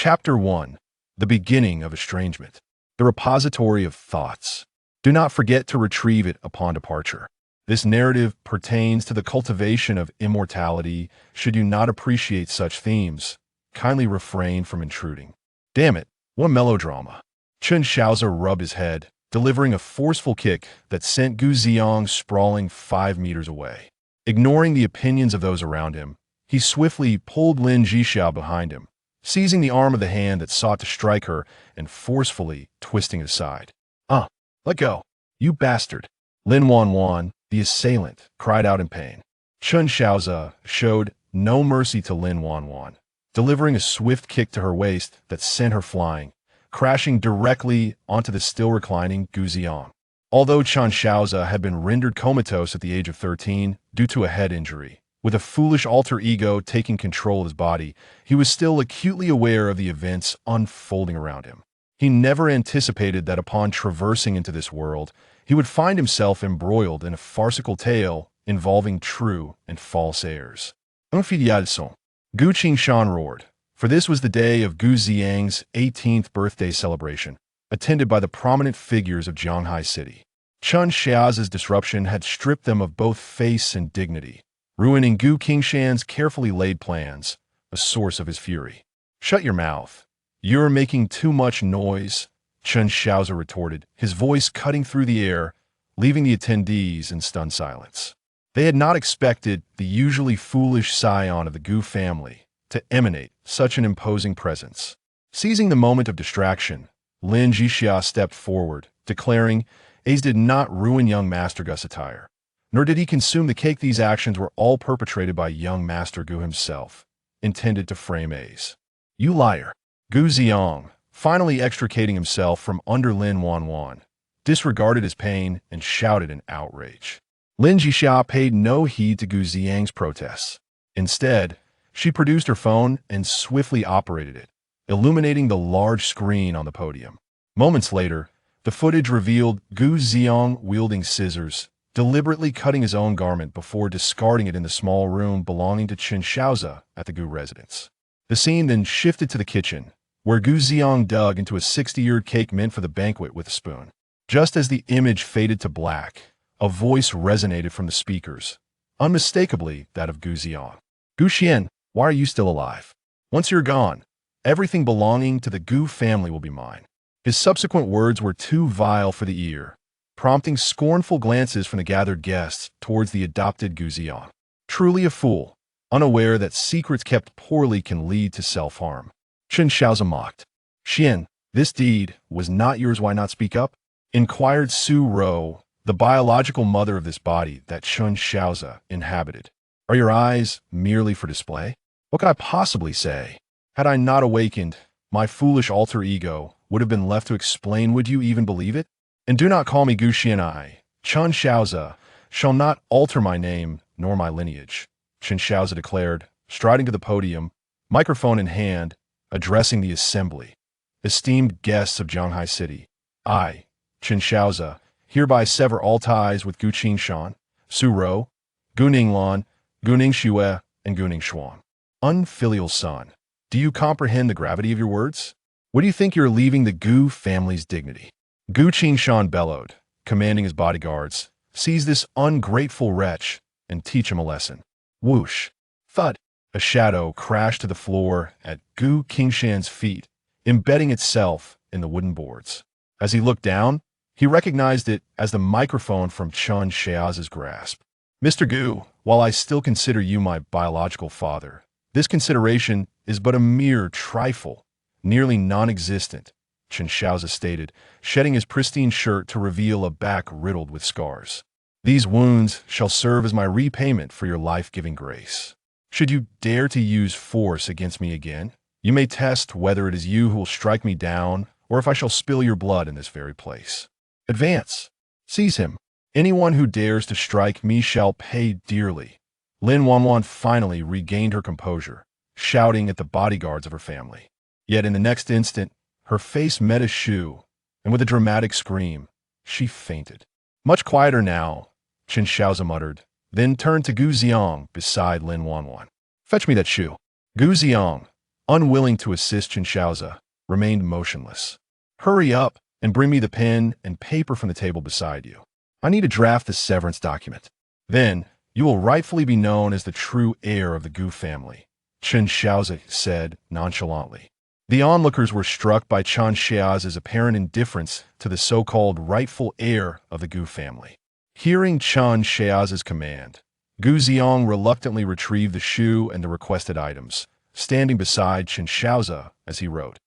Chapter 1. The Beginning of Estrangement. The Repository of Thoughts. Do not forget to retrieve it upon departure. This narrative pertains to the cultivation of immortality. Should you not appreciate such themes, kindly refrain from intruding. Damn it, what a melodrama. Chen Shaoze rubbed his head, delivering a forceful kick that sent Gu Xiang sprawling 5 meters away. Ignoring the opinions of those around him, he swiftly pulled Lin Zhixia behind him, seizing the arm of the hand that sought to strike her and forcefully twisting it aside. Let go, you bastard. Lin Wanwan, the assailant, cried out in pain. Chen Shaoze showed no mercy to Lin Wanwan, delivering a swift kick to her waist that sent her flying, crashing directly onto the still reclining Gu Xiang. Although Chen Shaoze had been rendered comatose at the age of 13 due to a head injury, with a foolish alter ego taking control of his body, he was still acutely aware of the events unfolding around him. He never anticipated that upon traversing into this world, he would find himself embroiled in a farcical tale involving true and false heirs. Unparalleled. Gu Qingshan roared, for this was the day of Gu Xiang's 18th birthday celebration, attended by the prominent figures of Jianghai City. Chen Shaoze's disruption had stripped them of both face and dignity, ruining Gu Qingshan's carefully laid plans, a source of his fury. Shut your mouth. You're making too much noise, Chen Shaoze retorted, his voice cutting through the air, leaving the attendees in stunned silence. They had not expected the usually foolish scion of the Gu family to emanate such an imposing presence. Seizing the moment of distraction, Lin Zhixia stepped forward, declaring, Ace did not ruin young Master Gu's attire, nor did he consume the cake. These actions were all perpetrated by young Master Gu himself, intended to frame Ace. You liar. Gu Xiang, finally extricating himself from under Lin Wanwan, disregarded his pain and shouted in outrage. Lin Zhixia paid no heed to Gu Xiang's protests. Instead, she produced her phone and swiftly operated it, illuminating the large screen on the podium. Moments later, the footage revealed Gu Xiang wielding scissors, deliberately cutting his own garment before discarding it in the small room belonging to Chen Shaoze at the Gu residence. The scene then shifted to the kitchen, where Gu Xiang dug into a 60-year cake meant for the banquet with a spoon. Just as the image faded to black, a voice resonated from the speakers, unmistakably that of Gu Xiang. Gu Xian, why are you still alive? Once you're gone, everything belonging to the Gu family will be mine. His subsequent words were too vile for the ear, prompting scornful glances from the gathered guests towards the adopted Gu Xiang. Truly a fool, unaware that secrets kept poorly can lead to self-harm. Chen Shaoze mocked. Xian, this deed was not yours, why not speak up? Inquired Su Rou, the biological mother of this body that Chen Shaoze inhabited. Are your eyes merely for display? What could I possibly say? Had I not awakened, my foolish alter ego would have been left to explain. Would you even believe it? And do not call me Gu Xian. Chen Shaoze shall not alter my name nor my lineage, Chen Shaoze declared, striding to the podium, microphone in hand, addressing the assembly. Esteemed guests of Jianghai City, I, Chen Shaoze, hereby sever all ties with Gu Qingshan, Su Rou, Gu Ninglan, Gu Ningxue, and Gu Ningxuan. Unfilial son, do you comprehend the gravity of your words? What do you think you're leaving the Gu family's dignity? Gu Qingshan bellowed, commanding his bodyguards, seize this ungrateful wretch and teach him a lesson. Whoosh. Thud. A shadow crashed to the floor at Gu Qingshan's feet, embedding itself in the wooden boards. As he looked down, he recognized it as the microphone from Chen Shaoze's grasp. Mr. Gu, while I still consider you my biological father, this consideration is but a mere trifle, nearly non-existent, Chen Shaoze stated, shedding his pristine shirt to reveal a back riddled with scars. These wounds shall serve as my repayment for your life-giving grace. Should you dare to use force against me again, you may test whether it is you who will strike me down or if I shall spill your blood in this very place. Advance. Seize him. Anyone who dares to strike me shall pay dearly. Lin Wanwan finally regained her composure, shouting at the bodyguards of her family. Yet in the next instant, her face met a shoe, and with a dramatic scream, she fainted. Much quieter now, Chen Shaoze muttered, then turned to Gu Xiang beside Lin Wanwan. Fetch me that shoe. Gu Xiang, unwilling to assist Chen Shaoze, remained motionless. Hurry up and bring me the pen and paper from the table beside you. I need to draft the severance document. Then, you will rightfully be known as the true heir of the Gu family, Chen Shaoze said nonchalantly. The onlookers were struck by Chen Shaoze's apparent indifference to the so-called rightful heir of the Gu family. Hearing Chen Shaoze's command, Gu Ziong reluctantly retrieved the shoe and the requested items, standing beside Chen Shaoze as he wrote,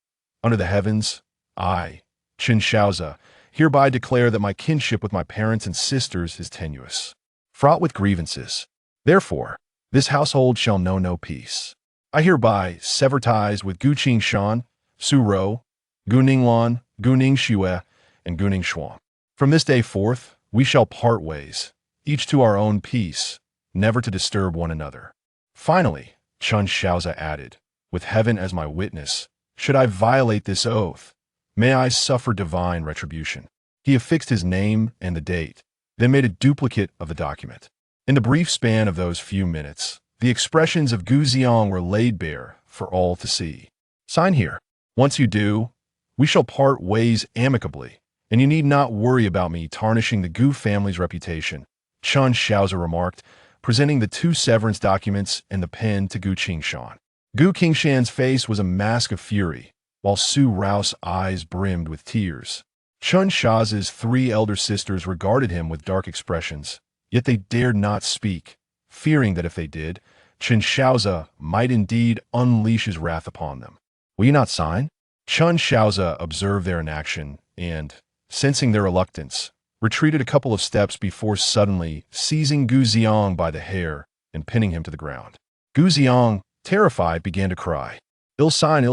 "Under the heavens, I, Chen Shaoze, hereby declare that my kinship with my parents and sisters is tenuous, fraught with grievances. Therefore, this household shall know no peace. I hereby sever ties with Gu Qingshan, Su Rou, Gu Ninglan, Gu Ningxue, and Gu Ningxuang. From this day forth, we shall part ways, each to our own peace, never to disturb one another." Finally, Chen Shaoze added, "With heaven as my witness, should I violate this oath, may I suffer divine retribution." He affixed his name and the date, then made a duplicate of the document. In the brief span of those few minutes, the expressions of Gu Ziong were laid bare for all to see. "Sign here. Once you do, we shall part ways amicably, and you need not worry about me tarnishing the Gu family's reputation," Chen Shaoze remarked, presenting the two severance documents and the pen to Gu Qingshan. Gu Qingshan's face was a mask of fury, while Su Rao's eyes brimmed with tears. Chen Shaoze's three elder sisters regarded him with dark expressions, yet they dared not speak, fearing that if they did, Chen Shaoze might indeed unleash his wrath upon them. "Will you not sign?" Chen Shaoze observed their inaction and, sensing their reluctance, retreated a couple of steps before suddenly seizing Gu Ziong by the hair and pinning him to the ground. Gu Ziong, terrified, began to cry. Il sign,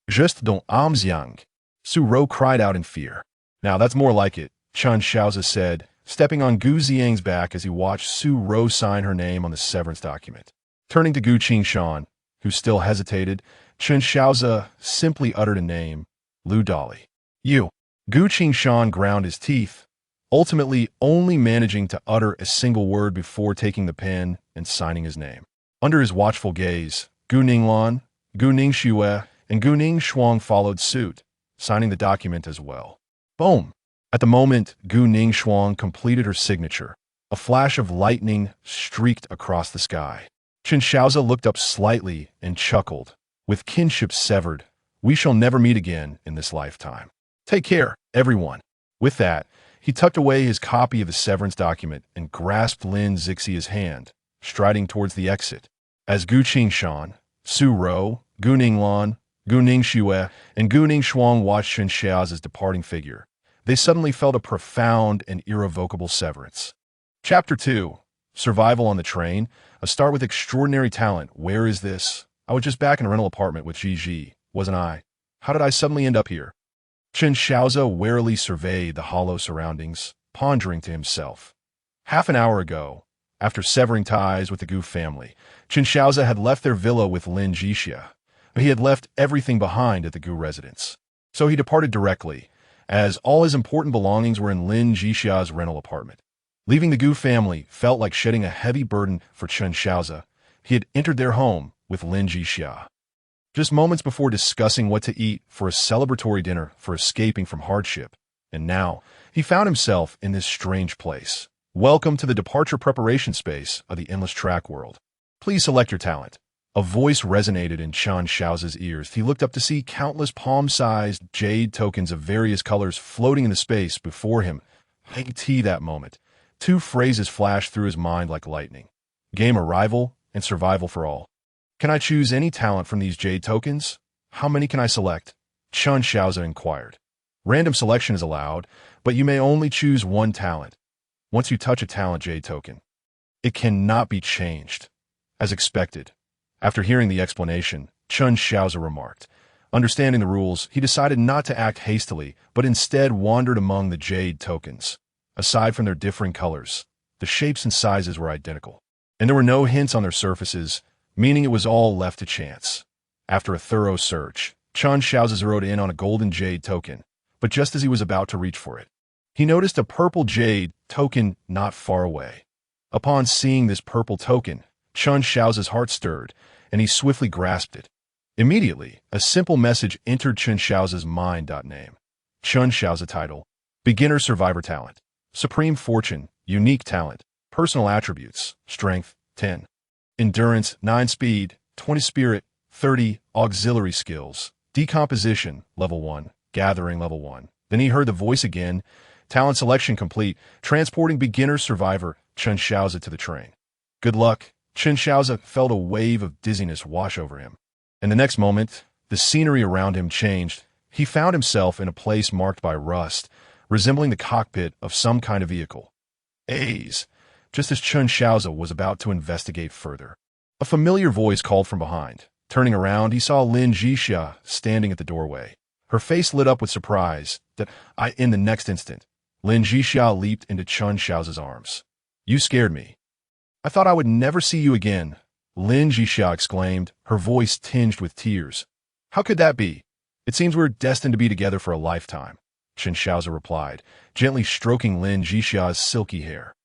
juste dans âmes yang." Su Rou cried out in fear. "Now that's more like it," Chen Shaoze said, stepping on Gu Ziang's back as he watched Su Rou sign her name on the severance document. Turning to Gu Qingshan, who still hesitated, Chen Shaoze simply uttered a name, "Lu Dali." "You." Gu Qingshan ground his teeth, ultimately only managing to utter a single word before taking the pen and signing his name. Under his watchful gaze, Gu Ninglan, Gu Ningxue, and Gu Ningxuang followed suit, signing the document as well. Boom! At the moment Gu Ningxuang completed her signature, a flash of lightning streaked across the sky. Chen Shaoze looked up slightly and chuckled. "With kinship severed, we shall never meet again in this lifetime. Take care, everyone." With that, he tucked away his copy of the severance document and grasped Lin Zhixia's hand, striding towards the exit. As Gu Qingshan, Su Rou, Gu Ninglan, Gu Ningxue, and Gu Ningxuang watched Chen Shaoze's departing figure, they suddenly felt a profound and irrevocable severance. Chapter 2. Survival on the Train. A start with extraordinary talent. Where is this? I was just back in a rental apartment with Gigi, wasn't I? How did I suddenly end up here? Chen Shaoze warily surveyed the hollow surroundings, pondering to himself. Half an hour ago, after severing ties with the Gu family, Chen Shaoze had left their villa with Lin Zhixia, but he had left everything behind at the Gu residence. So he departed directly, as all his important belongings were in Lin Zhixia's rental apartment. Leaving the Gu family felt like shedding a heavy burden for Chen Shaoze. He had entered their home with Lin Zhixia. Just moments before discussing what to eat for a celebratory dinner for escaping from hardship, and now he found himself in this strange place. Welcome to the departure preparation space of the endless track world. Please select your talent. A voice resonated in Chen Shaoze's ears. He looked up to see countless palm-sized jade tokens of various colors floating in the space before him. Tea that moment. Two phrases flashed through his mind like lightning. Game arrival and survival for all. Can I choose any talent from these jade tokens? How many can I select? Chen Shaoze inquired. Random selection is allowed, but you may only choose one talent. Once you touch a talent jade token, it cannot be changed. As expected. After hearing the explanation, Chen Shaoze remarked. Understanding the rules, he decided not to act hastily, but instead wandered among the jade tokens. Aside from their differing colors, the shapes and sizes were identical, and there were no hints on their surfaces, meaning it was all left to chance. After a thorough search, Chen Shaoze zeroed in on a golden jade token, but just as he was about to reach for it, he noticed a purple jade token not far away. Upon seeing this purple token, Chen Shaoze's heart stirred, and he swiftly grasped it. Immediately, a simple message entered Chen Shaoze's mind. Name. Chen Shaoze title. Beginner survivor talent. Supreme fortune, unique talent. Personal attributes, strength, 10. Endurance, 9 speed, 20 spirit, 30 auxiliary skills. Decomposition, level 1. Gathering, level 1. Then he heard the voice again. Talent selection complete. Transporting beginner survivor Chen Shaoze to the train. Good luck. Chen Shaoze felt a wave of dizziness wash over him. In the next moment, the scenery around him changed. He found himself in a place marked by rust, resembling the cockpit of some kind of vehicle. A's. Just as Chen Shaoze was about to investigate further, a familiar voice called from behind. Turning around, he saw Lin Zhixia standing at the doorway. Her face lit up with surprise. In the next instant, Lin Zhixia leaped into Chen Shaoze's arms. You scared me. I thought I would never see you again, Lin Zhixia exclaimed, her voice tinged with tears. How could that be? It seems we're destined to be together for a lifetime, Chen Shaoze replied, gently stroking Lin Zhixia's silky hair.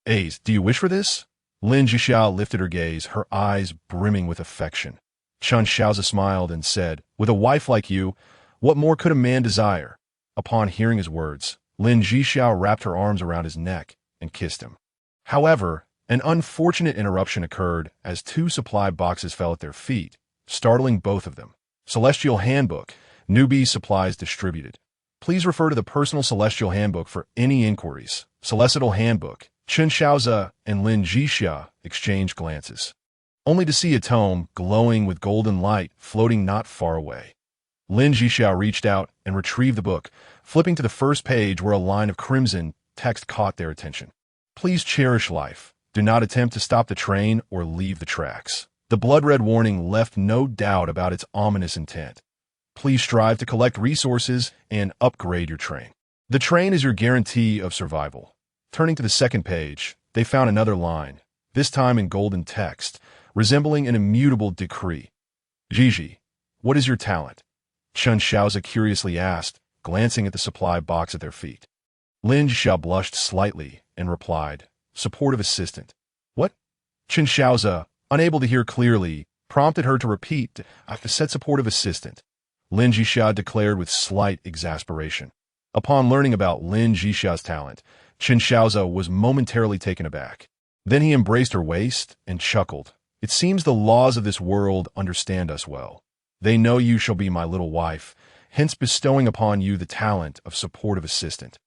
A's, do you wish for this? Lin Zhixia lifted her gaze, her eyes brimming with affection. Chen Shaoze smiled and said, with a wife like you, what more could a man desire? Upon hearing his words, Lin Zhixia wrapped her arms around his neck and kissed him. However, an unfortunate interruption occurred as 2 supply boxes fell at their feet, startling both of them. Celestial Handbook, newbie supplies distributed. Please refer to the personal Celestial Handbook for any inquiries. Celestial Handbook. Chen Shaoze and Lin Zhixia exchanged glances, only to see a tome glowing with golden light floating not far away. Lin Zhixia reached out and retrieved the book, flipping to the first page where a line of crimson text caught their attention. Please cherish life. Do not attempt to stop the train or leave the tracks. The blood-red warning left no doubt about its ominous intent. Please strive to collect resources and upgrade your train. The train is your guarantee of survival. Turning to the second page, they found another line, this time in golden text, resembling an immutable decree. Gigi, what is your talent? Chen Shaoze curiously asked, glancing at the supply box at their feet. Lin Zhixia blushed slightly and replied, supportive assistant. What? Chen Shaoze, unable to hear clearly, prompted her to repeat, I've said supportive assistant. Lin Zhixia declared with slight exasperation. Upon learning about Lin Zhixia's talent, Chen Shaoze was momentarily taken aback. Then he embraced her waist and chuckled. It seems the laws of this world understand us well. They know you shall be my little wife, hence bestowing upon you the talent of supportive assistant.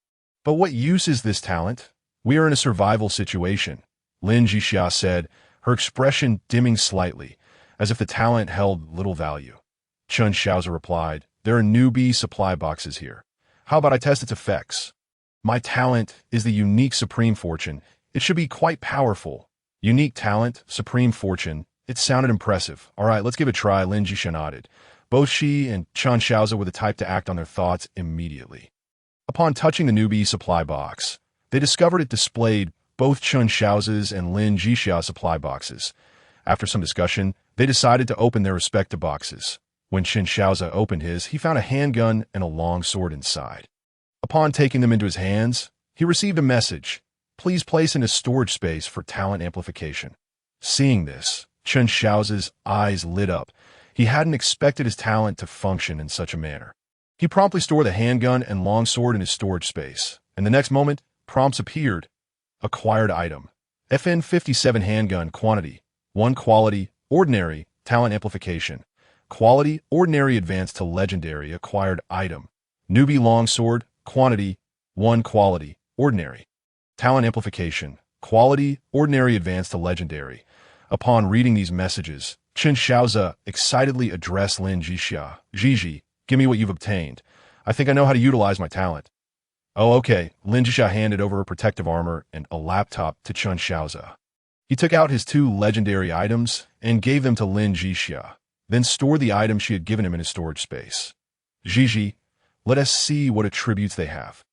But what use is this talent? We are in a survival situation, Lin Zhixia said, her expression dimming slightly, as if the talent held little value. Chen Shaoze replied, there are newbie supply boxes here. How about I test its effects? My talent is the unique supreme fortune. It should be quite powerful. Unique talent, supreme fortune. It sounded impressive. All right, let's give it a try, Lin Zhixia nodded. Both she and Chen Shaoze were the type to act on their thoughts immediately. Upon touching the newbie supply box, they discovered it displayed both Chen Shaoze's and Lin Zhixia's supply boxes. After some discussion, they decided to open their respective boxes. When Chen Shaoze opened his, he found a handgun and a long sword inside. Upon taking them into his hands, he received a message. Please place in a storage space for talent amplification. Seeing this, Chen Shaoze's eyes lit up. He hadn't expected his talent to function in such a manner. He promptly stored the handgun and longsword in his storage space, and the next moment, prompts appeared. Acquired item. FN57 handgun quantity. 1 quality, ordinary, talent amplification. Quality, ordinary advanced to legendary acquired item. Newbie longsword, quantity, 1 quality, ordinary. Talent amplification. Quality, ordinary advanced to legendary. Upon reading these messages, Chen Shaoze excitedly addressed Lin Zhixia. Gigi, give me what you've obtained. I think I know how to utilize my talent. Oh, okay. Lin Zhixia handed over her protective armor and a laptop to Chen Shaoze. He took out his 2 legendary items and gave them to Lin Zhixia, then stored the items she had given him in his storage space. Gigi, let us see what attributes they have.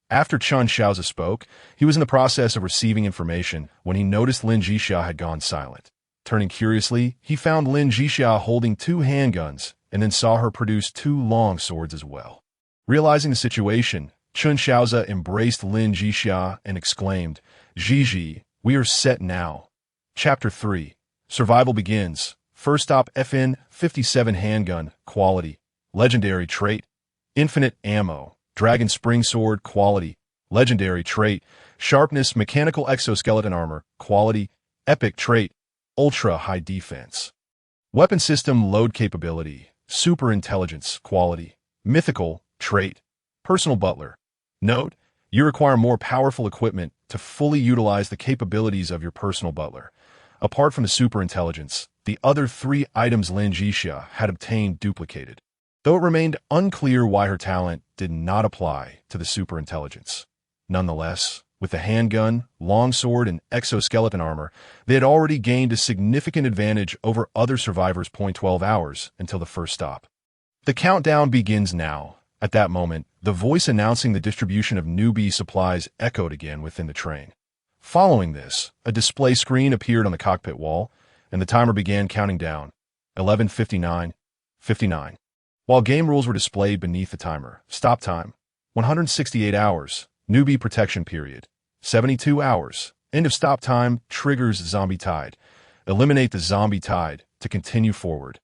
After Chen Shaoze spoke, he was in the process of receiving information when he noticed Lin Zhixia had gone silent. Turning curiously, he found Lin Zhixia holding 2 handguns and then saw her produce 2 long swords as well. Realizing the situation, Chen Shaoze embraced Lin Zhixia and exclaimed, Gigi, we are set now. Chapter 3. Survival begins. First stop FN 57 handgun, quality, legendary trait, infinite ammo, dragon spring sword, quality, legendary trait, sharpness, mechanical exoskeleton armor, quality, epic trait, ultra high defense. Weapon system load capability, super intelligence, quality, mythical trait, personal butler. Note, you require more powerful equipment to fully utilize the capabilities of your personal butler. Apart from the super intelligence, the other 3 items Lin Zhixia had obtained duplicated, though it remained unclear why her talent did not apply to the super intelligence. Nonetheless, with the handgun, longsword, and exoskeleton armor, they had already gained a significant advantage over other survivors. 12 hours until the first stop. The countdown begins now. At that moment, the voice announcing the distribution of newbie supplies echoed again within the train. Following this, a display screen appeared on the cockpit wall, and the timer began counting down. 11:59, 59. While game rules were displayed beneath the timer. Stop time, 168 hours. Newbie protection period, 72 hours. End of stop time triggers zombie tide. Eliminate the zombie tide to continue forward.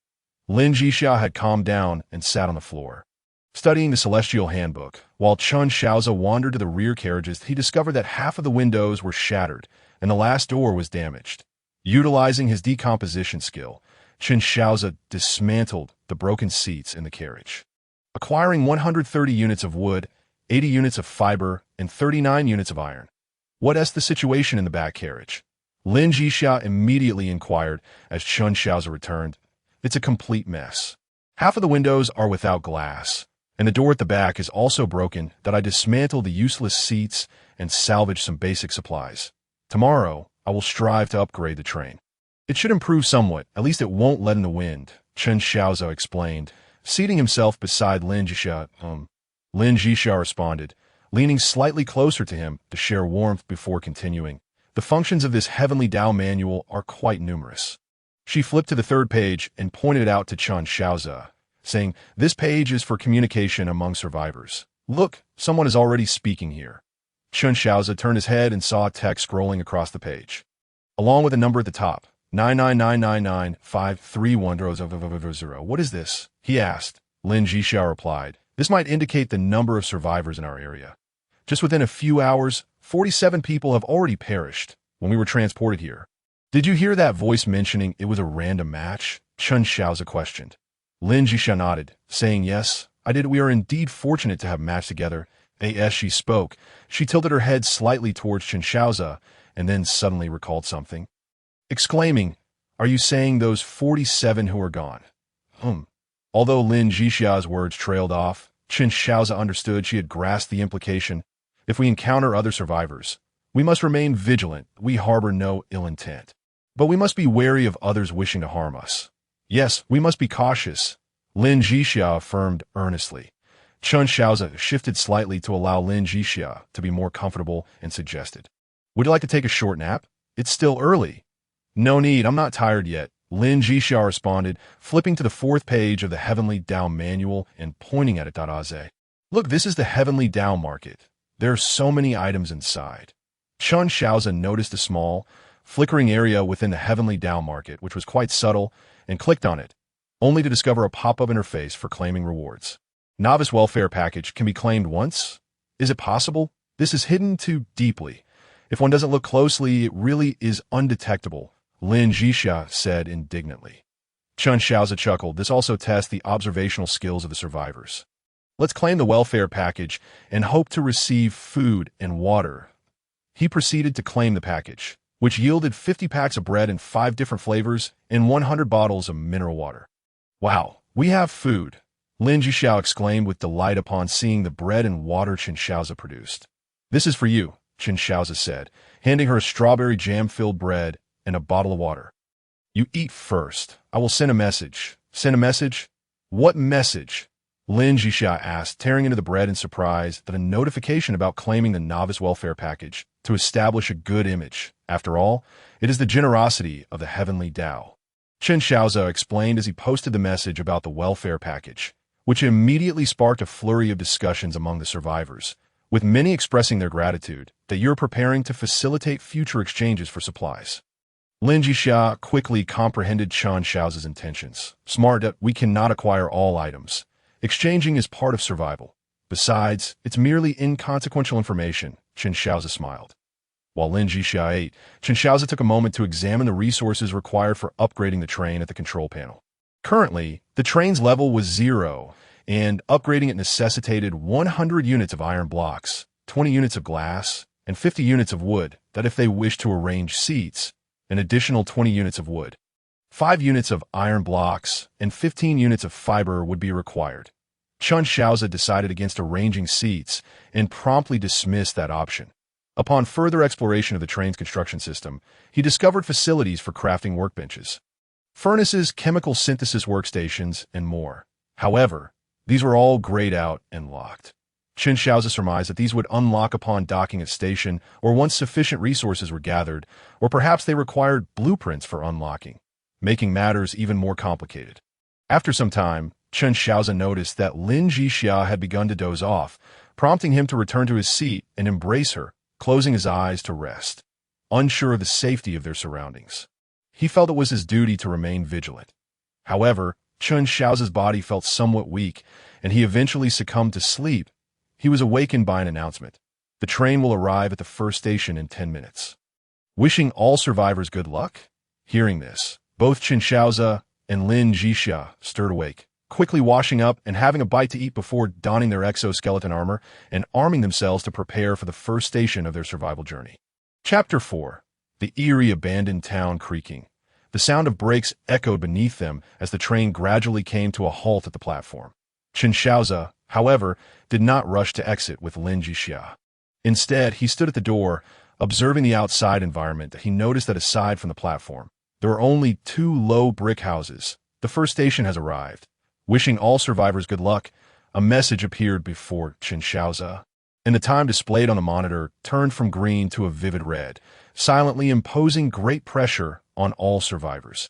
Lin Zhixia had calmed down and sat on the floor, studying the Celestial Handbook. While Shaoze wandered to the rear carriages, he discovered that half of the windows were shattered and the last door was damaged. Utilizing his decomposition skill, Shaoze dismantled the broken seats in the carriage, acquiring 130 units of wood, 80 units of fiber, and 39 units of iron. What's the situation in the back carriage? Lin Zhixia immediately inquired as Shaoze returned. It's a complete mess. Half of the windows are without glass, and the door at the back is also broken. That I dismantle the useless seats and salvage some basic supplies. Tomorrow, I will strive to upgrade the train. It should improve somewhat, at least it won't let in the wind, Shaoze explained, seating himself beside Lin Zhixia. Lin Zhixia responded, leaning slightly closer to him to share warmth before continuing. The functions of this Heavenly Tao manual are quite numerous. She flipped to the 3rd page and pointed it out to Shaoze, saying, this page is for communication among survivors. Look, someone is already speaking here. Shaoze turned his head and saw text scrolling across the page, along with a number at the top, 99999531000. What is this? He asked. Lin Zhixia replied, this might indicate the number of survivors in our area. Just within a few hours, 47 people have already perished when we were transported here. Did you hear that voice mentioning it was a random match? Shaoze questioned. Lin Zhixia nodded, saying, yes, I did. We are indeed fortunate to have matched together. As she spoke, she tilted her head slightly towards Shaoze and then suddenly recalled something, exclaiming, are you saying those 47 who are gone? Although Lin Zhixia's words trailed off, Shaoze understood she had grasped the implication. If we encounter other survivors, we must remain vigilant. We harbor no ill intent, but we must be wary of others wishing to harm us. Yes, we must be cautious, Lin Zhixia affirmed earnestly. Shaoze shifted slightly to allow Lin Zhixia to be more comfortable and suggested, would you like to take a short nap? It's still early. No need, I'm not tired yet, Lin Zhixia responded, flipping to the 4th page of the Heavenly Tao manual and pointing at it. Look, this is the Heavenly Tao market. There are so many items inside. Shaoze noticed a small, flickering area within the Heavenly Tao market, which was quite subtle, and clicked on it, only to discover a pop-up interface for claiming rewards. Novice welfare package can be claimed once? Is it possible? This is hidden too deeply. If one doesn't look closely, it really is undetectable, Lin Zhixia said indignantly. Shaoze chuckled. This also tests the observational skills of the survivors. Let's claim the welfare package and hope to receive food and water. He proceeded to claim the package, which yielded 50 packs of bread in 5 different flavors and 100 bottles of mineral water. Wow, we have food, Lin Zhixia exclaimed with delight upon seeing the bread and water Shaoze produced. This is for you, Shaoze said, handing her a strawberry jam-filled bread and a bottle of water. You eat first. I will send a message. Send a message? What message? Lin Zhixia asked, tearing into the bread in surprise that a notification about claiming the novice welfare package to establish a good image. After all, it is the generosity of the Heavenly Tao. Shaoze explained as he posted the message about the welfare package, which immediately sparked a flurry of discussions among the survivors, with many expressing their gratitude that you're preparing to facilitate future exchanges for supplies. Lin Zhixia quickly comprehended Chen Shaoze's intentions. Smart that we cannot acquire all items. Exchanging is part of survival. Besides, it's merely inconsequential information, Chen Shaoze smiled. While Lin Zhixia ate, Chen Shaoze took a moment to examine the resources required for upgrading the train at the control panel. Currently, the train's level was 0, and upgrading it necessitated 100 units of iron blocks, 20 units of glass, and 50 units of wood, that if they wished to arrange seats, an additional 20 units of wood. 5 units of iron blocks and 15 units of fiber would be required. Chen Shaoze decided against arranging seats and promptly dismissed that option. Upon further exploration of the train's construction system, he discovered facilities for crafting workbenches, furnaces, chemical synthesis workstations, and more. However, these were all grayed out and locked. Chen Shaoze surmised that these would unlock upon docking at station or once sufficient resources were gathered, or perhaps they required blueprints for unlocking, making matters even more complicated. After some time, Chen Shaoze noticed that Lin Zhixia had begun to doze off, prompting him to return to his seat and embrace her, closing his eyes to rest, unsure of the safety of their surroundings. He felt it was his duty to remain vigilant. However, Chen Shaoze's body felt somewhat weak, and he eventually succumbed to sleep. He was awakened by an announcement. The train will arrive at the first station in 10 minutes. Wishing all survivors good luck? Hearing this, both Chen Shaoze and Lin Zhixia stirred awake, quickly washing up and having a bite to eat before donning their exoskeleton armor and arming themselves to prepare for the first station of their survival journey. Chapter 4. The eerie abandoned town creaking. The sound of brakes echoed beneath them as the train gradually came to a halt at the platform. Chen Shaoze, however, did not rush to exit with Lin Zhixia. Instead, he stood at the door, observing the outside environment. He noticed that aside from the platform, there were only 2 low brick houses. The first station has arrived. Wishing all survivors good luck, a message appeared before Chen Shaoze, and the time displayed on the monitor turned from green to a vivid red, silently imposing great pressure on all survivors.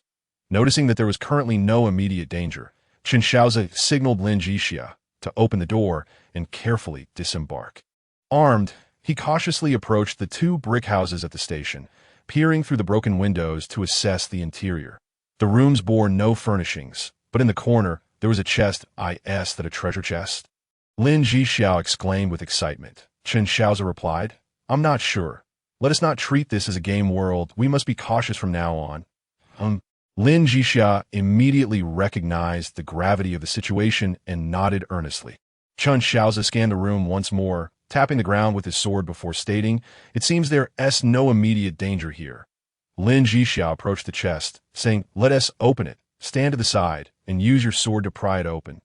Noticing that there was currently no immediate danger, Chen Shaoze signaled Lin Zhixia to open the door and carefully disembark. Armed, he cautiously approached the 2 brick houses at the station, peering through the broken windows to assess the interior. The rooms bore no furnishings, but in the corner, there was a chest. Is that a treasure chest? Lin Zhixia exclaimed with excitement. Chen Shaoze replied, I'm not sure. Let us not treat this as a game world. We must be cautious from now on. Lin Zhixia immediately recognized the gravity of the situation and nodded earnestly. Chen Shaoze scanned the room once more, tapping the ground with his sword before stating, it seems there is no immediate danger here. Lin Zhixia approached the chest, saying, let us open it. Stand to the side and use your sword to pry it open.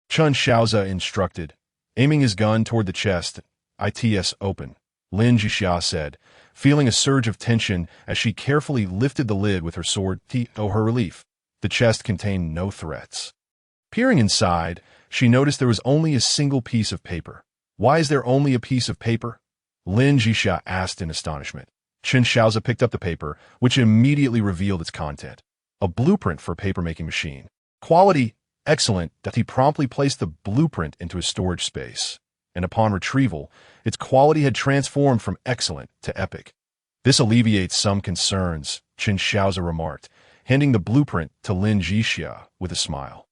Chen Shaoze instructed, aiming his gun toward the chest. It's open, Lin Zhixia said, feeling a surge of tension as she carefully lifted the lid with her sword. To her relief, the chest contained no threats. Peering inside, she noticed there was only a single piece of paper. Why is there only a piece of paper? Lin Zhixia asked in astonishment. Chen Shaoze picked up the paper, which immediately revealed its content. A blueprint for a paper-making machine. Quality, excellent, that he promptly placed the blueprint into his storage space, and upon retrieval, its quality had transformed from excellent to epic. This alleviates some concerns, Chen Shaoze remarked, handing the blueprint to Lin Zhixia with a smile.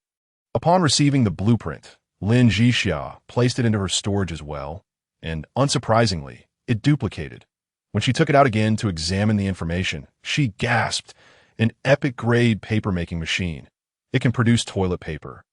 Upon receiving the blueprint, Lin Zhixia placed it into her storage as well, and, unsurprisingly, it duplicated. When she took it out again to examine the information, she gasped, an epic-grade paper-making machine. It can produce toilet paper.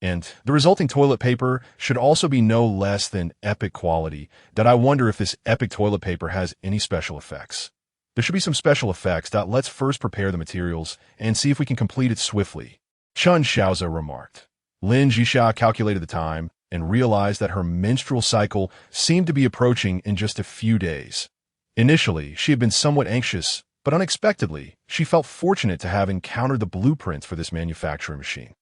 And the resulting toilet paper should also be no less than epic quality, that I wonder if this epic toilet paper has any special effects. There should be some special effects. Let's first prepare the materials and see if we can complete it swiftly, Chen Shaoze remarked. Lin Zhixia calculated the time and realized that her menstrual cycle seemed to be approaching in just a few days. Initially, she had been somewhat anxious, but unexpectedly, she felt fortunate to have encountered the blueprints for this manufacturing machine.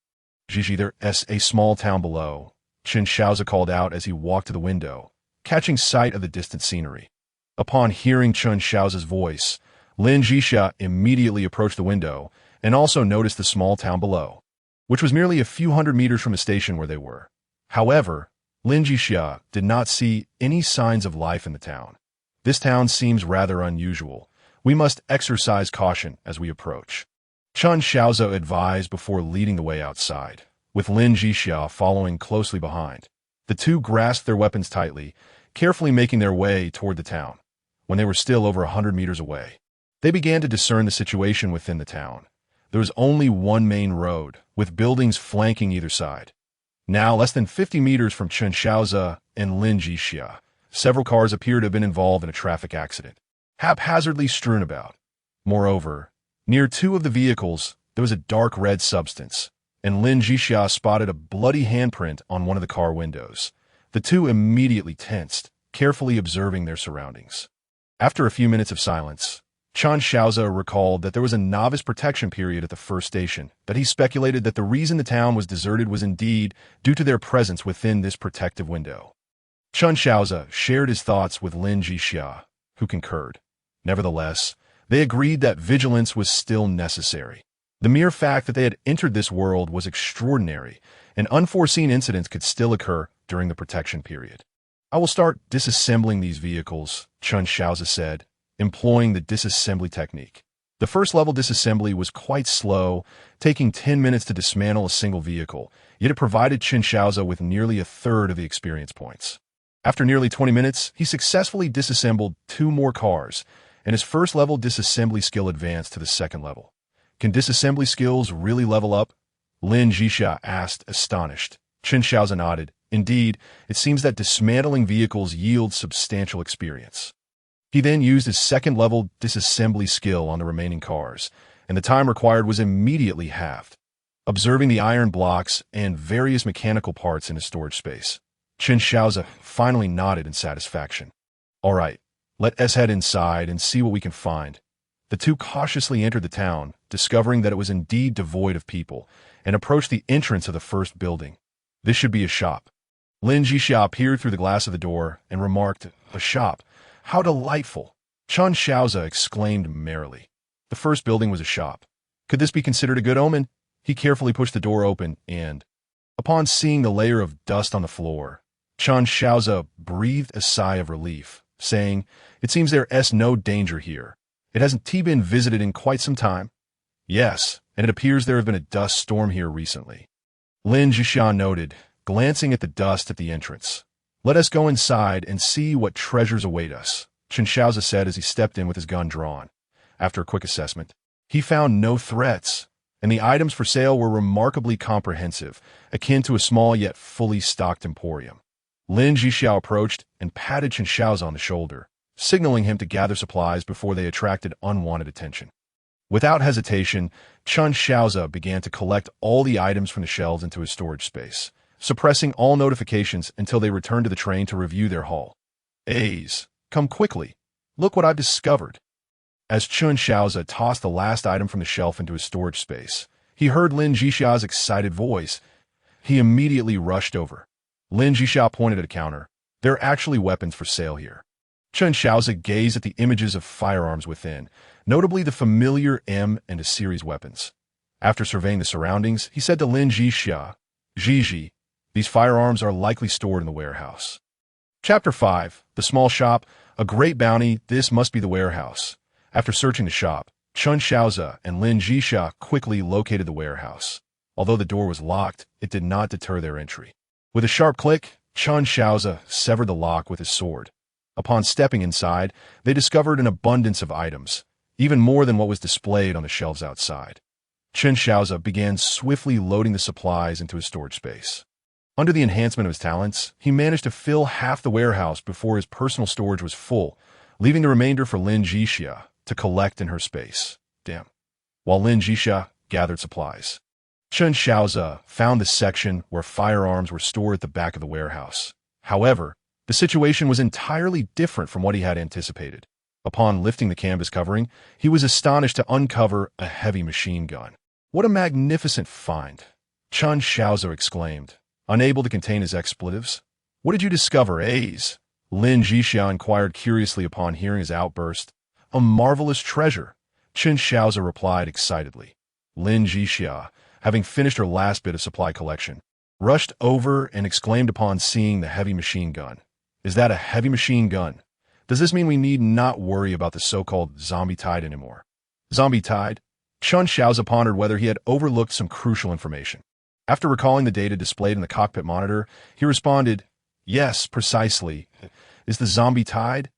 Gigi, there's a small town below, Chen Shaoze called out as he walked to the window, catching sight of the distant scenery. Upon hearing Chen Shaoze's voice, Lin Zhixia immediately approached the window and also noticed the small town below, which was merely a few hundred meters from the station where they were. However, Lin Zhixia did not see any signs of life in the town. This town seems rather unusual. We must exercise caution as we approach. Chen Shaoze advised before leading the way outside, with Lin Zhixia following closely behind. The two grasped their weapons tightly, carefully making their way toward the town. When they were still over 100 meters away, they began to discern the situation within the town. There was only one main road, with buildings flanking either side. Now, less than 50 meters from Chen Shaoze and Lin Zhixia, several cars appear to have been involved in a traffic accident, haphazardly strewn about. Moreover, near two of the vehicles, there was a dark red substance, and Lin Zhixia spotted a bloody handprint on one of the car windows. The two immediately tensed, carefully observing their surroundings. After a few minutes of silence, Chen Shaoze recalled that there was a novice protection period at the first station, that he speculated that the reason the town was deserted was indeed due to their presence within this protective window. Chen Shaoze shared his thoughts with Lin Zhixia, who concurred. Nevertheless, they agreed that vigilance was still necessary. The mere fact that they had entered this world was extraordinary, and unforeseen incidents could still occur during the protection period. I will start disassembling these vehicles, Chen Shaoze said, employing the disassembly technique. The first level disassembly was quite slow, taking 10 minutes to dismantle a single vehicle, yet it provided Chen Shaoze with nearly a third of the experience points. After nearly 20 minutes, he successfully disassembled 2 more cars, and his first level disassembly skill advanced to the second level. Can disassembly skills really level up? Lin Zhixia asked, astonished. Chen Shaoze nodded. Indeed, it seems that dismantling vehicles yields substantial experience. He then used his second-level disassembly skill on the remaining cars, and the time required was immediately halved. Observing the iron blocks and various mechanical parts in his storage space, Chen Shaoze finally nodded in satisfaction. All right, let us head inside and see what we can find. The two cautiously entered the town, discovering that it was indeed devoid of people, and approached the entrance of the first building. This should be a shop. Lin Zhixia peered through the glass of the door and remarked, "A shop? How delightful!" Chen Shaoze exclaimed merrily. The first building was a shop. Could this be considered a good omen? He carefully pushed the door open and, upon seeing the layer of dust on the floor, Chen Shaoze breathed a sigh of relief, saying, "It seems there is no danger here. It hasn't been visited in quite some time." "Yes, and it appears there have been a dust storm here recently," Lin Zhixia noted, glancing at the dust at the entrance. "Let us go inside and see what treasures await us," Chen Shaoze said as he stepped in with his gun drawn. After a quick assessment, he found no threats, and the items for sale were remarkably comprehensive, akin to a small yet fully stocked emporium. Lin Zhixia approached and patted Chen Shaoze on the shoulder, signaling him to gather supplies before they attracted unwanted attention. Without hesitation, Chen Shaoze began to collect all the items from the shelves into his storage space, suppressing all notifications until they returned to the train to review their haul. "A's, come quickly. Look what I've discovered." As Chen Shaoze tossed the last item from the shelf into his storage space, he heard Lin Zhixia's excited voice. He immediately rushed over. Lin Zhixia pointed at a counter. "There are actually weapons for sale here." Chen Shaoze gazed at the images of firearms within, notably the familiar M and a series weapons. After surveying the surroundings, he said to Lin Zhixia, "Zhixi, these firearms are likely stored in the warehouse." Chapter 5. The Small Shop. A great bounty. This must be the warehouse. After searching the shop, Chen Shaoze and Lin Zhixia quickly located the warehouse. Although the door was locked, it did not deter their entry. With a sharp click, Chen Shaoze severed the lock with his sword. Upon stepping inside, they discovered an abundance of items, even more than what was displayed on the shelves outside. Chen Shaoze began swiftly loading the supplies into his storage space. Under the enhancement of his talents, he managed to fill half the warehouse before his personal storage was full, leaving the remainder for Lin Zhixia to collect in her space. While Lin Zhixia gathered supplies, Chen Shaoze found the section where firearms were stored at the back of the warehouse. However, the situation was entirely different from what he had anticipated. Upon lifting the canvas covering, he was astonished to uncover a heavy machine gun. "What a magnificent find!" Chen Shaoze exclaimed, unable to contain his expletives. "What did you discover, A's?" Lin Zhixia inquired curiously upon hearing his outburst. "A marvelous treasure," Chen Shaoze replied excitedly. Lin Zhixia, having finished her last bit of supply collection, rushed over and exclaimed upon seeing the heavy machine gun. "Is that a heavy machine gun?" Does this mean we need not worry about the so-called zombie tide anymore? Zombie tide? Chen Shaoze pondered whether he had overlooked some crucial information. After recalling the data displayed in the cockpit monitor, he responded, "Yes, precisely. Is the zombie tide?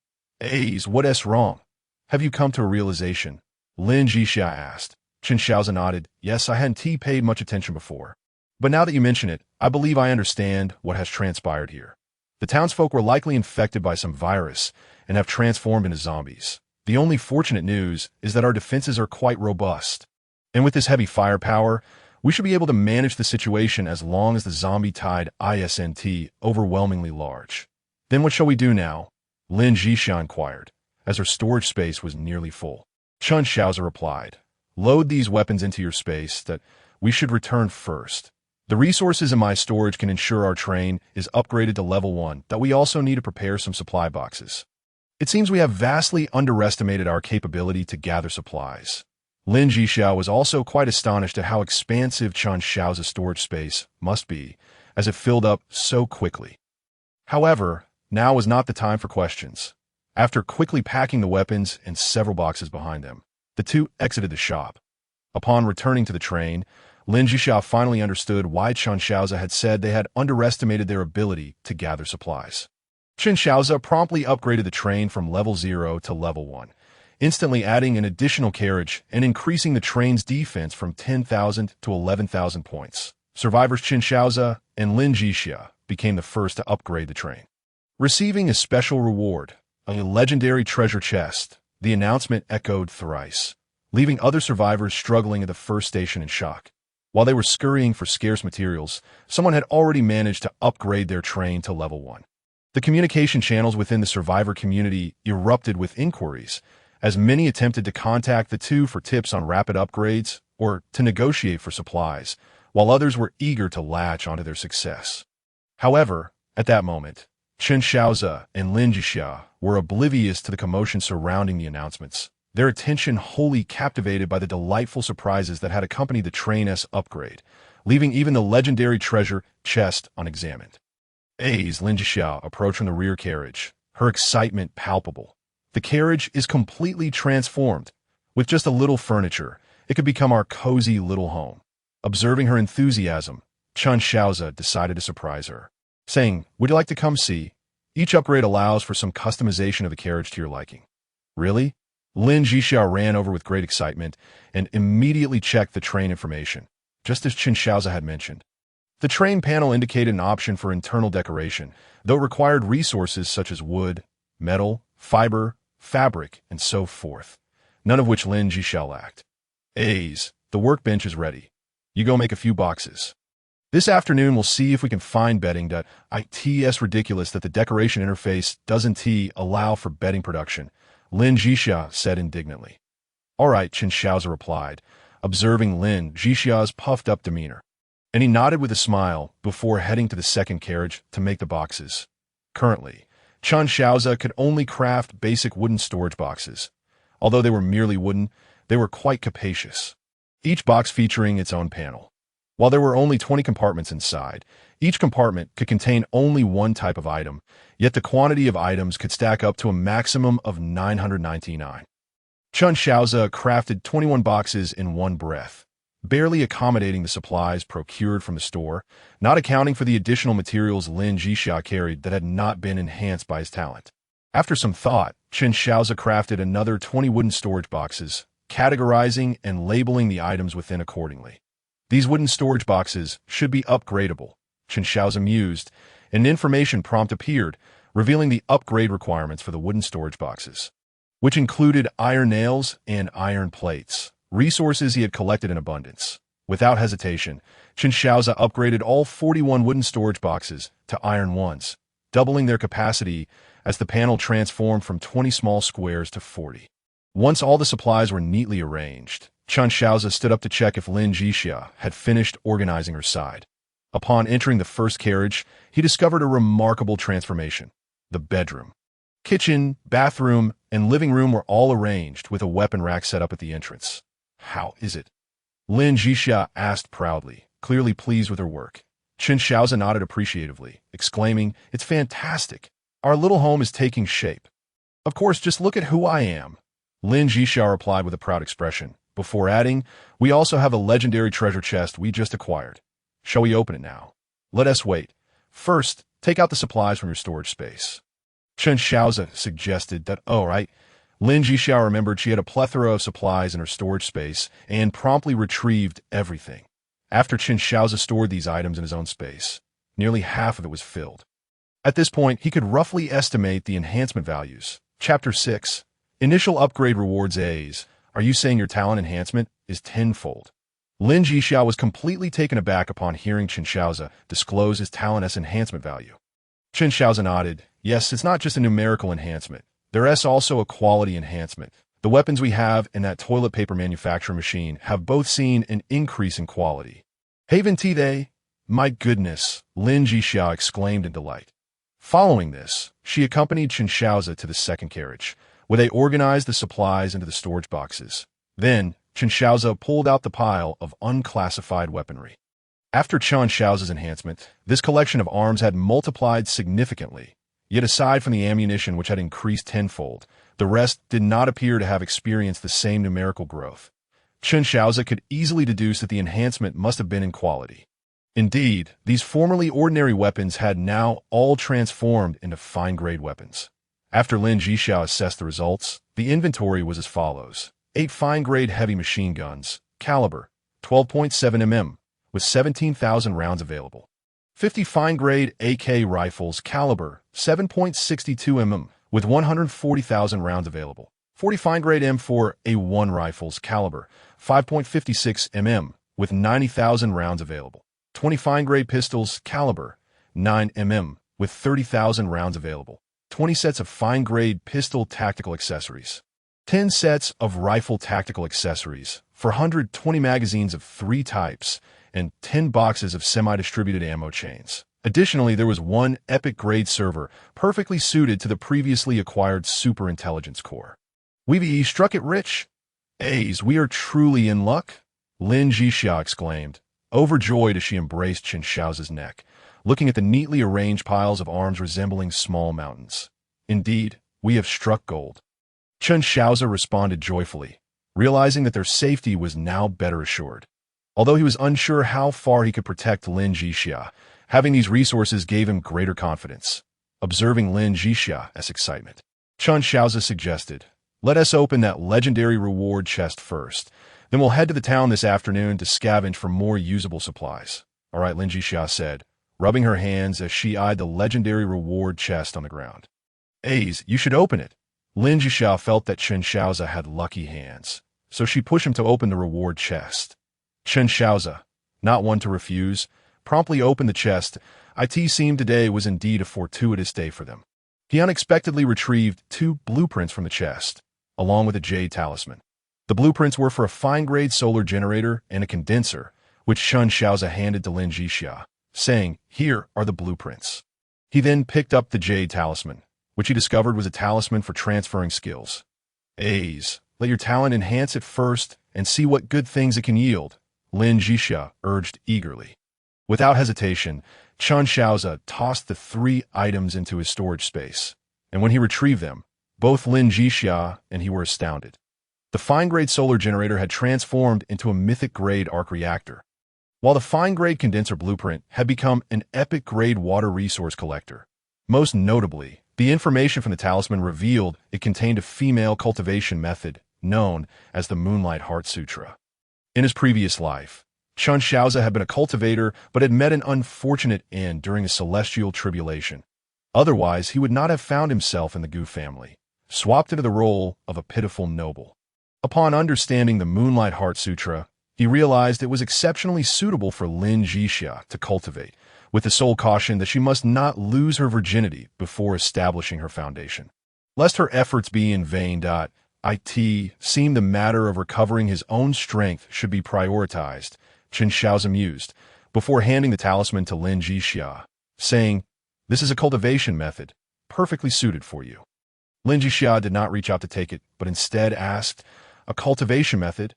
A's, what's wrong? Have you come to a realization?" Lin Zhixia asked. Chen Shaoze nodded. "Yes, I hadn't paid much attention before. But now that you mention it, I believe I understand what has transpired here. The townsfolk were likely infected by some virus and have transformed into zombies. The only fortunate news is that our defenses are quite robust. And with this heavy firepower, we should be able to manage the situation as long as the zombie tide isn't overwhelmingly large." "Then what shall we do now?" Lin Zhixia inquired, as her storage space was nearly full. Chen Shaoze replied, "Load these weapons into your space that we should return first. The resources in my storage can ensure our train is upgraded to level 1, that we also need to prepare some supply boxes. It seems we have vastly underestimated our capability to gather supplies." Lin Zhixia was also quite astonished at how expansive Chen Shaoze's storage space must be, as it filled up so quickly. However, now was not the time for questions. After quickly packing the weapons and several boxes behind them, the two exited the shop. Upon returning to the train, Lin Zhixia finally understood why Chen Shaoze had said they had underestimated their ability to gather supplies. Chen Shaoze promptly upgraded the train from level 0 to level 1, instantly adding an additional carriage and increasing the train's defense from 10,000 to 11,000 points. Survivors Chen Shaoze and Lin Zhixia became the first to upgrade the train. Receiving a special reward, a legendary treasure chest, the announcement echoed thrice, leaving other survivors struggling at the first station in shock. While they were scurrying for scarce materials, someone had already managed to upgrade their train to level 1. The communication channels within the survivor community erupted with inquiries, as many attempted to contact the two for tips on rapid upgrades or to negotiate for supplies, while others were eager to latch onto their success. However, at that moment, Chen Shaoze and Lin Zhixia were oblivious to the commotion surrounding the announcements, their attention wholly captivated by the delightful surprises that had accompanied the train's upgrade, leaving even the legendary treasure chest unexamined. A's Lin Zhixia approached from the rear carriage, her excitement palpable. "The carriage is completely transformed. With just a little furniture, it could become our cozy little home." Observing her enthusiasm, Chen Shaoze decided to surprise her, saying, "Would you like to come see? Each upgrade allows for some customization of the carriage to your liking." "Really?" Lin Zhixia ran over with great excitement and immediately checked the train information, just as Chen Shaoze had mentioned. The train panel indicated an option for internal decoration, though it required resources such as wood, metal, fiber, fabric, and so forth, none of which Lin Zhixia lacked. "A's, the workbench is ready. You go make a few boxes. This afternoon we'll see if we can find bedding that it's ridiculous that the decoration interface doesn't allow for bedding production," Lin Zhixia said indignantly. "All right," Chen Shaoze replied, observing Lin Zhixia's puffed-up demeanor. And he nodded with a smile before heading to the second carriage to make the boxes. Currently, Chen Shaoze could only craft basic wooden storage boxes. Although they were merely wooden, they were quite capacious, each box featuring its own panel. While there were only 20 compartments inside, each compartment could contain only one type of item, yet the quantity of items could stack up to a maximum of 999. Chen Shaoze crafted 21 boxes in one breath, barely accommodating the supplies procured from the store, not accounting for the additional materials Lin Zhixia carried that had not been enhanced by his talent. After some thought, Chen Shaoze crafted another 20 wooden storage boxes, categorizing and labeling the items within accordingly. These wooden storage boxes should be upgradable, Chen Shaoze mused, and an information prompt appeared, revealing the upgrade requirements for the wooden storage boxes, which included iron nails and iron plates, resources he had collected in abundance. Without hesitation, Chen Shaoze upgraded all 41 wooden storage boxes to iron ones, doubling their capacity as the panel transformed from 20 small squares to 40. Once all the supplies were neatly arranged, Chen Shaoze stood up to check if Lin Zhixia had finished organizing her side. Upon entering the first carriage, he discovered a remarkable transformation. The bedroom, kitchen, bathroom, and living room were all arranged with a weapon rack set up at the entrance. "How is it?" Lin Zhixia asked proudly, clearly pleased with her work. Chen Shaoze nodded appreciatively, exclaiming, "It's fantastic. Our little home is taking shape." Of course, just look at who I am. Lin Zhixia replied with a proud expression, before adding, we also have a legendary treasure chest we just acquired. Shall we open it now? Let us wait. First, take out the supplies from your storage space. Chen Shaoze suggested that, oh, right. Lin Zhixia remembered she had a plethora of supplies in her storage space and promptly retrieved everything. After Chen Shaoze stored these items in his own space, nearly half of it was filled. At this point, he could roughly estimate the enhancement values. Chapter 6. Initial upgrade rewards A's. Are you saying your talent enhancement is tenfold? Lin Zhixia was completely taken aback upon hearing Chen Shaoze disclose his talent S enhancement value. Chen Shaoze nodded. Yes, it's not just a numerical enhancement. There's also a quality enhancement. The weapons we have in that toilet paper manufacturing machine have both seen an increase in quality. Haven't they? My goodness, Lin Zhixia exclaimed in delight. Following this, she accompanied Chen Shaoze to the second carriage, where they organized the supplies into the storage boxes. Then, Chen Shaoze pulled out the pile of unclassified weaponry. After Chen Shaoze's enhancement, this collection of arms had multiplied significantly. Yet aside from the ammunition which had increased tenfold, the rest did not appear to have experienced the same numerical growth. Chen Shaoze could easily deduce that the enhancement must have been in quality. Indeed, these formerly ordinary weapons had now all transformed into fine-grade weapons. After Lin Zhixia assessed the results, the inventory was as follows. 8 fine-grade heavy machine guns, caliber 12.7 mm, with 17,000 rounds available. 50 fine-grade AK rifles, caliber 7.62 mm, with 140,000 rounds available. 40 fine-grade M4A1 rifles, caliber 5.56 mm, with 90,000 rounds available. 20 fine-grade pistols, caliber 9 mm, with 30,000 rounds available. 20 sets of fine-grade pistol tactical accessories. 10 sets of rifle tactical accessories, 420 magazines of 3 types, and 10 boxes of semi-distributed ammo chains. Additionally, there was 1 epic-grade server perfectly suited to the previously acquired superintelligence core. We've struck it rich. A's, we are truly in luck, Lin Zhixia exclaimed, overjoyed as she embraced Chen Shaoze's neck, looking at the neatly arranged piles of arms resembling small mountains. Indeed, we have struck gold. Chen Shaoze responded joyfully, realizing that their safety was now better assured. Although he was unsure how far he could protect Lin Zhixia, having these resources gave him greater confidence. Observing Lin Zhixia's excitement, Chen Shaoze suggested, let us open that legendary reward chest first. Then we'll head to the town this afternoon to scavenge for more usable supplies. All right, Lin Zhixia said, rubbing her hands as she eyed the legendary reward chest on the ground. A's, you should open it. Lin Zhixia felt that Chen Shaoze had lucky hands, so she pushed him to open the reward chest. Chen Shaoze, not one to refuse, promptly opened the chest. It seemed today was indeed a fortuitous day for them. He unexpectedly retrieved 2 blueprints from the chest, along with a jade talisman. The blueprints were for a fine-grade solar generator and a condenser, which Chen Shaoze handed to Lin Zhixia, saying, here are the blueprints. He then picked up the jade talisman, which he discovered was a talisman for transferring skills. A's, let your talent enhance it first and see what good things it can yield, Lin Zhixia urged eagerly. Without hesitation, Chen Shaoze tossed the 3 items into his storage space, and when he retrieved them, both Lin Zhixia and he were astounded. The fine-grade solar generator had transformed into a mythic-grade arc reactor, while the fine-grade condenser blueprint had become an epic-grade water resource collector. Most notably, the information from the talisman revealed it contained a female cultivation method known as the Moonlight Heart Sutra. In his previous life, Chen Shaoze had been a cultivator but had met an unfortunate end during a celestial tribulation. Otherwise, he would not have found himself in the Gu family, swapped into the role of a pitiful noble. Upon understanding the Moonlight Heart Sutra, he realized it was exceptionally suitable for Lin Zhixia to cultivate, with the sole caution that she must not lose her virginity before establishing her foundation. Lest her efforts be in vain, it seemed the matter of recovering his own strength should be prioritized, Chen Shaoze mused, before handing the talisman to Lin Zhixia, saying, this is a cultivation method, perfectly suited for you. Lin Zhixia did not reach out to take it, but instead asked, a cultivation method?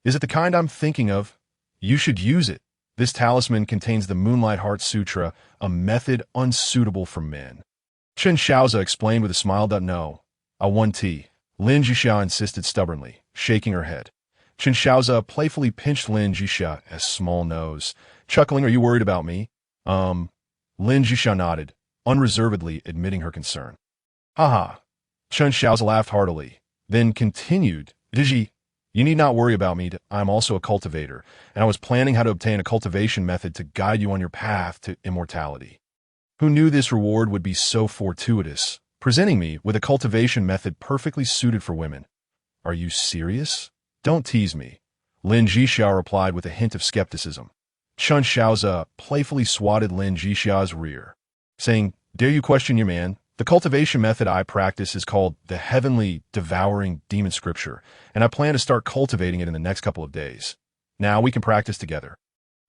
Is it the kind I'm thinking of? You should use it. This talisman contains the Moonlight Heart Sutra, a method unsuitable for men. Chen Shaoze explained with a smile. No, I want tea, Lin Zhixia insisted stubbornly, shaking her head. Chen Shaoze playfully pinched Lin Zhixia's small nose, chuckling, "Are you worried about me?" Lin Zhixia nodded, unreservedly admitting her concern. "Haha." Chen Shaoze laughed heartily, then continued, "Digi, you need not worry about me. I'm also a cultivator, and I was planning how to obtain a cultivation method to guide you on your path to immortality." Who knew this reward would be so fortuitous, presenting me with a cultivation method perfectly suited for women? "Are you serious? Don't tease me," Lin Zhixia replied with a hint of skepticism. Chen Shaoze playfully swatted Lin Zhixia's rear, saying, "Dare you question your man? The cultivation method I practice is called the Heavenly Devouring Demon Scripture, and I plan to start cultivating it in the next couple of days. Now we can practice together."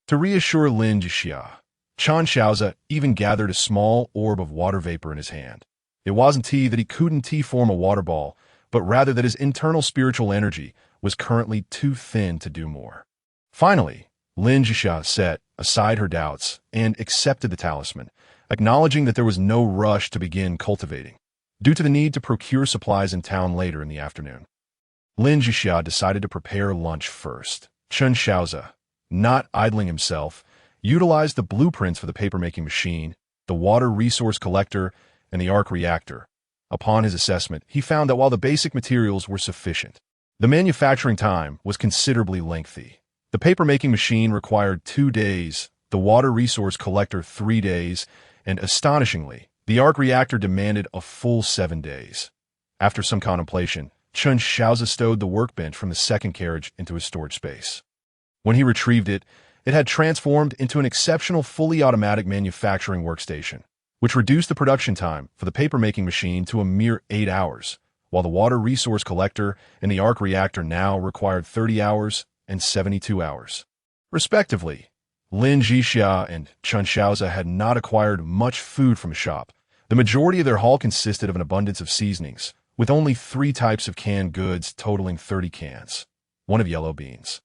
To reassure Lin Zhixia, Chen Shaoze even gathered a small orb of water vapor in his hand. It wasn't tea that he couldn't form a water ball, but rather that his internal spiritual energy was currently too thin to do more. Finally, Lin Zhixia set aside her doubts and accepted the talisman, acknowledging that there was no rush to begin cultivating, due to the need to procure supplies in town later in the afternoon. Lin Zhixia decided to prepare lunch first. Chen Shaoze, not idling himself, utilized the blueprints for the paper-making machine, the water resource collector, and the arc reactor. Upon his assessment, he found that while the basic materials were sufficient, the manufacturing time was considerably lengthy. The paper-making machine required 2 days, the water resource collector 3 days, and astonishingly, the arc reactor demanded a full 7 days. After some contemplation, Chen Shaoze stowed the workbench from the second carriage into his storage space. When he retrieved it, it had transformed into an exceptional fully automatic manufacturing workstation, which reduced the production time for the paper-making machine to a mere 8 hours, while the water resource collector and the arc reactor now required 30 hours and 72 hours. Respectively, Lin Zhixia and Chen Shaoze had not acquired much food from a shop. The majority of their haul consisted of an abundance of seasonings, with only 3 types of canned goods totaling 30 cans, 1 of yellow beans,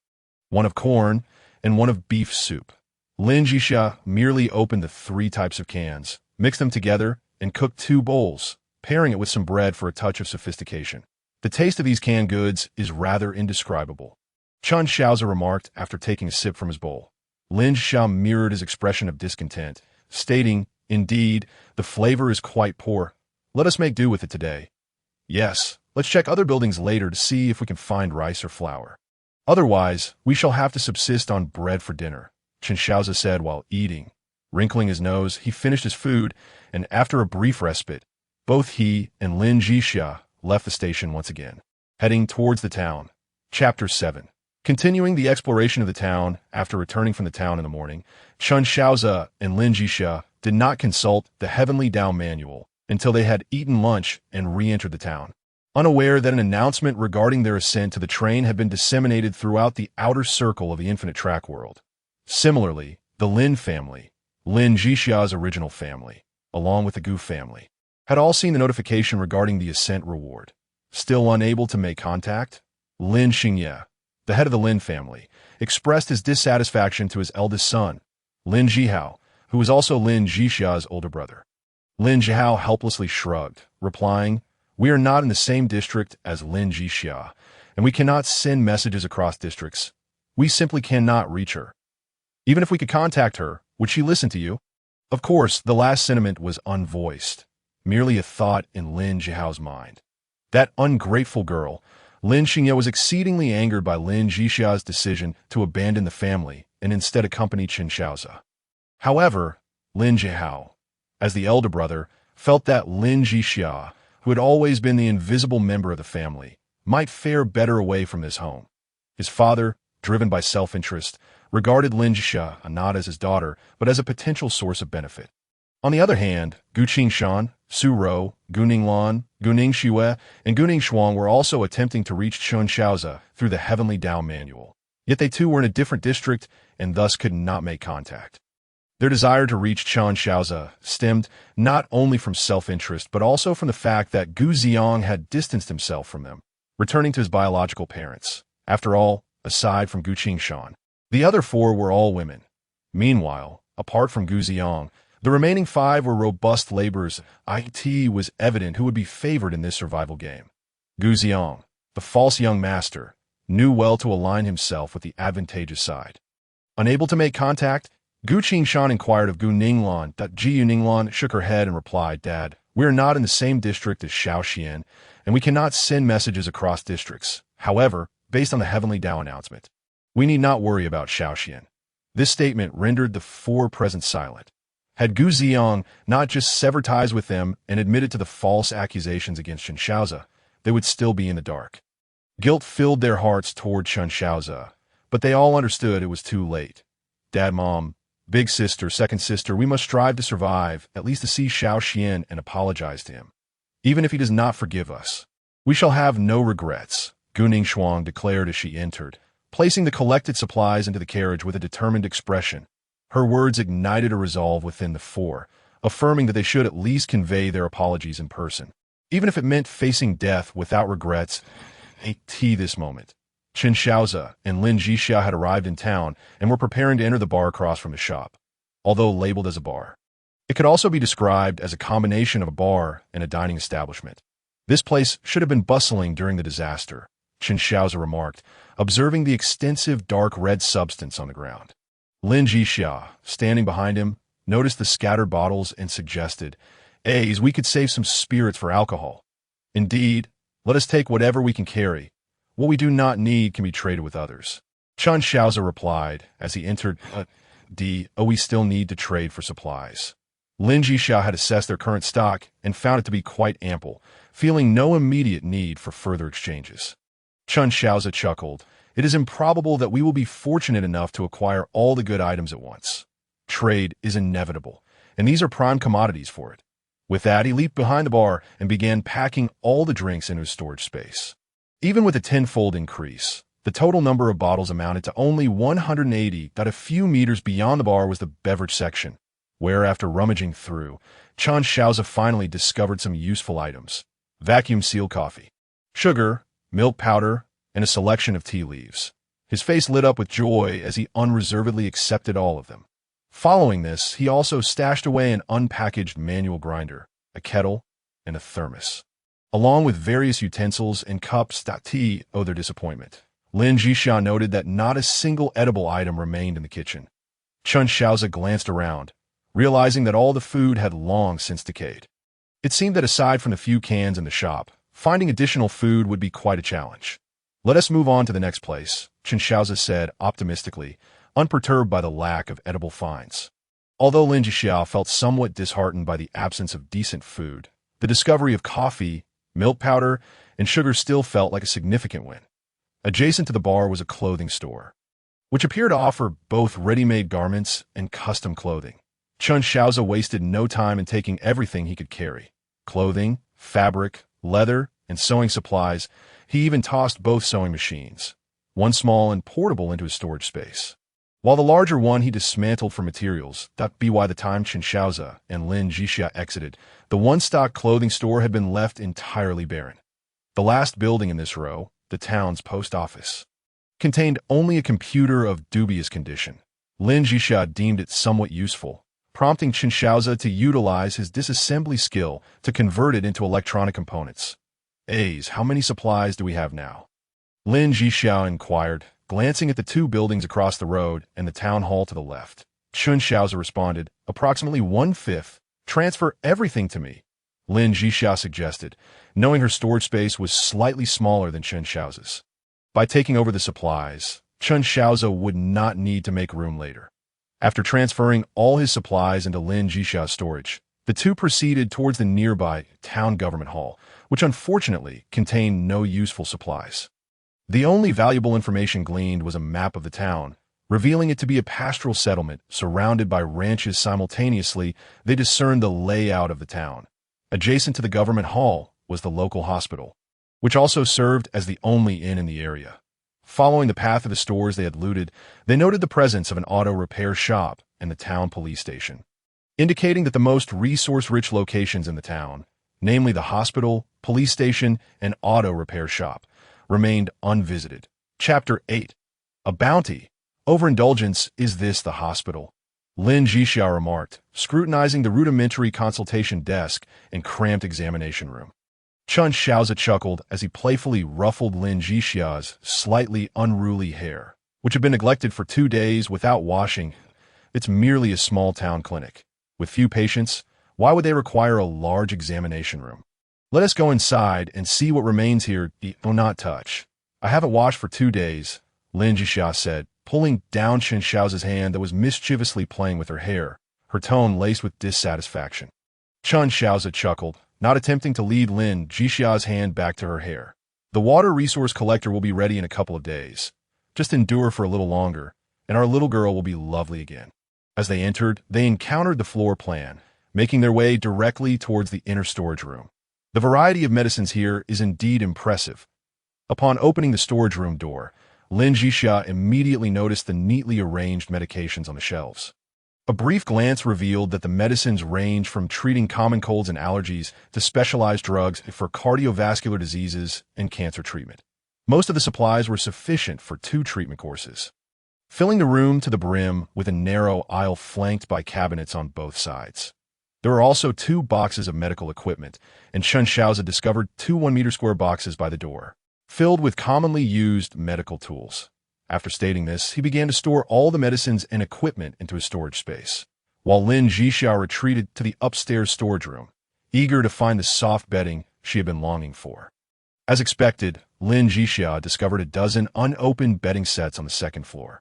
1 of corn, and 1 of beef soup. Lin Zhixia merely opened the 3 types of cans, mixed them together, and cooked 2 bowls, pairing it with some bread for a touch of sophistication. "The taste of these canned goods is rather indescribable," Chen Shaoze remarked after taking a sip from his bowl. Lin Zhixia mirrored his expression of discontent, stating, "Indeed, the flavor is quite poor. Let us make do with it today. Yes, let's check other buildings later to see if we can find rice or flour. Otherwise, we shall have to subsist on bread for dinner," Chen Shaoze said while eating. Wrinkling his nose, he finished his food, and after a brief respite, both he and Lin Zhixia left the station once again, heading towards the town. Chapter 7. Continuing the exploration of the town after returning from the town in the morning, Chen Shaoze and Lin Zhixia did not consult the Heavenly Tao manual until they had eaten lunch and re-entered the town, unaware that an announcement regarding their ascent to the train had been disseminated throughout the outer circle of the infinite track world. Similarly, the Lin family, Lin Zhixia's original family, along with the Gu family, had all seen the notification regarding the ascent reward. Still unable to make contact, Lin Zhixia, the head of the Lin family, expressed his dissatisfaction to his eldest son, Lin Zhihao, who was also Lin Zhixia's older brother. Lin Zhihao helplessly shrugged, replying, "We are not in the same district as Lin Zhixia, and we cannot send messages across districts. We simply cannot reach her. Even if we could contact her, would she listen to you?" Of course, the last sentiment was unvoiced, merely a thought in Lin Zhihao's mind. That ungrateful girl, Lin Zhixia, was exceedingly angered by Lin Zhixia's decision to abandon the family and instead accompany Chen Shaoze. However, Lin Zhihao, as the elder brother, felt that Lin Zhixia, who had always been the invisible member of the family, might fare better away from this home. His father, driven by self-interest, regarded Lin Zhixia not as his daughter, but as a potential source of benefit. On the other hand, Gu Qingshan, Su Rou, Gu Ninglan, Gu Ningxue, and Gu Ningxuang were also attempting to reach Chen Shaoze through the Heavenly Tao manual. Yet they too were in a different district and thus could not make contact. Their desire to reach Chen Shaoze stemmed not only from self-interest, but also from the fact that Gu Ziong had distanced himself from them, returning to his biological parents. After all, aside from Gu Qingshan, the other 4 were all women. Meanwhile, apart from Gu Ziong, The remaining 5 were robust laborers. It was evident who would be favored in this survival game. Gu Xiong, the false young master, knew well to align himself with the advantageous side. Unable to make contact, Gu Qingshan inquired of Gu Ninglan. Gu Ninglan shook her head and replied, "Dad, we are not in the same district as Shaoxian, and we cannot send messages across districts. However, based on the Heavenly Dao announcement, we need not worry about Shaoxian." This statement rendered the 4 present silent. Had Gu Xiong not just severed ties with them and admitted to the false accusations against Chen Shaoze, they would still be in the dark. Guilt filled their hearts toward Chen Shaoze, but they all understood it was too late. Dad, Mom, big sister, second sister, we must strive to survive, at least to see Shaoxian and apologize to him. Even if he does not forgive us, we shall have no regrets, Gu Ningshuang declared as she entered, placing the collected supplies into the carriage with a determined expression. Her words ignited a resolve within the 4, affirming that they should at least convey their apologies in person, even if it meant facing death without regrets. This moment, Chen Shaoze and Lin Zhixia had arrived in town and were preparing to enter the bar across from the shop. Although labeled as a bar, it could also be described as a combination of a bar and a dining establishment. This place should have been bustling during the disaster, Chen Shaoze remarked, observing the extensive dark red substance on the ground. Lin Zhixia, standing behind him, noticed the scattered bottles and suggested, we could save some spirits for alcohol. Indeed, let us take whatever we can carry. What we do not need can be traded with others. Chen Shaoze replied as he entered, we still need to trade for supplies. Lin Zhixia had assessed their current stock and found it to be quite ample, feeling no immediate need for further exchanges. Chen Shaoze chuckled. It is improbable that we will be fortunate enough to acquire all the good items at once. Trade is inevitable, and these are prime commodities for it. With that, he leaped behind the bar and began packing all the drinks into his storage space. Even with a tenfold increase, the total number of bottles amounted to only 180. A few meters beyond the bar was the beverage section, where, after rummaging through, Chen Shaoze finally discovered some useful items: vacuum-sealed coffee, sugar, milk powder, and a selection of tea leaves. His face lit up with joy as he unreservedly accepted all of them. Following this, he also stashed away an unpackaged manual grinder, a kettle, and a thermos, along with various utensils and cups. To their disappointment, Lin Zhixia noted that not a single edible item remained in the kitchen. Chen Shaoze glanced around, realizing that all the food had long since decayed. It seemed that aside from the few cans in the shop, finding additional food would be quite a challenge. Let us move on to the next place, Chen Shaoze said optimistically, unperturbed by the lack of edible finds. Although Lin Zhixia felt somewhat disheartened by the absence of decent food, the discovery of coffee, milk powder, and sugar still felt like a significant win. Adjacent to the bar was a clothing store, which appeared to offer both ready-made garments and custom clothing. Chen Shaoze wasted no time in taking everything he could carry: clothing, fabric, leather, and sewing supplies. He even tossed both sewing machines, one small and portable, into his storage space, while the larger one he dismantled for materials. By the time Chen Shaoze and Lin Zhixia exited, the one-stock clothing store had been left entirely barren. The last building in this row, the town's post office, contained only a computer of dubious condition. Lin Zhixia deemed it somewhat useful, prompting Chen Shaoze to utilize his disassembly skill to convert it into electronic components. How many supplies do we have now? Lin Zhixia inquired, glancing at the 2 buildings across the road and the town hall to the left. Chen Shaoze responded, approximately 1/5. Transfer everything to me, Lin Zhixia suggested, knowing her storage space was slightly smaller than Chen Shaoze's. By taking over the supplies, Chen Shaoze would not need to make room later. After transferring all his supplies into Lin Zhixia's storage, the 2 proceeded towards the nearby town government hall, which unfortunately contained no useful supplies. The only valuable information gleaned was a map of the town, revealing it to be a pastoral settlement surrounded by ranches. Simultaneously, they discerned the layout of the town. Adjacent to the government hall was the local hospital, which also served as the only inn in the area. Following the path of the stores they had looted, they noted the presence of an auto repair shop and the town police station, indicating that the most resource-rich locations in the town, namely the hospital, police station, and auto repair shop, remained unvisited. Chapter 8. A bounty. Overindulgence. Is this the hospital? Lin Zhixia remarked, scrutinizing the rudimentary consultation desk and cramped examination room. Chen Shaoze chuckled as he playfully ruffled Lin Zhixia's slightly unruly hair, which had been neglected for 2 days without washing. It's merely a small-town clinic. With few patients, why would they require a large examination room? Let us go inside and see what remains here. Do not touch. I haven't washed for 2 days, Lin Zhixia said, pulling down Chen Shaoze's hand that was mischievously playing with her hair, her tone laced with dissatisfaction. Chen Shaoze chuckled, not attempting to lead Lin Zhixia's hand back to her hair. The water resource collector will be ready in a couple of days. Just endure for a little longer, and our little girl will be lovely again. As they entered, they encountered the floor plan, making their way directly towards the inner storage room. The variety of medicines here is indeed impressive. Upon opening the storage room door, Lin Zhixia immediately noticed the neatly arranged medications on the shelves. A brief glance revealed that the medicines range from treating common colds and allergies to specialized drugs for cardiovascular diseases and cancer treatment. Most of the supplies were sufficient for 2 treatment courses, filling the room to the brim with a narrow aisle flanked by cabinets on both sides. There were also 2 boxes of medical equipment, and Chen Shaoze discovered 2 1-meter-square boxes by the door, filled with commonly used medical tools. After stating this, he began to store all the medicines and equipment into a storage space, while Lin Zhixia retreated to the upstairs storage room, eager to find the soft bedding she had been longing for. As expected, Lin Zhixia discovered a dozen unopened bedding sets on the 2nd floor.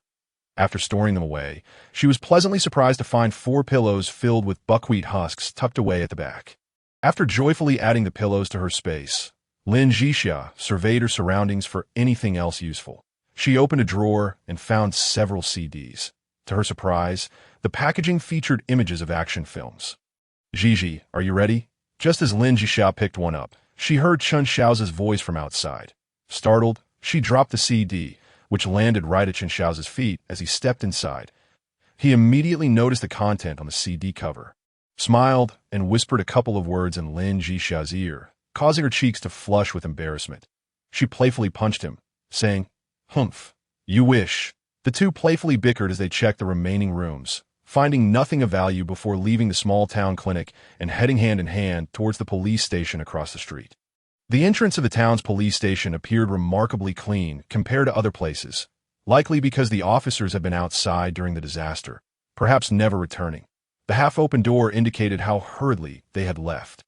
After storing them away, she was pleasantly surprised to find 4 pillows filled with buckwheat husks tucked away at the back. After joyfully adding the pillows to her space, Lin Zhixia surveyed her surroundings for anything else useful. She opened a drawer and found several CDs. To her surprise, the packaging featured images of action films. "Gigi, are you ready?" Just as Lin Zhixia picked one up, she heard Chen Shaoze's voice from outside. Startled, she dropped the CD, which landed right at Chen Shaoze's feet as he stepped inside. He immediately noticed the content on the CD cover, smiled, and whispered a couple of words in Lin Zhixia's ear, causing her cheeks to flush with embarrassment. She playfully punched him, saying, "Humph, you wish." The 2 playfully bickered as they checked the remaining rooms, finding nothing of value before leaving the small-town clinic and heading hand in hand towards the police station across the street. The entrance of the town's police station appeared remarkably clean compared to other places, likely because the officers had been outside during the disaster, perhaps never returning. The half-open door indicated how hurriedly they had left,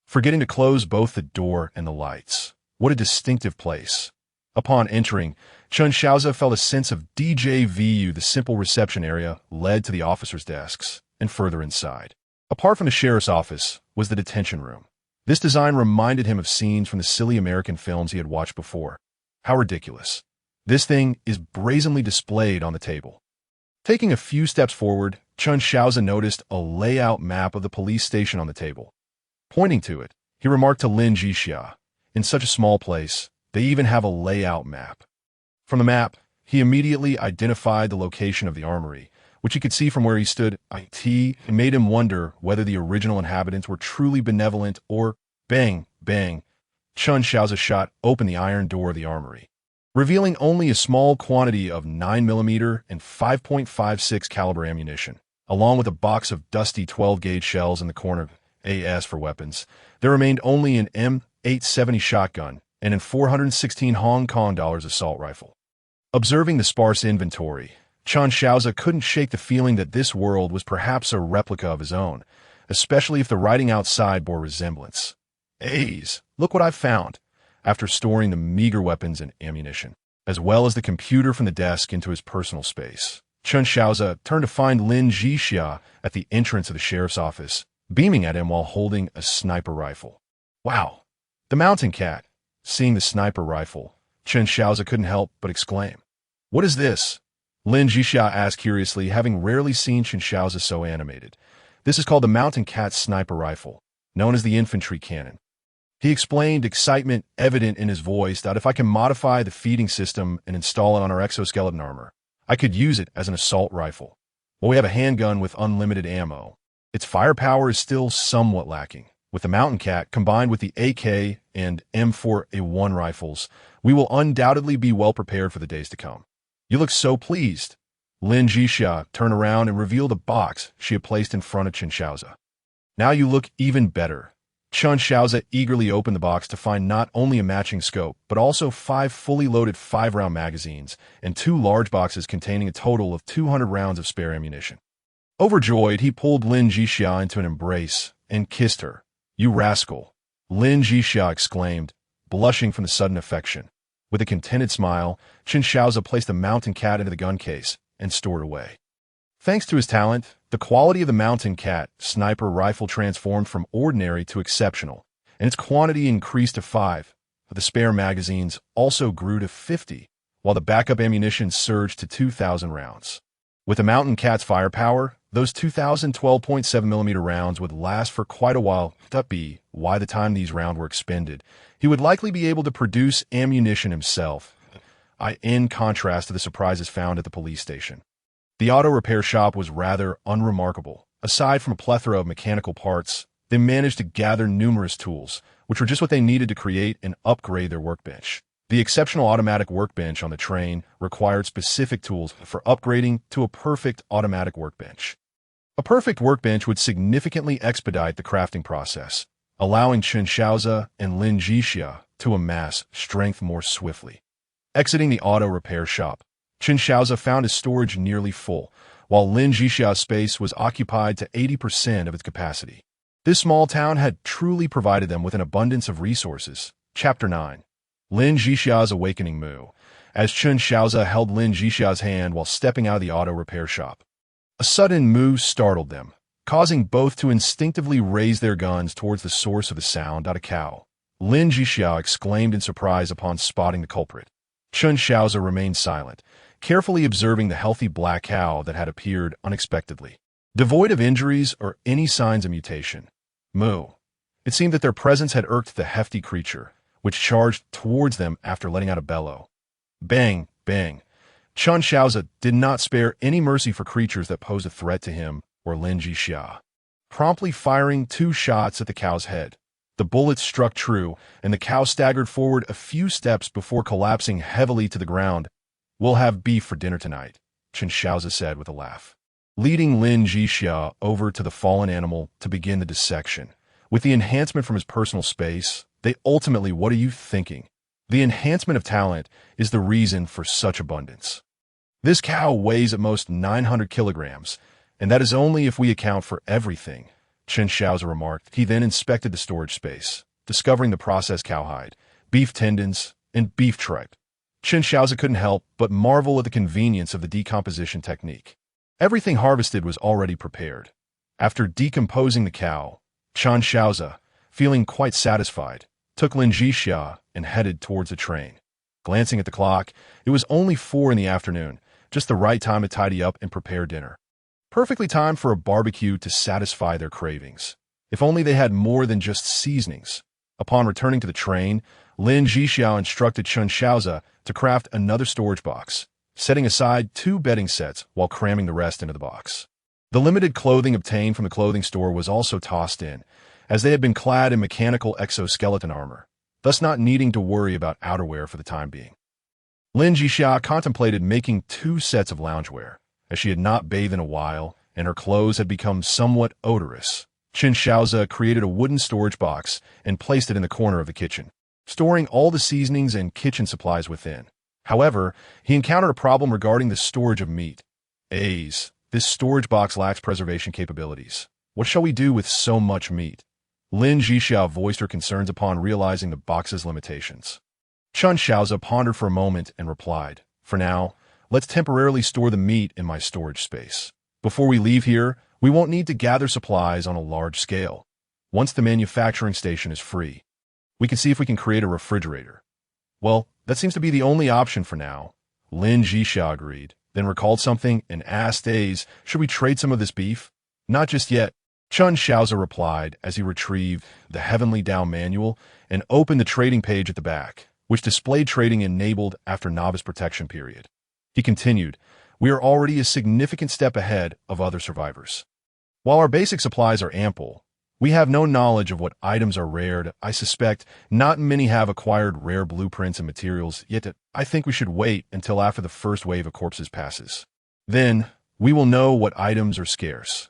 forgetting to close both the door and the lights. What a distinctive place. Upon entering, Chen Shaoze felt a sense of déjà vu. The simple reception area led to the officers' desks, and further inside, apart from the sheriff's office, was the detention room. This design reminded him of scenes from the silly American films he had watched before. How ridiculous. This thing is brazenly displayed on the table. Taking a few steps forward, Chen Shaoze noticed a layout map of the police station on the table. Pointing to it, he remarked to Lin Zhixia, "In such a small place, they even have a layout map." From the map, he immediately identified the location of the armory, which he could see from where he stood. It made him wonder whether the original inhabitants were truly benevolent or... Bang, bang. Chen Shaoze shot open the iron door of the armory, revealing only a small quantity of 9mm and 5.56 caliber ammunition, along with a box of dusty 12-gauge shells in the corner. As for weapons, there remained only an M870 shotgun and an 416 Hong Kong dollars assault rifle. Observing the sparse inventory, Chen Shaoze couldn't shake the feeling that this world was perhaps a replica of his own, especially if the writing outside bore resemblance. Look what I've found. After storing the meager weapons and ammunition, as well as the computer from the desk into his personal space, Chen Shaoze turned to find Lin Zhixia at the entrance of the sheriff's office, beaming at him while holding a sniper rifle. "Wow, the mountain cat." Seeing the sniper rifle, Chen Shaoze couldn't help but exclaim, "What is this?" Lin Zhixia asked curiously, having rarely seen Chen Shaoze so animated. "This is called the mountain cat sniper rifle, known as the infantry cannon." He explained, excitement evident in his voice, that if I can modify the feeding system and install it on our exoskeleton armor, I could use it as an assault rifle. Well, we have a handgun with unlimited ammo. Its firepower is still somewhat lacking. With the Mountain Cat combined with the AK and M4A1 rifles, we will undoubtedly be well prepared for the days to come. You look so pleased. Lin Zhixia turned around and revealed a box she had placed in front of Chen Shaoze. Now you look even better. Chen Shaoze eagerly opened the box to find not only a matching scope, but also 5 fully loaded 5-round magazines and 2 large boxes containing a total of 200 rounds of spare ammunition. Overjoyed, he pulled Lin Zhixia into an embrace and kissed her. "You rascal!" Lin Zhixia exclaimed, blushing from the sudden affection. With a contented smile, Chen Shaoze placed the mountain cat into the gun case and stored away. Thanks to his talent, the quality of the mountain cat sniper rifle transformed from ordinary to exceptional, and its quantity increased to 5. The spare magazines also grew to 50, while the backup ammunition surged to 2,000 rounds. With the mountain cat's firepower, those 2,000 12.7mm rounds would last for quite a while. By the time these rounds were expended, he would likely be able to produce ammunition himself, in contrast to the surprises found at the police station. The auto repair shop was rather unremarkable. Aside from a plethora of mechanical parts, they managed to gather numerous tools, which were just what they needed to create and upgrade their workbench. The exceptional automatic workbench on the train required specific tools for upgrading to a perfect automatic workbench. A perfect workbench would significantly expedite the crafting process, allowing Chen Shaoze and Lin Zhixia to amass strength more swiftly. Exiting the auto repair shop, Chen Shaoze found his storage nearly full, while Lin Zhixia's space was occupied to 80% of its capacity. This small town had truly provided them with an abundance of resources. Chapter 9. Lin Zhixia's Awakening Moo, as Chen Shaoze held Lin Zhixia's hand while stepping out of the auto repair shop. A sudden moo startled them, causing both to instinctively raise their guns towards the source of the sound. A cow. Lin Zhixia exclaimed in surprise upon spotting the culprit. Chen Shaoze remained silent, carefully observing the healthy black cow that had appeared unexpectedly, devoid of injuries or any signs of mutation. Moo. It seemed that their presence had irked the hefty creature, which charged towards them after letting out a bellow. Bang, bang. Chen Shaoze did not spare any mercy for creatures that posed a threat to him or Lin Zhixia, promptly firing 2 shots at the cow's head. The bullets struck true, and the cow staggered forward a few steps before collapsing heavily to the ground. "We'll have beef for dinner tonight," Chen Shaoze said with a laugh, leading Lin Zhixia over to the fallen animal to begin the dissection. With the enhancement from his personal space, they ultimately, what are you thinking? The enhancement of talent is the reason for such abundance. This cow weighs at most 900 kilograms, and that is only if we account for everything, Chen Shaoze remarked. He then inspected the storage space, discovering the processed cowhide, beef tendons, and beef tripe. Chen Shaoze couldn't help but marvel at the convenience of the decomposition technique. Everything harvested was already prepared. After decomposing the cow, Chen Shaoze, feeling quite satisfied, took Lin Zhixia and headed towards the train. Glancing at the clock, it was only 4 in the afternoon, just the right time to tidy up and prepare dinner. Perfectly timed for a barbecue to satisfy their cravings. If only they had more than just seasonings. Upon returning to the train, Lin Zhixia instructed Chen Shaoze to craft another storage box, setting aside 2 bedding sets while cramming the rest into the box. The limited clothing obtained from the clothing store was also tossed in, as they had been clad in mechanical exoskeleton armor, thus not needing to worry about outerwear for the time being. Lin Zhixia contemplated making 2 sets of loungewear, as she had not bathed in a while, and her clothes had become somewhat odorous. Chen Shaoze created a wooden storage box and placed it in the corner of the kitchen, storing all the seasonings and kitchen supplies within. However, he encountered a problem regarding the storage of meat. This storage box lacks preservation capabilities. What shall we do with so much meat? Lin Zhixia voiced her concerns upon realizing the box's limitations. Chen Shaoze pondered for a moment and replied, "For now, let's temporarily store the meat in my storage space. Before we leave here, we won't need to gather supplies on a large scale. Once the manufacturing station is free, we can see if we can create a refrigerator." "Well, that seems to be the only option for now," Lin Zhixia agreed, then recalled something and asked, "Should we trade some of this beef?" "Not just yet," Chen Shaoze replied as he retrieved the Heavenly Down manual and opened the trading page at the back, which displayed trading enabled after novice protection period. He continued, "We are already a significant step ahead of other survivors. While our basic supplies are ample, we have no knowledge of what items are rared. I suspect not many have acquired rare blueprints and materials, yet I think we should wait until after the first wave of corpses passes. Then, we will know what items are scarce.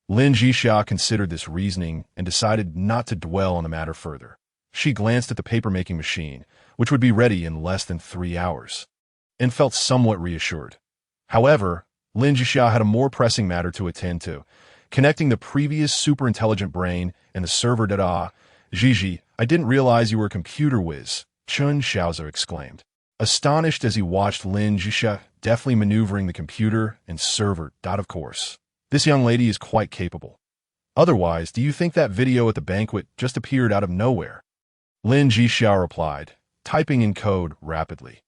Lin Zhixia considered this reasoning and decided not to dwell on the matter further. She glanced at the paper-making machine, which would be ready in less than 3 hours, and felt somewhat reassured. However, Lin Zhixia had a more pressing matter to attend to, connecting the previous super-intelligent brain and the server data. Gigi, I didn't realize you were a computer whiz, Chen Shaoze exclaimed, astonished as he watched Lin Zhixia deftly maneuvering the computer and server. Of course, this young lady is quite capable. Otherwise, do you think that video at the banquet just appeared out of nowhere? Lin Zhixia replied, typing in code rapidly.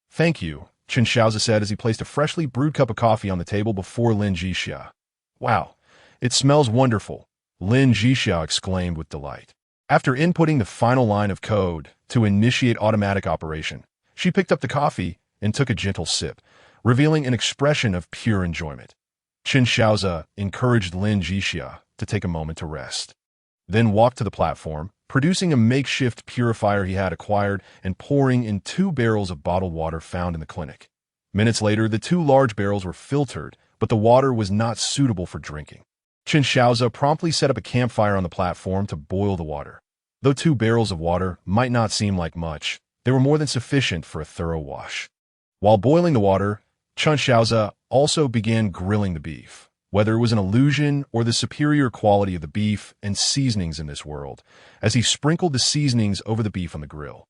Thank you, Chen Shaoze said as he placed a freshly brewed cup of coffee on the table before Lin Zhixia. Wow, it smells wonderful, Lin Zhixia exclaimed with delight. After inputting the final line of code to initiate automatic operation, she picked up the coffee and took a gentle sip, revealing an expression of pure enjoyment. Chen Shaoze encouraged Lin Zhixia to take a moment to rest, then walked to the platform, producing a makeshift purifier he had acquired and pouring in 2 barrels of bottled water found in the clinic. Minutes later, the 2 large barrels were filtered, but the water was not suitable for drinking. Chen Shaoze promptly set up a campfire on the platform to boil the water. Though 2 barrels of water might not seem like much, they were more than sufficient for a thorough wash. While boiling the water, Chen Shaoze also began grilling the beef. Whether it was an illusion or the superior quality of the beef and seasonings in this world, as he sprinkled the seasonings over the beef on the grill.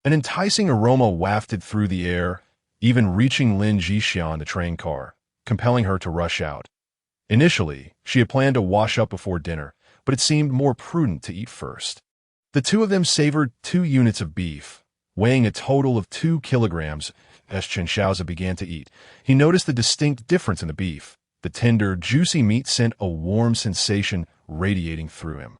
An enticing aroma wafted through the air, even reaching Lin Zhixia in the train car, compelling her to rush out. Initially, she had planned to wash up before dinner, but it seemed more prudent to eat first. The 2 of them savored 2 units of beef, weighing a total of 2 kilograms. As Chen Shaoze began to eat, he noticed the distinct difference in the beef. The tender, juicy meat sent a warm sensation radiating through him.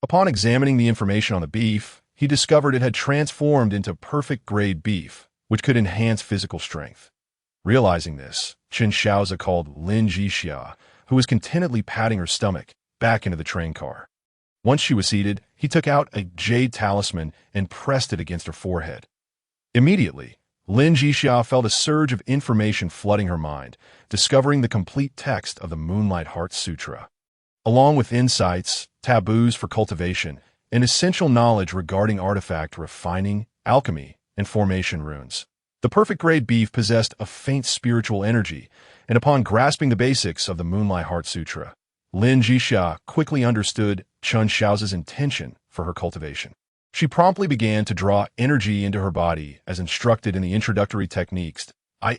Upon examining the information on the beef, he discovered it had transformed into perfect-grade beef, which could enhance physical strength. Realizing this, Chen Shaoze called Lin Zhixia, who was contentedly patting her stomach, back into the train car. Once she was seated, he took out a jade talisman and pressed it against her forehead. Immediately, Lin Zhixia felt a surge of information flooding her mind, discovering the complete text of the Moonlight Heart Sutra, along with insights, taboos for cultivation, and essential knowledge regarding artifact refining, alchemy, and formation runes. The perfect-grade beef possessed a faint spiritual energy, and upon grasping the basics of the Moonlight Heart Sutra, Lin Zhixia quickly understood Chen Shaoze's intention for her cultivation. She promptly began to draw energy into her body as instructed in the introductory techniques.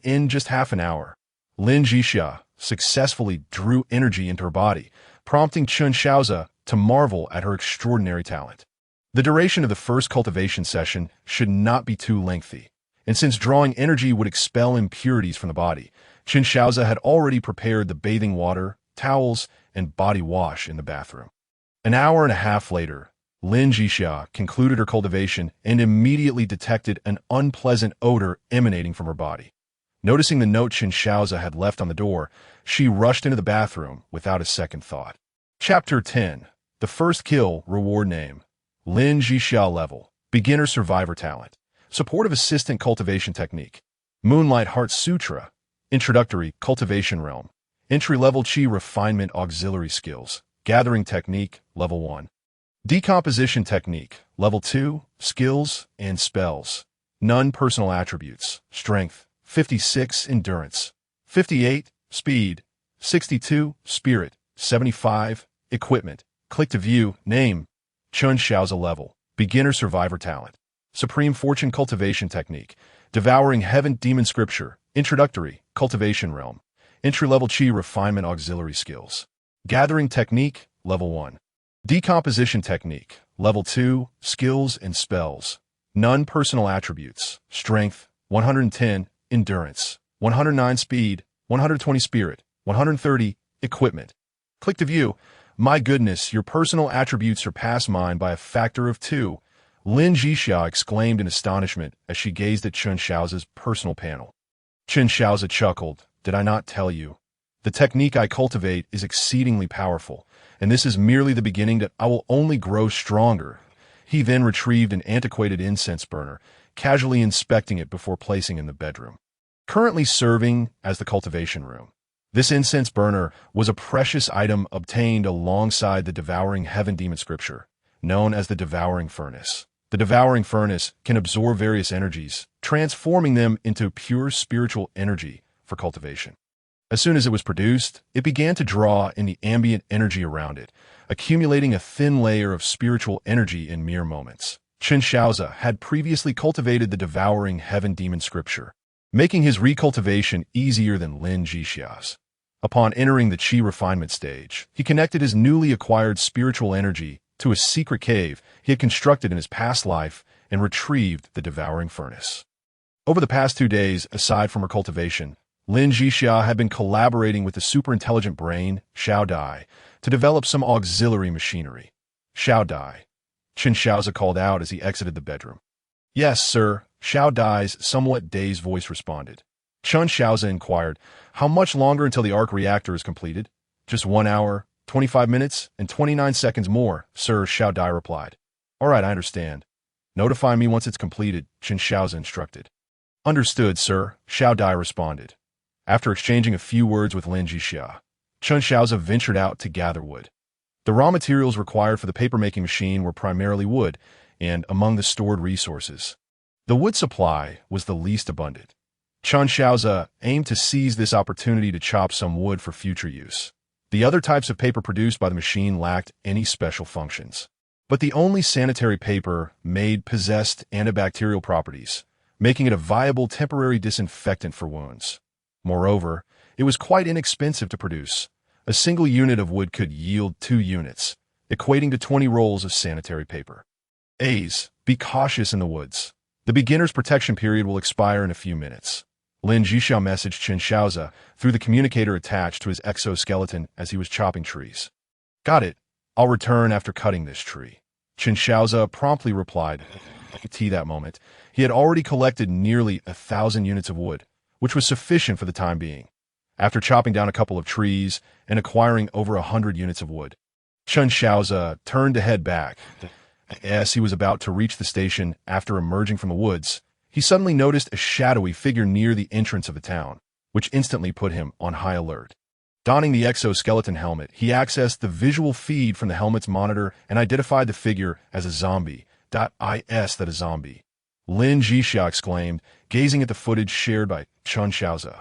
In just half an hour, Lin Zhixia successfully drew energy into her body, prompting Chen Shaoze to marvel at her extraordinary talent. The duration of the first cultivation session should not be too lengthy, and since drawing energy would expel impurities from the body, Chen Shaoze had already prepared the bathing water, towels, and body wash in the bathroom. An hour and a half later, Lin Zhixia concluded her cultivation and immediately detected an unpleasant odor emanating from her body. Noticing the note Chen Shaoze had left on the door, she rushed into the bathroom without a second thought. Chapter 10. The First Kill Reward Name. Lin Zhixia Level. Beginner Survivor Talent. Supportive Assistant Cultivation Technique. Moonlight Heart Sutra. Introductory Cultivation Realm. Entry-Level Chi Refinement Auxiliary Skills. Gathering Technique, Level 1. Decomposition Technique, Level 2, Skills and Spells. None Personal Attributes, Strength, 56 Endurance, 58 Speed, 62 Spirit, 75 Equipment. Click to view, Name, Chen Shaoze Level, Beginner Survivor Talent. Supreme Fortune Cultivation Technique, Devouring Heaven Demon Scripture, Introductory, Cultivation Realm. Entry-Level Chi Refinement Auxiliary Skills. Gathering Technique, Level 1. Decomposition Technique, Level 2, Skills and Spells. None Personal Attributes, Strength, 110, Endurance, 109 Speed, 120 Spirit, 130, Equipment. Click to view. My goodness, your personal attributes surpass mine by a factor of 2, Lin Zhixia exclaimed in astonishment as she gazed at Chen Shaoze's personal panel. Chen Shaoze chuckled. Did I not tell you? The technique I cultivate is exceedingly powerful, and this is merely the beginning that I will only grow stronger. He then retrieved an antiquated incense burner, casually inspecting it before placing it in the bedroom. Currently serving as the cultivation room, This incense burner was a precious item obtained alongside the devouring heaven demon scripture, known as the devouring furnace. The devouring furnace can absorb various energies, transforming them into pure spiritual energy for cultivation. As soon as it was produced, it began to draw in the ambient energy around it, accumulating a thin layer of spiritual energy in mere moments. Chen Shaoze had previously cultivated the devouring heaven demon scripture, making his recultivation easier than Lin Zhixia's. Upon entering the qi refinement stage, he connected his newly acquired spiritual energy to a secret cave he had constructed in his past life and retrieved the devouring furnace. Over the past 2 days, aside from her cultivation, Lin Zhixia had been collaborating with the superintelligent brain, Shaoze, to develop some auxiliary machinery. Shaoze, Chen Shaoze called out as he exited the bedroom. Yes, sir, Shaoze's somewhat dazed voice responded. Chen Shaoze inquired, how much longer until the arc reactor is completed? Just 1 hour, 25 minutes, and 29 seconds more, sir, Shaoze replied. All right, I understand. Notify me once it's completed, Chen Shaoze instructed. Understood, sir, Shaoze responded. After exchanging a few words with Lin Zhixia, Chen Shaoze ventured out to gather wood. The raw materials required for the paper-making machine were primarily wood, and among the stored resources, the wood supply was the least abundant. Chen Shaoze aimed to seize this opportunity to chop some wood for future use. The other types of paper produced by the machine lacked any special functions. But the only sanitary paper made possessed antibacterial properties, making it a viable temporary disinfectant for wounds. Moreover, it was quite inexpensive to produce. A single unit of wood could yield 2 units, equating to 20 rolls of sanitary paper. A's, be cautious in the woods. The beginner's protection period will expire in a few minutes. Lin Zhixia messaged Chen Shaoze through the communicator attached to his exoskeleton as he was chopping trees. Got it. I'll return after cutting this tree. Chen Shaoze promptly replied. At that moment, he had already collected nearly 1,000 units of wood, which was sufficient for the time being. After chopping down a couple of trees and acquiring over 100 units of wood, Chen Shaoze turned to head back. As he was about to reach the station after emerging from the woods, he suddenly noticed a shadowy figure near the entrance of the town, which instantly put him on high alert. Donning the exoskeleton helmet, he accessed the visual feed from the helmet's monitor and identified the figure as a zombie. Is that a zombie? Lin Zhixia exclaimed, gazing at the footage shared by Chen Shaoze.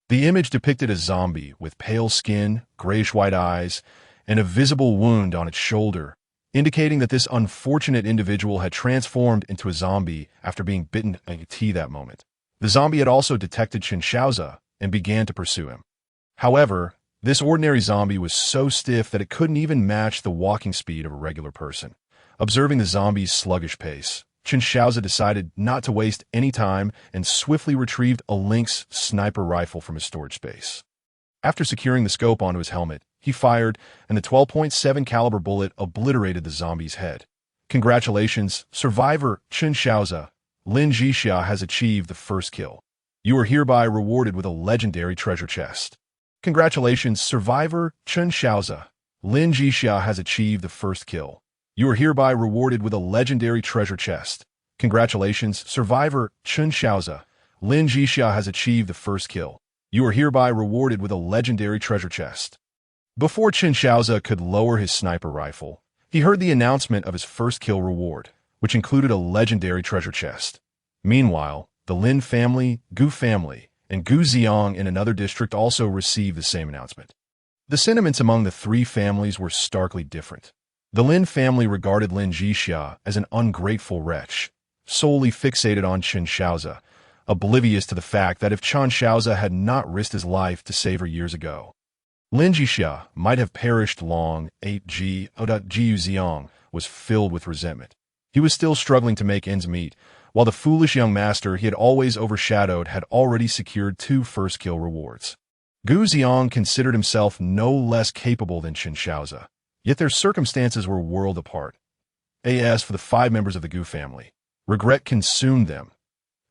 The image depicted a zombie with pale skin, grayish-white eyes, and a visible wound on its shoulder, indicating that this unfortunate individual had transformed into a zombie after being bitten by a T that moment. The zombie had also detected Chen Shaoze and began to pursue him. However, this ordinary zombie was so stiff that it couldn't even match the walking speed of a regular person. Observing the zombie's sluggish pace, Chen Shaoze decided not to waste any time and swiftly retrieved a Lynx sniper rifle from his storage space. After securing the scope onto his helmet, he fired, and the 12.7 caliber bullet obliterated the zombie's head. Congratulations, survivor Chen Shaoze. Lin Zhixia has achieved the first kill. You are hereby rewarded with a legendary treasure chest. Congratulations, survivor Chen Shaoze. Lin Zhixia has achieved the first kill. You are hereby rewarded with a legendary treasure chest. Congratulations, survivor Chen Shaoze. Lin Zhixia has achieved the first kill. You are hereby rewarded with a legendary treasure chest. Before Chen Shaoze could lower his sniper rifle, he heard the announcement of his first kill reward, which included a legendary treasure chest. Meanwhile, the Lin family, Gu family, and Gu Xiang in another district also received the same announcement. The sentiments among the 3 families were starkly different. The Lin family regarded Lin Zhixia as an ungrateful wretch, solely fixated on Chen Shaoze, oblivious to the fact that if Chen Shaoze had not risked his life to save her years ago, Lin Zhixia might have perished long. Gu Xiang was filled with resentment. He was still struggling to make ends meet, while the foolish young master he had always overshadowed had already secured 2 first kill rewards. Gu Xiang considered himself no less capable than Chen Shaoze, yet their circumstances were world apart. As for the 5 members of the Gu family, regret consumed them.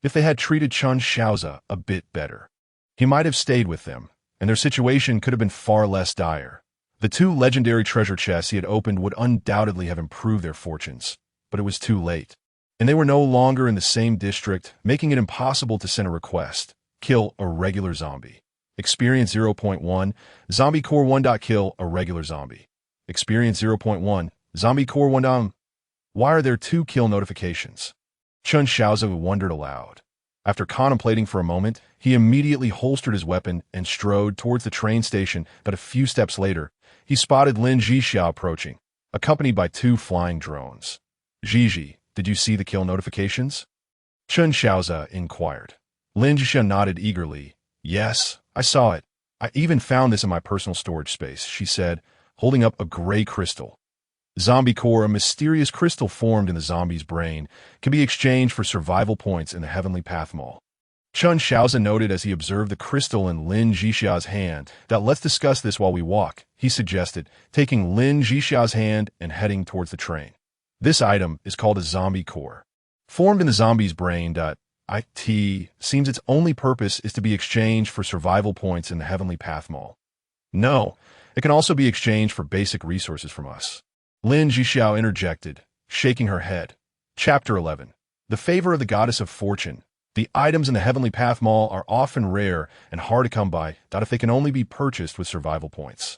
If they had treated Chen Shaoze a bit better, he might have stayed with them, and their situation could have been far less dire. The 2 legendary treasure chests he had opened would undoubtedly have improved their fortunes, but it was too late, and they were no longer in the same district, making it impossible to send a request, kill a regular zombie. Experience 0.1, Zombie Core 1. Kill a regular zombie. Experience 0.1, Zombie Core 1. Why are there 2 kill notifications? Chen Shaoze wondered aloud. After contemplating for a moment, he immediately holstered his weapon and strode towards the train station, but a few steps later, he spotted Lin Zhixia approaching, accompanied by 2 flying drones. Zhixia, did you see the kill notifications? Chen Shaoze inquired. Lin Zhixia nodded eagerly. Yes, I saw it. I even found this in my personal storage space, she said, holding up a gray crystal. Zombie Core, a mysterious crystal formed in the zombie's brain, can be exchanged for survival points in the Heavenly Path Mall. Chen Shaoze noted as he observed the crystal in Lin Zhixia's hand that let's discuss this while we walk, he suggested, taking Lin Zhixia's hand and heading towards the train. This item is called a Zombie Core. Formed in the zombie's brain, it seems its only purpose is to be exchanged for survival points in the Heavenly Path Mall. No, it can also be exchanged for basic resources from us. Lin Zhixia interjected, shaking her head. Chapter 11. The Favor of the Goddess of Fortune. The items in the Heavenly Path Mall are often rare and hard to come by, if they can only be purchased with survival points.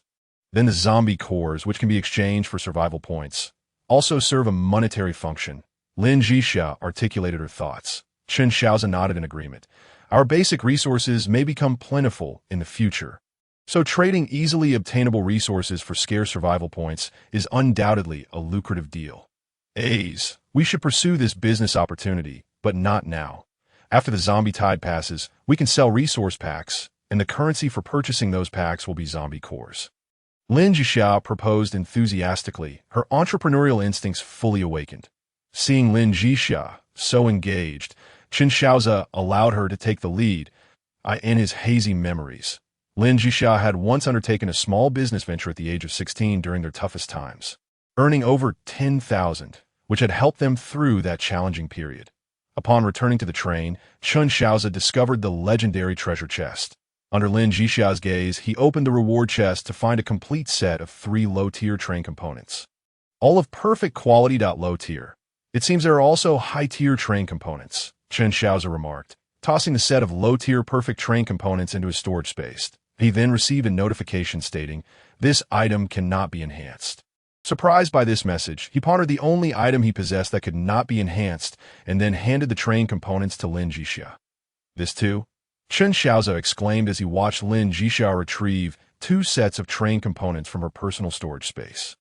Then the zombie cores, which can be exchanged for survival points, also serve a monetary function. Lin Zhixia articulated her thoughts. Chen Shaoze nodded in agreement. Our basic resources may become plentiful in the future. So trading easily obtainable resources for scarce survival points is undoubtedly a lucrative deal. We should pursue this business opportunity, but not now. After the zombie tide passes, we can sell resource packs, and the currency for purchasing those packs will be zombie cores. Lin Zhixia proposed enthusiastically, her entrepreneurial instincts fully awakened. Seeing Lin Zhixia so engaged, Chen Shaoze allowed her to take the lead. In his hazy memories, Lin Zhixia had once undertaken a small business venture at the age of 16 during their toughest times, earning over 10,000, which had helped them through that challenging period. Upon returning to the train, Chen Shaoze discovered the legendary treasure chest. Under Lin Zhixia's gaze, he opened the reward chest to find a complete set of 3 low-tier train components. All of perfect quality. Low tier. It seems there are also high-tier train components, Chen Shaoze remarked, tossing the set of low-tier perfect train components into his storage space. He then received a notification stating, this item cannot be enhanced. Surprised by this message, he pondered the only item he possessed that could not be enhanced and then handed the train components to Lin Zhixia. This too? Chen Shaoze exclaimed as he watched Lin Zhixia retrieve 2 sets of train components from her personal storage space.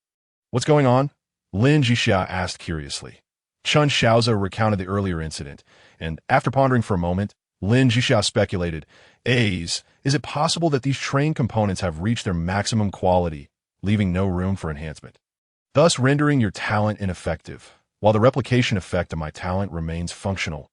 What's going on? Lin Zhixia asked curiously. Chen Shaoze recounted the earlier incident, and after pondering for a moment, Lin Zhixia speculated, is it possible that these train components have reached their maximum quality, leaving no room for enhancement, thus rendering your talent ineffective, while the replication effect of my talent remains functional?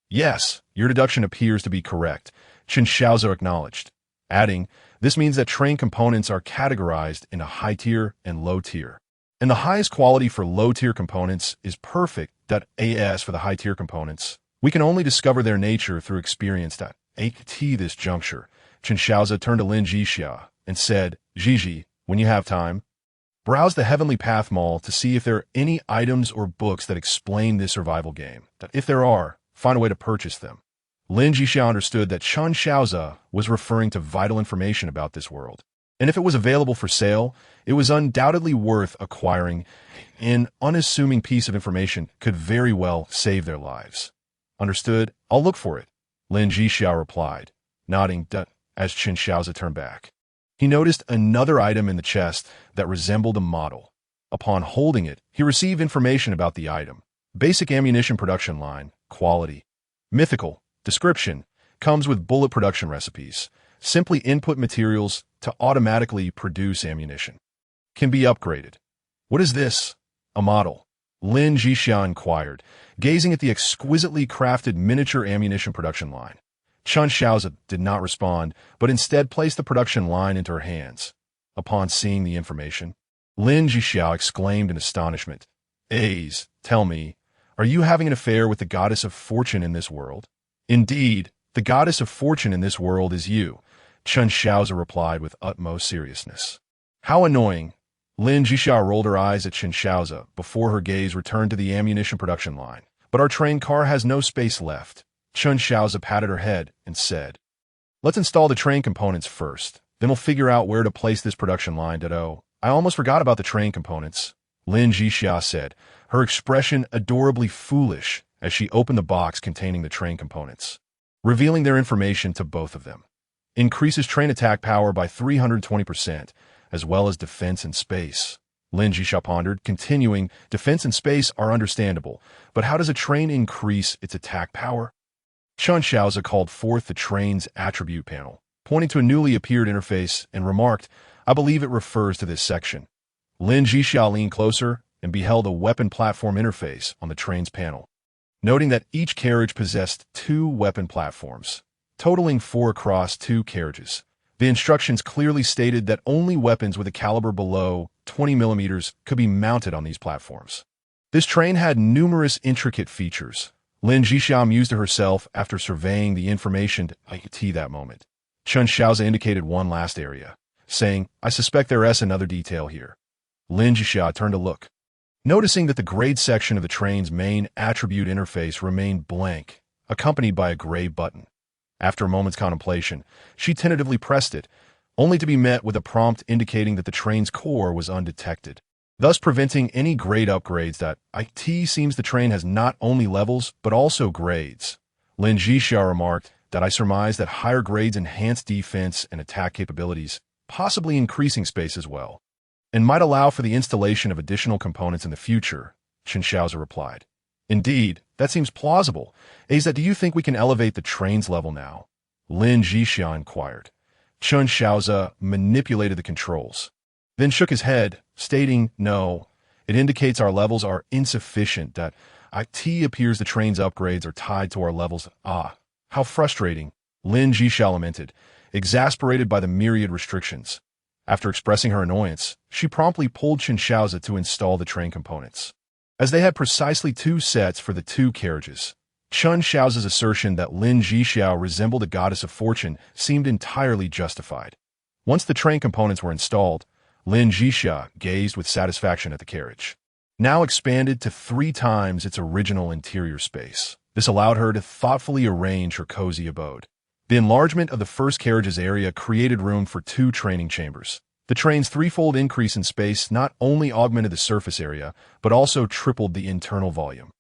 Yes, your deduction appears to be correct, Chen Shaoze acknowledged, adding, this means that train components are categorized into high tier and low tier. And the highest quality for low-tier components is perfect. As for the high-tier components, we can only discover their nature through experience. At this juncture, Chen Shaoze turned to Lin Zhixia and said, Zhixia, when you have time, browse the Heavenly Path Mall to see if there are any items or books that explain this survival game. If there are, find a way to purchase them. Lin Zhixia understood that Chen Shaoze was referring to vital information about this world. And if it was available for sale, it was undoubtedly worth acquiring. An unassuming piece of information could very well save their lives. Understood? I'll look for it, Lin Zhixia replied, nodding as Chen Shaoze turned back. He noticed another item in the chest that resembled a model. Upon holding it, he received information about the item. Basic ammunition production line, quality. Mythical, description, comes with bullet production recipes. Simply input materials to automatically produce ammunition. Can be upgraded. What is this? A model. Lin Zhixia inquired, gazing at the exquisitely crafted miniature ammunition production line. Chen Shaoze did not respond, but instead placed the production line into her hands. Upon seeing the information, Lin Zhixia exclaimed in astonishment, tell me, are you having an affair with the goddess of fortune in this world? Indeed, the goddess of fortune in this world is you, Chen Shaoze replied with utmost seriousness. How annoying. Lin Zhixia rolled her eyes at Chen Shaoze before her gaze returned to the ammunition production line. But our train car has no space left. Chen Shaoze patted her head and said, Let's install the train components first. Then we'll figure out where to place this production line. Oh, I almost forgot about the train components, Lin Zhixia said, her expression adorably foolish as she opened the box containing the train components, revealing their information to both of them. Increases train attack power by 320%, as well as defense and space. Lin Zhixia pondered, continuing, defense and space are understandable, but how does a train increase its attack power? Chen Shaoze called forth the train's attribute panel, pointing to a newly appeared interface, and remarked, I believe it refers to this section. Lin Zhixia leaned closer and beheld a weapon platform interface on the train's panel, noting that each carriage possessed 2 weapon platforms, totaling 4 across 2 carriages. The instructions clearly stated that only weapons with a caliber below 20 millimeters could be mounted on these platforms. This train had numerous intricate features. Lin Zhixia amused herself after surveying the information to that moment. Chen Shaoze indicated one last area, saying, I suspect there is another detail here. Lin Zhixia turned to look, noticing that the grade section of the train's main attribute interface remained blank, accompanied by a gray button. After a moment's contemplation, she tentatively pressed it, only to be met with a prompt indicating that the train's core was undetected, thus preventing any grade upgrades. That it seems the train has not only levels, but also grades. Lin Zhixia remarked that I surmise that higher grades enhance defense and attack capabilities, possibly increasing space as well, and might allow for the installation of additional components in the future, Chen Shaoze replied. Indeed, that seems plausible. Asa, do you think we can elevate the train's level now? Lin Zhixia inquired. Chen Shaoze manipulated the controls, then shook his head, stating, no, it indicates our levels are insufficient, that it appears the train's upgrades are tied to our levels. Ah, how frustrating, Lin Zhixia lamented, exasperated by the myriad restrictions. After expressing her annoyance, she promptly pulled Chen Shaoze to install the train components, as they had precisely 2 sets for the 2 carriages. Chen Shaoze's assertion that Lin Zhixia resembled a goddess of fortune seemed entirely justified. Once the train components were installed, Lin Zhixia gazed with satisfaction at the carriage, now expanded to 3 times its original interior space. This allowed her to thoughtfully arrange her cozy abode. The enlargement of the first carriage's area created room for 2 training chambers. The train's 3-fold increase in space not only augmented the surface area, but also tripled the internal volume,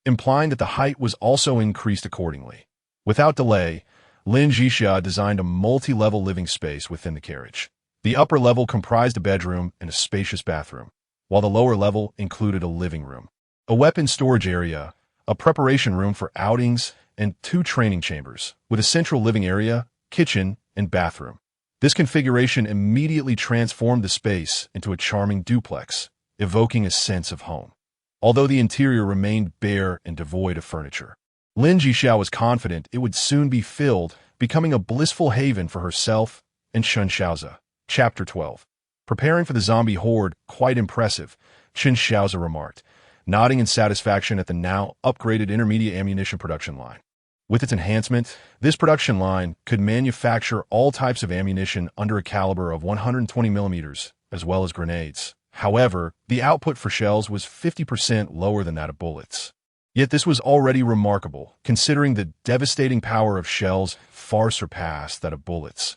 implying that the height was also increased accordingly. Without delay, Lin Zhixia designed a multi-level living space within the carriage. The upper level comprised a bedroom and a spacious bathroom, while the lower level included a living room, a weapon storage area, a preparation room for outings, and 2 training chambers, with a central living area, kitchen, and bathroom. This configuration immediately transformed the space into a charming duplex, evoking a sense of home. Although the interior remained bare and devoid of furniture, Lin Zhixia was confident it would soon be filled, becoming a blissful haven for herself and Chen Shaoze. Chapter 12. Preparing for the zombie horde, quite impressive, Chen Shaoze remarked, nodding in satisfaction at the now upgraded intermediate ammunition production line. With its enhancement, this production line could manufacture all types of ammunition under a caliber of 120 millimeters, as well as grenades. However, the output for shells was 50% lower than that of bullets. Yet this was already remarkable, considering the devastating power of shells far surpassed that of bullets.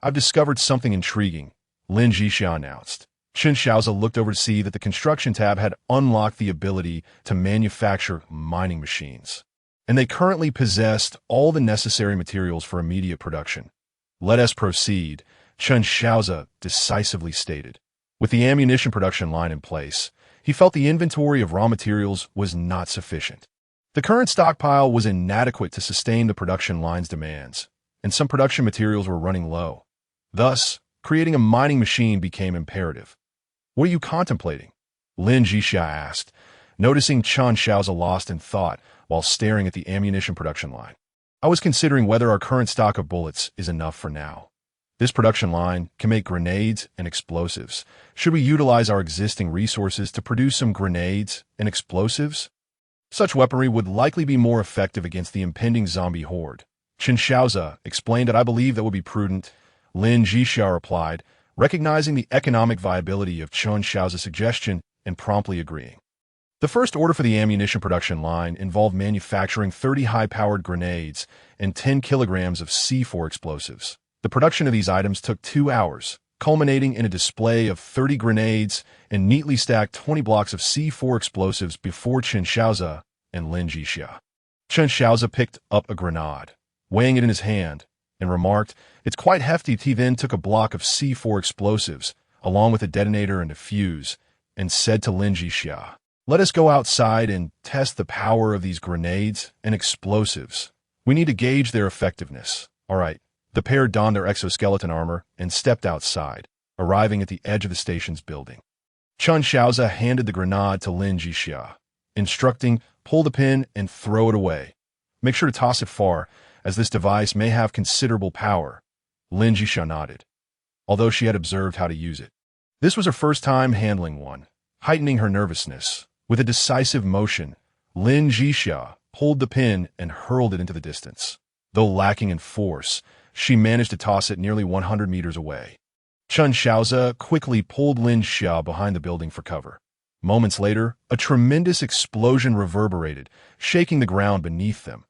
I've discovered something intriguing, Lin Zhixia announced. Chen Shaoze looked over to see that the construction tab had unlocked the ability to manufacture mining machines, and they currently possessed all the necessary materials for immediate production. Let us proceed, Chen Shaoze decisively stated. With the ammunition production line in place, he felt the inventory of raw materials was not sufficient. The current stockpile was inadequate to sustain the production line's demands, and some production materials were running low. Thus, creating a mining machine became imperative. What are you contemplating? Lin Zhixia asked, noticing Chen Shaoze lost in thought while staring at the ammunition production line. I was considering whether our current stock of bullets is enough for now. This production line can make grenades and explosives. Should we utilize our existing resources to produce some grenades and explosives? Such weaponry would likely be more effective against the impending zombie horde. Chen Shaoze explained that I believe that would be prudent. Lin Zhixia replied, recognizing the economic viability of Chen Shaoze's suggestion and promptly agreeing. The first order for the ammunition production line involved manufacturing 30 high-powered grenades and 10 kilograms of C4 explosives. The production of these items took 2 hours, culminating in a display of 30 grenades and neatly stacked 20 blocks of C4 explosives before Chen Shaoze and Lin Zhixia. Chen Shaoze picked up a grenade, weighing it in his hand, and remarked, "It's quite hefty." He then took a block of C4 explosives, along with a detonator and a fuse, and said to Lin Zhixia, "Let us go outside and test the power of these grenades and explosives. We need to gauge their effectiveness." All right. The pair donned their exoskeleton armor and stepped outside, arriving at the edge of the station's building. Chen Shaoze handed the grenade to Lin Zhixia, instructing, "Pull the pin and throw it away. Make sure to toss it far, as this device may have considerable power." Lin Zhixia nodded, although she had observed how to use it. This was her first time handling one, heightening her nervousness. With a decisive motion, Lin Zhixia pulled the pin and hurled it into the distance. Though lacking in force, she managed to toss it nearly 100 meters away. Chen Shaoze quickly pulled Lin Zhixia behind the building for cover. Moments later, a tremendous explosion reverberated, shaking the ground beneath them.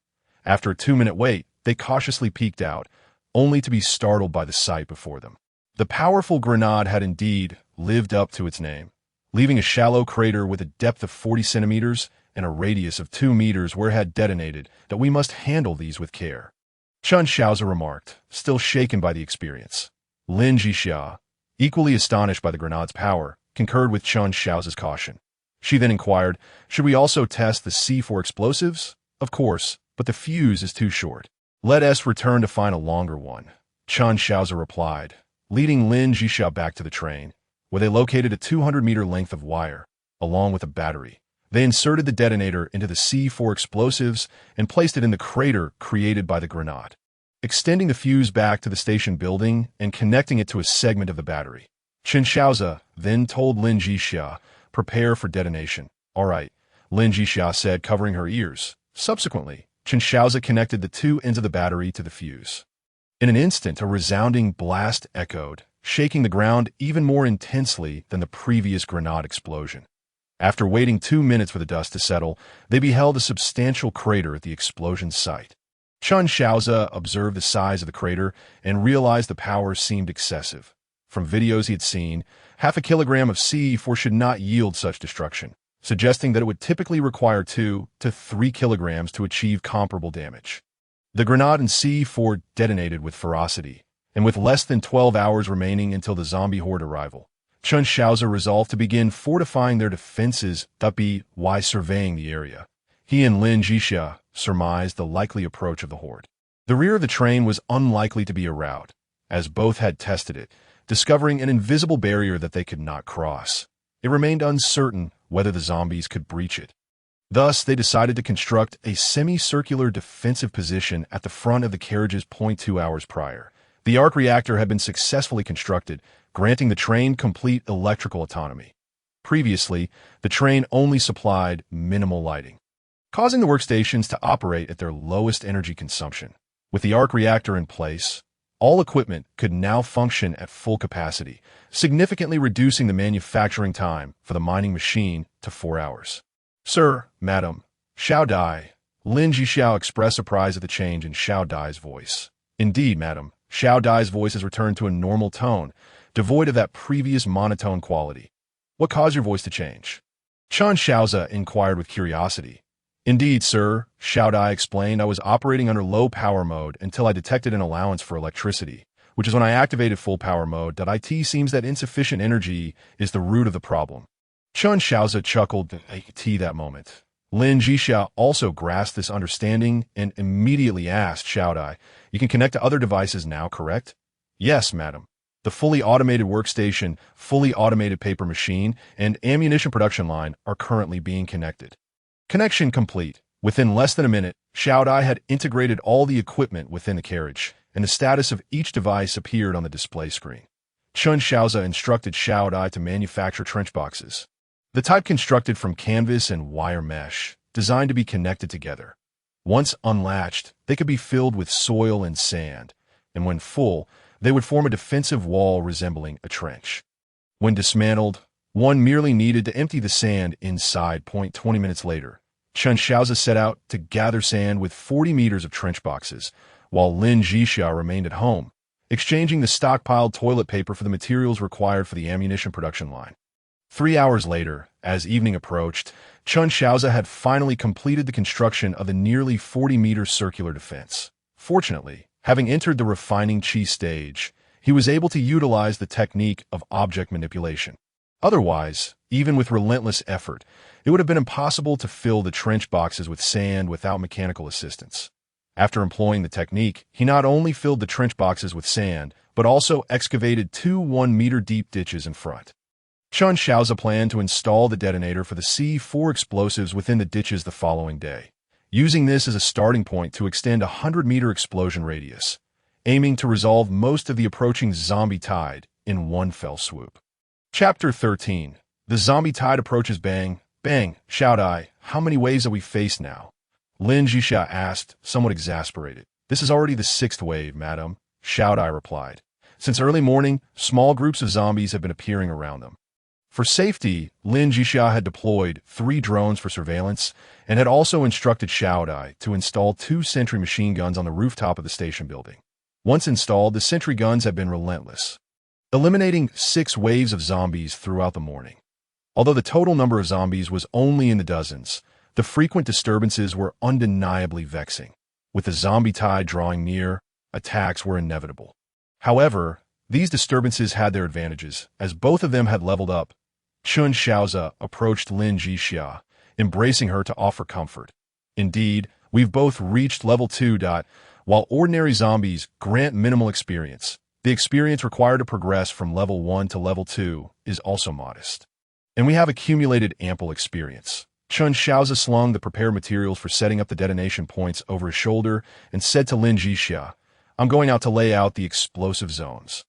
After a 2-minute wait, they cautiously peeked out, only to be startled by the sight before them. The powerful grenade had indeed lived up to its name, leaving a shallow crater with a depth of 40 centimeters and a radius of 2 meters where it had detonated. "That we must handle these with care," Chen Shaoze remarked, still shaken by the experience. Lin Zhixia, equally astonished by the grenade's power, concurred with Chen Shaoze's caution. She then inquired, "Should we also test the C4 explosives?" "Of course, but the fuse is too short. Let us return to find a longer one," Chen Shaoze replied, leading Lin Zhixia back to the train, where they located a 200-meter length of wire, along with a battery. They inserted the detonator into the C4 explosives and placed it in the crater created by the grenade, extending the fuse back to the station building and connecting it to a segment of the battery. Chen Shaoze then told Lin Zhixia, "Prepare for detonation." "All right," Lin Zhixia said, covering her ears. Subsequently, Chen Shaoze connected the two ends of the battery to the fuse. In an instant, a resounding blast echoed, shaking the ground even more intensely than the previous grenade explosion. After waiting 2 minutes for the dust to settle, they beheld a substantial crater at the explosion site. Chen Shaoze observed the size of the crater and realized the power seemed excessive. From videos he had seen, 0.5 kilogram of C4 should not yield such destruction, suggesting that it would typically require 2 to 3 kilograms to achieve comparable damage. The grenade and C4 detonated with ferocity, and with less than 12 hours remaining until the zombie horde arrival, Chen Shaoze resolved to begin fortifying their defenses, while surveying the area. He and Lin Zhixia surmised the likely approach of the horde. The rear of the train was unlikely to be a route, as both had tested it, discovering an invisible barrier that they could not cross. It remained uncertain whether the zombies could breach it. Thus, they decided to construct a semicircular defensive position at the front of the carriages 0.2 hours prior. The arc reactor had been successfully constructed, granting the train complete electrical autonomy. Previously, the train only supplied minimal lighting, causing the workstations to operate at their lowest energy consumption. With the arc reactor in place, all equipment could now function at full capacity, significantly reducing the manufacturing time for the mining machine to 4 hours. "Sir, madam, Shaoze," Lin Zhixia expressed surprise at the change in Shaoze's voice. "Indeed, madam." Shaoze's voice has returned to a normal tone, devoid of that previous monotone quality. "What caused your voice to change?" Chen Shaoze inquired with curiosity. "Indeed, sir," Shaoze explained, "I was operating under low power mode until I detected an allowance for electricity, which is when I activated full power mode. It seems that insufficient energy is the root of the problem." Chen Shaoze chuckled at that moment. Lin Zhixia also grasped this understanding and immediately asked Shaoze, "You can connect to other devices now, correct?" "Yes, madam. The fully automated workstation, fully automated paper machine, and ammunition production line are currently being connected." Connection complete. Within less than a minute, Shaoze had integrated all the equipment within the carriage, and the status of each device appeared on the display screen. Chen Shaoze instructed Shaoze to manufacture trench boxes, the type constructed from canvas and wire mesh, designed to be connected together. Once unlatched, they could be filled with soil and sand, and when full, they would form a defensive wall resembling a trench. When dismantled, One merely needed to empty the sand inside. 20 minutes later, Chen Shaoze set out to gather sand with 40 meters of trench boxes, while Lin Zhixia remained at home, exchanging the stockpiled toilet paper for the materials required for the ammunition production line. 3 hours later, as evening approached, Chen Shaoze had finally completed the construction of the nearly 40-meter circular defense. Fortunately, having entered the refining chi stage, he was able to utilize the technique of object manipulation. Otherwise, even with relentless effort, it would have been impossible to fill the trench boxes with sand without mechanical assistance. After employing the technique, he not only filled the trench boxes with sand, but also excavated two 1-meter-deep ditches in front. Chen Shaoze planned to install the detonator for the C4 explosives within the ditches the following day, using this as a starting point to extend a 100-meter explosion radius, aiming to resolve most of the approaching zombie tide in one fell swoop. Chapter 13. The zombie tide approaches. Bang, bang, Shaoze, how many waves have we faced now? Lin Zhixia asked, somewhat exasperated. This is already the 6th wave, madam, Shaoze replied. Since early morning, small groups of zombies have been appearing around them. For safety, Lin Zhixia had deployed 3 drones for surveillance and had also instructed Shaoze to install 2 sentry machine guns on the rooftop of the station building. Once installed, the sentry guns had been relentless, eliminating 6 waves of zombies throughout the morning. Although the total number of zombies was only in the dozens, the frequent disturbances were undeniably vexing. With the zombie tide drawing near, attacks were inevitable. However, these disturbances had their advantages, as both of them had leveled up. Chen Shaoze approached Lin Zhixia, embracing her to offer comfort. Indeed, we've both reached level 2. While ordinary zombies grant minimal experience, the experience required to progress from level 1 to level 2 is also modest. And we have accumulated ample experience. Chen Shaoze slung the prepared materials for setting up the detonation points over his shoulder and said to Lin Zhixia, I'm going out to lay out the explosive zones.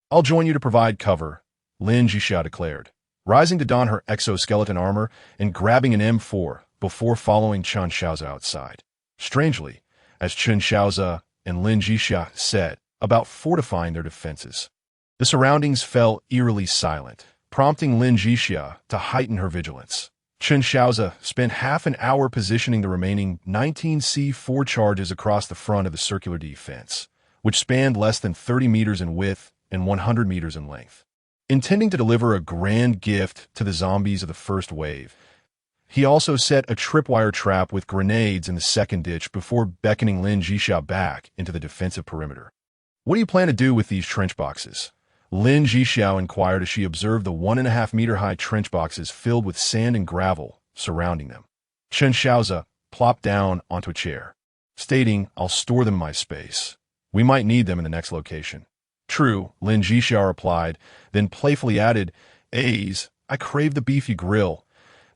I'll join you to provide cover, Lin Zhixia declared, rising to don her exoskeleton armor and grabbing an M4 before following Chen Shaoze outside. Strangely, as Chen Shaoze and Lin Zhixia set about fortifying their defenses, the surroundings fell eerily silent, prompting Lin Zhixia to heighten her vigilance. Chen Shaoze spent half an hour positioning the remaining 19 C4 charges across the front of the circular defense, which spanned less than 30 meters in width and 100 meters in length. Intending to deliver a grand gift to the zombies of the first wave, he also set a tripwire trap with grenades in the second ditch before beckoning Lin Zhixia back into the defensive perimeter. What do you plan to do with these trench boxes? Lin Zhixia inquired as she observed the 1.5-meter-high trench boxes filled with sand and gravel surrounding them. Chen Shaoze plopped down onto a chair, stating, I'll store them in my space. We might need them in the next location. True, Lin Zhixia replied, then playfully added, I crave the beefy grill.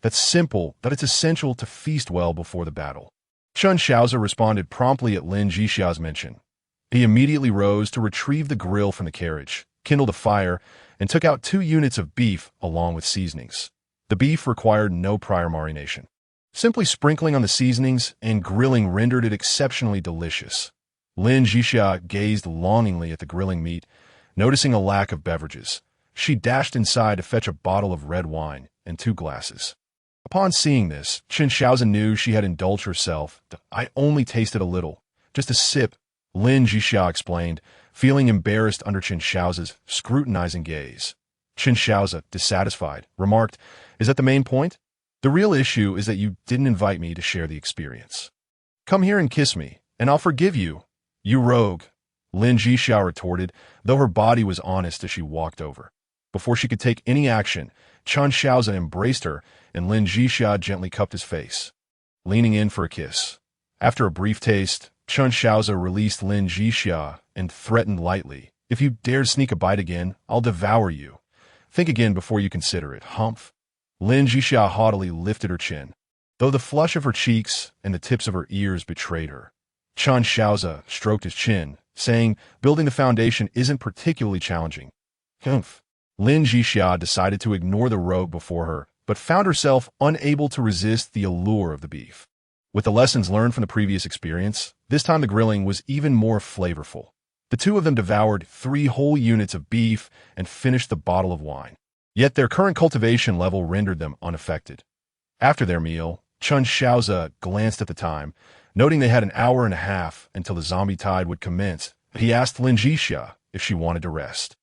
That's simple, but it's essential to feast well before the battle. Chen Shaoze responded promptly at Lin Zhixia's mention. He immediately rose to retrieve the grill from the carriage, kindled a fire, and took out 2 units of beef along with seasonings. The beef required no prior marination. Simply sprinkling on the seasonings and grilling rendered it exceptionally delicious. Lin Zhixia gazed longingly at the grilling meat, noticing a lack of beverages. She dashed inside to fetch a bottle of red wine and 2 glasses. Upon seeing this, Chen Shaoze knew she had indulged herself. I only tasted a little, just a sip, Lin Zhixia explained, feeling embarrassed under Chen Shaoze's scrutinizing gaze. Chen Shaoze, dissatisfied, remarked, Is that the main point? The real issue is that you didn't invite me to share the experience. Come here and kiss me, and I'll forgive you. You rogue, Lin Zhixia retorted, though her body was honest as she walked over. Before she could take any action, Chen Shaoze embraced her, and Lin Zhixia gently cupped his face, leaning in for a kiss. After a brief taste, Chen Shaoze released Lin Zhixia and threatened lightly, If you dare sneak a bite again, I'll devour you. Think again before you consider it, humph. Lin Zhixia haughtily lifted her chin, though the flush of her cheeks and the tips of her ears betrayed her. Chen Shaoze stroked his chin, saying, Building the foundation isn't particularly challenging. Humph. Lin Zhixia decided to ignore the rogue before her, but found herself unable to resist the allure of the beef. With the lessons learned from the previous experience, this time the grilling was even more flavorful. The 2 of them devoured 3 whole units of beef and finished the bottle of wine. Yet their current cultivation level rendered them unaffected. After their meal, Shaoze glanced at the time, noting they had an hour and a half until the zombie tide would commence. He asked Lin Zhixia if she wanted to rest.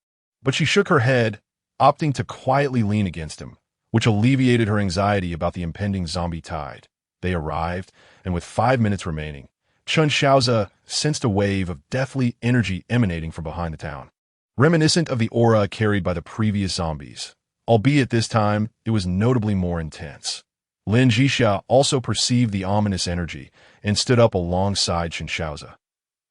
But she shook her head, opting to quietly lean against him, which alleviated her anxiety about the impending zombie tide. They arrived, and with 5 minutes remaining, Shaoze sensed a wave of deathly energy emanating from behind the town, reminiscent of the aura carried by the previous zombies, albeit this time it was notably more intense. Lin Zhixia also perceived the ominous energy and stood up alongside Shaoze.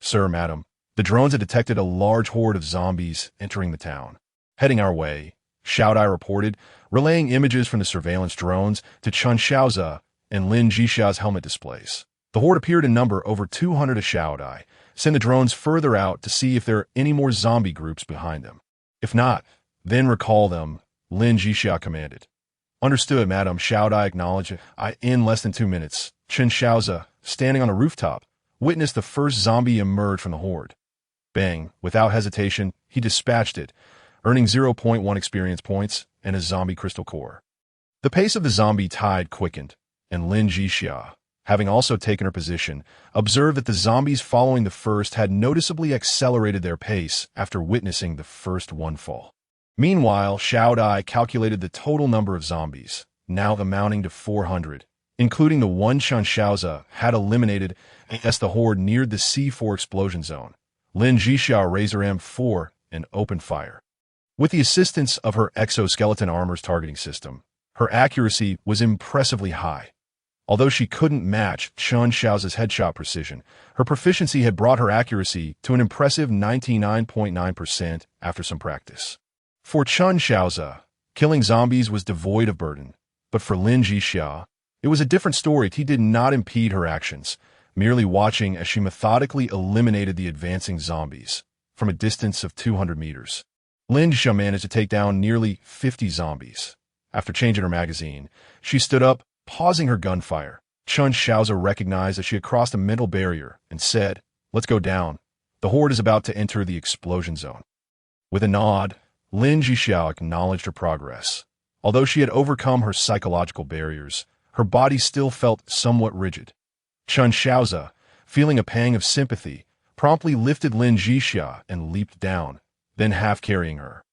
"Sir, madam, the drones had detected a large horde of zombies entering the town. Heading our way," Shaoze reported, relaying images from the surveillance drones to Shaoze and Lin Zhixia's helmet displays. The horde appeared in number over 200 to Shaoze. Send the drones further out to see if there are any more zombie groups behind them. If not, then recall them, Lin Zhixia commanded. "Understood, madam," Shaoze acknowledged. In less than 2 minutes, Shaoze, standing on a rooftop, witnessed the first zombie emerge from the horde. Bang, without hesitation, he dispatched it, earning 0.1 experience points and a zombie crystal core. The pace of the zombie tide quickened, and Lin Zhixia, having also taken her position, observed that the zombies following the first had noticeably accelerated their pace after witnessing the first one fall. Meanwhile, Shaoze calculated the total number of zombies, now amounting to 400, including the one Shaoze had eliminated as the horde neared the C4 explosion zone. Lin Zhixia raised her M4 and opened fire. With the assistance of her exoskeleton armor's targeting system, her accuracy was impressively high. Although she couldn't match Shaoze's headshot precision, her proficiency had brought her accuracy to an impressive 99.9% after some practice. For Shaoze, killing zombies was devoid of burden, but for Lin Zhixia, it was a different story. He did not impede her actions, merely watching as she methodically eliminated the advancing zombies from a distance of 200 meters. Lin Zhixia managed to take down nearly 50 zombies. After changing her magazine, she stood up, pausing her gunfire. Shaoze recognized that she had crossed a mental barrier and said, "Let's go down. The horde is about to enter the explosion zone." With a nod, Lin Zhixia acknowledged her progress. Although she had overcome her psychological barriers, her body still felt somewhat rigid. Shaoze, feeling a pang of sympathy, promptly lifted Lin Zhixia and leaped down, then half-carrying her,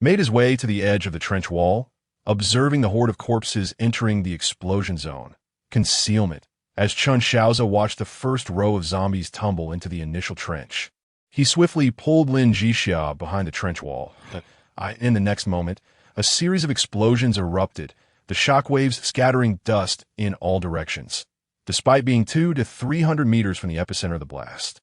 made his way to the edge of the trench wall, observing the horde of corpses entering the explosion zone. Concealment, as Shaoze watched the first row of zombies tumble into the initial trench. He swiftly pulled Lin Zhixia behind the trench wall. In the next moment, a series of explosions erupted, the shockwaves scattering dust in all directions, despite being 200 to 300 meters from the epicenter of the blast.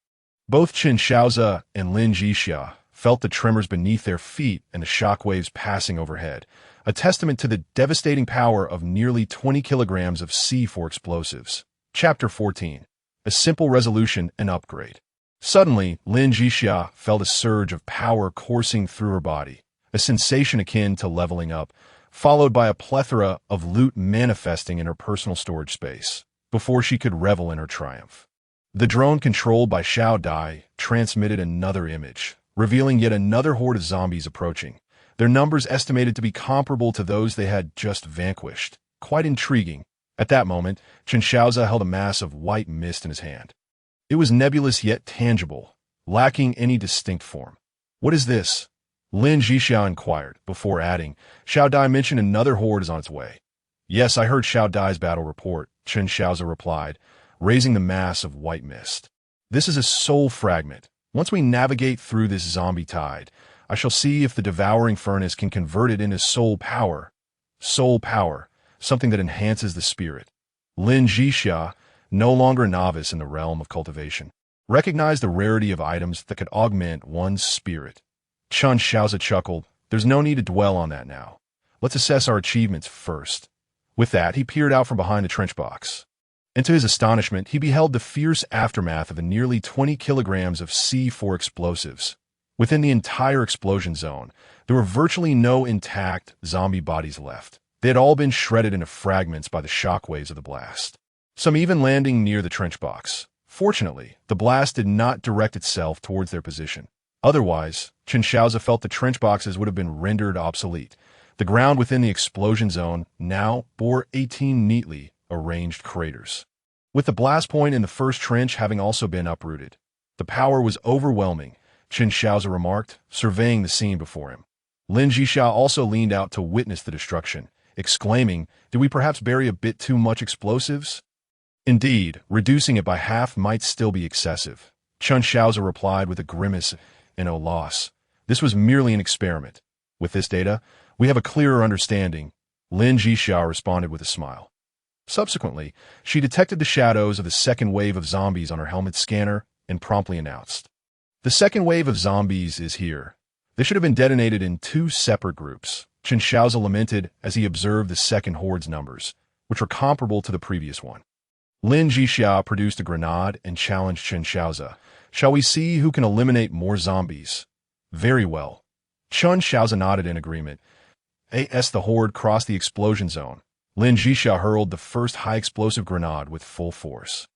Both Shaoze and Lin Zhixia felt the tremors beneath their feet and the shockwaves passing overhead, a testament to the devastating power of nearly 20 kilograms of C4 explosives. Chapter 14. A simple resolution and upgrade. Suddenly, Lin Zhixia felt a surge of power coursing through her body, a sensation akin to leveling up, followed by a plethora of loot manifesting in her personal storage space, before she could revel in her triumph. The drone controlled by Shaoze transmitted another image, revealing yet another horde of zombies approaching, their numbers estimated to be comparable to those they had just vanquished. Quite intriguing. At that moment, Shaoze held a mass of white mist in his hand. It was nebulous yet tangible, lacking any distinct form. "What is this?" Lin Zhixia inquired, before adding, "Shaoze mentioned another horde is on its way." "Yes, I heard Shaoze's battle report," Shaoze replied, raising the mass of white mist. "This is a soul fragment. Once we navigate through this zombie tide, I shall see if the devouring furnace can convert it into soul power. Soul power, something that enhances the spirit." Lin Zhixia, no longer a novice in the realm of cultivation, recognized the rarity of items that could augment one's spirit. Shaoze chuckled. "There's no need to dwell on that now. Let's assess our achievements first." With that, he peered out from behind the trench box. And to his astonishment, he beheld the fierce aftermath of the nearly 20 kilograms of C4 explosives. Within the entire explosion zone, there were virtually no intact zombie bodies left. They had all been shredded into fragments by the shockwaves of the blast, some even landing near the trench box. Fortunately, the blast did not direct itself towards their position. Otherwise, Shaoze felt the trench boxes would have been rendered obsolete, The ground within the explosion zone now bore 18 neatly arranged craters, with the blast point in the first trench having also been uprooted. The power was overwhelming, Chen Shaoze remarked, surveying the scene before him. Lin Zhixia also leaned out to witness the destruction, exclaiming, "Did we perhaps bury a bit too much explosives?" "Indeed, reducing it by half might still be excessive," Chen Shaoze replied with a grimace and a loss. "This was merely an experiment. With this data, we have a clearer understanding," Lin Zhixia responded with a smile. Subsequently, she detected the shadows of the second wave of zombies on her helmet scanner and promptly announced, "The second wave of zombies is here. They should have been detonated in 2 separate groups," Chen Shaoze lamented as he observed the second horde's numbers, which were comparable to the previous one. Lin Zhixia produced a grenade and challenged Chen Shaoze. "Shall we see who can eliminate more zombies?" "Very well." Chen Shaoze nodded in agreement. As the horde crossed the explosion zone, Lin Zhixia hurled the first high-explosive grenade with full force.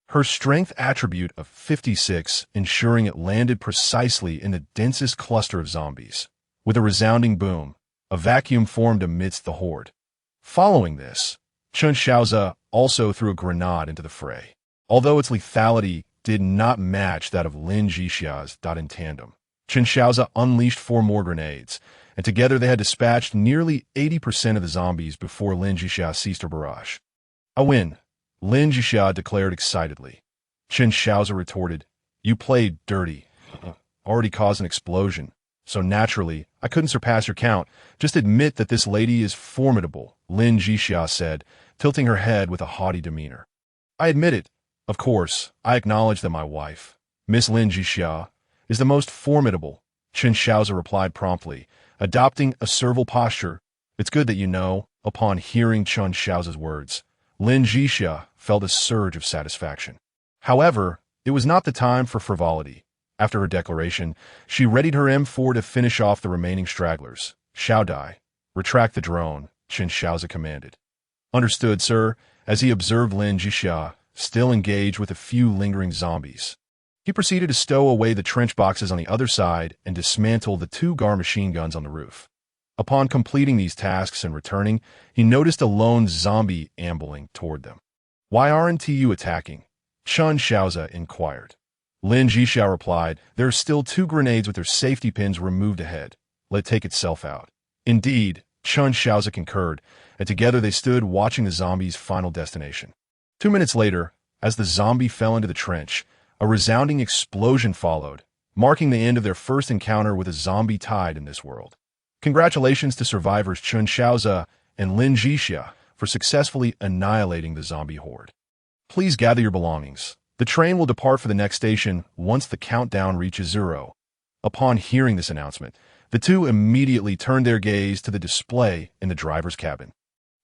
Her strength attribute of 56, ensuring it landed precisely in the densest cluster of zombies. With a resounding boom, a vacuum formed amidst the horde. Following this, Chen Shaoze also threw a grenade into the fray, although its lethality did not match that of Lin Zhixia's. In tandem, Chen Shaoze unleashed 4 more grenades, and together they had dispatched nearly 80% of the zombies before Lin Zhixia ceased her barrage. "I win," Lin Zhixia declared excitedly. Chen Shaoze retorted, "You played dirty. Already caused an explosion, so naturally, I couldn't surpass your count. Just admit that this lady is formidable," Lin Zhixia said, tilting her head with a haughty demeanor. "I admit it. Of course, I acknowledge that my wife, Miss Lin Zhixia, is the most formidable," Chen Shaoze replied promptly, adopting a servile posture. "It's good that you know." Upon hearing Chen Shaoze's words, Lin Zhixia felt a surge of satisfaction. However, it was not the time for frivolity. After her declaration, she readied her M4 to finish off the remaining stragglers. "Shaoze, retract the drone," Chen Shaoze commanded. "Understood, sir," as he observed Lin Zhixia, still engaged with a few lingering zombies. He proceeded to stow away the trench boxes on the other side and dismantle the 2 GAR machine guns on the roof. Upon completing these tasks and returning, he noticed a lone zombie ambling toward them. "Why aren't you attacking?" Chen Shaoze inquired. Lin Zhixia replied, "There are still 2 grenades with their safety pins removed ahead. Let it take itself out." "Indeed," Chen Shaoze concurred, and together they stood watching the zombie's final destination. 2 minutes later, as the zombie fell into the trench, a resounding explosion followed, marking the end of their first encounter with a zombie tide in this world. Congratulations to survivors Chen Shaoze and Lin Zhixia for successfully annihilating the zombie horde. Please gather your belongings. The train will depart for the next station once the countdown reaches 0. Upon hearing this announcement, the 2 immediately turned their gaze to the display in the driver's cabin,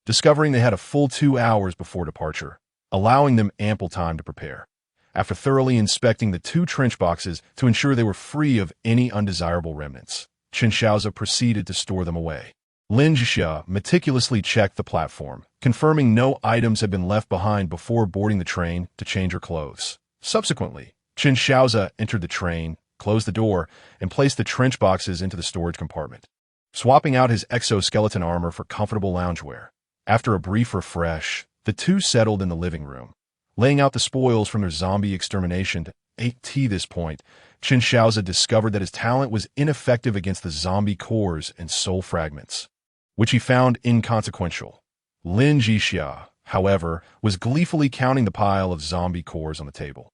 discovering they had a full 2 hours before departure, allowing them ample time to prepare. After thoroughly inspecting the 2 trench boxes to ensure they were free of any undesirable remnants, Chen Shaoze proceeded to store them away. Lin Zhixia meticulously checked the platform, confirming no items had been left behind before boarding the train to change her clothes. Subsequently, Chen Shaoze entered the train, closed the door, and placed the trench boxes into the storage compartment, swapping out his exoskeleton armor for comfortable loungewear. After a brief refresh, the 2 settled in the living room, laying out the spoils from their zombie extermination. At this point, Chen Shaoze discovered that his talent was ineffective against the zombie cores and soul fragments, which he found inconsequential. Lin Zhixia, however, was gleefully counting the pile of zombie cores on the table.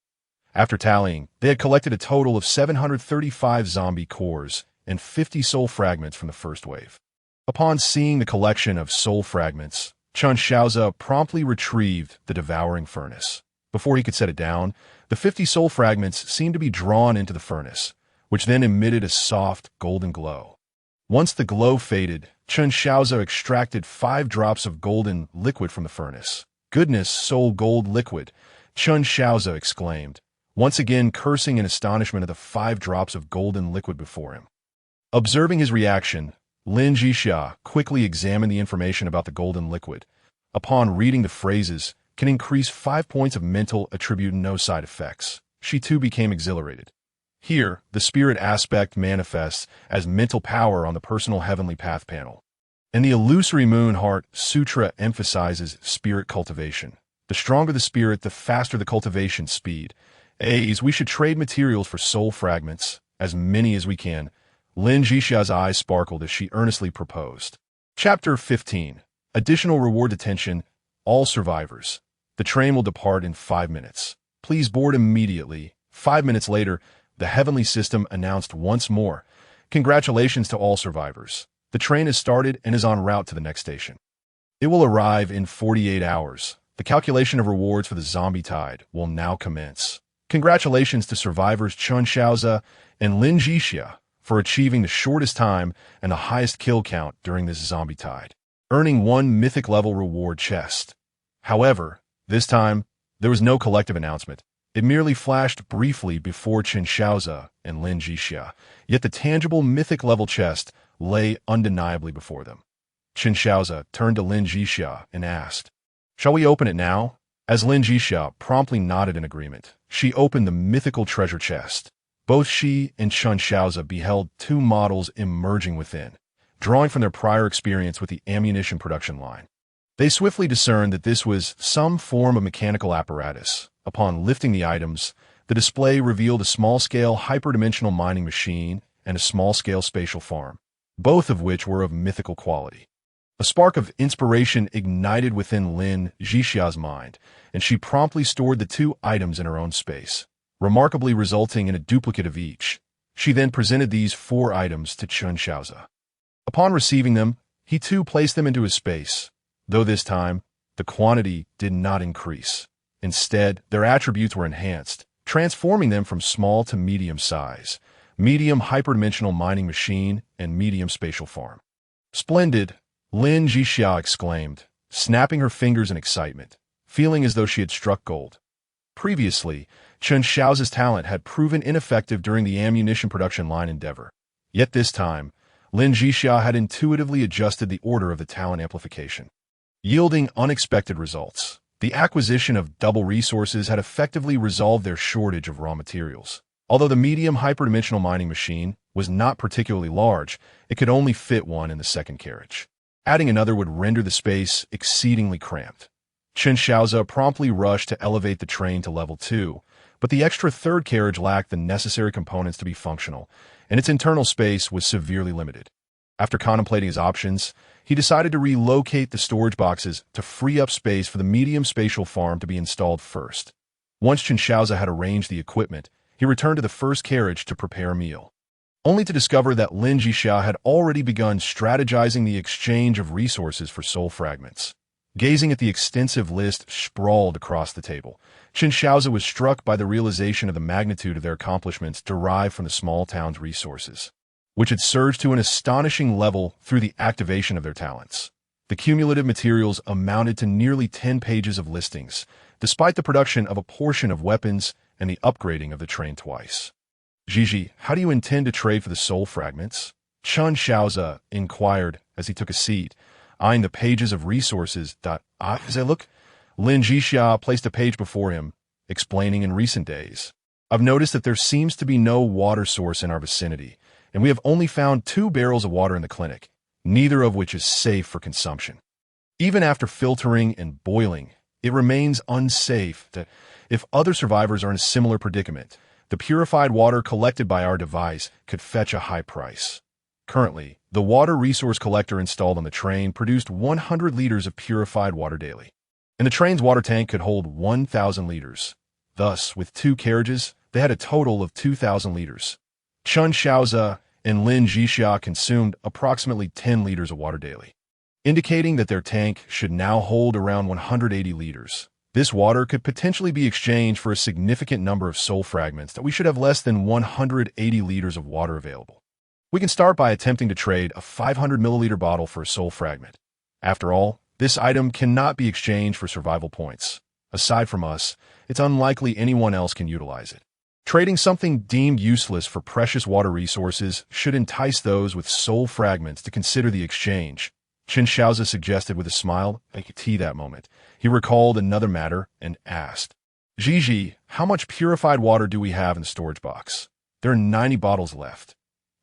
After tallying, they had collected a total of 735 zombie cores and 50 soul fragments from the first wave. Upon seeing the collection of soul fragments, Chen Shaoze promptly retrieved the devouring furnace. Before he could set it down, the 50 soul fragments seemed to be drawn into the furnace, which then emitted a soft, golden glow. Once the glow faded, Chen Shaoze extracted 5 drops of golden liquid from the furnace. "Goodness, soul gold liquid," Chen Shaoze exclaimed, once again cursing in astonishment at the 5 drops of golden liquid before him. Observing his reaction, Lin Zhixia quickly examined the information about the golden liquid. Upon reading the phrases, "can increase 5 points of mental attribute and no side effects," she too became exhilarated. Here, the spirit aspect manifests as mental power on the personal heavenly path panel. And the illusory moon heart sutra emphasizes spirit cultivation. The stronger the spirit, the faster the cultivation speed. A's, we should trade materials for soul fragments, as many as we can. Lin Zhixia's eyes sparkled as she earnestly proposed. Chapter 15. Additional reward detention. All survivors. The train will depart in 5 minutes. Please board immediately. 5 minutes later, the heavenly system announced once more. Congratulations to all survivors. The train has started and is en route to the next station. It will arrive in 48 hours. The calculation of rewards for the zombie tide will now commence. Congratulations to survivors Chen, Shaoze, and Lin Zhixia for achieving the shortest time and the highest kill count during this zombie tide, earning 1 mythic level reward chest. However, this time, there was no collective announcement. It merely flashed briefly before Chen Shaoze and Lin Zhixia, yet the tangible mythic level chest lay undeniably before them. Chen Shaoze turned to Lin Zhixia and asked, "Shall we open it now?" As Lin Zhixia promptly nodded in agreement, she opened the mythical treasure chest. Both she and Chen Shaoze beheld 2 models emerging within, drawing from their prior experience with the ammunition production line. They swiftly discerned that this was some form of mechanical apparatus. Upon lifting the items, the display revealed a small-scale hyperdimensional mining machine and a small-scale spatial farm, both of which were of mythical quality. A spark of inspiration ignited within Lin Zhixia's mind, and she promptly stored the 2 items in her own space, remarkably resulting in a duplicate of each. She then presented these 4 items to Chen Shaoze. Upon receiving them, he too placed them into his space, though this time, the quantity did not increase. Instead, their attributes were enhanced, transforming them from small to medium size, medium hyperdimensional mining machine, and medium spatial farm. "Splendid!" Lin Zhixia exclaimed, snapping her fingers in excitement, feeling as though she had struck gold. Previously, Chen Shaoze's talent had proven ineffective during the ammunition production line endeavor. Yet this time, Lin Zhixia had intuitively adjusted the order of the talent amplification, yielding unexpected results. The acquisition of double resources had effectively resolved their shortage of raw materials. Although the medium hyperdimensional mining machine was not particularly large, it could only fit one in the second carriage. Adding another would render the space exceedingly cramped. Chen Shaoze promptly rushed to elevate the train to level 2, but the extra third carriage lacked the necessary components to be functional, and its internal space was severely limited. After contemplating his options, he decided to relocate the storage boxes to free up space for the medium spatial farm to be installed first. Once Chen Shaoze had arranged the equipment, he returned to the first carriage to prepare a meal, only to discover that Lin Zhixia had already begun strategizing the exchange of resources for soul fragments. Gazing at the extensive list sprawled across the table, Chen Shaoze was struck by the realization of the magnitude of their accomplishments derived from the small town's resources, which had surged to an astonishing level through the activation of their talents. The cumulative materials amounted to nearly 10 pages of listings, despite the production of a portion of weapons and the upgrading of the train twice. "Zhixi, how do you intend to trade for the soul fragments?" Chen Shaoze inquired as he took a seat, eyeing the pages of resources. As I look, Lin Zhixia placed a page before him, explaining in recent days, "I've noticed that there seems to be no water source in our vicinity, and we have only found 2 barrels of water in the clinic, neither of which is safe for consumption. Even after filtering and boiling, it remains unsafe. That if other survivors are in a similar predicament, the purified water collected by our device could fetch a high price." Currently, the water resource collector installed on the train produced 100 liters of purified water daily, and the train's water tank could hold 1,000 liters. Thus, with 2 carriages, they had a total of 2,000 liters. Chen Shaoze and Lin Zhixia consumed approximately 10 liters of water daily, indicating that their tank should now hold around 180 liters. This water could potentially be exchanged for a significant number of soul fragments that we should have less than 180 liters of water available. We can start by attempting to trade a 500 milliliter bottle for a soul fragment. After all, this item cannot be exchanged for survival points. Aside from us, it's unlikely anyone else can utilize it. Trading something deemed useless for precious water resources should entice those with soul fragments to consider the exchange, Chen Shaoze suggested with a smile. I could see that moment. He recalled another matter and asked, "Zhixi, how much purified water do we have in the storage box?" "There are 90 bottles left."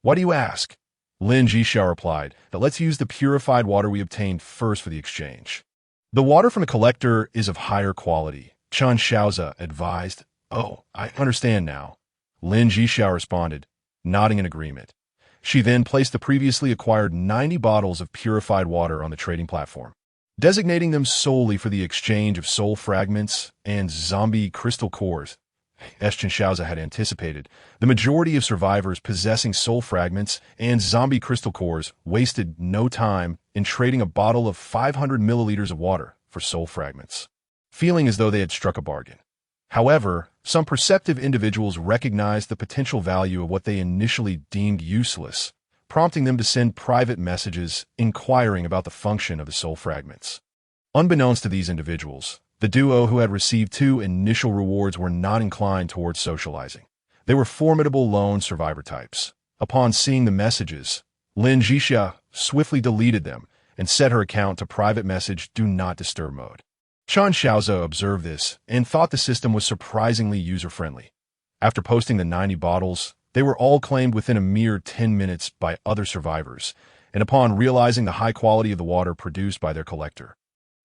"Why do you ask?" Lin Zhixia replied, that let's use the purified water we obtained first for the exchange. The water from the collector is of higher quality, Chen Shaoze advised. Oh, I understand now. Lin Zhixia responded, nodding in agreement. She then placed the previously acquired 90 bottles of purified water on the trading platform, designating them solely for the exchange of soul fragments and zombie crystal cores. As Chen Shaoze had anticipated, the majority of survivors possessing soul fragments and zombie crystal cores wasted no time in trading a bottle of 500 milliliters of water for soul fragments, feeling as though they had struck a bargain. However, some perceptive individuals recognized the potential value of what they initially deemed useless, prompting them to send private messages inquiring about the function of the soul fragments. Unbeknownst to these individuals, the duo who had received 2 initial rewards were not inclined towards socializing. They were formidable lone survivor types. Upon seeing the messages, Lin Zhixia swiftly deleted them and set her account to private message do not disturb mode. Chen Shaoze observed this and thought the system was surprisingly user-friendly. After posting the 90 bottles, they were all claimed within a mere 10 minutes by other survivors, and upon realizing the high quality of the water produced by their collector,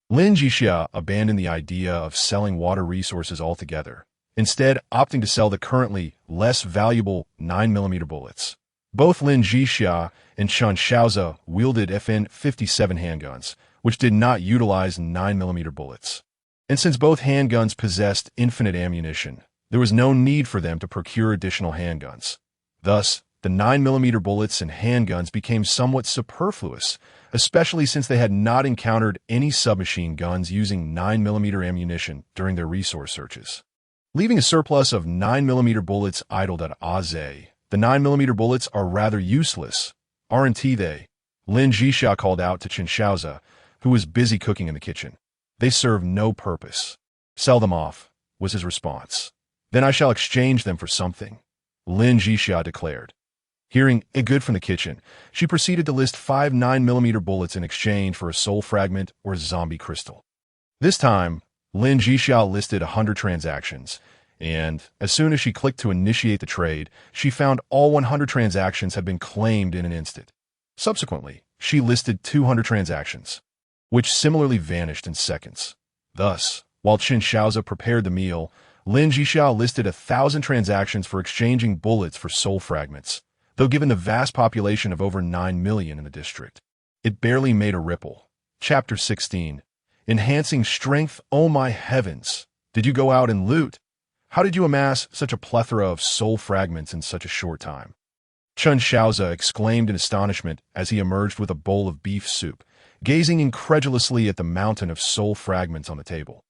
Lin Zhixia abandoned the idea of selling water resources altogether, instead opting to sell the currently less valuable 9mm bullets. Both Lin Zhixia and Chen Shaoze wielded FN-57 handguns, which did not utilize 9mm bullets. And since both handguns possessed infinite ammunition, there was no need for them to procure additional handguns. Thus, the 9mm bullets and handguns became somewhat superfluous, especially since they had not encountered any submachine guns using 9mm ammunition during their resource searches. Leaving a surplus of 9mm bullets idled at Shaoze, the 9mm bullets are rather useless, aren't they? Lin Zhixia called out to Chen Shaoze, who was busy cooking in the kitchen. They serve no purpose. Sell them off, was his response. Then I shall exchange them for something, Lin Zhixia declared. Hearing a good from the kitchen, she proceeded to list 5 9mm bullets in exchange for a soul fragment or zombie crystal. This time, Lin Zhixia listed 100 transactions, and as soon as she clicked to initiate the trade, she found all 100 transactions had been claimed in an instant. Subsequently, she listed 200 transactions, which similarly vanished in seconds. Thus, while Chen Shaoze prepared the meal, Lin Zhixia listed 1,000 transactions for exchanging bullets for soul fragments, though given the vast population of over 9 million in the district, it barely made a ripple. Chapter 16. Enhancing Strength. Oh my heavens! Did you go out and loot? How did you amass such a plethora of soul fragments in such a short time? Chen Shaoze exclaimed in astonishment as he emerged with a bowl of beef soup, gazing incredulously at the mountain of soul fragments on the table.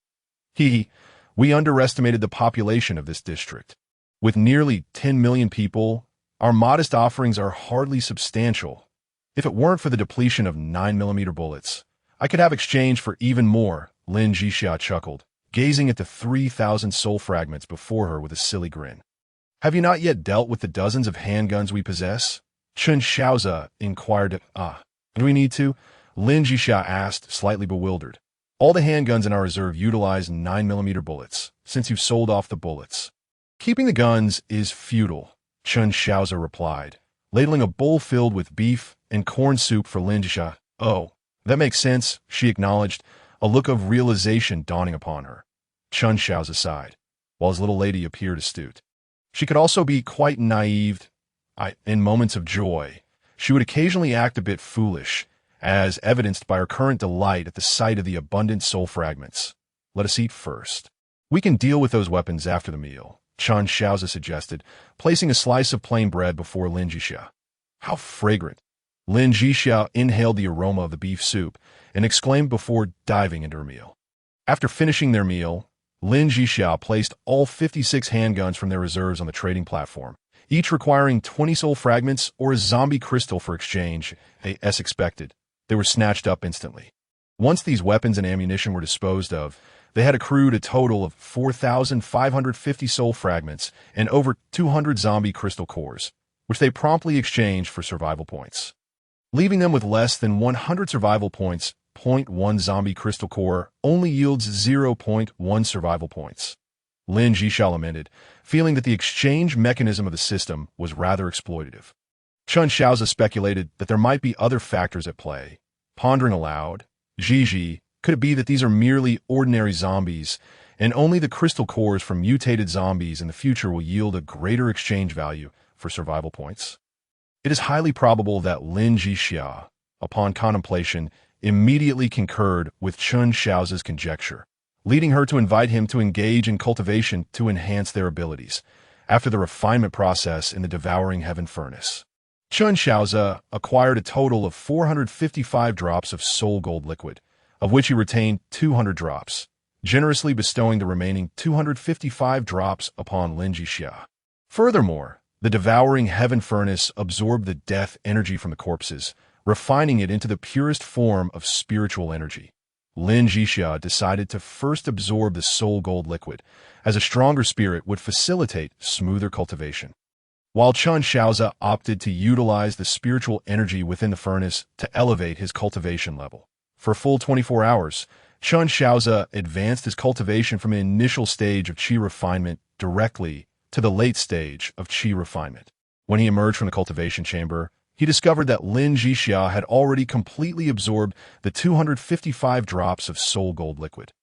We underestimated the population of this district. With nearly 10 million people, our modest offerings are hardly substantial. If it weren't for the depletion of 9mm bullets, I could have exchanged for even more, Lin Zhixia chuckled, gazing at the 3,000 soul fragments before her with a silly grin. Have you not yet dealt with the dozens of handguns we possess? Chen Shaoze inquired. Do we need to? Lin Zhixia asked, slightly bewildered. All the handguns in our reserve utilize 9mm bullets, since you've sold off the bullets. Keeping the guns is futile, Chen Shaoze replied, ladling a bowl filled with beef and corn soup for Lin Zhixia. Oh, that makes sense, she acknowledged, a look of realization dawning upon her. Chen Shaoze sighed, while his little lady appeared astute. She could also be quite naive. In moments of joy, she would occasionally act a bit foolish, as evidenced by her current delight at the sight of the abundant soul fragments. Let us eat first. We can deal with those weapons after the meal, Chen Shaoze suggested, placing a slice of plain bread before Lin Zhixia. How fragrant! Lin Zhixia inhaled the aroma of the beef soup and exclaimed before diving into her meal. After finishing their meal, Lin Zhixia placed all 56 handguns from their reserves on the trading platform, each requiring 20 soul fragments or a zombie crystal for exchange. As expected, they were snatched up instantly. Once these weapons and ammunition were disposed of, they had accrued a total of 4,550 soul fragments and over 200 zombie crystal cores, which they promptly exchanged for survival points. Leaving them with less than 100 survival points, 0.1 zombie crystal core only yields 0.1 survival points. Lin Zhixia lamented, feeling that the exchange mechanism of the system was rather exploitative. Chen Shaoze speculated that there might be other factors at play. Pondering aloud, Zhixia, could it be that these are merely ordinary zombies, and only the crystal cores from mutated zombies in the future will yield a greater exchange value for survival points? It is highly probable that Lin Zhixia, upon contemplation, immediately concurred with Chen Shaoze's conjecture, leading her to invite him to engage in cultivation to enhance their abilities, after the refinement process in the devouring heaven furnace. Chen Shaoze acquired a total of 455 drops of soul gold liquid, of which he retained 200 drops, generously bestowing the remaining 255 drops upon Lin Zhixia. Furthermore, the devouring heaven furnace absorbed the death energy from the corpses, refining it into the purest form of spiritual energy. Lin Zhixia decided to first absorb the soul gold liquid, as a stronger spirit would facilitate smoother cultivation, while Chen Shaoze opted to utilize the spiritual energy within the furnace to elevate his cultivation level. For a full 24 hours, Chen Shaoze advanced his cultivation from an initial stage of qi refinement directly to the late stage of qi refinement. When he emerged from the cultivation chamber, he discovered that Lin Zhixia had already completely absorbed the 255 drops of soul gold liquid.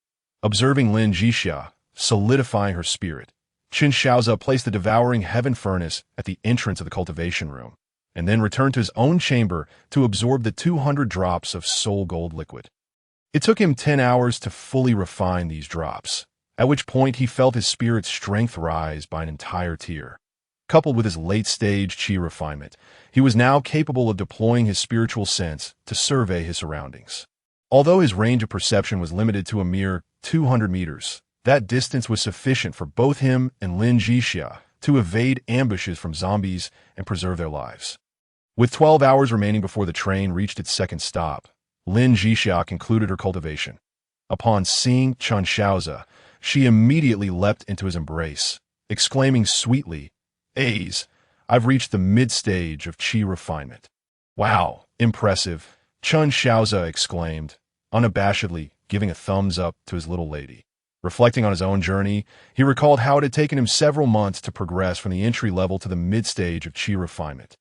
Observing Lin Zhixia solidifying her spirit, Chen Shaoze placed the devouring heaven furnace at the entrance of the cultivation room, and then returned to his own chamber to absorb the 200 drops of soul gold liquid. It took him 10 hours to fully refine these drops, at which point he felt his spirit's strength rise by an entire tier. Coupled with his late-stage qi refinement, he was now capable of deploying his spiritual sense to survey his surroundings. Although his range of perception was limited to a mere 200 meters, that distance was sufficient for both him and Lin Zhixia to evade ambushes from zombies and preserve their lives. With 12 hours remaining before the train reached its second stop, Lin Zhixia concluded her cultivation. Upon seeing Chen Shaoze, she immediately leapt into his embrace, exclaiming sweetly, "Aze, I've reached the mid-stage of qi refinement." "Wow, impressive," Chen Shaoze exclaimed, unabashedly giving a thumbs up to his little lady. Reflecting on his own journey, he recalled how it had taken him several months to progress from the entry level to the mid-stage of qi refinement,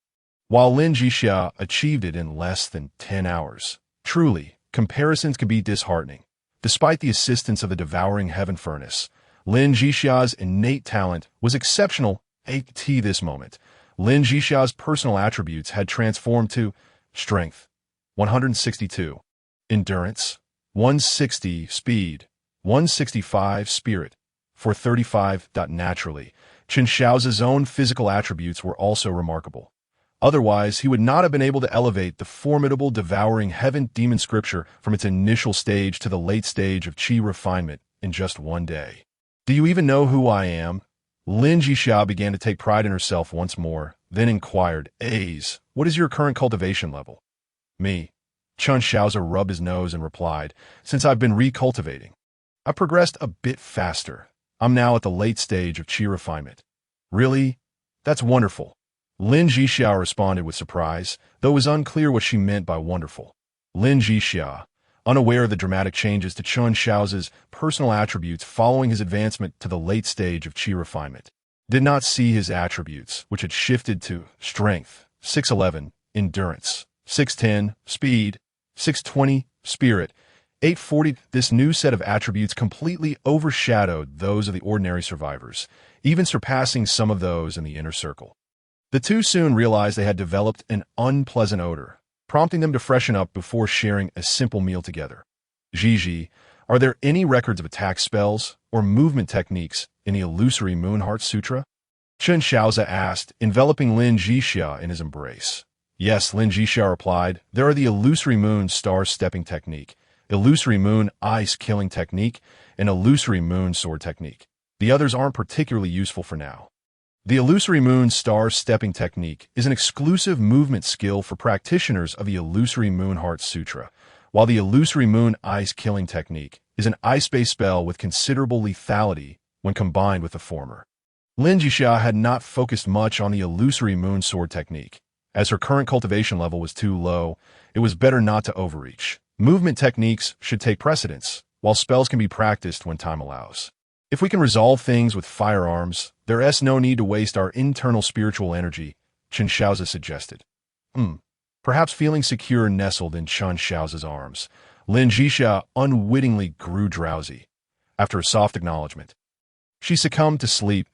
while Lin Zhixia achieved it in less than 10 hours. Truly, comparisons can be disheartening. Despite the assistance of the devouring heaven furnace, Lin Zhixia's innate talent was exceptional. At this moment, Lin Zhixia's personal attributes had transformed to strength, 162, endurance, 160, speed, 165, spirit, 435. Naturally, Chen Shaoze's own physical attributes were also remarkable. Otherwise, he would not have been able to elevate the formidable devouring heaven demon scripture from its initial stage to the late stage of qi refinement in just one day. "Do you even know who I am?" Lin Zhixia began to take pride in herself once more, then inquired, "Aze, what is your current cultivation level?" "Me." Chen Shaoze rubbed his nose and replied, "Since I've been recultivating, I progressed a bit faster. I'm now at the late stage of qi refinement." "Really? That's wonderful." Lin Zhixia responded with surprise, though it was unclear what she meant by wonderful. Lin Zhixia, unaware of the dramatic changes to Chen Shaoze's personal attributes following his advancement to the late stage of qi refinement, did not see his attributes, which had shifted to strength, 611, endurance, 610, speed, 620, spirit, 840. This new set of attributes completely overshadowed those of the ordinary survivors, even surpassing some of those in the inner circle. The two soon realized they had developed an unpleasant odor, prompting them to freshen up before sharing a simple meal together. "Zhixia, are there any records of attack spells or movement techniques in the illusory Moonheart Sutra?" Chen Shaoze asked, enveloping Lin Zhixia in his embrace. "Yes," Lin Zhixia replied, "there are the illusory moon star-stepping technique, illusory moon ice-killing technique, and illusory moon sword technique. The others aren't particularly useful for now." The illusory moon star-stepping technique is an exclusive movement skill for practitioners of the illusory Moonheart Sutra, while the illusory moon ice-killing technique is an ice-based spell with considerable lethality when combined with the former. Lin Zhixia had not focused much on the illusory moon sword technique. As her current cultivation level was too low, it was better not to overreach. Movement techniques should take precedence, while spells can be practiced when time allows. "If we can resolve things with firearms, there is no need to waste our internal spiritual energy," Chen Shaoze suggested. Perhaps feeling secure nestled in Chen Shaoze's arms, Lin Zhixia unwittingly grew drowsy. After a soft acknowledgement, she succumbed to sleep.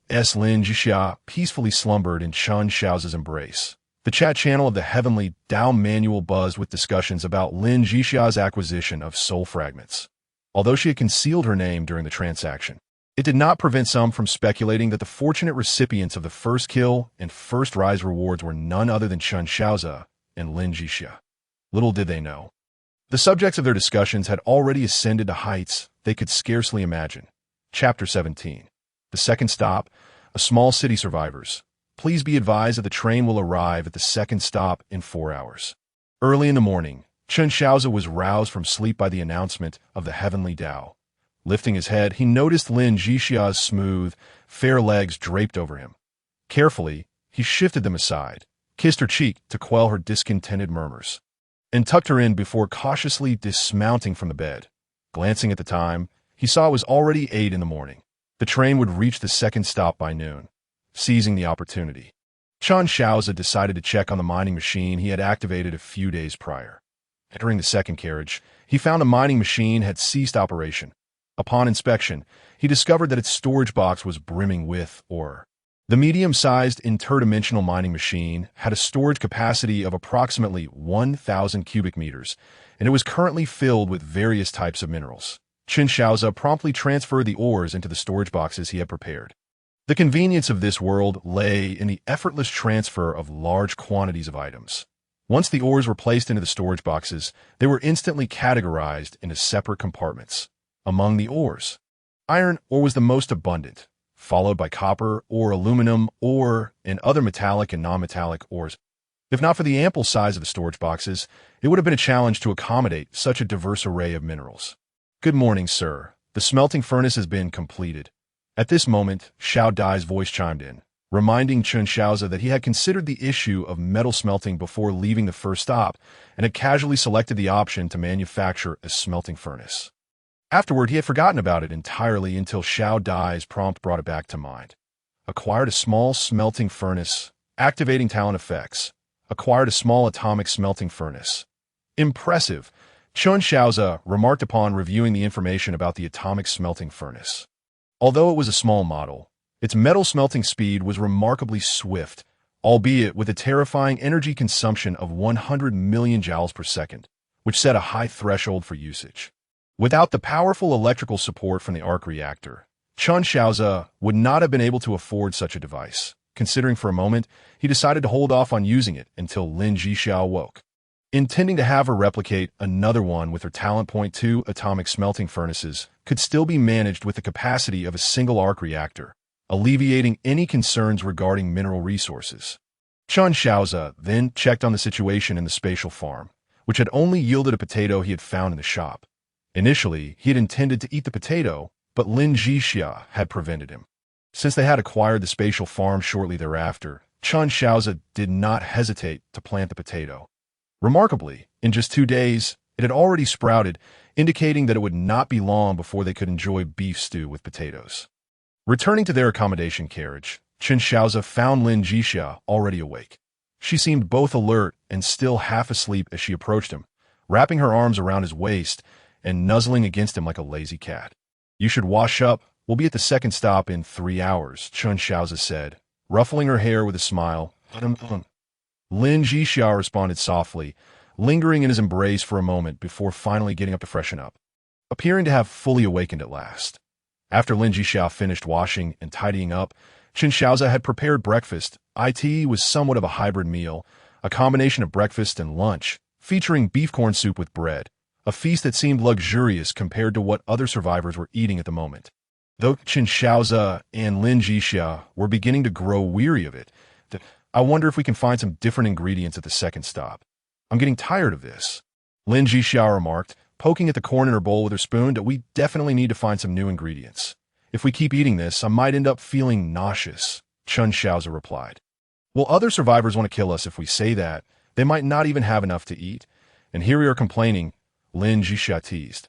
Lin Zhixia peacefully slumbered in Chen Shaoze's embrace. The chat channel of the Heavenly Dao Manual buzzed with discussions about Lin Zhixia's acquisition of soul fragments. Although she had concealed her name during the transaction, it did not prevent some from speculating that the fortunate recipients of the first kill and first rise rewards were none other than Chen Shaoze and Lin Zhixia. Little did they know, the subjects of their discussions had already ascended to heights they could scarcely imagine. Chapter 17. The second stop, a small city survivors. Please be advised that the train will arrive at the second stop in 4 hours. Early in the morning, Chen Shaoze was roused from sleep by the announcement of the Heavenly Dao. Lifting his head, he noticed Lin Zhixia's smooth, fair legs draped over him. Carefully, he shifted them aside, kissed her cheek to quell her discontented murmurs, and tucked her in before cautiously dismounting from the bed. Glancing at the time, he saw it was already 8 in the morning. The train would reach the second stop by noon. Seizing the opportunity, Chen Shaoze decided to check on the mining machine he had activated a few days prior. Entering the second carriage, he found a mining machine had ceased operation. Upon inspection, he discovered that its storage box was brimming with ore. The medium-sized interdimensional mining machine had a storage capacity of approximately 1,000 cubic meters, and it was currently filled with various types of minerals. Chen Shaoze promptly transferred the ores into the storage boxes he had prepared. The convenience of this world lay in the effortless transfer of large quantities of items. Once the ores were placed into the storage boxes, they were instantly categorized into separate compartments. Among the ores, iron ore was the most abundant, followed by copper or aluminum ore and other metallic and non-metallic ores. If not for the ample size of the storage boxes, it would have been a challenge to accommodate such a diverse array of minerals. Good morning, sir. The smelting furnace has been completed. At this moment, Xiao Dai's voice chimed in, reminding Chen Shaoze that he had considered the issue of metal smelting before leaving the first stop and had casually selected the option to manufacture a smelting furnace. Afterward, he had forgotten about it entirely until Xiao Dai's prompt brought it back to mind. Acquired a small smelting furnace, activating talent effects. Acquired a small atomic smelting furnace. Impressive, Chen Shaoze remarked upon reviewing the information about the atomic smelting furnace. Although it was a small model, its metal smelting speed was remarkably swift, albeit with a terrifying energy consumption of 100 million joules per second, which set a high threshold for usage. Without the powerful electrical support from the arc reactor, Chen Shaoze would not have been able to afford such a device. Considering for a moment, he decided to hold off on using it until Lin Zhixia awoke. Intending to have her replicate another one with her talent point 2 atomic smelting furnaces could still be managed with the capacity of a single arc reactor, alleviating any concerns regarding mineral resources. Chen Shaoze then checked on the situation in the spatial farm, which had only yielded a potato he had found in the shop. Initially, he had intended to eat the potato, but Lin Zhixia had prevented him. Since they had acquired the spatial farm shortly thereafter, Chen Shaoze did not hesitate to plant the potato. Remarkably, in just 2 days, it had already sprouted, indicating that it would not be long before they could enjoy beef stew with potatoes. Returning to their accommodation carriage, Chen Shaoze found Lin Zhixia already awake. She seemed both alert and still half asleep as she approached him, wrapping her arms around his waist and nuzzling against him like a lazy cat. You should wash up. We'll be at the second stop in 3 hours, Chen Shaoze said, ruffling her hair with a smile. Lin Zhixia responded softly, lingering in his embrace for a moment before finally getting up to freshen up, appearing to have fully awakened at last. After Lin Zhixia finished washing and tidying up, Chen Shaoze had prepared breakfast. It was somewhat of a hybrid meal, a combination of breakfast and lunch, featuring beef corn soup with bread, a feast that seemed luxurious compared to what other survivors were eating at the moment. Though Chen Shaoze and Lin Zhixia were beginning to grow weary of it, I wonder if we can find some different ingredients at the second stop. I'm getting tired of this. Lin Zhixia remarked, poking at the corn in her bowl with her spoon, that we definitely need to find some new ingredients. If we keep eating this, I might end up feeling nauseous, Chen Shaoze replied. Well, other survivors want to kill us if we say that. They might not even have enough to eat. And here we are complaining, Lin Zhixia teased.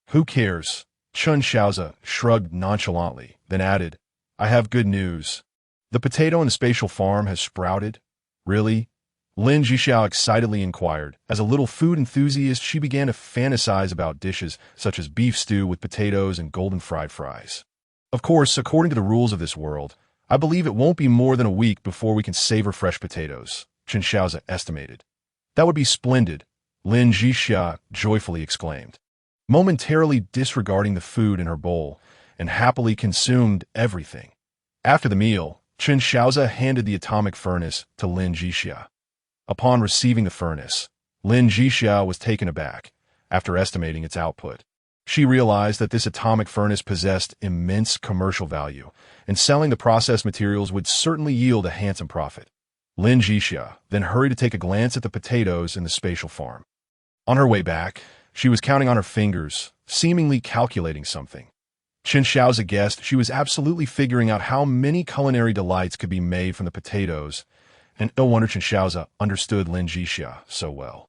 Who cares? Chen Shaoze shrugged nonchalantly, then added, I have good news. The potato in the spatial farm has sprouted. Really? Lin Zhixia excitedly inquired. As a little food enthusiast, she began to fantasize about dishes such as beef stew with potatoes and golden fried fries. Of course, according to the rules of this world, I believe it won't be more than a week before we can savor fresh potatoes, Chen Shaoze estimated. That would be splendid, Lin Zhixia joyfully exclaimed. Momentarily disregarding the food in her bowl, and happily consumed everything. After the meal, Chen Shaoze handed the atomic furnace to Lin Zhixia. Upon receiving the furnace, Lin Zhixia was taken aback after estimating its output. She realized that this atomic furnace possessed immense commercial value, and selling the processed materials would certainly yield a handsome profit. Lin Zhixia then hurried to take a glance at the potatoes in the spatial farm. On her way back, she was counting on her fingers, seemingly calculating something. Chen Shaoze guessed she was absolutely figuring out how many culinary delights could be made from the potatoes, and no wonder Chen Shaoze understood Lin Zhixia so well.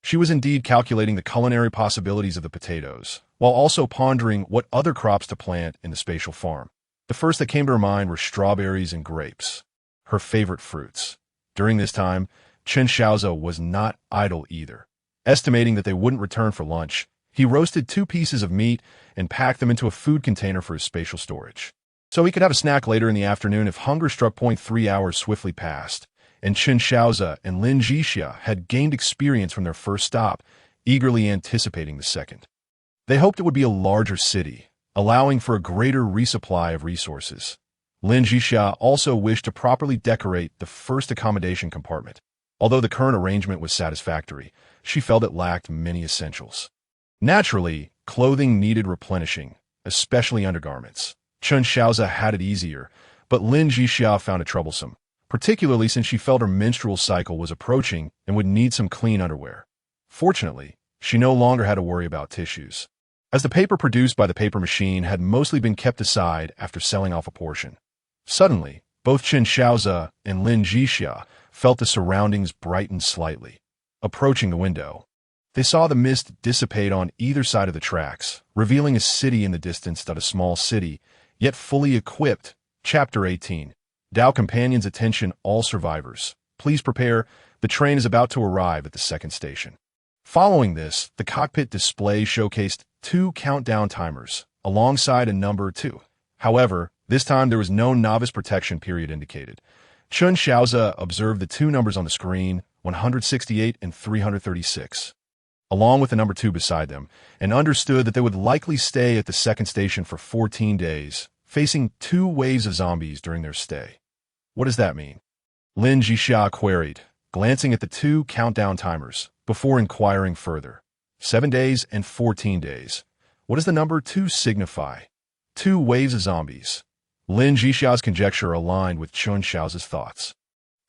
She was indeed calculating the culinary possibilities of the potatoes, while also pondering what other crops to plant in the spatial farm. The first that came to her mind were strawberries and grapes, her favorite fruits. During this time, Chen Shaoze was not idle either. Estimating that they wouldn't return for lunch, he roasted 2 pieces of meat and packed them into a food container for his spatial storage. So he could have a snack later in the afternoon if hunger struck. 3 hours swiftly passed, and Chen Shaoze and Lin Zhixia had gained experience from their first stop, eagerly anticipating the second. They hoped it would be a larger city, allowing for a greater resupply of resources. Lin Zhixia also wished to properly decorate the first accommodation compartment. Although the current arrangement was satisfactory, she felt it lacked many essentials. Naturally, clothing needed replenishing, especially undergarments. Chen Shaoze had it easier, but Lin Zhixia found it troublesome, particularly since she felt her menstrual cycle was approaching and would need some clean underwear. Fortunately, she no longer had to worry about tissues, as the paper produced by the paper machine had mostly been kept aside after selling off a portion. Suddenly, both Chen Shaoze and Lin Zhixia felt the surroundings brighten slightly. Approaching the window, they saw the mist dissipate on either side of the tracks, revealing a city in the distance. A small city, yet fully equipped. Chapter 18. Dao Companions, attention all survivors. Please prepare, the train is about to arrive at the second station. Following this, the cockpit display showcased 2 countdown timers, alongside a number 2. However, this time there was no novice protection period indicated. Chen Shaoze observed the 2 numbers on the screen, 168 and 336, along with the number 2 beside them, and understood that they would likely stay at the second station for 14 days, facing 2 waves of zombies during their stay. What does that mean? Lin Zhixia queried, glancing at the 2 countdown timers, before inquiring further. 7 days and 14 days. What does the number 2 signify? 2 waves of zombies. Lin Zhixia's conjecture aligned with Chen Shaoze's thoughts.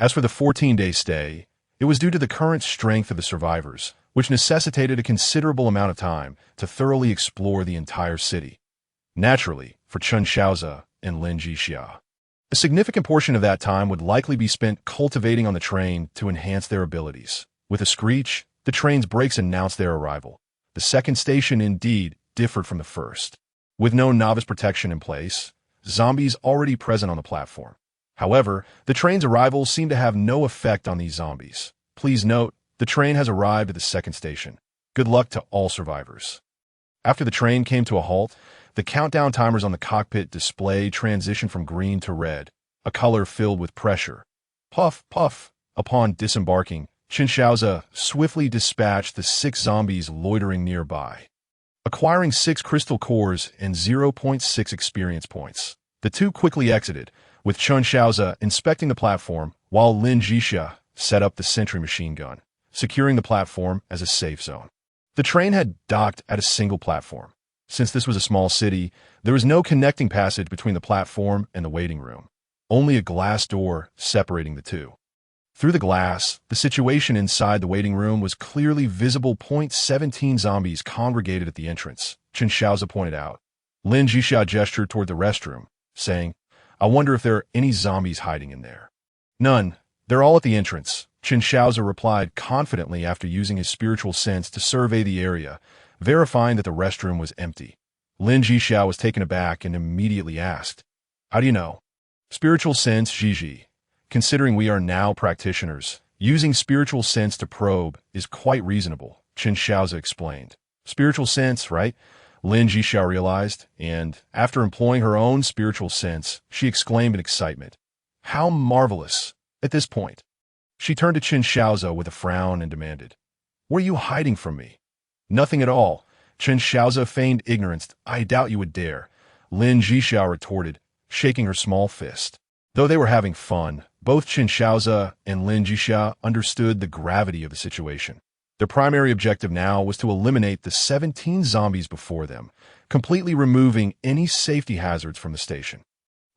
As for the 14-day stay, it was due to the current strength of the survivors, which necessitated a considerable amount of time to thoroughly explore the entire city. Naturally, for Chen Shaoze and Lin Zhixia, a significant portion of that time would likely be spent cultivating on the train to enhance their abilities. With a screech, the train's brakes announced their arrival. The second station indeed differed from the first. With no novice protection in place, zombies already present on the platform. However, the train's arrival seemed to have no effect on these zombies. Please note, the train has arrived at the second station. Good luck to all survivors. After the train came to a halt, the countdown timers on the cockpit display transitioned from green to red, a color filled with pressure. Puff, puff. Upon disembarking, Chen Shaoze swiftly dispatched the 6 zombies loitering nearby, acquiring 6 crystal cores and 0.6 experience points. The 2 quickly exited, with Chen Shaoze inspecting the platform, while Lin Zhixia set up the sentry machine gun, securing the platform as a safe zone. The train had docked at a single platform. Since this was a small city, there was no connecting passage between the platform and the waiting room, only a glass door separating the 2. Through the glass, the situation inside the waiting room was clearly visible. 17 zombies congregated at the entrance, Chen Shaoze pointed out. Lin Zhixia gestured toward the restroom, saying, I wonder if there are any zombies hiding in there. None. They're all at the entrance, Chen Shaoze replied confidently after using his spiritual sense to survey the area, verifying that the restroom was empty. Lin Zhixia was taken aback and immediately asked, How do you know? Spiritual sense, Zhixi. Considering we are now practitioners, Using spiritual sense to probe is quite reasonable, Chen Shaoze explained. Spiritual sense, right? Lin Zhixia realized, and after employing her own spiritual sense, she exclaimed in excitement. How marvelous! At this point, she turned to Chen Shaoze with a frown and demanded, "What are you hiding from me?" "Nothing at all." Chen Shaoze feigned ignorance. "I doubt you would dare," Lin Zhixia retorted, shaking her small fist. Though they were having fun, both Chen Shaoze and Lin Zhixia understood the gravity of the situation. Their primary objective now was to eliminate the 17 zombies before them, completely removing any safety hazards from the station.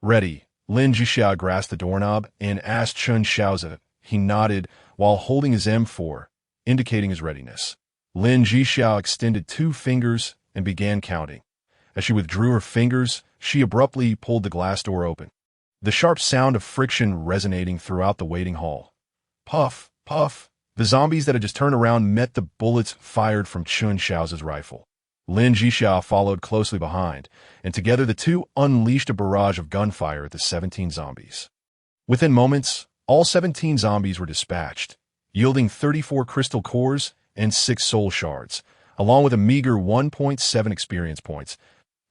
"Ready," Lin Zhixia grasped the doorknob and asked Chen Shaoze. He nodded while holding his M4, indicating his readiness. Lin Zhixia extended 2 fingers and began counting. As she withdrew her fingers, she abruptly pulled the glass door open, the sharp sound of friction resonating throughout the waiting hall. Puff, puff. The zombies that had just turned around met the bullets fired from Chen Shaoze's rifle. Lin Zhixia followed closely behind, and together the two unleashed a barrage of gunfire at the 17 zombies. Within moments, all 17 zombies were dispatched, yielding 34 crystal cores and 6 soul shards, along with a meager 1.7 experience points.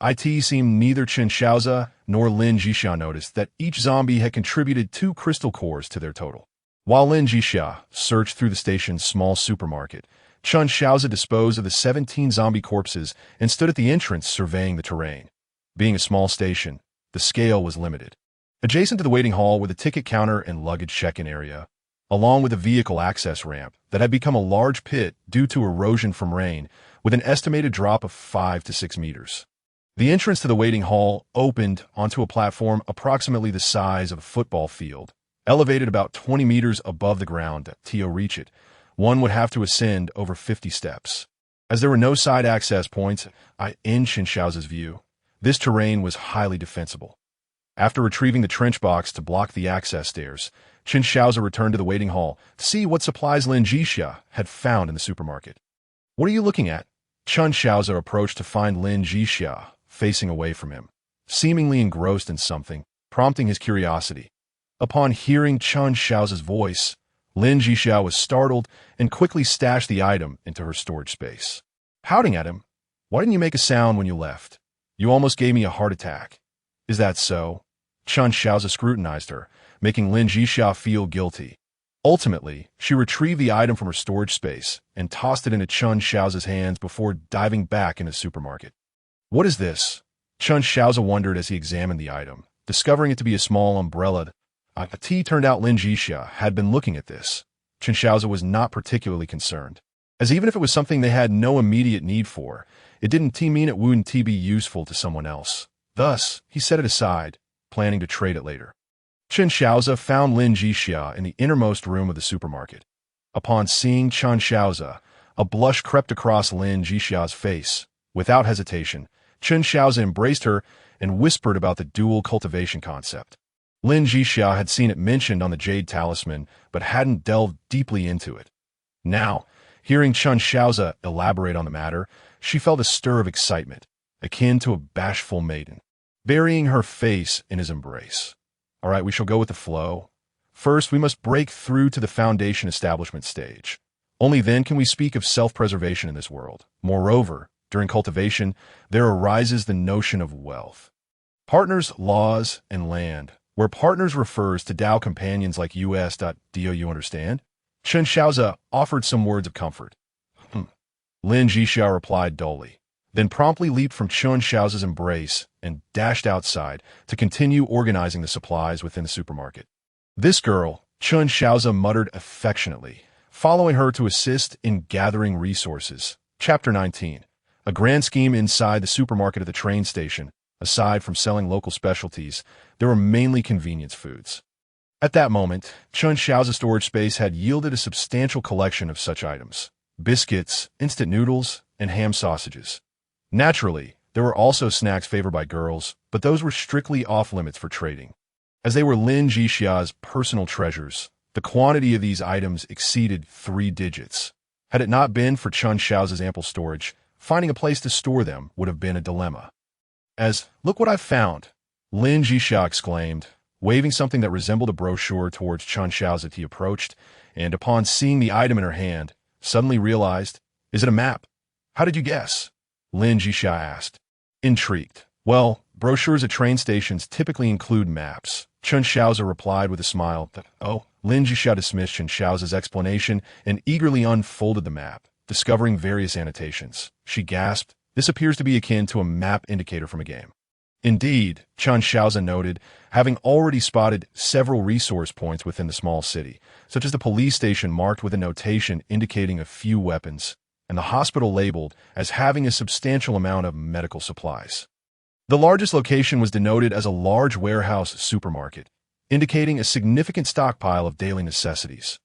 It seemed neither Chen Shaoze nor Lin Zhixia noticed that each zombie had contributed 2 crystal cores to their total. While Lin Zhixia searched through the station's small supermarket, Chen Shaoze disposed of the 17 zombie corpses and stood at the entrance surveying the terrain. Being a small station, the scale was limited. Adjacent to the waiting hall were the ticket counter and luggage check-in area, along with a vehicle access ramp that had become a large pit due to erosion from rain, with an estimated drop of 5 to 6 meters. The entrance to the waiting hall opened onto a platform approximately the size of a football field, elevated about 20 meters above the ground. To reach it, one would have to ascend over 50 steps. As there were no side access points in Chen Shaoze's view, this terrain was highly defensible. After retrieving the trench box to block the access stairs, Chen Shaoze returned to the waiting hall to see what supplies Lin Zhixia had found in the supermarket. "What are you looking at?" Chen Shaoze approached to find Lin Zhixia facing away from him, seemingly engrossed in something, prompting his curiosity. Upon hearing Chen Shaoze's voice, Lin Zhixia was startled and quickly stashed the item into her storage space. Pouting at him, "Why didn't you make a sound when you left? You almost gave me a heart attack." "Is that so?" Chen Shaoze scrutinized her, making Lin Zhixia feel guilty. Ultimately, she retrieved the item from her storage space and tossed it into Chen Shaoze's hands before diving back into the supermarket. "What is this?" Chen Shaoze wondered as he examined the item, discovering it to be a small umbrella. It turned out Lin Zhixia had been looking at this. Chen Shaoze was not particularly concerned, as even if it was something they had no immediate need for, it didn't mean it wouldn't be useful to someone else. Thus, he set it aside, planning to trade it later. Chen Shaoze found Lin Zhixia in the innermost room of the supermarket. Upon seeing Chen Shaoze, a blush crept across Lin Zhixia's face. Without hesitation, Chen Shaoze embraced her and whispered about the dual cultivation concept. Lin Zhixia had seen it mentioned on the Jade Talisman, but hadn't delved deeply into it. Now, hearing Chen Shaoze elaborate on the matter, she felt a stir of excitement, akin to a bashful maiden, burying her face in his embrace. "All right, we shall go with the flow. First, we must break through to the foundation establishment stage. Only then can we speak of self-preservation in this world. Moreover, during cultivation, there arises the notion of wealth. Partners, laws, and land, where partners refers to Dao companions like us. Do you understand?" Chen Shaoze offered some words of comfort. Lin Zhixia replied dully, then promptly leaped from Chen Shaoze's embrace and dashed outside to continue organizing the supplies within the supermarket. "This girl," Chen Shaoze muttered affectionately, following her to assist in gathering resources. Chapter 19. A grand scheme inside the supermarket at the train station. Aside from selling local specialties, there were mainly convenience foods. At that moment, Chen Shaoze's storage space had yielded a substantial collection of such items: biscuits, instant noodles, and ham sausages. Naturally, there were also snacks favored by girls, but those were strictly off-limits for trading. As they were Lin Zhixia's personal treasures, the quantity of these items exceeded 3 digits. Had it not been for Chen Shaoze's ample storage, finding a place to store them would have been a dilemma. Look what I've found!" Lin Zhixia exclaimed, waving something that resembled a brochure towards Chen Shaoze. He approached, and upon seeing the item in her hand, suddenly realized, "Is it a map?" "How did you guess?" Lin Zhixia asked, intrigued. "Well, brochures at train stations typically include maps," Chen Shaoze replied with a smile. "Oh." Lin Zhixia dismissed Chen Shaoze's explanation and eagerly unfolded the map, discovering various annotations. She gasped, "This appears to be akin to a map indicator from a game." Indeed, Chen Shaoze noted, having already spotted several resource points within the small city, such as the police station marked with a notation indicating a few weapons, and the hospital labeled as having a substantial amount of medical supplies. The largest location was denoted as a large warehouse supermarket, indicating a significant stockpile of daily necessities.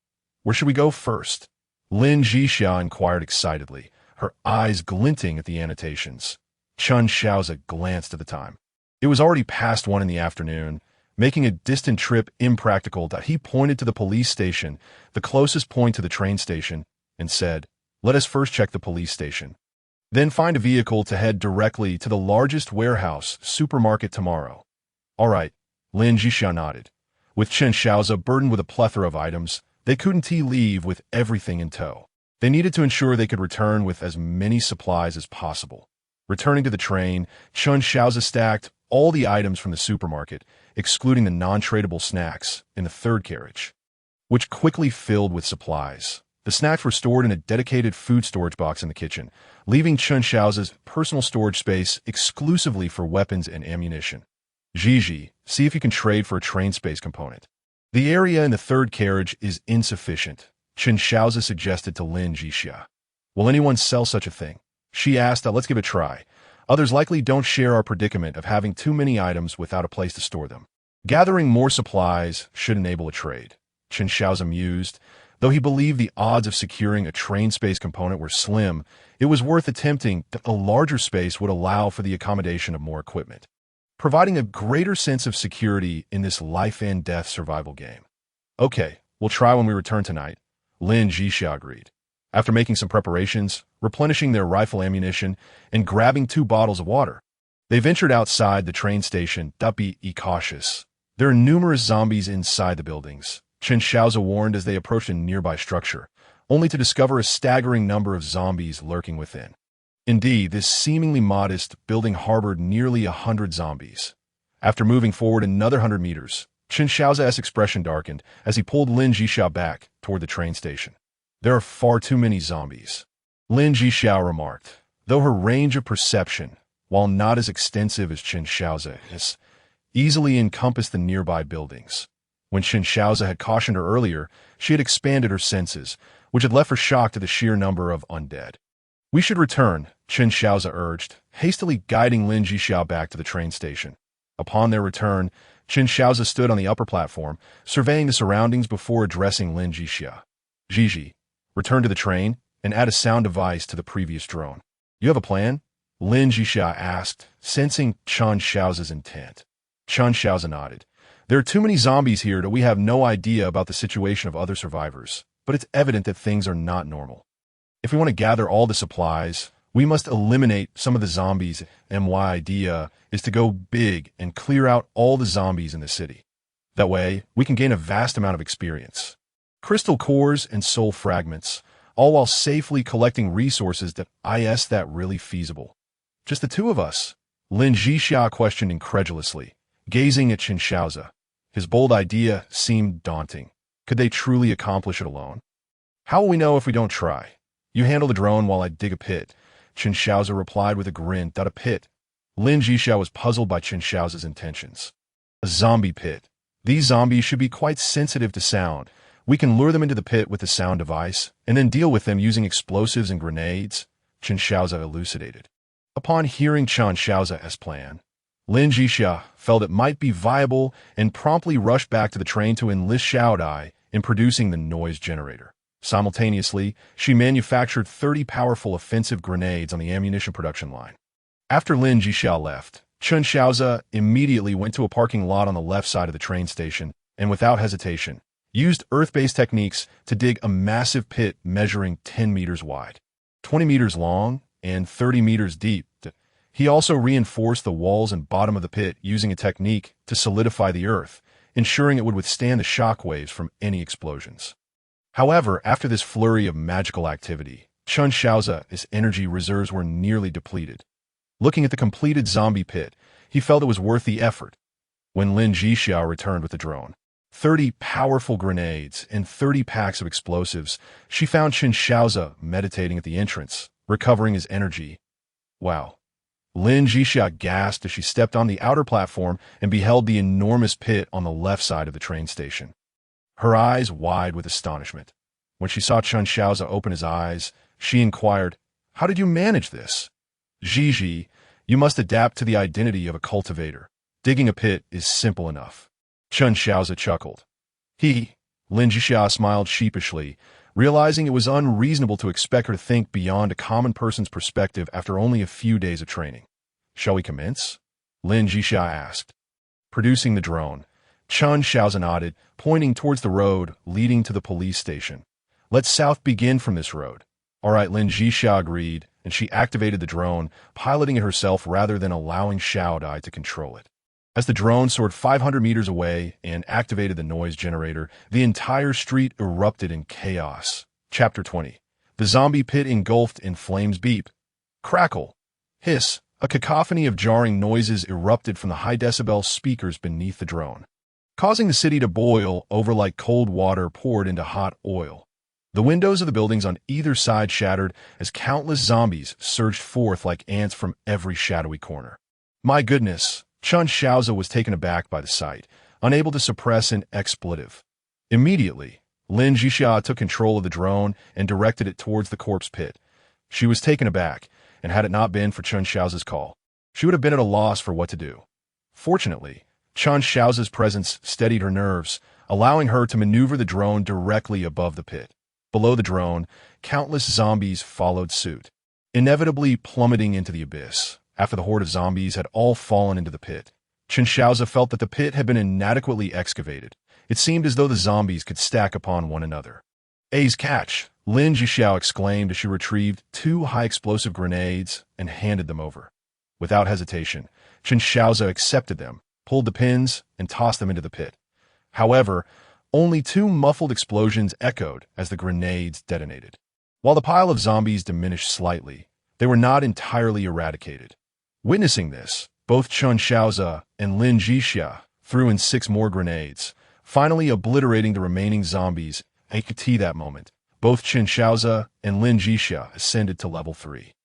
"Where should we go first?" Lin Zhixia inquired excitedly, her eyes glinting at the annotations. Chen Shaoze glanced at the time. It was already past 1 in the afternoon, making a distant trip impractical. He pointed to the police station, the closest point to the train station, and said, "Let us first check the police station. Then find a vehicle to head directly to the largest warehouse supermarket tomorrow." "All right," Lin Zhixia nodded. With Chen Shaoze burdened with a plethora of items, they couldn't leave with everything in tow. They needed to ensure they could return with as many supplies as possible. Returning to the train, Chen Shaoze stacked all the items from the supermarket, excluding the non-tradable snacks, in the third carriage, which quickly filled with supplies. The snacks were stored in a dedicated food storage box in the kitchen, leaving Chen Shaoze's personal storage space exclusively for weapons and ammunition. "Gigi, see if you can trade for a train space component." "The area in the third carriage is insufficient," Chen Shaoze suggested to Lin Zhixia. "Will anyone sell such a thing?" She asked. "Let's give it a try. Others likely don't share our predicament of having too many items without a place to store them. Gathering more supplies should enable a trade." Chen Shaoze mused. Though he believed the odds of securing a train space component were slim, it was worth attempting that a larger space would allow for the accommodation of more equipment, providing a greater sense of security in this life-and-death survival game. "Okay, we'll try when we return tonight," Lin Zhixia agreed. After making some preparations, replenishing their rifle ammunition, and grabbing 2 bottles of water, they ventured outside the train station. "Be cautious. There are numerous zombies inside the buildings," Chen Shaoze warned as they approached a nearby structure, only to discover a staggering number of zombies lurking within. Indeed, this seemingly modest building harbored nearly 100 zombies. After moving forward another 100 meters, Chen Shaoze's expression darkened as he pulled Lin Zhixia back toward the train station. "There are far too many zombies," Lin Zhixia remarked, though her range of perception, while not as extensive as Chen Shaoze's, easily encompassed the nearby buildings. When Chen Shaoze had cautioned her earlier, she had expanded her senses, which had left her shocked at the sheer number of undead. "We should return," Chen Shaoze urged, hastily guiding Lin Zhixia back to the train station. Upon their return, Chen Shaoze stood on the upper platform, surveying the surroundings before addressing Lin Zhixia. "Gigi, return to the train and add a sound device to the previous drone." "You have a plan?" Lin Zhixia asked, sensing Chen Shaoze's intent. Chen Shaoze nodded. "There are too many zombies here that we have no idea about the situation of other survivors, but it's evident that things are not normal. If we want to gather all the supplies, we must eliminate some of the zombies, and my idea is to go big and clear out all the zombies in the city. That way, we can gain a vast amount of experience. Crystal cores and soul fragments, all while safely collecting resources that really feasible." "Just the 2 of us?" Lin Zhixia questioned incredulously, gazing at Chen Shaoze. His bold idea seemed daunting. Could they truly accomplish it alone? "How will we know if we don't try? You handle the drone while I dig a pit," Chen Shaoze replied with a grin. "A pit?" Lin Zhixia was puzzled by Chen Shaoze's intentions. "A zombie pit. These zombies should be quite sensitive to sound. We can lure them into the pit with the sound device, and then deal with them using explosives and grenades," Chen Shaoze elucidated. Upon hearing Chen Shaoze's plan, Lin Zhixia felt it might be viable and promptly rushed back to the train to enlist Shaoze in producing the noise generator. Simultaneously, she manufactured 30 powerful offensive grenades on the ammunition production line. After Lin Zhixia left, Chen Shaoze immediately went to a parking lot on the left side of the train station and, without hesitation, used earth-based techniques to dig a massive pit measuring 10 meters wide, 20 meters long, and 30 meters deep. He also reinforced the walls and bottom of the pit using a technique to solidify the earth, ensuring it would withstand the shockwaves from any explosions. However, after this flurry of magical activity, Chen Shaoze's energy reserves were nearly depleted. Looking at the completed zombie pit, he felt it was worth the effort. When Lin Zhixia returned with the drone, 30 powerful grenades and 30 packs of explosives, she found Chen Shaoze meditating at the entrance, recovering his energy. Wow. Lin Zhixia gasped as she stepped on the outer platform and beheld the enormous pit on the left side of the train station. Her eyes wide with astonishment. When she saw Chen Shaoze open his eyes, she inquired, "How did you manage this?" "Zhixia, you must adapt to the identity of a cultivator. Digging a pit is simple enough." Chen Shaoze chuckled. Lin Zhixia smiled sheepishly, realizing it was unreasonable to expect her to think beyond a common person's perspective after only a few days of training. "Shall we commence?" Lin Zhixia asked. Producing the drone, Chen Shaoze nodded, pointing towards the road leading to the police station. "Let South begin from this road." "All right," Lin Zhixia agreed, and she activated the drone, piloting it herself rather than allowing Shaoze to control it. As the drone soared 500 meters away and activated the noise generator, the entire street erupted in chaos. Chapter 20. The zombie pit engulfed in flames. Beep, crackle, hiss. A cacophony of jarring noises erupted from the high-decibel speakers beneath the drone, causing the city to boil over like cold water poured into hot oil. The windows of the buildings on either side shattered as countless zombies surged forth like ants from every shadowy corner. My goodness! Chen Shaoze was taken aback by the sight, unable to suppress an expletive. Immediately, Lin Zhixia took control of the drone and directed it towards the corpse pit. She was taken aback, and had it not been for Chen Shaoze's call, she would have been at a loss for what to do. Fortunately, Chen Shaoze's presence steadied her nerves, allowing her to maneuver the drone directly above the pit. Below the drone, countless zombies followed suit, inevitably plummeting into the abyss. After the horde of zombies had all fallen into the pit, Chen Shaoze felt that the pit had been inadequately excavated. It seemed as though the zombies could stack upon one another. "Ace catch!" Lin Zhixia exclaimed as she retrieved 2 high-explosive grenades and handed them over. Without hesitation, Chen Shaoze accepted them, pulled the pins, and tossed them into the pit. However, only 2 muffled explosions echoed as the grenades detonated. While the pile of zombies diminished slightly, they were not entirely eradicated. Witnessing this, both Chen Shaoze and Lin Zhixia threw in 6 more grenades, finally obliterating the remaining zombies. At that moment, both Chen Shaoze and Lin Zhixia ascended to level 3.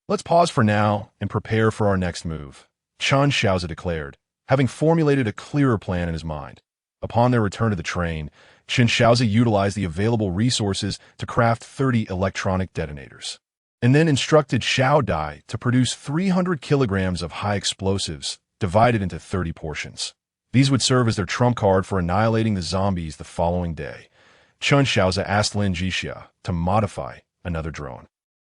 "Let's pause for now and prepare for our next move," Chen Shaoze declared, having formulated a clearer plan in his mind. Upon their return to the train, Chen Shaoze utilized the available resources to craft 30 electronic detonators, and then instructed Shaoze to produce 300 kilograms of high explosives, divided into 30 portions. These would serve as their trump card for annihilating the zombies the following day. Chen Shaoze asked Lin Zhixia to modify another drone,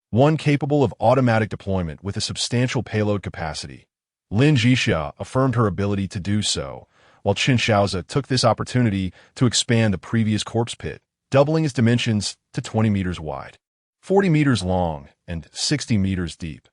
one capable of automatic deployment with a substantial payload capacity. Lin Zhixia affirmed her ability to do so, while Chen Shaoze took this opportunity to expand the previous corpse pit, doubling its dimensions to 20 meters wide, 40 meters long, and 60 meters deep.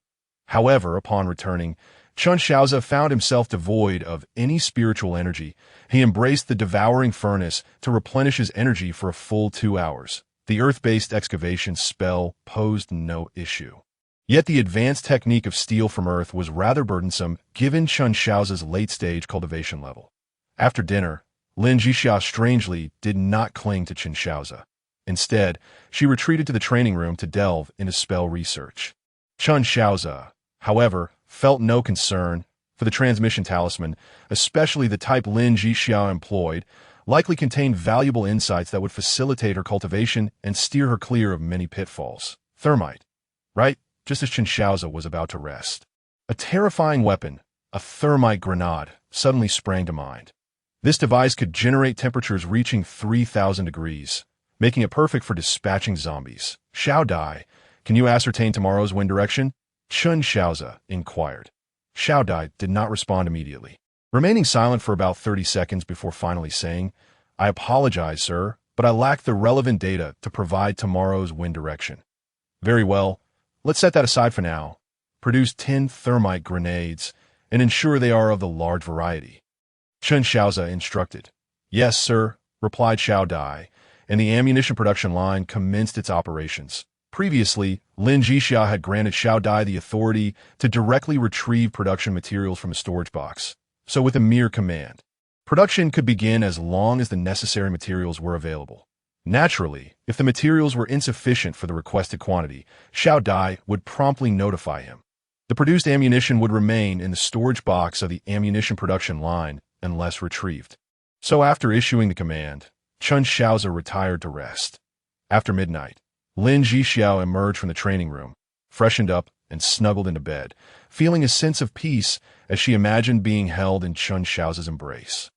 However, upon returning, Chen Shaoze found himself devoid of any spiritual energy. He embraced the devouring furnace to replenish his energy for a full 2 hours. The earth-based excavation spell posed no issue. Yet the advanced technique of steel from earth was rather burdensome given Chen Shaoze's late-stage cultivation level. After dinner, Lin Zhixia strangely did not cling to Chen Shaoze. Instead, she retreated to the training room to delve into spell research. Chen Shaoze, however, felt no concern, for the transmission talisman, especially the type Lin Zhixia employed, likely contained valuable insights that would facilitate her cultivation and steer her clear of many pitfalls. Thermite, right? Just as Chen Shaoze was about to rest. A terrifying weapon, a thermite grenade, suddenly sprang to mind. This device could generate temperatures reaching 3,000 degrees, making it perfect for dispatching zombies. Shaoze, can you ascertain tomorrow's wind direction? Chen Shaoze inquired. Shaoze did not respond immediately, remaining silent for about 30 seconds before finally saying, "I apologize, sir, but I lack the relevant data to provide tomorrow's wind direction." "Very well, let's set that aside for now. Produce 10 thermite grenades and ensure they are of the large variety," Chen Shaoze instructed. Yes, sir, replied Shaoze, and the ammunition production line commenced its operations. Previously, Lin Zhixia had granted Shaoze the authority to directly retrieve production materials from a storage box. So with a mere command, production could begin as long as the necessary materials were available. Naturally, if the materials were insufficient for the requested quantity, Shaoze would promptly notify him. The produced ammunition would remain in the storage box of the ammunition production line unless retrieved. So after issuing the command, Chen Shaoze retired to rest. After midnight, Lin Zhixia emerged from the training room, freshened up, and snuggled into bed, feeling a sense of peace as she imagined being held in Chen Shaoze's embrace.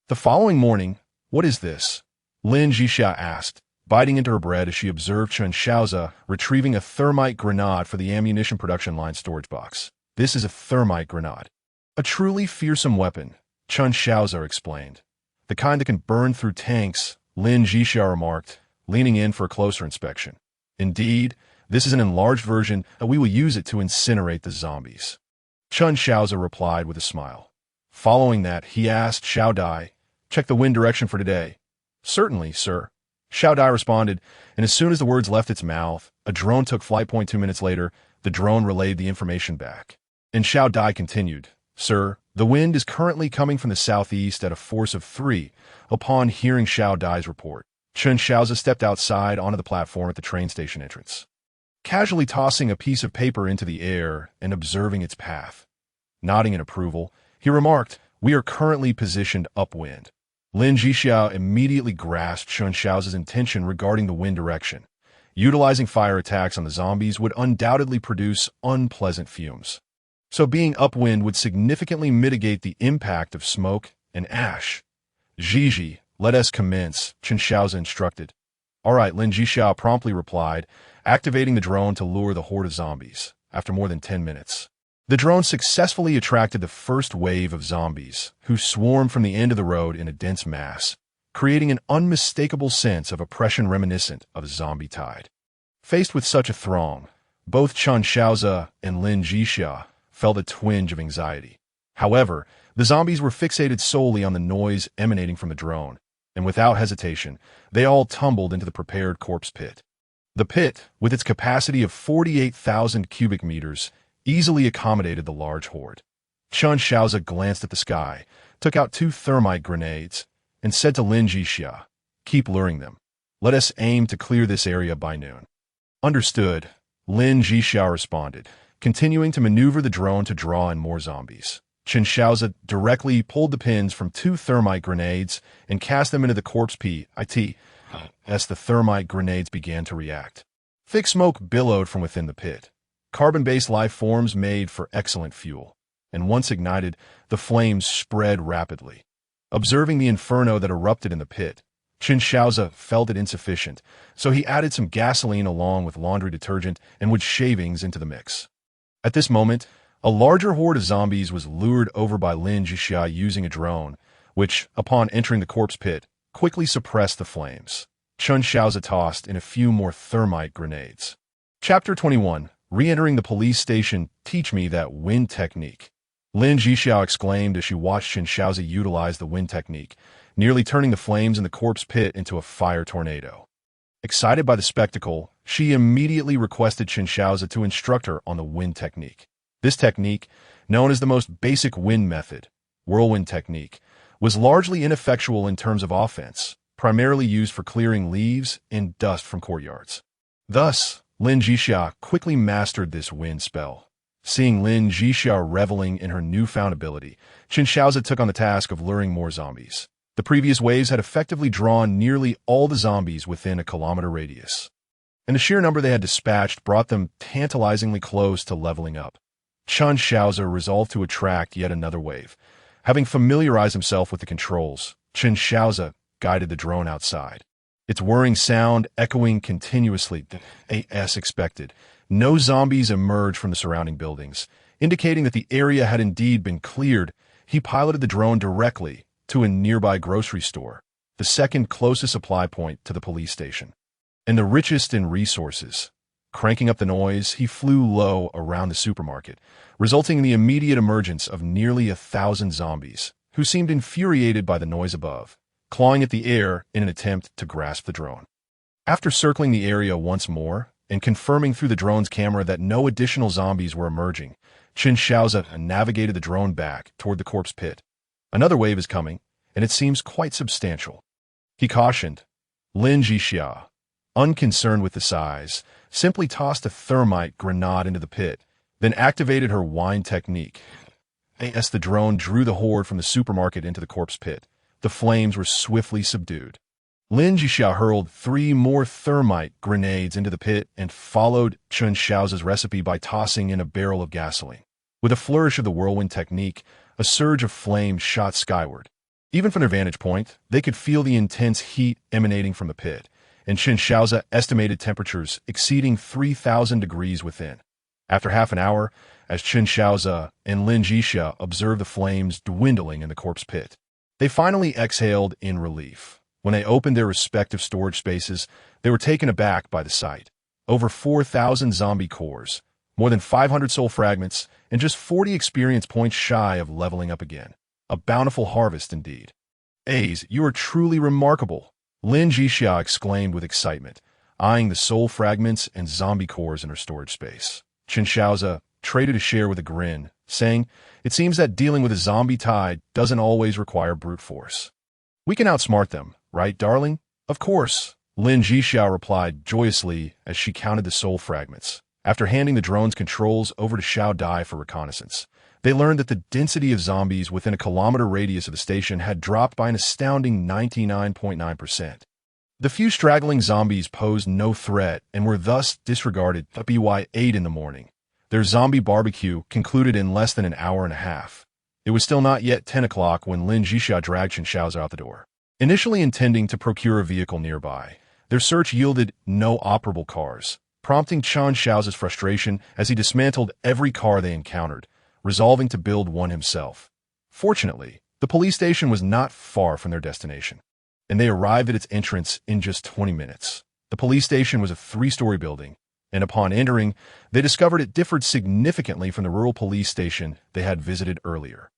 The following morning, "What is this?" Lin Zhixia asked, biting into her bread as she observed Chen Shaoze retrieving a thermite grenade for the ammunition production line storage box. "This is a thermite grenade. A truly fearsome weapon," Chen Shaoze explained. "The kind that can burn through tanks," Lin Zhixia remarked, leaning in for a closer inspection. "Indeed, this is an enlarged version, and we will use it to incinerate the zombies," Chen Shaoze replied with a smile. Following that, he asked Shaoze, "Check the wind direction for today." "Certainly, sir," Shaoze responded, and as soon as the words left its mouth, a drone took flight. 2 minutes later, the drone relayed the information back. And Shaoze continued, "Sir, the wind is currently coming from the southeast at a force of 3. Upon hearing Shaoze's report, Chen Shaoze stepped outside onto the platform at the train station entrance, casually tossing a piece of paper into the air and observing its path. Nodding in approval, he remarked, "We are currently positioned upwind." Lin Zhixia immediately grasped Chen Shaoze's intention regarding the wind direction. Utilizing fire attacks on the zombies would undoubtedly produce unpleasant fumes. So being upwind would significantly mitigate the impact of smoke and ash. "Zhixia, let us commence," Chen Shaoze instructed. "All right," Lin Zhixia promptly replied, activating the drone to lure the horde of zombies. After more than 10 minutes, the drone successfully attracted the first wave of zombies, who swarmed from the end of the road in a dense mass, creating an unmistakable sense of oppression reminiscent of a zombie tide. Faced with such a throng, both Chen Shaoze and Lin Zhixia felt a twinge of anxiety. However, the zombies were fixated solely on the noise emanating from the drone, and without hesitation, they all tumbled into the prepared corpse pit. The pit, with its capacity of 48,000 cubic meters, easily accommodated the large horde. Chen Shaoze glanced at the sky, took out 2 thermite grenades, and said to Lin Zhixia, "Keep luring them. Let us aim to clear this area by noon." "Understood," Lin Zhixia responded, continuing to maneuver the drone to draw in more zombies. Chen Shaoze directly pulled the pins from 2 thermite grenades and cast them into the corpse pit as the thermite grenades began to react. Thick smoke billowed from within the pit. Carbon-based life forms made for excellent fuel, and once ignited, the flames spread rapidly. Observing the inferno that erupted in the pit, Chen Shaoze felt it insufficient, so he added some gasoline along with laundry detergent and wood shavings into the mix. At this moment, a larger horde of zombies was lured over by Lin Zhixia using a drone, which, upon entering the corpse pit, quickly suppressed the flames. Chen Shaoze tossed in a few more thermite grenades. Chapter 21. Re-entering the police station, teach me that wind technique. Lin Zhixia exclaimed as she watched Chen Shaoze utilize the wind technique, nearly turning the flames in the corpse pit into a fire tornado. Excited by the spectacle, she immediately requested Chen Shaoze to instruct her on the wind technique. This technique, known as the most basic wind method, whirlwind technique, was largely ineffectual in terms of offense, primarily used for clearing leaves and dust from courtyards. Thus, Lin Zhixia quickly mastered this wind spell. Seeing Lin Zhixia reveling in her newfound ability, Chen Shaoze took on the task of luring more zombies. The previous waves had effectively drawn nearly all the zombies within a kilometer radius, and the sheer number they had dispatched brought them tantalizingly close to leveling up. Chen Shaoze resolved to attract yet another wave. Having familiarized himself with the controls, Chen Shaoze guided the drone outside. Its whirring sound echoing continuously, as expected. No zombies emerged from the surrounding buildings, indicating that the area had indeed been cleared. He piloted the drone directly to a nearby grocery store, the second closest supply point to the police station, and the richest in resources. Cranking up the noise, he flew low around the supermarket, resulting in the immediate emergence of nearly 1,000 zombies, who seemed infuriated by the noise above. clawing at the air in an attempt to grasp the drone. After circling the area once more and confirming through the drone's camera that no additional zombies were emerging, Chen Shaoze navigated the drone back toward the corpse pit. Another wave is coming, and it seems quite substantial. He cautioned. Lin Zhixia, unconcerned with the size, simply tossed a thermite grenade into the pit, then activated her wind technique. As the drone drew the horde from the supermarket into the corpse pit, the flames were swiftly subdued. Lin Zhixia hurled 3 more thermite grenades into the pit and followed Chen Shaoze's recipe by tossing in a barrel of gasoline. With a flourish of the whirlwind technique, a surge of flame shot skyward. Even from their vantage point, they could feel the intense heat emanating from the pit, and Chen Shaoze estimated temperatures exceeding 3,000 degrees within. After half an hour, as Chen Shaoze and Lin Zhixia observed the flames dwindling in the corpse pit, they finally exhaled in relief. When they opened their respective storage spaces, they were taken aback by the sight. Over 4,000 zombie cores, more than 500 soul fragments, and just 40 experience points shy of leveling up again. A bountiful harvest indeed. Aze, you are truly remarkable, Lin Zhixia exclaimed with excitement, eyeing the soul fragments and zombie cores in her storage space. Chen Shaoze traded a share with a grin, saying, "It seems that dealing with a zombie tide doesn't always require brute force. We can outsmart them, right, darling?" "Of course," Lin Zhixia replied joyously as she counted the soul fragments. After handing the drone's controls over to Shaoze for reconnaissance, they learned that the density of zombies within a kilometer radius of the station had dropped by an astounding 99.9%. The few straggling zombies posed no threat and were thus disregarded by 8 in the morning. Their zombie barbecue concluded in less than an hour and a half. It was still not yet 10 o'clock when Lin Zhixia dragged Chen Shaoze out the door. Initially intending to procure a vehicle nearby, their search yielded no operable cars, prompting Chen Shaoze's frustration as he dismantled every car they encountered, resolving to build one himself. Fortunately, the police station was not far from their destination, and they arrived at its entrance in just 20 minutes. The police station was a 3-story building, and upon entering, they discovered it differed significantly from the rural police station they had visited earlier.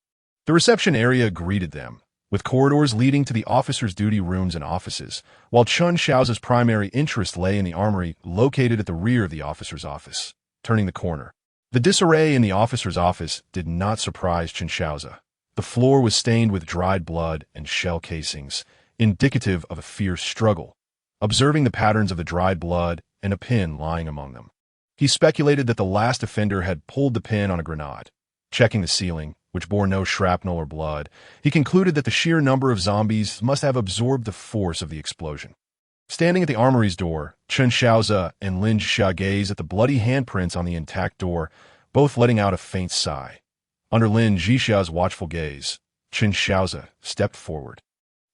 The reception area greeted them, with corridors leading to the officers' duty rooms and offices, while Chen Shaoze's primary interest lay in the armory located at the rear of the officer's office. Turning the corner, the disarray in the officer's office did not surprise Chen Shaoze. The floor was stained with dried blood and shell casings, indicative of a fierce struggle. Observing the patterns of the dried blood and a pin lying among them, he speculated that the last offender had pulled the pin on a grenade. Checking the ceiling, which bore no shrapnel or blood, he concluded that the sheer number of zombies must have absorbed the force of the explosion. Standing at the armory's door, Chen Shaoze and Lin Zhixia gazed at the bloody handprints on the intact door, both letting out a faint sigh. Under Lin Zhixia's watchful gaze, Chen Shaoze stepped forward,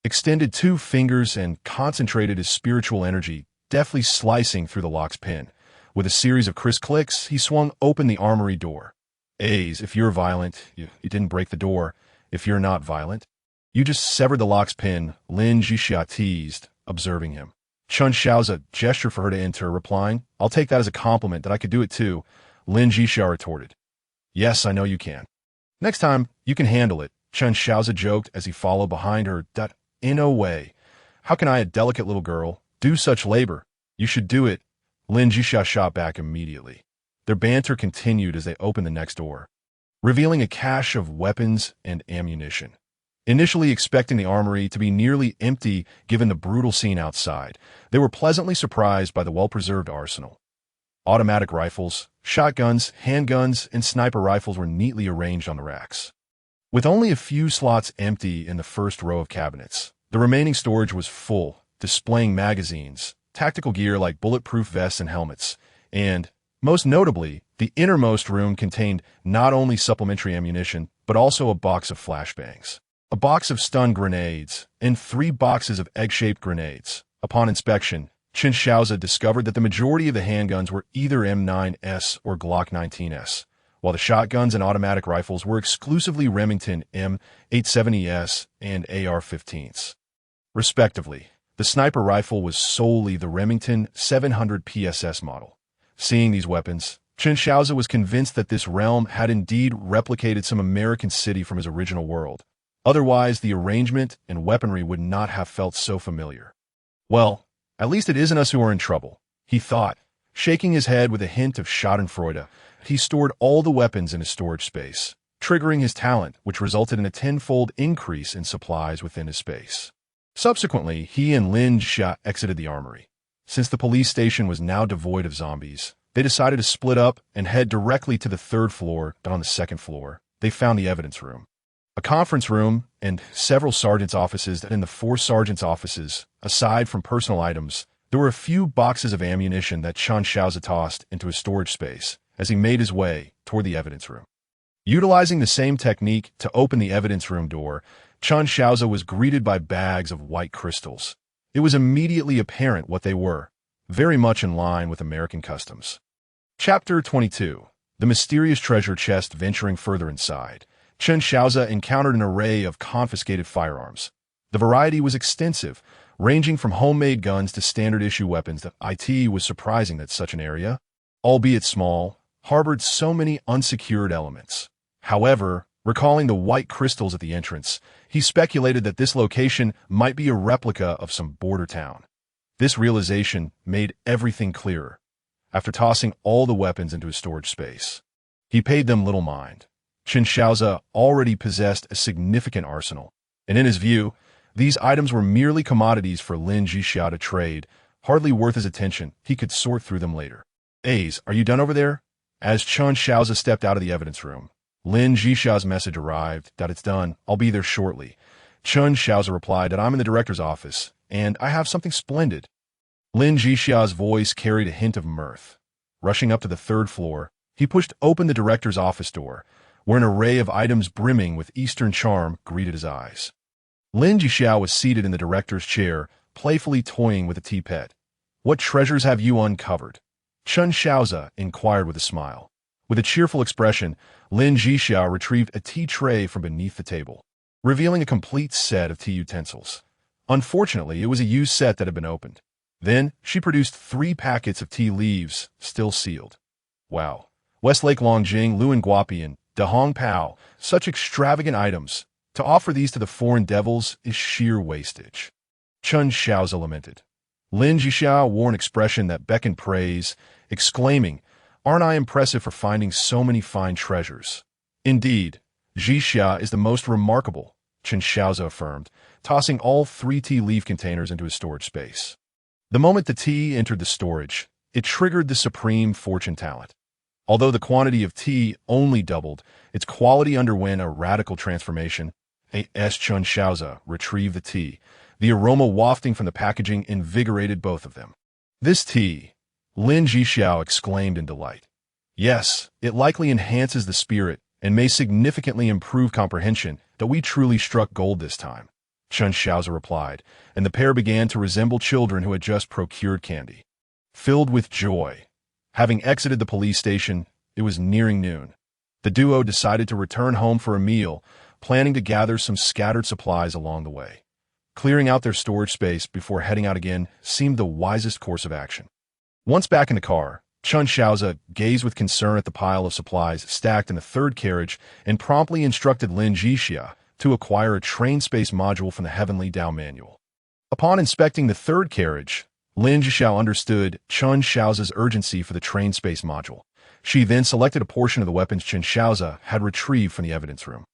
extended 2 fingers and concentrated his spiritual energy, deftly slicing through the lock's pin. With a series of crisp clicks, he swung open the armory door. "Aze, if you're violent, you didn't break the door. If you're not violent, you just severed the lock's pin," Lin Zhixia teased, observing him. Chen Shaoze gestured for her to enter, replying, "I'll take that as a compliment that I could do it too," Lin Zhixia retorted. "Yes, I know you can. Next time, you can handle it," Chen Shaoze joked as he followed behind her. "In no way. How can I, a delicate little girl, do such labor? You should do it," Lin Zhixia shot back immediately. Their banter continued as they opened the next door, revealing a cache of weapons and ammunition. Initially expecting the armory to be nearly empty given the brutal scene outside, they were pleasantly surprised by the well-preserved arsenal. Automatic rifles, shotguns, handguns, and sniper rifles were neatly arranged on the racks. With only a few slots empty in the first row of cabinets, the remaining storage was full, displaying magazines, tactical gear like bulletproof vests and helmets, and, most notably, the innermost room contained not only supplementary ammunition, but also a box of flashbangs, a box of stun grenades, and 3 boxes of egg-shaped grenades. Upon inspection, Chen Shaoze discovered that the majority of the handguns were either M9S or Glock 19S, while the shotguns and automatic rifles were exclusively Remington M870S and AR-15s, respectively. The sniper rifle was solely the Remington 700 PSS model. Seeing these weapons, Chen Shaoze was convinced that this realm had indeed replicated some American city from his original world. Otherwise, the arrangement and weaponry would not have felt so familiar. Well, at least it isn't us who are in trouble, he thought. Shaking his head with a hint of schadenfreude, he stored all the weapons in his storage space, triggering his talent, which resulted in a tenfold increase in supplies within his space. Subsequently, he and Lin Zhixia exited the armory. Since the police station was now devoid of zombies, they decided to split up and head directly to the third floor, but on the second floor, they found the evidence room. A conference room and several sergeants' offices. In the 4 sergeants' offices, aside from personal items, there were a few boxes of ammunition that Chen Shaoze tossed into his storage space as he made his way toward the evidence room. Utilizing the same technique to open the evidence room door, Chen Shaoze was greeted by bags of white crystals. It was immediately apparent what they were, very much in line with American customs. Chapter 22. The mysterious treasure chest. Venturing further inside, Chen Shaoze encountered an array of confiscated firearms. The variety was extensive, ranging from homemade guns to standard-issue weapons. It was surprising that such an area, albeit small, harbored so many unsecured elements. However, recalling the white crystals at the entrance, he speculated that this location might be a replica of some border town. This realization made everything clearer. After tossing all the weapons into his storage space, he paid them little mind. Chen Shaoze already possessed a significant arsenal, and in his view, these items were merely commodities for Lin Zhixia to trade, hardly worth his attention. He could sort through them later. "Ace, are you done over there?" As Chen Shaoze stepped out of the evidence room, Lin Zhixia's message arrived. "It's done. I'll be there shortly." Chen Shaoze replied that I'm in the director's office, and I have something splendid. Lin Zhixia's voice carried a hint of mirth. Rushing up to the third floor, he pushed open the director's office door, where an array of items brimming with Eastern charm greeted his eyes. Lin Zhixia was seated in the director's chair, playfully toying with a teapot. "What treasures have you uncovered?" Chen Shaoze inquired with a smile. With a cheerful expression, Lin Zhixia retrieved a tea tray from beneath the table, revealing a complete set of tea utensils. Unfortunately, it was a used set that had been opened. Then, she produced 3 packets of tea leaves, still sealed. "Wow. Westlake Longjing, Luan Guopian, De Hong Pao, such extravagant items. To offer these to the foreign devils is sheer wastage," Chen Shaoze lamented. Lin Zhixia wore an expression that beckoned praise, exclaiming, "Aren't I impressive for finding so many fine treasures?" "Indeed, Zhixia is the most remarkable," Chen Shaoze affirmed, tossing all 3 tea leaf containers into his storage space. The moment the tea entered the storage, it triggered the supreme fortune talent. Although the quantity of tea only doubled, its quality underwent a radical transformation. As Chen Shaoze retrieved the tea, the aroma wafting from the packaging invigorated both of them. "This tea," Lin Zhixia exclaimed in delight. "Yes, it likely enhances the spirit and may significantly improve comprehension. That we truly struck gold this time," Chen Shaoze replied, and the pair began to resemble children who had just procured candy. Filled with joy, having exited the police station, it was nearing noon. The duo decided to return home for a meal, planning to gather some scattered supplies along the way. Clearing out their storage space before heading out again seemed the wisest course of action. Once back in the car, Chen Shaoze gazed with concern at the pile of supplies stacked in the third carriage and promptly instructed Lin Zhixia to acquire a train space module from the Heavenly Dao manual. Upon inspecting the third carriage, Lin Zhixia understood Chen Shaoze's urgency for the train space module. She then selected a portion of the weapons Chen Shaoze had retrieved from the evidence room,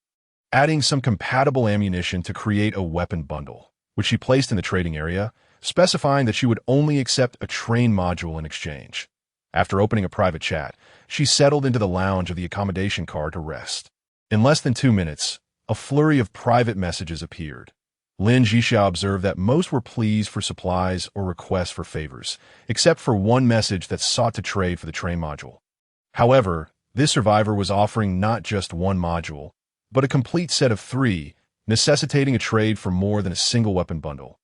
adding some compatible ammunition to create a weapon bundle, which she placed in the trading area, specifying that she would only accept a train module in exchange. After opening a private chat, she settled into the lounge of the accommodation car to rest. In less than 2 minutes, a flurry of private messages appeared. Lin Zhixia observed that most were pleas for supplies or requests for favors, except for one message that sought to trade for the train module. However, this survivor was offering not just one module, but a complete set of 3, necessitating a trade for more than a single weapon bundle.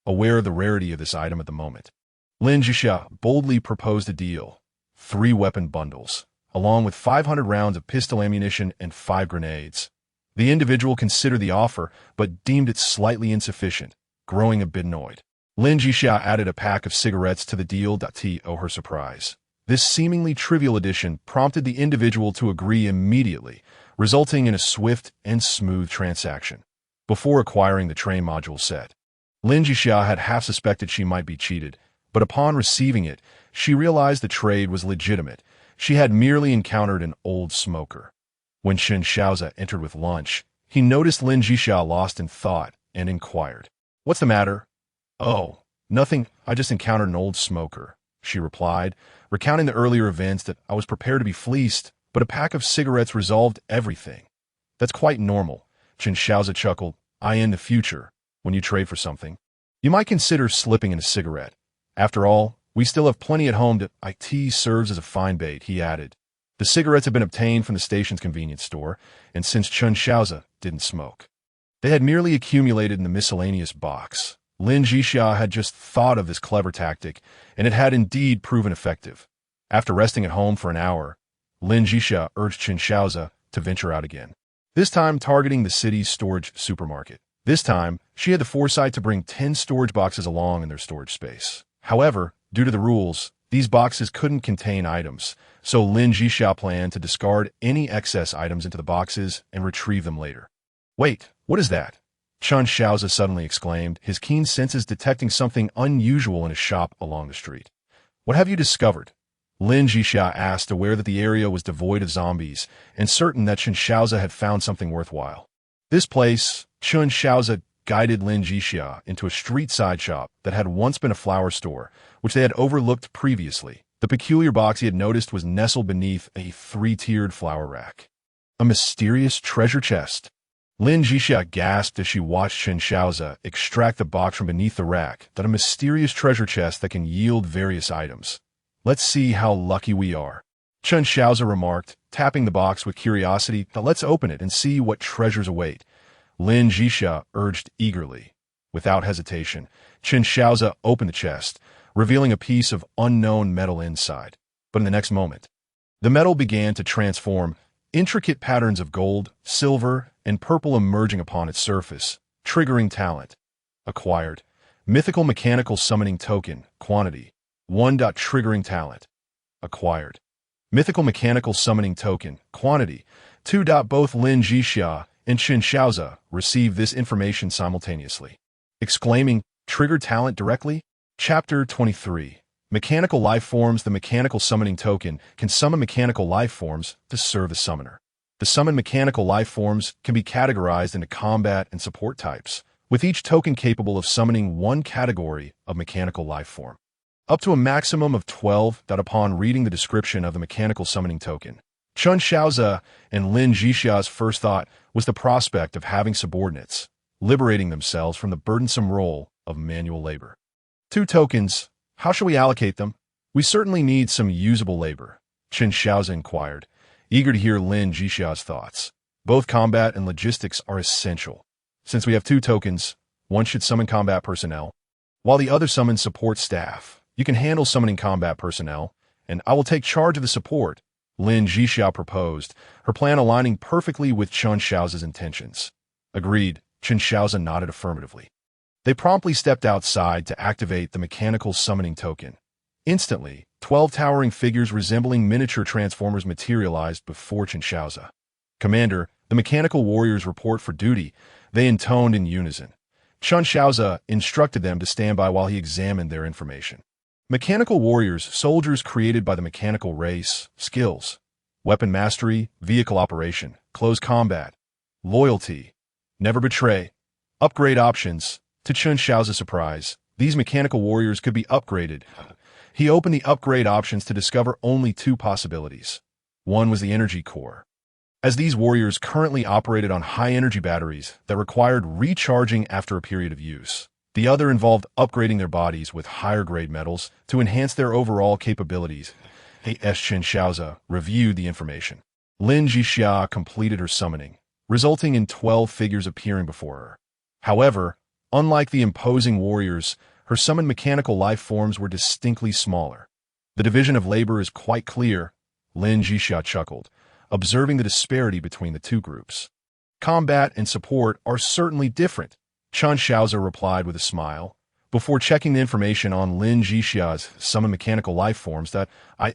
Aware of the rarity of this item at the moment, Lin Zhixia boldly proposed a deal: 3 weapon bundles, along with 500 rounds of pistol ammunition and 5 grenades. The individual considered the offer, but deemed it slightly insufficient, growing a bit annoyed. Lin Zhixia added a pack of cigarettes to the deal. To her surprise, this seemingly trivial addition prompted the individual to agree immediately, resulting in a swift and smooth transaction. before acquiring the train module set. Lin Zhixia had half suspected she might be cheated, but upon receiving it, she realized the trade was legitimate. She had merely encountered an old smoker. When Shaoze entered with lunch, he noticed Lin Zhixia lost in thought and inquired, "What's the matter?" "Oh, nothing. I just encountered an old smoker," she replied, recounting the earlier events that I was prepared to be fleeced, but a pack of cigarettes resolved everything. "That's quite normal," Shaoze chuckled. "In the future, when you trade for something, you might consider slipping in a cigarette. After all, we still have plenty at home to it serves as a fine bait," he added. The cigarettes had been obtained from the station's convenience store, and since Shaoze didn't smoke, they had merely accumulated in the miscellaneous box. Lin Zhixia had just thought of this clever tactic, and it had indeed proven effective. After resting at home for an hour, Lin Zhixia urged Shaoze to venture out again, this time targeting the city's storage supermarket. This time, she had the foresight to bring 10 storage boxes along in their storage space. However, due to the rules, these boxes couldn't contain items, so Lin Zhixia planned to discard any excess items into the boxes and retrieve them later. "Wait, what is that?" Shaoze suddenly exclaimed, his keen senses detecting something unusual in a shop along the street. "What have you discovered?" Lin Zhixia asked, aware that the area was devoid of zombies and certain that Shaoze had found something worthwhile. This place, Shaoze guided Lin Zhixia into a street-side shop that had once been a flower store, which they had overlooked previously. The peculiar box he had noticed was nestled beneath a 3-tiered flower rack. A mysterious treasure chest. Lin Zhixia gasped as she watched Shaoze extract the box from beneath the rack. "That a mysterious treasure chest that can yield various items. Let's see how lucky we are," Shaoze remarked, tapping the box with curiosity. "Now let's open it and see what treasures await," Lin Zhixia urged eagerly. Without hesitation, Shaoze opened the chest, revealing a piece of unknown metal inside. But in the next moment, the metal began to transform, intricate patterns of gold, silver, and purple emerging upon its surface. Triggering talent. Acquired. Mythical mechanical summoning token. Quantity. 1. Triggering talent. Acquired. Mythical mechanical summoning token. Quantity. 2. Both Lin Zhixia and Shaoze received this information simultaneously. Exclaiming, "Trigger talent directly?" Chapter 23. Mechanical life forms. The mechanical summoning token can summon mechanical life forms to serve the summoner. The summoned mechanical life forms can be categorized into combat and support types, with each token capable of summoning one category of mechanical life form. Up to a maximum of 12. Upon reading the description of the mechanical summoning token, Shaoze and Lin Zhixia's first thought was the prospect of having subordinates, liberating themselves from the burdensome role of manual labor. 2 tokens. How shall we allocate them? We certainly need some usable labor, Shaoze inquired, eager to hear Lin Zhixia's thoughts. Both combat and logistics are essential. Since we have 2 tokens, one should summon combat personnel, while the other summons support staff. You can handle summoning combat personnel, and I will take charge of the support, Lin Zhixia proposed, her plan aligning perfectly with Shaoze's intentions. Agreed, Shaoze nodded affirmatively. They promptly stepped outside to activate the mechanical summoning token. Instantly, 12 towering figures resembling miniature transformers materialized before Shaoze. "Commander, the mechanical warriors report for duty," they intoned in unison. Shaoze instructed them to stand by while he examined their information. Mechanical warriors, soldiers created by the mechanical race, skills, weapon mastery, vehicle operation, close combat, loyalty, never betray, upgrade options. To Shaoze's surprise, these mechanical warriors could be upgraded. He opened the upgrade options to discover only 2 possibilities. One was the energy core, as these warriors currently operated on high-energy batteries that required recharging after a period of use. The other involved upgrading their bodies with higher-grade metals to enhance their overall capabilities. Shaoze reviewed the information. Lin Zhixia completed her summoning, resulting in 12 figures appearing before her. However, unlike the imposing warriors, her summoned mechanical life forms were distinctly smaller. "The division of labor is quite clear," Lin Zhixia chuckled, observing the disparity between the 2 groups. "Combat and support are certainly different," Shaoze replied with a smile, before checking the information on Lin Zhixia's summoned mechanical life forms that,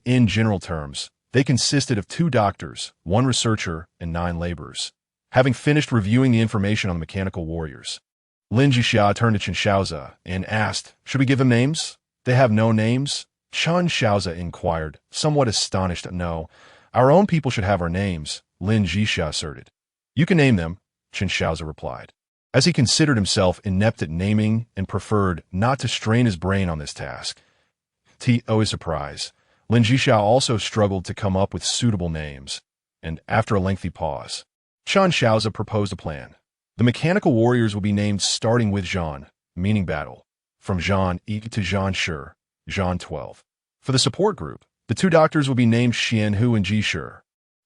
in general terms, they consisted of 2 doctors, 1 researcher, and 9 laborers. Having finished reviewing the information on the mechanical warriors, Lin Zhixia turned to Chen Shaoze and asked, "Should we give them names?" "They have no names?" Chen Shaoze inquired, somewhat astonished. "No, our own people should have our names," Lin Zhixia asserted. "You can name them," Chen Shaoze replied, as he considered himself inept at naming and preferred not to strain his brain on this task. To his surprise, Lin Zhixia also struggled to come up with suitable names, and after a lengthy pause, Chen Shaoze proposed a plan. The mechanical warriors would be named starting with Zhan, meaning battle, from Zhan E to Zhan Shi, Zhan 12. For the support group, the two doctors would be named Xian Hu and Ji Shi.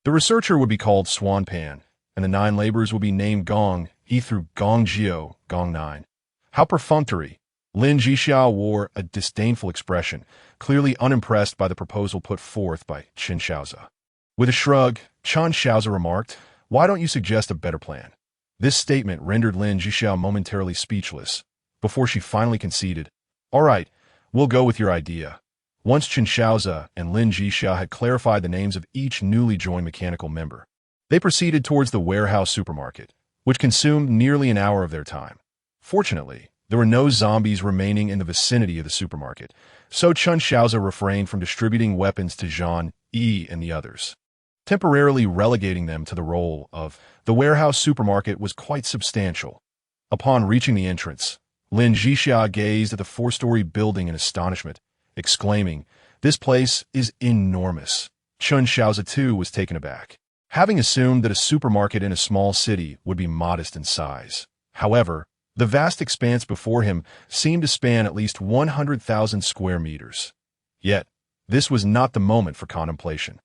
The researcher would be called Swan Pan, and the 9 laborers would be named Gong E through Gong Jiao, Gong 9. How perfunctory! Lin Zhixia wore a disdainful expression, clearly unimpressed by the proposal put forth by Chen Shaoze. With a shrug, Chen Shaoze remarked, "Why don't you suggest a better plan?" This statement rendered Lin Zhixia momentarily speechless, before she finally conceded, "All right, we'll go with your idea." Once Chen Shaoze and Lin Zhixia had clarified the names of each newly joined mechanical member, they proceeded towards the warehouse supermarket, which consumed nearly an hour of their time. Fortunately, there were no zombies remaining in the vicinity of the supermarket, so Chen Shaoze refrained from distributing weapons to Zhan E and the others. Temporarily relegating them to the role of the warehouse supermarket was quite substantial. Upon reaching the entrance, Lin Zhixia gazed at the 4-story building in astonishment, exclaiming, "This place is enormous." Chen Shaoze too was taken aback, having assumed that a supermarket in a small city would be modest in size. However, the vast expanse before him seemed to span at least 100,000 square meters. Yet, this was not the moment for contemplation.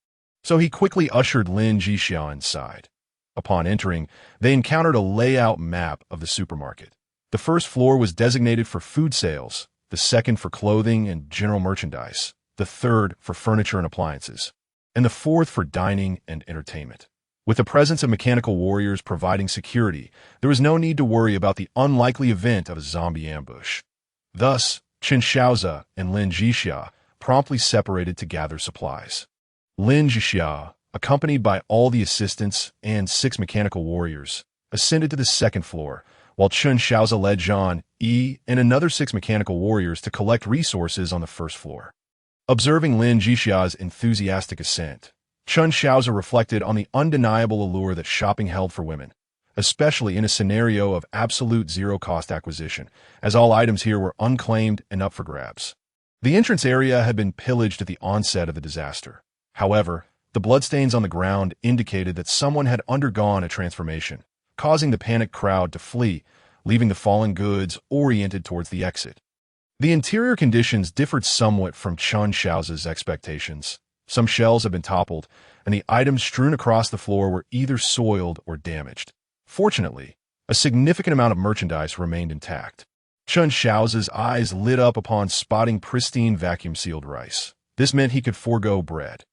So he quickly ushered Lin Zhixia inside. Upon entering, they encountered a layout map of the supermarket. The first floor was designated for food sales, the second for clothing and general merchandise, the third for furniture and appliances, and the fourth for dining and entertainment. With the presence of mechanical warriors providing security, there was no need to worry about the unlikely event of a zombie ambush. Thus, Chen Shaoze and Lin Zhixia promptly separated to gather supplies. Lin Zhixia, accompanied by all the assistants and 6 mechanical warriors, ascended to the second floor, while Chen Shaoze led Zhan E and another 6 mechanical warriors to collect resources on the first floor. Observing Lin Zhixia's enthusiastic ascent, Chen Shaoze reflected on the undeniable allure that shopping held for women, especially in a scenario of absolute zero-cost acquisition, as all items here were unclaimed and up for grabs. The entrance area had been pillaged at the onset of the disaster. However, the bloodstains on the ground indicated that someone had undergone a transformation, causing the panicked crowd to flee, leaving the fallen goods oriented towards the exit. The interior conditions differed somewhat from Chen Shaoze's expectations. Some shelves had been toppled, and the items strewn across the floor were either soiled or damaged. Fortunately, a significant amount of merchandise remained intact. Chen Shaoze's eyes lit up upon spotting pristine vacuum-sealed rice. This meant he could forego bread.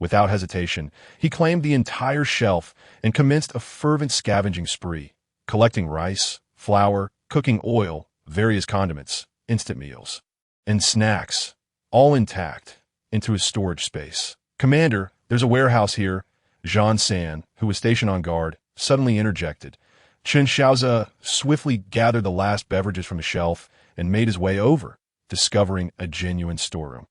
Without hesitation, he claimed the entire shelf and commenced a fervent scavenging spree, collecting rice, flour, cooking oil, various condiments, instant meals, and snacks, all intact, into his storage space. "Commander, there's a warehouse here," Zhan San, who was stationed on guard, suddenly interjected. Chen Shaoze swiftly gathered the last beverages from the shelf and made his way over, discovering a genuine storeroom.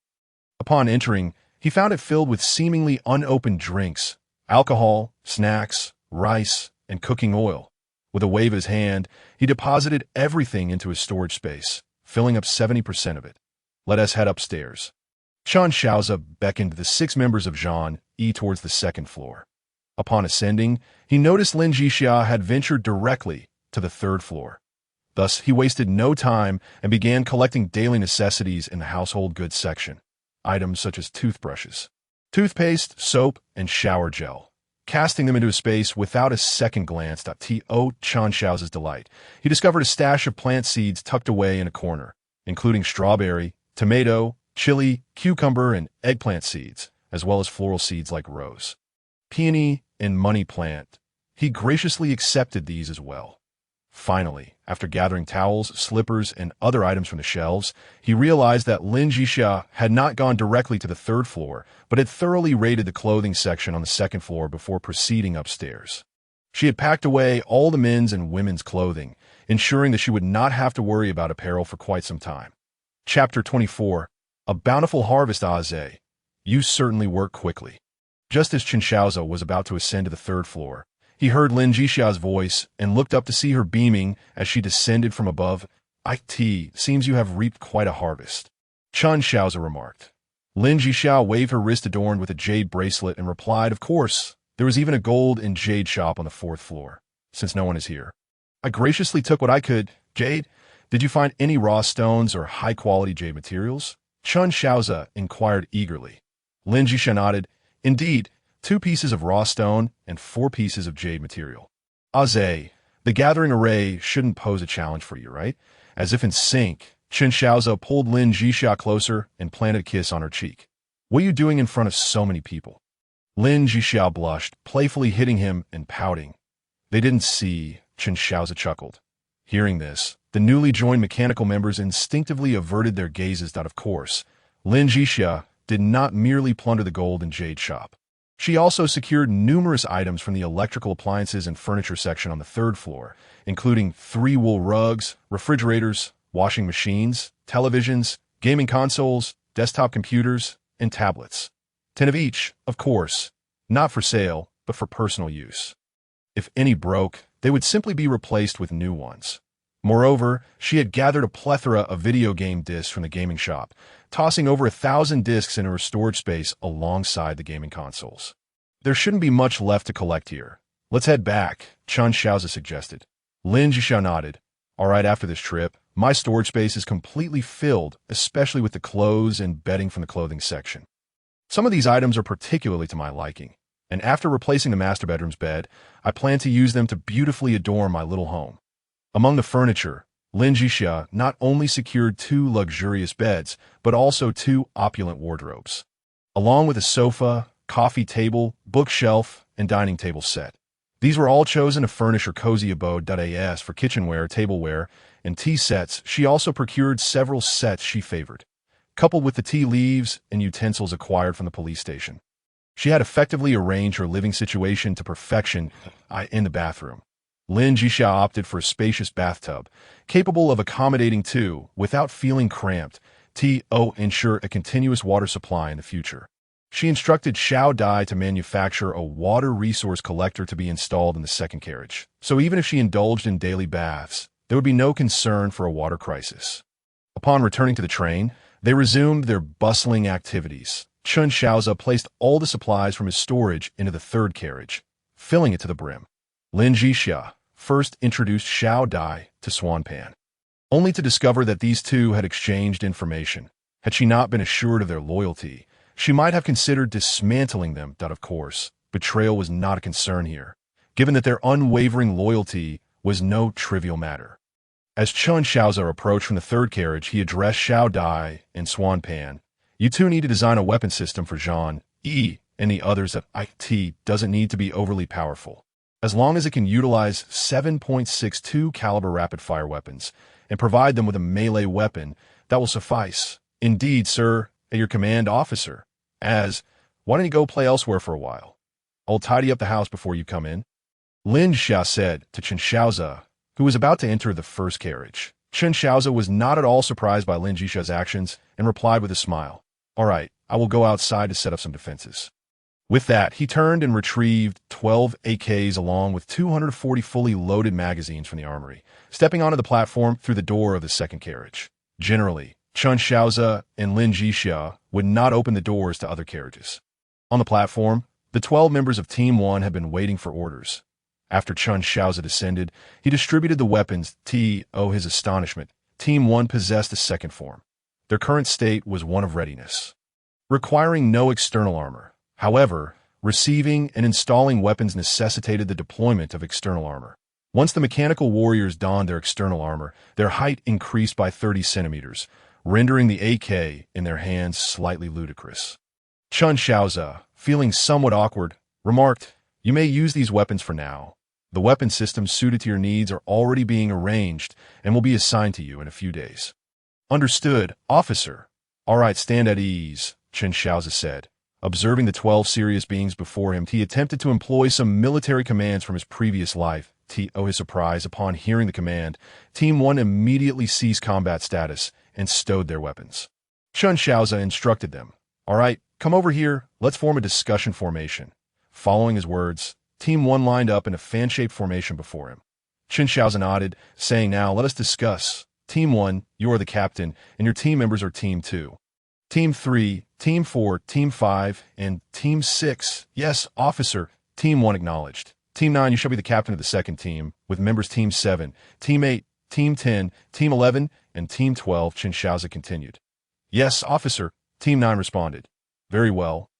Upon entering, he found it filled with seemingly unopened drinks, alcohol, snacks, rice, and cooking oil. With a wave of his hand, he deposited everything into his storage space, filling up 70% of it. "Let us head upstairs." Chen Shaoze beckoned the 6 members of Zhan E towards the second floor. Upon ascending, he noticed Lin Zhixia had ventured directly to the 3rd floor. Thus, he wasted no time and began collecting daily necessities in the household goods section. Items such as toothbrushes, toothpaste, soap, and shower gel. Casting them into a space without a second glance, to Chen Shaoze's delight, he discovered a stash of plant seeds tucked away in a corner, including strawberry, tomato, chili, cucumber, and eggplant seeds, as well as floral seeds like rose, peony, and money plant. He graciously accepted these as well. Finally, after gathering towels, slippers, and other items from the shelves, he realized that Lin Zhixia had not gone directly to the 3rd floor, but had thoroughly raided the clothing section on the 2nd floor before proceeding upstairs. She had packed away all the men's and women's clothing, ensuring that she would not have to worry about apparel for quite some time. Chapter 24. A Bountiful Harvest. Shaoze. You certainly work quickly. Just as Chen Shaoze was about to ascend to the third floor, he heard Lin Zhixia's voice and looked up to see her beaming as she descended from above. It seems you have reaped quite a harvest, Chen Shaoze remarked. Lin Zhixia waved her wrist adorned with a jade bracelet and replied, of course, there was even a gold and jade shop on the fourth floor, since no one is here. I graciously took what I could. Jade, did you find any raw stones or high-quality jade materials? Chen Shaoze inquired eagerly. Lin Zhixia nodded. Indeed, 2 pieces of raw stone and 4 pieces of jade material. Shaoze, the gathering array shouldn't pose a challenge for you, right? As if in sync, Chen Shaoze pulled Lin Zhixia closer and planted a kiss on her cheek. What are you doing in front of so many people? Lin Zhixia blushed, playfully hitting him and pouting. They didn't see, Chen Shaoze chuckled. Hearing this, the newly joined mechanical members instinctively averted their gazes. Of course, Lin Zhixia did not merely plunder the gold and jade shop. She also secured numerous items from the electrical appliances and furniture section on the third floor, including 3 wool rugs, refrigerators, washing machines, televisions, gaming consoles, desktop computers, and tablets. 10 of each, of course, not for sale, but for personal use. If any broke, they would simply be replaced with new ones. Moreover, she had gathered a plethora of video game discs from the gaming shop, tossing over 1,000 discs into her storage space alongside the gaming consoles. There shouldn't be much left to collect here. Let's head back, Chen Shaoze suggested. Lin Zhixia nodded. All right, after this trip, my storage space is completely filled, especially with the clothes and bedding from the clothing section. Some of these items are particularly to my liking, and after replacing the master bedroom's bed, I plan to use them to beautifully adorn my little home. Among the furniture, Lin Zhixia not only secured 2 luxurious beds, but also 2 opulent wardrobes, along with a sofa, coffee table, bookshelf, and dining table set. These were all chosen to furnish her cozy abode. As for kitchenware, tableware, and tea sets, she also procured several sets she favored, coupled with the tea leaves and utensils acquired from the police station. She had effectively arranged her living situation to perfection in the bathroom. Lin Zhixia opted for a spacious bathtub, capable of accommodating 2 without feeling cramped, to ensure a continuous water supply in the future. She instructed Shaoze to manufacture a water resource collector to be installed in the second carriage, so even if she indulged in daily baths, there would be no concern for a water crisis. Upon returning to the train, they resumed their bustling activities. Chen Shaoze placed all the supplies from his storage into the third carriage, filling it to the brim. Lin Zhixia first introduced Shaoze to Swanpan, only to discover that these 2 had exchanged information. Had she not been assured of their loyalty, she might have considered dismantling them. Of course, betrayal was not a concern here, given that their unwavering loyalty was no trivial matter. As Chen Shaoze approached from the third carriage, he addressed Shaoze and Swanpan. You 2 need to design a weapon system for Zhang Yi and the others. It doesn't need to be overly powerful, as long as it can utilize 7.62 caliber rapid-fire weapons and provide them with a melee weapon, that will suffice. Indeed, sir, at your command, officer. Why don't you go play elsewhere for a while? I'll tidy up the house before you come in. Lin Zhixia said to Chen Shaoze, who was about to enter the first carriage. Chen Shaoze was not at all surprised by Lin Zhixia's actions and replied with a smile. All right, I will go outside to set up some defenses. With that, he turned and retrieved 12 AKs along with 240 fully loaded magazines from the armory, stepping onto the platform through the door of the second carriage. Generally, Chen Shaoze and Lin Zhixia would not open the doors to other carriages. On the platform, the 12 members of Team 1 had been waiting for orders. After Chen Shaoze descended, he distributed the weapons. To his astonishment, Team 1 possessed a second form. Their current state was one of readiness, requiring no external armor. However, receiving and installing weapons necessitated the deployment of external armor. Once the mechanical warriors donned their external armor, their height increased by 30 centimeters, rendering the AK in their hands slightly ludicrous. Chen Shaoze, feeling somewhat awkward, remarked, "You may use these weapons for now. The weapon systems suited to your needs are already being arranged and will be assigned to you in a few days." "Understood, officer." "All right, stand at ease," Chen Shaoze said. Observing the 12 serious beings before him, he attempted to employ some military commands from his previous life. To his surprise, upon hearing the command, Team 1 immediately ceased combat status and stowed their weapons. Chen Shaoze instructed them, "All right, come over here, let's form a discussion formation." Following his words, Team 1 lined up in a fan-shaped formation before him. Chen Shaoze nodded, saying, "Now, let us discuss. Team 1, you are the captain, and your team members are Team 2. Team 3, Team 4, Team 5, and Team 6. Yes, officer," Team 1 acknowledged. "Team 9, you shall be the captain of the second team, with members Team 7, Team 8, Team 10, Team 11, and Team 12, Chen Shaoze continued. "Yes, officer," Team 9 responded. "Very well."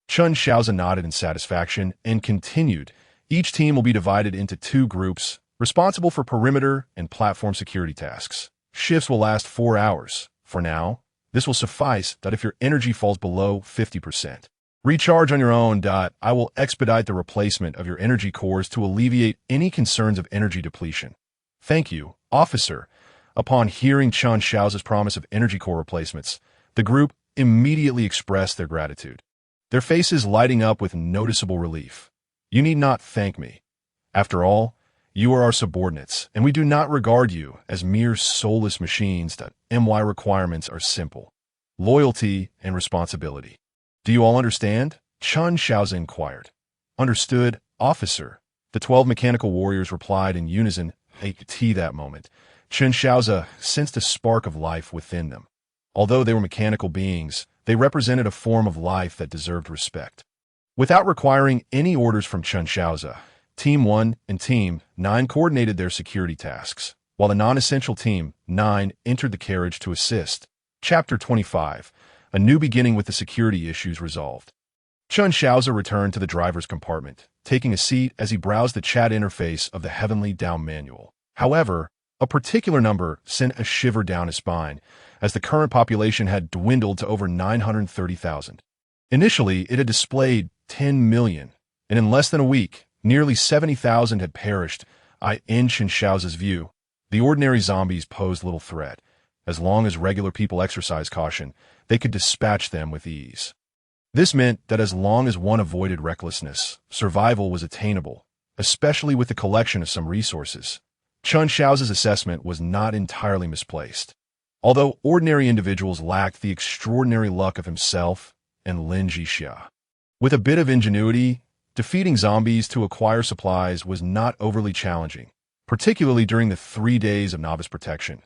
Chen Shaoze nodded in satisfaction and continued. "Each team will be divided into 2 groups, responsible for perimeter and platform security tasks. Shifts will last 4 hours. For now, this will suffice that if your energy falls below 50%. Recharge on your own. I will expedite the replacement of your energy cores to alleviate any concerns of energy depletion." "Thank you, officer." Upon hearing Chen Shaoze's promise of energy core replacements, the group immediately expressed their gratitude, their faces lighting up with noticeable relief. "You need not thank me. After all, you are our subordinates, and we do not regard you as mere soulless machines. My requirements are simple: loyalty and responsibility. Do you all understand?" Chen Shaoze inquired. "Understood, officer," the 12 mechanical warriors replied in unison. At that moment, Chen Shaoze sensed a spark of life within them. Although they were mechanical beings, they represented a form of life that deserved respect. Without requiring any orders from Chen Shaoze, Team 1 and Team 9 coordinated their security tasks, while the non-essential Team 9 entered the carriage to assist. Chapter 25. A new beginning with the security issues resolved. Chen Shaoze returned to the driver's compartment, taking a seat as he browsed the chat interface of the Heavenly Down manual. However, a particular number sent a shiver down his spine, as the current population had dwindled to over 930,000. Initially, it had displayed 10 million, and in less than a week, nearly 70,000 had perished. In Chen Shaoze's view, the ordinary zombies posed little threat. As long as regular people exercised caution, they could dispatch them with ease. This meant that as long as one avoided recklessness, survival was attainable, especially with the collection of some resources. Chen Shaoze's assessment was not entirely misplaced. Although ordinary individuals lacked the extraordinary luck of himself and Lin Zhixia. With a bit of ingenuity, defeating zombies to acquire supplies was not overly challenging, particularly during the 3 days of novice protection.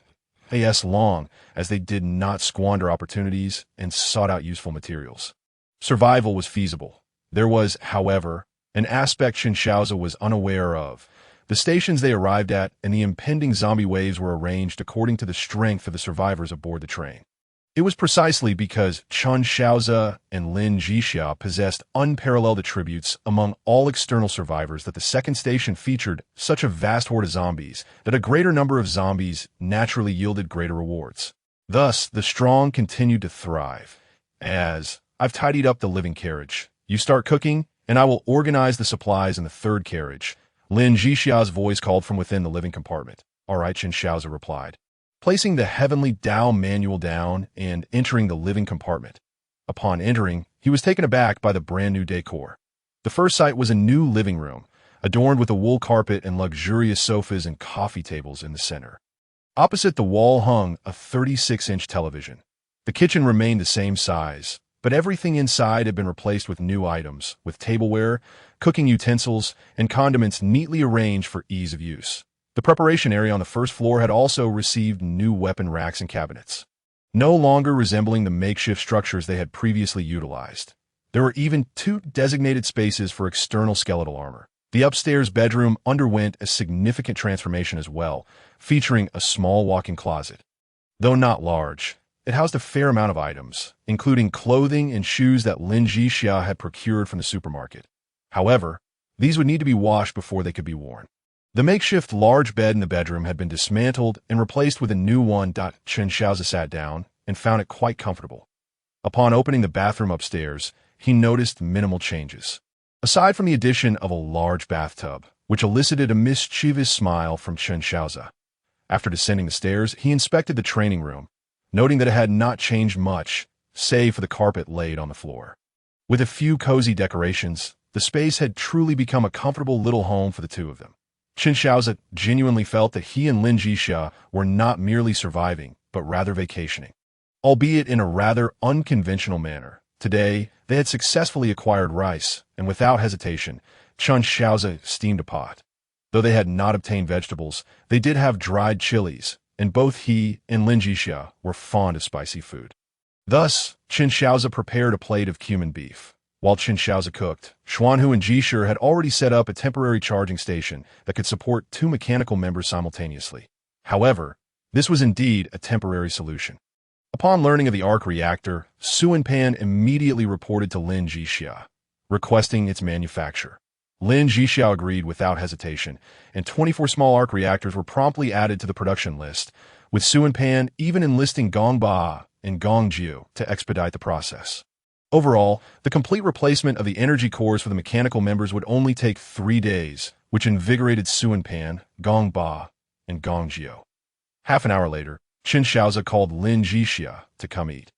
As long as they did not squander opportunities and sought out useful materials. Survival was feasible. There was, however, an aspect Chen Shaoze was unaware of. The stations they arrived at and the impending zombie waves were arranged according to the strength of the survivors aboard the train. It was precisely because Chen Shaoze and Lin Zhixia possessed unparalleled attributes among all external survivors that the second station featured such a vast horde of zombies that a greater number of zombies naturally yielded greater rewards. Thus, the strong continued to thrive. "As I've tidied up the living carriage, you start cooking, and I will organize the supplies in the third carriage." Lin Zhixia's voice called from within the living compartment. "All right," Chen Shaoze replied, placing the Heavenly Tao manual down and entering the living compartment. Upon entering, he was taken aback by the brand-new decor. The first sight was a new living room, adorned with a wool carpet and luxurious sofas and coffee tables in the center. Opposite the wall hung a 36-inch television. The kitchen remained the same size, but everything inside had been replaced with new items, with tableware, cooking utensils, and condiments neatly arranged for ease of use. The preparation area on the first floor had also received new weapon racks and cabinets, no longer resembling the makeshift structures they had previously utilized. There were even 2 designated spaces for external skeletal armor. The upstairs bedroom underwent a significant transformation as well, featuring a small walk-in closet. Though not large, it housed a fair amount of items, including clothing and shoes that Lin Zhixia had procured from the supermarket. However, these would need to be washed before they could be worn. The makeshift large bed in the bedroom had been dismantled and replaced with a new one. Chen Shaoze sat down and found it quite comfortable. Upon opening the bathroom upstairs, he noticed minimal changes. Aside from the addition of a large bathtub, which elicited a mischievous smile from Chen Shaoze. After descending the stairs, he inspected the training room, noting that it had not changed much, save for the carpet laid on the floor. With a few cozy decorations, the space had truly become a comfortable little home for the two of them. Chen Shaoze genuinely felt that he and Lin Zhixia were not merely surviving, but rather vacationing. Albeit in a rather unconventional manner, today they had successfully acquired rice, and without hesitation, Chen Shaoze steamed a pot. Though they had not obtained vegetables, they did have dried chilies, and both he and Lin Zhixia were fond of spicy food. Thus, Chen Shaoze prepared a plate of cumin beef. While Chen Shaoze cooked, Xuanhu and Jishir had already set up a temporary charging station that could support two mechanical members simultaneously. However, this was indeed a temporary solution. Upon learning of the arc reactor, Su Pan immediately reported to Lin Zhixia, requesting its manufacture. Lin Zhixia agreed without hesitation, and 24 small arc reactors were promptly added to the production list, with Su Pan even enlisting Gong Ba and Gong Jiu to expedite the process. Overall, the complete replacement of the energy cores for the mechanical members would only take 3 days, which invigorated Su Pan, Gong Ba, and Gong Jiu. Half an hour later, Chen Shaoze called Lin Zhixia to come eat.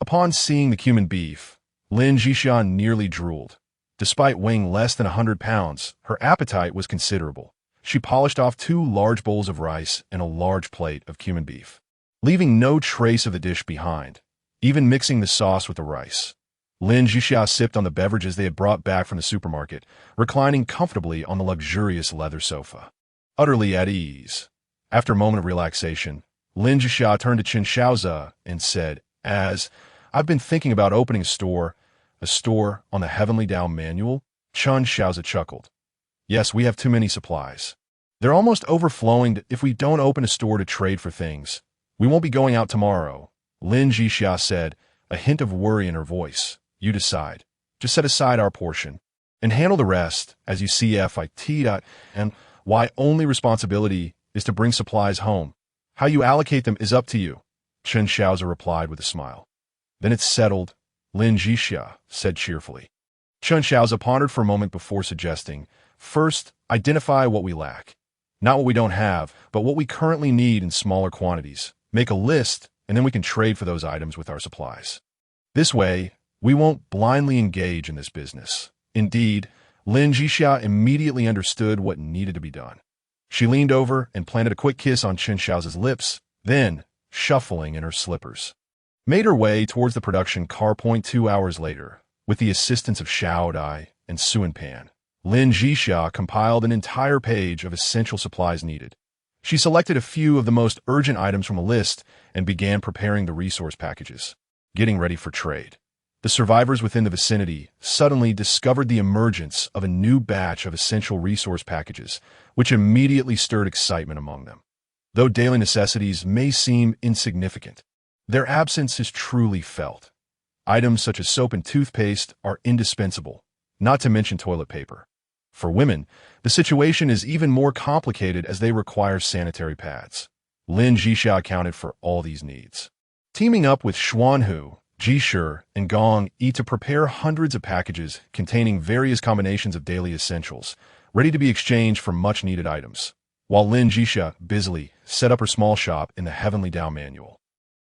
Upon seeing the cumin beef, Lin Zhixia nearly drooled. Despite weighing less than 100 pounds, her appetite was considerable. She polished off 2 large bowls of rice and a large plate of cumin beef, leaving no trace of the dish behind, even mixing the sauce with the rice. Lin Zhixia sipped on the beverages they had brought back from the supermarket, reclining comfortably on the luxurious leather sofa. Utterly at ease. After a moment of relaxation, Lin Zhixia turned to Chen Shaoze and said, I've been thinking about opening a store on the Heavenly Tao manual." Chen Shaoze chuckled. "Yes, we have too many supplies. They're almost overflowing. If we don't open a store to trade for things, we won't be going out tomorrow," Lin Zhixia said, a hint of worry in her voice. "You decide. Just set aside our portion and handle the rest as you see fit. And why only responsibility is to bring supplies home. How you allocate them is up to you," Chen Shaoze replied with a smile. "Then it's settled," Lin Zhixia said cheerfully. Chen Shaoze pondered for a moment before suggesting, "First, identify what we lack. Not what we don't have, but what we currently need in smaller quantities. Make a list, and then we can trade for those items with our supplies. This way, we won't blindly engage in this business." Indeed, Lin Zhixia immediately understood what needed to be done. She leaned over and planted a quick kiss on Chen Shaoze's lips, then, shuffling in her slippers, made her way towards the production car. 2 hours later, with the assistance of Shaoze and Su Pan, Lin Zhixia compiled an entire page of essential supplies needed. She selected a few of the most urgent items from a list and began preparing the resource packages, getting ready for trade. The survivors within the vicinity suddenly discovered the emergence of a new batch of essential resource packages, which immediately stirred excitement among them. Though daily necessities may seem insignificant, their absence is truly felt. Items such as soap and toothpaste are indispensable, not to mention toilet paper. For women, the situation is even more complicated as they require sanitary pads. Lin Zhixia accounted for all these needs, teaming up with Xuanhu, Jishir, and Gong Yi to prepare hundreds of packages containing various combinations of daily essentials, ready to be exchanged for much-needed items, while Lin Zhixia busily set up her small shop in the Heavenly Tao manual.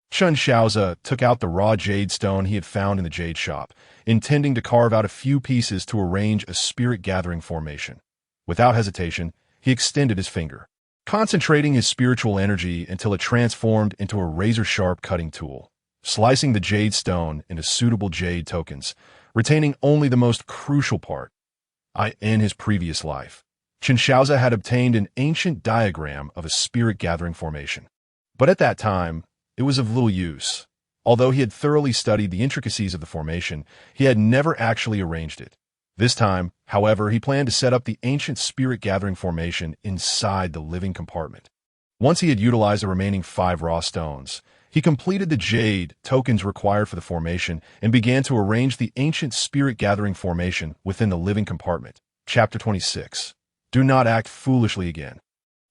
Chen Shaoze took out the raw jade stone he had found in the jade shop, intending to carve out a few pieces to arrange a spirit-gathering formation. Without hesitation, he extended his finger, concentrating his spiritual energy until it transformed into a razor-sharp cutting tool, slicing the jade stone into suitable jade tokens, retaining only the most crucial part. In his previous life, Chen Shaoze had obtained an ancient diagram of a spirit-gathering formation. But at that time, it was of little use. Although he had thoroughly studied the intricacies of the formation, he had never actually arranged it. This time, however, he planned to set up the ancient spirit-gathering formation inside the living compartment. Once he had utilized the remaining 5 raw stones, he completed the jade tokens required for the formation and began to arrange the ancient spirit-gathering formation within the living compartment. Chapter 26. Do not act foolishly again.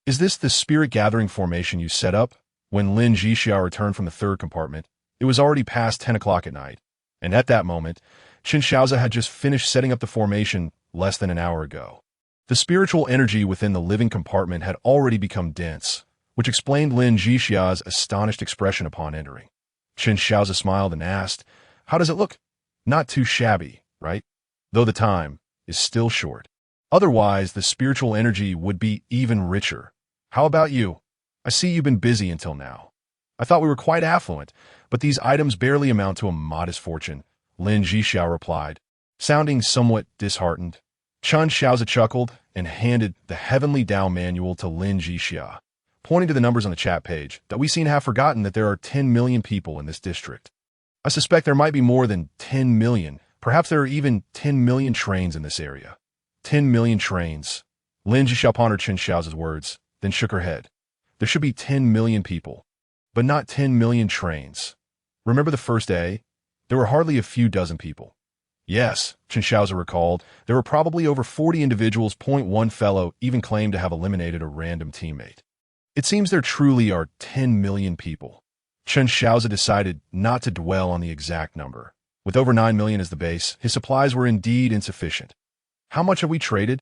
"Is this the spirit-gathering formation you set up?" When Lin Zhixia returned from the 3rd compartment, it was already past 10 o'clock at night, and at that moment, Chen Shaoze had just finished setting up the formation less than an hour ago. The spiritual energy within the living compartment had already become dense, which explained Lin Zhixia's astonished expression upon entering. Chen Shaoze smiled and asked, "How does it look?" "Not too shabby," right? Though the time is still short. Otherwise, the spiritual energy would be even richer. How about you? I see you've been busy until now. I thought we were quite affluent, but these items barely amount to a modest fortune, Lin Zhixia replied, sounding somewhat disheartened. Chen Shaoze chuckled and handed the Heavenly Tao manual to Lin Zhixia, pointing to the numbers on the chat page, that we seem to have forgotten that there are 10 million people in this district. I suspect there might be more than 10 million. Perhaps there are even 10 million trains in this area. 10 million trains. Lin Zhixia pondered Chen Shaoze's words, then shook her head. There should be 10 million people, but not 10 million trains. Remember the first day? There were hardly a few dozen people. Yes, Chen Shaoze recalled, there were probably over 40 individuals. One fellow even claimed to have eliminated a random teammate. It seems there truly are 10 million people. Chen Shaoze decided not to dwell on the exact number. With over 9 million as the base, his supplies were indeed insufficient. How much have we traded?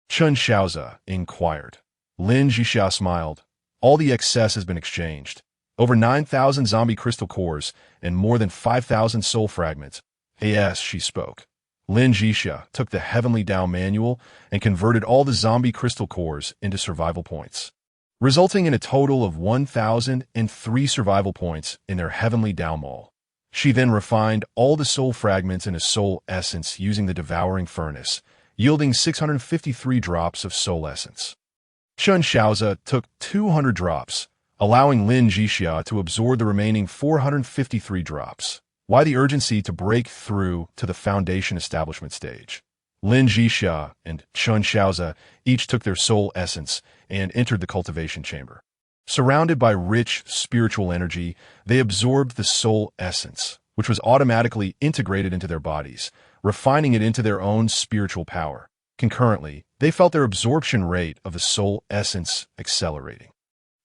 Chen Shaoze inquired. Lin Zhixia smiled. All the excess has been exchanged. Over 9,000 zombie crystal cores and more than 5,000 soul fragments. Yes, she spoke. Lin Zhixia took the Heavenly Tao manual and converted all the zombie crystal cores into survival points, resulting in a total of 1,003 survival points in their Heavenly Tao Mall. She then refined all the soul fragments into soul essence using the devouring furnace, yielding 653 drops of soul essence. Chen Shaoze took 200 drops, allowing Lin Zhixia to absorb the remaining 453 drops. Why the urgency to break through to the foundation establishment stage? Lin Zhixia and Chen Shaoze each took their soul essence and entered the cultivation chamber. Surrounded by rich spiritual energy, they absorbed the soul essence, which was automatically integrated into their bodies, refining it into their own spiritual power. Concurrently, they felt their absorption rate of the soul essence accelerating.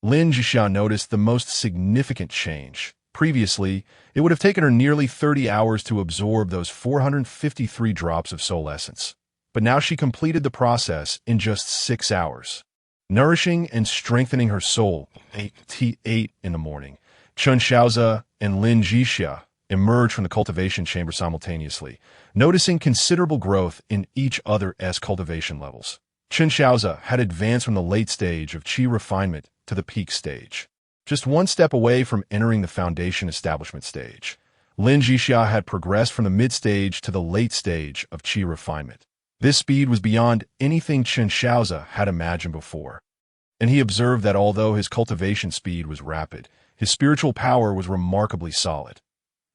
Lin Zhixia noticed the most significant change. Previously, it would have taken her nearly 30 hours to absorb those 453 drops of soul essence. But now she completed the process in just 6 hours. Nourishing and strengthening her soul, 8 in the morning, Chen Shaoze and Lin Zhixia emerged from the cultivation chamber simultaneously, noticing considerable growth in each other's cultivation levels. Chen Shaoze had advanced from the late stage of qi refinement to the peak stage, just one step away from entering the foundation establishment stage. Lin Zhixia had progressed from the mid-stage to the late stage of qi refinement. This speed was beyond anything Chen Shaoze had imagined before. And he observed that although his cultivation speed was rapid, his spiritual power was remarkably solid.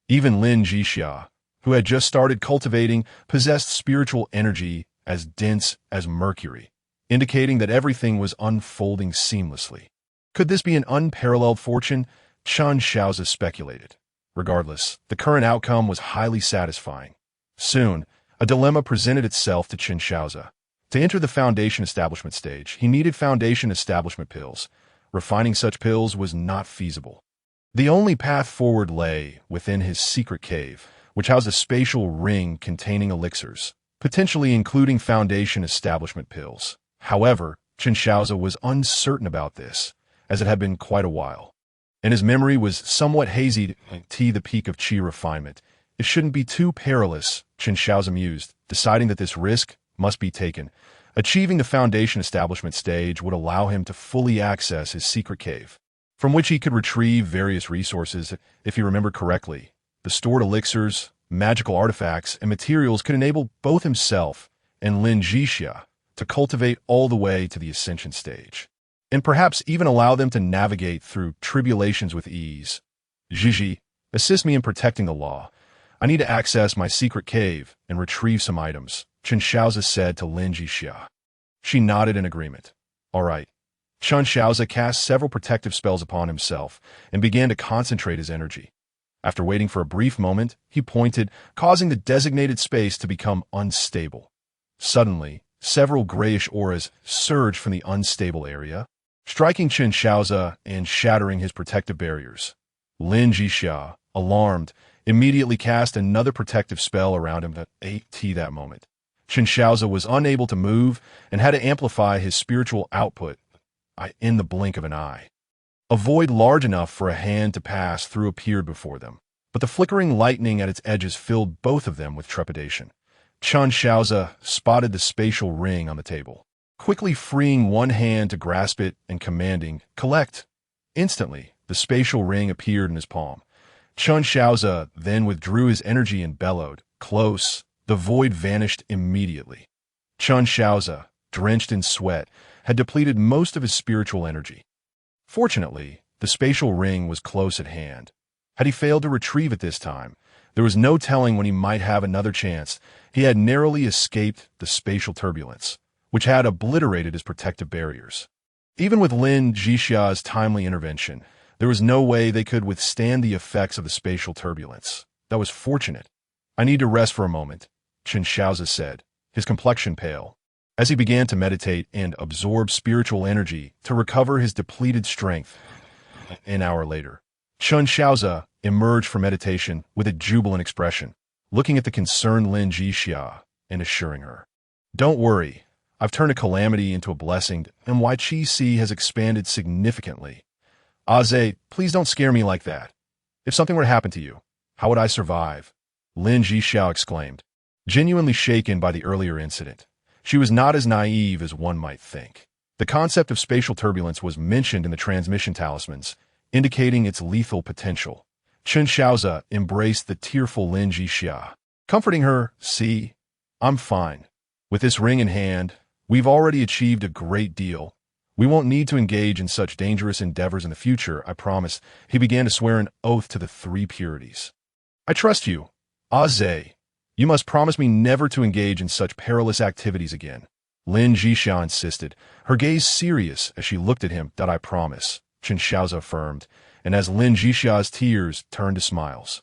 Even Lin Zhixia, who had just started cultivating, possessed spiritual energy as dense as mercury, indicating that everything was unfolding seamlessly. Could this be an unparalleled fortune? Chen Shaoze speculated. Regardless, the current outcome was highly satisfying. Soon, a dilemma presented itself to Chen Shaoze. To enter the foundation establishment stage, he needed foundation establishment pills. Refining such pills was not feasible. The only path forward lay within his secret cave, which housed a spatial ring containing elixirs, potentially including foundation establishment pills. However, Chen Shaoze was uncertain about this, as it had been quite a while, and his memory was somewhat hazy to the peak of qi refinement. It shouldn't be too perilous, Chen Shaoze mused, deciding that this risk must be taken. Achieving the foundation establishment stage would allow him to fully access his secret cave, from which he could retrieve various resources. If he remembered correctly, the stored elixirs, magical artifacts, and materials could enable both himself and Lin Zhixia to cultivate all the way to the ascension stage, and perhaps even allow them to navigate through tribulations with ease. Zhixi, assist me in protecting the law. I need to access my secret cave and retrieve some items, Chen Shaoze said to Lin Zhixia. She nodded in agreement. All right. Chen Shaoze cast several protective spells upon himself and began to concentrate his energy. After waiting for a brief moment, he pointed, causing the designated space to become unstable. Suddenly, several grayish auras surged from the unstable area, striking Chen Shaoze and shattering his protective barriers. Lin Zhixia, alarmed, immediately cast another protective spell around him at that moment. Chen Shaoze was unable to move and had to amplify his spiritual output in the blink of an eye. A void large enough for a hand to pass through appeared before them, but the flickering lightning at its edges filled both of them with trepidation. Chen Shaoze spotted the spatial ring on the table, quickly freeing one hand to grasp it and commanding, "Collect!" Instantly, the spatial ring appeared in his palm. Chen Shaoze then withdrew his energy and bellowed, "Close!" The void vanished immediately. Chen Shaoze, drenched in sweat, had depleted most of his spiritual energy. Fortunately, the spatial ring was close at hand. Had he failed to retrieve it this time, there was no telling when he might have another chance. He had narrowly escaped the spatial turbulence, which had obliterated his protective barriers. Even with Lin Zhixia's timely intervention, there was no way they could withstand the effects of the spatial turbulence. That was fortunate. "I need to rest for a moment," Chen Shaoze said, his complexion pale, as he began to meditate and absorb spiritual energy to recover his depleted strength. An hour later, Chen Shaoze emerged from meditation with a jubilant expression, looking at the concerned Lin Zhixia and assuring her, "Don't worry, I've turned a calamity into a blessing, and Qi has expanded significantly. Aze, please don't scare me like that. If something were to happen to you, how would I survive?" Lin Zhixia exclaimed, genuinely shaken by the earlier incident. She was not as naive as one might think. The concept of spatial turbulence was mentioned in the transmission talismans, indicating its lethal potential. Chen Shaoze embraced the tearful Lin Zhixia, comforting her, "See, I'm fine. With this ring in hand, we've already achieved a great deal. We won't need to engage in such dangerous endeavors in the future, I promise." He began to swear an oath to the three purities. "I trust you. Aze, you must promise me never to engage in such perilous activities again." Lin Zhixia insisted, her gaze serious as she looked at him. "I promise," Chen Shaoze affirmed, and as Lin Zhixia's tears turned to smiles,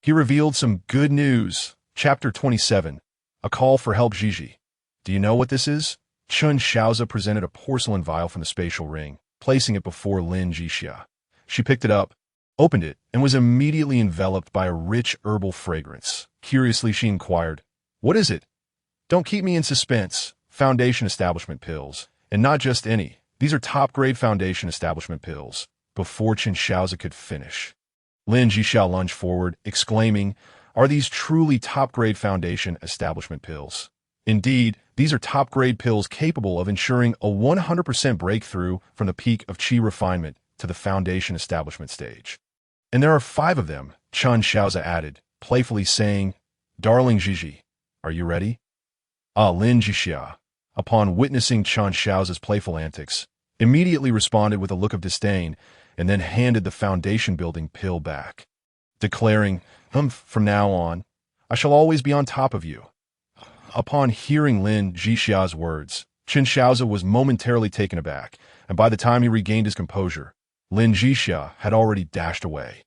he revealed some good news. Chapter 27, A Call for Help. Gigi, do you know what this is? Chen Shaoze presented a porcelain vial from the spatial ring, placing it before Lin Zhixia. She picked it up, opened it, and was immediately enveloped by a rich herbal fragrance. Curiously, she inquired, "What is it?" "Don't keep me in suspense. Foundation establishment pills. And not just any. These are top-grade foundation establishment pills." Before Chen Shaoze could finish, Lin Zhixia lunged forward, exclaiming, "Are these truly top-grade foundation establishment pills?" "Indeed, these are top-grade pills capable of ensuring a 100% breakthrough from the peak of Qi refinement to the foundation establishment stage. And there are 5 of them," Chen Shaoze added, playfully saying, "Darling Gigi, are you ready?" Lin Zhixia, upon witnessing Chen Shaoze's playful antics, immediately responded with a look of disdain and then handed the foundation-building pill back, declaring, "From now on, I shall always be on top of you." Upon hearing Lin Zhixia's words, Chen Shaoze was momentarily taken aback, and by the time he regained his composure, Lin Zhixia had already dashed away.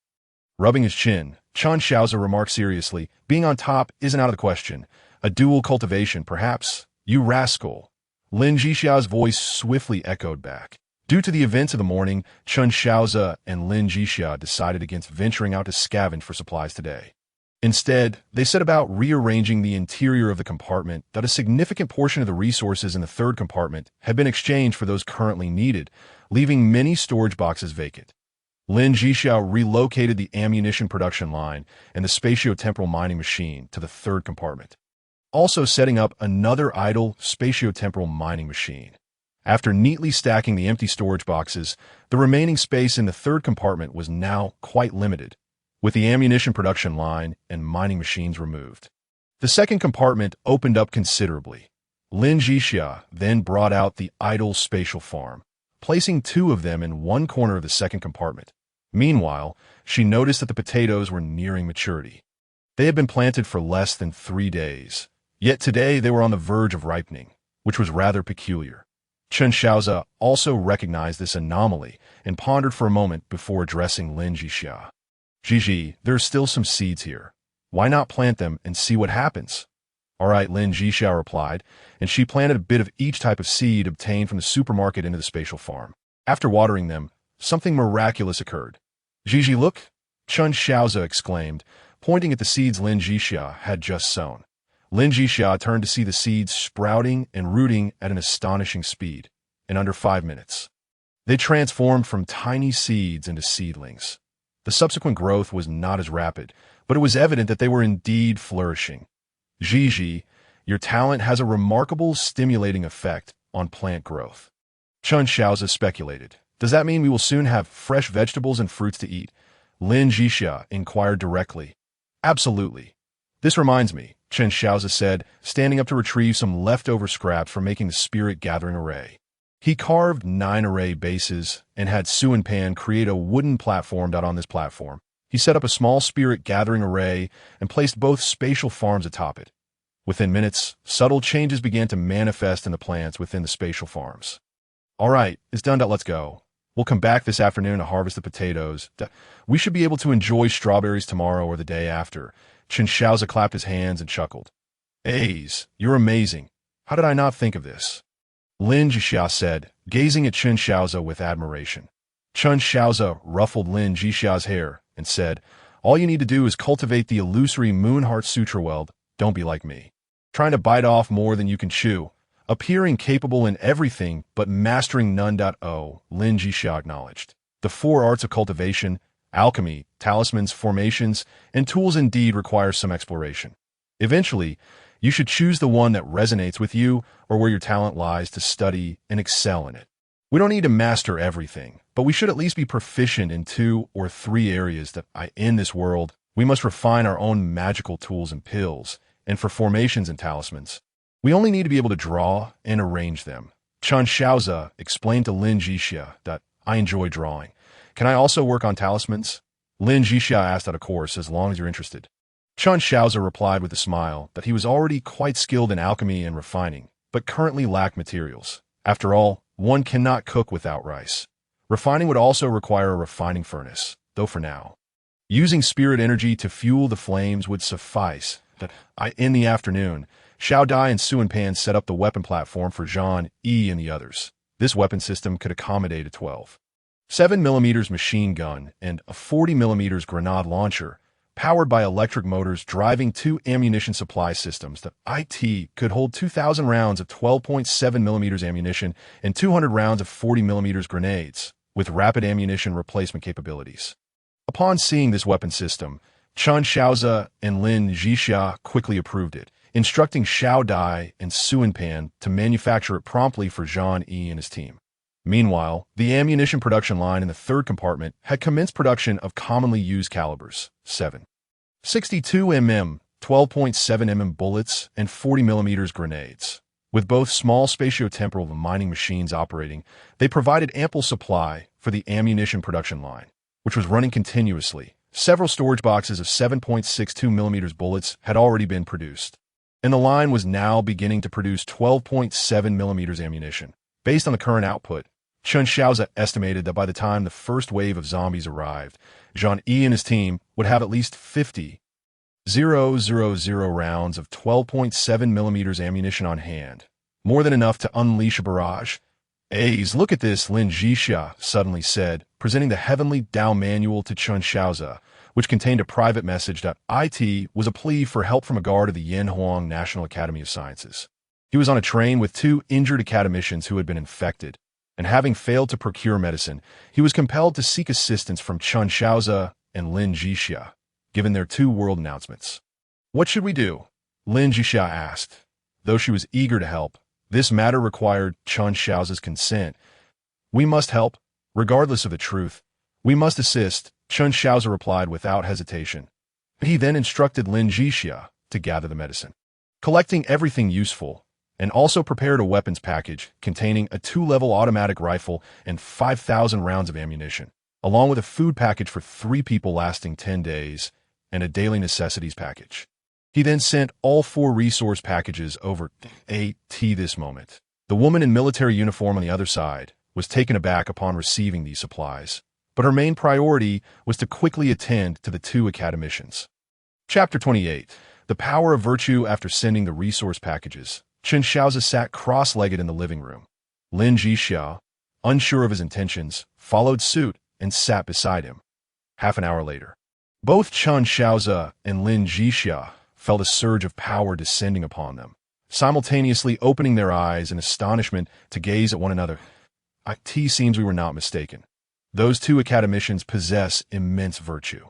Rubbing his chin, Chen Shaoze remarked seriously, "Being on top isn't out of the question. A dual cultivation, perhaps? You rascal." Lin Zhixia's voice swiftly echoed back. Due to the events of the morning, Chen Shaoze and Lin Zhixia decided against venturing out to scavenge for supplies today. Instead, they set about rearranging the interior of the compartment. That a significant portion of the resources in the third compartment had been exchanged for those currently needed, leaving many storage boxes vacant. Lin Zhixia relocated the ammunition production line and the spatiotemporal mining machine to the third compartment, also setting up another idle spatiotemporal mining machine. After neatly stacking the empty storage boxes, the remaining space in the third compartment was now quite limited, with the ammunition production line and mining machines removed. The second compartment opened up considerably. Lin Zhixia then brought out the idle spatial farm, placing 2 of them in one corner of the second compartment. Meanwhile, she noticed that the potatoes were nearing maturity. They had been planted for less than 3 days, yet today they were on the verge of ripening, which was rather peculiar. Chen Shaoze also recognized this anomaly and pondered for a moment before addressing Lin Zhixia. "Gigi, there are still some seeds here. Why not plant them and see what happens?" "All right," Lin Zhixia replied, and she planted a bit of each type of seed obtained from the supermarket into the spatial farm. After watering them, something miraculous occurred. "Gigi, look!" Chen Shaoze exclaimed, pointing at the seeds Lin Zhixia had just sown. Lin Zhixia turned to see the seeds sprouting and rooting at an astonishing speed. In under 5 minutes, they transformed from tiny seeds into seedlings. The subsequent growth was not as rapid, but it was evident that they were indeed flourishing. "Gigi, Your talent has a remarkable stimulating effect on plant growth. Chen Shaoze speculated. Does that mean we will soon have fresh vegetables and fruits to eat? Lin Zhixia inquired directly. Absolutely. This reminds me, Chen Shaoze said, standing up to retrieve some leftover scraps from making the spirit-gathering array. He carved 9 array bases and had Su and Pan create a wooden platform. On this platform, he set up a small spirit-gathering array and placed both spatial farms atop it. Within minutes, subtle changes began to manifest in the plants within the spatial farms. All right, it's done. Let's go. We'll come back this afternoon to harvest the potatoes. We should be able to enjoy strawberries tomorrow or the day after. Chen Shaoze clapped his hands and chuckled. A's, you're amazing. How did I not think of this? Lin Zhixia said, gazing at Chen Shaoze with admiration. Chen Shaoze ruffled Lin Zhixia's hair and said, all you need to do is cultivate the illusory Moonheart Sutra weld. Don't be like me, trying to bite off more than you can chew. Appearing capable in everything but mastering none. Lin Zhixia acknowledged. The 4 arts of cultivation, alchemy, talismans, formations, and tools indeed require some exploration. Eventually, you should choose the one that resonates with you or where your talent lies to study and excel in it. We don't need to master everything, but we should at least be proficient in 2 or 3 areas in this world. We must refine our own magical tools and pills, and for formations and talismans, we only need to be able to draw and arrange them. Chen Shaoze explained to Lin Zhixia that I enjoy drawing. Can I also work on talismans? Lin Zhixia asked out of course, as long as you're interested. Chen Shaoze replied with a smile that he was already quite skilled in alchemy and refining, but currently lacked materials. After all, one cannot cook without rice. Refining would also require a refining furnace, though for now, using spirit energy to fuel the flames would suffice. In the afternoon, Xiao Dai and Su and Pan set up the weapon platform for Zhang Yi and the others. This weapon system could accommodate a 12.7mm machine gun and a 40mm grenade launcher, powered by electric motors driving 2 ammunition supply systems. The IT could hold 2,000 rounds of 12.7mm ammunition and 200 rounds of 40mm grenades, with rapid ammunition replacement capabilities. Upon seeing this weapon system, Chen Shaoze and Lin Zhixia quickly approved it, instructing Xiao Dai and Su and Pan to manufacture it promptly for Zhang Yi and his team. Meanwhile, the ammunition production line in the 3rd compartment had commenced production of commonly used calibers, 7.62mm, 12.7mm bullets, and 40mm grenades. With both small spatio-temporal mining machines operating, they provided ample supply for the ammunition production line, which was running continuously. Several storage boxes of 7.62mm bullets had already been produced, and the line was now beginning to produce 12.7mm ammunition. Based on the current output, Chen Shaoze estimated that by the time the first wave of zombies arrived, Zhang Yi and his team would have at least 50,000 rounds of 12.7mm ammunition on hand, more than enough to unleash a barrage. A's, look at this, Lin Zhixia suddenly said, presenting the Heavenly Dao Manual to Chen Shaoze, which contained a private message that IT was a plea for help from a guard of the Yanhuang National Academy of Sciences. He was on a train with 2 injured academicians who had been infected, and having failed to procure medicine, he was compelled to seek assistance from Chen Shaoze and Lin Zhixia, given their 2 world announcements. What should we do? Lin Zhixia asked. Though she was eager to help, this matter required Chen Shaoze's consent. We must help, regardless of the truth. We must assist, Chen Shaoze replied without hesitation. He then instructed Lin Zhixia to gather the medicine, collecting everything useful, and also prepared a weapons package containing a 2-level automatic rifle and 5,000 rounds of ammunition, along with a food package for 3 people lasting 10 days and a daily necessities package. He then sent all 4 resource packages over at this moment. The woman in military uniform on the other side was taken aback upon receiving these supplies, but her main priority was to quickly attend to the 2 academicians. Chapter 28. The Power of Virtue. After sending the resource packages, Chen Shaoze sat cross-legged in the living room. Lin Zhixia, unsure of his intentions, followed suit and sat beside him. Half an hour later, both Chen Shaoze and Lin Zhixia felt a surge of power descending upon them, simultaneously opening their eyes in astonishment to gaze at one another. It seems we were not mistaken. Those 2 academicians possess immense virtue,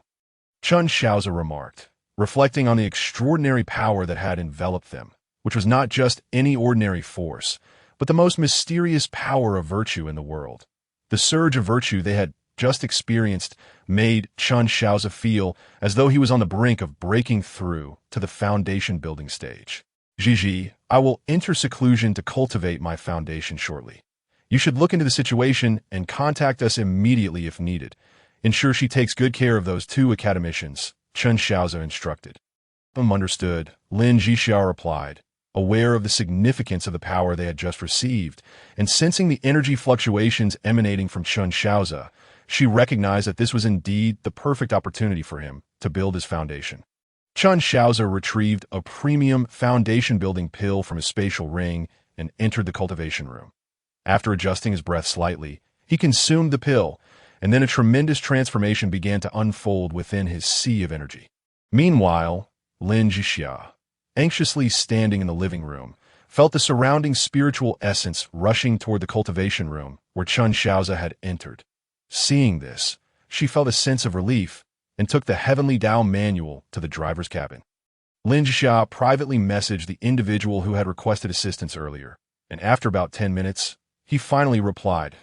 Chen Shaoze remarked, reflecting on the extraordinary power that had enveloped them. which was not just any ordinary force, but the most mysterious power of virtue in the world. The surge of virtue they had just experienced made Chen Shaoze feel as though he was on the brink of breaking through to the foundation-building stage. Zhixia, I will enter seclusion to cultivate my foundation shortly. You should look into the situation and contact us immediately if needed. Ensure she takes good care of those 2 academicians, Chen Shaoze instructed. Understood, Lin Zhixia replied, aware of the significance of the power they had just received, and sensing the energy fluctuations emanating from Chen Shaoze, she recognized that this was indeed the perfect opportunity for him to build his foundation. Chen Shaoze retrieved a premium foundation-building pill from his spatial ring and entered the cultivation room. After adjusting his breath slightly, he consumed the pill, and then a tremendous transformation began to unfold within his sea of energy. Meanwhile, Lin Zhixia, anxiously standing in the living room, felt the surrounding spiritual essence rushing toward the cultivation room where Chen Shaoze had entered. Seeing this, she felt a sense of relief and took the Heavenly Tao manual to the driver's cabin. Lin Zhixia privately messaged the individual who had requested assistance earlier, and after about 10 minutes, he finally replied.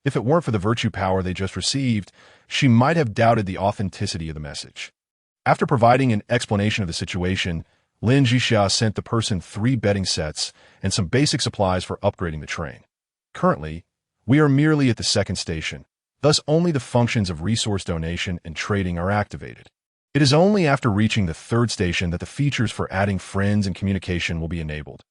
If it weren't for the virtue power they just received, she might have doubted the authenticity of the message. After providing an explanation of the situation, Lin Zhixia sent the person 3 bedding sets and some basic supplies for upgrading the train. Currently, we are merely at the 2nd station, thus only the functions of resource donation and trading are activated. It is only after reaching the 3rd station that the features for adding friends and communication will be enabled.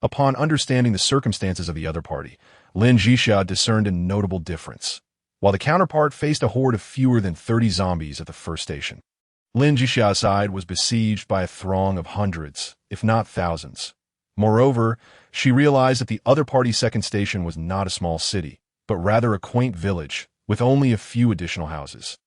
Upon understanding the circumstances of the other party, Lin Zhixia discerned a notable difference. While the counterpart faced a horde of fewer than 30 zombies at the 1st station, Lin Zhixia's side was besieged by a throng of hundreds, if not thousands. Moreover, she realized that the other party's 2nd station was not a small city, but rather a quaint village with only a few additional houses.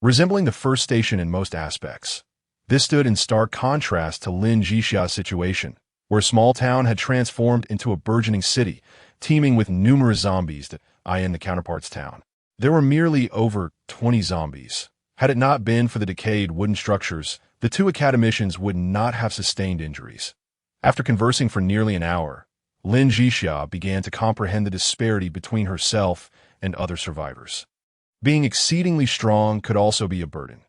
Resembling the 1st station in most aspects, this stood in stark contrast to Lin Zhixia's situation, where a small town had transformed into a burgeoning city, teeming with numerous zombies that in the counterpart's town. There were merely over 20 zombies. Had it not been for the decayed wooden structures, the 2 academicians would not have sustained injuries. After conversing for nearly an hour, Lin Zhixia began to comprehend the disparity between herself and other survivors. Being exceedingly strong could also be a burden.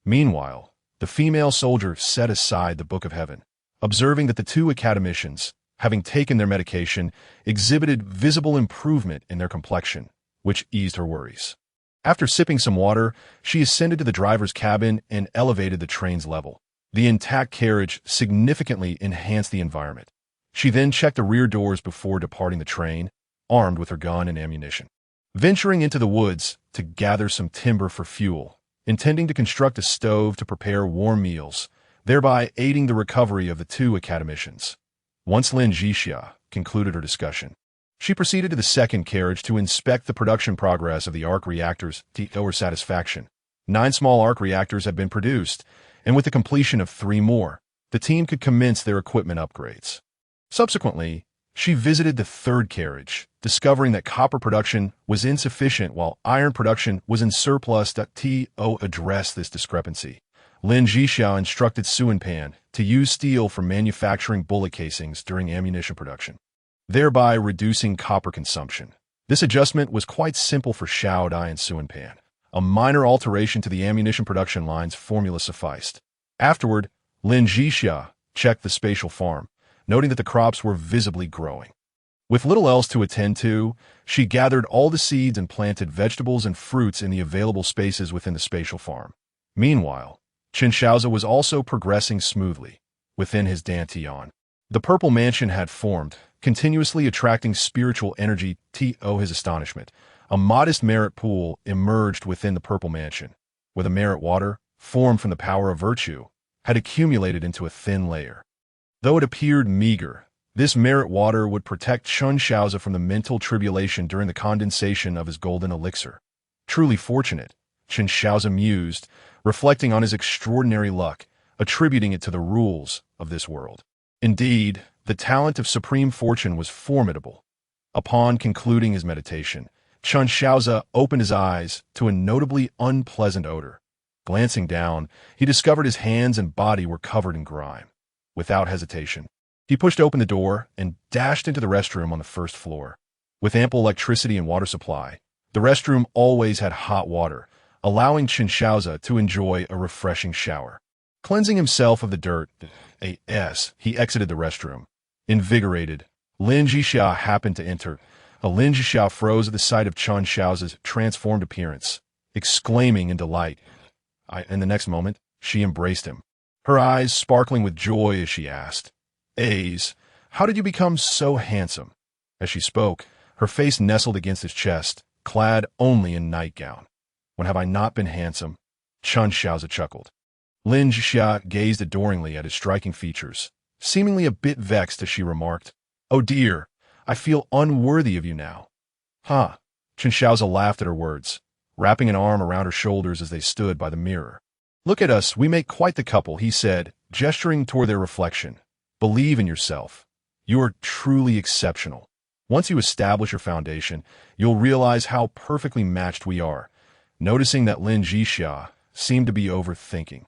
Meanwhile, the female soldier set aside the Book of Heaven, observing that the 2 academicians, having taken their medication, exhibited visible improvement in their complexion, which eased her worries. After sipping some water, she ascended to the driver's cabin and elevated the train's level. The intact carriage significantly enhanced the environment. She then checked the rear doors before departing the train, armed with her gun and ammunition. Venturing into the woods to gather some timber for fuel, intending to construct a stove to prepare warm meals, thereby aiding the recovery of the 2 academicians. Once Lin Zhixia concluded her discussion, she proceeded to the 2nd carriage to inspect the production progress of the arc reactors to her satisfaction. 9 small arc reactors had been produced, and with the completion of 3 more, the team could commence their equipment upgrades. Subsequently, she visited the 3rd carriage, discovering that copper production was insufficient while iron production was in surplus. To address this discrepancy, Lin Zhixia instructed Suanpan to use steel for manufacturing bullet casings during ammunition production, thereby reducing copper consumption. This adjustment was quite simple for Shaoze and Suanpan. A minor alteration to the ammunition production line's formula sufficed. Afterward, Lin Zhixia checked the spatial farm, noting that the crops were visibly growing. With little else to attend to, she gathered all the seeds and planted vegetables and fruits in the available spaces within the spatial farm. Meanwhile, Chen Shaoze was also progressing smoothly within his dantian. The purple mansion had formed, continuously attracting spiritual energy. To his astonishment, a modest merit pool emerged within the purple mansion, where the merit water, formed from the power of virtue, had accumulated into a thin layer. Though it appeared meager, this merit water would protect Chen Shaoze from the mental tribulation during the condensation of his golden elixir. Truly fortunate, Chen Shaoze mused, reflecting on his extraordinary luck, attributing it to the rules of this world. Indeed, the talent of supreme fortune was formidable. Upon concluding his meditation, Chen Shaoze opened his eyes to a notably unpleasant odor. Glancing down, he discovered his hands and body were covered in grime. Without hesitation, He pushed open the door and dashed into the restroom on the first floor. With ample electricity and water supply, the restroom always had hot water, allowing Chen Shaoze to enjoy a refreshing shower. Cleansing himself of the dirt, he exited the restroom. Invigorated, Lin Zhixia happened to enter. Lin Zhixia froze at the sight of Chen Shaoze's transformed appearance, exclaiming in delight. In the next moment, she embraced him, her eyes sparkling with joy as she asked, how did you become so handsome?" As she spoke, her face nestled against his chest, clad only in nightgown. "When have I not been handsome?" Chen Shaoze chuckled. Lin Zhixia gazed adoringly at his striking features, seemingly a bit vexed as she remarked, "Oh dear, I feel unworthy of you now." "Huh." Chen Shaoze laughed at her words, wrapping an arm around her shoulders as they stood by the mirror. "Look at us, we make quite the couple," he said, gesturing toward their reflection. "Believe in yourself. You are truly exceptional. Once you establish your foundation, you'll realize how perfectly matched we are." Noticing that Lin Zhixia seemed to be overthinking,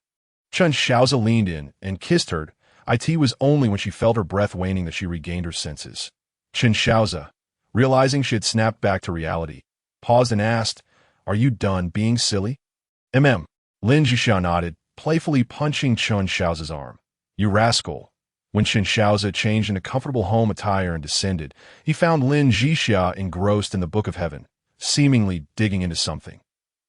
Chen Shaoze leaned in and kissed her. It was only when she felt her breath waning that she regained her senses. Chen Shaoze, realizing she had snapped back to reality, paused and asked, "Are you done being silly?" Lin Zhixia nodded, playfully punching Chen Shaoze's arm. "You rascal." When Chen Shaoze changed into comfortable home attire and descended, he found Lin Zhixia engrossed in the Book of Heaven, seemingly digging into something.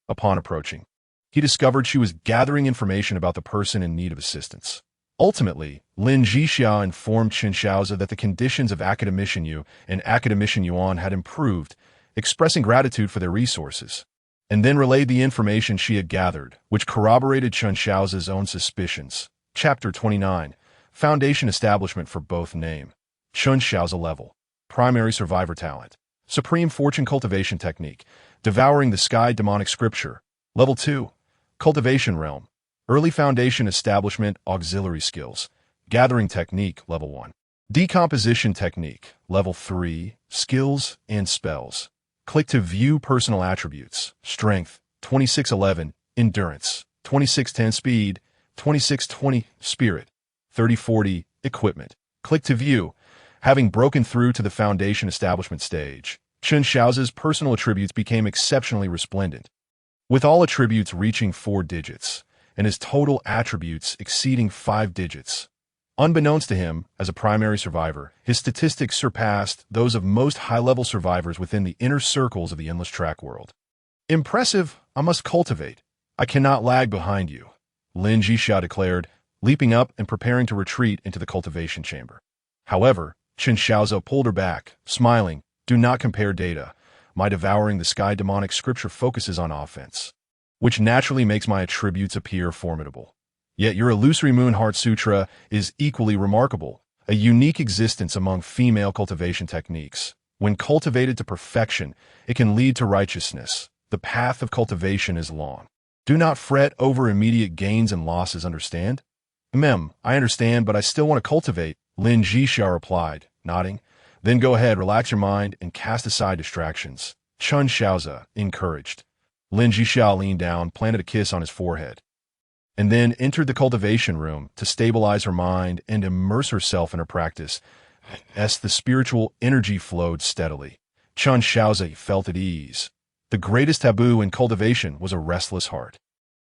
Upon approaching, he discovered she was gathering information about the person in need of assistance. Ultimately, Lin Zhixia informed Chen Shaoze that the conditions of Academician Yu and Academician Yuan had improved, expressing gratitude for their resources, and then relayed the information she had gathered, which corroborated Chen Shaoze's own suspicions. Chapter 29. Foundation Establishment for both name. Chen Shaoze level. Primary Survivor Talent. Supreme Fortune Cultivation Technique. Devouring the Sky Demonic Scripture. Level 2. Cultivation Realm. Early Foundation Establishment Auxiliary Skills. Gathering Technique Level 1. Decomposition Technique Level 3. Skills and Spells. Click to view personal attributes. Strength 2611, Endurance 2610, Speed 2620, Spirit 3040, Equipment. Click to view. Having broken through to the Foundation Establishment stage, Chen Shaoze's personal attributes became exceptionally resplendent, with all attributes reaching 4 digits, and his total attributes exceeding 5 digits. Unbeknownst to him, as a primary survivor, his statistics surpassed those of most high-level survivors within the inner circles of the Endless Track world. "Impressive, I must cultivate. I cannot lag behind you," Lin Zhixia declared, leaping up and preparing to retreat into the cultivation chamber. However, Chen Shaoze pulled her back, smiling, "Do not compare data. My devouring the sky demonic scripture focuses on offense, which naturally makes my attributes appear formidable. Yet your illusory moon heart sutra is equally remarkable, a unique existence among female cultivation techniques. When cultivated to perfection, it can lead to righteousness. The path of cultivation is long. Do not fret over immediate gains and losses, understand?" "I understand, but I still want to cultivate," Lin Zhixia replied, nodding. "Then go ahead, relax your mind, and cast aside distractions," Chen Shaoze encouraged. Lin Zhixia leaned down, planted a kiss on his forehead, and then entered the cultivation room to stabilize her mind and immerse herself in her practice. As the spiritual energy flowed steadily, Chen Shaoze felt at ease. The greatest taboo in cultivation was a restless heart.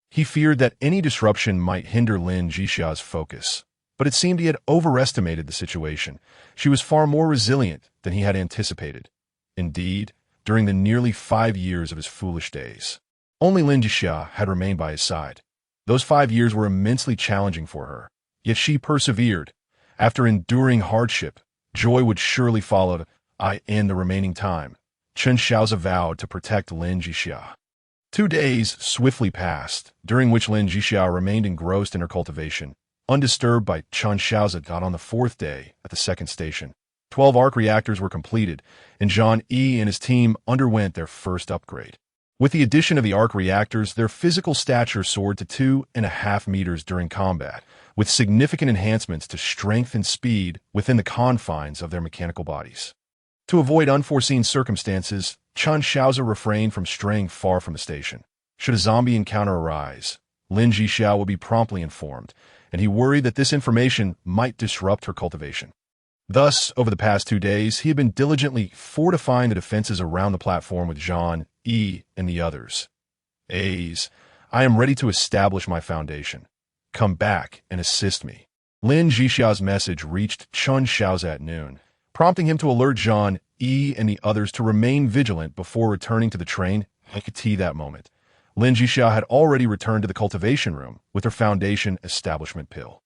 He feared that any disruption might hinder Lin Zhixia's focus, but it seemed he had overestimated the situation. She was far more resilient than he had anticipated. Indeed, during the nearly 5 years of his foolish days, only Lin Zhixia had remained by his side. Those 5 years were immensely challenging for her, yet she persevered. After enduring hardship, joy would surely follow. In the remaining time, Chen Shaoze vowed to protect Lin Zhixia. 2 days swiftly passed, during which Lin Zhixia remained engrossed in her cultivation, undisturbed by Chen Shaoze. On the 4th day, at the 2nd station, 12 arc reactors were completed, and Zhang Yi and his team underwent their first upgrade. With the addition of the arc reactors, their physical stature soared to 2.5 meters during combat, with significant enhancements to strength and speed within the confines of their mechanical bodies. To avoid unforeseen circumstances, Chen Shaoze refrained from straying far from the station. Should a zombie encounter arise, Lin Zhixia would be promptly informed, and he worried that this information might disrupt her cultivation. Thus, over the past 2 days, he had been diligently fortifying the defenses around the platform with Zhang, Yi, and the others. A's, I am ready to establish my foundation. Come back and assist me. Lin Zhixia's message reached Chen Shaoze at noon, prompting him to alert Zhang, Yi, and the others to remain vigilant before returning to the train. I could see that moment. Lin Zhixia had already returned to the cultivation room with her foundation establishment pill.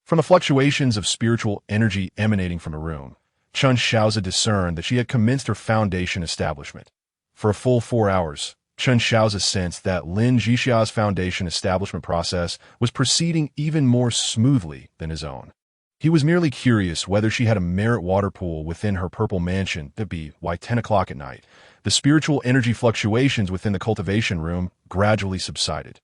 From the fluctuations of spiritual energy emanating from the room, Chen Shaoze discerned that she had commenced her foundation establishment. For a full 4 hours, Chen Shaoze sensed that Lin Zhixia's foundation establishment process was proceeding even more smoothly than his own. He was merely curious whether she had a merit water pool within her purple mansion. That'd be why 10 o'clock at night, the spiritual energy fluctuations within the cultivation room gradually subsided.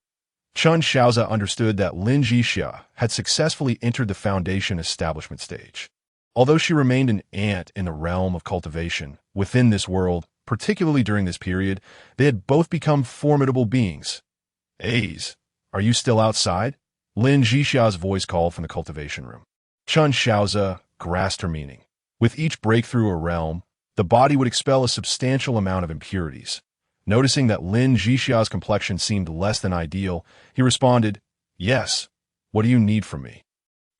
Chen Shaoze understood that Lin Zhixia had successfully entered the foundation establishment stage. Although she remained an ant in the realm of cultivation, within this world, particularly during this period, they had both become formidable beings. A's, are you still outside? Lin Zhixia's voice called from the cultivation room. Chen Shaoze grasped her meaning. With each breakthrough a realm, the body would expel a substantial amount of impurities. Noticing that Lin Zhixia's complexion seemed less than ideal, he responded, Yes, what do you need from me?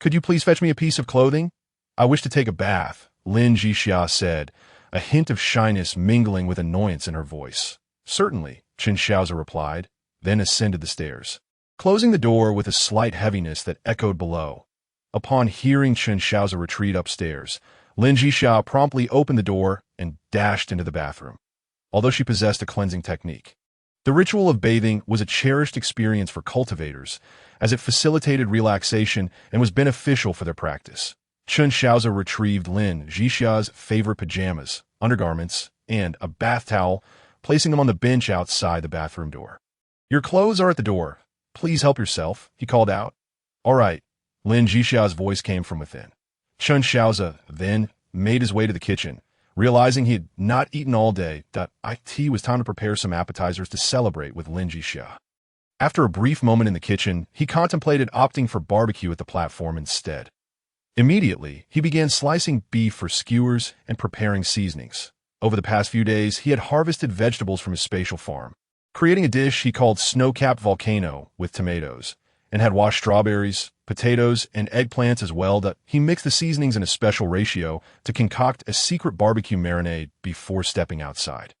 Could you please fetch me a piece of clothing? I wish to take a bath, Lin Zhixia said, a hint of shyness mingling with annoyance in her voice. Certainly, Chen Shaoze replied, then ascended the stairs, closing the door with a slight heaviness that echoed below. Upon hearing Chen Shaoze retreat upstairs, Lin Zhixia promptly opened the door and dashed into the bathroom. Although she possessed a cleansing technique, the ritual of bathing was a cherished experience for cultivators, as it facilitated relaxation and was beneficial for their practice. Chen Shaoze retrieved Lin Zhixia's favorite pajamas, undergarments, and a bath towel, placing them on the bench outside the bathroom door. Your clothes are at the door. Please help yourself, he called out. All right, Lin Zhixia's voice came from within. Chen Shaoze then made his way to the kitchen, realizing he had not eaten all day. It was time to prepare some appetizers to celebrate with Lin Zhixia. After a brief moment in the kitchen, he contemplated opting for barbecue at the platform instead. Immediately, he began slicing beef for skewers and preparing seasonings. Over the past few days, he had harvested vegetables from his spatial farm, creating a dish he called Snow-Capped Volcano with tomatoes, and had washed strawberries, potatoes, and eggplants as well. He mixed the seasonings in a special ratio to concoct a secret barbecue marinade before stepping outside.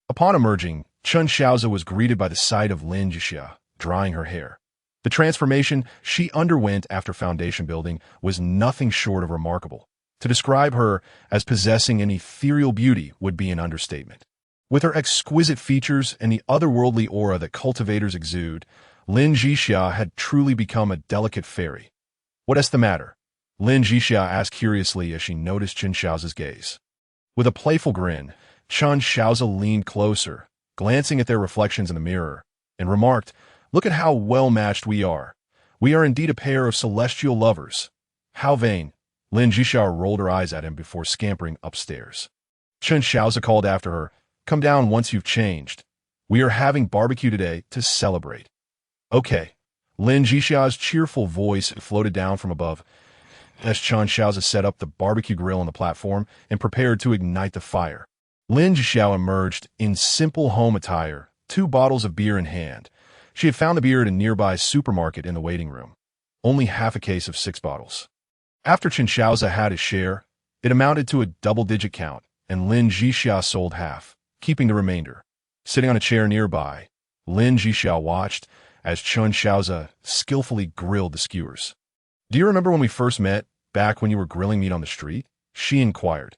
Upon emerging, Chen Shaoze was greeted by the sight of Lin Zhixia, drying her hair. The transformation she underwent after foundation building was nothing short of remarkable. To describe her as possessing an ethereal beauty would be an understatement. With her exquisite features and the otherworldly aura that cultivators exude, Lin Zhixia had truly become a delicate fairy. What is the matter? Lin Zhixia asked curiously as she noticed Chen Shaoze's gaze. With a playful grin, Chen Shaoze leaned closer, glancing at their reflections in the mirror, and remarked, Look at how well-matched we are. We are indeed a pair of celestial lovers. How vain. Lin Zhixia rolled her eyes at him before scampering upstairs. Chen Shaoze called after her, Come down once you've changed. We are having barbecue today to celebrate. Okay. Lin Zhixia's cheerful voice floated down from above as Chen Shaoze set up the barbecue grill on the platform and prepared to ignite the fire. Lin Zhixia emerged in simple home attire, 2 bottles of beer in hand. She had found the beer at a nearby supermarket in the waiting room. Only half a case of 6 bottles. After Chen Shaoze had his share, it amounted to a double-digit count, and Lin Zhixia sold half, keeping the remainder. Sitting on a chair nearby, Lin Zhixia watched as Chen Shaoze skillfully grilled the skewers. Do you remember when we first met, back when you were grilling meat on the street? She inquired.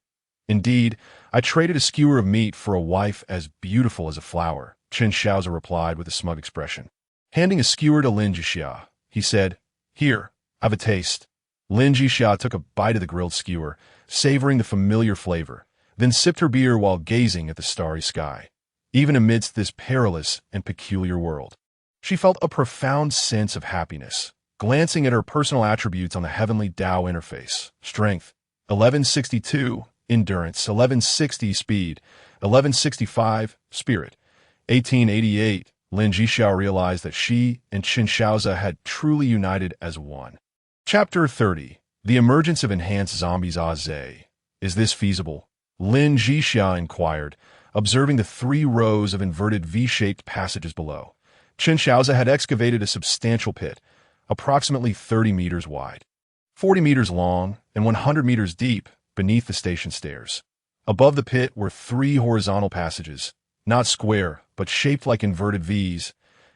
Indeed, I traded a skewer of meat for a wife as beautiful as a flower, Chen Shaoze replied with a smug expression. Handing a skewer to Lin Zhixia, he said, Here, have a taste. Lin Zhixia took a bite of the grilled skewer, savoring the familiar flavor, then sipped her beer while gazing at the starry sky. Even amidst this perilous and peculiar world, she felt a profound sense of happiness. Glancing at her personal attributes on the heavenly Tao interface, strength, 1162, endurance, 1160, speed, 1165, spirit, 1888, Lin Zhixia realized that she and Chen Shaoze had truly united as one. Chapter 30. The emergence of enhanced zombies Shaoze. Is this feasible? Lin Zhixia inquired, observing the 3 rows of inverted V-shaped passages below. Chen Shaoze had excavated a substantial pit, approximately 30 meters wide, 40 meters long, and 100 meters deep beneath the station stairs. Above the pit were 3 horizontal passages, not square, but shaped like inverted Vs.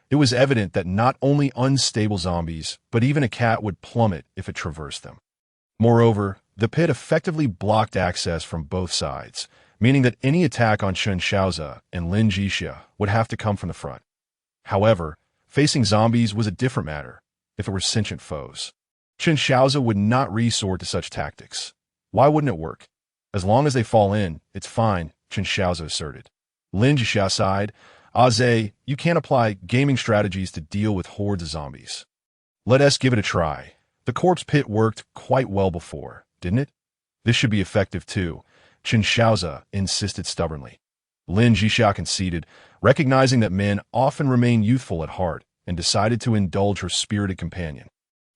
It was evident that not only unstable zombies, but even a cat would plummet if it traversed them. Moreover, the pit effectively blocked access from both sides, meaning that any attack on Chen Shaoze and Lin Zhixia would have to come from the front. However, facing zombies was a different matter if it were sentient foes. Chen Shaoze would not resort to such tactics. Why wouldn't it work? As long as they fall in, it's fine, Chen Shaoze asserted. Lin Zhixia sighed. Shaoze, you can't apply gaming strategies to deal with hordes of zombies. Let us give it a try. The corpse pit worked quite well before, didn't it? This should be effective too, Chen Shaoze insisted stubbornly. Lin Zhixia conceded, recognizing that men often remain youthful at heart, and decided to indulge her spirited companion.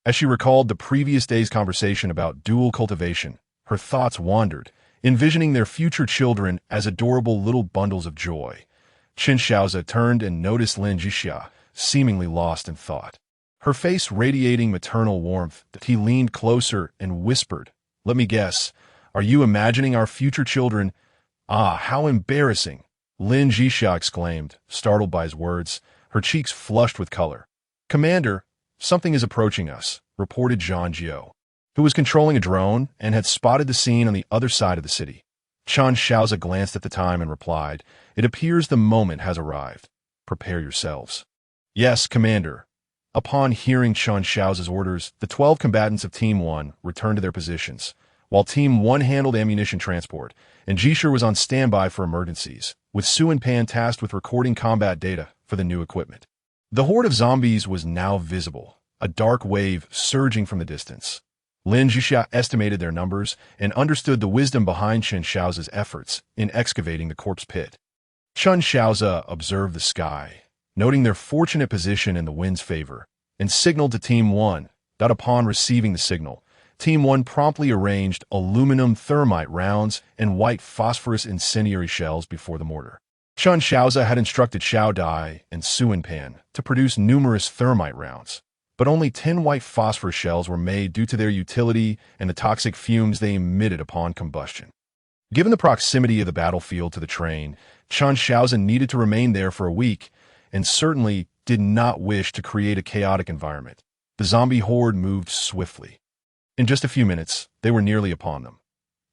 As she recalled the previous day's conversation about dual cultivation, her thoughts wandered, envisioning their future children as adorable little bundles of joy. Chen Shaoze turned and noticed Lin Zhixia, seemingly lost in thought. Her face radiating maternal warmth, he leaned closer and whispered, "Let me guess, are you imagining our future children?" "Ah, how embarrassing!" Lin Zhixia exclaimed, startled by his words, her cheeks flushed with color. "Commander, something is approaching us," reported Zhang Jiao, who was controlling a drone and had spotted the scene on the other side of the city. Chen Shaoze glanced at the time and replied, "It appears the moment has arrived. Prepare yourselves." "Yes, Commander." Upon hearing Chen Shaoze's orders, the 12 combatants of Team 1 returned to their positions, while Team 1 handled ammunition transport, and Zhixia was on standby for emergencies, with Su and Pan tasked with recording combat data for the new equipment. The horde of zombies was now visible, a dark wave surging from the distance. Lin Zhixia estimated their numbers and understood the wisdom behind Chen Shaoze's efforts in excavating the corpse pit. Chen Shaoze observed the sky, noting their fortunate position in the wind's favor, and signaled to Team 1 that upon receiving the signal, Team 1 promptly arranged aluminum thermite rounds and white phosphorus incendiary shells before the mortar. Chen Shaoze had instructed Xiao Dai and Su and Pan to produce numerous thermite rounds, but only 10 white phosphorus shells were made due to their utility and the toxic fumes they emitted upon combustion. Given the proximity of the battlefield to the train, Chen Shaoze needed to remain there for a week, and certainly did not wish to create a chaotic environment. The zombie horde moved swiftly. In just a few minutes, they were nearly upon them.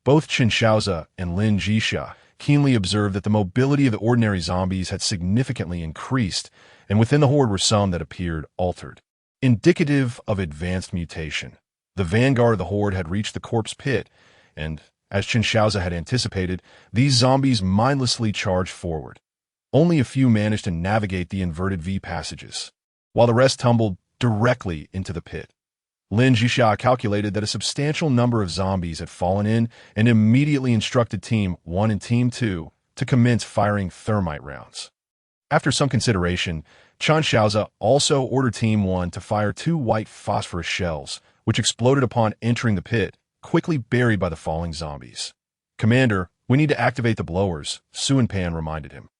Both Chen Shaoze and Lin Zhixia keenly observed that the mobility of the ordinary zombies had significantly increased, and within the horde were some that appeared altered, indicative of advanced mutation. The vanguard of the horde had reached the corpse pit, and, as Chen Shaoze had anticipated, these zombies mindlessly charged forward. Only a few managed to navigate the inverted V passages, while the rest tumbled directly into the pit. Lin Zhixia calculated that a substantial number of zombies had fallen in and immediately instructed Team 1 and Team 2 to commence firing thermite rounds. After some consideration, Chen Shaoze also ordered Team 1 to fire 2 white phosphorus shells, which exploded upon entering the pit, quickly buried by the falling zombies. "Commander, we need to activate the blowers," Su and Pan reminded him.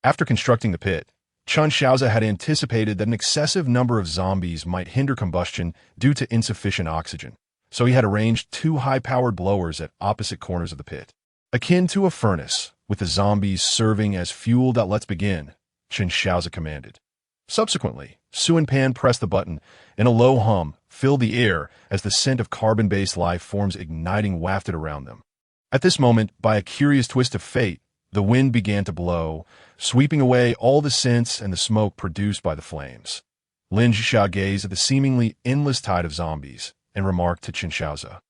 After constructing the pit, Chen Shaoze had anticipated that an excessive number of zombies might hinder combustion due to insufficient oxygen, so he had arranged 2 high-powered blowers at opposite corners of the pit, akin to a furnace, with the zombies serving as fuel. "Let's begin," Chen Shaoze commanded. Subsequently, Su and Pan pressed the button, and a low hum filled the air as the scent of carbon-based life forms igniting wafted around them. At this moment, by a curious twist of fate, the wind began to blow, sweeping away all the scents and the smoke produced by the flames. Lin Zhixia gazed at the seemingly endless tide of zombies and remarked to Chen Shaoze,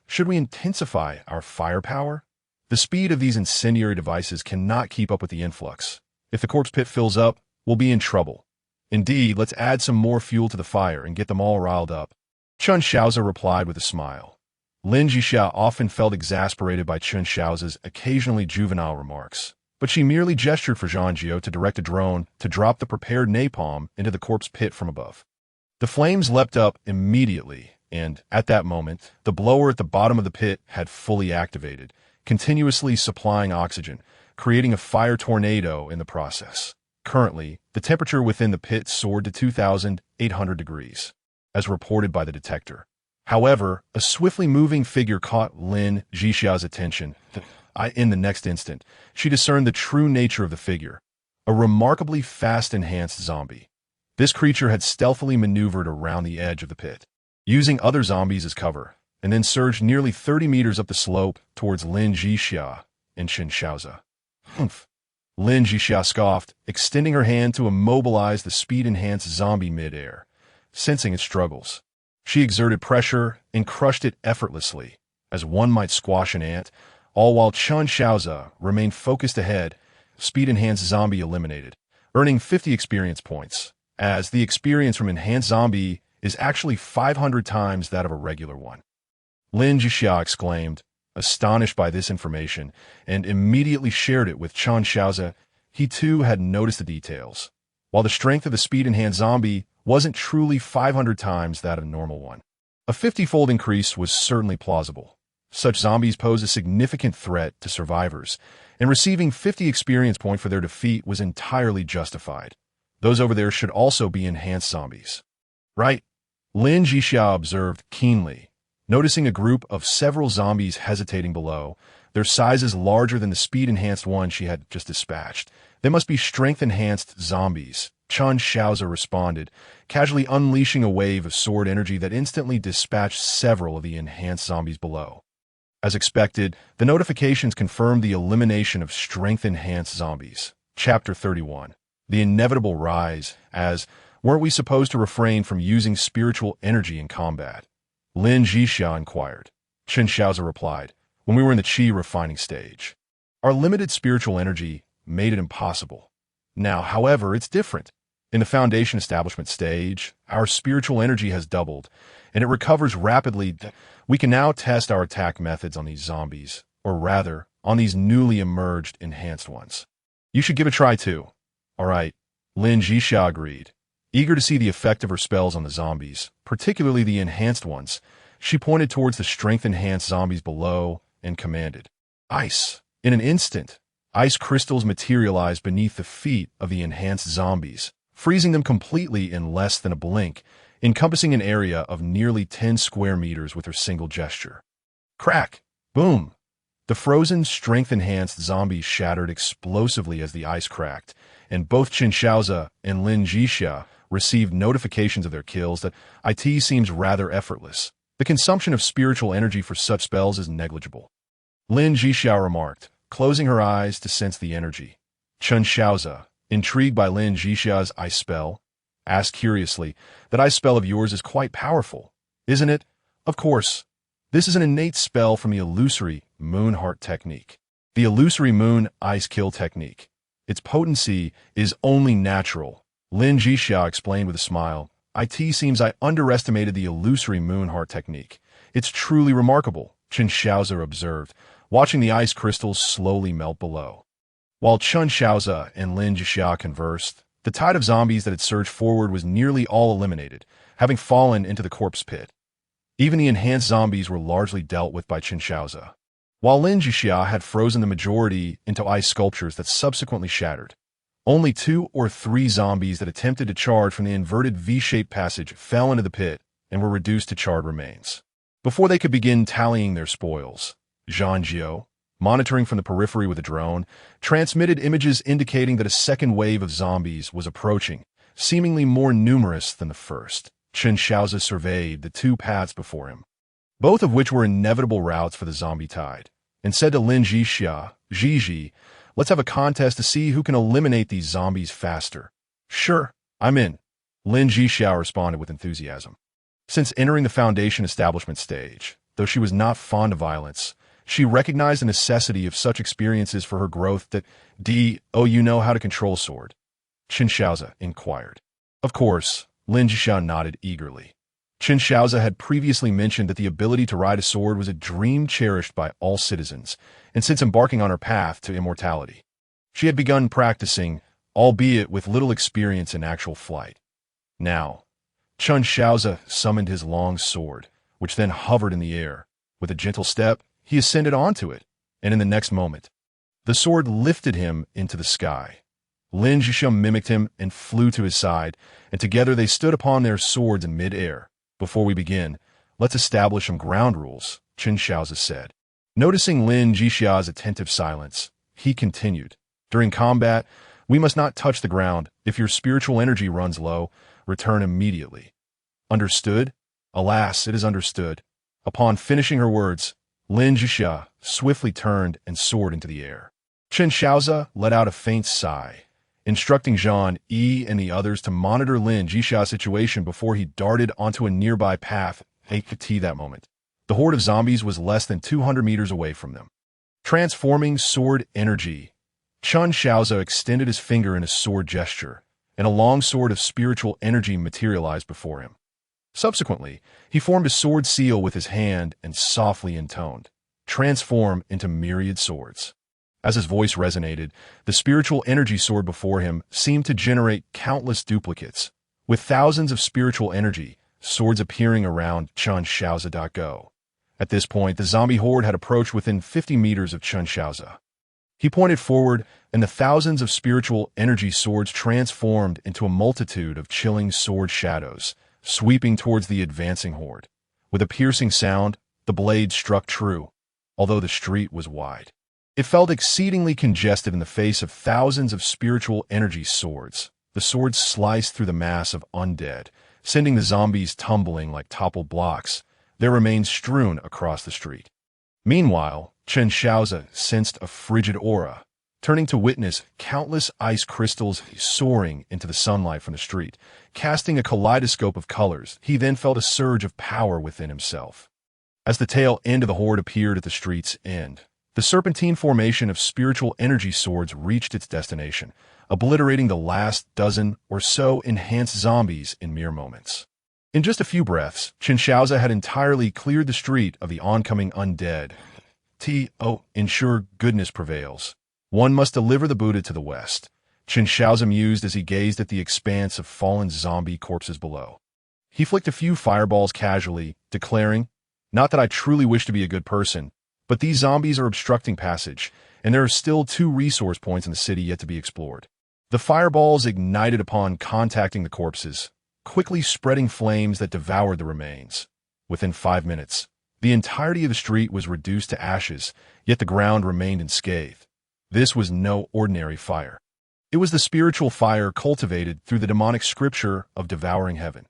"Should we intensify our firepower? The speed of these incendiary devices cannot keep up with the influx. If the corpse pit fills up, we'll be in trouble. Indeed, let's add some more fuel to the fire and get them all riled up." Chen Shaoze replied with a smile. Lin Zhixia often felt exasperated by Chen Shaoze's occasionally juvenile remarks, but she merely gestured for Zhang Jiao to direct a drone to drop the prepared napalm into the corpse pit from above. The flames leapt up immediately, and, at that moment, the blower at the bottom of the pit had fully activated, continuously supplying oxygen, creating a fire tornado in the process. Currently, the temperature within the pit soared to 2,800 degrees, as reported by the detector. However, a swiftly moving figure caught Lin Zhixia's attention. In the next instant, she discerned the true nature of the figure, a remarkably fast enhanced zombie. This creature had stealthily maneuvered around the edge of the pit, using other zombies as cover, and then surged nearly 30 meters up the slope towards Lin Zhixia and Chen Shaoze. Humph. Lin Zhixia scoffed, extending her hand to immobilize the speed-enhanced zombie mid-air. Sensing its struggles, she exerted pressure and crushed it effortlessly, as one might squash an ant, all while Chen Shaoze remained focused ahead, speed-enhanced zombie eliminated, earning 50 experience points, as the experience from enhanced zombie is actually 500 times that of a regular one. Lin Zhixia exclaimed, astonished by this information, and immediately shared it with Chen Shaoze. He too had noticed the details. While the strength of the speed-enhanced zombie wasn't truly 500 times that of a normal one, a 50-fold increase was certainly plausible. Such zombies pose a significant threat to survivors, and receiving 50 experience points for their defeat was entirely justified. Those over there should also be enhanced zombies. Right? Lin Zhixia observed keenly, noticing a group of several zombies hesitating below, their sizes larger than the speed-enhanced one she had just dispatched. They must be strength-enhanced zombies, Chen Shaoze responded, casually unleashing a wave of sword energy that instantly dispatched several of the enhanced zombies below. As expected, the notifications confirmed the elimination of strength-enhanced zombies. Chapter 31. The inevitable rise, as, weren't we supposed to refrain from using spiritual energy in combat? Lin Zhixia inquired. Chen Shaoze replied, when we were in the qi refining stage. Our limited spiritual energy made it impossible. Now, however, it's different. In the foundation establishment stage, our spiritual energy has doubled, and it recovers rapidly. We can now test our attack methods on these zombies, or rather, on these newly emerged enhanced ones. You should give it a try too. All right, Lin Zhixia agreed. Eager to see the effect of her spells on the zombies, particularly the enhanced ones, she pointed towards the strength-enhanced zombies below and commanded, "Ice!" In an instant, ice crystals materialized beneath the feet of the enhanced zombies, freezing them completely in less than a blink, encompassing an area of nearly 10 square meters with her single gesture. Crack! Boom! The frozen, strength-enhanced zombies shattered explosively as the ice cracked, and both Chen Shaoze and Lin Zhixia received notifications of their kills. That it seems rather effortless. The consumption of spiritual energy for such spells is negligible. Lin Zhixia remarked, closing her eyes to sense the energy. Chen Shaoze, intrigued by Lin Zhixia's ice spell, asked curiously, that ice spell of yours is quite powerful, isn't it? Of course. This is an innate spell from the illusory moon heart technique. The illusory moon ice kill technique. Its potency is only natural. Lin Zhixia explained with a smile. It seems I underestimated the illusory moon heart technique. It's truly remarkable, Chen Shaoze observed, watching the ice crystals slowly melt below. While Chen Shaoze and Lin Zhixia conversed, the tide of zombies that had surged forward was nearly all eliminated, having fallen into the corpse pit. Even the enhanced zombies were largely dealt with by Chen Shaoze, while Lin Zhixia had frozen the majority into ice sculptures that subsequently shattered. Only 2 or 3 zombies that attempted to charge from the inverted V-shaped passage fell into the pit and were reduced to charred remains. Before they could begin tallying their spoils, Zhang Jiao, monitoring from the periphery with a drone, transmitted images indicating that a second wave of zombies was approaching, seemingly more numerous than the first. Chen Shaoze surveyed the 2 paths before him, both of which were inevitable routes for the zombie tide, and said to Lin Zhixia, "Zhixi, let's have a contest to see who can eliminate these zombies faster." "Sure, I'm in," Lin Zhixia responded with enthusiasm. Since entering the foundation establishment stage, though she was not fond of violence, she recognized the necessity of such experiences for her growth. You know how to control sword? Chen Shaoze inquired. Of course, Lin Zhixia nodded eagerly. Chen Shaoze had previously mentioned that the ability to ride a sword was a dream cherished by all citizens, and since embarking on her path to immortality, she had begun practicing, albeit with little experience in actual flight. Now, Chen Shaoze summoned his long sword, which then hovered in the air. With a gentle step, he ascended onto it, and in the next moment, the sword lifted him into the sky. Lin Zhixia mimicked him and flew to his side, and together they stood upon their swords in mid-air. "Before we begin, let's establish some ground rules," Chen Shaoze said. Noticing Lin Zhixia's attentive silence, he continued, "During combat, we must not touch the ground. If your spiritual energy runs low, return immediately." "Understood?" "Alas, it is understood." Upon finishing her words, Lin Zhixia swiftly turned and soared into the air. Chen Shaoze let out a faint sigh, instructing Zhang Yi and the others to monitor Lin Zhixia's situation before he darted onto a nearby path. At that moment, the horde of zombies was less than 200 meters away from them. Transforming sword energy, Chen Shaoze extended his finger in a sword gesture, and a long sword of spiritual energy materialized before him. Subsequently, he formed a sword seal with his hand and softly intoned, "Transform into myriad swords." As his voice resonated, the spiritual energy sword before him seemed to generate countless duplicates, with thousands of spiritual energy swords appearing around Chen Shaoze. Go. At this point, the zombie horde had approached within 50 meters of Chen Shaoze. He pointed forward, and the thousands of spiritual energy swords transformed into a multitude of chilling sword shadows, sweeping towards the advancing horde. With a piercing sound, the blade struck true, although the street was wide. It felt exceedingly congested in the face of thousands of spiritual energy swords. The swords sliced through the mass of undead, sending the zombies tumbling like toppled blocks, their remains strewn across the street. Meanwhile, Chen Shaoze sensed a frigid aura, turning to witness countless ice crystals soaring into the sunlight from the street, casting a kaleidoscope of colors. He then felt a surge of power within himself. As the tail end of the horde appeared at the street's end, the serpentine formation of spiritual energy swords reached its destination, obliterating the last dozen or so enhanced zombies in mere moments. In just a few breaths, Chen Shaoze had entirely cleared the street of the oncoming undead. Ensure goodness prevails. One must deliver the Buddha to the west, Chen Shaoze mused as he gazed at the expanse of fallen zombie corpses below. He flicked a few fireballs casually, declaring, "Not that I truly wish to be a good person, but these zombies are obstructing passage, and there are still 2 resource points in the city yet to be explored." The fireballs ignited upon contacting the corpses, quickly spreading flames that devoured the remains. Within 5 minutes, the entirety of the street was reduced to ashes, yet the ground remained unscathed. This was no ordinary fire. It was the spiritual fire cultivated through the demonic scripture of devouring heaven.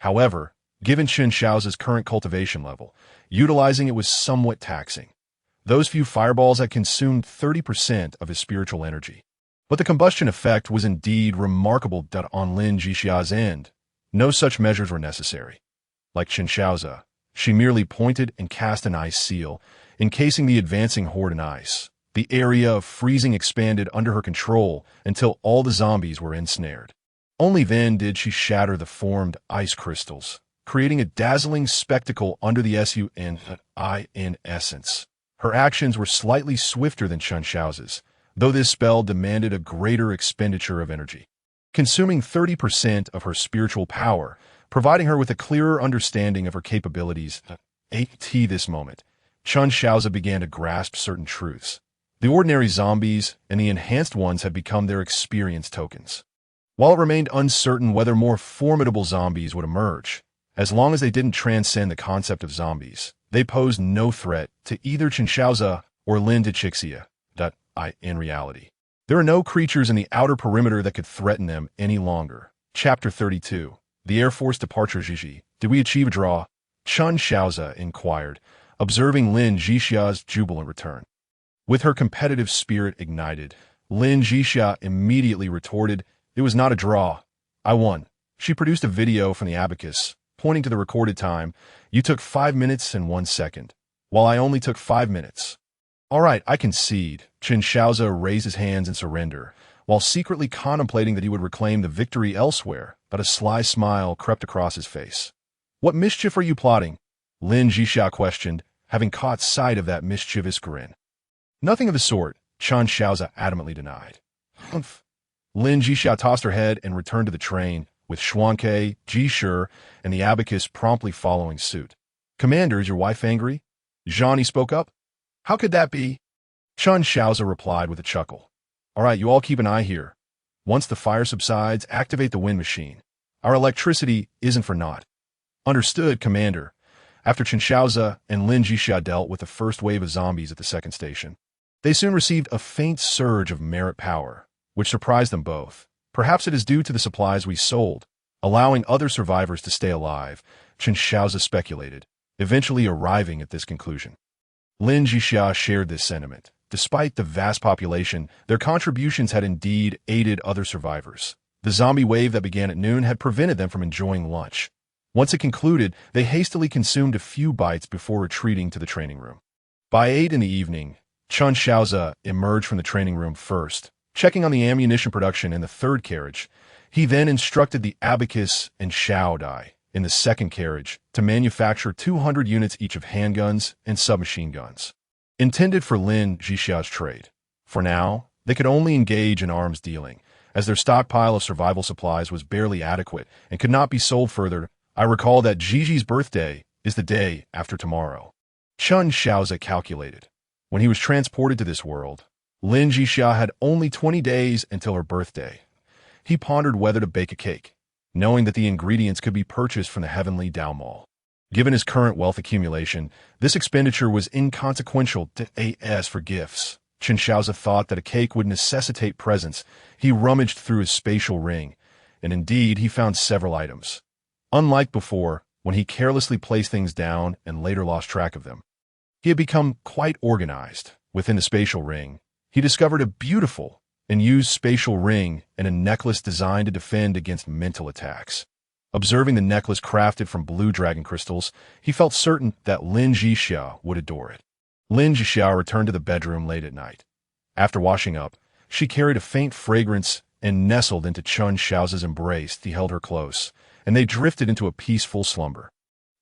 However, given Chen Shaoze's current cultivation level, utilizing it was somewhat taxing. Those few fireballs had consumed 30% of his spiritual energy. But the combustion effect was indeed remarkable. On Lin Zhixia's end, no such measures were necessary. Like Chen Shaoze, she merely pointed and cast an ice seal, encasing the advancing horde in ice. The area of freezing expanded under her control until all the zombies were ensnared. Only then did she shatter the formed ice crystals, creating a dazzling spectacle under the sun. In essence, her actions were slightly swifter than Chen Shaoze's, though this spell demanded a greater expenditure of energy, consuming 30% of her spiritual power, providing her with a clearer understanding of her capabilities. At this moment, Chen Shaoze began to grasp certain truths. The ordinary zombies and the enhanced ones had become their experience tokens. While it remained uncertain whether more formidable zombies would emerge, as long as they didn't transcend the concept of zombies, they posed no threat to either Chen Shaoze or Lin Zhixia. In reality, there are no creatures in the outer perimeter that could threaten them any longer. Chapter 32. The Air Force Departure. Zhixi, did we achieve a draw? Chen Shaoze inquired, observing Lin Zhixia's jubilant return. With her competitive spirit ignited, Lin Zhixia immediately retorted, "It was not a draw. I won." She produced a video from the abacus, pointing to the recorded time. "You took 5 minutes and 1 second, while I only took 5 minutes. All right, I concede." Chen Shaoze raised his hands in surrender, while secretly contemplating that he would reclaim the victory elsewhere, but a sly smile crept across his face. "What mischief are you plotting?" Lin Zhixia questioned, having caught sight of that mischievous grin. "Nothing of the sort," Chen Shaoze adamantly denied. "Humph." Lin Zhixia tossed her head and returned to the train, with Xuanke, Jishur, and the abacus promptly following suit. Commander, is your wife angry? Zhani spoke up. How could that be? Chen Shaoze replied with a chuckle. All right, you all keep an eye here. Once the fire subsides, activate the wind machine. Our electricity isn't for naught. Understood, Commander. After Chen Shaoze and Lin Zhixia dealt with the first wave of zombies at the second station, they soon received a faint surge of merit power, which surprised them both. Perhaps it is due to the supplies we sold, allowing other survivors to stay alive, Chen Shaoze speculated, eventually arriving at this conclusion. Lin Zhixia shared this sentiment. Despite the vast population, their contributions had indeed aided other survivors. The zombie wave that began at noon had prevented them from enjoying lunch. Once it concluded, they hastily consumed a few bites before retreating to the training room. By 8 in the evening, Chen Shaoze emerged from the training room first, checking on the ammunition production in the third carriage. He then instructed the Abacus and Shaoze in the second carriage to manufacture 200 units each of handguns and submachine guns, intended for Lin Zhixia's trade. For now, they could only engage in arms dealing, as their stockpile of survival supplies was barely adequate and could not be sold further. I recall that Gigi's birthday is the day after tomorrow. Chen Shaoze calculated. When he was transported to this world, Lin Zhixia had only 20 days until her birthday. He pondered whether to bake a cake, knowing that the ingredients could be purchased from the Heavenly Dao Mall. Given his current wealth accumulation, this expenditure was inconsequential to AS for gifts. Chen Shaoze thought that a cake would necessitate presents. He rummaged through his spatial ring, and indeed he found several items. Unlike before, when he carelessly placed things down and later lost track of them, he had become quite organized. Within the spatial ring, he discovered a beautiful and used spatial ring and a necklace designed to defend against mental attacks. Observing the necklace crafted from blue dragon crystals, he felt certain that Lin Zhixia would adore it. Lin Zhixia returned to the bedroom late at night. After washing up, she carried a faint fragrance and nestled into Chen Shaoze's embrace. He held her close, and they drifted into a peaceful slumber.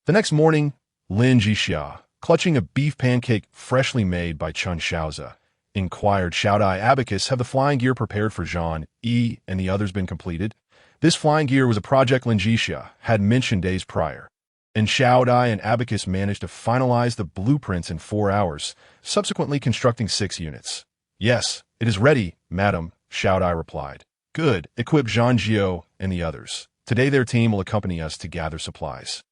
The next morning, Lin Zhixia, clutching a beef pancake freshly made by Chen Shaoze, inquired, Shaoze Abacus, have the flying gear prepared for Zhang E and the others been completed? This flying gear was a project Lin Zhixia had mentioned days prior, and Shaoze and Abacus managed to finalize the blueprints in 4 hours, subsequently constructing 6 units. Yes, it is ready, madam, Shaoze replied. Good, equip Zhang Jiao and the others. Today their team will accompany us to gather supplies.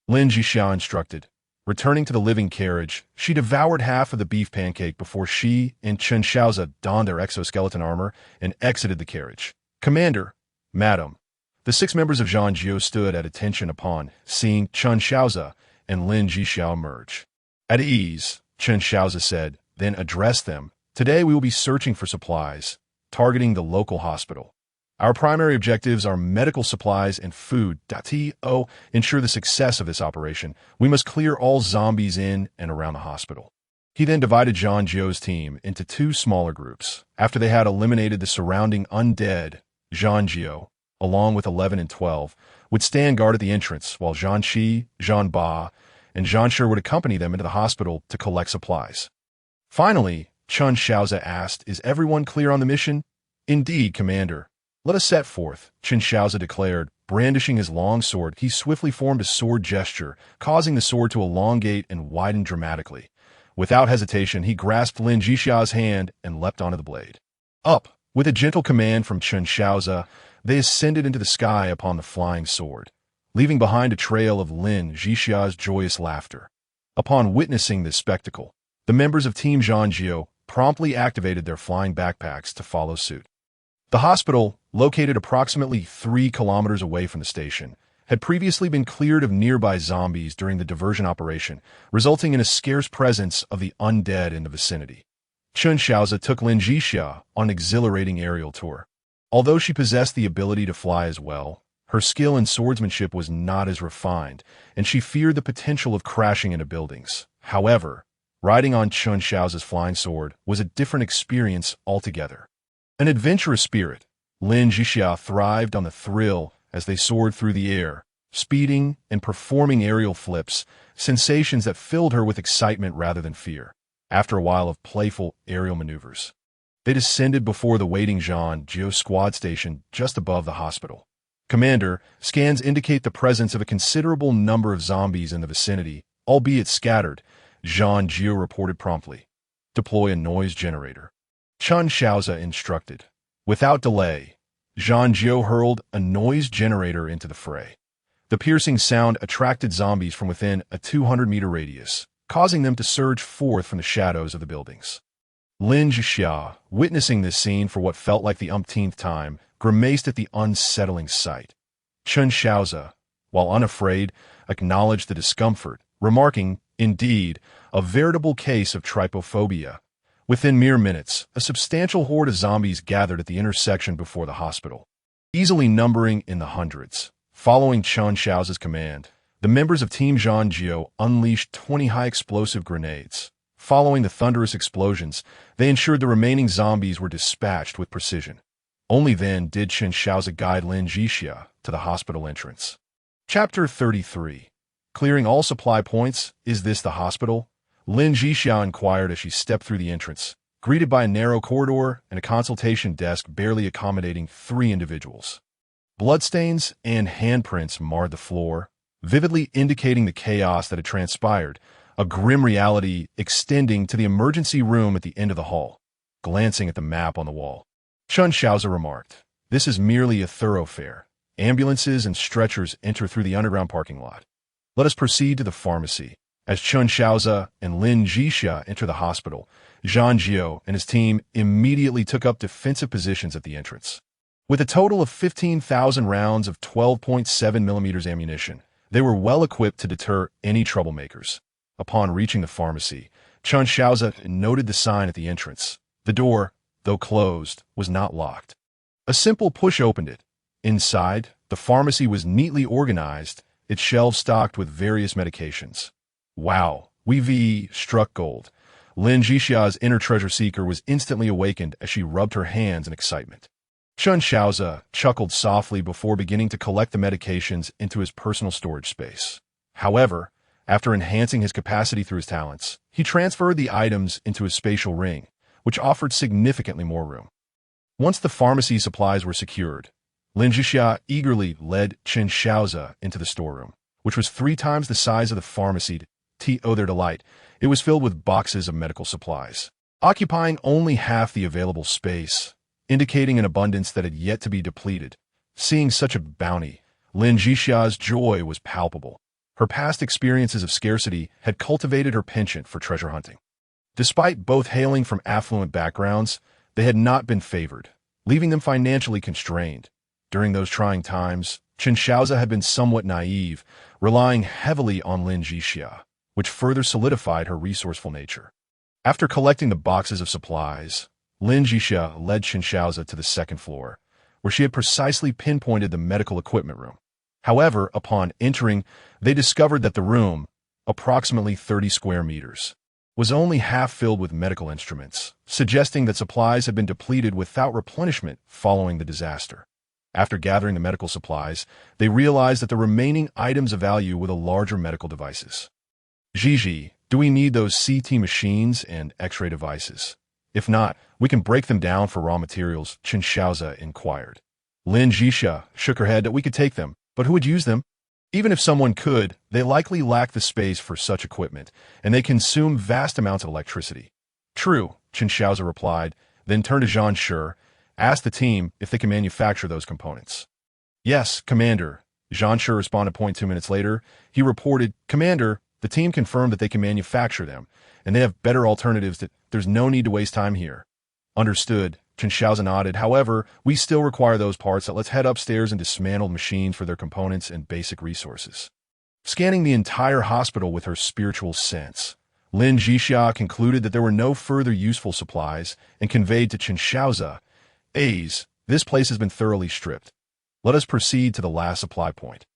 Lin Zhixia instructed. Returning to the living carriage, she devoured half of the beef pancake before she and Chen Shaoze donned their exoskeleton armor and exited the carriage. Commander, madam. The 6 members of Zhang Jiao stood at attention upon seeing Chen Shaoze and Lin Zhixia emerge. At ease, Chen Shaoze said, then addressed them. Today we will be searching for supplies, targeting the local hospital. Our primary objectives are medical supplies and food. To ensure the success of this operation, we must clear all zombies in and around the hospital. He then divided Zhang Jiao's team into 2 smaller groups. After they had eliminated the surrounding undead, Zhang Jiao, along with 11 and 12, would stand guard at the entrance, while Zhang Qi, Zhang Ba, and Zhang Shi would accompany them into the hospital to collect supplies. Finally, Chen Shaoze asked, is everyone clear on the mission? Indeed, Commander. Let us set forth, Chen Shaoze declared. Brandishing his long sword, he swiftly formed a sword gesture, causing the sword to elongate and widen dramatically. Without hesitation, he grasped Lin Zhixia's hand and leapt onto the blade. Up! With a gentle command from Chen Shaoze, they ascended into the sky upon the flying sword, leaving behind a trail of Lin Zhixia's joyous laughter. Upon witnessing this spectacle, the members of Team Zhang Jiao promptly activated their flying backpacks to follow suit. The hospital, located approximately 3 kilometers away from the station, had previously been cleared of nearby zombies during the diversion operation, resulting in a scarce presence of the undead in the vicinity. Chen Shaoze took Lin Zhixia on an exhilarating aerial tour. Although she possessed the ability to fly as well, her skill in swordsmanship was not as refined, and she feared the potential of crashing into buildings. However, riding on Chen Shaoze's flying sword was a different experience altogether. An adventurous spirit, Lin Zhixia thrived on the thrill as they soared through the air, speeding and performing aerial flips, sensations that filled her with excitement rather than fear. After a while of playful aerial maneuvers, they descended before the waiting Zhang Jiao squad station just above the hospital. Commander, scans indicate the presence of a considerable number of zombies in the vicinity. albeit scattered, Zhang Jio reported promptly. Deploy a noise generator. Chen Shaoze instructed. Without delay, Zhang Jio hurled a noise generator into the fray. The piercing sound attracted zombies from within a 200-meter radius, causing them to surge forth from the shadows of the buildings. Lin Zhixia, witnessing this scene for what felt like the umpteenth time, grimaced at the unsettling sight. Chen Shaoze, while unafraid, acknowledged the discomfort, remarking, indeed, a veritable case of trypophobia. Within mere minutes, a substantial horde of zombies gathered at the intersection before the hospital, easily numbering in the hundreds. Following Chen Shaoze's command, the members of Team Zhang Jio unleashed 20 high-explosive grenades. Following the thunderous explosions, they ensured the remaining zombies were dispatched with precision. Only then did Chen Shaoze guide Lin Zhixia to the hospital entrance. Chapter 33. Clearing all supply points, is this the hospital? Lin Zhixia inquired as she stepped through the entrance, greeted by a narrow corridor and a consultation desk barely accommodating 3 individuals. Bloodstains and handprints marred the floor, vividly indicating the chaos that had transpired, a grim reality extending to the emergency room at the end of the hall. Glancing at the map on the wall, Chen Shaoze remarked, "This is merely a thoroughfare. Ambulances and stretchers enter through the underground parking lot. Let us proceed to the pharmacy." As Chen Shaoze and Lin Zhixia enter the hospital, Zhang Jio and his team immediately took up defensive positions at the entrance. With a total of 15,000 rounds of 12.7 millimeters ammunition, they were well equipped to deter any troublemakers. Upon reaching the pharmacy, Chen Shaoze noted the sign at the entrance. The door, though closed, was not locked. A simple push opened it. Inside, the pharmacy was neatly organized, its shelves stocked with various medications. Wow, we struck gold. Lin Zhixia's inner treasure seeker was instantly awakened as she rubbed her hands in excitement. Chen Shaoze chuckled softly before beginning to collect the medications into his personal storage space. However, after enhancing his capacity through his talents, he transferred the items into his spatial ring, which offered significantly more room. Once the pharmacy supplies were secured, Lin Zhixia eagerly led Chen Shaoze into the storeroom, which was 3 times the size of the pharmacy. To their delight, it was filled with boxes of medical supplies, occupying only half the available space, indicating an abundance that had yet to be depleted. Seeing such a bounty, Lin Zhixia's joy was palpable. Her past experiences of scarcity had cultivated her penchant for treasure hunting. Despite both hailing from affluent backgrounds, they had not been favored, leaving them financially constrained. During those trying times, Chen Shaoze had been somewhat naive, relying heavily on Lin Zhixia, which further solidified her resourceful nature. After collecting the boxes of supplies, Lin Zhixia led Chen Shaoze to the 2nd floor, where she had precisely pinpointed the medical equipment room. However, upon entering, they discovered that the room, approximately 30 square meters, was only half filled with medical instruments, suggesting that supplies had been depleted without replenishment following the disaster. After gathering the medical supplies, they realized that the remaining items of value were the larger medical devices. "Gigi, do we need those CT machines and X-ray devices? If not, we can break them down for raw materials," Chen Shaoze inquired. Lin Zhixia shook her head that we could take them, but who would use them? Even if someone could, they likely lack the space for such equipment, and they consume vast amounts of electricity. "True," Chen Shaoze replied, then turned to Zhang Shi, asked the team if they can manufacture those components. "Yes, Commander," Zhang Shi responded. 2 minutes later, he reported, "Commander, the team confirmed that they can manufacture them, and they have better alternatives. There's no need to waste time here." "Understood," Chen Shaoze nodded. "However, we still require those parts. Let's head upstairs and dismantle the machines for their components and basic resources." Scanning the entire hospital with her spiritual sense, Lin Zhixia concluded that there were no further useful supplies and conveyed to Chen Shaoze, "This place has been thoroughly stripped. Let us proceed to the last supply point."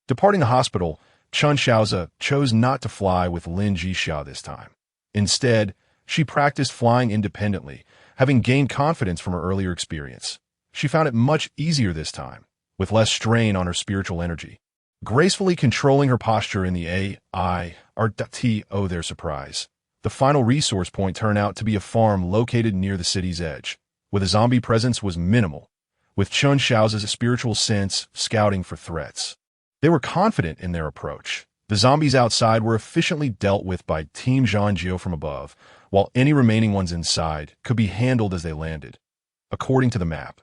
Departing the hospital, Chen Shaoze chose not to fly with Lin Zhixia this time. Instead, she practiced flying independently, having gained confidence from her earlier experience. She found it much easier this time, with less strain on her spiritual energy. Gracefully controlling her posture in the to their surprise, the final resource point turned out to be a farm located near the city's edge, where the zombie presence was minimal, with Chen Shaoze's spiritual sense scouting for threats. They were confident in their approach, The zombies outside were efficiently dealt with by Team Zhangjiu from above, while any remaining ones inside could be handled as they landed. According to the map,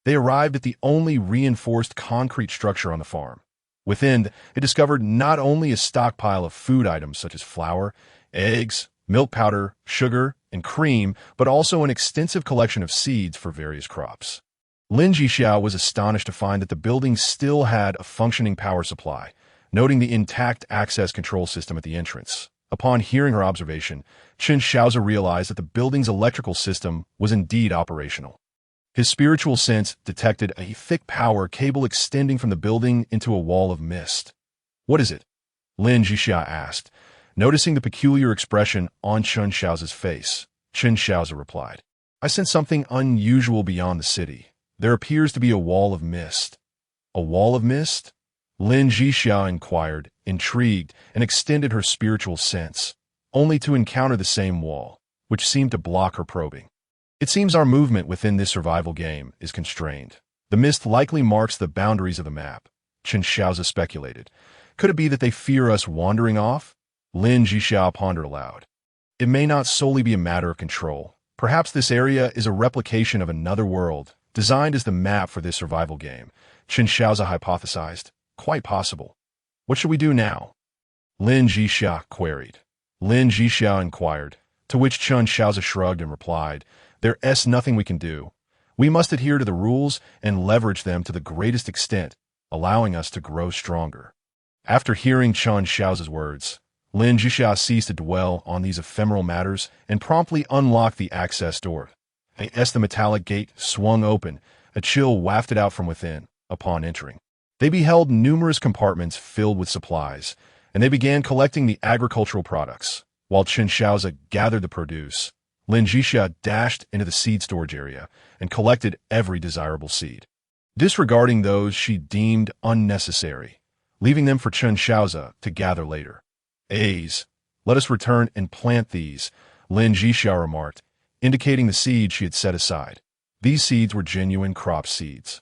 they arrived at the only reinforced concrete structure on the farm. Within, it discovered not only a stockpile of food items such as flour, eggs, milk powder, sugar, and cream, but also an extensive collection of seeds for various crops. Lin Zhixia was astonished to find that the building still had a functioning power supply, noting the intact access control system at the entrance. Upon hearing her observation, Shaoze realized that the building's electrical system was indeed operational. His spiritual sense detected a thick power cable extending from the building into a wall of mist. "What is it?" Lin Zhixia asked, noticing the peculiar expression on Chen Shaoze's face. Chen Shaoze replied, "I sense something unusual beyond the city. There appears to be a wall of mist." "A wall of mist?" Lin Zhixia inquired, intrigued, and extended her spiritual sense, only to encounter the same wall, which seemed to block her probing. "It seems our movement within this survival game is constrained. The mist likely marks the boundaries of the map," Chen Shaoze speculated. "Could it be that they fear us wandering off?" Lin Zhixia pondered aloud. "It may not solely be a matter of control. Perhaps this area is a replication of another world, designed as the map for this survival game," Chen Shaoze hypothesized. "Quite possible. What should we do now?" Lin Zhixia queried. Lin Zhixia inquired, to which Chen Shaoze shrugged and replied, "There's nothing we can do. We must adhere to the rules and leverage them to the greatest extent, allowing us to grow stronger." After hearing Chen Shaoze's words, Lin Zhixia ceased to dwell on these ephemeral matters and promptly unlocked the access door. As the metallic gate swung open, a chill wafted out from within. Upon entering, they beheld numerous compartments filled with supplies, and they began collecting the agricultural products. While Chen Shaoze gathered the produce, Lin Zhixia dashed into the seed storage area and collected every desirable seed, disregarding those she deemed unnecessary, leaving them for Chen Shaoze to gather later. "Let us return and plant these," Lin Zhixia remarked, indicating the seeds she had set aside. These seeds were genuine crop seeds.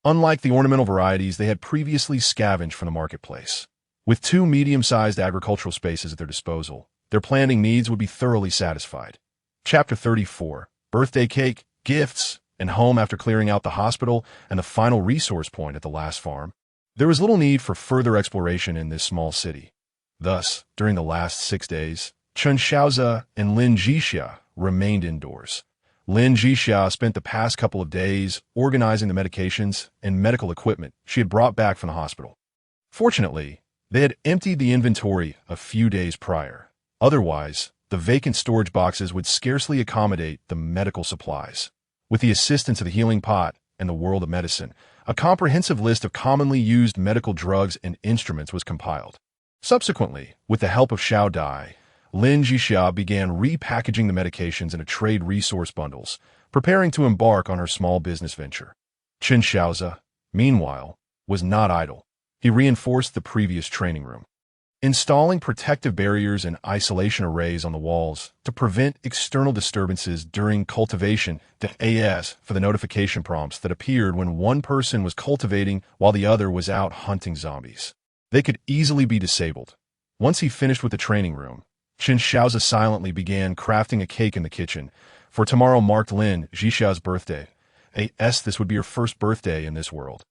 Unlike the ornamental varieties they had previously scavenged from the marketplace. With 2 medium-sized agricultural spaces at their disposal, their planting needs would be thoroughly satisfied. Chapter 34, Birthday Cake, Gifts, and Home. After clearing out the hospital and the final resource point at the last farm, there was little need for further exploration in this small city. Thus, during the last 6 days, Chen Shaoze and Lin Zhixia remained indoors. Lin Zhixia spent the past couple of days organizing the medications and medical equipment she had brought back from the hospital. Fortunately, they had emptied the inventory a few days prior. Otherwise, the vacant storage boxes would scarcely accommodate the medical supplies. With the assistance of the healing pot and the world of medicine, a comprehensive list of commonly used medical drugs and instruments was compiled. Subsequently, with the help of Shaoze, Lin Zhixia began repackaging the medications into trade resource bundles, preparing to embark on her small business venture. Chen Shaoze, meanwhile, was not idle. He reinforced the previous training room, installing protective barriers and isolation arrays on the walls to prevent external disturbances during cultivation. For the notification prompts that appeared when one person was cultivating while the other was out hunting zombies. They could easily be disabled. Once he finished with the training room, Chen Shaoze silently began crafting a cake in the kitchen, for tomorrow marked Lin Zhixia's birthday. This would be her first birthday in this world.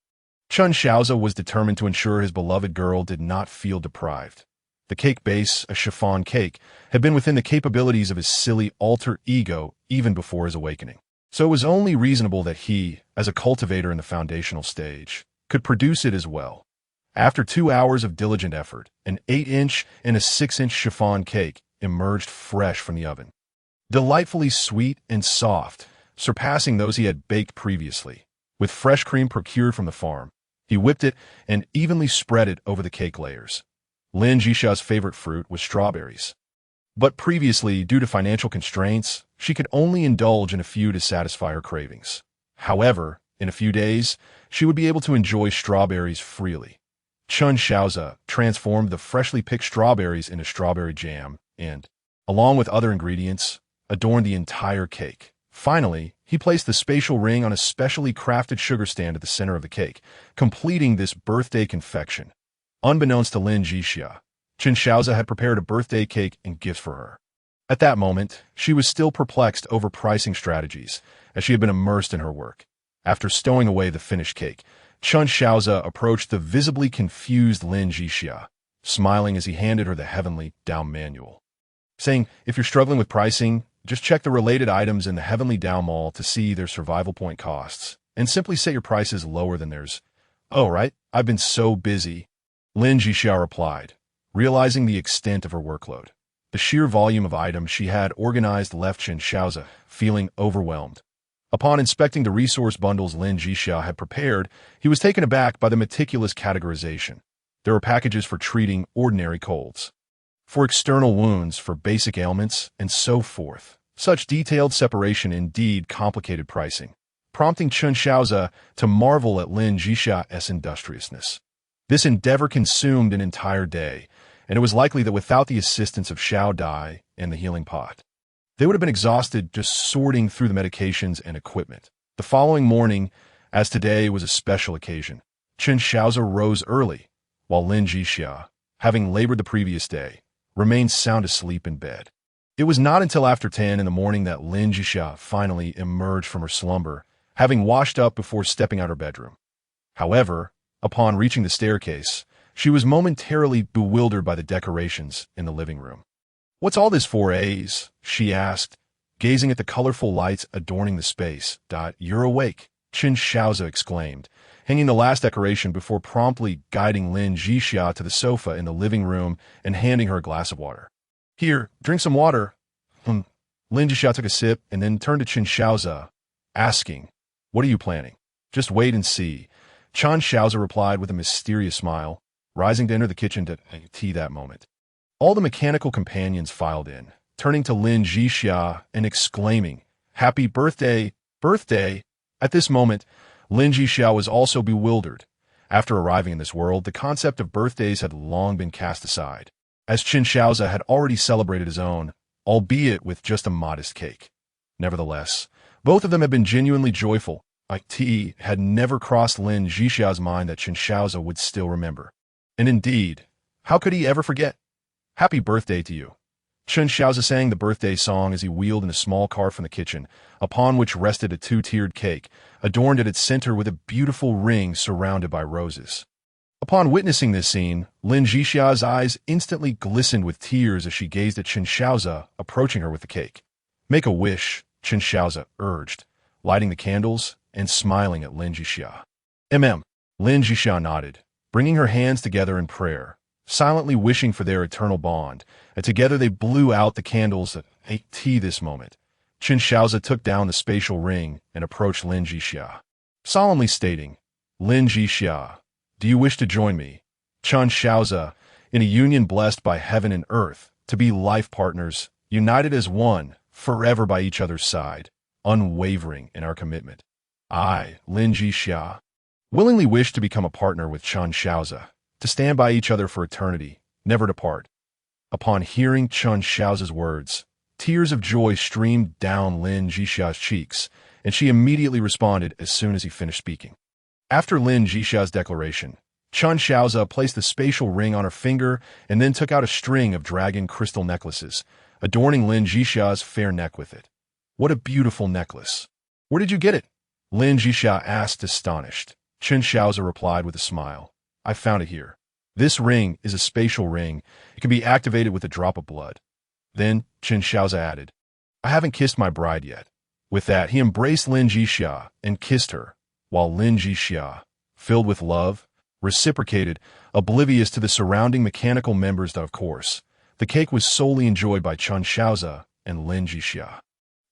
Chen Shaoze was determined to ensure his beloved girl did not feel deprived. The cake base, a chiffon cake, had been within the capabilities of his silly alter ego even before his awakening. So it was only reasonable that he, as a cultivator in the foundational stage, could produce it as well. After 2 hours of diligent effort, an 8-inch and a 6-inch chiffon cake emerged fresh from the oven. Delightfully sweet and soft, surpassing those he had baked previously. With fresh cream procured from the farm, he whipped it and evenly spread it over the cake layers. Lin Zhixia's favorite fruit was strawberries. But previously, due to financial constraints, she could only indulge in a few to satisfy her cravings. However, in a few days, she would be able to enjoy strawberries freely. Chen Shaoze transformed the freshly picked strawberries into strawberry jam and, along with other ingredients, adorned the entire cake. Finally, he placed the spatial ring on a specially crafted sugar stand at the center of the cake, completing this birthday confection. Unbeknownst to Lin Zhixia, Chen Shaoze had prepared a birthday cake and gifts for her. At that moment, she was still perplexed over pricing strategies, as she had been immersed in her work. After stowing away the finished cake, Chen Shaoze approached the visibly confused Lin Zhixia, smiling as he handed her the heavenly Dao manual, saying, "If you're struggling with pricing, just check the related items in the heavenly Dao mall to see their survival point costs, and simply set your prices lower than theirs." "Oh, right, I've been so busy," Lin Zhixia replied, realizing the extent of her workload. The sheer volume of items she had organized left Chen Shaoze feeling overwhelmed. Upon inspecting the resource bundles Lin Zhixia had prepared, he was taken aback by the meticulous categorization. There were packages for treating ordinary colds, for external wounds, for basic ailments, and so forth. Such detailed separation indeed complicated pricing, prompting Chen Shaoze to marvel at Lin Zhixia's industriousness. This endeavor consumed an entire day, and it was likely that without the assistance of Xiao Dai and the healing pot, they would have been exhausted just sorting through the medications and equipment. The following morning, as today was a special occasion, Chen Shaoze rose early, while Lin Zhixia, having labored the previous day, remained sound asleep in bed. It was not until after 10 in the morning that Lin Zhixia finally emerged from her slumber, having washed up before stepping out her bedroom. However, upon reaching the staircase, she was momentarily bewildered by the decorations in the living room. "What's all this for, A's?" she asked, gazing at the colorful lights adorning the space. "You're awake," Chen Shaoze exclaimed, hanging the last decoration before promptly guiding Lin Zhixia to the sofa in the living room and handing her a glass of water. "Here, drink some water." Lin Zhixia took a sip and then turned to Chen Shaoze, asking, "What are you planning?" "Just wait and see," Chen Shaoze replied with a mysterious smile, rising to enter the kitchen to tea that moment. All the mechanical companions filed in, turning to Lin Zhixia and exclaiming, "Happy birthday, birthday!" At this moment, Lin Zhixia was also bewildered. After arriving in this world, the concept of birthdays had long been cast aside, as Chen Shaoze had already celebrated his own, albeit with just a modest cake. Nevertheless, both of them had been genuinely joyful. It had never crossed Lin Zhixia's mind that Chen Shaoze would still remember. And indeed, how could he ever forget? "Happy birthday to you." Chen Shaoze sang the birthday song as he wheeled in a small car from the kitchen, upon which rested a two-tiered cake, adorned at its center with a beautiful ring surrounded by roses. Upon witnessing this scene, Lin Zhixia's eyes instantly glistened with tears as she gazed at Chen Shaoze approaching her with the cake. "Make a wish," Chen Shaoze urged, lighting the candles and smiling at Lin Zhixia. Lin Zhixia nodded, bringing her hands together in prayer, silently wishing for their eternal bond, and together they blew out the candles at this moment. Chen Shaoze took down the spatial ring and approached Lin Zhixia, solemnly stating, "Lin Zhixia, do you wish to join me, Chen Shaoze, in a union blessed by heaven and earth, to be life partners, united as one, forever by each other's side, unwavering in our commitment?" "I, Lin Zhixia, willingly wish to become a partner with Chen Shaoze, to stand by each other for eternity, never to part." Upon hearing Chen Shaoze's words, tears of joy streamed down Lin Zhixia's cheeks, and she immediately responded as soon as he finished speaking. After Lin Zhixia's declaration, Chen Shaoze placed the spatial ring on her finger and then took out a string of dragon crystal necklaces, adorning Lin Zhixia's fair neck with it. "What a beautiful necklace. Where did you get it?" Lin Zhixia asked, astonished. Chen Shaoze replied with a smile, "I found it here. This ring is a spatial ring. It can be activated with a drop of blood." Then Chen Shaoze added, "I haven't kissed my bride yet." With that, he embraced Lin Zhixia and kissed her, while Lin Zhixia, filled with love, reciprocated, oblivious to the surrounding mechanical members. Of course, the cake was solely enjoyed by Chen Shaoze and Lin Zhixia.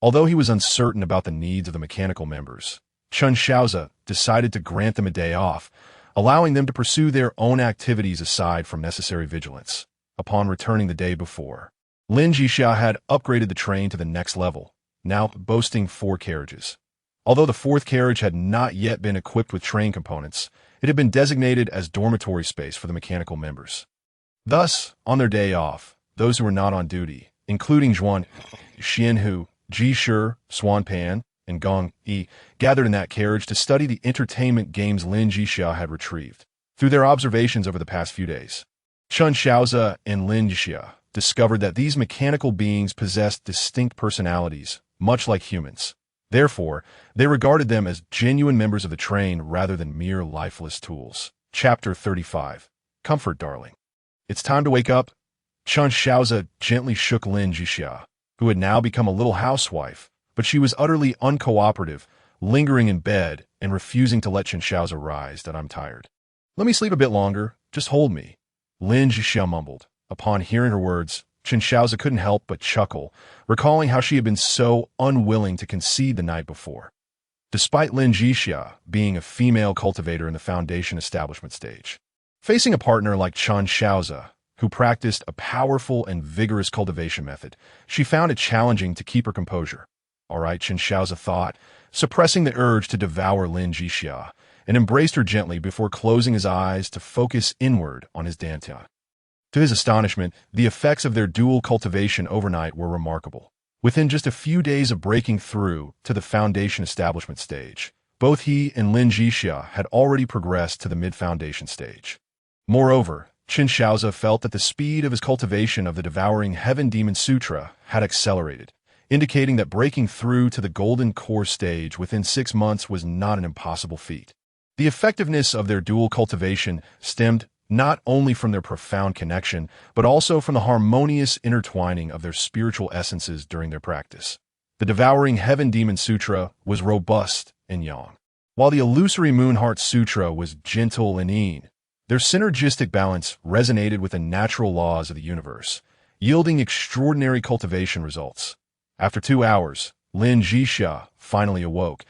Although he was uncertain about the needs of the mechanical members, Chen Shaoze decided to grant them a day off, allowing them to pursue their own activities aside from necessary vigilance. Upon returning the day before, Lin Zhixia had upgraded the train to the next level, now boasting 4 carriages. Although the 4th carriage had not yet been equipped with train components, it had been designated as dormitory space for the mechanical members. Thus, on their day off, those who were not on duty, including Zhuan, Xianhu, Jishir, Swanpan, and Gong Yi, gathered in that carriage to study the entertainment games Lin Zhixia had retrieved through their observations over the past few days. Chen Shaoze and Lin Zhixia discovered that these mechanical beings possessed distinct personalities, much like humans. Therefore, they regarded them as genuine members of the train rather than mere lifeless tools. Chapter 35. Comfort, darling. It's time to wake up. Chen Shaoze gently shook Lin Zhixia, who had now become a little housewife, but she was utterly uncooperative, lingering in bed and refusing to let Chen Shaoze rise. That I'm tired. Let me sleep a bit longer. Just hold me. Lin Zhixia mumbled. Upon hearing her words, Chen Shaoze couldn't help but chuckle, recalling how she had been so unwilling to concede the night before. Despite Lin Zhixia being a female cultivator in the foundation establishment stage, facing a partner like Chen Shaoze, who practiced a powerful and vigorous cultivation method, she found it challenging to keep her composure. All right, Chen Shaoze thought, suppressing the urge to devour Lin Zhixia, and embraced her gently before closing his eyes to focus inward on his dantian. To his astonishment, the effects of their dual cultivation overnight were remarkable. Within just a few days of breaking through to the foundation establishment stage, both he and Lin Zhixia had already progressed to the mid-foundation stage. Moreover, Chen Shaoze felt that the speed of his cultivation of the Devouring Heaven Demon Sutra had accelerated, indicating that breaking through to the Golden Core stage within 6 months was not an impossible feat. The effectiveness of their dual cultivation stemmed not only from their profound connection, but also from the harmonious intertwining of their spiritual essences during their practice. The Devouring Heaven Demon Sutra was robust and yang, while the illusory Moonheart Sutra was gentle and yin. Their synergistic balance resonated with the natural laws of the universe, yielding extraordinary cultivation results. After 2 hours, Lin Zhixia finally awoke,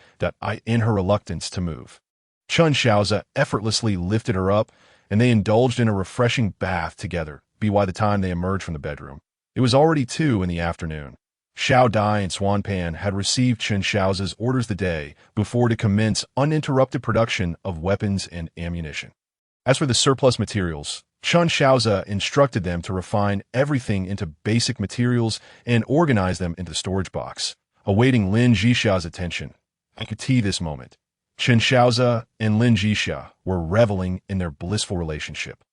in her reluctance to move. Chen Shaoze effortlessly lifted her up, and they indulged in a refreshing bath together. By the time they emerged from the bedroom, it was already 2 in the afternoon. Xiao Dai and Swan Pan had received Chen Shaoze's orders the day before to commence uninterrupted production of weapons and ammunition. As for the surplus materials, Chen Shaoze instructed them to refine everything into basic materials and organize them into the storage box, awaiting Lin Zhixia's attention. I could see this moment. Chen Shaoze and Lin Zhixia were reveling in their blissful relationship,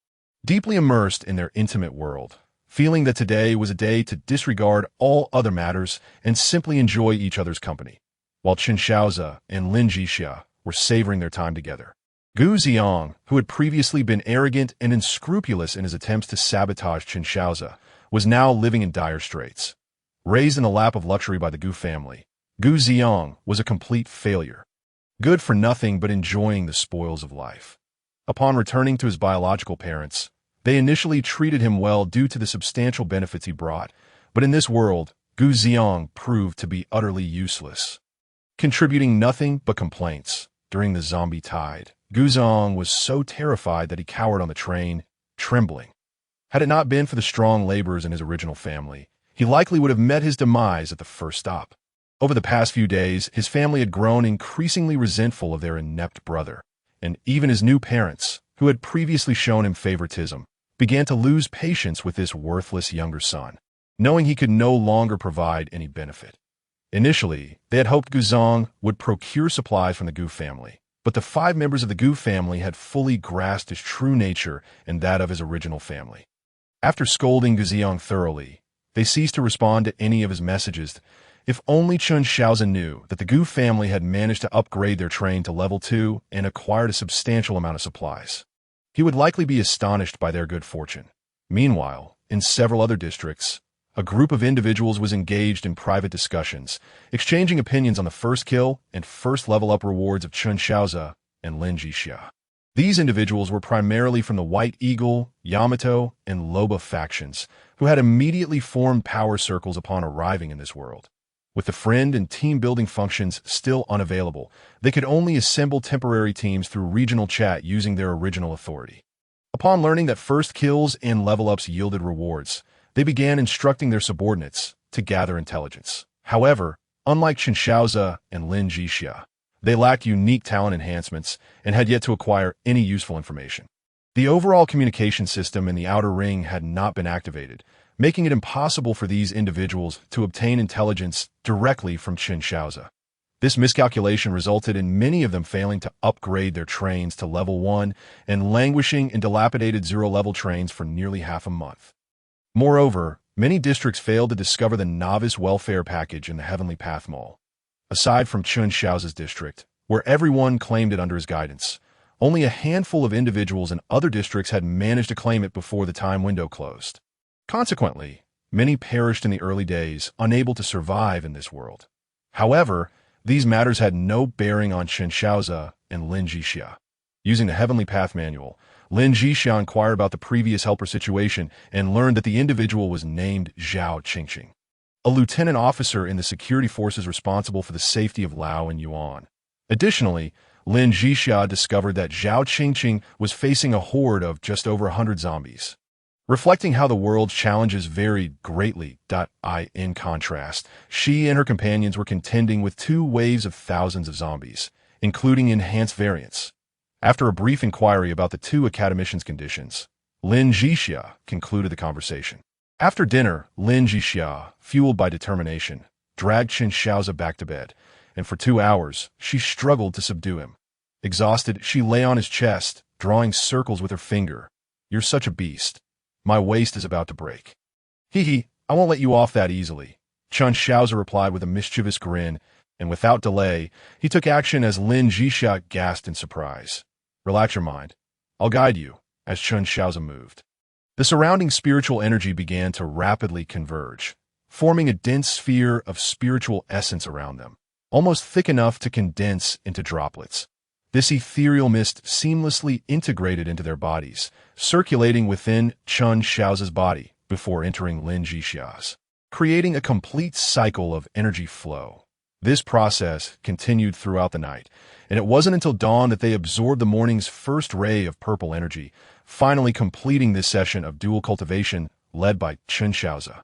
deeply immersed in their intimate world, feeling that today was a day to disregard all other matters and simply enjoy each other's company, while Chen Shaoze and Lin Zhixia were savoring their time together. Gu Ziong, who had previously been arrogant and unscrupulous in his attempts to sabotage Chen Shaoze, was now living in dire straits. Raised in the lap of luxury by the Gu family, Gu Ziong was a complete failure, good for nothing but enjoying the spoils of life. Upon returning to his biological parents, they initially treated him well due to the substantial benefits he brought, but in this world, Gu Ziong proved to be utterly useless, contributing nothing but complaints. During the zombie tide, Gu Ziong was so terrified that he cowered on the train, trembling. Had it not been for the strong laborers in his original family, he likely would have met his demise at the first stop. Over the past few days, his family had grown increasingly resentful of their inept brother, and even his new parents, who had previously shown him favoritism, began to lose patience with this worthless younger son, knowing he could no longer provide any benefit. Initially, they had hoped Gu Ziong would procure supplies from the Gu family, but the 5 members of the Gu family had fully grasped his true nature and that of his original family. After scolding Gu Ziong thoroughly, they ceased to respond to any of his messages. If only Chen Shaoze knew that the Gu family had managed to upgrade their train to level 2 and acquired a substantial amount of supplies, he would likely be astonished by their good fortune. Meanwhile, in several other districts, a group of individuals was engaged in private discussions, exchanging opinions on the first kill and first level up rewards of Chen Shaoze and Lin Zhixia. These individuals were primarily from the White Eagle, Yamato, and Loba factions, who had immediately formed power circles upon arriving in this world. With the friend and team-building functions still unavailable, they could only assemble temporary teams through regional chat using their original authority. Upon learning that first kills and level-ups yielded rewards, they began instructing their subordinates to gather intelligence. However, unlike Chen Shaoze and Lin Zhixia, they lacked unique talent enhancements and had yet to acquire any useful information. The overall communication system in the outer ring had not been activated, making it impossible for these individuals to obtain intelligence directly from Chen Shaoze. This miscalculation resulted in many of them failing to upgrade their trains to level 1 and languishing in dilapidated zero-level trains for nearly half a month. Moreover, many districts failed to discover the novice welfare package in the Heavenly Path Mall. Aside from Chen Shaoze's district, where everyone claimed it under his guidance, only a handful of individuals in other districts had managed to claim it before the time window closed. Consequently, many perished in the early days, unable to survive in this world. However, these matters had no bearing on Chen Shaoze and Lin Zhixia. Using the Heavenly Path Manual, Lin Zhixia inquired about the previous helper situation and learned that the individual was named Zhao Qingqing, a lieutenant officer in the security forces responsible for the safety of Lao and Yuan. Additionally, Lin Zhixia discovered that Zhao Qingqing was facing a horde of just over 100 zombies. Reflecting how the world's challenges varied greatly, in contrast, she and her companions were contending with 2 waves of thousands of zombies, including enhanced variants. After a brief inquiry about the 2 academicians' conditions, Lin Zhixia concluded the conversation. After dinner, Lin Zhixia, fueled by determination, dragged Chen Shaoze back to bed, and for 2 hours, she struggled to subdue him. Exhausted, she lay on his chest, drawing circles with her finger. "You're such a beast. My waist is about to break." "Hee, I won't let you off that easily," Chen Shaoze replied with a mischievous grin, and without delay, he took action as Lin Zhixia gasped in surprise. "Relax your mind. I'll guide you," as Chen Shaoze moved. The surrounding spiritual energy began to rapidly converge, forming a dense sphere of spiritual essence around them, almost thick enough to condense into droplets. This ethereal mist seamlessly integrated into their bodies, circulating within Chen Shaoze's body before entering Lin Zhixia's, creating a complete cycle of energy flow. This process continued throughout the night, and it wasn't until dawn that they absorbed the morning's first ray of purple energy, finally completing this session of dual cultivation led by Chen Shaoze.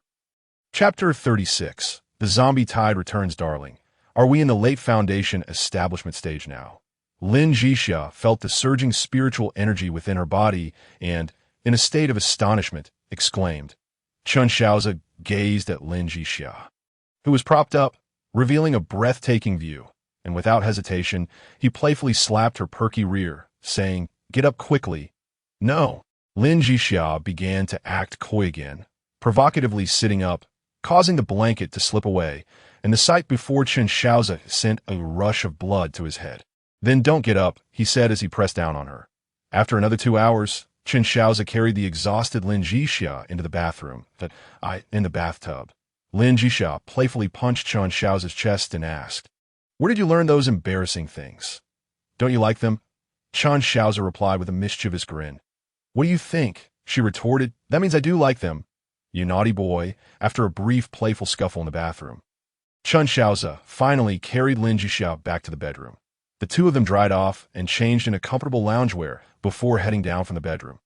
Chapter 36. The Zombie Tide Returns. Darling, are we in the late foundation establishment stage now? Lin Zhixia felt the surging spiritual energy within her body and, in a state of astonishment, exclaimed. Chen Shaoze gazed at Lin Zhixia, who was propped up, revealing a breathtaking view, and without hesitation, he playfully slapped her perky rear, saying, "Get up quickly." "No." Lin Zhixia began to act coy again, provocatively sitting up, causing the blanket to slip away, and the sight before Chen Shaoze sent a rush of blood to his head. "Then don't get up," he said as he pressed down on her. After another 2 hours, Chen Shaoze carried the exhausted Lin Zhixia into the bathroom, in the bathtub. Lin Zhixia playfully punched Chen Shaoze's chest and asked, "Where did you learn those embarrassing things? Don't you like them?" Chen Shaoze replied with a mischievous grin. "What do you think?" she retorted. "That means I do like them, you naughty boy," after a brief playful scuffle in the bathroom. Chen Shaoze finally carried Lin Zhixia back to the bedroom. The 2 of them dried off and changed into comfortable loungewear before heading down from the bedroom.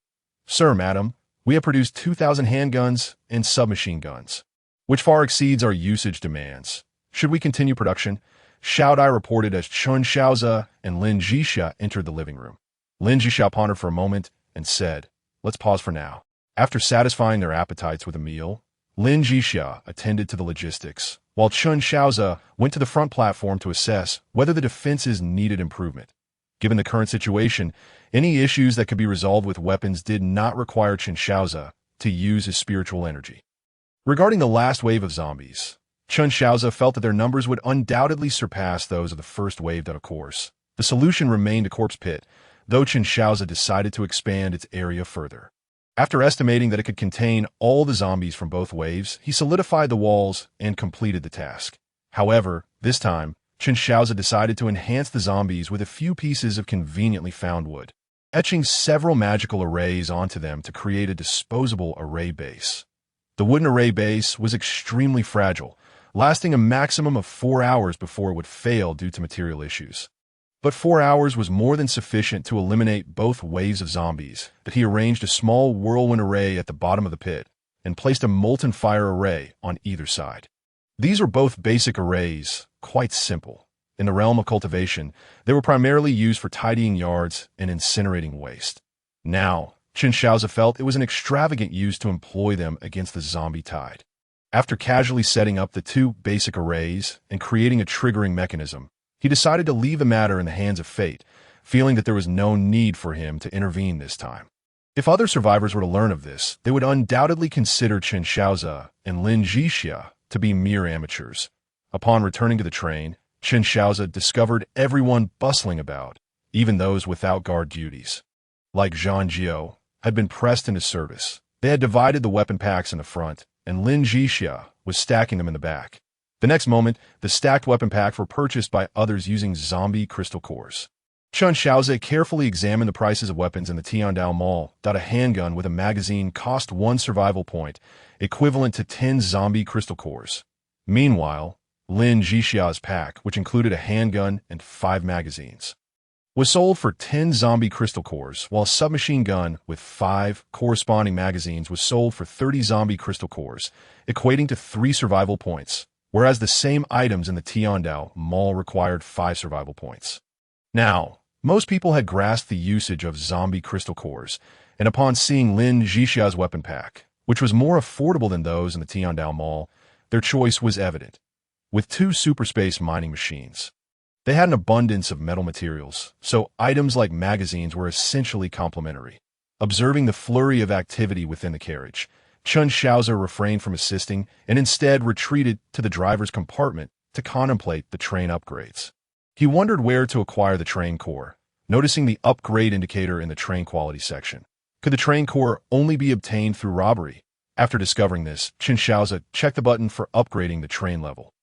"Sir, madam, we have produced 2,000 handguns and submachine guns, which far exceeds our usage demands. Should we continue production?" Shaoze reported as Chen Shaoze and Lin Zhixia entered the living room. Lin Zhixia pondered for a moment and said, "Let's pause for now." After satisfying their appetites with a meal, Lin Zhixia attended to the logistics, while Chen Shaoze went to the front platform to assess whether the defenses needed improvement. Given the current situation, any issues that could be resolved with weapons did not require Chen Shaoze to use his spiritual energy. Regarding the last wave of zombies, Chen Shaoze felt that their numbers would undoubtedly surpass those of the first wave. Of course, the solution remained a corpse pit, though Chen Shaoze decided to expand its area further. After estimating that it could contain all the zombies from both waves, he solidified the walls and completed the task. However, this time, Chen Shaoze decided to enhance the zombies with a few pieces of conveniently found wood, etching several magical arrays onto them to create a disposable array base. The wooden array base was extremely fragile, lasting a maximum of 4 hours before it would fail due to material issues. But 4 hours was more than sufficient to eliminate both waves of zombies, that he arranged a small whirlwind array at the bottom of the pit and placed a molten fire array on either side. These were both basic arrays, quite simple. In the realm of cultivation, they were primarily used for tidying yards and incinerating waste. Now, Chen Shaoze felt it was an extravagant use to employ them against the zombie tide. After casually setting up the 2 basic arrays and creating a triggering mechanism, He decided to leave the matter in the hands of fate, feeling that there was no need for him to intervene this time. If other survivors were to learn of this, they would undoubtedly consider Chen Shaoze and Lin Zhixia to be mere amateurs. Upon returning to the train, Chen Shaoze discovered everyone bustling about, even those without guard duties. Like Zhang Jiao, had been pressed into service. They had divided the weapon packs in the front, and Lin Zhixia was stacking them in the back. The next moment, the stacked weapon packs were purchased by others using zombie crystal cores. Chen Shaoze carefully examined the prices of weapons in the Tiandao Mall. A handgun with a magazine cost 1 survival point, equivalent to 10 zombie crystal cores. Meanwhile, Lin Zhixia's pack, which included a handgun and 5 magazines, was sold for 10 zombie crystal cores, while a submachine gun with 5 corresponding magazines was sold for 30 zombie crystal cores, equating to 3 survival points, whereas the same items in the Tiandao Mall required 5 survival points. Now, most people had grasped the usage of zombie crystal cores, and upon seeing Lin Zhixia's weapon pack, which was more affordable than those in the Tiandao Mall, their choice was evident. With 2 superspace mining machines, they had an abundance of metal materials, so items like magazines were essentially complementary. Observing the flurry of activity within the carriage, Chen Shaoze refrained from assisting and instead retreated to the driver's compartment to contemplate the train upgrades. He wondered where to acquire the train core, noticing the upgrade indicator in the train quality section. Could the train core only be obtained through robbery? After discovering this, Chen Shaoze checked the button for upgrading the train level,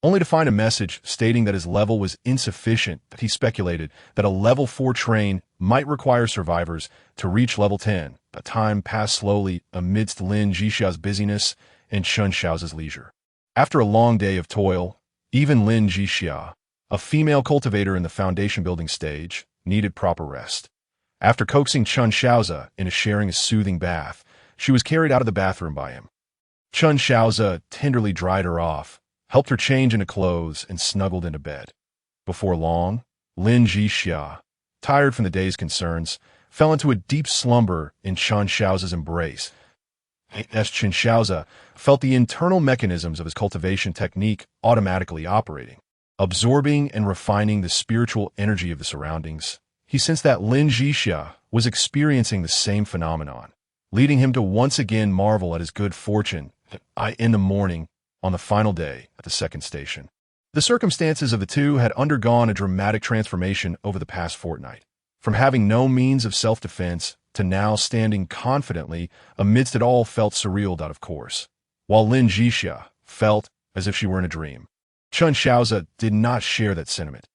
only to find a message stating that his level was insufficient. He speculated that a level 4 train might require survivors to reach level 10. The time passed slowly amidst Lin Zhixia's busyness and Chen Shaoze's leisure. After a long day of toil, even Lin Zhixia, a female cultivator in the foundation building stage, needed proper rest. After coaxing Chen Shaoze into sharing a soothing bath, she was carried out of the bathroom by him. Chen Shaoze tenderly dried her off, helped her change into clothes, and snuggled into bed. Before long, Lin Zhixia, tired from the day's concerns, fell into a deep slumber in Chen Shaoze's embrace. As Chen Shaoze felt the internal mechanisms of his cultivation technique automatically operating, absorbing and refining the spiritual energy of the surroundings, he sensed that Lin Zhixia was experiencing the same phenomenon, leading him to once again marvel at his good fortune in the morning on the final day at the second station. The circumstances of the two had undergone a dramatic transformation over the past fortnight, from having no means of self-defense to now standing confidently amidst it all felt surreal. Of course, while Lin Zhixia felt as if she were in a dream, Chen Shaoze did not share that sentiment.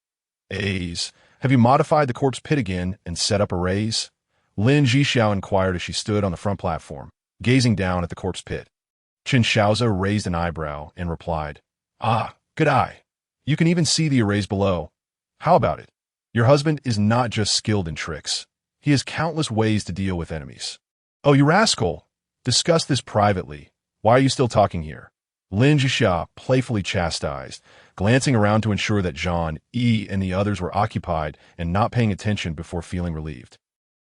Have you modified the corpse pit again and set up arrays? Lin Zhixia inquired as she stood on the front platform, gazing down at the corpse pit. Chen Shaoze raised an eyebrow and replied, good eye. You can even see the arrays below. How about it? Your husband is not just skilled in tricks. He has countless ways to deal with enemies. Oh, you rascal! Discuss this privately. Why are you still talking here? Lin Zhixia playfully chastised, glancing around to ensure that Zhang Yi and the others were occupied and not paying attention before feeling relieved.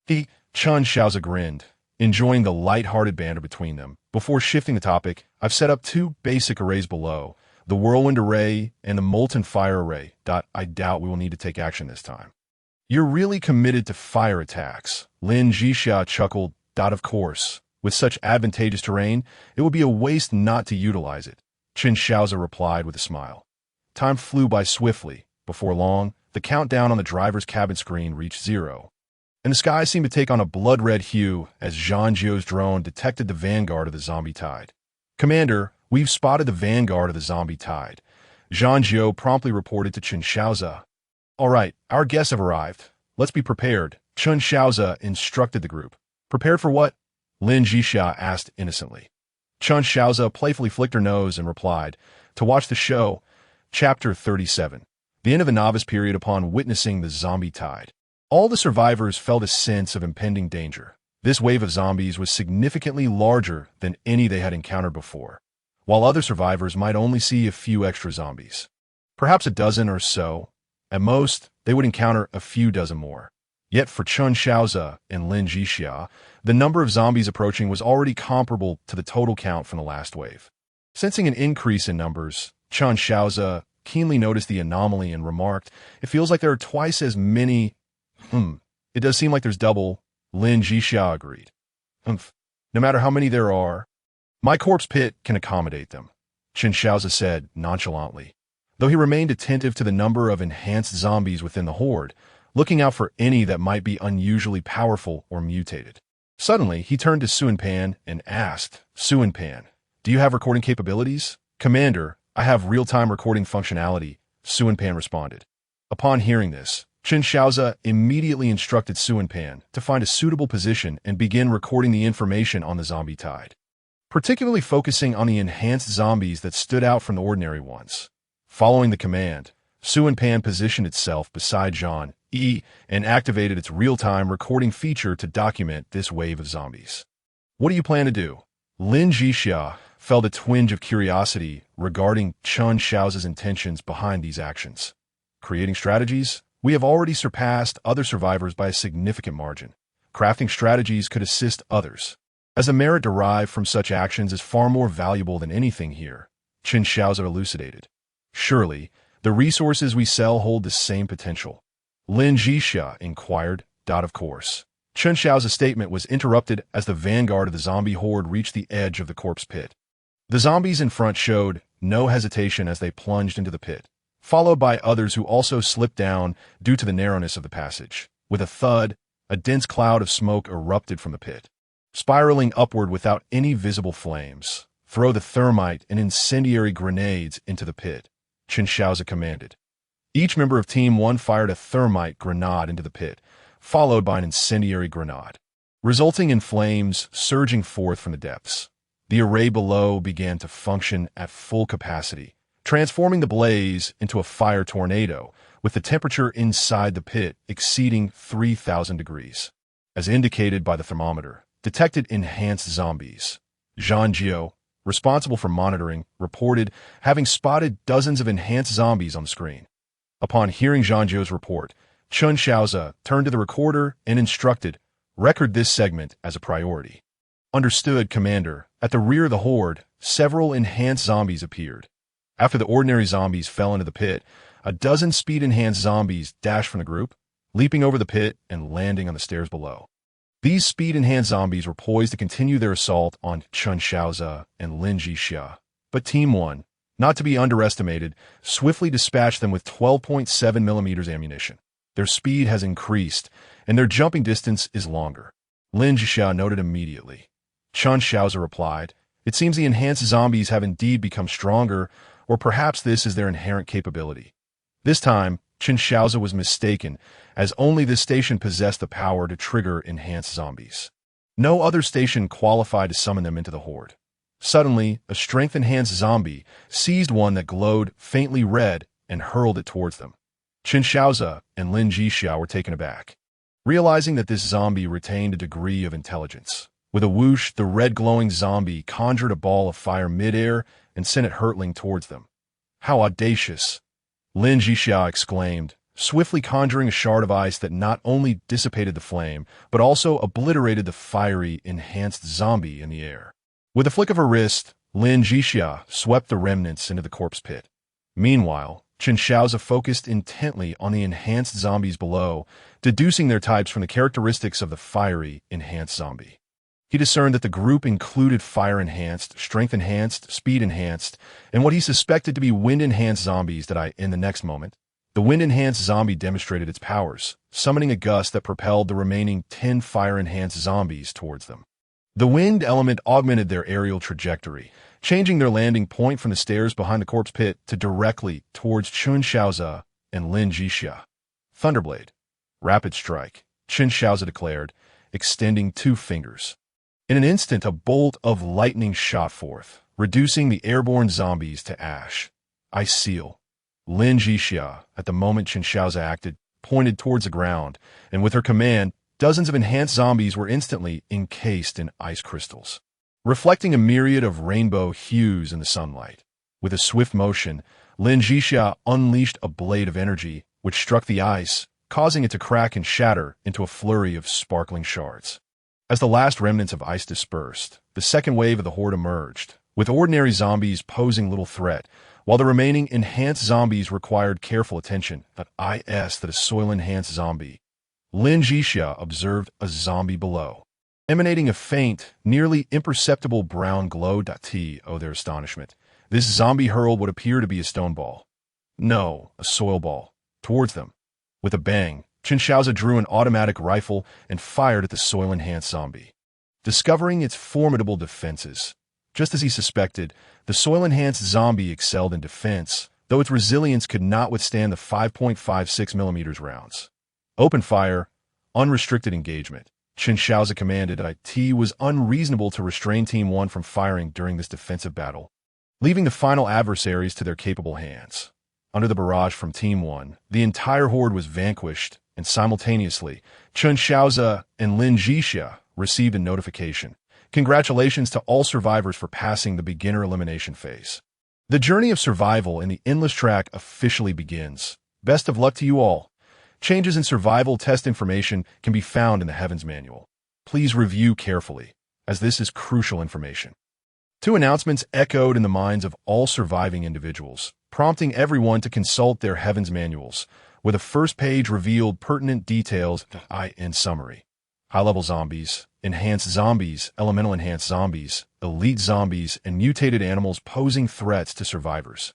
Chen Shaoze grinned, enjoying the light-hearted banter between them. Before shifting the topic, I've set up 2 basic arrays below, the whirlwind array and the molten fire array. I doubt we will need to take action this time. You're really committed to fire attacks. Lin Zhixia chuckled. Of course. With such advantageous terrain, it would be a waste not to utilize it, Chen Shaoze replied with a smile. Time flew by swiftly. Before long, the countdown on the driver's cabin screen reached 0, and the sky seemed to take on a blood-red hue as Zhang Jiao's drone detected the vanguard of the zombie tide. Commander, we've spotted the vanguard of the zombie tide, Zhang Jiao promptly reported to Chen Shaoze. All right, our guests have arrived. Let's be prepared, Chen Shaoze instructed the group. Prepared for what? Lin Zhixia asked innocently. Chen Shaoze playfully flicked her nose and replied, to watch the show. Chapter 37. The end of the novice period upon witnessing the zombie tide. All the survivors felt a sense of impending danger. This wave of zombies was significantly larger than any they had encountered before, while other survivors might only see a few extra zombies. Perhaps a dozen or so. At most, they would encounter a few dozen more. Yet for Chen Shaoze and Lin Zhixia, the number of zombies approaching was already comparable to the total count from the last wave. Sensing an increase in numbers, Chen Shaoze keenly noticed the anomaly and remarked, "It feels like there are twice as many." It does seem like there's double, Lin Zhixia agreed. "Humph. No matter how many there are, my corpse pit can accommodate them," Chen Shaoze said nonchalantly, though he remained attentive to the number of enhanced zombies within the horde, looking out for any that might be unusually powerful or mutated. Suddenly, he turned to Suinpan and asked, "Suinpan, do you have recording capabilities?" "Commander, I have real-time recording functionality," Suinpan responded. Upon hearing this, Chen Shaoze immediately instructed Suinpan to find a suitable position and begin recording the information on the zombie tide, particularly focusing on the enhanced zombies that stood out from the ordinary ones. Following the command, Suinpan positioned itself beside Zhang Yi and activated its real-time recording feature to document this wave of zombies. "What do you plan to do?" Lin Zhixia felt a twinge of curiosity regarding Chen Shaoze's intentions behind these actions. "Creating strategies? We have already surpassed other survivors by a significant margin. Crafting strategies could assist others, as the merit derived from such actions is far more valuable than anything here," Chen Shaoze elucidated. "Surely, the resources we sell hold the same potential?" Lin Zhixia inquired. Of course. Chen Shaoze's statement was interrupted as the vanguard of the zombie horde reached the edge of the corpse pit. The zombies in front showed no hesitation as they plunged into the pit, followed by others who also slipped down due to the narrowness of the passage. With a thud, a dense cloud of smoke erupted from the pit, spiraling upward without any visible flames. "Throw the thermite and incendiary grenades into the pit," Chen Shaoze commanded. Each member of Team 1 fired a thermite grenade into the pit, followed by an incendiary grenade, resulting in flames surging forth from the depths. The array below began to function at full capacity, transforming the blaze into a fire tornado, with the temperature inside the pit exceeding 3,000 degrees. As indicated by the thermometer, detected enhanced zombies. Zhang Jiao, responsible for monitoring, reported having spotted dozens of enhanced zombies on the screen. Upon hearing Zhang Jiao's report, Chen Shaoze turned to the recorder and instructed, "Record this segment as a priority." "Understood, Commander." At the rear of the horde, several enhanced zombies appeared. After the ordinary zombies fell into the pit, a dozen speed-enhanced zombies dashed from the group, leaping over the pit and landing on the stairs below. These speed-enhanced zombies were poised to continue their assault on Chen Shaoze and Lin Zhixia, but Team 1, not to be underestimated, swiftly dispatched them with 12.7 millimeters ammunition. Their speed has increased, and their jumping distance is longer, Lin Zhixia noted immediately. Chen Shaoze replied, "It seems the enhanced zombies have indeed become stronger, or perhaps this is their inherent capability." This time, Chen Shaoze was mistaken, as only this station possessed the power to trigger enhanced zombies. No other station qualified to summon them into the horde. Suddenly, a strength-enhanced zombie seized one that glowed faintly red and hurled it towards them. Chen Shaoze and Lin Zhixia were taken aback, realizing that this zombie retained a degree of intelligence. With a whoosh, the red-glowing zombie conjured a ball of fire mid-air and sent it hurtling towards them. "How audacious!" Lin Zhixia exclaimed, swiftly conjuring a shard of ice that not only dissipated the flame, but also obliterated the fiery, enhanced zombie in the air. With a flick of her wrist, Lin Zhixia swept the remnants into the corpse pit. Meanwhile, Chen Shaoze focused intently on the enhanced zombies below, deducing their types from the characteristics of the fiery, enhanced zombie. He discerned that the group included fire-enhanced, strength-enhanced, speed-enhanced, and what he suspected to be wind-enhanced zombies that in the next moment, the wind-enhanced zombie demonstrated its powers, summoning a gust that propelled the remaining 10 fire-enhanced zombies towards them. The wind element augmented their aerial trajectory, changing their landing point from the stairs behind the corpse pit to directly towards Chen Shaoze and Lin Zhixia. "Thunderblade. Rapid strike," Chen Shaoze declared, extending 2 fingers. In an instant, a bolt of lightning shot forth, reducing the airborne zombies to ash. "I seal." Lin Zhixia, at the moment Chen Shaoze acted, pointed towards the ground, and with her command, dozens of enhanced zombies were instantly encased in ice crystals, reflecting a myriad of rainbow hues in the sunlight. With a swift motion, Lin Zhixia unleashed a blade of energy, which struck the ice, causing it to crack and shatter into a flurry of sparkling shards. As the last remnants of ice dispersed, the second wave of the horde emerged, with ordinary zombies posing little threat, while the remaining enhanced zombies required careful attention. That a soil-enhanced zombie. Lin Zhixia observed a zombie below, emanating a faint, nearly imperceptible brown glow. To their astonishment, this zombie hurled what appeared to be a stone ball. No, a soil ball. Towards them. With a bang, Chen Shaoze drew an automatic rifle and fired at the soil-enhanced zombie, discovering its formidable defenses. Just as he suspected, the soil-enhanced zombie excelled in defense, though its resilience could not withstand the 5.56mm rounds. Open fire, unrestricted engagement. Chen Shaoze commanded. It was unreasonable to restrain Team 1 from firing during this defensive battle, leaving the final adversaries to their capable hands. Under the barrage from Team 1, the entire horde was vanquished, and simultaneously, Chen Shaoze and Lin Zhixia received a notification. Congratulations to all survivors for passing the beginner elimination phase. The journey of survival in the endless track officially begins. Best of luck to you all. Changes in survival test information can be found in the Heavens Manual. Please review carefully, as this is crucial information. Two announcements echoed in the minds of all surviving individuals, prompting everyone to consult their Heavens Manuals, where the first page revealed pertinent details. In summary: high-level zombies, enhanced zombies, elemental enhanced zombies, elite zombies, and mutated animals posing threats to survivors.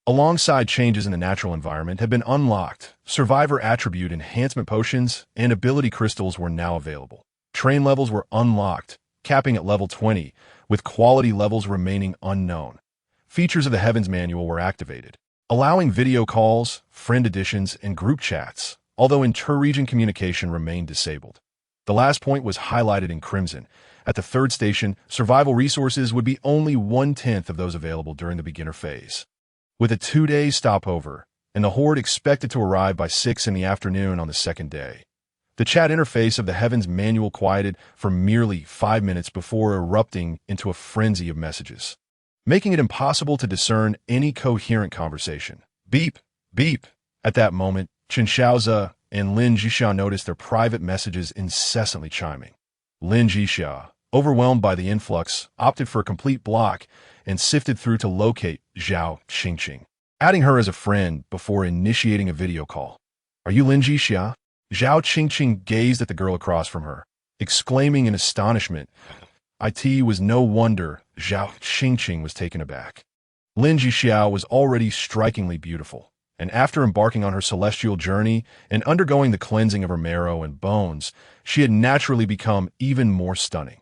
Alongside changes in the natural environment have been unlocked. Survivor attribute enhancement potions and ability crystals were now available. Train levels were unlocked, capping at level 20, with quality levels remaining unknown. Features of the Heavens Manual were activated, allowing video calls, friend additions, and group chats, although inter-region communication remained disabled. The last point was highlighted in crimson. At the third station, survival resources would be only 1/10 of those available during the beginner phase. With a 2-day stopover, and the horde expected to arrive by 6 in the afternoon on the second day, the chat interface of the Heavens Manual quieted for merely 5 minutes before erupting into a frenzy of messages, making it impossible to discern any coherent conversation. Beep, beep. At that moment, Chen Shaoze and Lin Zhixia noticed their private messages incessantly chiming. Lin Zhixia, overwhelmed by the influx, opted for a complete block and sifted through to locate Zhao Qingqing, adding her as a friend before initiating a video call. "Are you Lin Zhixia?" Zhao Qingqing gazed at the girl across from her, exclaiming in astonishment. It was no wonder Zhao Qingqing was taken aback. Lin Zhixia was already strikingly beautiful, and after embarking on her celestial journey and undergoing the cleansing of her marrow and bones, she had naturally become even more stunning.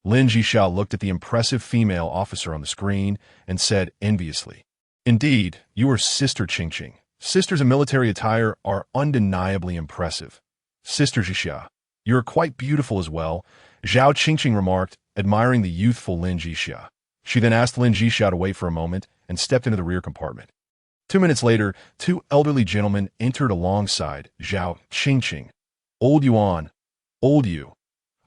Lin Zhixia looked at the impressive female officer on the screen and said enviously, "Indeed, you are Sister Qingqing. Sisters in military attire are undeniably impressive. Sister Zhixia, you are quite beautiful as well," Zhao Qingqing remarked, admiring the youthful Lin Zhixia. She then asked Lin Zhixia to wait for a moment and stepped into the rear compartment. 2 minutes later, 2 elderly gentlemen entered alongside Zhao Qingqing. "Old Yuan, old you."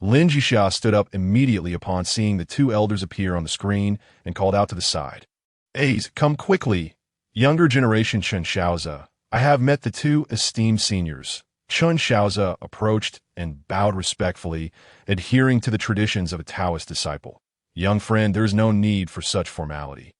Lin Zhixia stood up immediately upon seeing the 2 elders appear on the screen and called out to the side. "Ace, come quickly. Younger generation Chen Shaoze, I have met the 2 esteemed seniors." Chen Shaoze approached and bowed respectfully, adhering to the traditions of a Taoist disciple. "Young friend, there is no need for such formality.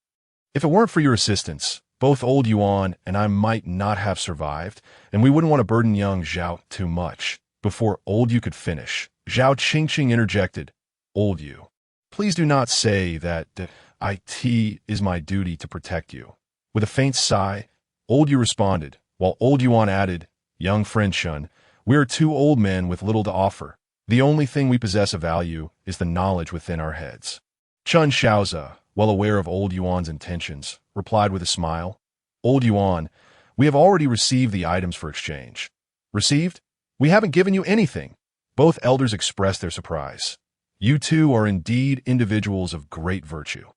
If it weren't for your assistance, both old Yuan and I might not have survived, and we wouldn't want to burden young Zhao too much." Before old you could finish, Zhao Qingqing interjected, "Old you, please do not say that it is my duty to protect you." With a faint sigh, old you responded, while old Yuan added, "Young friend Chen, we are 2 old men with little to offer. The only thing we possess of value is the knowledge within our heads." Chen Shaoze, well aware of old Yuan's intentions, replied with a smile, "Old Yuan, we have already received the items for exchange." "Received? We haven't given you anything." Both elders expressed their surprise. "You 2 are indeed individuals of great virtue.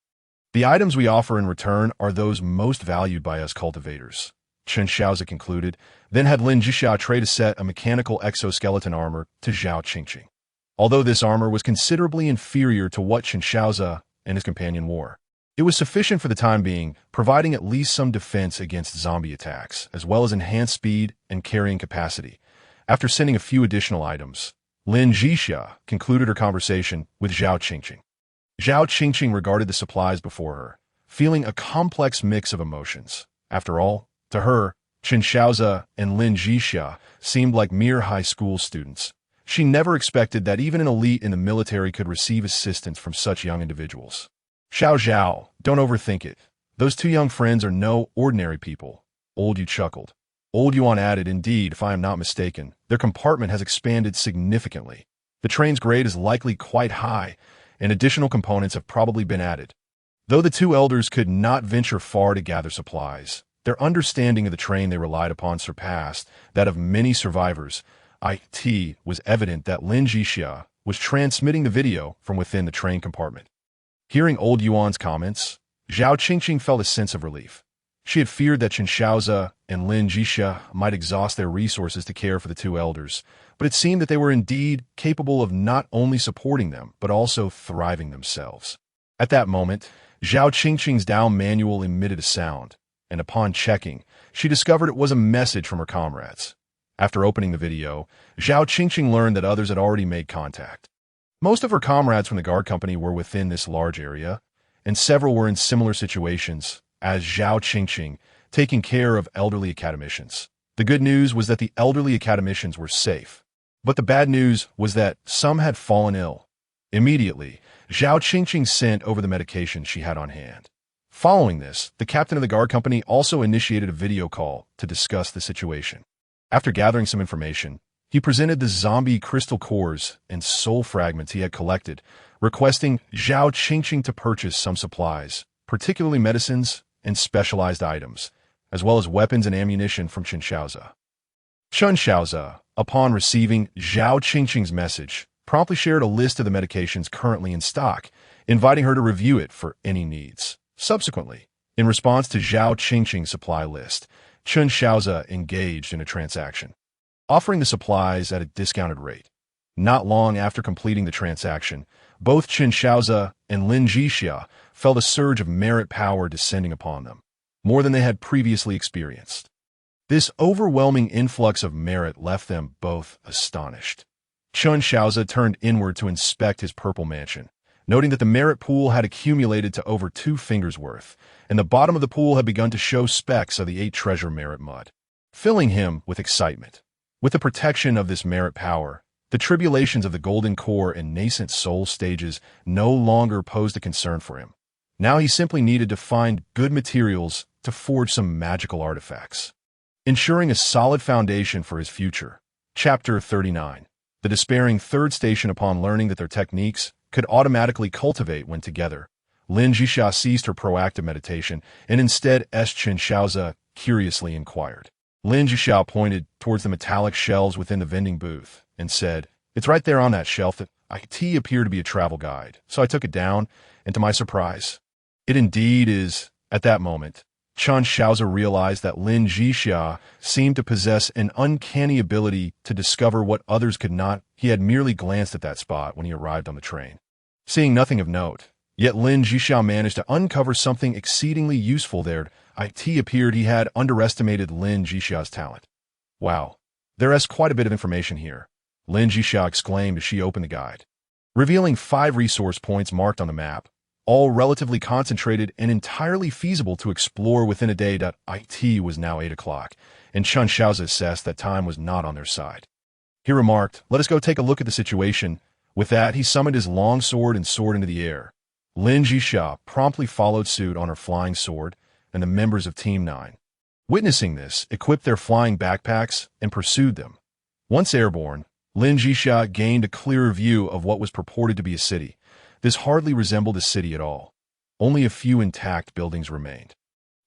The items we offer in return are those most valued by us cultivators," Chen Shaoze concluded, then had Lin Zhixia trade a set of mechanical exoskeleton armor to Zhao Qingqing. Although this armor was considerably inferior to what Chen Shaoze and his companion wore, it was sufficient for the time being, providing at least some defense against zombie attacks, as well as enhanced speed and carrying capacity. After sending a few additional items, Lin Zhixia concluded her conversation with Zhao Qingqing. Zhao Qingqing regarded the supplies before her, feeling a complex mix of emotions. After all, to her, Chen Shaoze and Lin Zhixia seemed like mere high school students. She never expected that even an elite in the military could receive assistance from such young individuals. Xiao, don't overthink it. Those two young friends are no ordinary people. Old Yu chuckled. Old Yuan added, indeed, if I am not mistaken, their compartment has expanded significantly. The train's grade is likely quite high, and additional components have probably been added. Though the two elders could not venture far to gather supplies, their understanding of the train they relied upon surpassed that of many survivors. It was evident that Lin Zhixia was transmitting the video from within the train compartment. Hearing old Yuan's comments, Zhao Qingqing felt a sense of relief. She had feared that Chen Shaoze and Lin Zhixia might exhaust their resources to care for the two elders, but it seemed that they were indeed capable of not only supporting them, but also thriving themselves. At that moment, Zhao Qingqing's Dao manual emitted a sound, and upon checking, she discovered it was a message from her comrades. After opening the video, Zhao Qingqing learned that others had already made contact. Most of her comrades from the guard company were within this large area, and several were in similar situations as Zhao Qingqing, taking care of elderly academicians. The good news was that the elderly academicians were safe, but the bad news was that some had fallen ill. Immediately, Zhao Qingqing sent over the medication she had on hand. Following this, the captain of the guard company also initiated a video call to discuss the situation. After gathering some information, he presented the zombie crystal cores and soul fragments he had collected, requesting Zhao Qingqing to purchase some supplies, particularly medicines and specialized items, as well as weapons and ammunition from Chen Shaoze. Chen Shaoze, upon receiving Zhao Qingqing's message, promptly shared a list of the medications currently in stock, inviting her to review it for any needs. Subsequently, in response to Zhao Qingqing's supply list, Chen Shaoze engaged in a transaction, offering the supplies at a discounted rate. Not long after completing the transaction, both Chen Shaoze and Lin Zhixia felt a surge of merit power descending upon them, more than they had previously experienced. This overwhelming influx of merit left them both astonished. Chen Shaoze turned inward to inspect his purple mansion, noting that the merit pool had accumulated to over 2 fingers' worth, and the bottom of the pool had begun to show specks of the 8 treasure merit mud, filling him with excitement. With the protection of this merit power, the tribulations of the golden core and nascent soul stages no longer posed a concern for him. Now he simply needed to find good materials to forge some magical artifacts, ensuring a solid foundation for his future. Chapter 39. The despairing third station. Upon learning that their techniques could automatically cultivate when together, Lin Zhixia ceased her proactive meditation and instead Chen Shaoze curiously inquired. Lin Zhixia pointed towards the metallic shelves within the vending booth and said, "It's right there on that shelf. That IT appeared to be a travel guide, so I took it down, and to my surprise, it indeed is." At that moment, Chen Shaoze realized that Lin Zhixia seemed to possess an uncanny ability to discover what others could not. He had merely glanced at that spot when he arrived on the train, seeing nothing of note. Yet Lin Zhixia managed to uncover something exceedingly useful there. It appeared he had underestimated Lin Zhixia's talent. "Wow, there is quite a bit of information here," Lin Zhixia exclaimed as she opened the guide, revealing 5 resource points marked on the map, all relatively concentrated and entirely feasible to explore within a day. It was now 8 o'clock, and Chen Shaoze assessed that time was not on their side. He remarked, "Let us go take a look at the situation." With that, he summoned his long sword and soared into the air. Lin Zhixia promptly followed suit on her flying sword, and the members of Team 9, witnessing this, equipped their flying backpacks and pursued them. Once airborne, Lin Zhixia gained a clearer view of what was purported to be a city. This hardly resembled a city at all. Only a few intact buildings remained.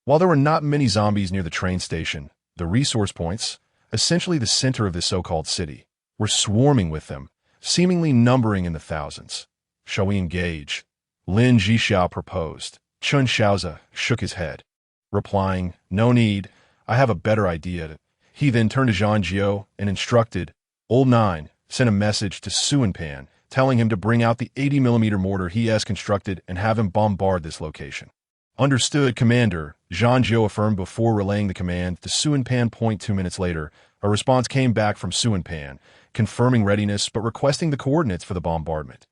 While there were not many zombies near the train station, the resource points, essentially the center of this so-called city, were swarming with them, seemingly numbering in the thousands. "Shall we engage?" Lin Zhixia proposed. Chen Shaoze shook his head, replying, "No need, I have a better idea." He then turned to Zhang Jiao and instructed, "Old 9, send a message to Suanpan, telling him to bring out the 80mm mortar he has constructed and have him bombard this location." "Understood, Commander," Zhang Jiao affirmed before relaying the command to Suanpan. 2 minutes later, a response came back from Suanpan, confirming readiness but requesting the coordinates for the bombardment.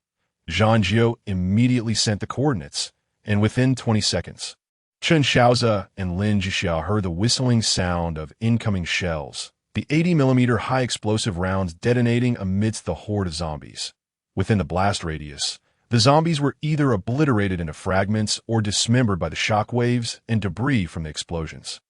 Zhang Jiao immediately sent the coordinates, and within 20 seconds, Chen Shaoze and Lin Zhixia heard the whistling sound of incoming shells, the 80mm high explosive rounds detonating amidst the horde of zombies. Within the blast radius, the zombies were either obliterated into fragments or dismembered by the shock waves and debris from the explosions.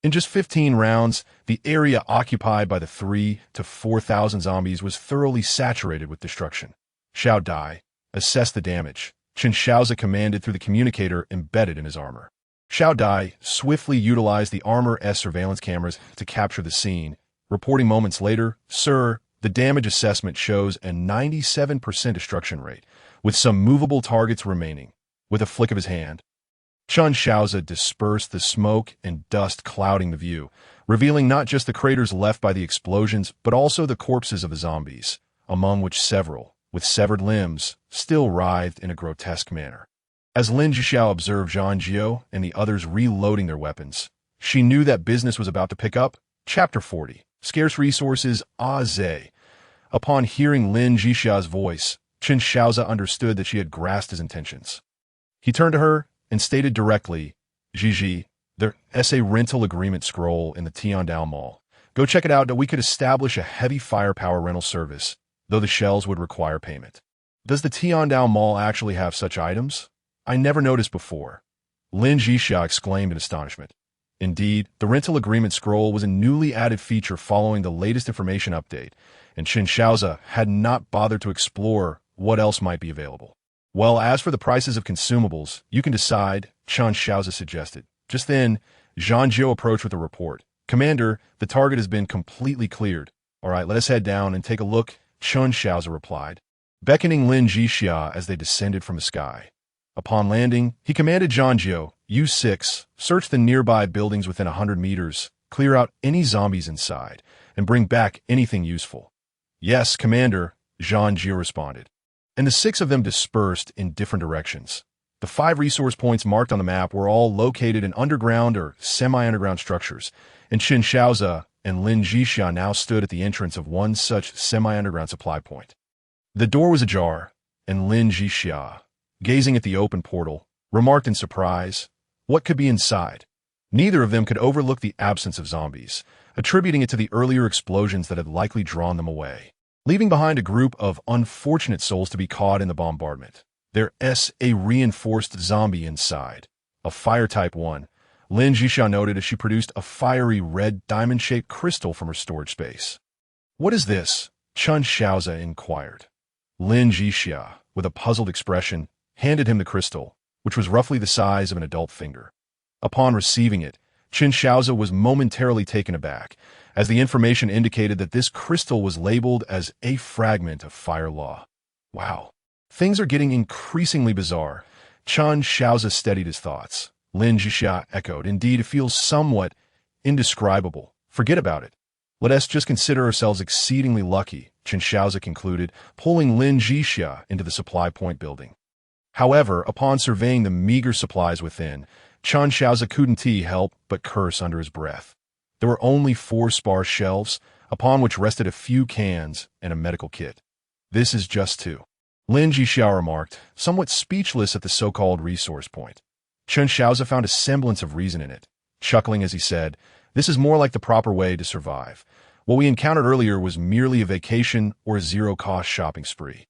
In just 15 rounds, the area occupied by the 3,000 to 4,000 zombies was thoroughly saturated with destruction. Shaoze assessed the damage. Chen Shaoze commanded through the communicator embedded in his armor. Shaoze swiftly utilized the Armor-S surveillance cameras to capture the scene, reporting moments later, "Sir, the damage assessment shows a 97% destruction rate, with some movable targets remaining." With a flick of his hand, Chen Shaoze dispersed the smoke and dust clouding the view, revealing not just the craters left by the explosions, but also the corpses of the zombies, among which several, with severed limbs, still writhed in a grotesque manner. As Lin Zhixia observed Zhang Jiao and the others reloading their weapons, she knew that business was about to pick up. Chapter 40. Scarce Resources, Shaoze. Upon hearing Lin Zhixia's voice, Chen Shaoze understood that she had grasped his intentions. He turned to her and stated directly, "Gigi, there's a rental agreement scroll in the Tiandao Mall. Go check it out that we could establish a heavy firepower rental service, though the shells would require payment." Does the Tiandao Mall actually have such items? I never noticed before. Lin Zhixia exclaimed in astonishment. Indeed, the rental agreement scroll was a newly added feature following the latest information update, and Chen Shaoze had not bothered to explore what else might be available. "Well, as for the prices of consumables, you can decide," Chen Shaoze suggested. Just then, Zhang Jiao approached with a report. "Commander, the target has been completely cleared." "All right, let us head down and take a look," Chen Shaoze replied, beckoning Lin Zhixia as they descended from the sky. Upon landing, he commanded Zhang Jiao, "U6, search the nearby buildings within 100 meters, clear out any zombies inside, and bring back anything useful." "Yes, Commander," Zhang Jiao responded. And the 6 of them dispersed in different directions. The 5 resource points marked on the map were all located in underground or semi-underground structures, and Chen Shaoze and Lin Zhixia now stood at the entrance of one such semi-underground supply point. The door was ajar, and Lin Zhixia, gazing at the open portal, remarked in surprise, "What could be inside?" Neither of them could overlook the absence of zombies, attributing it to the earlier explosions that had likely drawn them away, leaving behind a group of unfortunate souls to be caught in the bombardment. There's a reinforced zombie inside, a fire type 1. Lin Zhixia noted as she produced a fiery red diamond-shaped crystal from her storage space. "What is this?" Chen Shaoze inquired. Lin Zhixia, with a puzzled expression, handed him the crystal, which was roughly the size of an adult finger. Upon receiving it, Chen Shaoze was momentarily taken aback, as the information indicated that this crystal was labeled as a fragment of fire law. Wow. Things are getting increasingly bizarre. Chen Shaoze steadied his thoughts. Lin Zhixia echoed, "Indeed, it feels somewhat indescribable. Forget about it. Let us just consider ourselves exceedingly lucky," Chen Shaoze concluded, pulling Lin Zhixia into the supply point building. However, upon surveying the meager supplies within, Chen Shaoze couldn't help but curse under his breath. There were only 4 sparse shelves, upon which rested a few cans and a medical kit. "This is just too," Lin Zhixia remarked, somewhat speechless at the so-called resource point. Chen Shaoze found a semblance of reason in it, chuckling as he said, "This is more like the proper way to survive. What we encountered earlier was merely a vacation or a zero-cost shopping spree."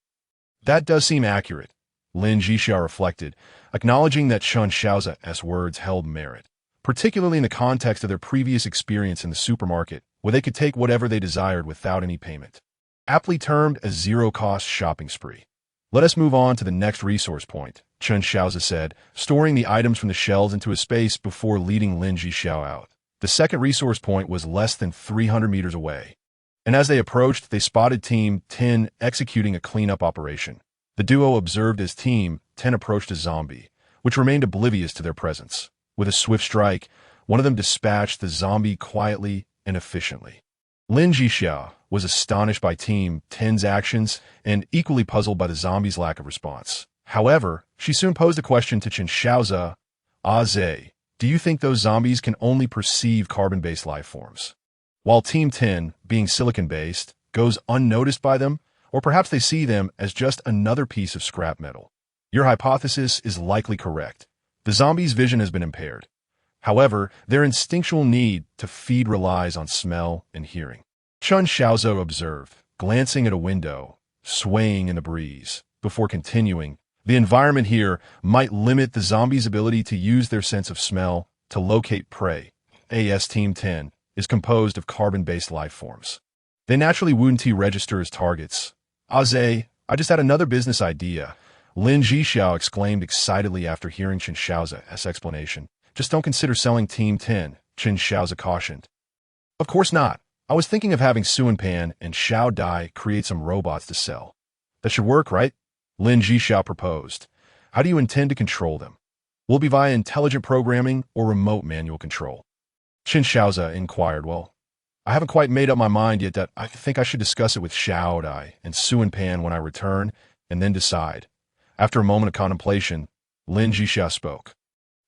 "That does seem accurate," Lin Zhixia reflected, acknowledging that Chen Shaoze's words held merit, particularly in the context of their previous experience in the supermarket, where they could take whatever they desired without any payment. Aptly termed a zero-cost shopping spree. "Let us move on to the next resource point," Chen Shaoze said, storing the items from the shelves into a space before leading Lin Zhixia out. The second resource point was less than 300 meters away, and as they approached, they spotted Team 10 executing a cleanup operation. The duo observed as Team 10 approached a zombie, which remained oblivious to their presence. With a swift strike, one of them dispatched the zombie quietly and efficiently. Lin Zhixia was astonished by Team 10's actions and equally puzzled by the zombie's lack of response. However, she soon posed a question to Chen Shaoze. "Shaoze, do you think those zombies can only perceive carbon-based life forms, while Team 10, being silicon-based, goes unnoticed by them? Or perhaps they see them as just another piece of scrap metal?" "Your hypothesis is likely correct. The zombie's vision has been impaired. However, their instinctual need to feed relies on smell and hearing. Chen Shaoze observed, glancing at a window, swaying in the breeze, before continuing. The environment here might limit the zombies' ability to use their sense of smell to locate prey. AS Team 10 is composed of carbon-based life forms. They naturally wouldn't register as targets. Shaoze, I just had another business idea. Lin Zhixia exclaimed excitedly after hearing Chen Shaoze's explanation. Just don't consider selling Team 10, Chen Shaoze cautioned. Of course not. I was thinking of having Pan and Xiao Dai create some robots to sell. That should work, right? Lin Zhixia proposed. How do you intend to control them? Will it be via intelligent programming or remote manual control? Chen Shaoze inquired. Well, I haven't quite made up my mind yet. That I think I should discuss it with Xiao Dai and Pan when I return, and then decide. After a moment of contemplation, Lin Zhixia spoke.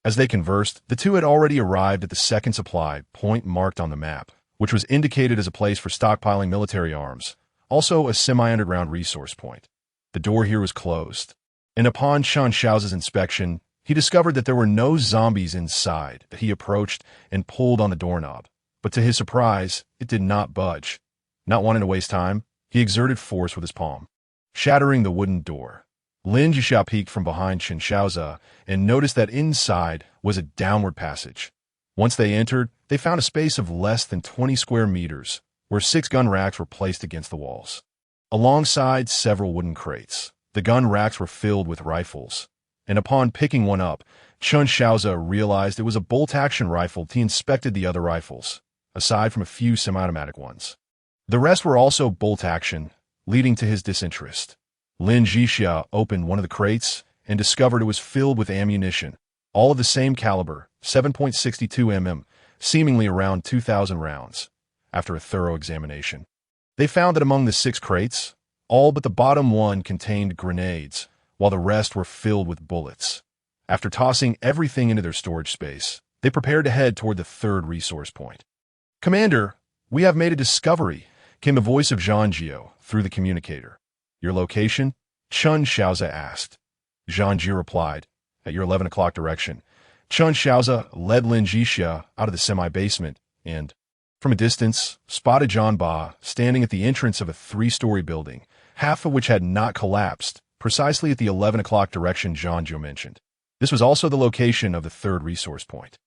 As they conversed, the two had already arrived at the second supply point marked on the map, which was indicated as a place for stockpiling military arms, also a semi-underground resource point. The door here was closed, and upon Chen Shaoze's inspection, he discovered that there were no zombies inside. That he approached and pulled on the doorknob, but to his surprise, it did not budge. Not wanting to waste time, he exerted force with his palm, shattering the wooden door. Lin Zhixia peeked from behind Chen Shaoze and noticed that inside was a downward passage. Once they entered, they found a space of less than 20 square meters, where 6 gun racks were placed against the walls. Alongside several wooden crates, the gun racks were filled with rifles, and upon picking one up, Chen Shaoze realized it was a bolt-action rifle. He inspected the other rifles, aside from a few semi-automatic ones. The rest were also bolt-action, leading to his disinterest. Lin Zhixia opened one of the crates and discovered it was filled with ammunition, all of the same caliber, 7.62 mm, seemingly around 2,000 rounds. After a thorough examination, they found that among the 6 crates, all but the bottom one contained grenades, while the rest were filled with bullets. After tossing everything into their storage space, they prepared to head toward the third resource point. Commander, we have made a discovery, came the voice of Zhang Jio through the communicator. Your location? Chen Shaoze asked. Zhang Jio replied, at your 11 o'clock direction. Chen Shaoze led Lin Zhixia out of the semi-basement and, from a distance, spotted Zhang Ba standing at the entrance of a 3-story building, half of which had not collapsed, precisely at the 11 o'clock direction Zhang Jio mentioned. This was also the location of the third resource point.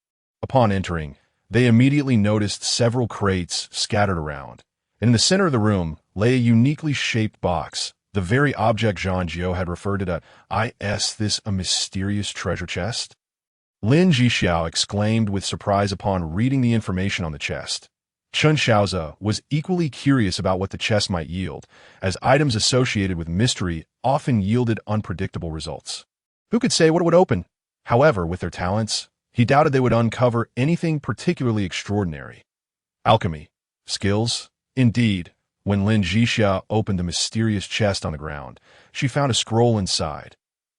Upon entering, they immediately noticed several crates scattered around, and in the center of the room lay a uniquely shaped box, the very object Zhang Jio had referred to as this a mysterious treasure chest? Lin Zhixia exclaimed with surprise upon reading the information on the chest. Chen Shaoze was equally curious about what the chest might yield, as items associated with mystery often yielded unpredictable results. Who could say what it would open? However, with their talents, he doubted they would uncover anything particularly extraordinary. Alchemy. Skills? Indeed. When Lin Zhixia opened the mysterious chest on the ground, she found a scroll inside.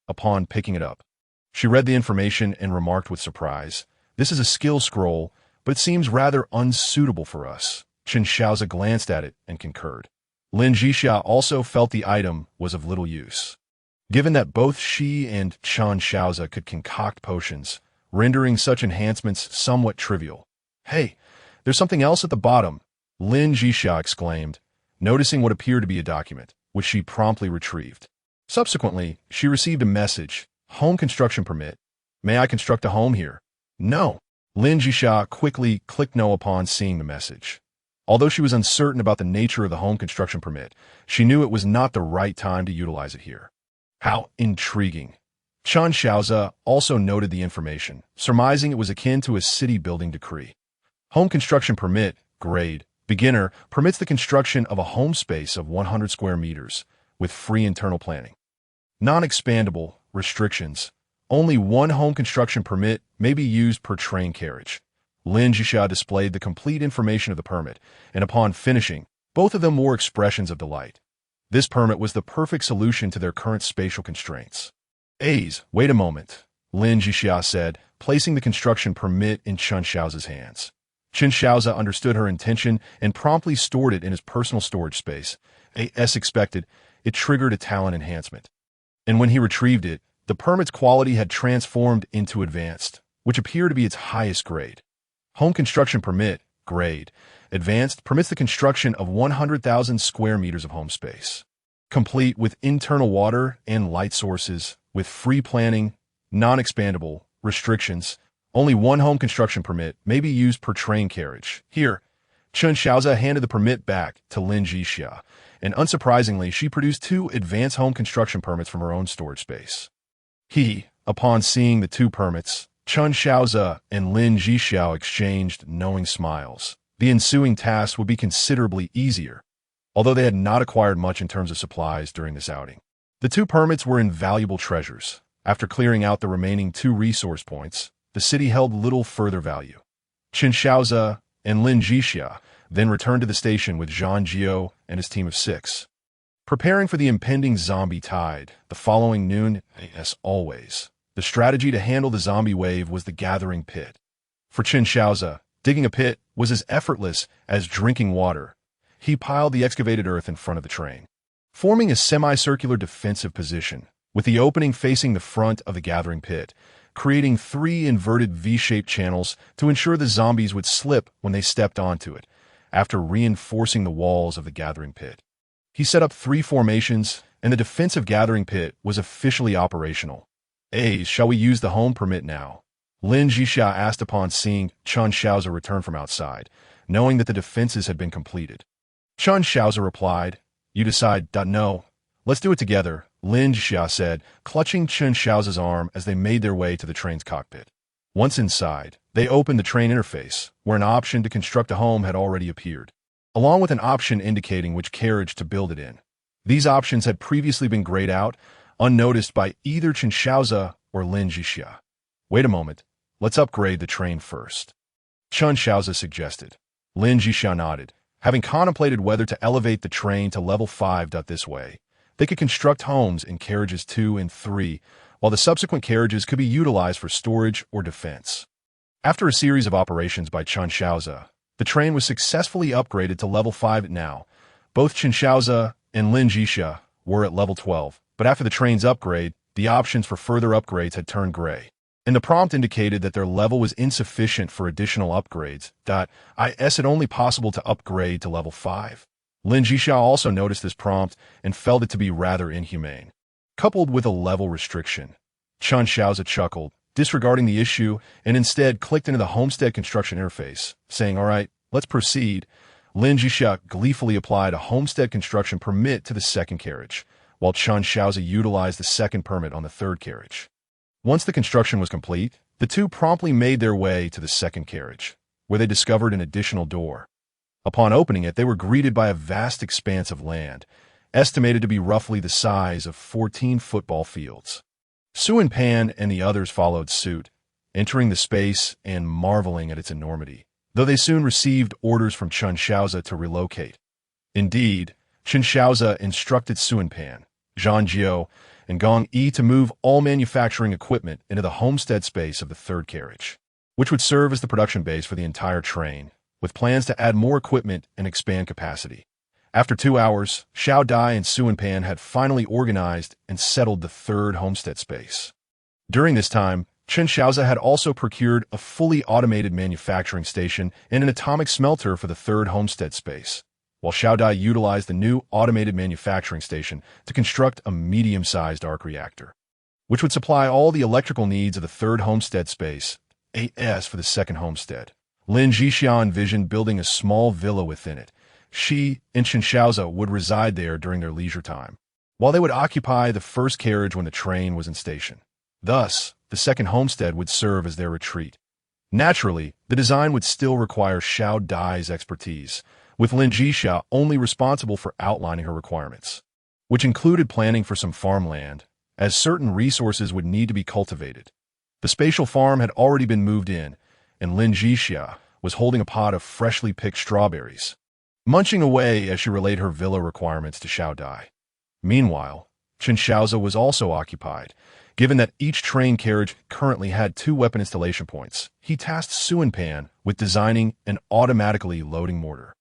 Upon picking it up, she read the information and remarked with surprise, "This is a skill scroll, but it seems rather unsuitable for us." Chen Shaoze glanced at it and concurred. Lin Zhixia also felt the item was of little use, given that both she and Chen Shaoze could concoct potions, rendering such enhancements somewhat trivial. "Hey, there's something else at the bottom," Lin Zhixia exclaimed, noticing what appeared to be a document, which she promptly retrieved. Subsequently, she received a message, "Home construction permit. May I construct a home here?" "No." Lin Zhixia quickly clicked no upon seeing the message. Although she was uncertain about the nature of the home construction permit, she knew it was not the right time to utilize it here. How intriguing. Chen Shaoze also noted the information, surmising it was akin to a city building decree. Home construction permit, grade, beginner, permits the construction of a home space of 100 square meters, with free internal planning. Non-expandable, restrictions. Only one home construction permit may be used per train carriage. Lin Zhixia displayed the complete information of the permit, and upon finishing, both of them wore expressions of delight. This permit was the perfect solution to their current spatial constraints. Wait a moment, Lin Zhixia said, placing the construction permit in Chen Shaoze's hands. Chen Shaoze understood her intention and promptly stored it in his personal storage space. As expected, it triggered a talent enhancement. And when he retrieved it, the permit's quality had transformed into advanced, which appear to be its highest grade. Home construction permit, grade, advanced, permits the construction of 100,000 square meters of home space, complete with internal water and light sources, with free planning, non-expandable, restrictions. Only one home construction permit may be used per train carriage. Here, Chen Shaoze handed the permit back to Lin Zhixia, and unsurprisingly, she produced 2 advanced home construction permits from her own storage space. Upon seeing the 2 permits, Chen Shaoze and Lin Zhixia exchanged knowing smiles. The ensuing task would be considerably easier, although they had not acquired much in terms of supplies during this outing. The 2 permits were invaluable treasures. After clearing out the remaining 2 resource points, the city held little further value. Chen Shaoze and Lin Zhixia then returned to the station with Zhang Jiao and his team of 6. Preparing for the impending zombie tide, the following noon, as always, the strategy to handle the zombie wave was the gathering pit. For Chen Shaoze, digging a pit was as effortless as drinking water. He piled the excavated earth in front of the train, forming a semicircular defensive position, with the opening facing the front of the gathering pit, creating 3 inverted V-shaped channels to ensure the zombies would slip when they stepped onto it, after reinforcing the walls of the gathering pit. He set up 3 formations, and the defensive gathering pit was officially operational. Shall we use the home permit now? Lin Zhixia asked upon seeing Chen Shaoze return from outside, knowing that the defenses had been completed. Chen Shaoze replied, "You decide, no. Let's do it together," Lin Zhixia said, clutching Chen Shaoze's arm as they made their way to the train's cockpit. Once inside, they opened the train interface, where an option to construct a home had already appeared, along with an option indicating which carriage to build it in. These options had previously been grayed out, unnoticed by either Chen Shaoze or Lin Zhixia. "Wait a moment. Let's upgrade the train first," Chen Shaoze suggested. Lin Zhixia nodded, having contemplated whether to elevate the train to level 5. This way, they could construct homes in carriages 2 and 3, while the subsequent carriages could be utilized for storage or defense. After a series of operations by Chen Shaoze, the train was successfully upgraded to level 5 now. Both Chen Shaoze and Lin Zhixia were at level 12, but after the train's upgrade, the options for further upgrades had turned gray, and the prompt indicated that their level was insufficient for additional upgrades. Is it only possible to upgrade to level 5? Lin Zhixia also noticed this prompt and felt it to be rather inhumane, coupled with a level restriction. Chen Shaoze chuckled, disregarding the issue, and instead clicked into the homestead construction interface, saying, "All right, let's proceed." Lin Zhixia gleefully applied a homestead construction permit to the second carriage, while Chen Shaoze utilized the second permit on the third carriage. Once the construction was complete, the 2 promptly made their way to the second carriage, where they discovered an additional door. Upon opening it, they were greeted by a vast expanse of land, estimated to be roughly the size of 14 football fields. Su and Pan and the others followed suit, entering the space and marveling at its enormity, though they soon received orders from Chen Shaoze to relocate. Indeed, Chen Shaoze instructed Su and Pan, Zhang Jiao, and Gong Yi to move all manufacturing equipment into the homestead space of the third carriage, which would serve as the production base for the entire train, with plans to add more equipment and expand capacity. After 2 hours, Xiao Dai and Su and Pan had finally organized and settled the third homestead space. During this time, Chen Shaoze had also procured a fully automated manufacturing station and an atomic smelter for the third homestead space, while Xiao Dai utilized the new automated manufacturing station to construct a medium-sized arc reactor, which would supply all the electrical needs of the third homestead space, for the second homestead. Lin Zhixia envisioned building a small villa within it. She and Chen Shaoze would reside there during their leisure time, while they would occupy the first carriage when the train was in station. Thus, the second homestead would serve as their retreat. Naturally, the design would still require Xiao Dai's expertise, with Lin Zhixia only responsible for outlining her requirements, which included planning for some farmland, as certain resources would need to be cultivated. The spatial farm had already been moved in, and Lin Zhixia was holding a pot of freshly picked strawberries, munching away as she relayed her villa requirements to Xiao Dai. Meanwhile, Chen Shaoze was also occupied. Given that each train carriage currently had 2 weapon installation points, he tasked Su and Pan with designing an automatically loading mortar.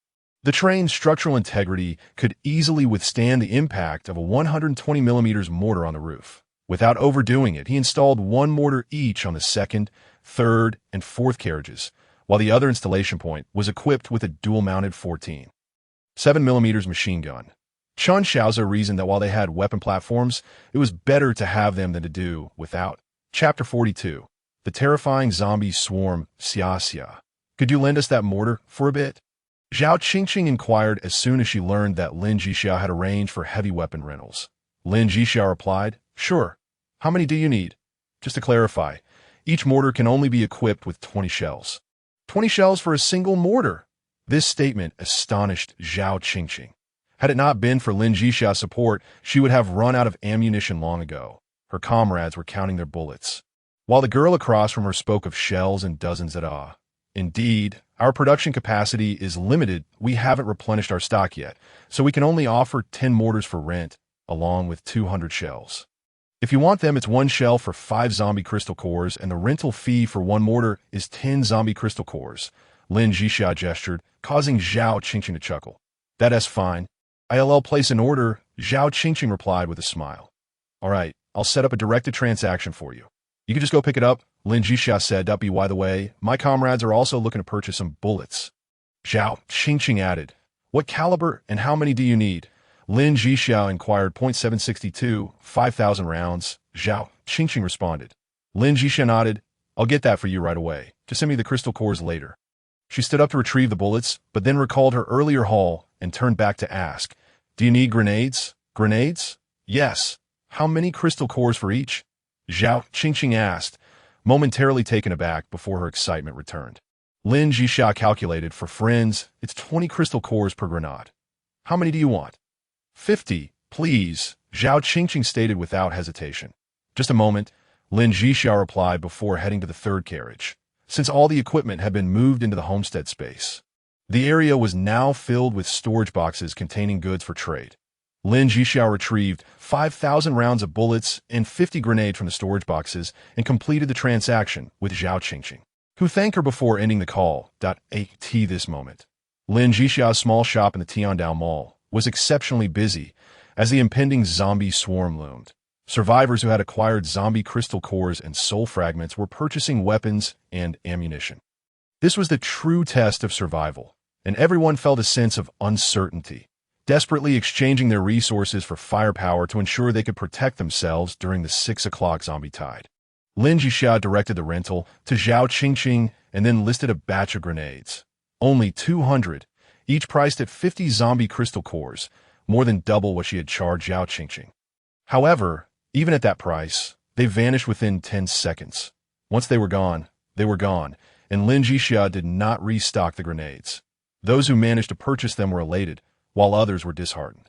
The train's structural integrity could easily withstand the impact of a 120mm mortar on the roof. Without overdoing it, he installed 1 mortar each on the second, third, and fourth carriages, while the other installation point was equipped with a dual-mounted 14.7mm machine gun. Chen Shaoze reasoned that while they had weapon platforms, it was better to have them than to do without. Chapter 42. The terrifying zombie swarm, Xiaxia. Could you lend us that mortar for a bit? Zhao Qingqing inquired as soon as she learned that Lin Zhixia had arranged for heavy weapon rentals. Lin Zhixia replied, "Sure. How many do you need?" Just to clarify, each mortar can only be equipped with 20 shells. 20 shells for a single mortar! This statement astonished Zhao Qingqing. Had it not been for Lin Zhixia's support, she would have run out of ammunition long ago. Her comrades were counting their bullets, while the girl across from her spoke of shells and dozens at awe. Indeed, our production capacity is limited. We haven't replenished our stock yet, so we can only offer 10 mortars for rent, along with 200 shells. If you want them, it's 1 shell for 5 zombie crystal cores, and the rental fee for 1 mortar is 10 zombie crystal cores. Lin Zhixia gestured, causing Zhao Qingqing to chuckle. That's fine. I'll place an order, Zhao Qingqing replied with a smile. All right, I'll set up a directed transaction for you. You can just go pick it up, Lin Zhixia said. By the way, my comrades are also looking to purchase some bullets. Zhao Qingqing added, what caliber and how many do you need? Lin Zhixia inquired. .762, 5,000 rounds. Zhao Qingqing responded. Lin Zhixia nodded. I'll get that for you right away. Just send me the crystal cores later. She stood up to retrieve the bullets, but then recalled her earlier haul and turned back to ask, do you need grenades? Grenades? Yes. How many crystal cores for each? Zhao Qingqing asked, momentarily taken aback before her excitement returned. Lin Zhixia calculated. For friends, it's 20 crystal cores per grenade. How many do you want? 50, please, Zhao Qingqing stated without hesitation. Just a moment, Lin Zhixia replied before heading to the third carriage. Since all the equipment had been moved into the homestead space, the area was now filled with storage boxes containing goods for trade. Lin Zhixia retrieved 5,000 rounds of bullets and 50 grenades from the storage boxes and completed the transaction with Zhao Qingqing, who thanked her before ending the call. At this moment, Lin Zhixia's small shop in the Tiandao Mall was exceptionally busy as the impending zombie swarm loomed. Survivors who had acquired zombie crystal cores and soul fragments were purchasing weapons and ammunition. This was the true test of survival, and everyone felt a sense of uncertainty, desperately exchanging their resources for firepower to ensure they could protect themselves during the 6 o'clock zombie tide. Lin Zhixia directed the rental to Zhao Qingqing and then listed a batch of grenades. Only 200, each priced at 50 zombie crystal cores, more than double what she had charged Zhao Qingqing. However, even at that price, they vanished within 10 seconds. Once they were gone, and Lin Zhixia did not restock the grenades. Those who managed to purchase them were elated, while others were disheartened.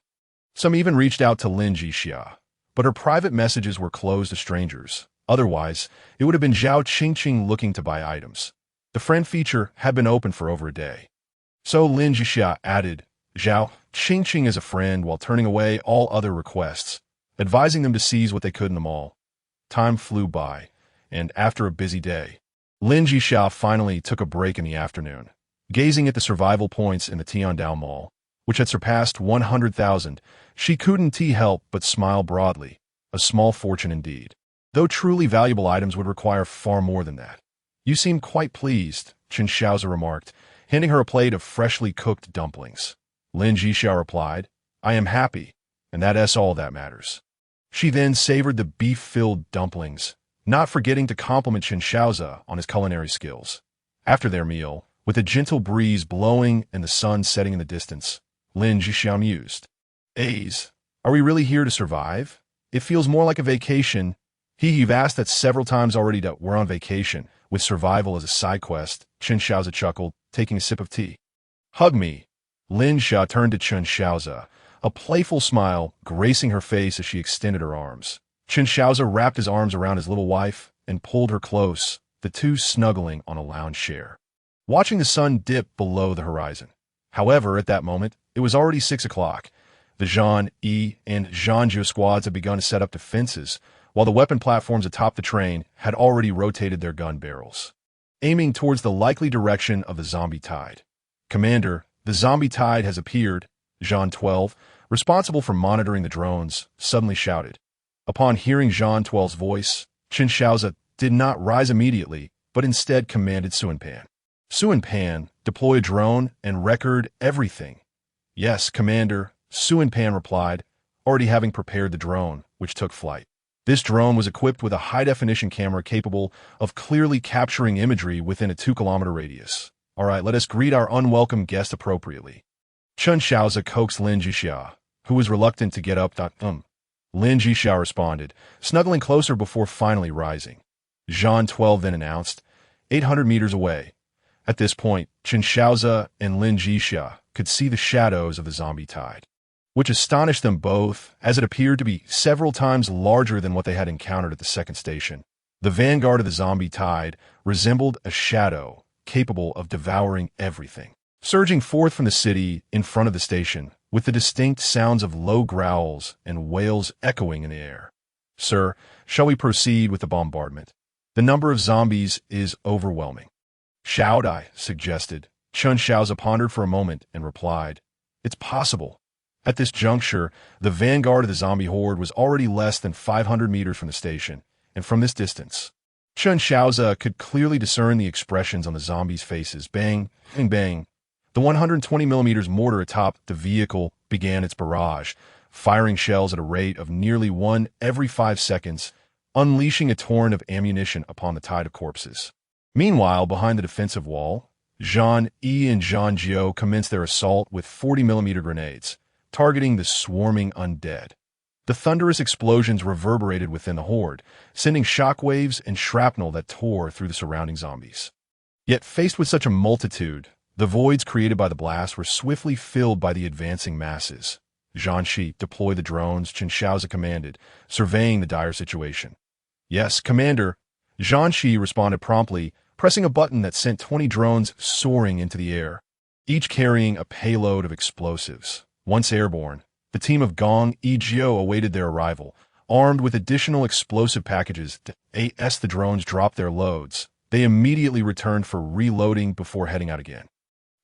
Some even reached out to Lin Zhixia, but her private messages were closed to strangers. Otherwise, it would have been Zhao Qingqing looking to buy items. The friend feature had been open for over a day. So Lin Zhixia added Zhao Qingqing as a friend while turning away all other requests, advising them to seize what they could in the mall. Time flew by, and after a busy day, Lin Zhixia finally took a break in the afternoon. Gazing at the survival points in the Tiandao Mall, which had surpassed 100,000, she couldn't help but smile broadly. A small fortune indeed, though truly valuable items would require far more than that. You seem quite pleased, Chen Shaoze remarked, handing her a plate of freshly cooked dumplings. Lin Zhixia replied, I am happy, and that's all that matters. She then savored the beef-filled dumplings, not forgetting to compliment Chen Shaoze on his culinary skills. After their meal, with a gentle breeze blowing and the sun setting in the distance, Lin Zhixia mused, are we really here to survive? It feels more like a vacation. You've asked that several times already. That we're on vacation, with survival as a side quest, Chen Shaoze chuckled, taking a sip of tea. Hug me. Lin Zhixia turned to Chen Shaoze, a playful smile gracing her face as she extended her arms. Chen Shaoze wrapped his arms around his little wife and pulled her close, the two snuggling on a lounge chair, watching the sun dip below the horizon. However, at that moment, it was already 6 o'clock. The Zhan Yi and Zhan Zhu squads had begun to set up defenses, while the weapon platforms atop the train had already rotated their gun barrels, aiming towards the likely direction of the zombie tide. Commander, the zombie tide has appeared, Zhan 12, responsible for monitoring the drones, suddenly shouted. Upon hearing Zhan 12's voice, Chen Shaoze did not rise immediately, but instead commanded Suanpan. Suanpan, deploy a drone and record everything. Yes, Commander, Suanpan replied, already having prepared the drone, which took flight. This drone was equipped with a high-definition camera capable of clearly capturing imagery within a 2-kilometer radius. All right, let us greet our unwelcome guest appropriately. Chen Shaoze coaxed Lin Zhixia, who was reluctant to get up. Lin Zhixia responded, snuggling closer before finally rising. Jean 12 then announced, 800 meters away. At this point, Chen Shaoze and Lin Zhixia could see the shadows of the zombie tide, which astonished them both as it appeared to be several times larger than what they had encountered at the second station. The vanguard of the zombie tide resembled a shadow capable of devouring everything, surging forth from the city in front of the station, with the distinct sounds of low growls and wails echoing in the air. Sir, shall we proceed with the bombardment? The number of zombies is overwhelming. Shaoze suggested. Chen Shaoze pondered for a moment and replied, it's possible. At this juncture, the vanguard of the zombie horde was already less than 500 meters from the station, and from this distance, Chen Shaoze could clearly discern the expressions on the zombies' faces. Bang, bang, bang. The 120mm mortar atop the vehicle began its barrage, firing shells at a rate of nearly 1 every 5 seconds, unleashing a torrent of ammunition upon the tide of corpses. Meanwhile, behind the defensive wall, Zhang Yi and Zhang Jiao commenced their assault with 40mm grenades, targeting the swarming undead. The thunderous explosions reverberated within the horde, sending shockwaves and shrapnel that tore through the surrounding zombies. Yet faced with such a multitude, the voids created by the blast were swiftly filled by the advancing masses. Zhang Shi, deploy the drones, Chen Shaoze commanded, surveying the dire situation. Yes, Commander. Zhang Shi responded promptly, pressing a button that sent 20 drones soaring into the air, each carrying a payload of explosives. Once airborne, the team of Gong Yijio awaited their arrival, armed with additional explosive packages. As the drones dropped their loads, they immediately returned for reloading before heading out again.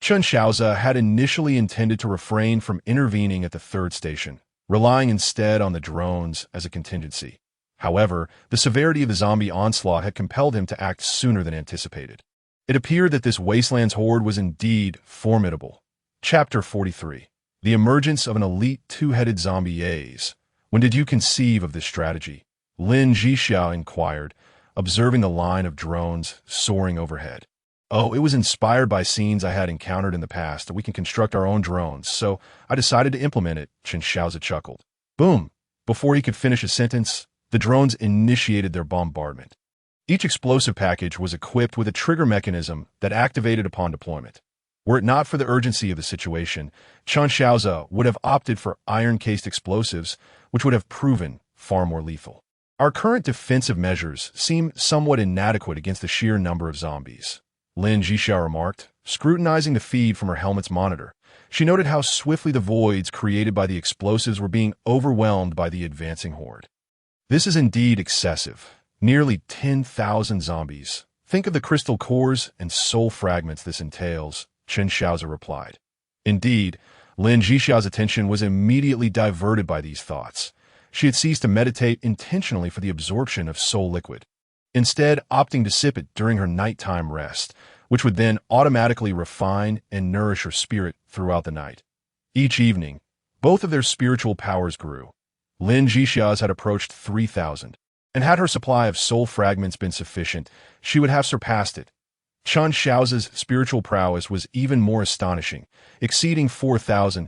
Chen Shaoze had initially intended to refrain from intervening at the third station, relying instead on the drones as a contingency. However, the severity of the zombie onslaught had compelled him to act sooner than anticipated. It appeared that this wasteland's horde was indeed formidable. Chapter 43. The emergence of an elite two-headed zombie Yaze. When did you conceive of this strategy? Lin Zhixia inquired, observing the line of drones soaring overhead. Oh, it was inspired by scenes I had encountered in the past that we can construct our own drones, so I decided to implement it, Chen Shaoze chuckled. Boom! Before he could finish a sentence, the drones initiated their bombardment. Each explosive package was equipped with a trigger mechanism that activated upon deployment. Were it not for the urgency of the situation, Chen Shaoze would have opted for iron-cased explosives, which would have proven far more lethal. Our current defensive measures seem somewhat inadequate against the sheer number of zombies, Lin Zhixia remarked, scrutinizing the feed from her helmet's monitor. She noted how swiftly the voids created by the explosives were being overwhelmed by the advancing horde. This is indeed excessive. Nearly 10,000 zombies. Think of the crystal cores and soul fragments this entails, Chen Shaoze replied. Indeed, Lin Zhixia's attention was immediately diverted by these thoughts. She had ceased to meditate intentionally for the absorption of soul liquid, instead opting to sip it during her nighttime rest, which would then automatically refine and nourish her spirit throughout the night. Each evening, both of their spiritual powers grew. Lin Zhixia's had approached 3,000, and had her supply of soul fragments been sufficient, she would have surpassed it. Chen Shaoze's spiritual prowess was even more astonishing, exceeding 4,000.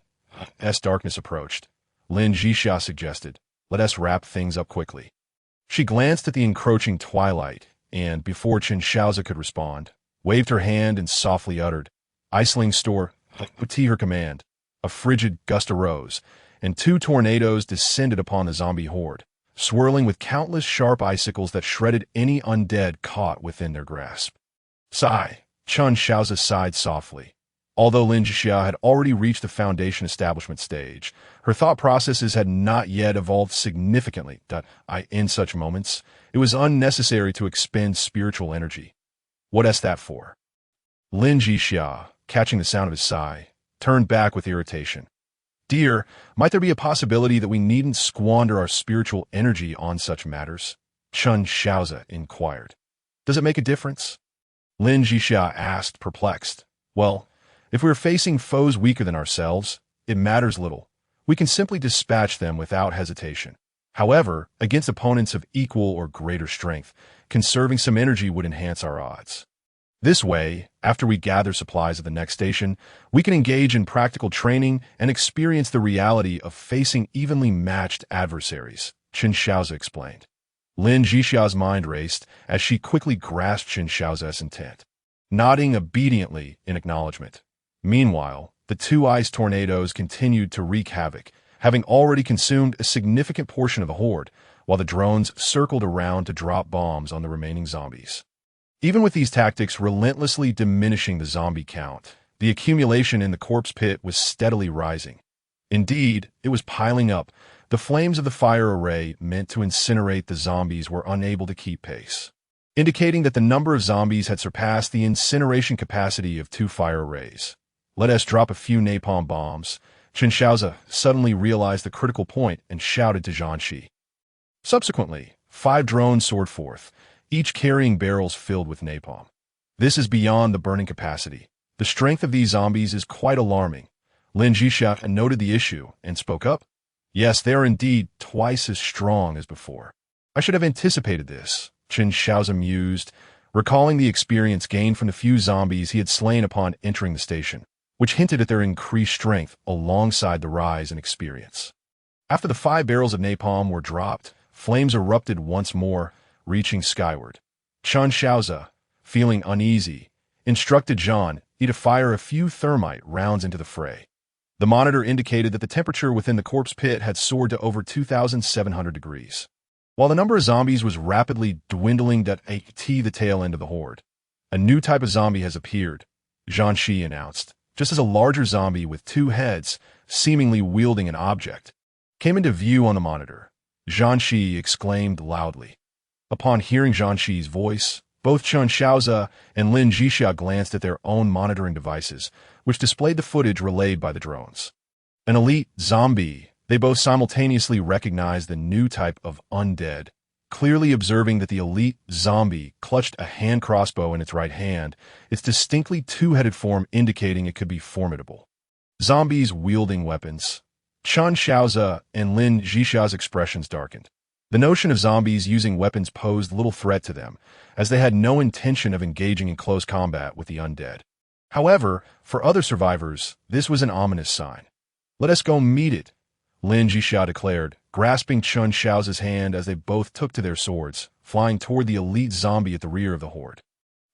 As darkness approached, Lin Zhixia suggested, let us wrap things up quickly. She glanced at the encroaching twilight, and, before Chen Shaoze could respond, waved her hand and softly uttered, Iceling store, to her command. A frigid gust arose, and 2 tornadoes descended upon the zombie horde, swirling with countless sharp icicles that shredded any undead caught within their grasp. Sigh, Chen Shaoze sighed softly. Although Lin Zhixia had already reached the foundation establishment stage, her thought processes had not yet evolved significantly. In such moments, it was unnecessary to expend spiritual energy. What is that for? Lin Zhixia, catching the sound of his sigh, turned back with irritation. Dear, might there be a possibility that we needn't squander our spiritual energy on such matters? Chen Shaoze inquired. Does it make a difference? Lin Zhixia asked, perplexed. Well, if we're facing foes weaker than ourselves, it matters little. We can simply dispatch them without hesitation. However, against opponents of equal or greater strength, conserving some energy would enhance our odds. This way, after we gather supplies at the next station, we can engage in practical training and experience the reality of facing evenly matched adversaries, Shaoze explained. Lin Zhixia's mind raced as she quickly grasped Shaoze's intent, nodding obediently in acknowledgement. Meanwhile, the two ice tornadoes continued to wreak havoc, having already consumed a significant portion of the horde, while the drones circled around to drop bombs on the remaining zombies. Even with these tactics relentlessly diminishing the zombie count, the accumulation in the corpse pit was steadily rising. Indeed, it was piling up. The flames of the fire array meant to incinerate the zombies were unable to keep pace, indicating that the number of zombies had surpassed the incineration capacity of 2 fire arrays. Let us drop a few napalm bombs. Shaoze suddenly realized the critical point and shouted to Zhixia. Subsequently, 5 drones soared forth, each carrying barrels filled with napalm. This is beyond the burning capacity. The strength of these zombies is quite alarming. Lin Zhixia noted the issue and spoke up. Yes, they are indeed twice as strong as before. I should have anticipated this, Shaoze mused, recalling the experience gained from the few zombies he had slain upon entering the station, which hinted at their increased strength alongside the rise in experience. After the 5 barrels of napalm were dropped, flames erupted once more, reaching skyward. Shaoze, feeling uneasy, instructed Zhang to fire a few thermite rounds into the fray. The monitor indicated that the temperature within the corpse pit had soared to over 2,700 degrees. While the number of zombies was rapidly dwindling at the tail end of the horde, a new type of zombie has appeared, Zhang announced, just as a larger zombie with 2 heads, seemingly wielding an object, came into view on the monitor. Zhang exclaimed loudly. Upon hearing Zhang voice, both Shaoze and Lin Zhixia glanced at their own monitoring devices, which displayed the footage relayed by the drones. An elite zombie, they both simultaneously recognized the new type of undead, clearly observing that the elite zombie clutched a hand crossbow in its right hand, its distinctly 2-headed form indicating it could be formidable. Zombies wielding weapons. Shaoze and Lin Zhixia's expressions darkened. The notion of zombies using weapons posed little threat to them, as they had no intention of engaging in close combat with the undead. However, for other survivors, this was an ominous sign. Let us go meet it, Lin Zhixia declared, grasping Shaoze's hand as they both took to their swords, flying toward the elite zombie at the rear of the horde.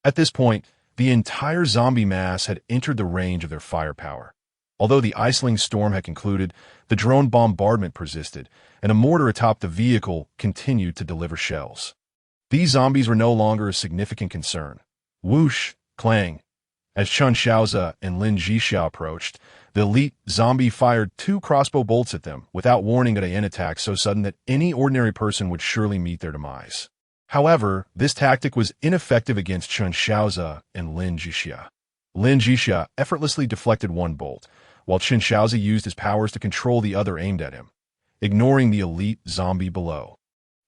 At this point, the entire zombie mass had entered the range of their firepower. Although the iceling storm had concluded, the drone bombardment persisted, and a mortar atop the vehicle continued to deliver shells. These zombies were no longer a significant concern. Whoosh, clang. As Shaoze and Lin Zhixia approached, the elite zombie fired 2 crossbow bolts at them, without warning at an attack so sudden that any ordinary person would surely meet their demise. However, this tactic was ineffective against Shaoze and Lin Zhixia. Lin Zhixia effortlessly deflected 1 bolt, while Shaoze used his powers to control the other aimed at him, ignoring the elite zombie below.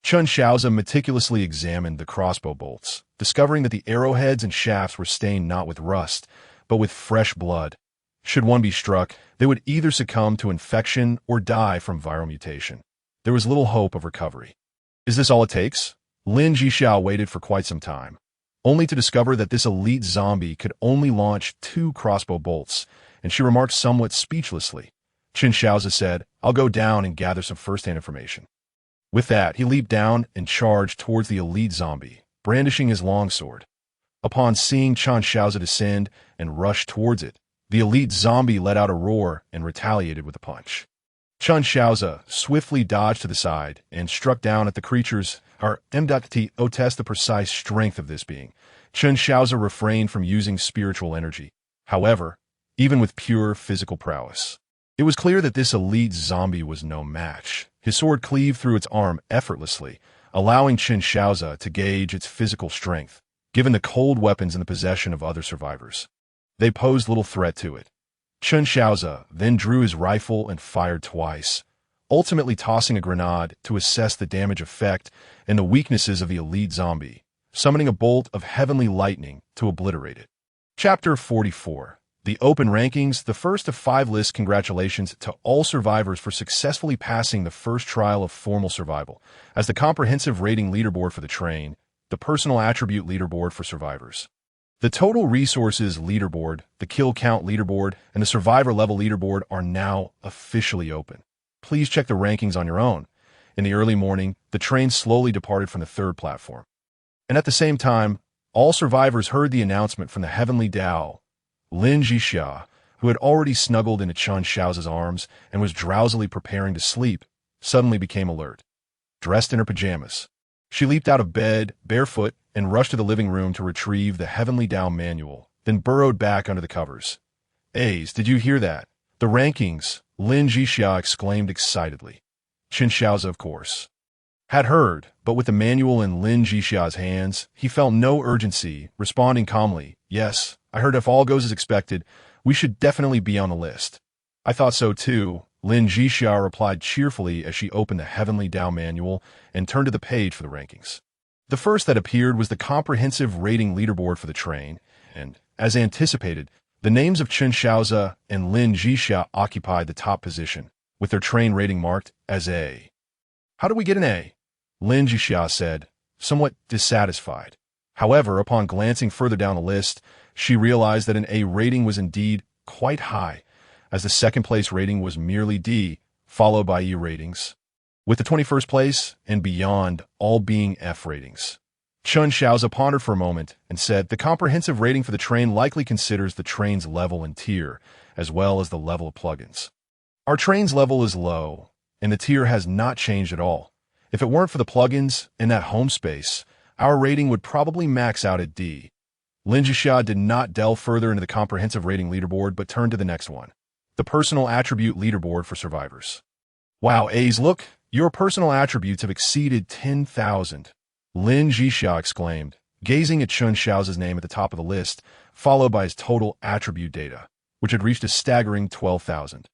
Shaoze meticulously examined the crossbow bolts, discovering that the arrowheads and shafts were stained not with rust, but with fresh blood. Should one be struck, they would either succumb to infection or die from viral mutation. There was little hope of recovery. Is this all it takes? Lin Zhixia waited for quite some time, only to discover that this elite zombie could only launch 2 crossbow bolts, and she remarked somewhat speechlessly. Shaoze said, I'll go down and gather some first-hand information. With that, he leaped down and charged towards the elite zombie, brandishing his longsword. Upon seeing Shaoze descend and rush towards it, the elite zombie let out a roar and retaliated with a punch. Shaoze swiftly dodged to the side and struck down at the creature's to test the precise strength of this being. Shaoze refrained from using spiritual energy. However, even with pure physical prowess, it was clear that this elite zombie was no match. His sword cleaved through its arm effortlessly, allowing Shaoze to gauge its physical strength, given the cold weapons in the possession of other survivors. They posed little threat to it. Shaoze then drew his rifle and fired twice, ultimately tossing a grenade to assess the damage effect and the weaknesses of the elite zombie, summoning a bolt of heavenly lightning to obliterate it. Chapter 44. The Open Rankings, the first of 5 lists. Congratulations to all survivors for successfully passing the first trial of formal survival, as the comprehensive rating leaderboard for the train, the personal attribute leaderboard for survivors, the total resources leaderboard, the kill count leaderboard, and the survivor level leaderboard are now officially open. Please check the rankings on your own. In the early morning, the train slowly departed from the 3rd platform. And at the same time, all survivors heard the announcement from the heavenly Tao. Lin Zhixia, who had already snuggled into Chen Shaoze's arms and was drowsily preparing to sleep, suddenly became alert. Dressed in her pajamas, she leaped out of bed, barefoot, and rushed to the living room to retrieve the heavenly Tao manual, then burrowed back under the covers. "Ace, did you hear that? The rankings," Lin Zhixia exclaimed excitedly. Chen Shaoze, of course, had heard, but with the manual in Lin Zhixia's hands, he felt no urgency, responding calmly, "Yes, I heard if all goes as expected, we should definitely be on the list." "I thought so too," Lin Zhixia replied cheerfully as she opened the heavenly Tao manual and turned to the page for the rankings. The first that appeared was the comprehensive rating leaderboard for the train, and, as anticipated, the names of Chen Shaoze and Lin Zhixia occupied the top position, with their train rating marked as A. "How did we get an A?" Lin Zhixia said, somewhat dissatisfied. However, upon glancing further down the list, she realized that an A rating was indeed quite high, as the 2nd place rating was merely D, followed by E ratings, with the 21st place and beyond all being F ratings. Chen Shaoze pondered for a moment and said, "The comprehensive rating for the train likely considers the train's level and tier, as well as the level of plugins. Our train's level is low, and the tier has not changed at all. If it weren't for the plugins in that home space, our rating would probably max out at D." Lin Zhixia did not delve further into the comprehensive rating leaderboard but turned to the next one, the personal attribute leaderboard for survivors. "Wow, Ace, look, your personal attributes have exceeded 10,000. Lin Zhixia exclaimed, gazing at Chen Shaoze's name at the top of the list, followed by his total attribute data, which had reached a staggering 12,000.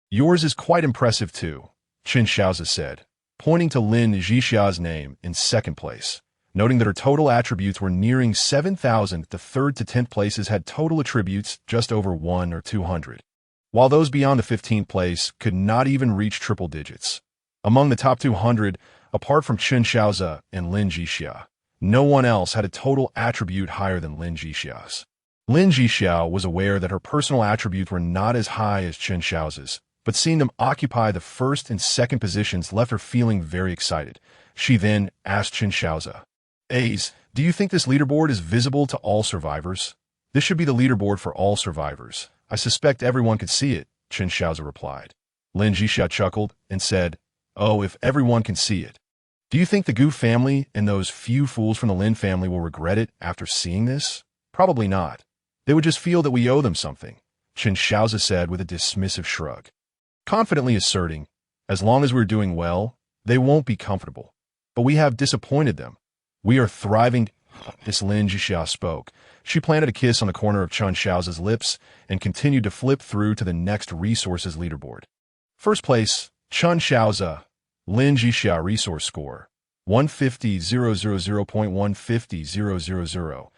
"Yours is quite impressive too," Chen Shaoze said, pointing to Lin Zhixia's name in 2nd place, noting that her total attributes were nearing 7,000. The 3rd to 10th places had total attributes just over 1 or 200, while those beyond the 15th place could not even reach triple digits. Among the top 200, apart from Chen Shaoze and Lin Zhixia, no one else had a total attribute higher than Lin Zhixia's. Lin Zhixia was aware that her personal attributes were not as high as Chen Shaoze's, but seeing them occupy the 1st and 2nd positions left her feeling very excited. She then asked Chen Shaoze, "Ace, do you think this leaderboard is visible to all survivors?" "This should be the leaderboard for all survivors. I suspect everyone could see it," Chen Shaoze replied. Lin Zhixia chuckled and said, "Oh, if everyone can see it. Do you think the Gu family and those few fools from the Lin family will regret it after seeing this? Probably not. They would just feel that we owe them something," Chen Shaoze said with a dismissive shrug, confidently asserting, "As long as we're doing well, they won't be comfortable. But we have disappointed them. We are thriving." As Lin Zhixia spoke, she planted a kiss on the corner of Chen Shaoze's lips and continued to flip through to the next resources leaderboard. 1st place, Chen Shaoze, Lin Zhixia resource score, 150,000.150,000.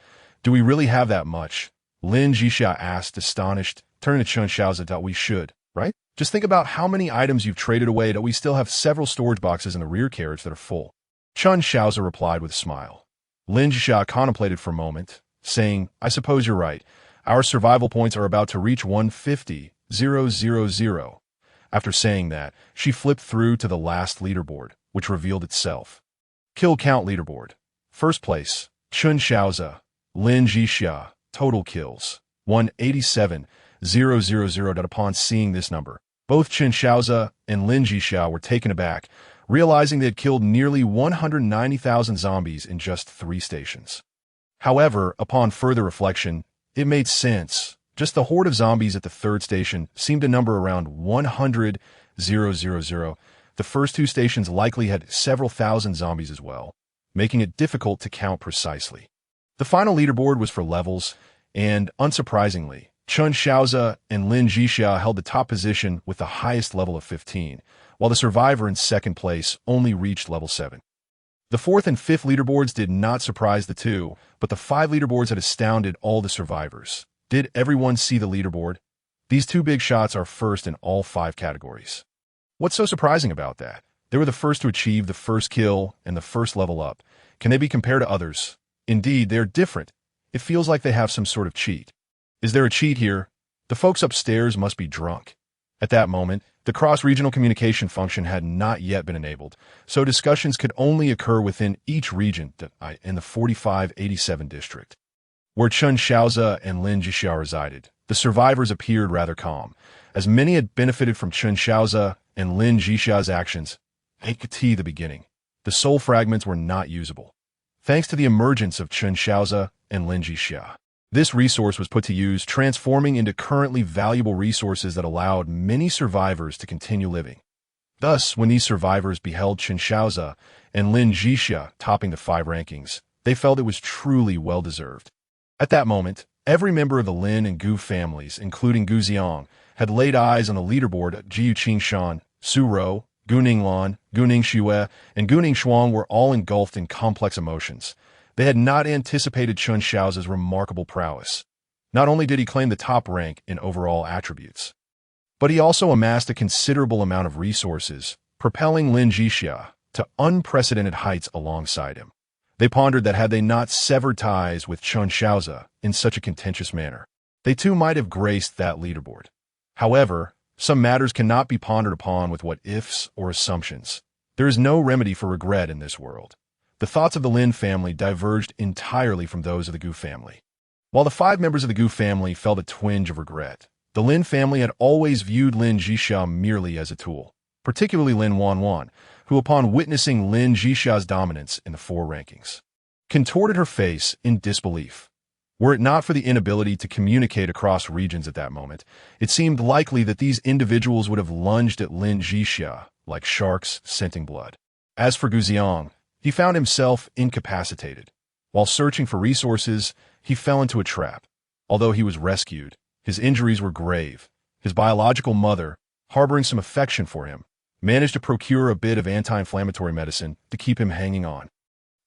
"Do we really have that much?" Lin Zhixia asked, astonished, turning to Chen Shaoze. "We should, right? Just think about how many items you've traded away that we still have several storage boxes in the rear carriage that are full." Chen Shaoze replied with a smile. Lin Zhixia contemplated for a moment, saying, "I suppose you're right. Our survival points are about to reach 150,000. After saying that, she flipped through to the last leaderboard, which revealed itself. Kill count leaderboard. 1st place, Chen Shaoze, Lin Zhixia, total kills, 187,000. Upon seeing this number, both Chen Shaoze and Lin Zhixia were taken aback, realizing they had killed nearly 190,000 zombies in just 3 stations. However, upon further reflection, it made sense. Just the horde of zombies at the 3rd station seemed to number around 100,000. The first 2 stations likely had several thousand zombies as well, making it difficult to count precisely. The final leaderboard was for levels, and, unsurprisingly, Chen Shaoze and Lin Zhixia held the top position with the highest level of 15, while the survivor in 2nd place only reached level 7. The fourth and fifth leaderboards did not surprise the two, but the five leaderboards had astounded all the survivors. Did everyone see the leaderboard? These two big shots are first in all five categories. What's so surprising about that? They were the first to achieve the first kill and the first level up. Can they be compared to others? Indeed, they're different. It feels like they have some sort of cheat. Is there a cheat here? The folks upstairs must be drunk. At that moment, the cross-regional communication function had not yet been enabled, so discussions could only occur within each region in the 4587 district. Where Chen Shaoze and Lin Zhixia resided, the survivors appeared rather calm, as many had benefited from Chen Shaoze and Lin Zhixia's actions. At the beginning, the soul fragments were not usable. Thanks to the emergence of Chen Shaoze and Lin Zhixia, this resource was put to use, transforming into currently valuable resources that allowed many survivors to continue living. Thus, when these survivors beheld Chen Shaoze and Lin Zhixia topping the five rankings, they felt it was truly well-deserved. At that moment, every member of the Lin and Gu families, including Gu Ziong, had laid eyes on the leaderboard. Jiu Qingshan, Su Rou, Gu Ninglan, Gu Ningxue, and Gu Ningxuang were all engulfed in complex emotions. They had not anticipated Chen Shaoze's remarkable prowess. Not only did he claim the top rank in overall attributes, but he also amassed a considerable amount of resources, propelling Lin Zhixia to unprecedented heights alongside him. They pondered that had they not severed ties with Chen Shaoze in such a contentious manner, they too might have graced that leaderboard. However, some matters cannot be pondered upon with what-ifs or assumptions. There is no remedy for regret in this world. The thoughts of the Lin family diverged entirely from those of the Gu family. While the five members of the Gu family felt a twinge of regret, the Lin family had always viewed Lin Zhixia merely as a tool, particularly Lin Wanwan, who upon witnessing Lin Zhixia's dominance in the four rankings, contorted her face in disbelief. Were it not for the inability to communicate across regions at that moment, it seemed likely that these individuals would have lunged at Lin Zhixia like sharks scenting blood. As for Gu Ziong, he found himself incapacitated. While searching for resources, he fell into a trap. Although he was rescued, his injuries were grave. His biological mother, harboring some affection for him, managed to procure a bit of anti-inflammatory medicine to keep him hanging on.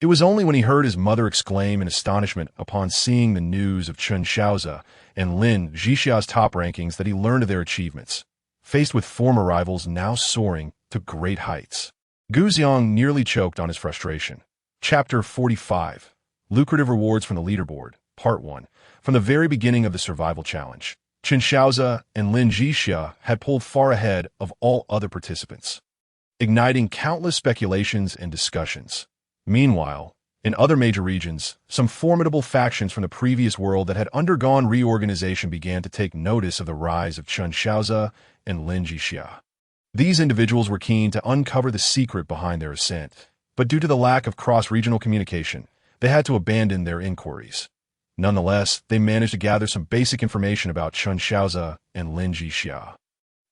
It was only when he heard his mother exclaim in astonishment upon seeing the news of Chen Shaoze and Lin Zhixia's top rankings that he learned of their achievements, faced with former rivals now soaring to great heights. Gu Ziong nearly choked on his frustration. Chapter 45. Lucrative Rewards from the Leaderboard, Part 1. From the very beginning of the survival challenge, Chen Shaoze and Lin Zhixia had pulled far ahead of all other participants, igniting countless speculations and discussions. Meanwhile, in other major regions, some formidable factions from the previous world that had undergone reorganization began to take notice of the rise of Chen Shaoze and Lin Zhixia. These individuals were keen to uncover the secret behind their ascent, but due to the lack of cross-regional communication, they had to abandon their inquiries. Nonetheless, they managed to gather some basic information about Chen Shaoze and Lin Zhixia.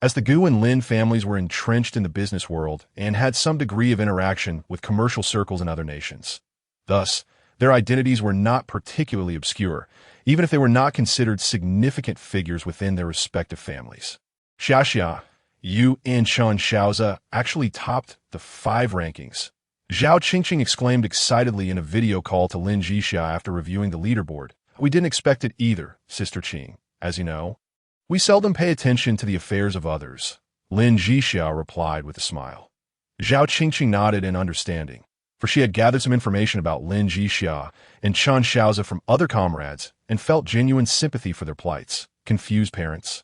As the Gu and Lin families were entrenched in the business world and had some degree of interaction with commercial circles in other nations, thus, their identities were not particularly obscure, even if they were not considered significant figures within their respective families. Xiaxia, Yu and Chen Shaoze actually topped the five rankings. Zhao Qingqing exclaimed excitedly in a video call to Lin Zhixia after reviewing the leaderboard. "We didn't expect it either, Sister Qing. As you know, we seldom pay attention to the affairs of others," Lin Zhixia replied with a smile. Zhao Qingqing nodded in understanding, for she had gathered some information about Lin Zhixia and Chen Shaoze from other comrades and felt genuine sympathy for their plights. Confused parents,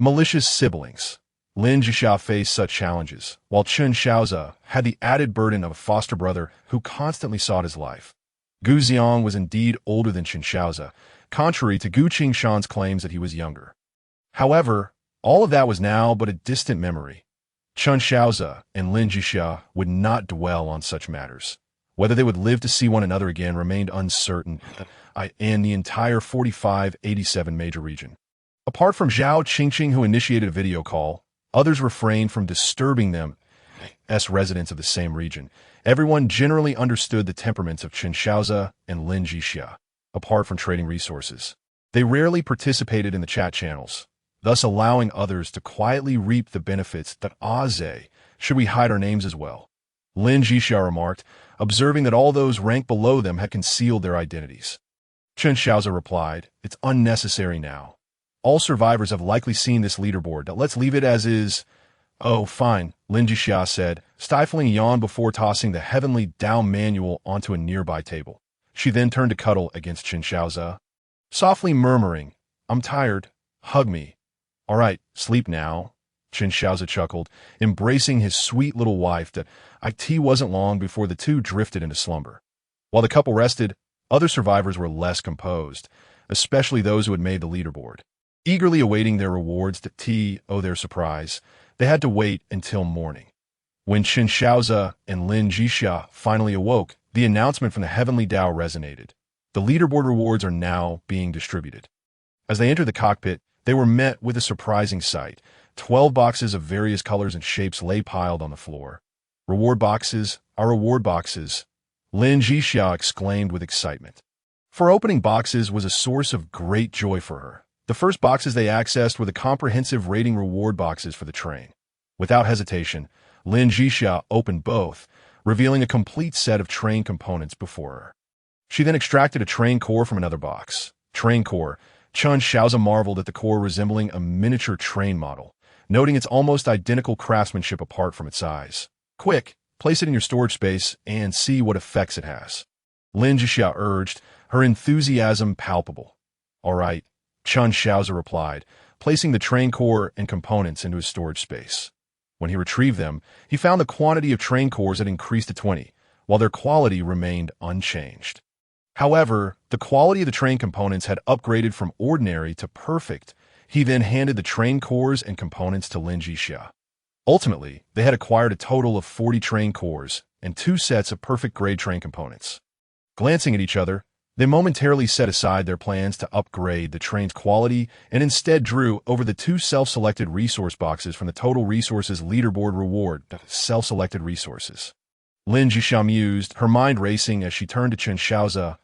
malicious siblings. Lin Zhixia faced such challenges, while Chen Shaoze had the added burden of a foster brother who constantly sought his life. Gu Ziong was indeed older than Chen Shaoze, contrary to Gu Qingshan's claims that he was younger. However, all of that was now but a distant memory. Chen Shaoze and Lin Zhixia would not dwell on such matters. Whether they would live to see one another again remained uncertain in the entire 4587 major region. Apart from Zhao Qingqing, who initiated a video call, others refrained from disturbing them as residents of the same region. Everyone generally understood the temperaments of Chen Shaoze and Lin Zhixia. Apart from trading resources, they rarely participated in the chat channels, thus allowing others to quietly reap the benefits that Shaoze, should we hide our names as well? Lin Zhixia remarked, observing that all those ranked below them had concealed their identities. Chen Shaoze replied, "It's unnecessary now. All survivors have likely seen this leaderboard. Let's leave it as is." "Oh, fine," Lin Zhixia said, stifling a yawn before tossing the Heavenly Tao manual onto a nearby table. She then turned to cuddle against Chen Shaoze, softly murmuring, "I'm tired. Hug me." "All right, sleep now," Chen Shaoze chuckled, embracing his sweet little wife. It wasn't long before the two drifted into slumber. While the couple rested, other survivors were less composed, especially those who had made the leaderboard. Eagerly awaiting their rewards to their surprise, they had to wait until morning. When Chen Shaoze and Lin Zhixia finally awoke, the announcement from the Heavenly Tao resonated. The leaderboard rewards are now being distributed. As they entered the cockpit, they were met with a surprising sight. 12 boxes of various colors and shapes lay piled on the floor. "Reward boxes are reward boxes," Lin Zhixia exclaimed with excitement. For opening boxes was a source of great joy for her. The first boxes they accessed were the comprehensive rating reward boxes for the train. Without hesitation, Lin Zhixia opened both, revealing a complete set of train components before her. She then extracted a train core from another box. Train core. Chen Shaoze marveled at the core resembling a miniature train model, noting its almost identical craftsmanship apart from its size. "Quick, place it in your storage space and see what effects it has," Lin Zhixia urged, her enthusiasm palpable. "All right," Chen Shaoze replied, placing the train core and components into his storage space. When he retrieved them, he found the quantity of train cores had increased to 20, while their quality remained unchanged. However, the quality of the train components had upgraded from ordinary to perfect. He then handed the train cores and components to Lin Zhixia. Ultimately, they had acquired a total of 40 train cores and 2 sets of perfect-grade train components. Glancing at each other, they momentarily set aside their plans to upgrade the train's quality and instead drew over the 2 self-selected resource boxes from the Total Resources Leaderboard Reward, self-selected resources. Lin Zhixia mused, her mind racing as she turned to Chen Shaoze.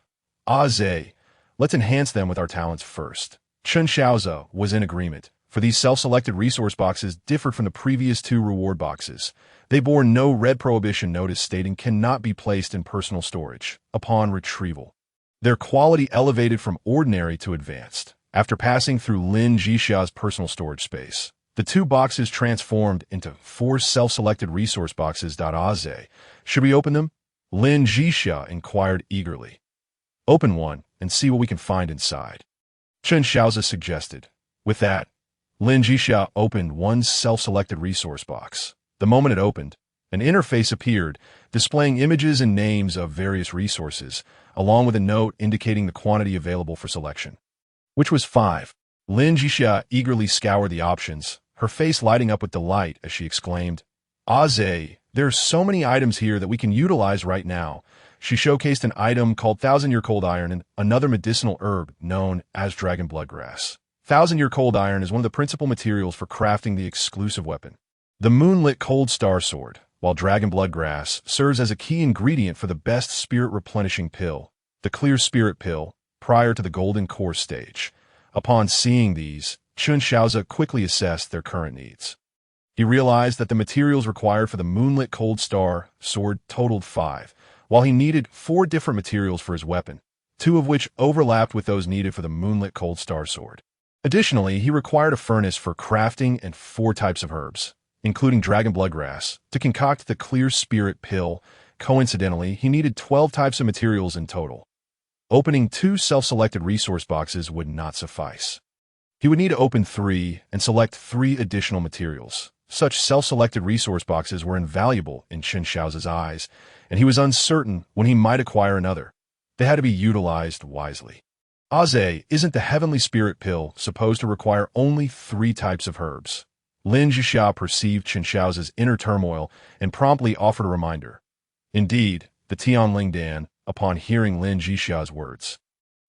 Let's enhance them with our talents first." Chen Shaoze was in agreement, for these self-selected resource boxes differed from the previous 2 reward boxes. They bore no red prohibition notice stating "cannot be placed in personal storage" upon retrieval. Their quality elevated from ordinary to advanced. After passing through Lin Zhixia's personal storage space, the 2 boxes transformed into 4 self-selected resource boxes. "Should we open them?" Lin Zhixia inquired eagerly. "Open one and see what we can find inside," Chen Shaoze suggested. With that, Lin Zhixia opened one self-selected resource box. The moment it opened, an interface appeared, displaying images and names of various resources, along with a note indicating the quantity available for selection, which was 5. Lin Zhixia eagerly scoured the options, her face lighting up with delight as she exclaimed, "There are so many items here that we can utilize right now." She showcased an item called 1,000-year cold iron and another medicinal herb known as dragon blood grass. 1,000-year cold iron is one of the principal materials for crafting the exclusive weapon, the moonlit cold star sword, while dragon blood grass serves as a key ingredient for the best spirit replenishing pill, the clear spirit pill, prior to the golden core stage. Upon seeing these, Chen Shaoze quickly assessed their current needs. He realized that the materials required for the moonlit cold star sword totaled 5, while he needed 4 different materials for his weapon, 2 of which overlapped with those needed for the moonlit cold star sword. Additionally, he required a furnace for crafting and 4 types of herbs, including dragon blood grass, to concoct the clear spirit pill. Coincidentally, he needed 12 types of materials in total. Opening 2 self-selected resource boxes would not suffice. He would need to open 3 and select 3 additional materials. Such self-selected resource boxes were invaluable in Chen Shaoze's eyes, and he was uncertain when he might acquire another. They had to be utilized wisely. Isn't the heavenly spirit pill supposed to require only 3 types of herbs? Lin Zhixia perceived Chen Shaoze's inner turmoil and promptly offered a reminder. Indeed, the Tianling Dan, upon hearing Lin Zhixia's words,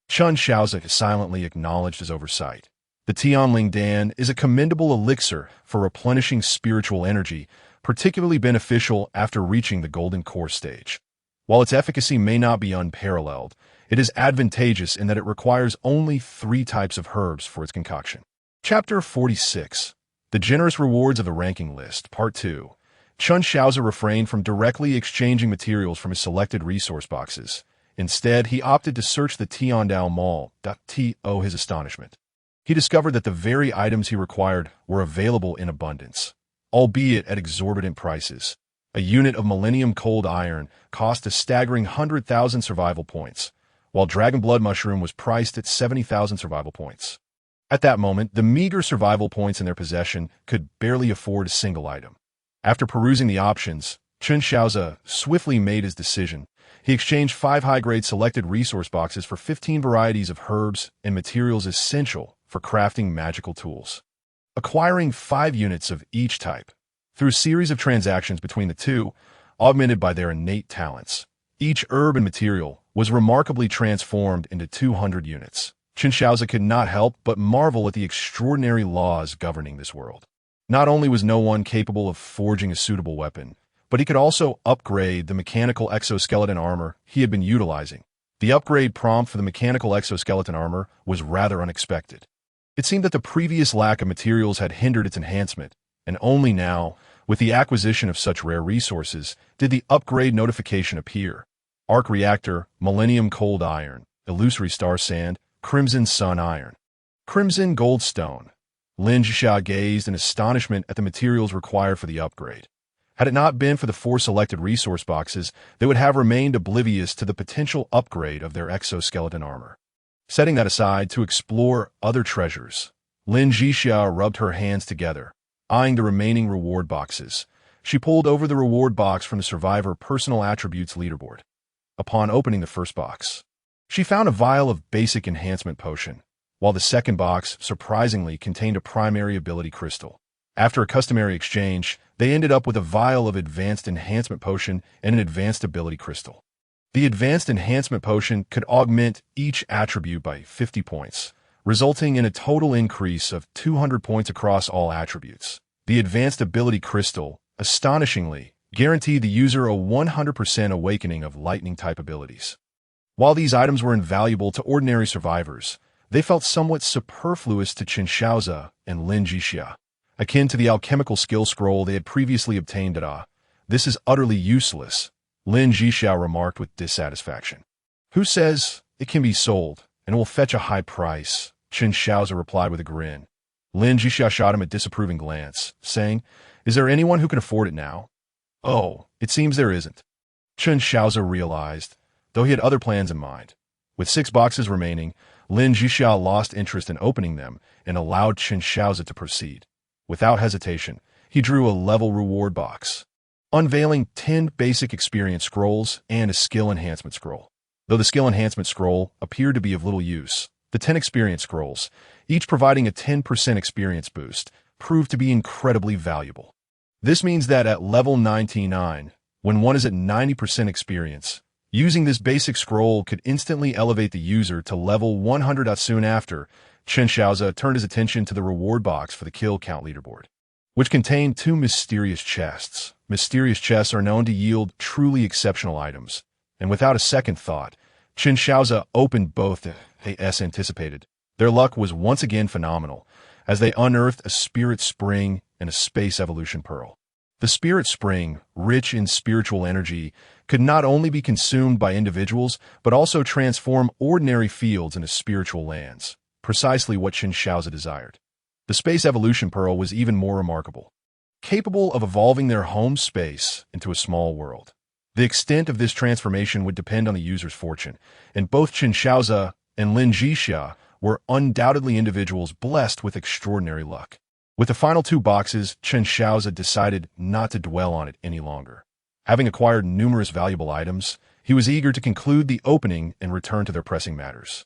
Chen Shaoze silently acknowledged his oversight. The Tianling Dan is a commendable elixir for replenishing spiritual energy, particularly beneficial after reaching the golden core stage. While its efficacy may not be unparalleled, it is advantageous in that it requires only 3 types of herbs for its concoction. Chapter 46. The Generous Rewards of the Ranking List, Part 2. Chen Shaoze refrained from directly exchanging materials from his selected resource boxes. Instead, he opted to search the Tiandao Mall. To his astonishment, he discovered that the very items he required were available in abundance, albeit at exorbitant prices. A unit of Millennium Cold Iron cost a staggering 100,000 survival points, while Dragon Blood Mushroom was priced at 70,000 survival points. At that moment, the meager survival points in their possession could barely afford a single item. After perusing the options, Chen Shaoze swiftly made his decision. He exchanged 5 high-grade selected resource boxes for 15 varieties of herbs and materials essential for crafting magical tools, acquiring 5 units of each type. Through a series of transactions between the two, augmented by their innate talents, each herb and material was remarkably transformed into 200 units. Chen Shaoze could not help but marvel at the extraordinary laws governing this world. Not only was no one capable of forging a suitable weapon, but he could also upgrade the mechanical exoskeleton armor he had been utilizing. The upgrade prompt for the mechanical exoskeleton armor was rather unexpected. It seemed that the previous lack of materials had hindered its enhancement, and only now, with the acquisition of such rare resources, did the upgrade notification appear. Arc Reactor, Millennium Cold Iron, Illusory Star Sand, Crimson Sun Iron, Crimson Gold Stone. Lin Zhixia gazed in astonishment at the materials required for the upgrade. Had it not been for the 4 selected resource boxes, they would have remained oblivious to the potential upgrade of their exoskeleton armor. Setting that aside to explore other treasures, Lin Zhixia rubbed her hands together, eyeing the remaining reward boxes. She pulled over the reward box from the Survivor Personal Attributes leaderboard. Upon opening the first box, she found a vial of basic enhancement potion, while the second box, surprisingly, contained a primary ability crystal. After a customary exchange, they ended up with a vial of advanced enhancement potion and an advanced ability crystal. The advanced enhancement potion could augment each attribute by 50 points, resulting in a total increase of 200 points across all attributes. The advanced ability crystal, astonishingly, guaranteed the user a 100% awakening of lightning-type abilities. While these items were invaluable to ordinary survivors, they felt somewhat superfluous to Chen Shaoze and Lin Zhixia. Akin to the alchemical skill scroll they had previously obtained at "This is utterly useless," Lin Zhixia remarked with dissatisfaction. "Who says it can be sold and will fetch a high price?" Chen Shaoze replied with a grin. Lin Zhixia shot him a disapproving glance, saying, "Is there anyone who can afford it now?" "Oh, it seems there isn't," Chen Shaoze realized, though he had other plans in mind. With 6 boxes remaining, Lin Zhixia lost interest in opening them and allowed Chen Shaoze to proceed. Without hesitation, he drew a level reward box, unveiling 10 basic experience scrolls and a skill enhancement scroll. Though the skill enhancement scroll appeared to be of little use, the 10 experience scrolls, each providing a 10% experience boost, proved to be incredibly valuable. This means that at level 99, when one is at 90% experience, using this basic scroll could instantly elevate the user to level 100. Soon after, Chen Shaoze turned his attention to the reward box for the kill count leaderboard, which contained 2 mysterious chests. Mysterious chests are known to yield truly exceptional items, and without a second thought, Chen Shaoze opened both as anticipated. Their luck was once again phenomenal, as they unearthed a spirit spring and a space evolution pearl. The spirit spring, rich in spiritual energy, could not only be consumed by individuals, but also transform ordinary fields into spiritual lands, precisely what Chen Shaoze desired. The space evolution pearl was even more remarkable, capable of evolving their home space into a small world. The extent of this transformation would depend on the user's fortune, and both Chen Shaoze and Lin Zhixia were undoubtedly individuals blessed with extraordinary luck. With the final 2 boxes, Chen Shaoze decided not to dwell on it any longer. Having acquired numerous valuable items, he was eager to conclude the opening and return to their pressing matters.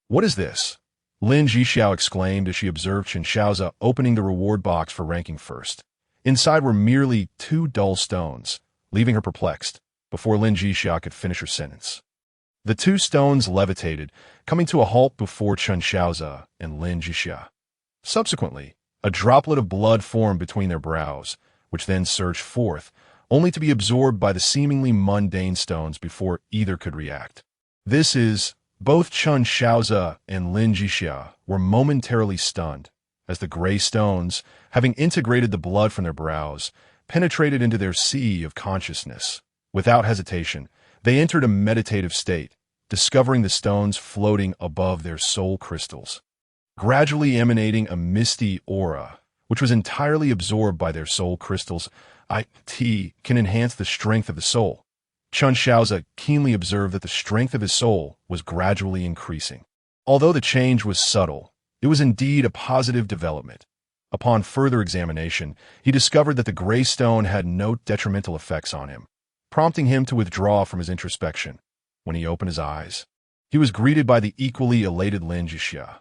"What is this?" Lin Zhixia exclaimed as she observed Chen Shaoze opening the reward box for ranking first. Inside were merely 2 dull stones, leaving her perplexed, before Lin Zhixia could finish her sentence. The 2 stones levitated, coming to a halt before Chen Shaoze and Lin Zhixia. Subsequently, a droplet of blood formed between their brows, which then surged forth, only to be absorbed by the seemingly mundane stones before either could react. Both Chen Shaoze and Lin Zhixia were momentarily stunned, as the gray stones, having integrated the blood from their brows, penetrated into their sea of consciousness. Without hesitation, they entered a meditative state, discovering the stones floating above their soul crystals, gradually emanating a misty aura, which was entirely absorbed by their soul crystals. It can enhance the strength of the soul. Chen Shaoze keenly observed that the strength of his soul was gradually increasing. Although the change was subtle, it was indeed a positive development. Upon further examination, he discovered that the gray stone had no detrimental effects on him, prompting him to withdraw from his introspection. When he opened his eyes, he was greeted by the equally elated Lin Zhixia.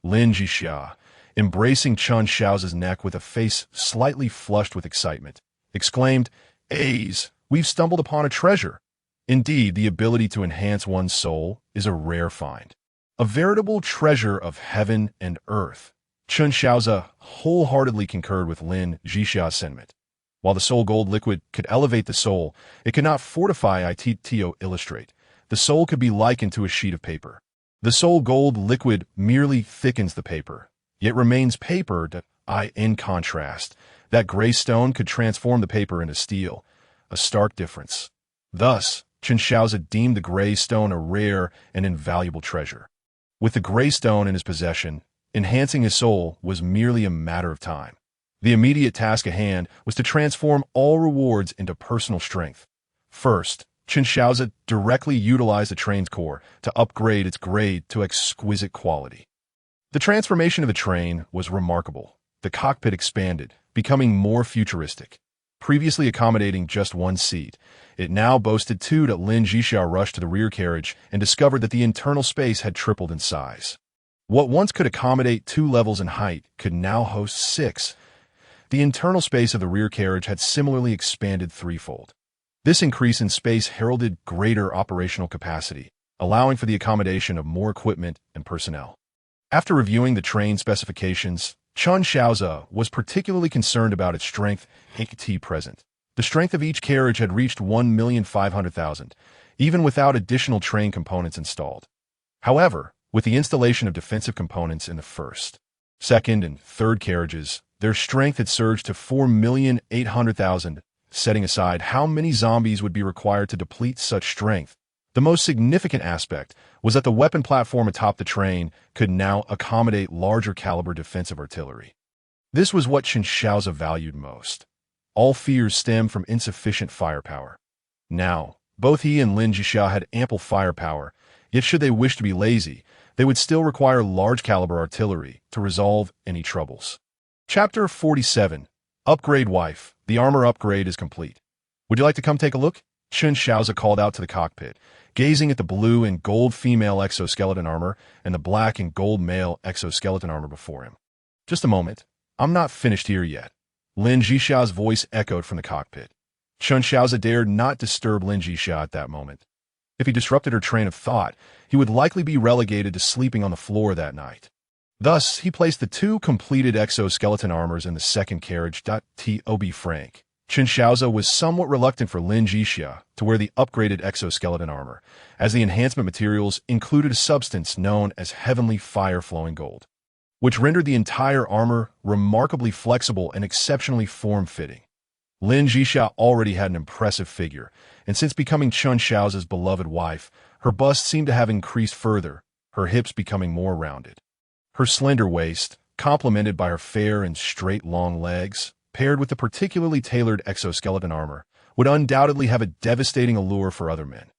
Lin Zhixia, embracing Chen Shaoze's neck with a face slightly flushed with excitement, exclaimed, "A's, we've stumbled upon a treasure." Indeed, the ability to enhance one's soul is a rare find, a veritable treasure of heaven and earth. Chen Shaoze wholeheartedly concurred with Lin Zhixia's sentiment. While the soul gold liquid could elevate the soul, it could not fortify it. Illustrate. The soul could be likened to a sheet of paper. The soul gold liquid merely thickens the paper, yet remains paper. In contrast, that gray stone could transform the paper into steel, a stark difference. Thus, Chen Shaoze deemed the gray stone a rare and invaluable treasure. With the gray stone in his possession, enhancing his soul was merely a matter of time. The immediate task at hand was to transform all rewards into personal strength. First, Chen Shaoze directly utilized the train's core to upgrade its grade to exquisite quality. The transformation of the train was remarkable. The cockpit expanded, becoming more futuristic. Previously accommodating just one seat, it now boasted two. Lin Zhixia rushed to the rear carriage and discovered that the internal space had tripled in size. What once could accommodate 2 levels in height could now host 6. The internal space of the rear carriage had similarly expanded threefold. This increase in space heralded greater operational capacity, allowing for the accommodation of more equipment and personnel. After reviewing the train specifications, Chen Shaoze was particularly concerned about its strength. Present. The strength of each carriage had reached 1,500,000, even without additional train components installed. However, with the installation of defensive components in the first, second, and third carriages, their strength had surged to 4,800,000. Setting aside how many zombies would be required to deplete such strength, the most significant aspect was that the weapon platform atop the train could now accommodate larger caliber defensive artillery. This was what Chen Shaoze valued most. All fears stemmed from insufficient firepower. Now, both he and Lin Zhixia had ample firepower, yet should they wish to be lazy, they would still require large-caliber artillery to resolve any troubles. Chapter 47. Upgrade Wife. The armor upgrade is complete. Would you like to come take a look? Chen Shaoze called out to the cockpit, gazing at the blue and gold female exoskeleton armor and the black and gold male exoskeleton armor before him. Just a moment. I'm not finished here yet. Lin Zhixia's voice echoed from the cockpit. Chen Shaoze dared not disturb Lin Zhixia at that moment. If he disrupted her train of thought, he would likely be relegated to sleeping on the floor that night. Thus, he placed the 2 completed exoskeleton armors in the second carriage. To be frank, Chen Shaoze was somewhat reluctant for Lin Zhixia to wear the upgraded exoskeleton armor, as the enhancement materials included a substance known as heavenly fire-flowing gold, which rendered the entire armor remarkably flexible and exceptionally form-fitting. Lin Zhixia already had an impressive figure, and since becoming Chen Shaoze's beloved wife, her bust seemed to have increased further, her hips becoming more rounded. Her slender waist, complemented by her fair and straight long legs, paired with the particularly tailored exoskeleton armor, would undoubtedly have a devastating allure for other men.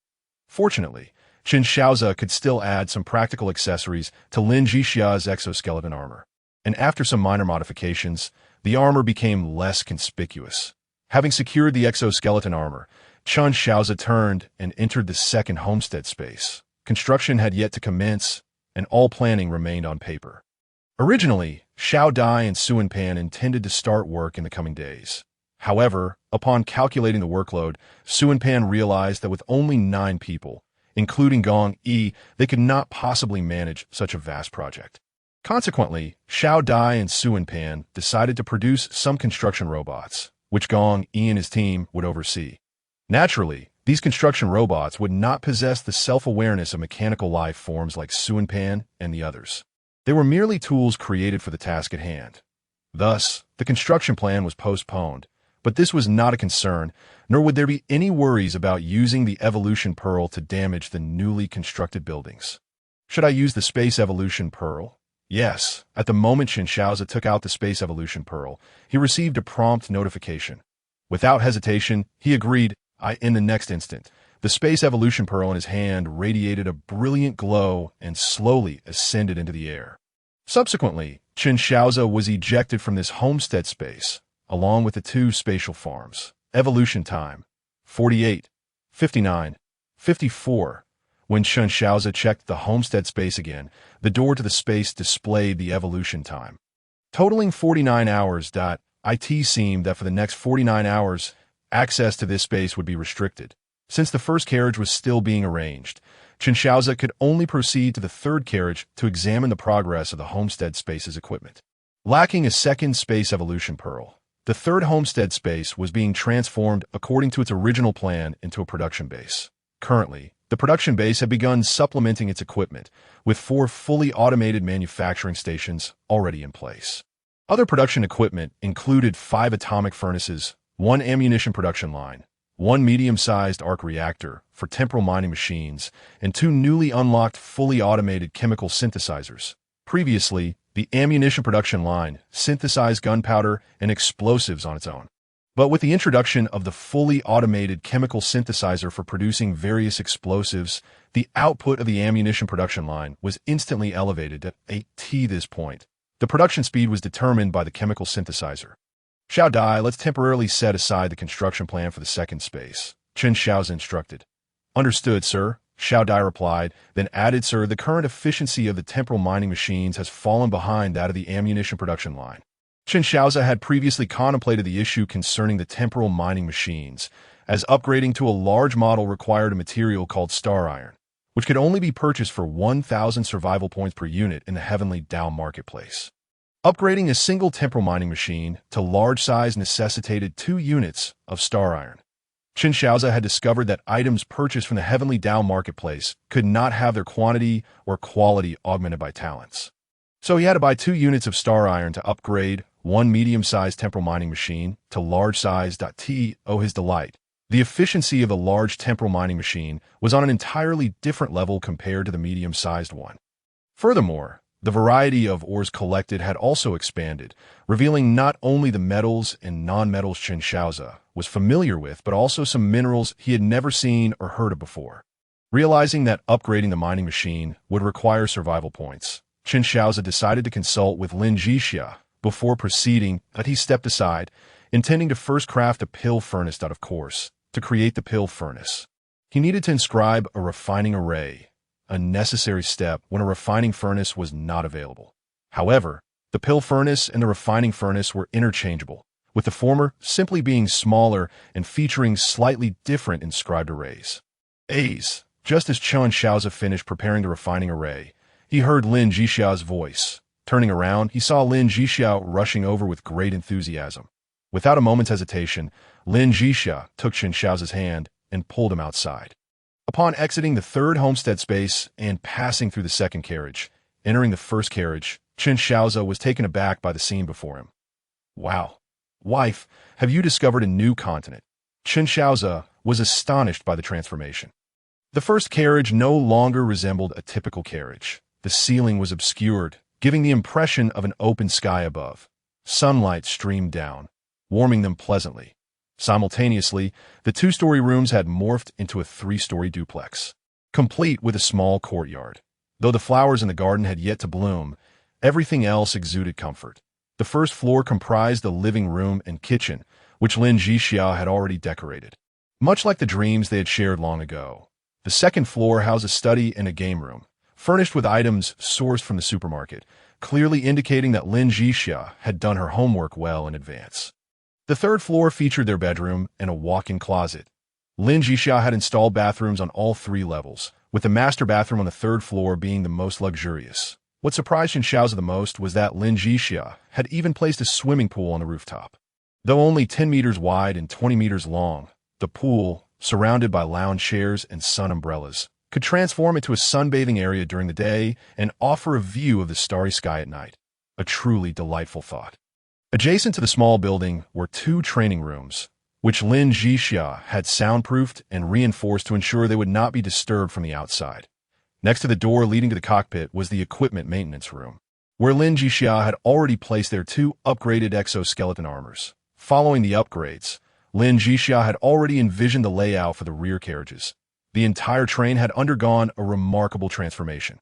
Fortunately, Chen Shaoze could still add some practical accessories to Lin Zhixia's exoskeleton armor, and after some minor modifications, the armor became less conspicuous. Having secured the exoskeleton armor, Chen Shaoze turned and entered the second homestead space. Construction had yet to commence, and all planning remained on paper. Originally, Xiao Dai and Suen Pan intended to start work in the coming days. However, upon calculating the workload, Suen Pan realized that with only 9 people, including Gong Yi, they could not possibly manage such a vast project. Consequently, Xiao Dai and Suen Pan decided to produce some construction robots, which Gong Yi and his team would oversee. Naturally, these construction robots would not possess the self-awareness of mechanical life forms like Suen Pan and the others. They were merely tools created for the task at hand. Thus, the construction plan was postponed, But this was not a concern, nor would there be any worries about using the evolution pearl to damage the newly constructed buildings. Should I use the space evolution pearl? Yes. At the moment Shaoze took out the space evolution pearl, he received a prompt notification. Without hesitation, he agreed. In the next instant, the space evolution pearl in his hand radiated a brilliant glow and slowly ascended into the air. Subsequently, Shaoze was ejected from this homestead space, along with the two spatial farms. Evolution time, 48, 59, 54. When Shaoze checked the homestead space again, the door to the space displayed the evolution time, totaling 49 hours. It seemed that for the next 49 hours, access to this space would be restricted. Since the first carriage was still being arranged, Shaoze could only proceed to the third carriage to examine the progress of the homestead space's equipment. Lacking a second space evolution pearl, the third homestead space was being transformed according to its original plan into a production base. Currently, the production base had begun supplementing its equipment with 4 fully automated manufacturing stations already in place. Other production equipment included 5 atomic furnaces, 1 ammunition production line, 1 medium-sized arc reactor for temporal mining machines, and 2 newly unlocked fully automated chemical synthesizers. Previously, the ammunition production line synthesized gunpowder and explosives on its own. But with the introduction of the fully automated chemical synthesizer for producing various explosives, the output of the ammunition production line was instantly elevated to 8T. This point, the production speed was determined by the chemical synthesizer. Shaoze, let's temporarily set aside the construction plan for the second space, Shaoze instructed. Understood, sir, Shaoze replied, then added, sir, the current efficiency of the temporal mining machines has fallen behind that of the ammunition production line. Shaoze had previously contemplated the issue concerning the temporal mining machines, as upgrading to a large model required a material called star iron, which could only be purchased for 1,000 survival points per unit in the Heavenly Dow marketplace. Upgrading a single temporal mining machine to large size necessitated 2 units of star iron. Shaoze had discovered that items purchased from the Heavenly Dow marketplace could not have their quantity or quality augmented by talents. So he had to buy 2 units of star iron to upgrade 1 medium-sized temporal mining machine to large size. To his delight, the efficiency of the large temporal mining machine was on an entirely different level compared to the medium-sized one. Furthermore, the variety of ores collected had also expanded, revealing not only the metals and non-metals Shaoze was familiar with, but also some minerals he had never seen or heard of before. Realizing that upgrading the mining machine would require survival points, Shaoze decided to consult with Lin Zhixia before proceeding, but he stepped aside, intending to first craft a pill furnace. Of course, to create the pill furnace, he needed to inscribe a refining array, a necessary step when a refining furnace was not available. However, the pill furnace and the refining furnace were interchangeable, with the former simply being smaller and featuring slightly different inscribed arrays. Just as Shaoze finished preparing the refining array, he heard Lin Zhixia's voice. Turning around, he saw Lin Zhixia rushing over with great enthusiasm. Without a moment's hesitation, Lin Zhixia took Shaoze's hand and pulled him outside. Upon exiting the third homestead space and passing through the second carriage, entering the first carriage, Shaoze was taken aback by the scene before him. Wow. Wife, have you discovered a new continent? Shaoze was astonished by the transformation. The first carriage no longer resembled a typical carriage. The ceiling was obscured, giving the impression of an open sky above. Sunlight streamed down, warming them pleasantly. Simultaneously, the 2-story rooms had morphed into a 3-story duplex, complete with a small courtyard. Though the flowers in the garden had yet to bloom, everything else exuded comfort. The first floor comprised a living room and kitchen, which Lin Zhixia had already decorated, much like the dreams they had shared long ago. The second floor housed a study and a game room, furnished with items sourced from the supermarket, clearly indicating that Lin Zhixia had done her homework well in advance. The third floor featured their bedroom and a walk-in closet. Lin Zhixia had installed bathrooms on all 3 levels, with the master bathroom on the 3rd floor being the most luxurious. What surprised Shaoze the most was that Lin Zhixia had even placed a swimming pool on the rooftop. Though only 10 meters wide and 20 meters long, the pool, surrounded by lounge chairs and sun umbrellas, could transform into a sunbathing area during the day and offer a view of the starry sky at night. A truly delightful thought. Adjacent to the small building were two training rooms, which Lin Zhixia had soundproofed and reinforced to ensure they would not be disturbed from the outside. Next to the door leading to the cockpit was the equipment maintenance room, where Lin Zhixia had already placed their two upgraded exoskeleton armors. Following the upgrades, Lin Zhixia had already envisioned the layout for the rear carriages. The entire train had undergone a remarkable transformation.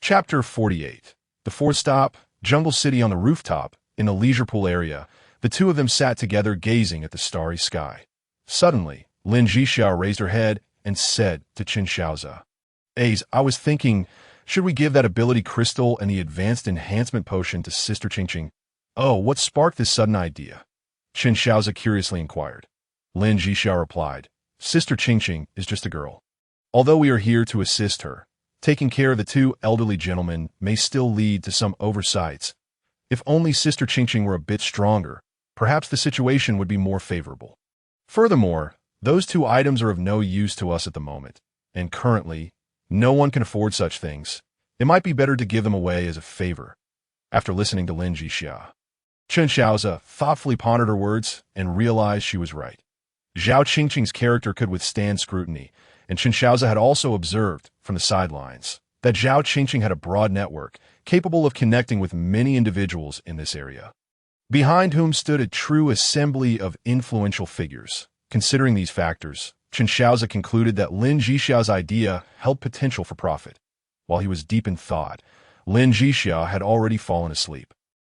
Chapter 48. The fourth stop, Jungle City. On the rooftop, in the leisure pool area, the two of them sat together gazing at the starry sky. Suddenly, Lin Zhixia raised her head and said to Chen Shaoze, I was thinking, should we give that ability crystal and the advanced enhancement potion to Sister Qingqing? Oh, what sparked this sudden idea? Chen Shaoze curiously inquired. Lin Zhixia replied, Sister Qingqing is just a girl. Although we are here to assist her, taking care of the two elderly gentlemen may still lead to some oversights. If only Sister Qingqing were a bit stronger, perhaps the situation would be more favorable. Furthermore, those two items are of no use to us at the moment, and currently, no one can afford such things. It might be better to give them away as a favor. After listening to Lin Zhixia, Chen Shaoze thoughtfully pondered her words and realized she was right. Zhao Qingqing's character could withstand scrutiny, and Chen Shaoze had also observed, from the sidelines, that Zhao Qingqing had a broad network, capable of connecting with many individuals in this area, behind whom stood a true assembly of influential figures. Considering these factors, Chen Shaoze concluded that Lin Zhixia's idea held potential for profit. While he was deep in thought, Lin Zhixia had already fallen asleep.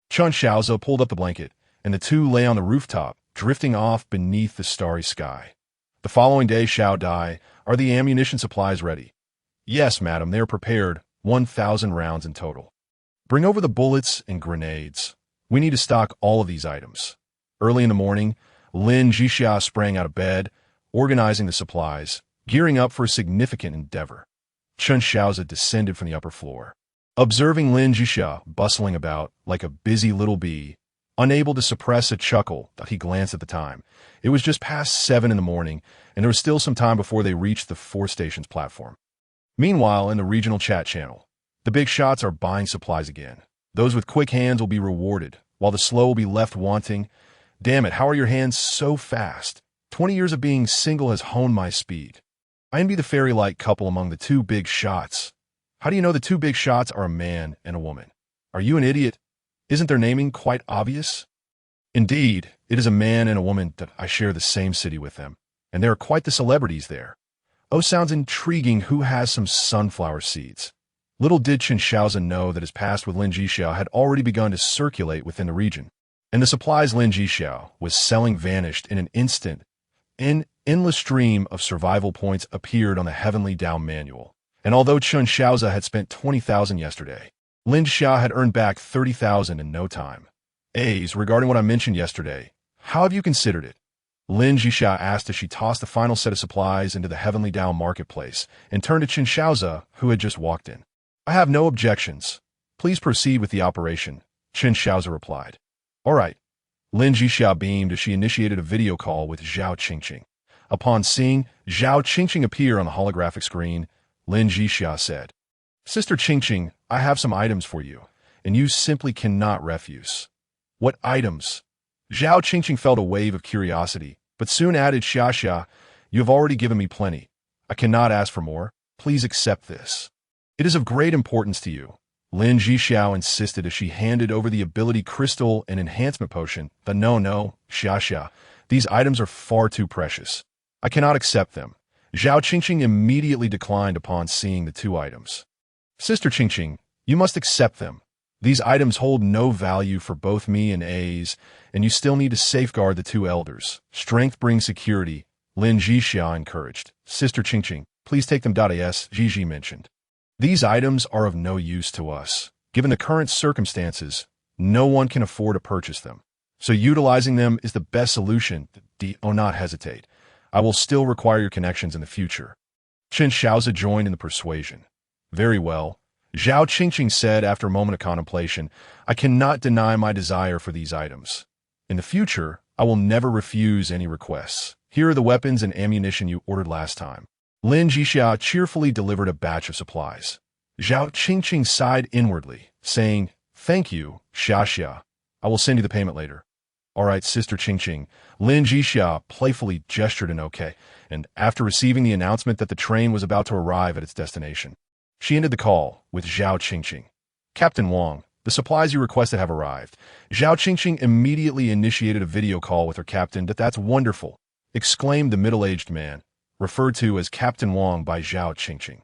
Chen Shaoze pulled up the blanket, and the two lay on the rooftop, drifting off beneath the starry sky. The following day, Xiao Dai, are the ammunition supplies ready? Yes, madam, they are prepared, 1,000 rounds in total. Bring over the bullets and grenades. We need to stock all of these items. Early in the morning, Lin Zhixia sprang out of bed, organizing the supplies, gearing up for a significant endeavor. Chen Shaoze descended from the upper floor. Observing Lin Zhixia bustling about like a busy little bee, unable to suppress a chuckle, he glanced at the time. It was just past 7 in the morning, and there was still some time before they reached the 4 stations platform. Meanwhile, in the regional chat channel, the big shots are buying supplies again. Those with quick hands will be rewarded, while the slow will be left wanting. Damn it, how are your hands so fast? 20 years of being single has honed my speed. I envy the fairy-like couple among the two big shots. How do you know the two big shots are a man and a woman? Are you an idiot? Isn't their naming quite obvious? Indeed, it is a man and a woman that I share the same city with them, and there are quite the celebrities there. Oh, sounds intriguing. Who has some sunflower seeds? Little did Chen Shaoze know that his past with Lin Zhixia had already begun to circulate within the region, and the supplies Lin Zhixia was selling vanished in an instant. An endless stream of survival points appeared on the Heavenly Down manual, and although Chen Shaoze had spent 20,000 yesterday, Lin Zhixia had earned back 30,000 in no time. Regarding what I mentioned yesterday, how have you considered it? Lin Zhixia asked as she tossed the final set of supplies into the Heavenly Down marketplace and turned to Chen Shaoze, who had just walked in. I have no objections. Please proceed with the operation, Chen Shaoze replied. All right. Lin Zhixia beamed as she initiated a video call with Zhao Qingqing. Upon seeing Zhao Qingqing appear on the holographic screen, Lin Zhixia said, Sister Qingqing, I have some items for you, and you simply cannot refuse. What items? Zhao Qingqing felt a wave of curiosity, but soon added, Xia, you have already given me plenty. I cannot ask for more. Please accept this. It is of great importance to you. Lin Zhixia insisted as she handed over the ability crystal and enhancement potion. But no, Xia, these items are far too precious. I cannot accept them. Zhao Qingqing immediately declined upon seeing the two items. Sister Qingqing, you must accept them. These items hold no value for both me and and you still need to safeguard the two elders. Strength brings security, Lin Zhixia encouraged. Sister Qingqing, please take them. Zhixia mentioned. These items are of no use to us. Given the current circumstances, no one can afford to purchase them. So utilizing them is the best solution. Do not hesitate. I will still require your connections in the future. Chen Shaoze joined in the persuasion. Very well. Zhao Qingqing said after a moment of contemplation, I cannot deny my desire for these items. In the future, I will never refuse any requests. Here are the weapons and ammunition you ordered last time. Lin Zhixia cheerfully delivered a batch of supplies. Zhao Qingqing sighed inwardly, saying, Thank you, Xia. I will send you the payment later. All right, Sister Qingqing. Lin Zhixia playfully gestured an okay, and after receiving the announcement that the train was about to arrive at its destination, she ended the call with Zhao Qingqing. Captain Wang, the supplies you requested have arrived. Zhao Qingqing immediately initiated a video call with her captain. That's wonderful, exclaimed the middle-aged man, referred to as Captain Wang by Zhao Qingqing.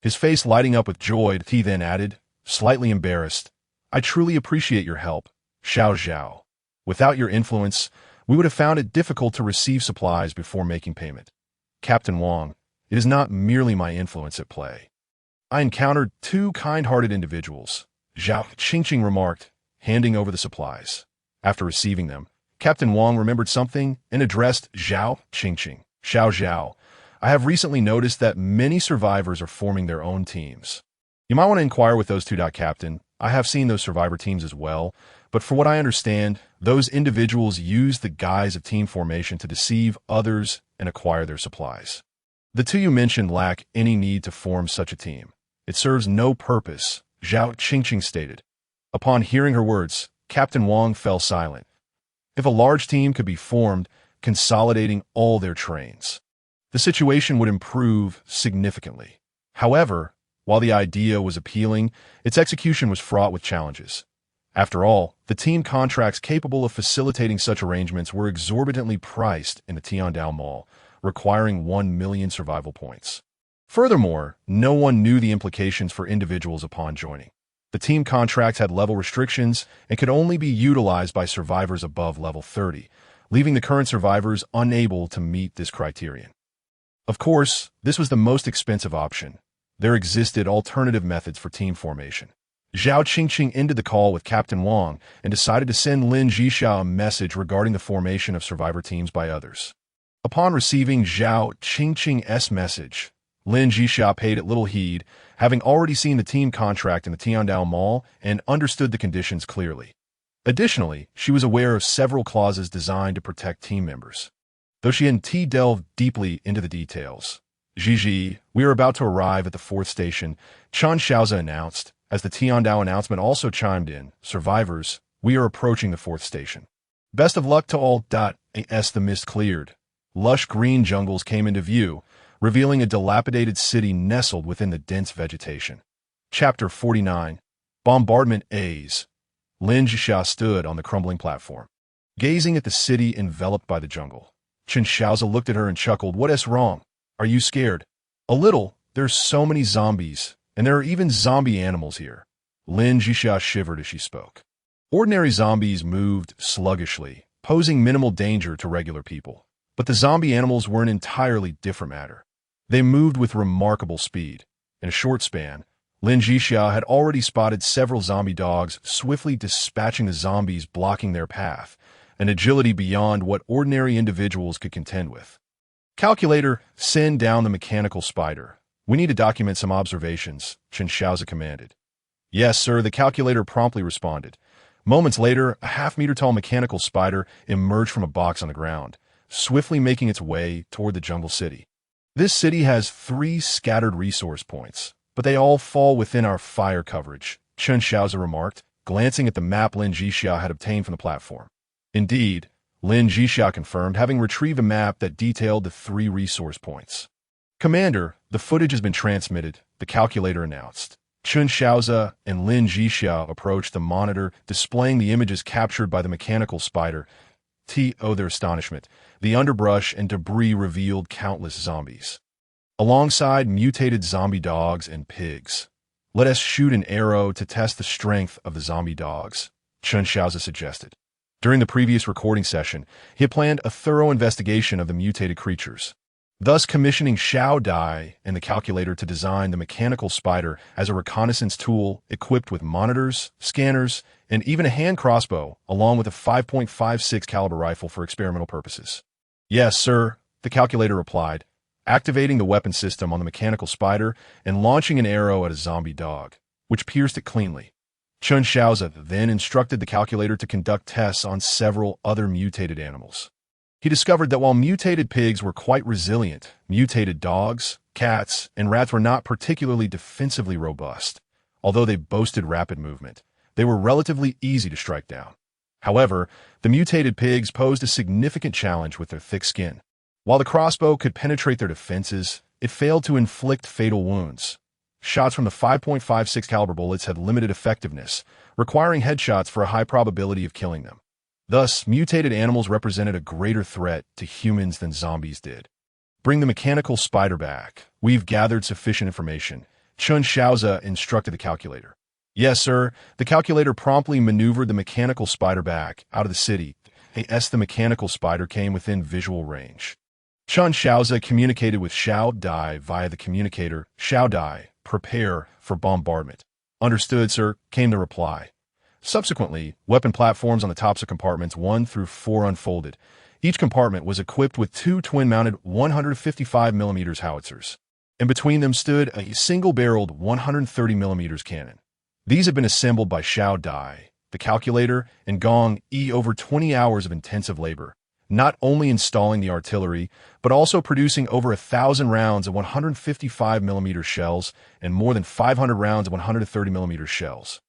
His face lighting up with joy, he then added, slightly embarrassed, I truly appreciate your help, Shaoze. Without your influence, we would have found it difficult to receive supplies before making payment. Captain Wang, it is not merely my influence at play. I encountered two kind-hearted individuals, Zhao Qingqing remarked, handing over the supplies. After receiving them, Captain Wang remembered something and addressed Zhao Qingqing. Shaoze, I have recently noticed that many survivors are forming their own teams. You might want to inquire with those two. Captain, I have seen those survivor teams as well, but for what I understand, those individuals use the guise of team formation to deceive others and acquire their supplies. The two you mentioned lack any need to form such a team. It serves no purpose, Zhao Qingqing stated. Upon hearing her words, Captain Wang fell silent. If a large team could be formed, consolidating all their trains, the situation would improve significantly. However, while the idea was appealing, its execution was fraught with challenges. After all, the team contracts capable of facilitating such arrangements were exorbitantly priced in the Tiandao Mall, requiring 1 million survival points. Furthermore, no one knew the implications for individuals upon joining. The team contracts had level restrictions and could only be utilized by survivors above level 30, leaving the current survivors unable to meet this criterion. Of course, this was the most expensive option. There existed alternative methods for team formation. Zhao Qingqing ended the call with Captain Wang and decided to send Lin Zhixia a message regarding the formation of survivor teams by others. Upon receiving Zhao Qingqing's message, Lin Zhixia paid it little heed, having already seen the team contract in the Tiandao Mall and understood the conditions clearly. Additionally, she was aware of several clauses designed to protect team members. Though she hadn't delved deeply into the details. Gigi, we are about to arrive at the 4th station, Chen Shaoze announced, as the Tiandao announcement also chimed in, survivors, we are approaching the 4th station. Best of luck to all. As the mist cleared, lush green jungles came into view, revealing a dilapidated city nestled within the dense vegetation. Chapter 49, Bombardment A's. Lin Zhixia stood on the crumbling platform, gazing at the city enveloped by the jungle. Chen Shaoze looked at her and chuckled, What's wrong? Are you scared? A little. There's so many zombies. And there are even zombie animals here. Lin Zhixia shivered as she spoke. Ordinary zombies moved sluggishly, posing minimal danger to regular people. But the zombie animals were an entirely different matter. They moved with remarkable speed. In a short span, Lin Zhixia had already spotted several zombie dogs swiftly dispatching the zombies blocking their path, an agility beyond what ordinary individuals could contend with. Calculator, send down the mechanical spider. We need to document some observations, Chen Shaoze commanded. Yes, sir, the calculator promptly responded. Moments later, a half-meter-tall mechanical spider emerged from a box on the ground, swiftly making its way toward the jungle city. This city has 3 scattered resource points, but they all fall within our fire coverage, Chen Shaoze remarked, glancing at the map Lin Zhixia had obtained from the platform. Indeed, Lin Zhixia confirmed, having retrieved a map that detailed the 3 resource points. Commander, the footage has been transmitted, the calculator announced. Chen Shaoze and Lin Zhixia approached the monitor, displaying the images captured by the mechanical spider. To their astonishment, the underbrush and debris revealed countless zombies, alongside mutated zombie dogs and pigs. Let us shoot an arrow to test the strength of the zombie dogs, Chen Shaoze suggested. During the previous recording session, he had planned a thorough investigation of the mutated creatures, thus commissioning Shaoze and the calculator to design the mechanical spider as a reconnaissance tool equipped with monitors, scanners, and even a hand crossbow, along with a 5.56 caliber rifle for experimental purposes. Yes, sir, the calculator replied, activating the weapon system on the mechanical spider and launching an arrow at a zombie dog, which pierced it cleanly. Chen Shaoze then instructed the calculator to conduct tests on several other mutated animals. He discovered that while mutated pigs were quite resilient, mutated dogs, cats, and rats were not particularly defensively robust. Although they boasted rapid movement, they were relatively easy to strike down. However, the mutated pigs posed a significant challenge with their thick skin. While the crossbow could penetrate their defenses, it failed to inflict fatal wounds. Shots from the 5.56 caliber bullets had limited effectiveness, requiring headshots for a high probability of killing them. Thus, mutated animals represented a greater threat to humans than zombies did. Bring the mechanical spider back. We've gathered sufficient information. Chen Shaoze instructed the calculator. Yes, sir. The calculator promptly maneuvered the mechanical spider back out of the city. As the mechanical spider came within visual range. Chen Shaoze communicated with Shaoze via the communicator. Shaoze, prepare for bombardment. Understood, sir, came the reply. Subsequently, weapon platforms on the tops of compartments 1 through 4 unfolded. Each compartment was equipped with 2 twin-mounted 155mm howitzers, and between them stood a single-barreled 130mm cannon. These had been assembled by Shaoze, the calculator, and Gong Yi over 20 hours of intensive labor, not only installing the artillery, but also producing over 1,000 rounds of 155mm shells and more than 500 rounds of 130mm shells.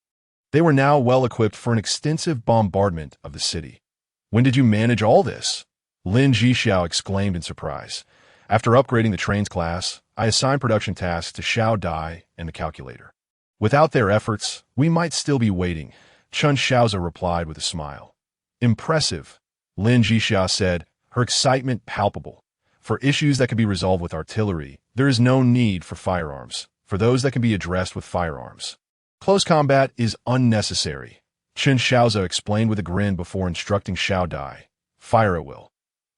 They were now well equipped for an extensive bombardment of the city. When did you manage all this? Lin Zhixia exclaimed in surprise. After upgrading the trains class, I assigned production tasks to Shaoze and the calculator. Without their efforts, we might still be waiting, Chen Shaoze replied with a smile. Impressive, Lin Zhixia said, her excitement palpable. For issues that can be resolved with artillery, there is no need for firearms. For those that can be addressed with firearms, close combat is unnecessary, Chen Shaoze explained with a grin before instructing Shaoze. Fire at will.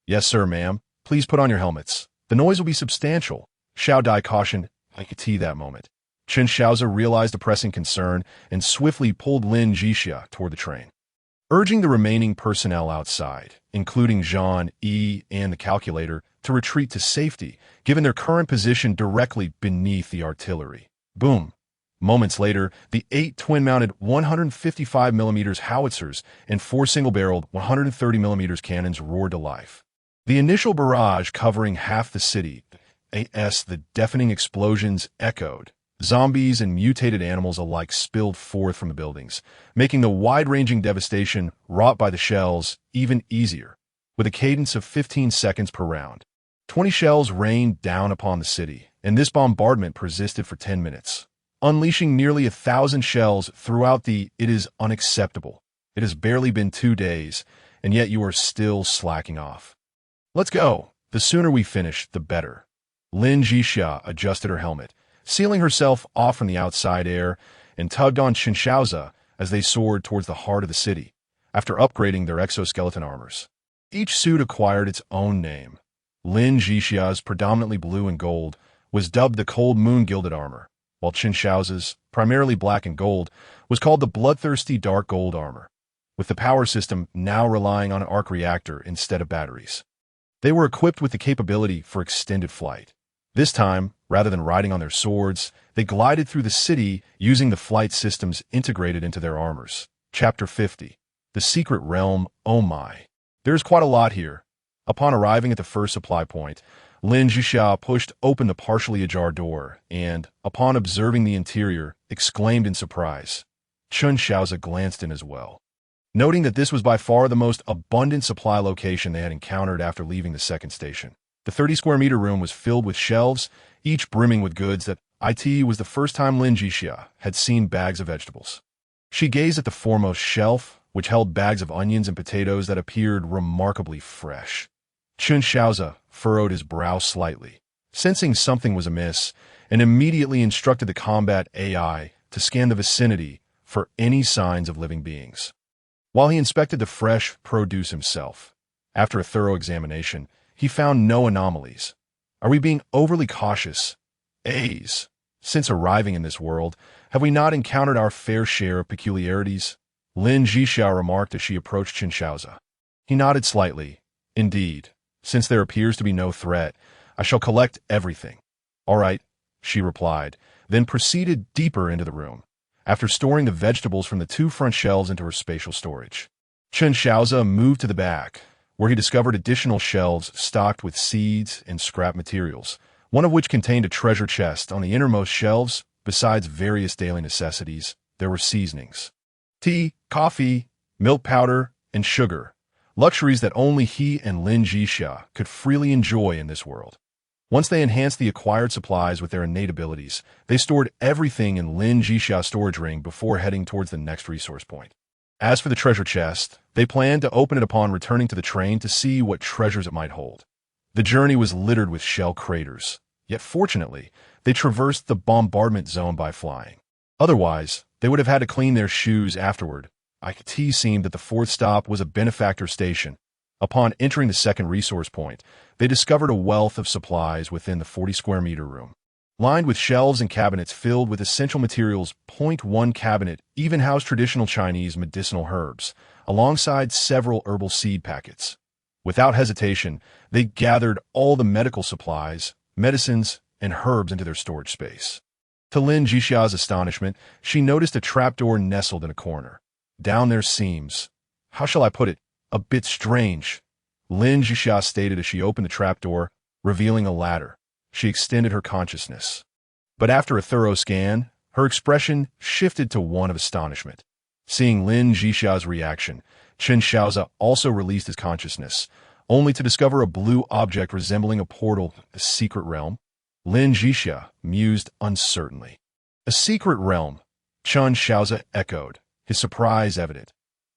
Yes, sir, ma'am. Please put on your helmets. The noise will be substantial, Shaoze cautioned. I could see that moment. Chen Shaoze realized a pressing concern and swiftly pulled Lin Zhixia toward the train. Urging the remaining personnel outside, including Zhang Yi and the calculator, to retreat to safety, given their current position directly beneath the artillery. Boom! Moments later, the 8 twin-mounted 155mm howitzers and 4 single-barreled 130mm cannons roared to life. The initial barrage covering half the city, the deafening explosions echoed. Zombies and mutated animals alike spilled forth from the buildings, making the wide-ranging devastation wrought by the shells even easier. With a cadence of 15 seconds per round, 20 shells rained down upon the city, and this bombardment persisted for 10 minutes. Unleashing nearly 1,000 shells throughout it is unacceptable. It has barely been 2 days, and yet you are still slacking off. Let's go. The sooner we finish, the better. Lin Zhixia adjusted her helmet, sealing herself off from the outside air, and tugged on Chen Shaoze as they soared towards the heart of the city, after upgrading their exoskeleton armors. Each suit acquired its own name. Lin Zhixia's, predominantly blue and gold, was dubbed the Cold Moon Gilded Armor, while Chen Shaoze's, primarily black and gold, was called the Bloodthirsty Dark Gold Armor, with the power system now relying on an arc reactor instead of batteries. They were equipped with the capability for extended flight. This time, rather than riding on their swords, they glided through the city using the flight systems integrated into their armors. Chapter 50. The Secret Realm. Oh my. There's quite a lot here. Upon arriving at the first supply point, Lin Zhixia pushed open the partially ajar door and, upon observing the interior, exclaimed in surprise. Chen Shaoze glanced in as well, noting that this was by far the most abundant supply location they had encountered after leaving the second station. The 30-square-meter room was filled with shelves, each brimming with goods that it was the first time Lin Zhixia had seen bags of vegetables. She gazed at the foremost shelf, which held bags of onions and potatoes that appeared remarkably fresh. Chen Shaoze furrowed his brow slightly, sensing something was amiss, and immediately instructed the combat AI to scan the vicinity for any signs of living beings. While he inspected the fresh produce himself, after a thorough examination, he found no anomalies. Are we being overly cautious? Since arriving in this world, have we not encountered our fair share of peculiarities? Lin Zhixia remarked as she approached Chen Shaoze. He nodded slightly. Indeed, since there appears to be no threat, I shall collect everything. All right, she replied, then proceeded deeper into the room, after storing the vegetables from the 2 front shelves into her spatial storage. Chen Shaoze moved to the back, where he discovered additional shelves stocked with seeds and scrap materials, one of which contained a treasure chest. On the innermost shelves, besides various daily necessities, there were seasonings. Tea, coffee, milk powder, and sugar, luxuries that only he and Lin Zhixia could freely enjoy in this world. Once they enhanced the acquired supplies with their innate abilities, they stored everything in Lin Zhixia's storage ring before heading towards the next resource point. As for the treasure chest, they planned to open it upon returning to the train to see what treasures it might hold. The journey was littered with shell craters, yet fortunately, they traversed the bombardment zone by flying. Otherwise, they would have had to clean their shoes afterward. It seemed that the fourth stop was a benefactor station. Upon entering the second resource point, they discovered a wealth of supplies within the 40-square-meter room. Lined with shelves and cabinets filled with essential materials, one cabinet even housed traditional Chinese medicinal herbs, alongside several herbal seed packets. Without hesitation, they gathered all the medical supplies, medicines, and herbs into their storage space. To Lin Zhixia's astonishment, she noticed a trapdoor nestled in a corner. Down there seems, how shall I put it, a bit strange, Lin Zhixia stated as she opened the trapdoor, revealing a ladder. She extended her consciousness. But after a thorough scan, her expression shifted to one of astonishment. Seeing Lin Zhixia's reaction, Chen Shaoze also released his consciousness, only to discover a blue object resembling a portal, a secret realm. Lin Zhixia mused uncertainly. A secret realm, Chen Shaoze echoed, his surprise evident.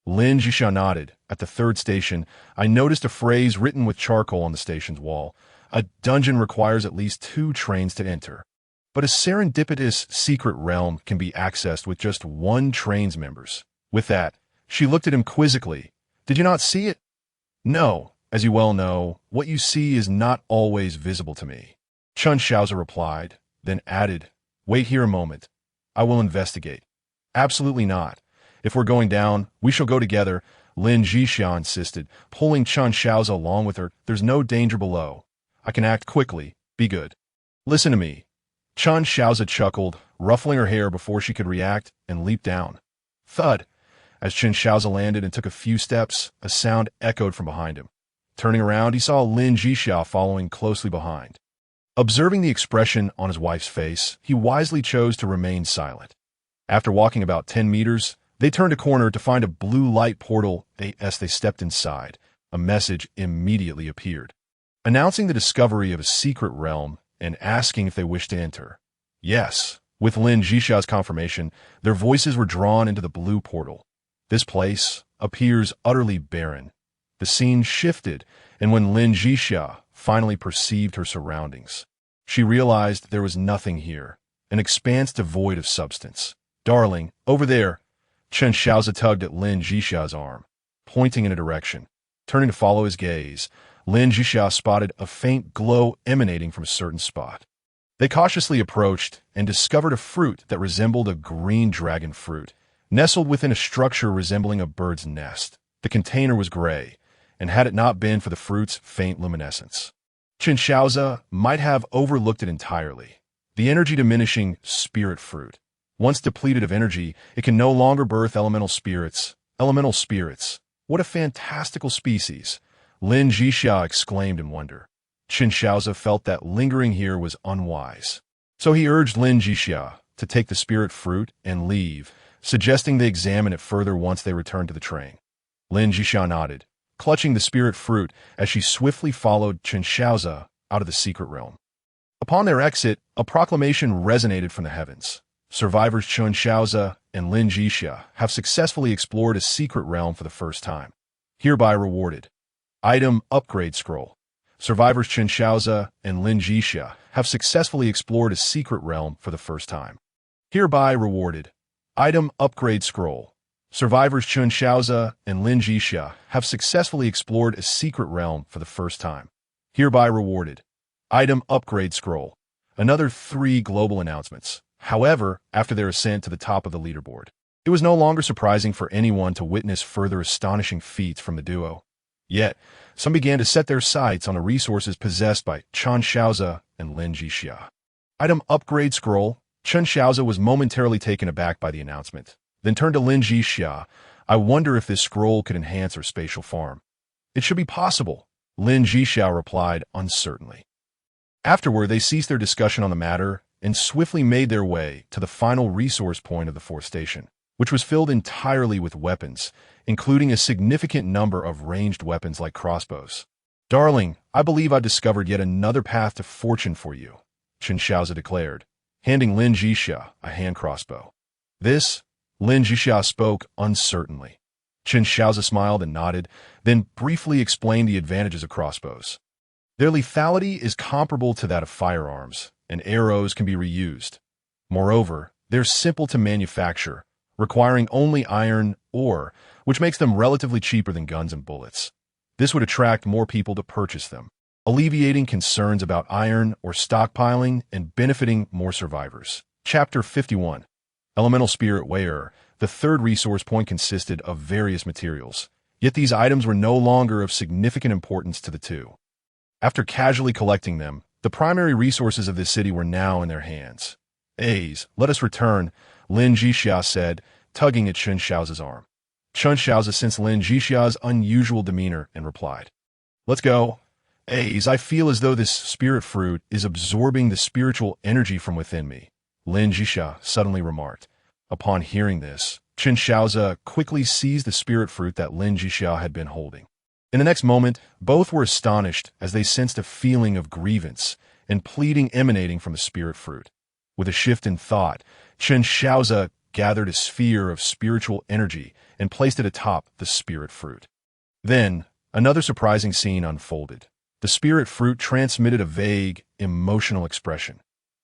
Lin Zhixia nodded. At the third station, I noticed a phrase written with charcoal on the station's wall. A dungeon requires at least 2 trains to enter. But a serendipitous secret realm can be accessed with just 1 train's members. With that, she looked at him quizzically. Did you not see it? No. As you well know, what you see is not always visible to me. Chen Shaoze replied, then added, Wait here a moment. I will investigate. Absolutely not. If we're going down, we shall go together, Lin Zhixia insisted, pulling Chen Shaoze along with her. There's no danger below. I can act quickly. Be good. Listen to me. Chen Shaoze chuckled, ruffling her hair before she could react, and leaped down. Thud. As Chen Shaoze landed and took a few steps, a sound echoed from behind him. Turning around, he saw Lin Zhixia following closely behind. Observing the expression on his wife's face, he wisely chose to remain silent. After walking about 10 meters, they turned a corner to find a blue light portal. As they stepped inside, a message immediately appeared, announcing the discovery of a secret realm and asking if they wished to enter. Yes, with Lin Zhixia's confirmation, their voices were drawn into the blue portal. This place appears utterly barren. The scene shifted, and when Lin Zhixia finally perceived her surroundings, she realized there was nothing here, an expanse devoid of substance. Darling, over there, Chen Shaoze tugged at Lin Zhixia's arm, pointing in a direction. Turning to follow his gaze, Lin Zhixia spotted a faint glow emanating from a certain spot. They cautiously approached and discovered a fruit that resembled a green dragon fruit, nestled within a structure resembling a bird's nest. The container was gray, and had it not been for the fruit's faint luminescence, Chen Shaoze might have overlooked it entirely. The energy-diminishing spirit fruit. Once depleted of energy, it can no longer birth elemental spirits. Elemental spirits. What a fantastical species! Lin Zhixia exclaimed in wonder. Chen Shaoze felt that lingering here was unwise. So he urged Lin Zhixia to take the spirit fruit and leave, suggesting they examine it further once they returned to the train. Lin Zhixia nodded, clutching the spirit fruit as she swiftly followed Chen Shaoze out of the secret realm. Upon their exit, a proclamation resonated from the heavens. Survivors Chen Shaoze and Lin Zhixia have successfully explored a secret realm for the first time. Hereby rewarded. Item Upgrade Scroll. Survivors Chen Shaoze and Lin Zhixia have successfully explored a secret realm for the first time. Hereby rewarded. Item Upgrade Scroll. Survivors Chen Shaoze and Lin Zhixia have successfully explored a secret realm for the first time. Hereby rewarded. Item Upgrade Scroll. Another 3 global announcements. However, after their ascent to the top of the leaderboard, it was no longer surprising for anyone to witness further astonishing feats from the duo. Yet, some began to set their sights on the resources possessed by Chen Shaoze and Lin Zhixia. Item Upgrade Scroll. Chen Shaoze was momentarily taken aback by the announcement, then turned to Lin Zhixia. I wonder if this scroll could enhance our spatial farm. It should be possible, Lin Zhixia replied uncertainly. Afterward, they ceased their discussion on the matter and swiftly made their way to the final resource point of the 4th station. which was filled entirely with weapons, including a significant number of ranged weapons like crossbows. "Darling, I believe I've discovered yet another path to fortune for you," Chen Shaoze declared, handing Lin Zhixia a hand crossbow. "This?" Lin Zhixia spoke uncertainly. Chen Shaoze smiled and nodded, then briefly explained the advantages of crossbows. Their lethality is comparable to that of firearms, and arrows can be reused. Moreover, they're simple to manufacture, requiring only iron ore, which makes them relatively cheaper than guns and bullets. This would attract more people to purchase them, alleviating concerns about iron or stockpiling and benefiting more survivors. Chapter 51. Elemental Spirit Wearer. The third resource point consisted of various materials, yet these items were no longer of significant importance to the two. After casually collecting them, the primary resources of this city were now in their hands. "A's, let us return," Lin Zhixia said, tugging at Chen Shaoze's arm. Chen Shaoze sensed Lin Zhixia's unusual demeanor and replied, "Let's go. A's, I feel as though this spirit fruit is absorbing the spiritual energy from within me," Lin Zhixia suddenly remarked. Upon hearing this, Chen Shaoze quickly seized the spirit fruit that Lin Zhixia had been holding. In the next moment, both were astonished as they sensed a feeling of grievance and pleading emanating from the spirit fruit. With a shift in thought, Chen Shaoze gathered a sphere of spiritual energy and placed it atop the spirit fruit. Then, another surprising scene unfolded. The spirit fruit transmitted a vague, emotional expression.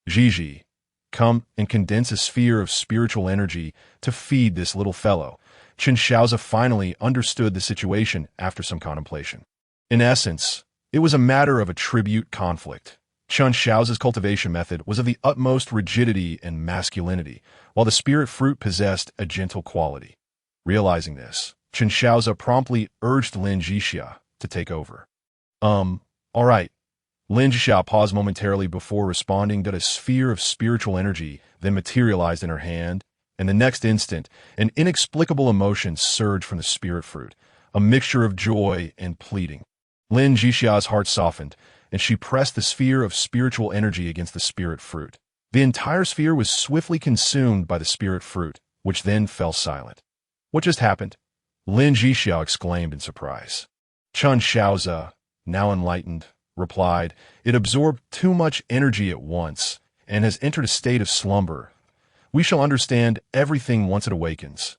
"Gigi, come and condense a sphere of spiritual energy to feed this little fellow." Chen Shaoze finally understood the situation after some contemplation. In essence, it was a matter of a tribute conflict. Chen Shaoze's cultivation method was of the utmost rigidity and masculinity, while the spirit fruit possessed a gentle quality. Realizing this, Chen Shaoze promptly urged Lin Zhixia to take over. All right." Lin Zhixia paused momentarily before responding that a sphere of spiritual energy then materialized in her hand, and the next instant, an inexplicable emotion surged from the spirit fruit, a mixture of joy and pleading. Lin Zhixia's heart softened, and she pressed the sphere of spiritual energy against the spirit fruit. The entire sphere was swiftly consumed by the spirit fruit, which then fell silent. "What just happened?" Lin Zhixia exclaimed in surprise. Chen Shaoze, now enlightened, replied, "It absorbed too much energy at once and has entered a state of slumber. We shall understand everything once it awakens."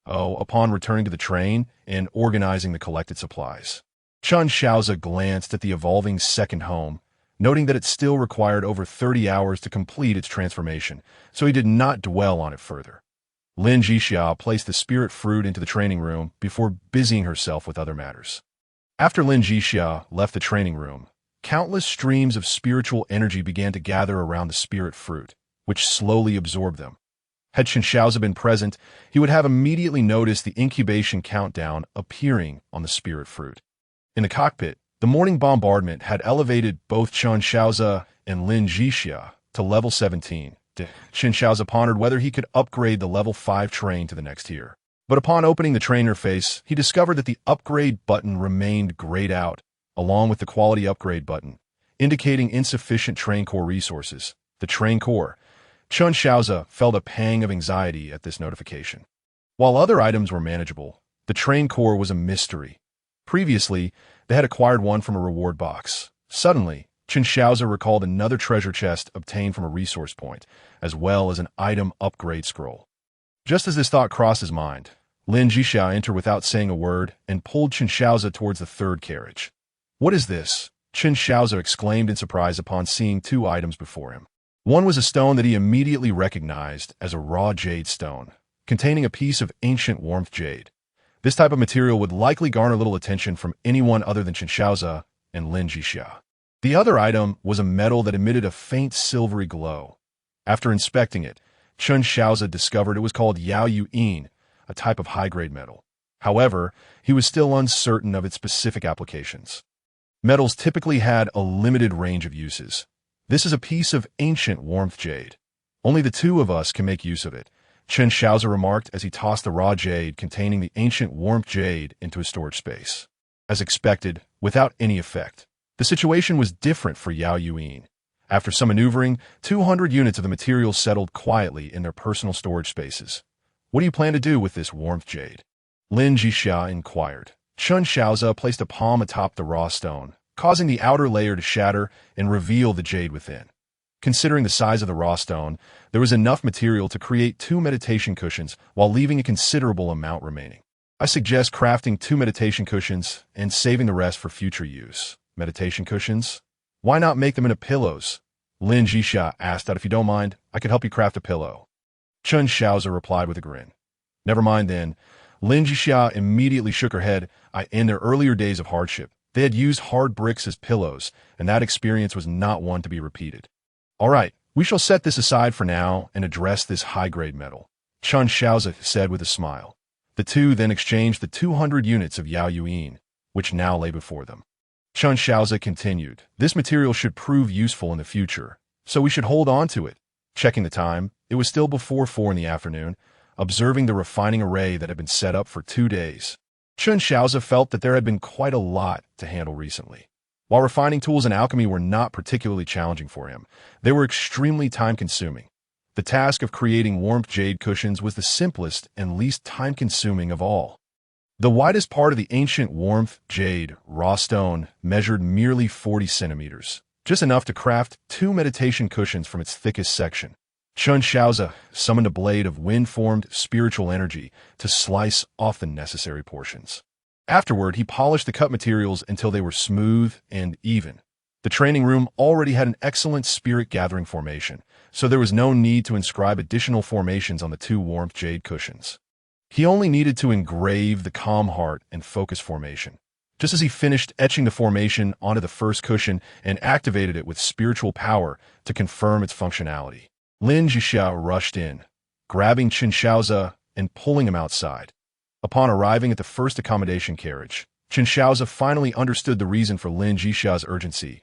Upon returning to the train and organizing the collected supplies. Chen Shaoze glanced at the evolving second home, noting that it still required over 30 hours to complete its transformation, so he did not dwell on it further. Lin Zhixia placed the spirit fruit into the training room before busying herself with other matters. After Lin Zhixia left the training room, countless streams of spiritual energy began to gather around the spirit fruit, which slowly absorbed them. Had Chen Shaoze been present, he would have immediately noticed the incubation countdown appearing on the spirit fruit. In the cockpit, the morning bombardment had elevated both Chen Shaoze and Lin Zhixia to level 17. Chen Shaoze pondered whether he could upgrade the level 5 train to the next tier. But upon opening the train interface, he discovered that the upgrade button remained grayed out, along with the quality upgrade button, indicating insufficient train core resources. The train core. Chen Shaoze felt a pang of anxiety at this notification. While other items were manageable, the train core was a mystery. Previously, they had acquired one from a reward box. Suddenly, Chen Shaoze recalled another treasure chest obtained from a resource point, as well as an item upgrade scroll. Just as this thought crossed his mind, Lin Zhixia entered without saying a word and pulled Chen Shaoze towards the third carriage. "What is this?" Chen Shaoze exclaimed in surprise upon seeing two items before him. One was a stone that he immediately recognized as a raw jade stone, containing a piece of ancient warmth jade. This type of material would likely garner little attention from anyone other than Chen Shaoze and Lin Zhixia. The other item was a metal that emitted a faint silvery glow. After inspecting it, Chen Shaoze discovered it was called Yao Yuan, a type of high-grade metal. However, he was still uncertain of its specific applications. Metals typically had a limited range of uses. This is a piece of ancient warmth jade. Only the two of us can make use of it, Chen Shaoze remarked as he tossed the raw jade containing the ancient warmth jade into his storage space. As expected, without any effect. The situation was different for Yao Yuan. After some maneuvering, 200 units of the material settled quietly in their personal storage spaces. What do you plan to do with this warmth jade? Lin Zhixia inquired. Chen Shaoze placed a palm atop the raw stone, causing the outer layer to shatter and reveal the jade within. Considering the size of the raw stone, there was enough material to create 2 meditation cushions while leaving a considerable amount remaining. I suggest crafting 2 meditation cushions and saving the rest for future use. Meditation cushions? Why not make them into pillows? Lin Zhixia asked that if you don't mind, I could help you craft a pillow. Chen Shaoze replied with a grin. Never mind then. Lin Zhixia immediately shook her head. In their earlier days of hardship, they had used hard bricks as pillows, and that experience was not one to be repeated. All right, we shall set this aside for now and address this high-grade metal, Chen Shaoze said with a smile. The two then exchanged the 200 units of Yao Yuan, which now lay before them. Chen Shaoze continued, this material should prove useful in the future, so we should hold on to it. Checking the time, it was still before 4 in the afternoon, observing the refining array that had been set up for 2 days. Chen Shaoze felt that there had been quite a lot to handle recently. While refining tools and alchemy were not particularly challenging for him, they were extremely time-consuming. The task of creating warmth jade cushions was the simplest and least time-consuming of all. The widest part of the ancient warmth jade, raw stone, measured merely 40 centimeters, just enough to craft 2 meditation cushions from its thickest section. Chen Shaoze summoned a blade of wind-formed spiritual energy to slice off the necessary portions. Afterward, he polished the cut materials until they were smooth and even. The training room already had an excellent spirit-gathering formation, so there was no need to inscribe additional formations on the 2 warmth jade cushions. He only needed to engrave the calm heart and focus formation. Just as he finished etching the formation onto the first cushion and activated it with spiritual power to confirm its functionality, Lin Zhixia rushed in, grabbing Chen Shaoze and pulling him outside. Upon arriving at the first accommodation carriage, Chen Shaoze finally understood the reason for Lin Zhixia's urgency.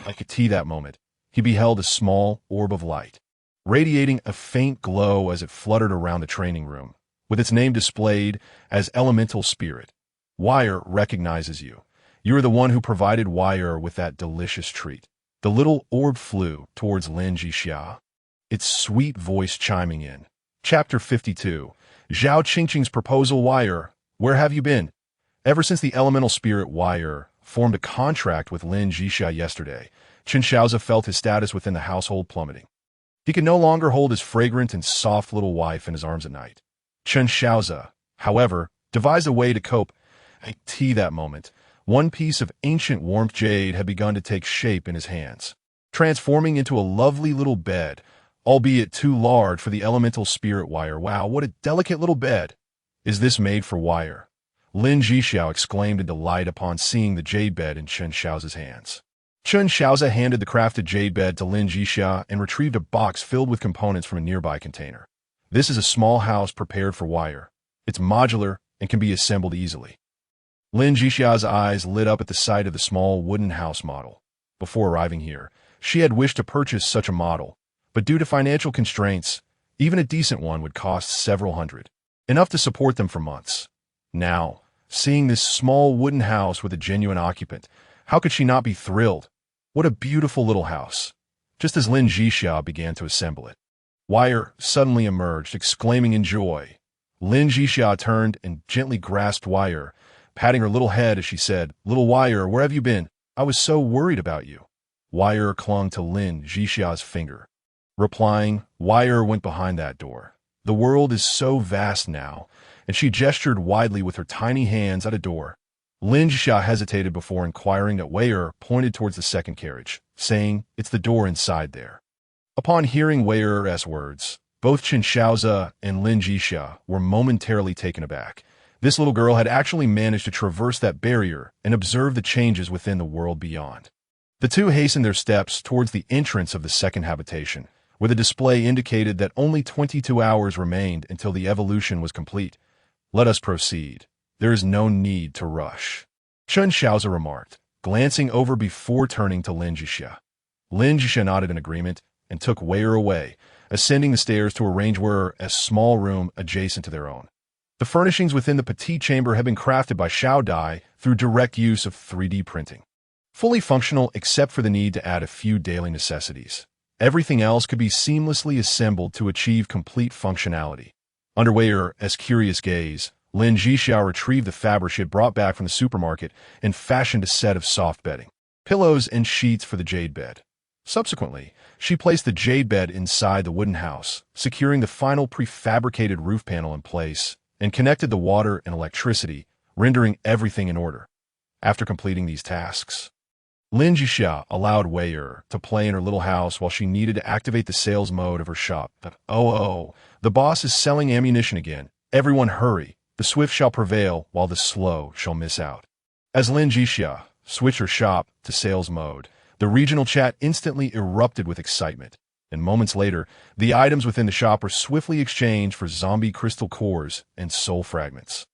Like a tea that moment, he beheld a small orb of light, radiating a faint glow as it fluttered around the training room, with its name displayed as Elemental Spirit. Wire recognizes you. You are the one who provided Wire with that delicious treat. The little orb flew towards Lin Zhixia, its sweet voice chiming in. Chapter 52. Zhao Qingqing's proposal. Wire, where have you been? Ever since the elemental spirit Wire formed a contract with Lin Zhixia yesterday, Chen Shaoze felt his status within the household plummeting. He could no longer hold his fragrant and soft little wife in his arms at night. Chen Shaoze, however, devised a way to cope. At that moment, one piece of ancient warmth jade had begun to take shape in his hands, transforming into a lovely little bed, albeit too large for the elemental spirit Wire. Wow, what a delicate little bed! Is this made for Wire? Lin Zhixia exclaimed in delight upon seeing the jade bed in Chen Shaoze's hands. Chen Shaoze handed the crafted jade bed to Lin Zhixia and retrieved a box filled with components from a nearby container. This is a small house prepared for Wire. It's modular and can be assembled easily. Lin Zhixia's eyes lit up at the sight of the small wooden house model. Before arriving here, she had wished to purchase such a model, but due to financial constraints, even a decent one would cost several hundred, enough to support them for months. Now, seeing this small wooden house with a genuine occupant, how could she not be thrilled? What a beautiful little house. Just as Lin Zhixia began to assemble it, Wire suddenly emerged, exclaiming in joy. Lin Zhixia turned and gently grasped Wire, patting her little head as she said, "Little Wire, where have you been? I was so worried about you." Wire clung to Lin Zhixia's finger. Replying, Wire went behind that door. The world is so vast now, and she gestured widely with her tiny hands at a door. Lin Zhixia hesitated before inquiring that Wire pointed towards the second carriage, saying, "It's the door inside there." Upon hearing Wire's words, both Chen Shaoze and Lin Zhixia were momentarily taken aback. This little girl had actually managed to traverse that barrier and observe the changes within the world beyond. The two hastened their steps towards the entrance of the second habitation, where the display indicated that only 22 hours remained until the evolution was complete. "Let us proceed. There is no need to rush," Chen Shaoze remarked, glancing over before turning to Lin Zhixia. Lin Zhixia nodded in agreement and took Wire away, ascending the stairs to arrange a small room adjacent to their own. The furnishings within the petite chamber had been crafted by Shaoze through direct use of 3D printing. Fully functional except for the need to add a few daily necessities. Everything else could be seamlessly assembled to achieve complete functionality. Under Wei Er's curious gaze, Lin Zhixia retrieved the fabric she had brought back from the supermarket and fashioned a set of soft bedding, pillows, and sheets for the jade bed. Subsequently, she placed the jade bed inside the wooden house, securing the final prefabricated roof panel in place, and connected the water and electricity, rendering everything in order. After completing these tasks, Lin Zhixia allowed Wei to play in her little house while she needed to activate the sales mode of her shop. Oh, the boss is selling ammunition again. Everyone hurry. The swift shall prevail while the slow shall miss out. As Lin Zhixia switched her shop to sales mode, the regional chat instantly erupted with excitement, and moments later, the items within the shop were swiftly exchanged for zombie crystal cores and soul fragments.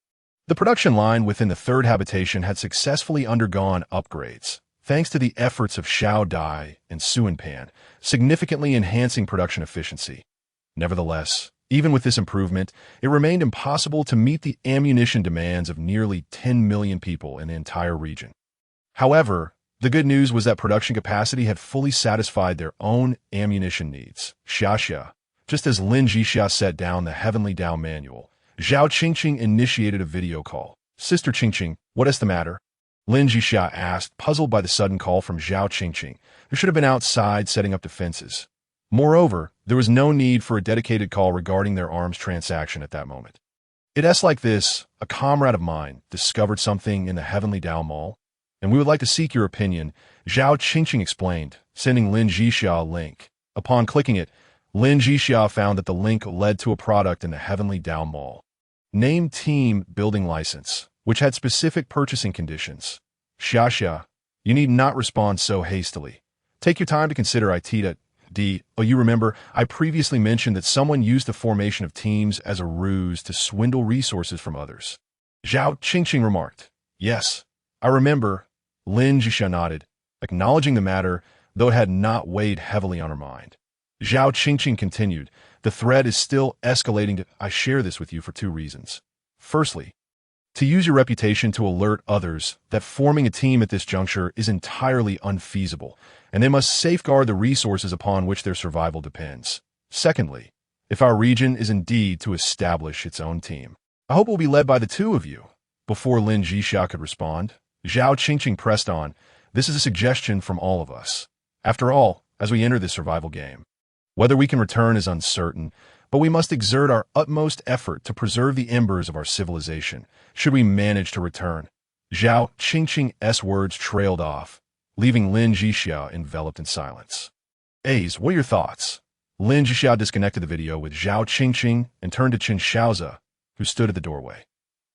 The production line within the third habitation had successfully undergone upgrades, thanks to the efforts of Shaoze and Suanpan, significantly enhancing production efficiency. Nevertheless, even with this improvement, it remained impossible to meet the ammunition demands of nearly 10 million people in the entire region. However, the good news was that production capacity had fully satisfied their own ammunition needs. Shaoze, just as Lin Zhixia set down the Heavenly Dao manual, Zhao Qingqing initiated a video call. "Sister Qingqing, what is the matter?" Lin Zhixia asked, puzzled by the sudden call from Zhao Qingqing, who should have been outside setting up defenses. Moreover, there was no need for a dedicated call regarding their arms transaction at that moment. "It's like this, a comrade of mine discovered something in the Heavenly Dao Mall, and we would like to seek your opinion," Zhao Qingqing explained, sending Lin Zhixia a link. Upon clicking it, Lin Zhixia found that the link led to a product in the Heavenly Dao Mall. Named Team Building License, which had specific purchasing conditions. "Shaoze, you need not respond so hastily. Take your time to consider it. You remember, I previously mentioned that someone used the formation of teams as a ruse to swindle resources from others." Zhao Qingqing remarked. "Yes, I remember." Lin Zhixia nodded, acknowledging the matter, though it had not weighed heavily on her mind. Zhao Qingqing continued, "The threat is still escalating. I share this with you for two reasons. Firstly, to use your reputation to alert others that forming a team at this juncture is entirely unfeasible, and they must safeguard the resources upon which their survival depends. Secondly, if our region is indeed to establish its own team, I hope it will be led by the two of you." Before Lin Zhixia could respond, Zhao Qingqing pressed on, "This is a suggestion from all of us. After all, as we enter this survival game, whether we can return is uncertain, but we must exert our utmost effort to preserve the embers of our civilization, should we manage to return." Zhao Qingqing's words trailed off, leaving Lin Zhixia enveloped in silence. What are your thoughts? Lin Zhixia disconnected the video with Zhao Qingqing and turned to Chen Shaoze, who stood at the doorway.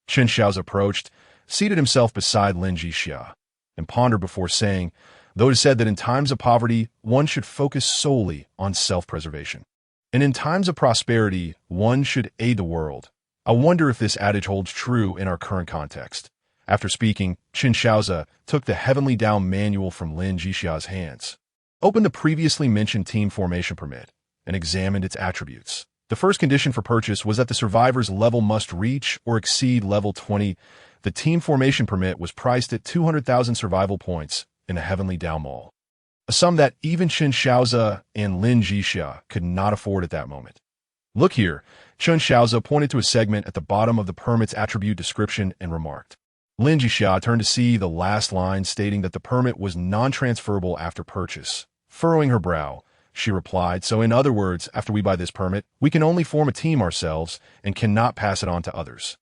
Chen Shaoze approached, seated himself beside Lin Zhixia, and pondered before saying, "Though it is said that in times of poverty, one should focus solely on self-preservation, and in times of prosperity, one should aid the world. I wonder if this adage holds true in our current context." After speaking, Chen Shaoze took the Heavenly Dao manual from Lin Zhixia's hands, opened the previously mentioned team formation permit, and examined its attributes. The first condition for purchase was that the survivor's level must reach or exceed level 20. The team formation permit was priced at 200,000 survival points in the Heavenly Dao Mall, a sum that even Chen Shaoze and Lin Zhixia could not afford at that moment. "Look here," Chen Shaoze pointed to a segment at the bottom of the permit's attribute description and remarked. Lin Zhixia turned to see the last line stating that the permit was non-transferable after purchase. Furrowing her brow, she replied, "So in other words, after we buy this permit, we can only form a team ourselves and cannot pass it on to others."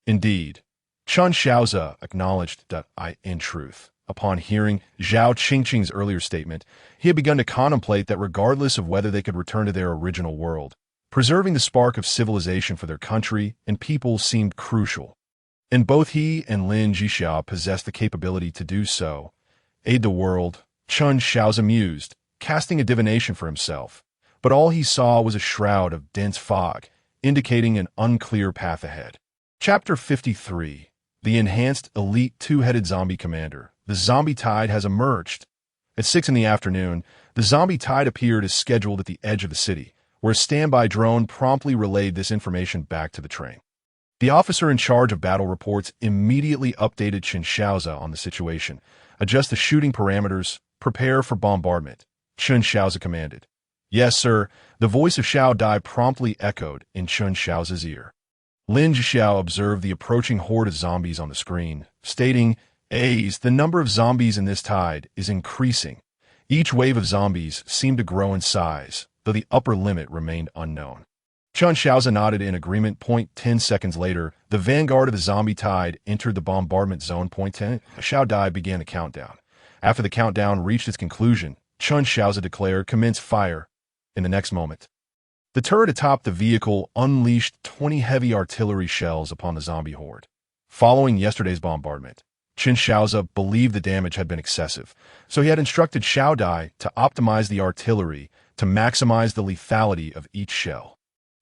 Indeed, Chen Shaoze acknowledged that in truth, upon hearing Zhao Qingqing's earlier statement, he had begun to contemplate that regardless of whether they could return to their original world, preserving the spark of civilization for their country and people seemed crucial. And both he and Lin Zhixia possessed the capability to do so. Aid the world, Chen Shaoze mused, casting a divination for himself, but all he saw was a shroud of dense fog, indicating an unclear path ahead. Chapter 53. The Enhanced Elite Two-Headed Zombie Commander. The zombie tide has emerged. At 6 in the afternoon, the zombie tide appeared as scheduled at the edge of the city, where a standby drone promptly relayed this information back to the train. The officer in charge of battle reports immediately updated Chen Shaoze on the situation. "Adjust the shooting parameters. Prepare for bombardment," Chen Shaoze commanded. "Yes, sir," the voice of Shaoze promptly echoed in Chen Shaoze's ear. Lin Zhixia observed the approaching horde of zombies on the screen, stating, the number of zombies in this tide is increasing. Each wave of zombies seemed to grow in size, though the upper limit remained unknown. Shaoze nodded in agreement. 10 seconds later, the vanguard of the zombie tide entered the bombardment zone. 10. Shaoze began the countdown. After the countdown reached its conclusion, Shaoze declared, "Commence fire." In the next moment, the turret atop the vehicle unleashed 20 heavy artillery shells upon the zombie horde. Following yesterday's bombardment, Shaoze believed the damage had been excessive, so he had instructed Shaoze to optimize the artillery to maximize the lethality of each shell.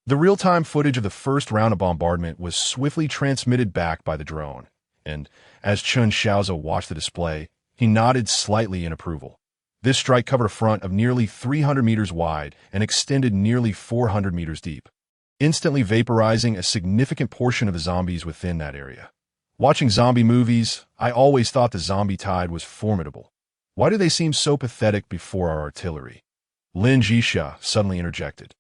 The real-time footage of the first round of bombardment was swiftly transmitted back by the drone, and as Shaoze watched the display, he nodded slightly in approval. This strike covered a front of nearly 300 meters wide and extended nearly 400 meters deep, instantly vaporizing a significant portion of the zombies within that area. Watching zombie movies, I always thought the zombie tide was formidable. Why do they seem so pathetic before our artillery? Lin Zhixia suddenly interjected.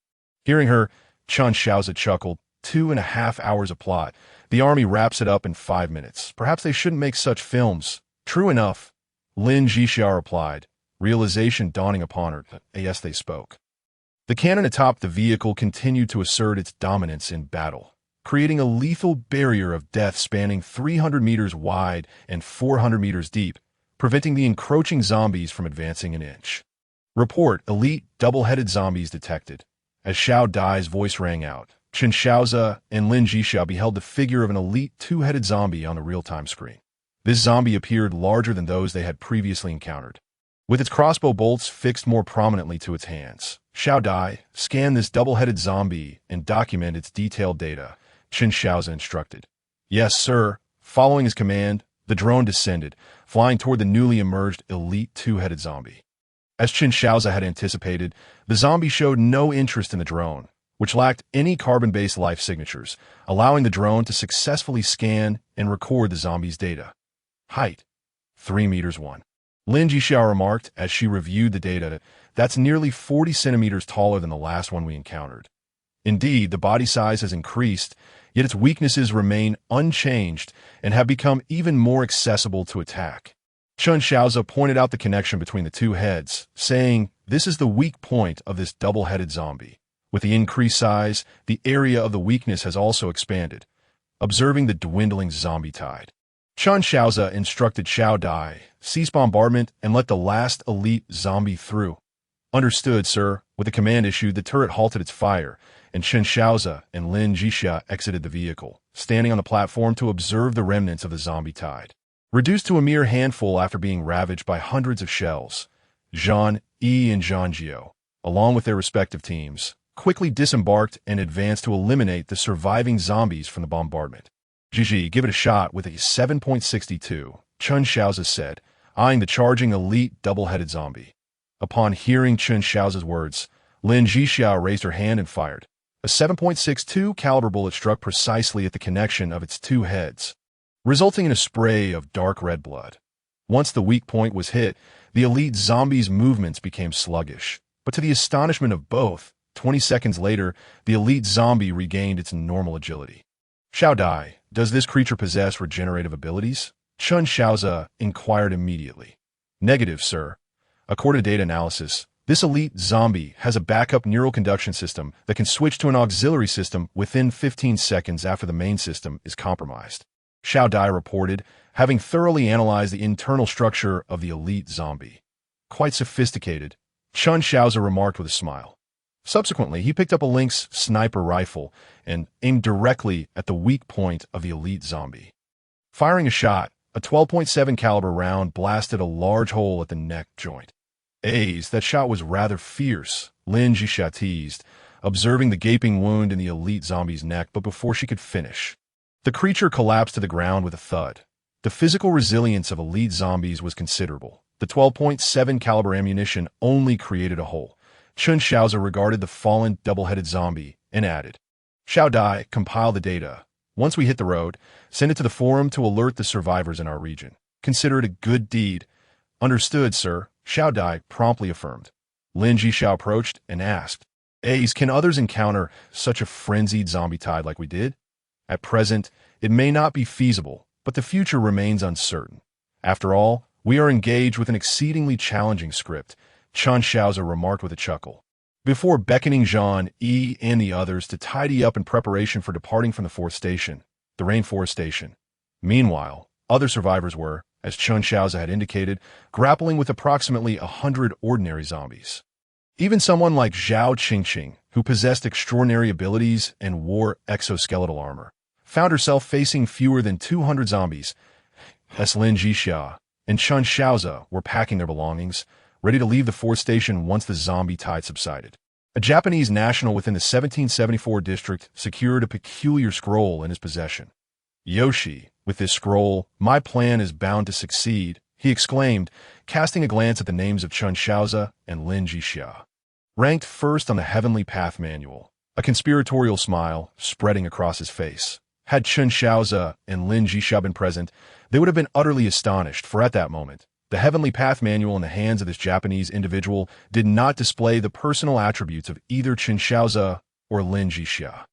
Hearing her, Shaoze chuckled. 2.5 hours of plot. The army wraps it up in 5 minutes. Perhaps they shouldn't make such films. True enough, Lin Zhixia replied, realization dawning upon her. Yes, they spoke. The cannon atop the vehicle continued to assert its dominance in battle, creating a lethal barrier of death spanning 300 meters wide and 400 meters deep, preventing the encroaching zombies from advancing an inch. Report, elite double-headed zombies detected. As Shaoze's voice rang out, Shaoze and Lin Zhixia beheld the figure of an elite two-headed zombie on the real-time screen. This zombie appeared larger than those they had previously encountered. With its crossbow bolts fixed more prominently to its hands, Shaoze scanned this double-headed zombie and document its detailed data, Shaoze instructed. Yes, sir. Following his command, the drone descended, flying toward the newly emerged elite two-headed zombie. As Shaoze had anticipated, the zombie showed no interest in the drone, which lacked any carbon-based life signatures, allowing the drone to successfully scan and record the zombie's data. Height, 3 meters 1. Lin Zhixia remarked as she reviewed the data, that's nearly 40 centimeters taller than the last one we encountered. Indeed, the body size has increased, yet its weaknesses remain unchanged and have become even more accessible to attack. Shaoze pointed out the connection between the two heads, saying, this is the weak point of this double-headed zombie. With the increased size, the area of the weakness has also expanded, observing the dwindling zombie tide. Shaoze instructed Shaoze, cease bombardment and let the last elite zombie through. Understood, sir. With the command issued, the turret halted its fire, and Shaoze and Lin Zhixia exited the vehicle, standing on the platform to observe the remnants of the zombie tide. Reduced to a mere handful after being ravaged by hundreds of shells, Zhang Yi and Zhang Jiao, along with their respective teams, quickly disembarked and advanced to eliminate the surviving zombies from the bombardment. Gigi, give it a shot with a 7.62, Shaoze said, eyeing the charging elite double-headed zombie. Upon hearing Shaoze's words, Lin Zhixia raised her hand and fired. A 7.62 caliber bullet struck precisely at the connection of its two heads, resulting in a spray of dark red blood. Once the weak point was hit, the elite zombie's movements became sluggish. But to the astonishment of both, 20 seconds later, the elite zombie regained its normal agility. Shaoze, does this creature possess regenerative abilities? Shaoze inquired immediately. Negative, sir. According to data analysis, this elite zombie has a backup neural conduction system that can switch to an auxiliary system within 15 seconds after the main system is compromised. Shaoze reported, having thoroughly analyzed the internal structure of the elite zombie. Quite sophisticated, Shaoze remarked with a smile. Subsequently, he picked up a Lynx sniper rifle and aimed directly at the weak point of the elite zombie. Firing a shot, a 12.7 caliber round blasted a large hole at the neck joint. That shot was rather fierce, Lin Zhixia teased, observing the gaping wound in the elite zombie's neck, but before she could finish, the creature collapsed to the ground with a thud. The physical resilience of elite zombies was considerable. The 12.7 caliber ammunition only created a hole. Shaoze regarded the fallen double-headed zombie and added, Shaoze, compile the data. Once we hit the road, send it to the forum to alert the survivors in our region. Consider it a good deed. Understood, sir, Shaoze promptly affirmed. Lin Zhixia approached and asked, can others encounter such a frenzied zombie tide like we did? At present, it may not be feasible, but the future remains uncertain. After all, we are engaged with an exceedingly challenging script, Chen Shaoze remarked with a chuckle. Before beckoning Zhang Yi and the others to tidy up in preparation for departing from the fourth station, the rainforest station. Meanwhile, other survivors were, as Chen Shaoze had indicated, grappling with approximately 100 ordinary zombies. Even someone like Zhao Qingqing, who possessed extraordinary abilities and wore exoskeletal armor, found herself facing fewer than 200 zombies. As Lin Zhixia and Chen Shaoze were packing their belongings, ready to leave the fourth station once the zombie tide subsided. A Japanese national within the 1774 district secured a peculiar scroll in his possession. Yoshi, with this scroll, my plan is bound to succeed, he exclaimed, casting a glance at the names of Chen Shaoze and Lin Zhixia. Ranked first on the Heavenly Path manual, a conspiratorial smile spreading across his face. Had Chen Shaoze and Lin Zhixia been present, they would have been utterly astonished, for at that moment, the Heavenly Path manual in the hands of this Japanese individual did not display the personal attributes of either Chen Shaoze or Lin Zhixia.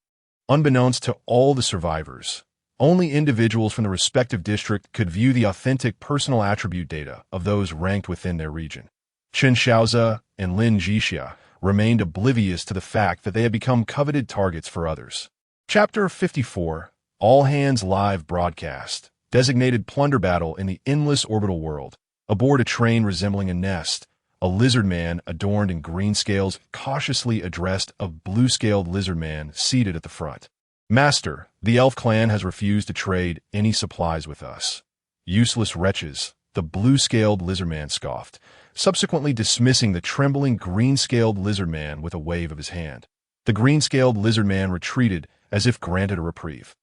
Unbeknownst to all the survivors, only individuals from the respective district could view the authentic personal attribute data of those ranked within their region. Chen Shaoze and Lin Zhixia remained oblivious to the fact that they had become coveted targets for others. Chapter 54, All Hands Live Broadcast, designated plunder battle in the endless orbital world. Aboard a train resembling a nest, a lizard man adorned in green scales cautiously addressed a blue-scaled lizard man seated at the front. Master, the elf clan has refused to trade any supplies with us. Useless wretches, the blue-scaled lizard man scoffed, subsequently dismissing the trembling green-scaled lizard man with a wave of his hand. The green-scaled lizard man retreated as if granted a reprieve.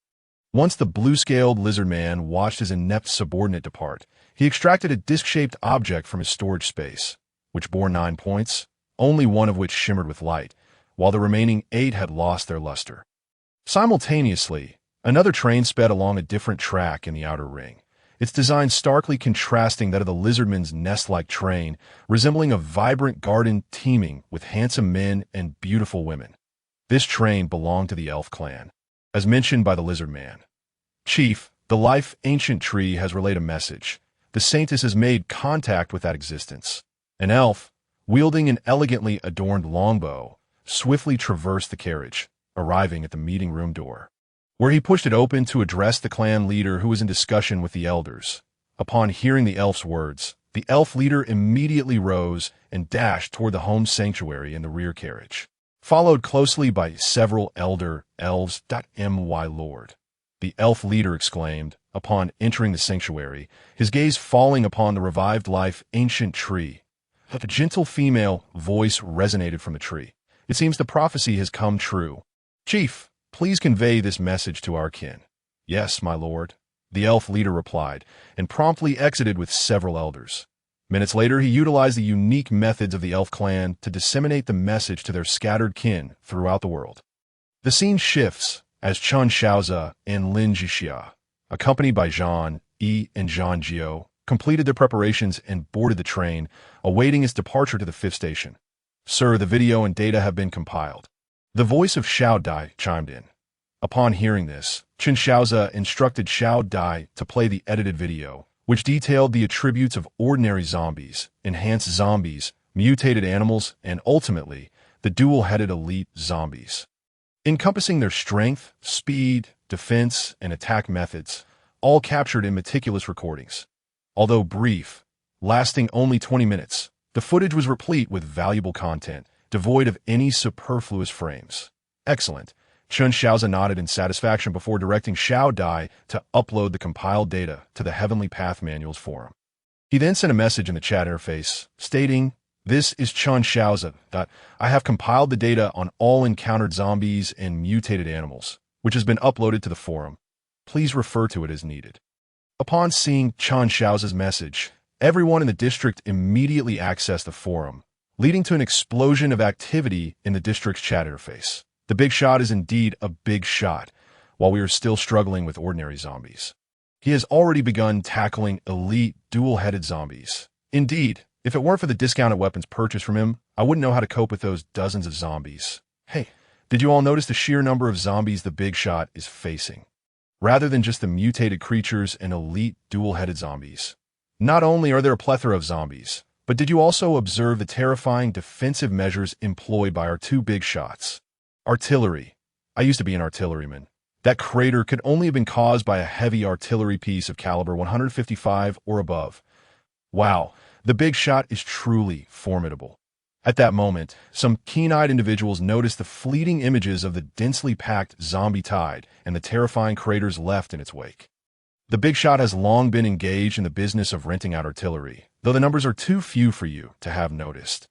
Once the blue-scaled lizard man watched his inept subordinate depart, he extracted a disc-shaped object from his storage space, which bore 9 points, only one of which shimmered with light, while the remaining 8 had lost their luster. Simultaneously, another train sped along a different track in the outer ring, its design starkly contrasting that of the lizardman's nest-like train, resembling a vibrant garden teeming with handsome men and beautiful women. This train belonged to the elf clan, as mentioned by the lizard man. Chief, the life ancient tree has relayed a message. The saintess has made contact with that existence. An elf, wielding an elegantly adorned longbow, swiftly traversed the carriage, arriving at the meeting room door, where he pushed it open to address the clan leader who was in discussion with the elders. Upon hearing the elf's words, the elf leader immediately rose and dashed toward the home sanctuary in the rear carriage, followed closely by several elder elves. My lord, the elf leader exclaimed, upon entering the sanctuary, his gaze falling upon the revived life ancient tree. A gentle female voice resonated from the tree. It seems the prophecy has come true. Chief, please convey this message to our kin. Yes, my lord, the elf leader replied, and promptly exited with several elders. Minutes later, he utilized the unique methods of the elf clan to disseminate the message to their scattered kin throughout the world. The scene shifts as Chen Shaoze and Lin Zhixia, accompanied by Zhang Yi and Zhang Jiao, completed their preparations and boarded the train, awaiting its departure to the fifth station. Sir, the video and data have been compiled. The voice of Xiao Dai chimed in. Upon hearing this, Chen Shaoze instructed Xiao Dai to play the edited video, which detailed the attributes of ordinary zombies, enhanced zombies, mutated animals, and ultimately, the dual-headed elite zombies. Encompassing their strength, speed, defense, and attack methods, all captured in meticulous recordings. Although brief, lasting only 20 minutes, the footage was replete with valuable content, devoid of any superfluous frames. Excellent. Chen Shaoze nodded in satisfaction before directing Xiao Dai to upload the compiled data to the Heavenly Path Manuals forum. He then sent a message in the chat interface, stating, "This is Chen Shaoze. I have compiled the data on all encountered zombies and mutated animals, which has been uploaded to the forum. Please refer to it as needed." Upon seeing Chen Shaoze's message, everyone in the district immediately accessed the forum, leading to an explosion of activity in the district's chat interface. The big shot is indeed a big shot, while we are still struggling with ordinary zombies. He has already begun tackling elite dual-headed zombies. Indeed, if it weren't for the discounted weapons purchased from him, I wouldn't know how to cope with those dozens of zombies. Hey, did you all notice the sheer number of zombies the big shot is facing? rather than just the mutated creatures and elite dual-headed zombies. Not only are there a plethora of zombies, but did you also observe the terrifying defensive measures employed by our two big shots? Artillery. I used to be an artilleryman. That crater could only have been caused by a heavy artillery piece of caliber 155 or above. Wow, the big shot is truly formidable. At that moment, some keen-eyed individuals noticed the fleeting images of the densely packed zombie tide and the terrifying craters left in its wake. The big shot has long been engaged in the business of renting out artillery, though the numbers are too few for you to have noticed.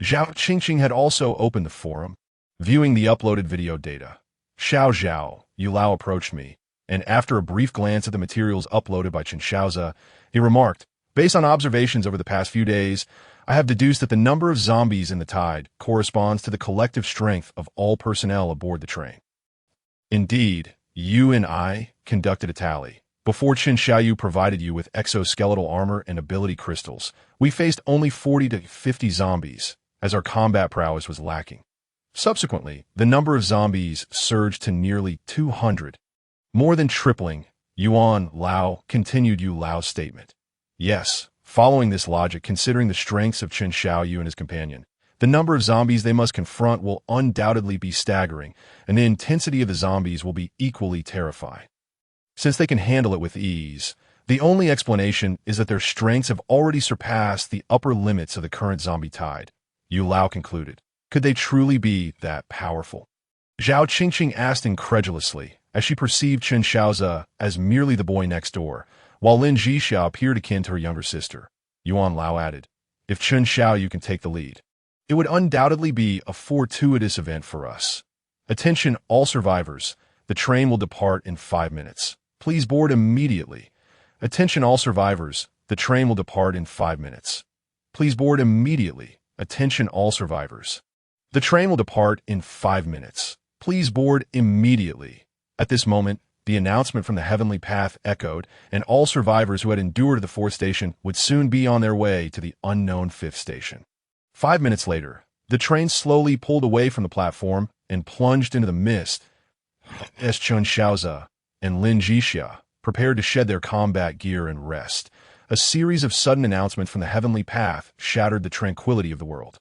Zhixia had also opened the forum, viewing the uploaded video data. Shaoze, Yulao approached me, and after a brief glance at the materials uploaded by Chen Shaoze, he remarked, "Based on observations over the past few days, I have deduced that the number of zombies in the tide corresponds to the collective strength of all personnel aboard the train." Indeed, you and I conducted a tally. Before Chen Xiaoyu provided you with exoskeletal armor and ability crystals, we faced only 40 to 50 zombies, as our combat prowess was lacking. Subsequently, the number of zombies surged to nearly 200, more than tripling. Yuan Lao continued Yu Lao's statement. Yes, following this logic, considering the strengths of Chen Xiaoyu and his companion, the number of zombies they must confront will undoubtedly be staggering, and the intensity of the zombies will be equally terrifying. Since they can handle it with ease, the only explanation is that their strengths have already surpassed the upper limits of the current zombie tide, Yu Lao concluded. Could they truly be that powerful? Zhao Qingqing asked incredulously, as she perceived Chen Shaoze as merely the boy next door, while Lin Zhixia appeared akin to her younger sister. Yuan Lao added, "If Chen Xiaoyu can take the lead, it would undoubtedly be a fortuitous event for us. Attention all survivors, the train will depart in 5 minutes. Please board immediately. Attention all survivors, the train will depart in 5 minutes. Please board immediately. Attention all survivors. The train will depart in 5 minutes. Please board immediately." At this moment, the announcement from the heavenly path echoed, and all survivors who had endured to the 4th station would soon be on their way to the unknown 5th station. 5 minutes later, the train slowly pulled away from the platform and plunged into the mist as Chen Shaoze and Lin Zhixia prepared to shed their combat gear and rest. A series of sudden announcements from the heavenly path shattered the tranquility of the world.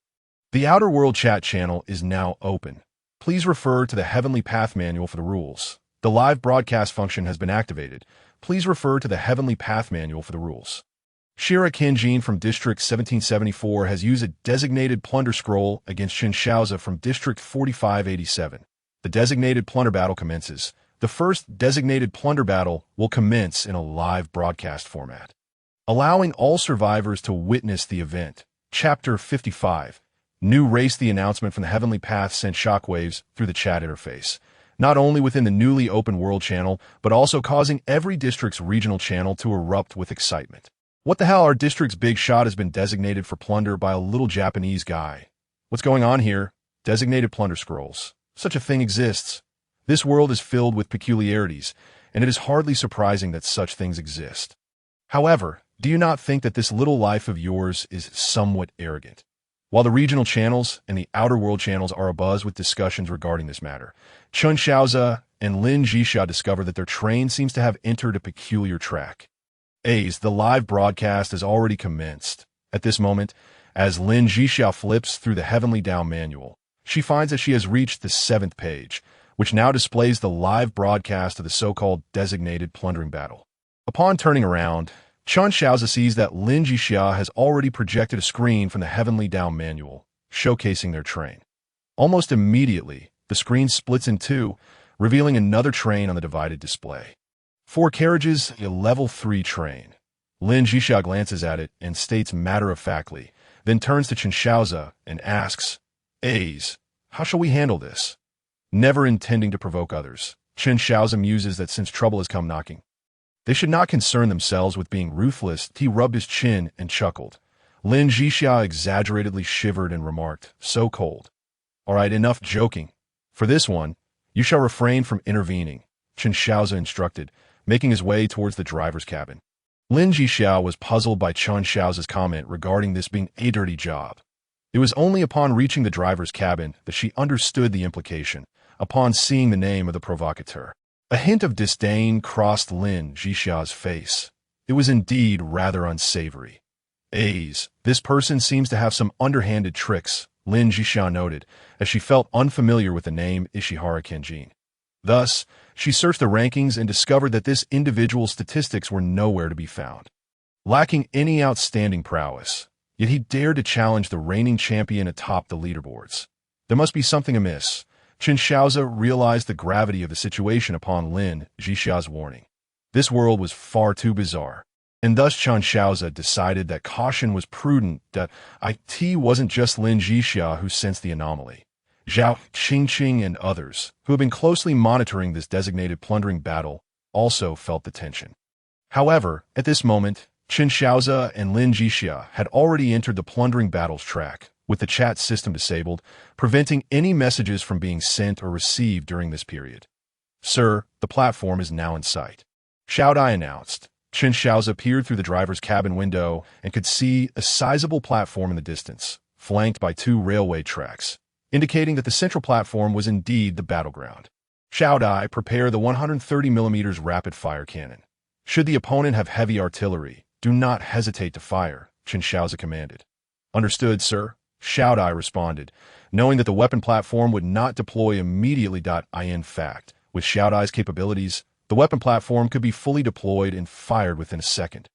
The Outer World chat channel is now open. Please refer to the Heavenly Path manual for the rules. The live broadcast function has been activated. Please refer to the Heavenly Path manual for the rules. Shira Kenjin from District 1774 has used a designated plunder scroll against Chen Shaoze from District 4587. The designated plunder battle commences. The first designated plunder battle will commence in a live broadcast format, allowing all survivors to witness the event. Chapter 55. New race. The announcement from the Heavenly Path sent shockwaves through the chat interface, not only within the newly opened world channel, but also causing every district's regional channel to erupt with excitement. What the hell? Our district's big shot has been designated for plunder by a little Japanese guy. What's going on here? Designated plunder scrolls. Such a thing exists. This world is filled with peculiarities, and it is hardly surprising that such things exist. However, do you not think that this little life of yours is somewhat arrogant? While the regional channels and the outer world channels are abuzz with discussions regarding this matter, Chen Shaoze and Lin Zhixia discover that their train seems to have entered a peculiar track. The live broadcast has already commenced. At this moment, as Lin Zhixia flips through the Heavenly Down manual, she finds that she has reached the 7th page, which now displays the live broadcast of the so-called designated plundering battle. Upon turning around, Chen Shaoze sees that Lin Zhixia has already projected a screen from the Heavenly Down manual, showcasing their train. Almost immediately, the screen splits in two, revealing another train on the divided display. 4 carriages, a level 3 train. Lin Zhixia glances at it and states matter-of-factly, then turns to Chen Shaoze and asks, how shall we handle this? Never intending to provoke others, Chen Shaoze muses that since trouble has come knocking, they should not concern themselves with being ruthless. He rubbed his chin and chuckled. Lin Zhixia exaggeratedly shivered and remarked, "So cold. All right, enough joking. For this one, you shall refrain from intervening," Chen Shaoze instructed, making his way towards the driver's cabin. Lin Zhixia was puzzled by Chen Shaoze's comment regarding this being a dirty job. It was only upon reaching the driver's cabin that she understood the implication, upon seeing the name of the provocateur. A hint of disdain crossed Lin Zhixia's face. It was indeed rather unsavory. This person seems to have some underhanded tricks, Lin Zhixia noted, as she felt unfamiliar with the name Ishihara Kenjin. Thus, she searched the rankings and discovered that this individual's statistics were nowhere to be found. Lacking any outstanding prowess, yet he dared to challenge the reigning champion atop the leaderboards. There must be something amiss. Chen Shaoze realized the gravity of the situation upon Lin Zhixia's warning. This world was far too bizarre, and thus Chen Shaoze decided that caution was prudent, that it wasn't just Lin Zhixia who sensed the anomaly. Zhao Qingqing and others, who had been closely monitoring this designated plundering battle, also felt the tension. However, at this moment, Chen Shaoze and Lin Zhixia had already entered the plundering battle's track, with the chat system disabled, preventing any messages from being sent or received during this period. "Sir, the platform is now in sight," Shaoze announced. Chen Shaoze peered through the driver's cabin window and could see a sizable platform in the distance, flanked by 2 railway tracks, indicating that the central platform was indeed the battleground. "Shaoze, prepare the 130mm rapid-fire cannon. Should the opponent have heavy artillery, do not hesitate to fire," Chen Shaoze commanded. "Understood, sir," Shaoze responded, knowing that the weapon platform would not deploy immediately. In fact, with Shaoze's capabilities, the weapon platform could be fully deployed and fired within a second.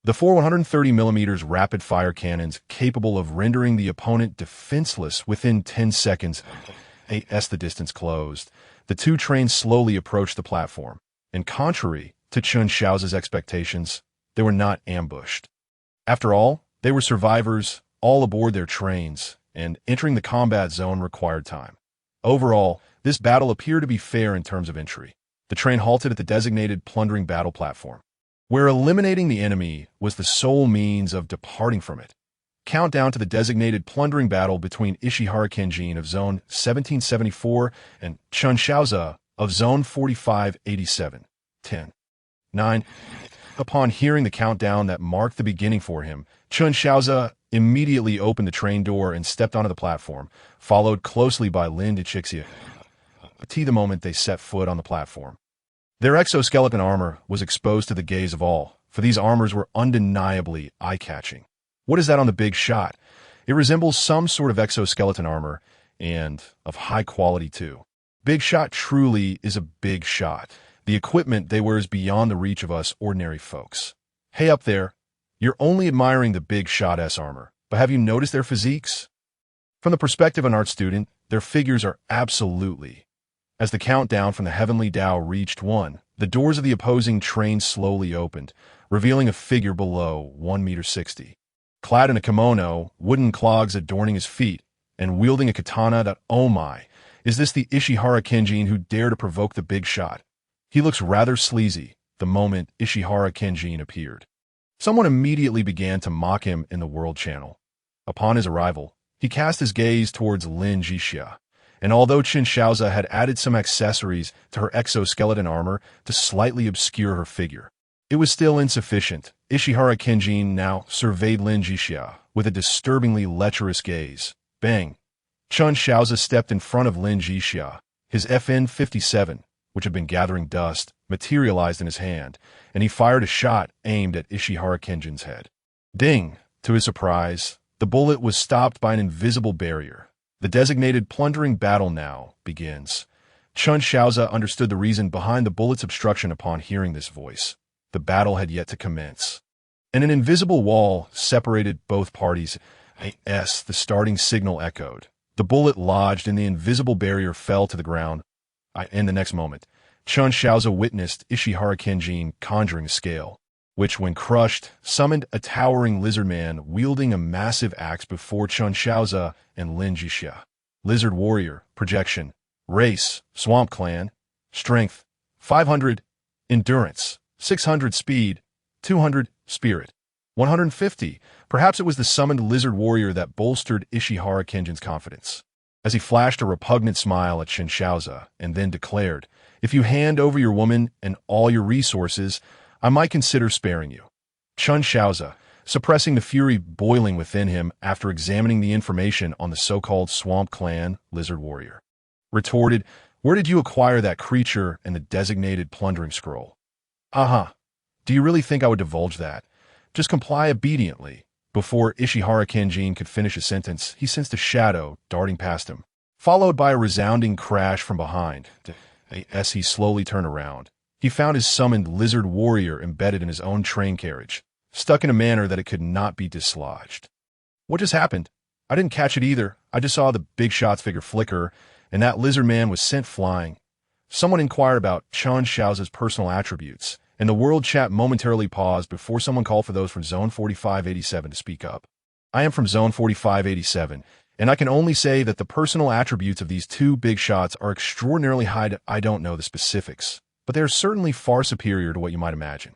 The 4 130mm rapid-fire cannons capable of rendering the opponent defenseless within 10 seconds. As the distance closed, the 2 trains slowly approached the platform, and contrary to Chen Shaoze's expectations, they were not ambushed. After all, they were survivors, all aboard their trains, and entering the combat zone required time. Overall, this battle appeared to be fair in terms of entry. The train halted at the designated plundering battle platform, where eliminating the enemy was the sole means of departing from it. Countdown to the designated plundering battle between Ishihara Kenjin of Zone 1774 and Chen Shaoze of Zone 4587. 10. 9. Upon hearing the countdown that marked the beginning for him, Chen Shaoze immediately opened the train door and stepped onto the platform, followed closely by Lin Zhixia. The moment they set foot on the platform, their exoskeleton armor was exposed to the gaze of all, for these armors were undeniably eye-catching. What is that on the big shot? It resembles some sort of exoskeleton armor, and of high quality too. Big Shot truly is a big shot. The equipment they wear is beyond the reach of us ordinary folks. Hey up there, you're only admiring the Big Shot-S armor, but have you noticed their physiques? From the perspective of an art student, their figures are absolutely. As the countdown from the Heavenly Tao reached 1, the doors of the opposing train slowly opened, revealing a figure below 1.60 meters. Clad in a kimono, wooden clogs adorning his feet, and wielding a katana that, oh my, is this the Ishihara Kenjin who dared to provoke the Big Shot? He looks rather sleazy the moment Ishihara Kenjin appeared. Someone immediately began to mock him in the World Channel. Upon his arrival, he cast his gaze towards Lin Zhixia, and although Chen Shaoze had added some accessories to her exoskeleton armor to slightly obscure her figure, it was still insufficient. Ishihara Kenjin now surveyed Lin Zhixia with a disturbingly lecherous gaze. Bang! Chen Shaoze stepped in front of Lin Zhixia. His FN-57, which had been gathering dust, materialized in his hand, and he fired a shot aimed at Ishihara Kenjin's head. Ding! To his surprise, the bullet was stopped by an invisible barrier. The designated plundering battle now begins. Chen Shaoze understood the reason behind the bullet's obstruction upon hearing this voice. The battle had yet to commence, and an invisible wall separated both parties. The starting signal echoed. The bullet lodged in the invisible barrier fell to the ground. In the next moment, Chen Shaoze witnessed Ishihara Kenjin conjuring a scale, which, when crushed, summoned a towering lizard man wielding a massive axe before Chen Shaoze and Lin Zhixia. Lizard warrior, projection, race, swamp clan, strength, 500, endurance, 600 speed, 200 spirit, 150. Perhaps it was the summoned lizard warrior that bolstered Ishihara Kenjin's confidence, as he flashed a repugnant smile at Chen Shaoze and then declared, "If you hand over your woman and all your resources, I might consider sparing you." Chen Shaoze, suppressing the fury boiling within him after examining the information on the so-called Swamp Clan lizard warrior, retorted, Where did you acquire that creature and the designated plundering scroll? Uh-huh. Do you really think I would divulge that? Just comply obediently. Before Ishihara Kenjin could finish a sentence, he sensed a shadow darting past him, followed by a resounding crash from behind. As he slowly turned around, he found his summoned lizard warrior embedded in his own train carriage, stuck in a manner that it could not be dislodged. What just happened? I didn't catch it either. I just saw the big shots figure flicker, and that lizard man was sent flying. Someone inquired about Chen Shaoze's personal attributes, and the world chat momentarily paused before someone called for those from Zone 4587 to speak up. I am from Zone 4587, and I can only say that the personal attributes of these two big shots are extraordinarily high. I don't know the specifics, but they are certainly far superior to what you might imagine.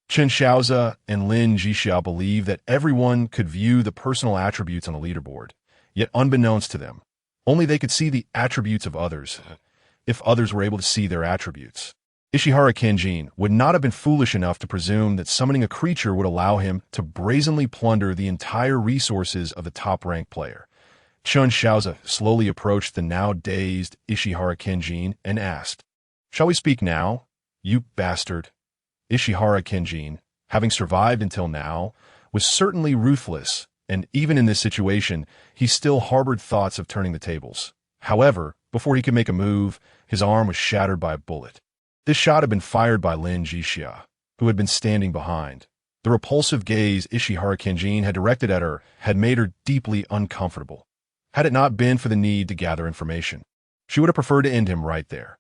Chen Shaoze and Lin Zhixia believe that everyone could view the personal attributes on the leaderboard, yet unbeknownst to them, only they could see the attributes of others, if others were able to see their attributes. Ishihara Kenjin would not have been foolish enough to presume that summoning a creature would allow him to brazenly plunder the entire resources of the top-ranked player. Chen Shaoze slowly approached the now dazed Ishihara Kenjin and asked, "Shall we speak now, you bastard?" Ishihara Kenjin, having survived until now, was certainly ruthless, and even in this situation, he still harbored thoughts of turning the tables. However, before he could make a move, his arm was shattered by a bullet. This shot had been fired by Lin Zhixia, who had been standing behind. The repulsive gaze Ishihara Kenjin had directed at her had made her deeply uncomfortable. Had it not been for the need to gather information, she would have preferred to end him right there.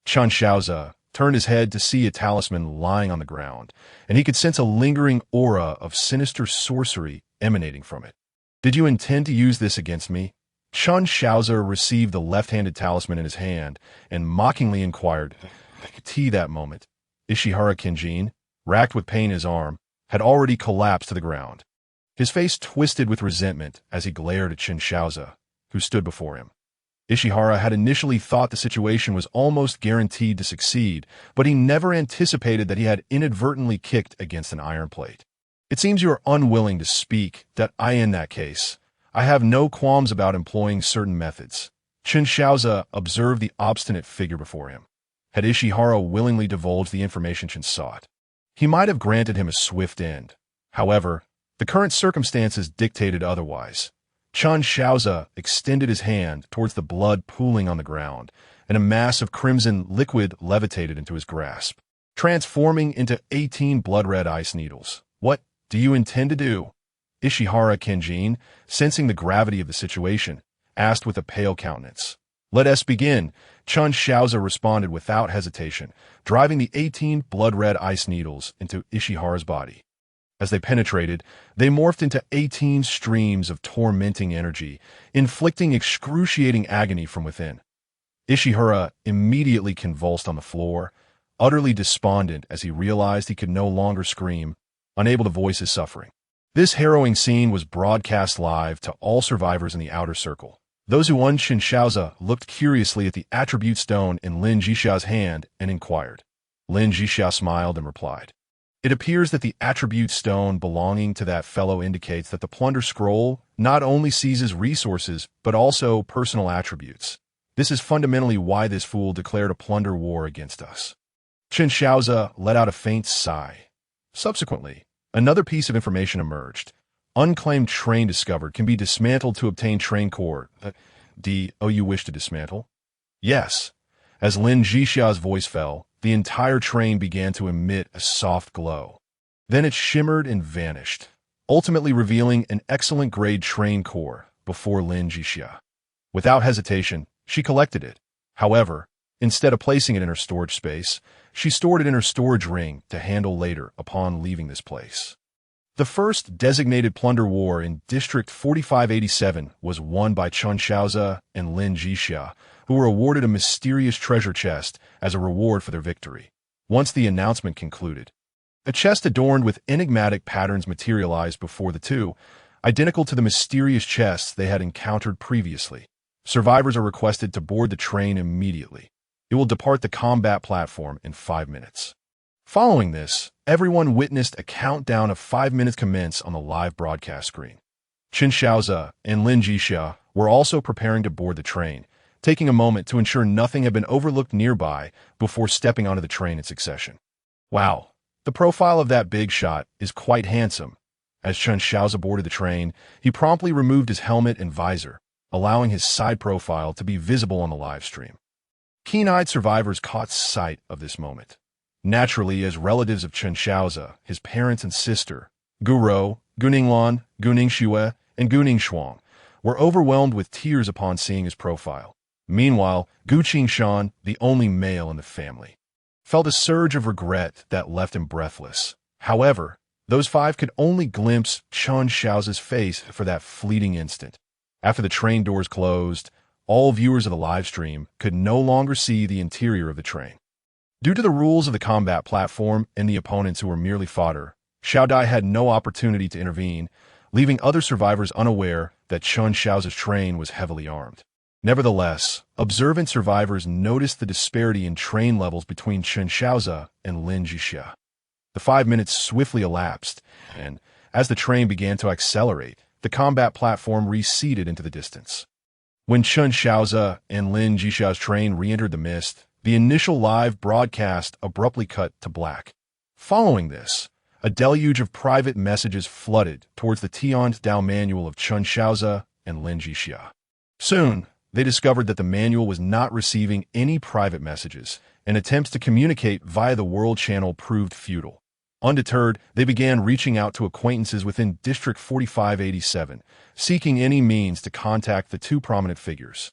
Chen Shaoze turned his head to see a talisman lying on the ground, and he could sense a lingering aura of sinister sorcery emanating from it. "Did you intend to use this against me?" Chen Shaoze received the left-handed talisman in his hand and mockingly inquired. That moment, Ishihara Kenjin, racked with pain in his arm, had already collapsed to the ground. His face twisted with resentment as he glared at Chen Shaoze, who stood before him. Ishihara had initially thought the situation was almost guaranteed to succeed, but he never anticipated that he had inadvertently kicked against an iron plate. "It seems you are unwilling to speak. In that case, I have no qualms about employing certain methods." Chen Shaoze observed the obstinate figure before him. Had Ishihara willingly divulged the information Chen sought, he might have granted him a swift end. However, the current circumstances dictated otherwise. Chen Shaoze extended his hand towards the blood pooling on the ground, and a mass of crimson liquid levitated into his grasp, transforming into 18 blood-red ice needles. "What do you intend to do?" Ishihara Kenjin, sensing the gravity of the situation, asked with a pale countenance. "Let us begin," Chen Shaoze responded without hesitation, driving the 18 blood-red ice needles into Ishihara's body. As they penetrated, they morphed into 18 streams of tormenting energy, inflicting excruciating agony from within. Ishihara immediately convulsed on the floor, utterly despondent as he realized he could no longer scream, unable to voice his suffering. This harrowing scene was broadcast live to all survivors in the outer circle. Those who won Chen Shaoze looked curiously at the attribute stone in Lin Zhixia's hand and inquired. Lin Zhixia smiled and replied, "It appears that the attribute stone belonging to that fellow indicates that the plunder scroll not only seizes resources, but also personal attributes. This is fundamentally why this fool declared a plunder war against us." Chen Shaoze let out a faint sigh. Subsequently, another piece of information emerged. Unclaimed train discovered can be dismantled to obtain train core. You wish to dismantle? Yes. As Lin Zhixia's voice fell, the entire train began to emit a soft glow. Then it shimmered and vanished, ultimately revealing an excellent-grade train core before Lin Zhixia. Without hesitation, she collected it. However, instead of placing it in her storage space, she stored it in her storage ring to handle later upon leaving this place. The first designated plunder war in District 4587 was won by Chen Shaoze and Lin Zhixia, who were awarded a mysterious treasure chest as a reward for their victory. Once the announcement concluded, a chest adorned with enigmatic patterns materialized before the two, identical to the mysterious chests they had encountered previously. Survivors are requested to board the train immediately. It will depart the combat platform in 5 minutes. Following this, everyone witnessed a countdown of 5 minutes commence on the live broadcast screen. Chen Shaoze and Lin Zhixia were also preparing to board the train, taking a moment to ensure nothing had been overlooked nearby before stepping onto the train in succession. Wow, the profile of that big shot is quite handsome. As Chen Shaoze boarded the train, he promptly removed his helmet and visor, allowing his side profile to be visible on the live stream. Keen-eyed survivors caught sight of this moment. Naturally, as relatives of Chen Shaoze, his parents and sister, Gu Rou, Gu Ninglan, Gu Ningxue, and Gu Ningshuang, were overwhelmed with tears upon seeing his profile. Meanwhile, Gu Qingshan, the only male in the family, felt a surge of regret that left him breathless. However, those five could only glimpse Chen Shaoze's face for that fleeting instant. After the train doors closed, all viewers of the live stream could no longer see the interior of the train. Due to the rules of the combat platform and the opponents who were merely fodder, Shaoze had no opportunity to intervene, leaving other survivors unaware that Chen Shaoze's train was heavily armed. Nevertheless, observant survivors noticed the disparity in train levels between Chen Shaoze and Lin Zhixia. The 5 minutes swiftly elapsed, and as the train began to accelerate, the combat platform receded into the distance. When Chen Shaoze and Lin Zhixia's train re-entered the mist, the initial live broadcast abruptly cut to black. Following this, a deluge of private messages flooded towards the Tian Dao manual of Chen Shaoze and Lin Zhixia. Soon, they discovered that the manual was not receiving any private messages, and attempts to communicate via the world channel proved futile. Undeterred, they began reaching out to acquaintances within District 4587, seeking any means to contact the two prominent figures.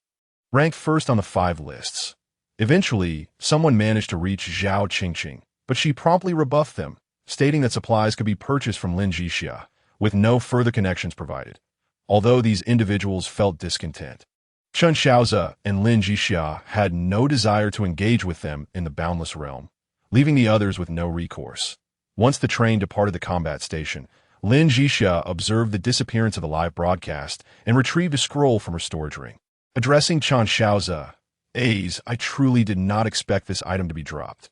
Ranked first on the 5 lists. Eventually, someone managed to reach Zhao Qingqing, but she promptly rebuffed them, stating that supplies could be purchased from Lin Zhixia, with no further connections provided. Although these individuals felt discontent, Chen Shaoze and Lin Zhixia had no desire to engage with them in the boundless realm, leaving the others with no recourse. Once the train departed the combat station, Lin Zhixia observed the disappearance of the live broadcast and retrieved a scroll from her storage ring. Addressing Chen Shaoze, I truly did not expect this item to be dropped.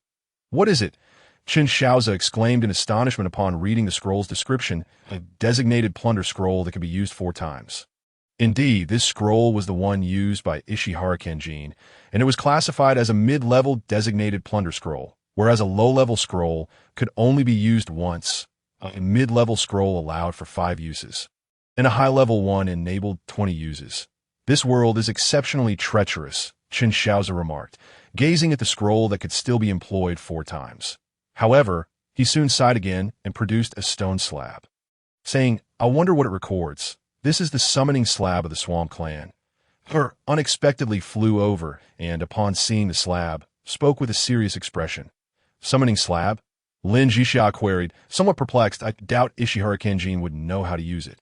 What is it? Chen Shaoze exclaimed in astonishment upon reading the scroll's description, a designated plunder scroll that could be used 4 times. Indeed, this scroll was the one used by Ishihara Kenjin, and it was classified as a mid-level designated plunder scroll, whereas a low-level scroll could only be used once. A mid-level scroll allowed for 5 uses, and a high-level one enabled 20 uses. This world is exceptionally treacherous, Chen Shaoze remarked, gazing at the scroll that could still be employed 4 times. However, he soon sighed again and produced a stone slab, saying, I wonder what it records. This is the summoning slab of the Swamp clan. Her unexpectedly flew over and, upon seeing the slab, spoke with a serious expression. Summoning slab? Lin Zhixia queried, somewhat perplexed. I doubt Ishihara Kenjin would know how to use it.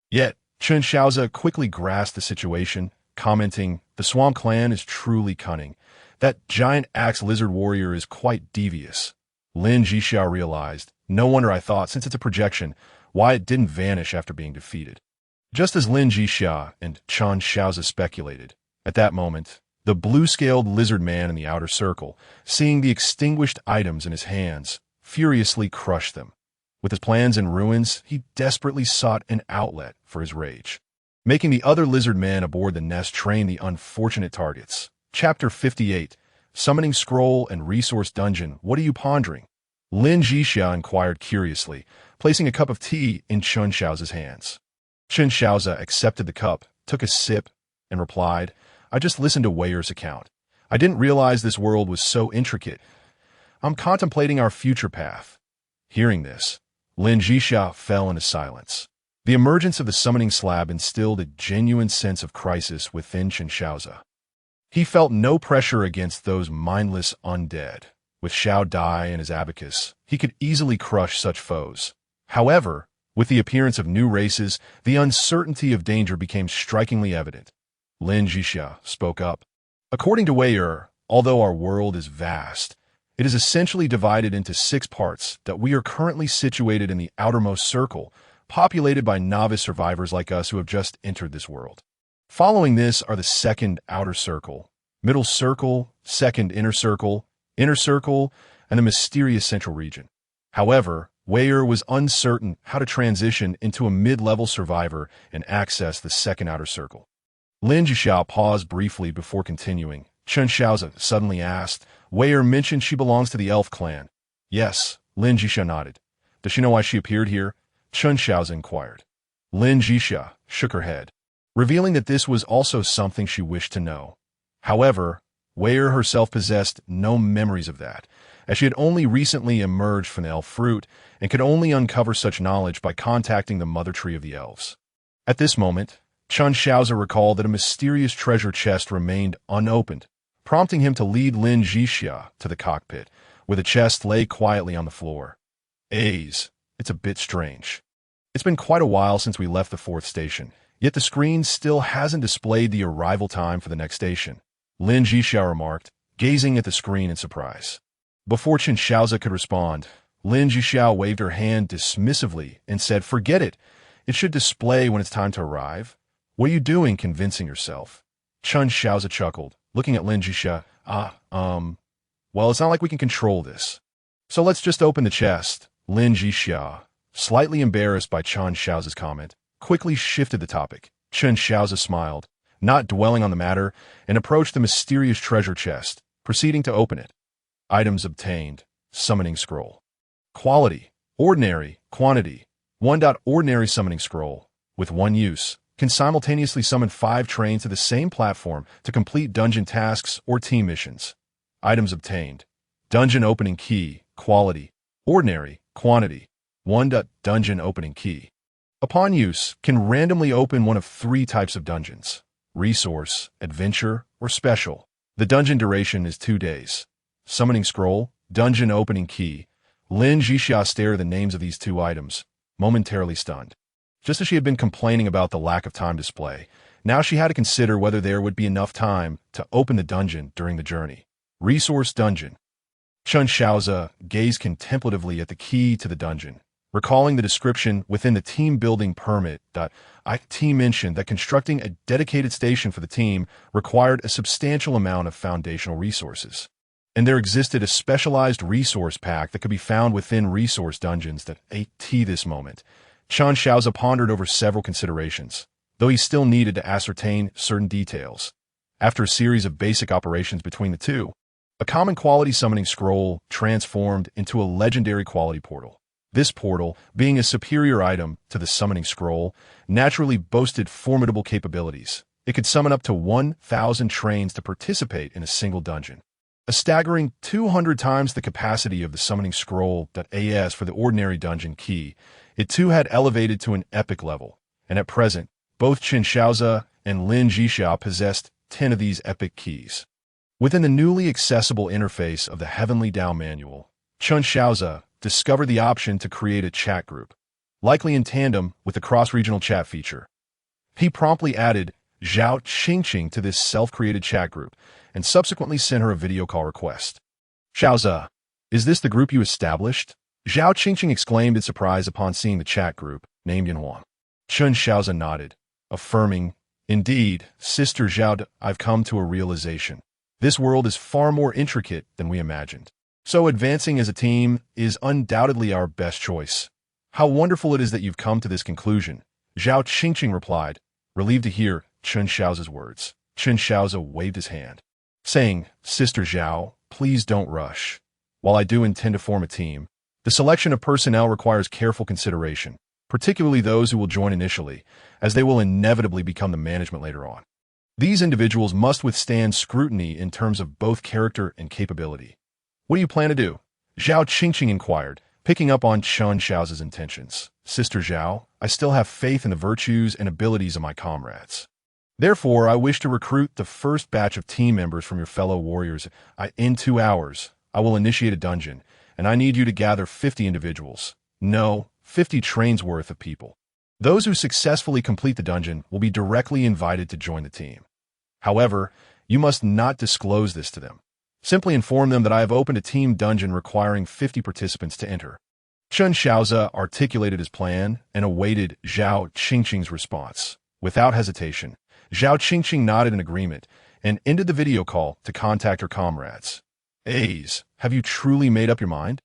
Yet, Chen Shaoze quickly grasped the situation, commenting, the Swamp clan is truly cunning. That giant axe lizard warrior is quite devious. Lin Zhixia realized, no wonder I thought, since it's a projection, why it didn't vanish after being defeated. Just as Lin Zhixia and Chen Shaoze speculated, at that moment, the blue-scaled lizard man in the outer circle, seeing the extinguished items in his hands, furiously crushed them. With his plans in ruins, he desperately sought an outlet for his rage, making the other lizard men aboard the nest train the unfortunate targets. Chapter 58, Summoning Scroll and Resource Dungeon. What are you pondering? Lin Zhixia inquired curiously, placing a cup of tea in Chen Shaoze's hands. Chen Shaoze accepted the cup, took a sip, and replied, I just listened to Weier's account. I didn't realize this world was so intricate. I'm contemplating our future path. Hearing this, Lin Zhixia fell into silence. The emergence of the summoning slab instilled a genuine sense of crisis within Chen Shaoze. He felt no pressure against those mindless undead. With Xiao Dai and his abacus, he could easily crush such foes. However, with the appearance of new races, the uncertainty of danger became strikingly evident. Lin Zhixia spoke up. According to Weier, although our world is vast, it is essentially divided into 6 parts that we are currently situated in the outermost circle, populated by novice survivors like us who have just entered this world. Following this are the second outer circle, middle circle, second inner circle, and the mysterious central region. However, Weier was uncertain how to transition into a mid-level survivor and access the second outer circle. Lin Zhixia paused briefly before continuing. Chen Shaoze suddenly asked. Wei mentioned she belongs to the elf clan. Yes, Lin Zhixia nodded. Does she know why she appeared here? Chen Shaoze inquired. Lin Zhixia shook her head, revealing that this was also something she wished to know. However, Wei herself possessed no memories of that, as she had only recently emerged from the elf fruit and could only uncover such knowledge by contacting the mother tree of the elves. At this moment, Chen Shaoze recalled that a mysterious treasure chest remained unopened, prompting him to lead Lin Zhixia to the cockpit, where the chest lay quietly on the floor. It's a bit strange. It's been quite a while since we left the 4th station, yet the screen still hasn't displayed the arrival time for the next station, Lin Zhixia remarked, gazing at the screen in surprise. Before Chen Shaoze could respond, Lin Zhixia waved her hand dismissively and said, Forget it. It should display when it's time to arrive. What are you doing convincing yourself? Chen Shaoze chuckled, looking at Lin Zhixia. Well, it's not like we can control this. So let's just open the chest. Lin Zhixia, slightly embarrassed by Chen Shaoze's comment, quickly shifted the topic. Chen Shaoze smiled, not dwelling on the matter, and approached the mysterious treasure chest, proceeding to open it. Items obtained. Summoning scroll. Quality. Ordinary. Quantity. 1. Ordinary summoning scroll. With 1 use, can simultaneously summon 5 trains to the same platform to complete dungeon tasks or team missions. Items obtained. Dungeon opening key. Quality. Ordinary. Quantity. 1. Dungeon opening key. Upon use, can randomly open one of 3 types of dungeons. Resource, Adventure, or Special. The dungeon duration is 2 days. Summoning scroll. Dungeon opening key. Lin Zhixia stared at the names of these 2 items, momentarily stunned. Just as she had been complaining about the lack of time display, now she had to consider whether there would be enough time to open the dungeon during the journey. Resource dungeon. Chen Shaoze gazed contemplatively at the key to the dungeon, recalling the description within the team-building permit. Team mentioned that constructing a dedicated station for the team required a substantial amount of foundational resources, and there existed a specialized resource pack that could be found within resource dungeons. This moment, Chen Shaoze pondered over several considerations, though he still needed to ascertain certain details. After a series of basic operations between the 2, a common quality summoning scroll transformed into a legendary quality portal. This portal, being a superior item to the summoning scroll, naturally boasted formidable capabilities. It could summon up to 1,000 trains to participate in a single dungeon, a staggering 200 times the capacity of the summoning scroll. As for the ordinary dungeon key, it too had elevated to an epic level, and at present, both Chen Shaoze and Lin Zhixia possessed 10 of these epic keys. Within the newly accessible interface of the Heavenly Dao Manual, Chen Shaoze discovered the option to create a chat group, likely in tandem with the cross-regional chat feature. He promptly added Zhao Qingqing to this self-created chat group and subsequently sent her a video call request. Shaoze, is this the group you established? Zhao Qingqing exclaimed in surprise upon seeing the chat group, named Yanhuang. Chen Shaoze nodded, affirming, Indeed, Sister Zhao, I've come to a realization. This world is far more intricate than we imagined. So advancing as a team is undoubtedly our best choice. How wonderful it is that you've come to this conclusion, Zhao Qingqing replied, relieved to hear Chen Shaoze's words. Chen Shaoze waved his hand, saying, Sister Zhao, please don't rush. While I do intend to form a team, the selection of personnel requires careful consideration, particularly those who will join initially, as they will inevitably become the management later on. These individuals must withstand scrutiny in terms of both character and capability. What do you plan to do? Zhao Qingqing inquired, picking up on Chen Shaoze's intentions. Sister Zhao, I still have faith in the virtues and abilities of my comrades. Therefore, I wish to recruit the first batch of team members from your fellow warriors. In 2 hours, I will initiate a dungeon, and I need you to gather 50 individuals. No, 50 trains worth of people. Those who successfully complete the dungeon will be directly invited to join the team. However, you must not disclose this to them. Simply inform them that I have opened a team dungeon requiring 50 participants to enter. Chen Shaoze articulated his plan and awaited Zhao Qingqing's response. Without hesitation, Zhao Qingqing nodded in agreement and ended the video call to contact her comrades. Have you truly made up your mind?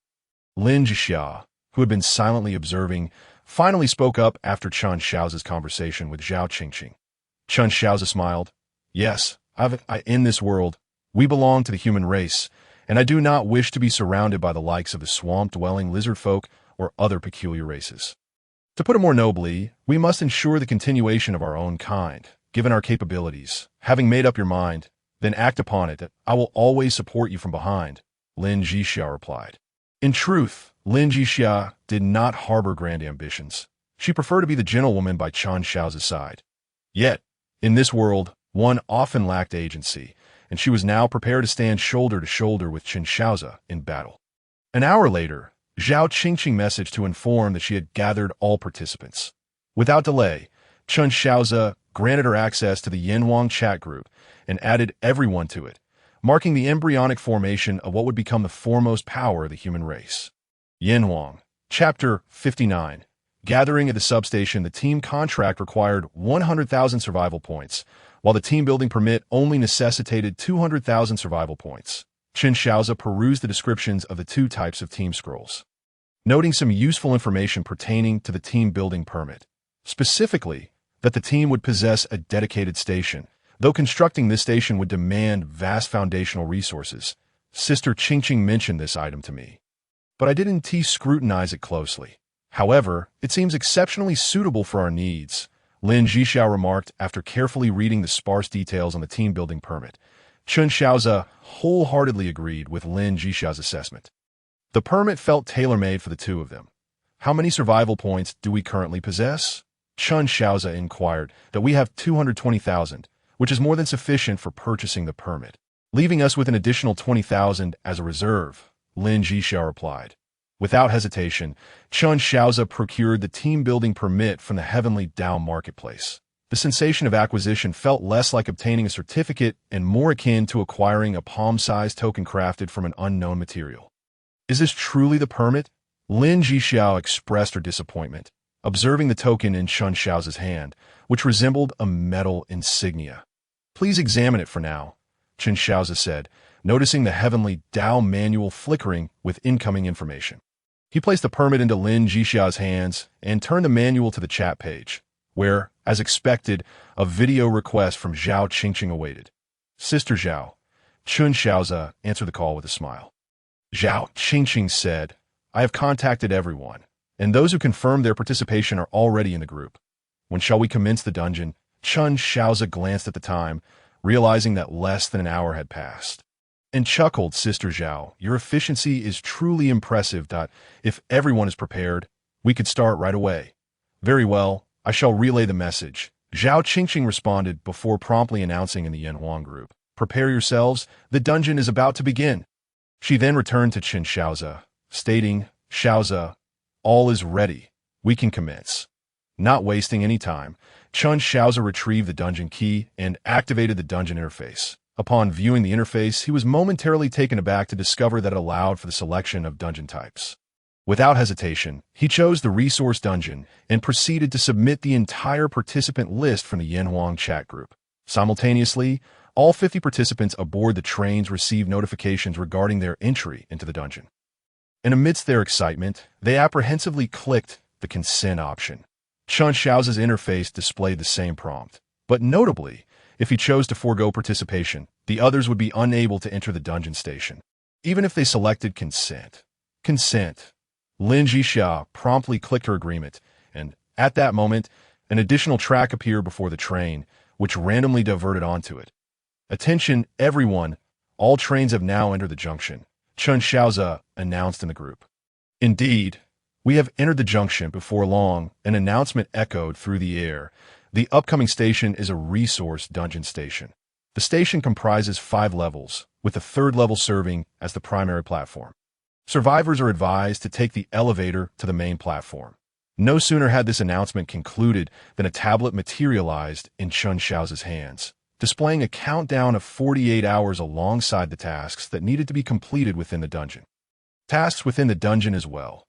Lin Zhixia, who had been silently observing, finally spoke up after Chen Shaoze's conversation with Zhao Qingqing. Chen Shaoze smiled. Yes, in this world, we belong to the human race, and I do not wish to be surrounded by the likes of the swamp-dwelling lizard folk or other peculiar races. To put it more nobly, we must ensure the continuation of our own kind, given our capabilities. Having made up your mind, then act upon it. I will always support you from behind, Lin Zhixia replied. In truth, Lin Zhixia did not harbor grand ambitions. She preferred to be the gentlewoman by Chen Shaoze's side. Yet, in this world, one often lacked agency, and she was now prepared to stand shoulder to shoulder with Chen Shaoze in battle. An hour later, Zhao Qingqing messaged to inform that she had gathered all participants. Without delay, Chen Shaoze granted her access to the Yanhuang chat group and added everyone to it, marking the embryonic formation of what would become the foremost power of the human race. Yanhuang, Chapter 59. Gathering at the substation, the team contract required 100,000 survival points, while the team-building permit only necessitated 200,000 survival points. Chen Shaoze perused the descriptions of the two types of team scrolls, noting some useful information pertaining to the team-building permit, specifically that the team would possess a dedicated station, though constructing this station would demand vast foundational resources. Sister Qingqing mentioned this item to me, but I didn't scrutinize it closely. However, it seems exceptionally suitable for our needs, Lin Zhixia remarked after carefully reading the sparse details on the team-building permit. Chen Shaoze wholeheartedly agreed with Lin Zhixia's assessment. The permit felt tailor-made for the two of them. How many survival points do we currently possess? Chen Shaoze inquired. That we have 220,000, which is more than sufficient for purchasing the permit, leaving us with an additional 20,000 as a reserve, Lin Zhixia replied. Without hesitation, Chen Shaoze procured the team-building permit from the Heavenly Dao marketplace. The sensation of acquisition felt less like obtaining a certificate and more akin to acquiring a palm-sized token crafted from an unknown material. Is this truly the permit? Lin Zhixia expressed her disappointment, observing the token in Chen Shaoze's hand, which resembled a metal insignia. Please examine it for now, Chen Shaoze said, noticing the Heavenly Dao manual flickering with incoming information. He placed the permit into Lin Zhixia's hands and turned the manual to the chat page, where, as expected, a video request from Zhao Qingqing awaited. Sister Zhao, Chen Shaoze answered the call with a smile. Zhao Qingqing said, I have contacted everyone, and those who confirmed their participation are already in the group. When shall we commence the dungeon? Chen Shaoze glanced at the time, realizing that less than an hour had passed, and chuckled. Sister Zhao, your efficiency is truly impressive. If everyone is prepared, we could start right away. Very well. I shall relay the message, Zhao Qingqing responded before promptly announcing in the Yanhuang group. Prepare yourselves, the dungeon is about to begin. She then returned to Chen Shaoze, stating, Shaoze, all is ready. We can commence. Not wasting any time, Chen Shaoze retrieved the dungeon key and activated the dungeon interface. Upon viewing the interface, he was momentarily taken aback to discover that it allowed for the selection of dungeon types. Without hesitation, he chose the resource dungeon and proceeded to submit the entire participant list from the Yanhuang chat group. Simultaneously, all 50 participants aboard the trains received notifications regarding their entry into the dungeon. And amidst their excitement, they apprehensively clicked the consent option. Chen Shaoze's interface displayed the same prompt, but notably, if he chose to forego participation, the others would be unable to enter the dungeon station, even if they selected consent. Consent. Lin Zhixia promptly clicked her agreement, and, at that moment, an additional track appeared before the train, which randomly diverted onto it. Attention, everyone! All trains have now entered the junction, Chen Shaoze announced in the group. Indeed, we have entered the junction. Before long, an announcement echoed through the air. The upcoming station is a resource dungeon station. The station comprises 5 levels, with the 3rd level serving as the primary platform. Survivors are advised to take the elevator to the main platform. No sooner had this announcement concluded than a tablet materialized in Chen Shaoze's hands, displaying a countdown of 48 hours alongside the tasks that needed to be completed within the dungeon. Tasks within the dungeon as well.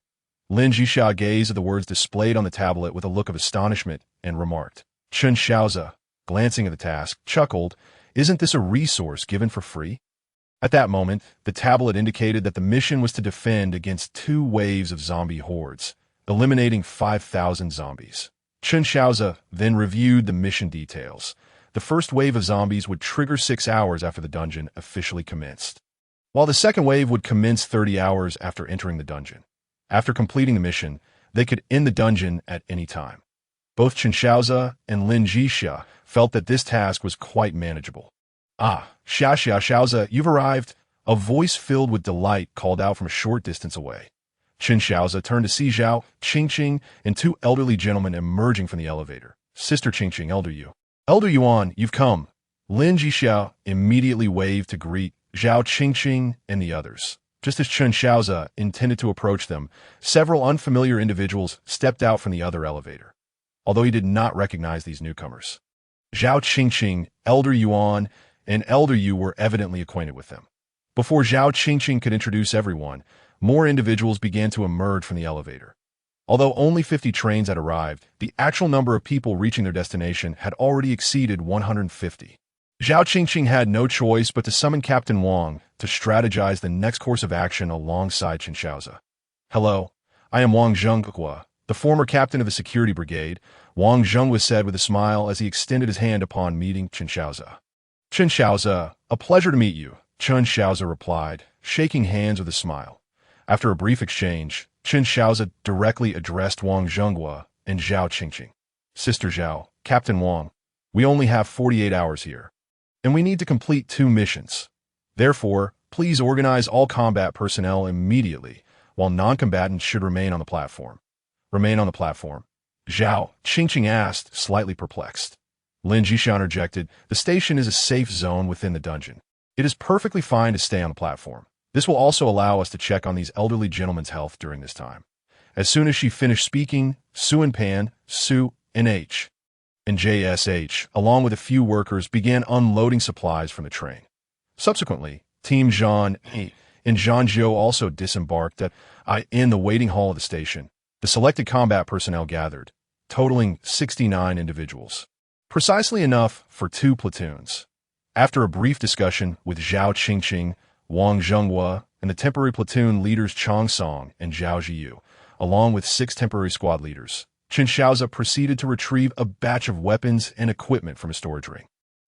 Lin Zhixia gazed at the words displayed on the tablet with a look of astonishment and remarked. Chen Shaoze, glancing at the task, chuckled, Isn't this a resource given for free? At that moment, the tablet indicated that the mission was to defend against 2 waves of zombie hordes, eliminating 5,000 zombies. Chen Shaoze then reviewed the mission details, the first wave of zombies would trigger 6 hours after the dungeon officially commenced, while the second wave would commence 30 hours after entering the dungeon. After completing the mission, they could end the dungeon at any time. Both Chen Shaoze and Lin Zhixia felt that this task was quite manageable. "Ah, Shaoze, you've arrived," a voice filled with delight called out from a short distance away. Chen Shaoze turned to see Zhao Qingqing and two elderly gentlemen emerging from the elevator. "Sister Qingqing, Elder Yuan, you've come." Lin Zhixia immediately waved to greet Zhao Qingqing and the others. Just as Chen Shaoze intended to approach them, several unfamiliar individuals stepped out from the other elevator, although he did not recognize these newcomers. Zhao Qingqing, Elder Yuan, and Elder Yu were evidently acquainted with them. Before Zhao Qingqing could introduce everyone, more individuals began to emerge from the elevator. Although only 50 trains had arrived, the actual number of people reaching their destination had already exceeded 150. Zhao Qingqing had no choice but to summon Captain Wang to strategize the next course of action alongside Chen Shaoze. "Hello, I am Wang Zhenghua, the former captain of the security brigade," Wang Zhenghua said with a smile as he extended his hand upon meeting Chen Shaoze. "Chen Shaoze, a pleasure to meet you," Chen Shaoze replied, shaking hands with a smile. After a brief exchange, Chen Shaoze directly addressed Wang Zhenghua and Zhao Qingqing. "Sister Zhao, Captain Wang, we only have 48 hours here, and we need to complete 2 missions. Therefore, please organize all combat personnel immediately, while non-combatants should remain on the platform." "Remain on the platform?" Zhao Qingqing asked, slightly perplexed. Lin Zhixia interjected, "The station is a safe zone within the dungeon. It is perfectly fine to stay on the platform. This will also allow us to check on these elderly gentlemen's health during this time." As soon as she finished speaking, Su and Pan, Su, NH, and JSH, along with a few workers, began unloading supplies from the train. Subsequently, Team Zhan and Zhanjiu also disembarked in the waiting hall of the station. The selected combat personnel gathered, totaling 69 individuals. Precisely enough for 2 platoons. After a brief discussion with Zhao Qingqing, Wang Zhenghua, and the temporary platoon leaders Chang Song and Zhao Jiyu, along with 6 temporary squad leaders, Chen Shaoze proceeded to retrieve a batch of weapons and equipment from a storage ring.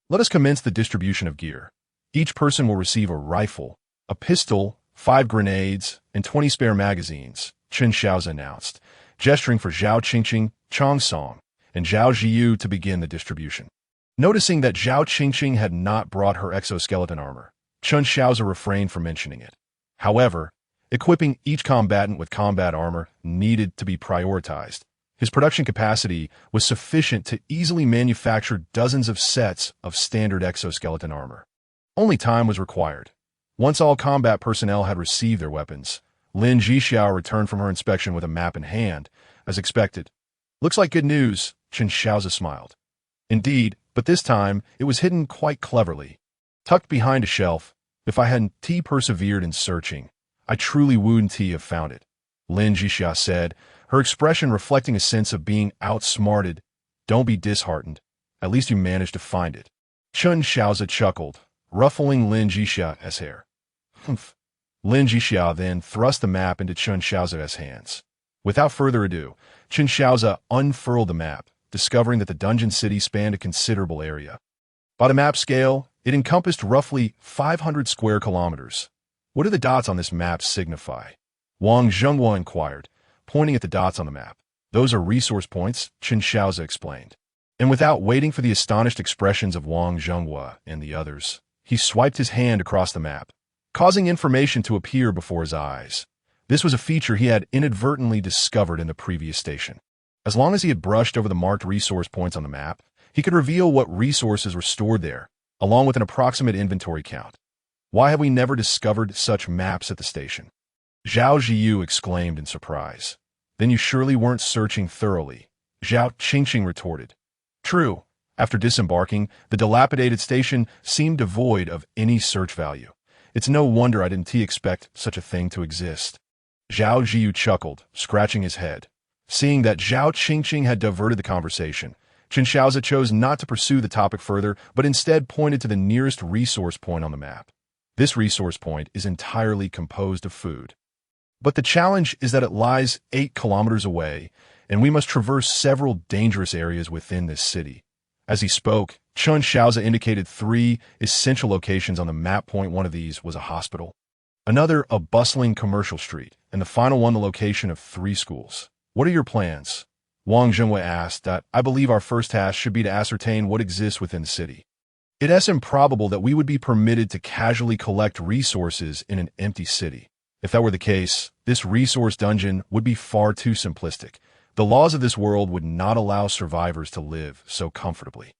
"Let us commence the distribution of gear. Each person will receive a rifle, a pistol, 5 grenades, and 20 spare magazines," Chen Shaoze announced, gesturing for Zhao Qingqing, Chang Song, and Zhao Jiyu to begin the distribution. Noticing that Zhao Qingqing had not brought her exoskeleton armor, Chen Shaoze refrained from mentioning it. However, equipping each combatant with combat armor needed to be prioritized. His production capacity was sufficient to easily manufacture dozens of sets of standard exoskeleton armor. Only time was required. Once all combat personnel had received their weapons, Lin Zhixia returned from her inspection with a map in hand, as expected. "Looks like good news," Chen Shaoze smiled. Indeed, but this time it was hidden quite cleverly. Tucked behind a shelf, if I hadn't persevered in searching, I truly wouldn't have found it, Lin Zhixia said, her expression reflecting a sense of being outsmarted. "Don't be disheartened. At least you managed to find it." Chen Shaoze chuckled, ruffling Lin Zhixia's hair. "Humph." Lin Zhixia then thrust the map into Chen Shaoze's hands. Without further ado, Chen Shaoze unfurled the map, discovering that the dungeon city spanned a considerable area. By the map scale, it encompassed roughly 500 square kilometers. "What do the dots on this map signify?" Wang Zhenghua inquired, pointing at the dots on the map. "Those are resource points," Chen Shaoze explained. And without waiting for the astonished expressions of Wang Zhenghua and the others, he swiped his hand across the map, causing information to appear before his eyes. This was a feature he had inadvertently discovered in the previous station. As long as he had brushed over the marked resource points on the map, he could reveal what resources were stored there, along with an approximate inventory count. Why have we never discovered such maps at the station? Zhao Jiyu exclaimed in surprise. "Then you surely weren't searching thoroughly," Zhao Qingqing retorted. "True. After disembarking, the dilapidated station seemed devoid of any search value. It's no wonder I didn't expect such a thing to exist." Zhao Jiyu chuckled, scratching his head. Seeing that Zhao Qingqing had diverted the conversation, Chen Shaoze chose not to pursue the topic further, but instead pointed to the nearest resource point on the map. This resource point is entirely composed of food. But the challenge is that it lies 8 kilometers away, and we must traverse several dangerous areas within this city. As he spoke, Chen Shaoze indicated 3 essential locations on the map. Point one of these was a hospital, another a bustling commercial street, and the final one the location of 3 schools. What are your plans? Wang Zhenghua asked. I believe our first task should be to ascertain what exists within the city. It is improbable that we would be permitted to casually collect resources in an empty city. If that were the case, this resource dungeon would be far too simplistic. The laws of this world would not allow survivors to live so comfortably.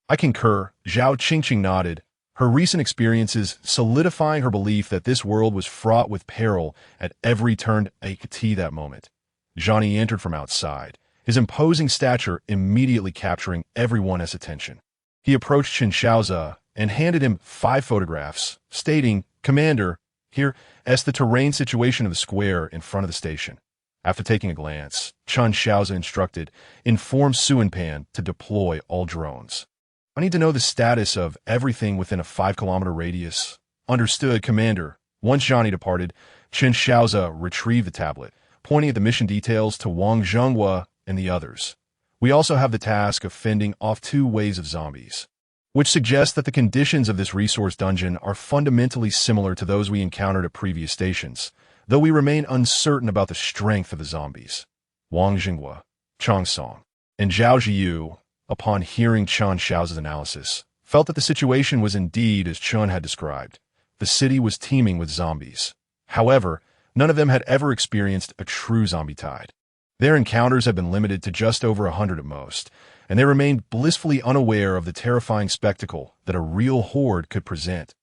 I concur, Zhao Qingqing nodded, her recent experiences solidifying her belief that this world was fraught with peril at every turn. That moment, Johnny entered from outside, his imposing stature immediately capturing everyone's attention. He approached Chen Shaoze and handed him 5 photographs, stating, "Commander, here is the terrain situation of the square in front of the station." After taking a glance, Chen Shaoze instructed, "Inform Suanpan to deploy all drones. I need to know the status of everything within a 5-kilometer radius." "Understood, Commander." Once Johnny departed, Chen Shaoze retrieved the tablet, pointing at the mission details to Wang Zhenghua and the others. "We also have the task of fending off 2 waves of zombies, which suggests that the conditions of this resource dungeon are fundamentally similar to those we encountered at previous stations, though we remain uncertain about the strength of the zombies." Wang Zhenghua, Chang Song, and Zhao Ziyu, upon hearing Chen Shaoze's analysis, felt that the situation was indeed as Chen had described. The city was teeming with zombies. However, none of them had ever experienced a true zombie tide. Their encounters had been limited to just over 100 at most, and they remained blissfully unaware of the terrifying spectacle that a real horde could present.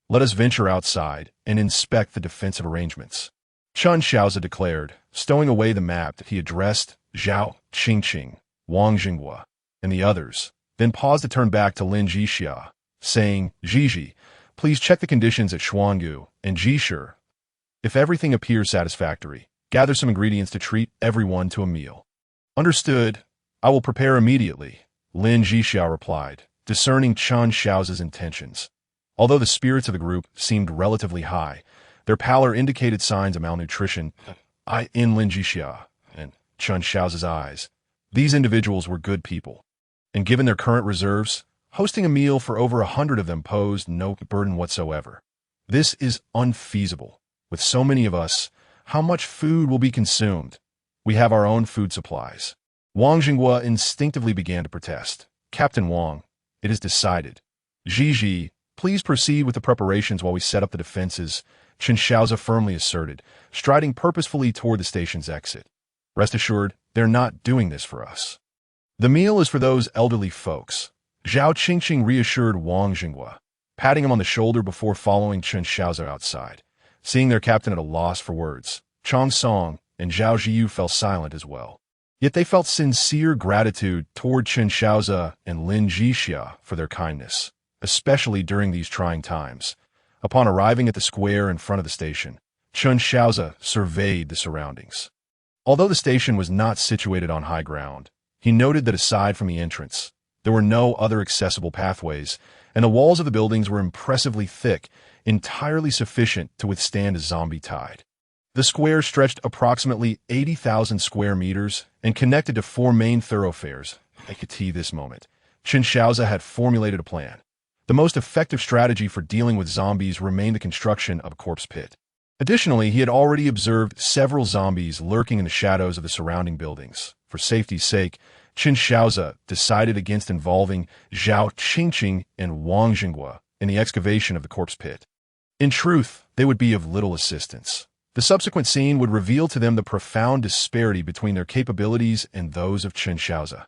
"Let us venture outside and inspect the defensive arrangements," Chen Shaoze declared, stowing away the map that he addressed Zhao Qingqing, Wang Zhenghua, and the others, then paused to turn back to Lin Zhixia, saying, "Zhixi, please check the conditions at Xuangu and Jishur. If everything appears satisfactory, gather some ingredients to treat everyone to a meal." "Understood. I will prepare immediately," Lin Zhixia replied, discerning Chen Shaoze's intentions. Although the spirits of the group seemed relatively high, their pallor indicated signs of malnutrition. In Lin Zhixia and Chen Shaoze's eyes, these individuals were good people, and given their current reserves, hosting a meal for over 100 of them posed no burden whatsoever. This is unfeasible. With so many of us, how much food will be consumed? We have our own food supplies. Wang Zhenghua instinctively began to protest. "Captain Wang, it is decided. Zhixi, please proceed with the preparations while we set up the defenses," Chen Shaoze firmly asserted, striding purposefully toward the station's exit. "Rest assured, they're not doing this for us. The meal is for those elderly folks," Zhao Qingqing reassured Wang Zhenghua, patting him on the shoulder before following Chen Shaoze outside. Seeing their captain at a loss for words, Chang Song and Zhao Ziyu fell silent as well. Yet they felt sincere gratitude toward Chen Shaoze and Lin Zhixia for their kindness, especially during these trying times. Upon arriving at the square in front of the station, Chen Shaoze surveyed the surroundings. Although the station was not situated on high ground, he noted that aside from the entrance, there were no other accessible pathways, and the walls of the buildings were impressively thick, entirely sufficient to withstand a zombie tide. The square stretched approximately 80,000 square meters and connected to 4 main thoroughfares. At this moment, Chen Shaoze had formulated a plan. The most effective strategy for dealing with zombies remained the construction of a corpse pit. Additionally, he had already observed several zombies lurking in the shadows of the surrounding buildings. For safety's sake, Chen Shaoze decided against involving Zhao Qingqing and Wang Zhenghua in the excavation of the corpse pit. In truth, they would be of little assistance. The subsequent scene would reveal to them the profound disparity between their capabilities and those of Chen Shaoze.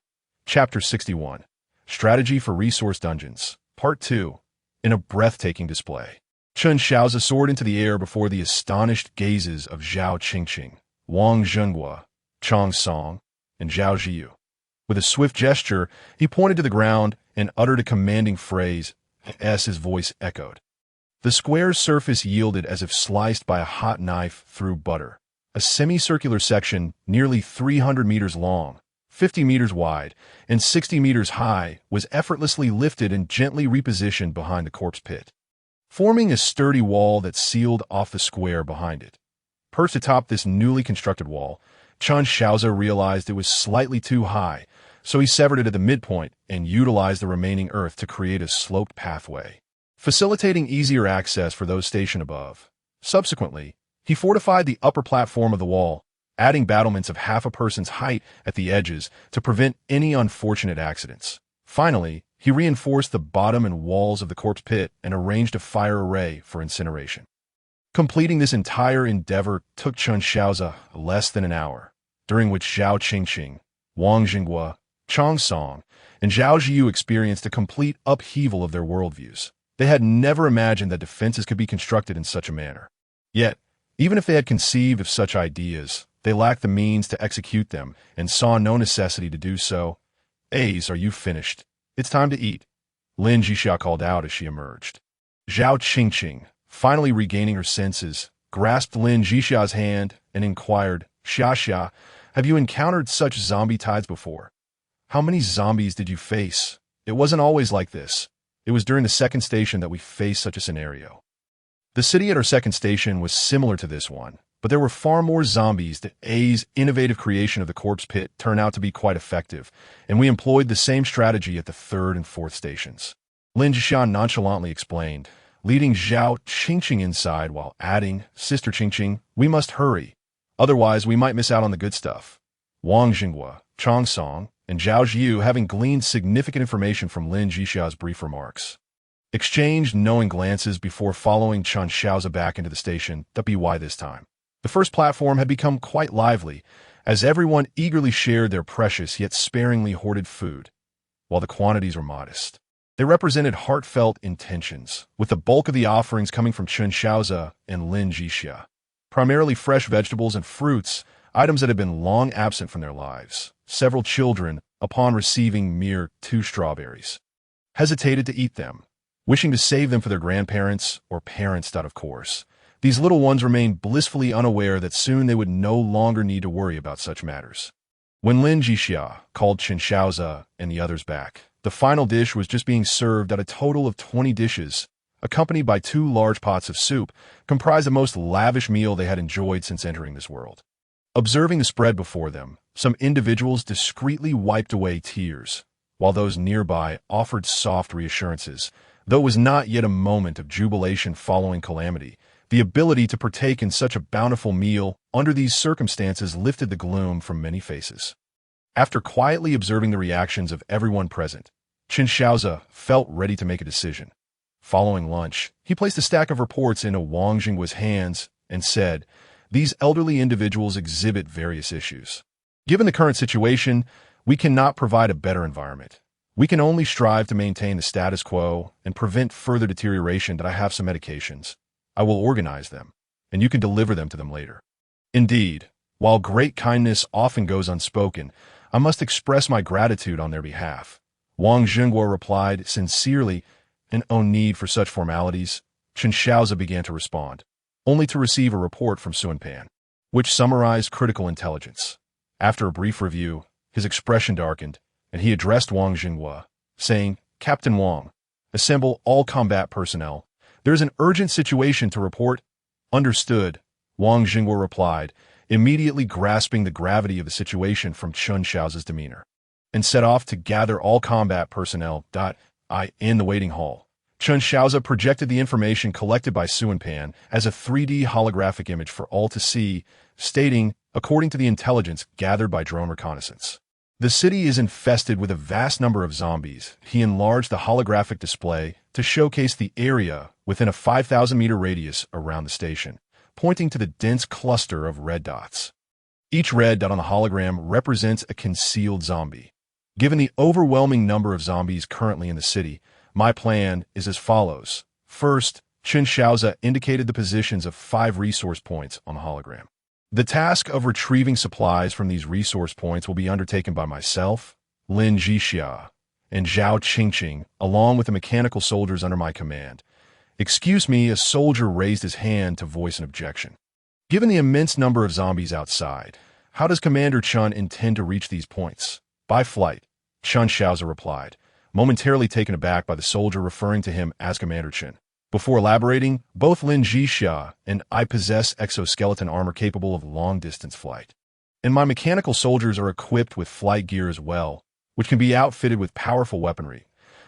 Chapter 61. Strategy for Resource Dungeons. Part 2. In a breathtaking display, Chen Shaoze soared into the air before the astonished gazes of Zhao Qingqing, Wang Zhenghua, Chang Song, and Zhao Ziyu. With a swift gesture, he pointed to the ground and uttered a commanding phrase as his voice echoed. The square's surface yielded as if sliced by a hot knife through butter. A semicircular section, nearly 300 meters long, 50 meters wide, and 60 meters high, was effortlessly lifted and gently repositioned behind the corpse pit, forming a sturdy wall that sealed off the square behind it. Perched atop this newly constructed wall, Chen Shaoze realized it was slightly too high, so he severed it at the midpoint and utilized the remaining earth to create a sloped pathway, facilitating easier access for those stationed above. Subsequently, he fortified the upper platform of the wall, adding battlements of half a person's height at the edges to prevent any unfortunate accidents. Finally, he reinforced the bottom and walls of the corpse pit and arranged a fire array for incineration. Completing this entire endeavor took Chen Shaoze less than an hour, during which Zhao Qingqing, Wang Jingguo, Chang Song, and Zhao Zhiyu experienced a complete upheaval of their worldviews. They had never imagined that defenses could be constructed in such a manner. Yet, even if they had conceived of such ideas, they lacked the means to execute them and saw no necessity to do so. "Ace, are you finished? It's time to eat," Lin Zhixia called out as she emerged. Zhao Qingqing, finally regaining her senses, grasped Lin Zhixia's hand and inquired, "Xia, have you encountered such zombie tides before? How many zombies did you face? It wasn't always like this. It was during the second station that we faced such a scenario." The city at our second station was similar to this one, but there were far more zombies. That A's innovative creation of the corpse pit turned out to be quite effective, and we employed the same strategy at the third and fourth stations. Lin Zhixia nonchalantly explained, leading Zhao Qingqing inside while adding, "Sister Qingqing, we must hurry. Otherwise, we might miss out on the good stuff." Wang Jingguo, Chang Song, and Zhao Zhiyu, having gleaned significant information from Lin Zhixia's brief remarks, exchanged knowing glances before following Chen Shaoze back into the station. By this time, the first platform had become quite lively, as everyone eagerly shared their precious yet sparingly hoarded food. While the quantities were modest, they represented heartfelt intentions, with the bulk of the offerings coming from Chen Shaoze and Lin Zhixia. Primarily fresh vegetables and fruits, items that had been long absent from their lives. Several children, upon receiving mere 2 strawberries, hesitated to eat them, wishing to save them for their grandparents or parents. Of course, these little ones remained blissfully unaware that soon they would no longer need to worry about such matters. When Lin Zhixia called Chen Shaoze and the others back, the final dish was just being served at a total of 20 dishes, accompanied by 2 large pots of soup, comprised the most lavish meal they had enjoyed since entering this world. Observing the spread before them, some individuals discreetly wiped away tears, while those nearby offered soft reassurances. Though it was not yet a moment of jubilation following calamity, the ability to partake in such a bountiful meal under these circumstances lifted the gloom from many faces. After quietly observing the reactions of everyone present, Chen Shaoze felt ready to make a decision. Following lunch, he placed a stack of reports into Wang Jingguo's hands and said, "These elderly individuals exhibit various issues. Given the current situation, we cannot provide a better environment. We can only strive to maintain the status quo and prevent further deterioration. That I have some medications. I will organize them, and you can deliver them to them later." Indeed, while great kindness often goes unspoken, I must express my gratitude on their behalf. Wang Jingguo replied sincerely, and no need for such formalities. Chen Shaoze began to respond, only to receive a report from Pan, which summarized critical intelligence. After a brief review, his expression darkened, and he addressed Wang Jingguo, saying, "Captain Wang, assemble all combat personnel. There is an urgent situation to report." "Understood," Wang Jingguo replied, immediately grasping the gravity of the situation from Chen Shaoze's demeanor, and set off to gather all combat personnel. In the waiting hall, Chen Shaoze projected the information collected by Pan as a 3D holographic image for all to see, stating, according to the intelligence gathered by drone reconnaissance, the city is infested with a vast number of zombies. He enlarged the holographic display to showcase the area within a 5,000-meter radius around the station, pointing to the dense cluster of red dots. Each red dot on the hologram represents a concealed zombie. Given the overwhelming number of zombies currently in the city, my plan is as follows. First, Chen Shaoze indicated the positions of 5 resource points on the hologram. The task of retrieving supplies from these resource points will be undertaken by myself, Lin Zhixia, and Zhao Qingqing, along with the mechanical soldiers under my command. "Excuse me," a soldier raised his hand to voice an objection. "Given the immense number of zombies outside, how does Commander Chen intend to reach these points?" "By flight," Chen Shaoze replied, momentarily taken aback by the soldier referring to him as Commander Chen. Before elaborating, both Lin Zhixia and I possess exoskeleton armor capable of long-distance flight, and my mechanical soldiers are equipped with flight gear as well. which can be outfitted with powerful weaponry.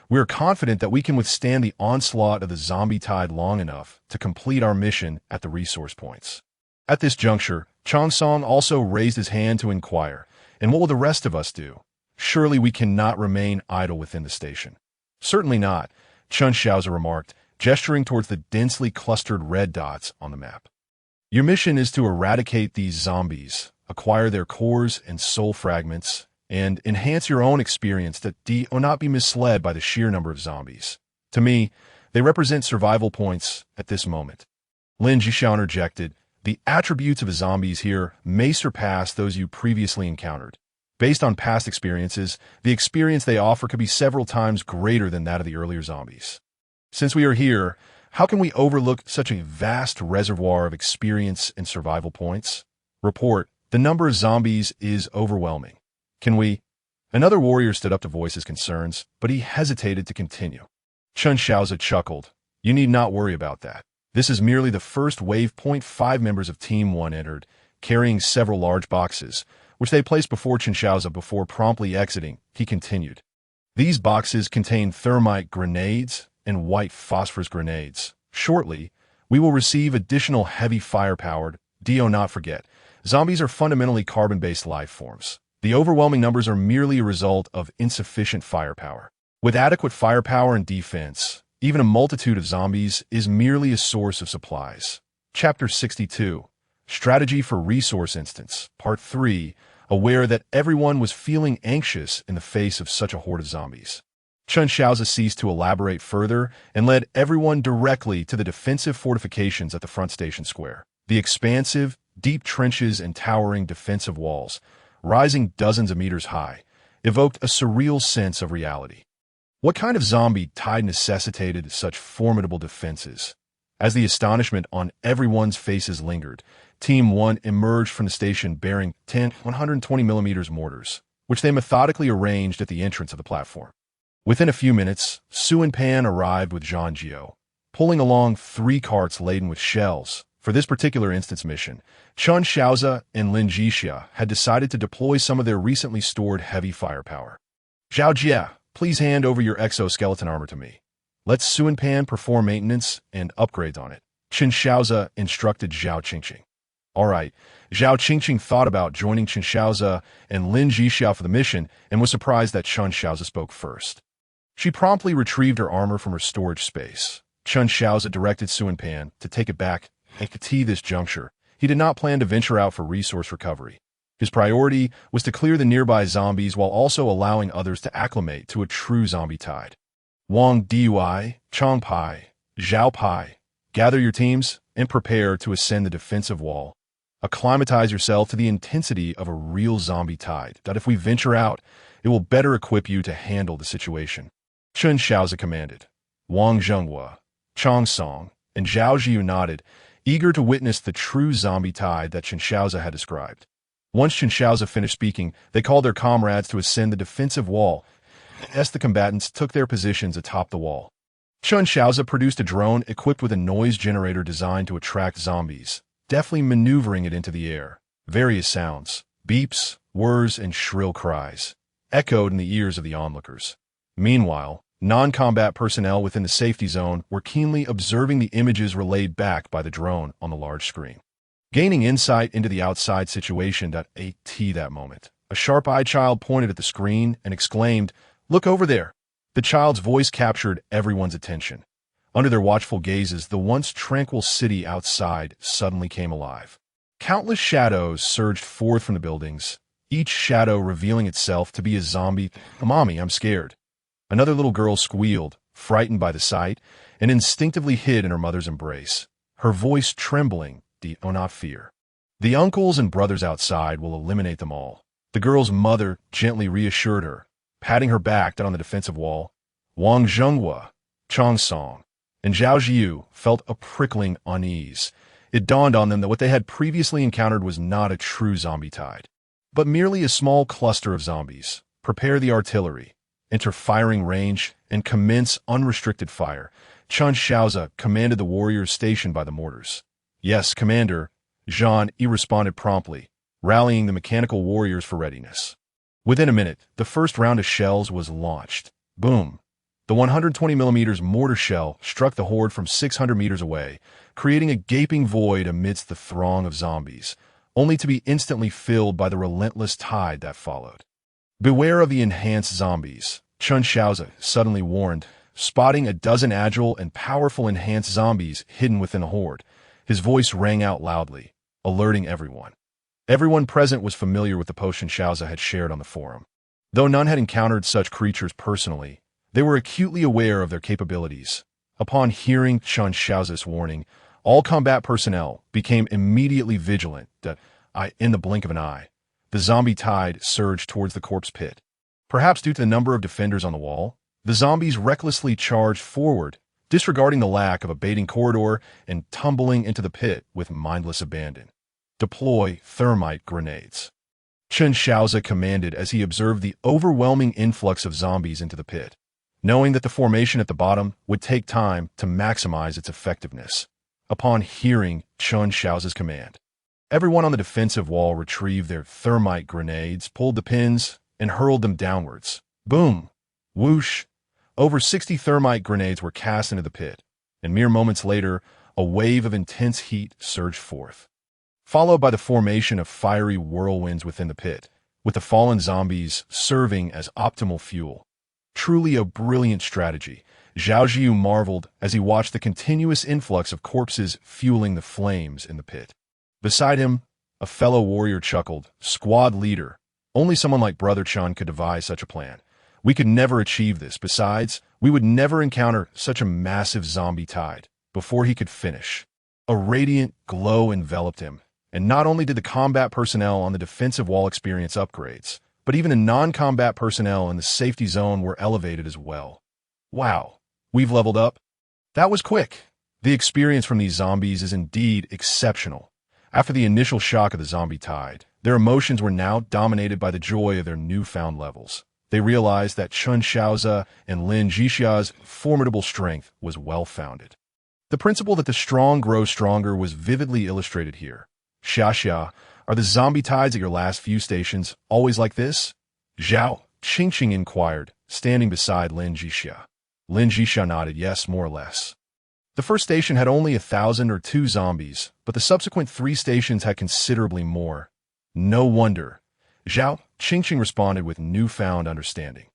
We are confident that we can withstand the onslaught of the zombie tide long enough to complete our mission at the resource points. At this juncture, Chang Song also raised his hand to inquire, "And what will the rest of us do? Surely we cannot remain idle within the station." "Certainly not," Chen Shaoze remarked, gesturing towards the densely clustered red dots on the map. "Your mission is to eradicate these zombies, acquire their cores and soul fragments, and enhance your own experience that will not be misled by the sheer number of zombies. To me, they represent survival points at this moment." Lin Zhixia interjected, "The attributes of the zombies here may surpass those you previously encountered. Based on past experiences, the experience they offer could be several times greater than that of the earlier zombies. Since we are here, how can we overlook such a vast reservoir of experience and survival points? Report, the number of zombies is overwhelming. Can we?" Another warrior stood up to voice his concerns, but he hesitated to continue. Chen Shaoze chuckled. "You need not worry about that. This is merely the first wave. 5 members of Team 1 entered, carrying several large boxes, which they placed before Chen Shaoze before promptly exiting," he continued. "These boxes contain thermite grenades and white phosphorus grenades. Shortly, we will receive additional heavy firepower. Do not forget, zombies are fundamentally carbon-based life forms. The overwhelming numbers are merely a result of insufficient firepower. With adequate firepower and defense, even a multitude of zombies is merely a source of supplies." Chapter 62, Strategy for Resource Instance, Part 3, aware that everyone was feeling anxious in the face of such a horde of zombies. Chen Shaoze ceased to elaborate further and led everyone directly to the defensive fortifications at the front station square. The expansive, deep trenches and towering defensive walls, rising dozens of meters high, evoked a surreal sense of reality. What kind of zombie tide necessitated such formidable defenses? As the astonishment on everyone's faces lingered, Team 1 emerged from the station bearing 10 120mm mortars, which they methodically arranged at the entrance of the platform. Within a few minutes, Su and Pan arrived with Zhang Jiao, pulling along 3 carts laden with shells. For this particular instance mission, Chen Shaoze and Lin Zhixia had decided to deploy some of their recently stored heavy firepower. "Zhao Jia, please hand over your exoskeleton armor to me. Let Su and Pan perform maintenance and upgrades on it," Chen Shaoze instructed Zhao Qingqing. All right, Zhao Qingqing thought about joining Chen Shaoze and Lin Zhixia for the mission and was surprised that Chen Shaoze spoke first. She promptly retrieved her armor from her storage space. Chen Shaoze directed Su and Pan to take it back. At this juncture, he did not plan to venture out for resource recovery. His priority was to clear the nearby zombies while also allowing others to acclimate to a true zombie tide. Wang Dui, Chang Pai, Zhao Pai, gather your teams and prepare to ascend the defensive wall. Acclimatize yourself to the intensity of a real zombie tide, that if we venture out, it will better equip you to handle the situation. Chen Shaoze commanded. Wang Zhenghua, Chang Song, and Zhao Jiu nodded, eager to witness the true zombie tide that Chen Shaoze had described. Once Chen Shaoze finished speaking, they called their comrades to ascend the defensive wall, as the combatants took their positions atop the wall. Chen Shaoze produced a drone equipped with a noise generator designed to attract zombies, deftly maneuvering it into the air. Various sounds, beeps, whirs, and shrill cries, echoed in the ears of the onlookers. Meanwhile, non-combat personnel within the safety zone were keenly observing the images relayed back by the drone on the large screen. Gaining insight into the outside situation at that moment, a sharp-eyed child pointed at the screen and exclaimed, "Look over there!" The child's voice captured everyone's attention. Under their watchful gazes, the once tranquil city outside suddenly came alive. Countless shadows surged forth from the buildings, each shadow revealing itself to be a zombie. "Mommy, I'm scared." Another little girl squealed, frightened by the sight, and instinctively hid in her mother's embrace, her voice trembling. "Do not fear. The uncles and brothers outside will eliminate them all." The girl's mother gently reassured her, patting her back down on the defensive wall. Wang Zhenghua, Chang Song, and Zhao Jiu felt a prickling unease. It dawned on them that what they had previously encountered was not a true zombie tide, but merely a small cluster of zombies. Prepare the artillery, enter firing range, and commence unrestricted fire. Chen Shaoze commanded the warriors stationed by the mortars. "Yes, Commander," Zhang Yi responded promptly, rallying the mechanical warriors for readiness. Within a minute, the first round of shells was launched. Boom! The 120mm mortar shell struck the horde from 600 meters away, creating a gaping void amidst the throng of zombies, only to be instantly filled by the relentless tide that followed. Beware of the enhanced zombies, Chen Shaoze suddenly warned, spotting a dozen agile and powerful enhanced zombies hidden within a horde. His voice rang out loudly, alerting everyone. Everyone present was familiar with the potion Shaoze had shared on the forum. Though none had encountered such creatures personally, they were acutely aware of their capabilities. Upon hearing Chen Shaoze's warning, all combat personnel became immediately vigilant that, in the blink of an eye, the zombie tide surged towards the corpse pit. Perhaps due to the number of defenders on the wall, the zombies recklessly charged forward, disregarding the lack of a baiting corridor and tumbling into the pit with mindless abandon. Deploy thermite grenades. Chen Shaoze commanded as he observed the overwhelming influx of zombies into the pit, knowing that the formation at the bottom would take time to maximize its effectiveness. Upon hearing Chen Shaoze's command, everyone on the defensive wall retrieved their thermite grenades, pulled the pins, and hurled them downwards. Boom! Whoosh! Over 60 thermite grenades were cast into the pit, and mere moments later, a wave of intense heat surged forth, followed by the formation of fiery whirlwinds within the pit, with the fallen zombies serving as optimal fuel. Truly a brilliant strategy, Shaoze marveled as he watched the continuous influx of corpses fueling the flames in the pit. Beside him, a fellow warrior chuckled, "Squad leader, only someone like Brother Chen could devise such a plan. We could never achieve this. Besides, we would never encounter such a massive zombie tide." Before he could finish, a radiant glow enveloped him, and not only did the combat personnel on the defensive wall experience upgrades, but even the non-combat personnel in the safety zone were elevated as well. Wow, we've leveled up? That was quick. The experience from these zombies is indeed exceptional. After the initial shock of the zombie tide, their emotions were now dominated by the joy of their newfound levels. They realized that Chen Shaoze and Lin Zhixia's formidable strength was well-founded. The principle that the strong grow stronger was vividly illustrated here. Xia, are the zombie tides at your last few stations always like this? Zhao Qingqing inquired, standing beside Lin Zhixia. Lin Zhixia nodded yes, more or less. The first station had only 1,000 or 2 zombies, but the subsequent 3 stations had considerably more. No wonder. Zhao Qingqing responded with newfound understanding.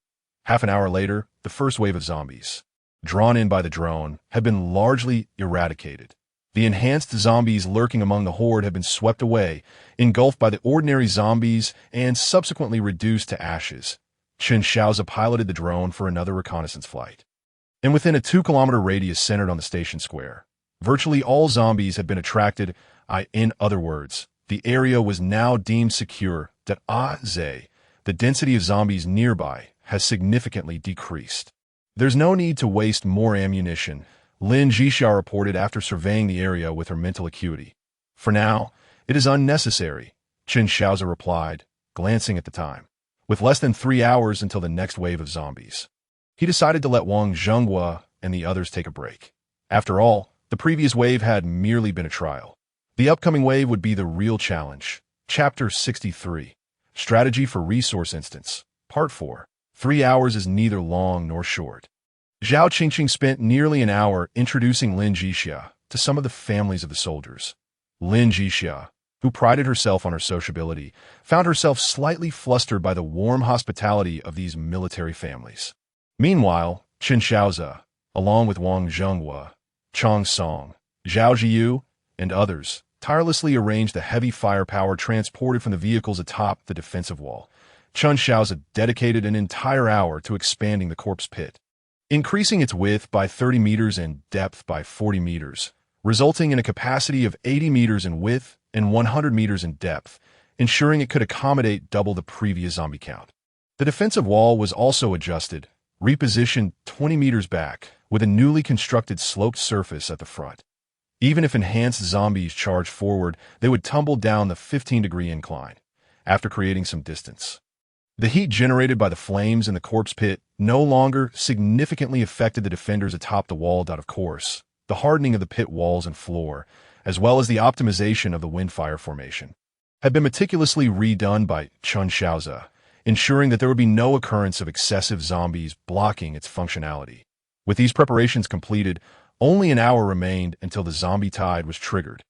Half an hour later, the first wave of zombies, drawn in by the drone, had been largely eradicated. The enhanced zombies lurking among the horde had been swept away, engulfed by the ordinary zombies, and subsequently reduced to ashes. Chen Shaoze piloted the drone for another reconnaissance flight. And within a 2-kilometer radius centered on the station square, virtually all zombies had been attracted. In other words, the area was now deemed secure. The density of zombies nearby has significantly decreased. There's no need to waste more ammunition, Lin Zhixia reported after surveying the area with her mental acuity. For now, it is unnecessary, Chen Shaoze replied, glancing at the time. With less than 3 hours until the next wave of zombies, he decided to let Wang Zhenghua and the others take a break. After all, the previous wave had merely been a trial. The upcoming wave would be the real challenge. Chapter 63. Strategy for Resource Instance. Part 4. 3 hours is neither long nor short. Zhao Qingqing spent nearly an hour introducing Lin Zhixia to some of the families of the soldiers. Lin Zhixia, who prided herself on her sociability, found herself slightly flustered by the warm hospitality of these military families. Meanwhile, Chen Shaoze, along with Wang Zhenghua, Chang Song, Zhao Ziyu, and others, tirelessly arranged the heavy firepower transported from the vehicles atop the defensive wall. Chen Shaoze dedicated an entire hour to expanding the corpse pit, increasing its width by 30 meters and depth by 40 meters, resulting in a capacity of 80 meters in width and 100 meters in depth, ensuring it could accommodate double the previous zombie count. The defensive wall was also adjusted, repositioned 20 meters back, with a newly constructed sloped surface at the front. Even if enhanced zombies charged forward, they would tumble down the 15-degree incline, after creating some distance. The heat generated by the flames in the corpse pit no longer significantly affected the defenders atop the wall. Of course, the hardening of the pit walls and floor, as well as the optimization of the windfire formation, had been meticulously redone by Chen Shaoze, ensuring that there would be no occurrence of excessive zombies blocking its functionality. With these preparations completed, only an hour remained until the zombie tide was triggered.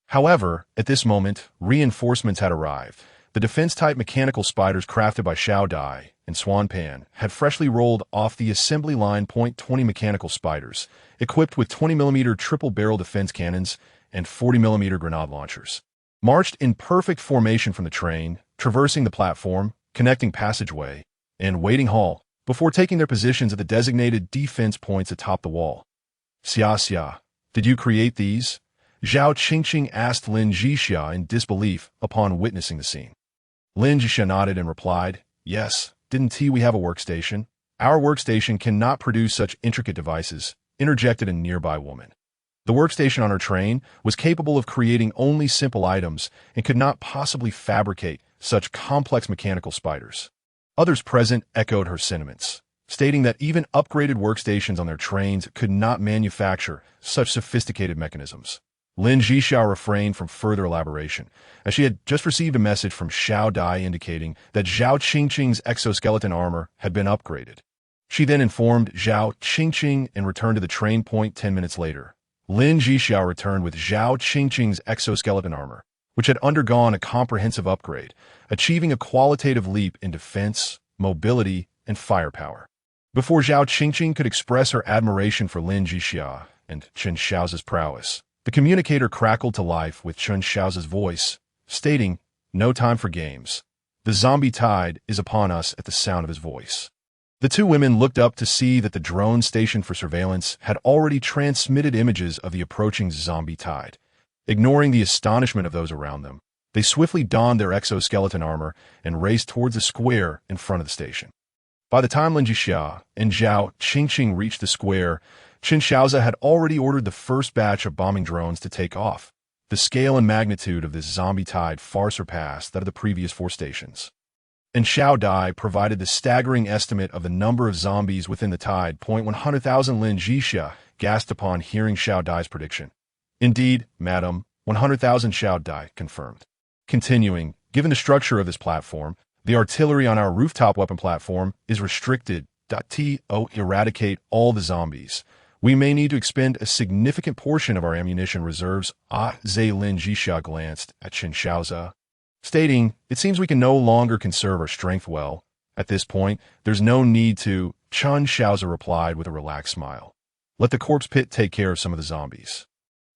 However, at this moment, reinforcements had arrived. The defense-type mechanical spiders crafted by Shaoze and Swan Pan had freshly rolled off the assembly line .20 mechanical spiders, equipped with 20mm triple-barrel defense cannons and 40mm grenade launchers. Marched in perfect formation from the train, traversing the platform, connecting passageway, and waiting hall, before taking their positions at the designated defense points atop the wall. Xia, did you create these? Zhao Qingqing asked Lin Zhixia in disbelief upon witnessing the scene. Lin Zhixia nodded and replied, "Yes, didn't we have a workstation? Our workstation cannot produce such intricate devices," interjected a nearby woman. The workstation on her train was capable of creating only simple items and could not possibly fabricate such complex mechanical spiders. Others present echoed her sentiments, stating that even upgraded workstations on their trains could not manufacture such sophisticated mechanisms. Lin Zhixia refrained from further elaboration, as she had just received a message from Shaoze indicating that Zhao Qingqing's exoskeleton armor had been upgraded. She then informed Zhao Qingqing and returned to the train point 10 minutes later. Lin Zhixia returned with Zhao Qingqing's exoskeleton armor, which had undergone a comprehensive upgrade, achieving a qualitative leap in defense, mobility, and firepower. Before Zhao Qingqing could express her admiration for Lin Zhixia and Chen Shaoze's prowess, the communicator crackled to life with Chen Shaoze's voice, stating, "No time for games. The zombie tide is upon us," at the sound of his voice. The two women looked up to see that the drone stationed for surveillance had already transmitted images of the approaching zombie tide. Ignoring the astonishment of those around them, they swiftly donned their exoskeleton armor and raced towards the square in front of the station. By the time Lin Zhixia and Zhao Qingqing reached the square, Chen Shaoze had already ordered the first batch of bombing drones to take off. The scale and magnitude of this zombie tide far surpassed that of the previous 4 stations. And Shaoze provided the staggering estimate of the number of zombies within the tide. 100,000 Lin Zhixia gasped upon hearing Shaoze's prediction. "Indeed, madam, 100,000 Shaoze confirmed." Continuing, given the structure of this platform, the artillery on our rooftop weapon platform is restricted. To eradicate all the zombies, we may need to expend a significant portion of our ammunition reserves. Lin Zhixia glanced at Chen Shaoze, stating, "It seems we can no longer conserve our strength well. At this point, there's no need to." Chen Shaoze replied with a relaxed smile. "Let the corpse pit take care of some of the zombies."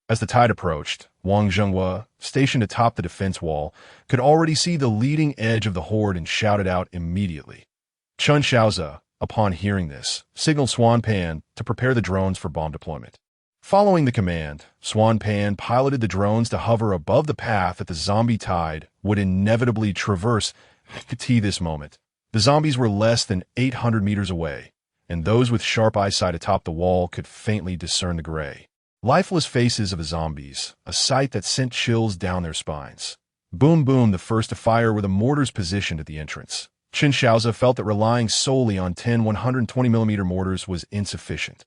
As the tide approached, Wang Zhenghua, stationed atop the defense wall, could already see the leading edge of the horde and shouted out immediately. Chen Shaoze, upon hearing this, signaled Swan Pan to prepare the drones for bomb deployment. Following the command, Swan Pan piloted the drones to hover above the path that the zombie tide would inevitably traverse. At this moment, the zombies were less than 800 meters away, and those with sharp eyesight atop the wall could faintly discern the gray, lifeless faces of the zombies, a sight that sent chills down their spines. Boom boom, the first to fire were the mortars positioned at the entrance. Chen Shaoze felt that relying solely on 10 120mm mortars was insufficient.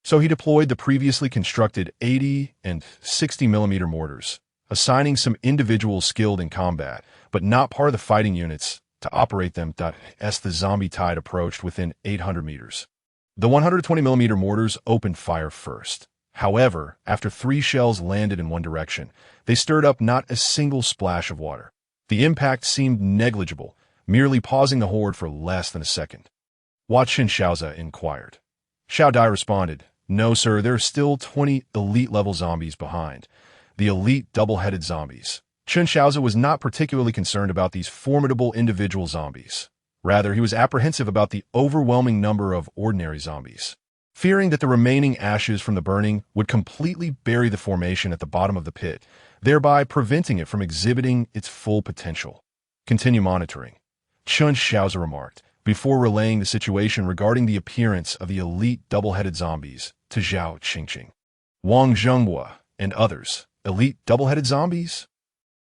So he deployed the previously constructed 80 and 60mm mortars, assigning some individuals skilled in combat, but not part of the fighting units, to operate them. As the zombie tide approached within 800 meters, the 120mm mortars opened fire first. However, after 3 shells landed in one direction, they stirred up not a single splash of water. The impact seemed negligible, merely pausing the horde for less than a second. What? Chen Shaoze inquired. Shaoze responded, "No, sir, there are still 20 elite-level zombies behind. The elite double-headed zombies." Chen Shaoze was not particularly concerned about these formidable individual zombies. Rather, he was apprehensive about the overwhelming number of ordinary zombies, fearing that the remaining ashes from the burning would completely bury the formation at the bottom of the pit, thereby preventing it from exhibiting its full potential. "Continue monitoring," Chen Shaoze remarked, before relaying the situation regarding the appearance of the elite double-headed zombies to Zhao Qingqing. Wang Zhenghua and others, elite double-headed zombies?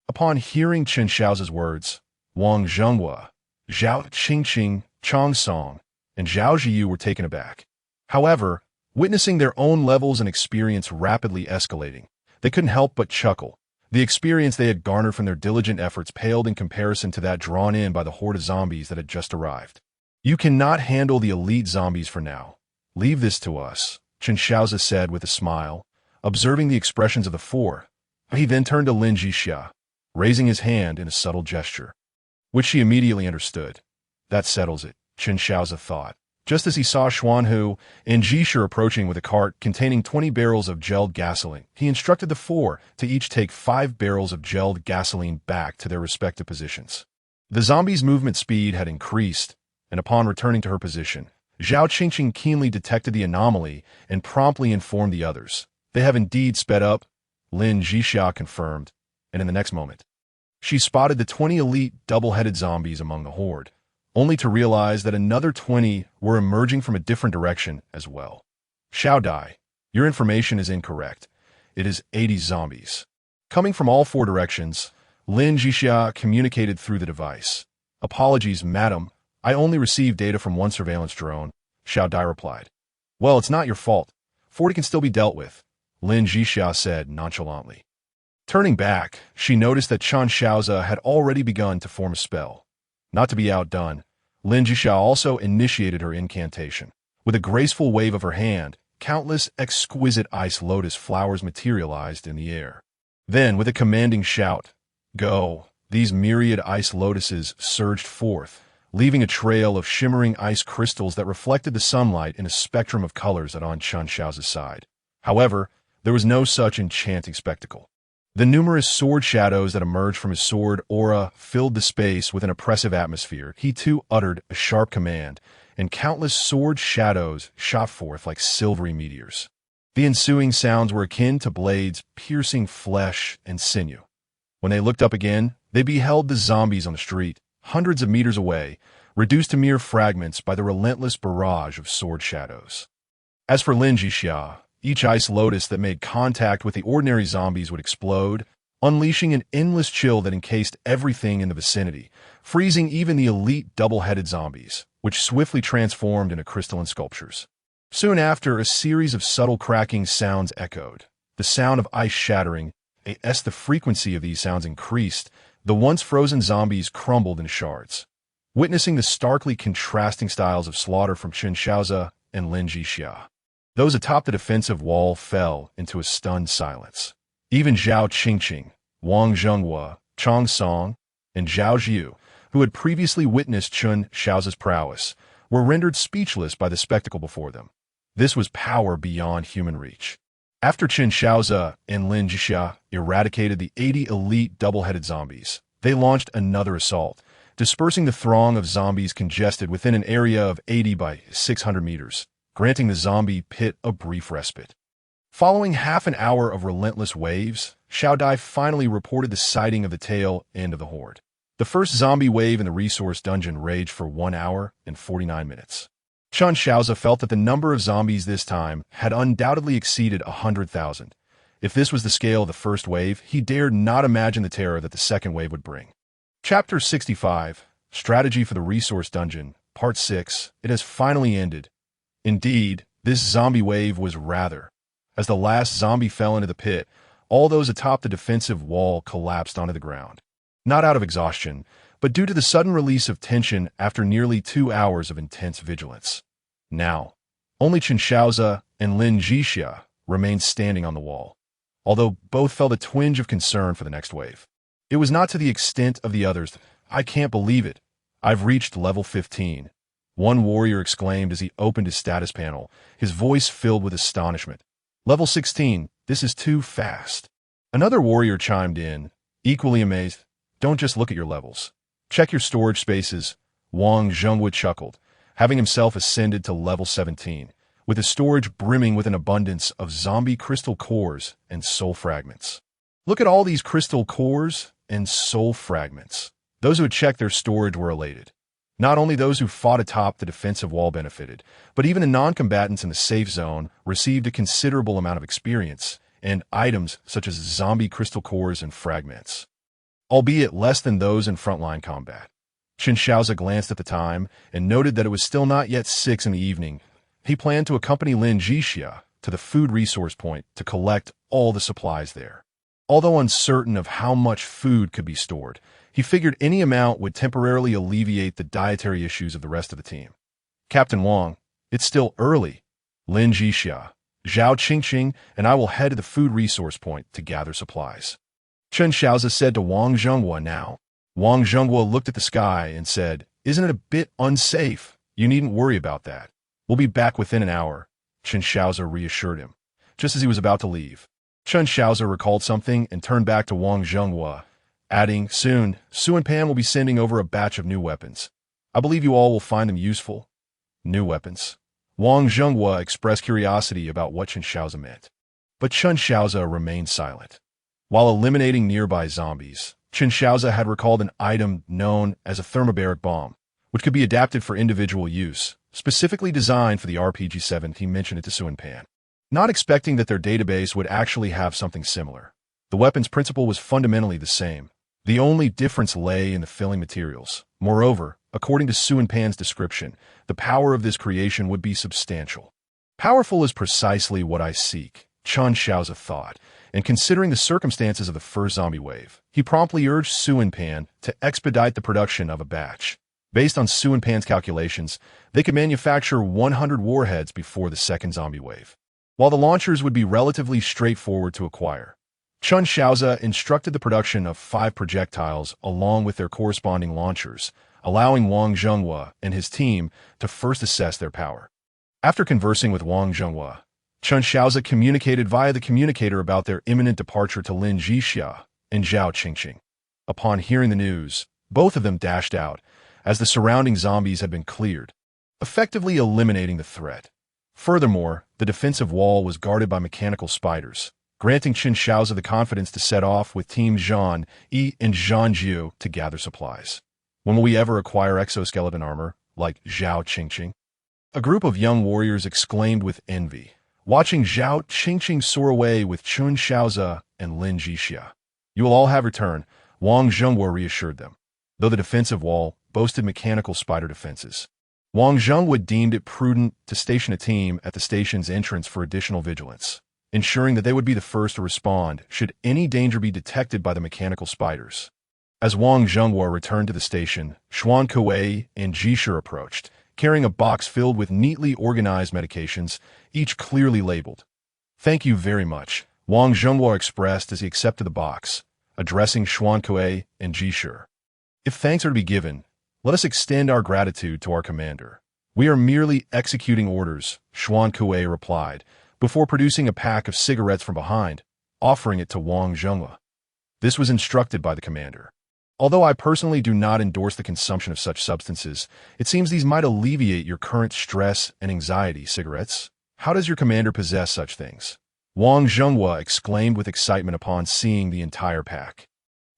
Upon hearing Chen Shaoze's words, Wang Zhenghua, Zhao Qingqing, Chang Song, and Zhao Ziyu were taken aback. However, witnessing their own levels and experience rapidly escalating, they couldn't help but chuckle, The experience they had garnered from their diligent efforts paled in comparison to that drawn in by the horde of zombies that had just arrived. "You cannot handle the elite zombies for now. Leave this to us," Chen Shaoze said with a smile, observing the expressions of the four. He then turned to Lin Zhixia, raising his hand in a subtle gesture, which she immediately understood. That settles it, Chen Shaoze thought. Just as he saw Xuanhu and Zhixia approaching with a cart containing 20 barrels of gelled gasoline, he instructed the four to each take 5 barrels of gelled gasoline back to their respective positions. The zombies' movement speed had increased, and upon returning to her position, Zhao Qingqing keenly detected the anomaly and promptly informed the others. "They have indeed sped up," Lin Zhixia confirmed, and in the next moment, she spotted the 20 elite double-headed zombies among the horde, only to realize that another 20 were emerging from a different direction as well. "Shaoze, your information is incorrect. It is 80 zombies." Coming from all 4 directions, Lin Zhixia communicated through the device. "Apologies, madam. I only received data from one surveillance drone," Shaoze replied. "Well, it's not your fault. 40 can still be dealt with," Lin Zhixia said nonchalantly. Turning back, she noticed that Chen Shaoze had already begun to form a spell. Not to be outdone, Lin Zhixia also initiated her incantation. With a graceful wave of her hand, countless exquisite ice lotus flowers materialized in the air. Then, with a commanding shout, "Go!" these myriad ice lotuses surged forth, leaving a trail of shimmering ice crystals that reflected the sunlight in a spectrum of colors on Chen Shaoze's side. However, there was no such enchanting spectacle. The numerous sword shadows that emerged from his sword aura filled the space with an oppressive atmosphere. He too uttered a sharp command, and countless sword shadows shot forth like silvery meteors. The ensuing sounds were akin to blades piercing flesh and sinew. When they looked up again, they beheld the zombies on the street, hundreds of meters away, reduced to mere fragments by the relentless barrage of sword shadows. As for Lin Zhixia, each ice lotus that made contact with the ordinary zombies would explode, unleashing an endless chill that encased everything in the vicinity, freezing even the elite double-headed zombies, which swiftly transformed into crystalline sculptures. Soon after, a series of subtle cracking sounds echoed. The sound of ice shattering, as the frequency of these sounds increased, the once frozen zombies crumbled into shards. Witnessing the starkly contrasting styles of slaughter from Chen Shaoze and Lin Zhixia, those atop the defensive wall fell into a stunned silence. Even Zhao Qingqing, Wang Zhenghua, Chang Song, and Zhao Jiu, who had previously witnessed Chen Shaoze's prowess, were rendered speechless by the spectacle before them. This was power beyond human reach. After Chen Shaoze and Lin Zhixia eradicated the 80 elite double-headed zombies, they launched another assault, dispersing the throng of zombies congested within an area of 80 by 600 meters, granting the zombie pit a brief respite. Following half an hour of relentless waves, Shaoze finally reported the sighting of the tail end of the horde. The first zombie wave in the resource dungeon raged for 1 hour and 49 minutes. Chen Shaoze felt that the number of zombies this time had undoubtedly exceeded 100,000. If this was the scale of the first wave, he dared not imagine the terror that the second wave would bring. Chapter 65, Strategy for the Resource Dungeon, Part 6, it has finally ended. Indeed, this zombie wave was rather. As the last zombie fell into the pit, all those atop the defensive wall collapsed onto the ground. Not out of exhaustion, but due to the sudden release of tension after nearly 2 hours of intense vigilance. Now, only Chen Shaoze and Lin Zhixia remained standing on the wall, although both felt a twinge of concern for the next wave. It was not to the extent of the others. "I can't believe it. I've reached level 15. One warrior exclaimed as he opened his status panel, his voice filled with astonishment. "Level 16, this is too fast." Another warrior chimed in, equally amazed. "Don't just look at your levels. Check your storage spaces." Wang Zhenghua chuckled, having himself ascended to level 17, with his storage brimming with an abundance of zombie crystal cores and soul fragments. "Look at all these crystal cores and soul fragments." Those who had checked their storage were elated. Not only those who fought atop the defensive wall benefited, but even the non-combatants in the safe zone received a considerable amount of experience and items such as zombie crystal cores and fragments, albeit less than those in frontline combat. Chen Shaoze glanced at the time and noted that it was still not yet 6 in the evening. He planned to accompany Lin Zhixia to the food resource point to collect all the supplies there. Although uncertain of how much food could be stored, he figured any amount would temporarily alleviate the dietary issues of the rest of the team. Captain Wang, it's still early. Lin Zhixia, Zhao Qingqing, and I will head to the food resource point to gather supplies. Chen Shaoze said to Wang Zhenghua now. Wang Zhenghua looked at the sky and said, "Isn't it a bit unsafe? You needn't worry about that. We'll be back within an hour," Chen Shaoze reassured him, just as he was about to leave. Chen Shaoze recalled something and turned back to Wang Zhenghua, adding, "Soon, Su and Pan will be sending over a batch of new weapons. I believe you all will find them useful." New weapons? Wang Zhenghua expressed curiosity about what Chen Shaoze meant. But Chen Shaoze remained silent. While eliminating nearby zombies, Chen Shaoze had recalled an item known as a thermobaric bomb, which could be adapted for individual use, specifically designed for the RPG-7. He mentioned it to Su and Pan, not expecting that their database would actually have something similar. The weapon's principle was fundamentally the same. The only difference lay in the filling materials. Moreover, according to Su and Pan's description, the power of this creation would be substantial. Powerful is precisely what I seek, Chen Shaoze thought, and considering the circumstances of the first zombie wave, he promptly urged Su and Pan to expedite the production of a batch. Based on Su and Pan's calculations, they could manufacture 100 warheads before the second zombie wave. While the launchers would be relatively straightforward to acquire, Chen Shaoze instructed the production of 5 projectiles along with their corresponding launchers, allowing Wang Zhenghua and his team to first assess their power. After conversing with Wang Zhenghua, Chen Shaoze communicated via the communicator about their imminent departure to Lin Zhixia and Zhao Qingqing. Upon hearing the news, both of them dashed out, as the surrounding zombies had been cleared, effectively eliminating the threat. Furthermore, the defensive wall was guarded by mechanical spiders, granting Chen Shaoze the confidence to set off with Team Zhan Yi and Zhan Jiu to gather supplies. When will we ever acquire exoskeleton armor, like Zhao Qingqing? A group of young warriors exclaimed with envy, watching Zhao Qingqing soar away with Chen Shaoze and Lin Zhixia. "You will all have returned," Wang Zhenghua reassured them, though the defensive wall boasted mechanical spider defenses. Wang Zhenghua deemed it prudent to station a team at the station's entrance for additional vigilance, ensuring that they would be the first to respond should any danger be detected by the mechanical spiders. As Wang Zhenghua returned to the station, Xuan Kuei and Jishur approached, carrying a box filled with neatly organized medications, each clearly labeled. "Thank you very much," Wang Zhenghua expressed as he accepted the box, addressing Xuan Kuei and Jishur. "If thanks are to be given, let us extend our gratitude to our commander. We are merely executing orders," Xuan Kuei replied, before producing a pack of cigarettes from behind, offering it to Wang Zhenghua. This was instructed by the commander. "Although I personally do not endorse the consumption of such substances, it seems these might alleviate your current stress and anxiety. Cigarettes? How does your commander possess such things?" Wang Zhenghua exclaimed with excitement upon seeing the entire pack.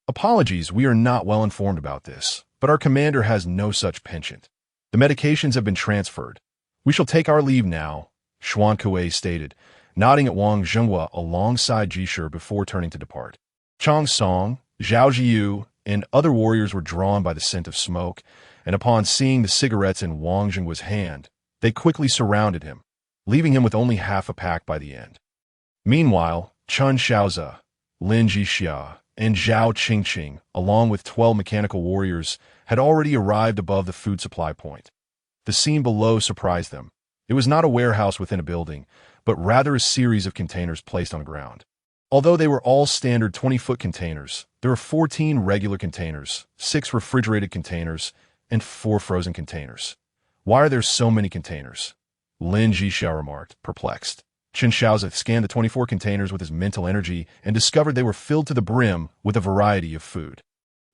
"Apologies, we are not well informed about this, but our commander has no such penchant. The medications have been transferred. We shall take our leave now," Xuan Kuei stated, nodding at Wang Zhenghua alongside Jishur before turning to depart. Chang Song, Zhao Jiu, and other warriors were drawn by the scent of smoke, and upon seeing the cigarettes in Wang Zhenghua's hand, they quickly surrounded him, leaving him with only half a pack by the end. Meanwhile, Chen Shaoze, Lin Zhixia, and Zhao Qingqing, along with 12 mechanical warriors, had already arrived above the food supply point. The scene below surprised them. It was not a warehouse within a building, but rather a series of containers placed on the ground. Although they were all standard 20-foot containers, there were 14 regular containers, 6 refrigerated containers, and 4 frozen containers. "Why are there so many containers?" Lin Zhixia remarked, perplexed. Chen Shaoze scanned the 24 containers with his mental energy and discovered they were filled to the brim with a variety of food.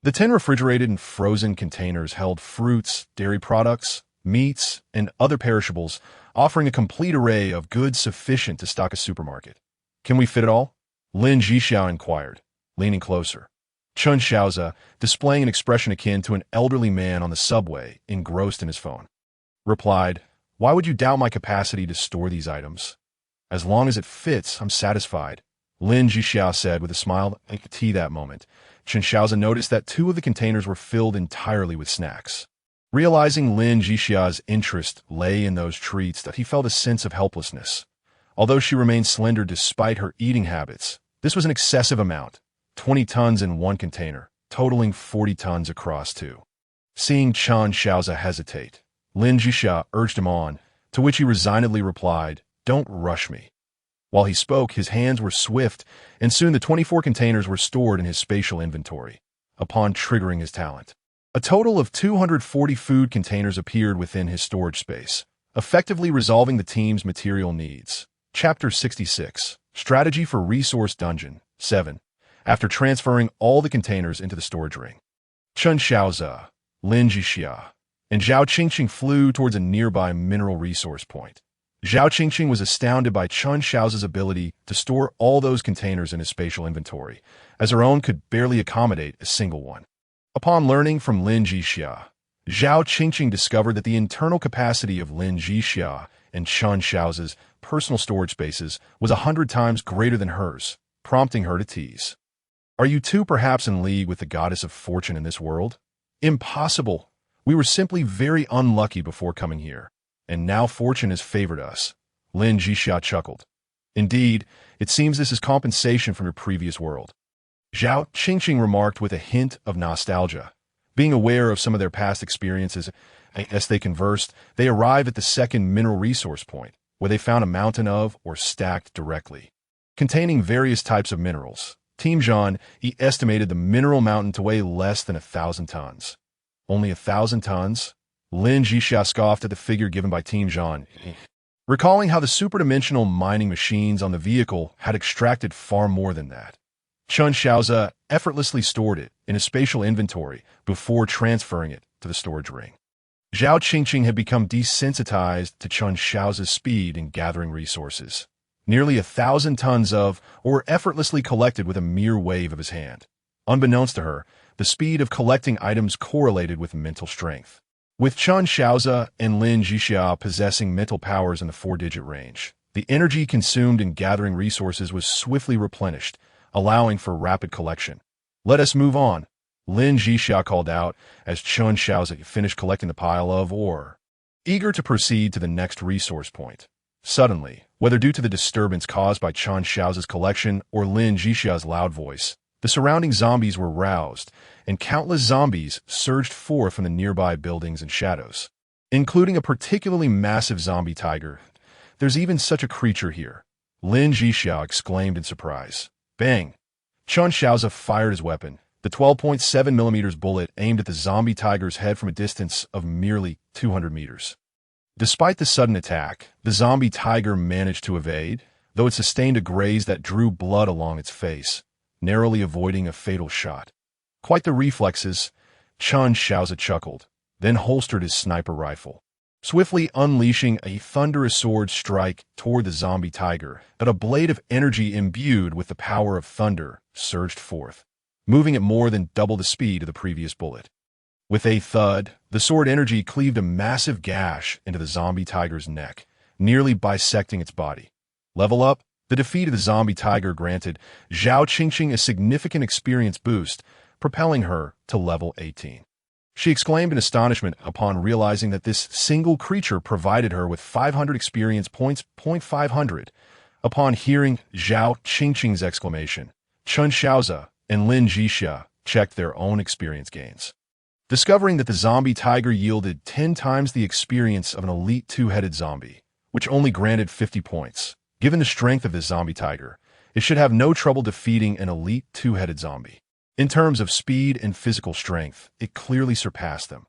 The 10 refrigerated and frozen containers held fruits, dairy products, meats, and other perishables, offering a complete array of goods sufficient to stock a supermarket. "Can we fit it all?" Lin Zhixia inquired, leaning closer. Chen Shaoze, displaying an expression akin to an elderly man on the subway, engrossed in his phone, replied, "Why would you doubt my capacity to store these items? As long as it fits, I'm satisfied," Lin Zhixia said with a smile at that moment. Chen Shaoze noticed that 2 of the containers were filled entirely with snacks. Realizing Lin Zhixia's interest lay in those treats, that he felt a sense of helplessness. Although she remained slender despite her eating habits, this was an excessive amount, 20 tons in one container, totaling 40 tons across two. Seeing Chen Shaoze hesitate, Lin Zhixia urged him on, to which he resignedly replied, "Don't rush me." While he spoke, his hands were swift, and soon the 24 containers were stored in his spatial inventory. Upon triggering his talent, a total of 240 food containers appeared within his storage space, effectively resolving the team's material needs. Chapter 66, Strategy for Resource Dungeon 7. After transferring all the containers into the storage ring, Chen Shaoze, Lin Zhixia, and Zhao Qingqing flew towards a nearby mineral resource point. Zhao Qingqing was astounded by Chen Shaoze's ability to store all those containers in his spatial inventory, as her own could barely accommodate a single one. Upon learning from Lin Zhixia, Zhao Qingqing discovered that the internal capacity of Lin Zhixia and Chen Shaoze's personal storage spaces was 100 times greater than hers, prompting her to tease. "Are you two perhaps in league with the goddess of fortune in this world?" "Impossible. We were simply very unlucky before coming here, and now fortune has favored us." Lin Zhixia chuckled. "Indeed, it seems this is compensation from your previous world." Zhao Qingqing remarked with a hint of nostalgia. Being aware of some of their past experiences, as they conversed, they arrived at the second mineral resource point, where they found a mountain of, or stacked directly, containing various types of minerals. Team Zhan estimated the mineral mountain to weigh less than 1,000 tons. "Only 1,000 tons? Lin Zhixia scoffed at the figure given by Team Zhan, recalling how the superdimensional mining machines on the vehicle had extracted far more than that. Chen Shaoze effortlessly stored it in a spatial inventory before transferring it to the storage ring. Zhao Qingqing had become desensitized to Chen Shaoze's speed in gathering resources. Nearly 1,000 tons of, or effortlessly collected with a mere wave of his hand. Unbeknownst to her, the speed of collecting items correlated with mental strength. With Chen Shaoze and Lin Zhixia possessing mental powers in the 4-digit range, the energy consumed in gathering resources was swiftly replenished, allowing for rapid collection. "Let us move on," Lin Zhixia called out as Chen Shaoze finished collecting the pile of ore, eager to proceed to the next resource point. Suddenly, whether due to the disturbance caused by Chen Shaoze's collection or Lin Zhixia's loud voice, the surrounding zombies were roused, and countless zombies surged forth from the nearby buildings and shadows, including a particularly massive zombie tiger. "There's even such a creature here," Lin Zhixia exclaimed in surprise. Bang! Chen Shaoze fired his weapon. The 12.7mm bullet aimed at the zombie tiger's head from a distance of merely 200 meters. Despite the sudden attack, the zombie tiger managed to evade, though it sustained a graze that drew blood along its face, narrowly avoiding a fatal shot. Quite the reflexes, Chen Shaoze chuckled, then holstered his sniper rifle, swiftly unleashing a thunderous sword strike toward the zombie tiger that a blade of energy imbued with the power of thunder surged forth, moving at more than double the speed of the previous bullet. With a thud, the sword energy cleaved a massive gash into the zombie tiger's neck, nearly bisecting its body. Level up, the defeat of the zombie tiger granted Zhao Qingqing a significant experience boost, propelling her to level 18. She exclaimed in astonishment upon realizing that this single creature provided her with 500 experience points. 500. Upon hearing Zhao Qingqing's exclamation, Chen Shaoze and Lin Zhixia checked their own experience gains, discovering that the zombie tiger yielded 10 times the experience of an elite 2-headed zombie, which only granted 50 points. Given the strength of this zombie tiger, it should have no trouble defeating an elite 2-headed zombie. In terms of speed and physical strength, it clearly surpassed them.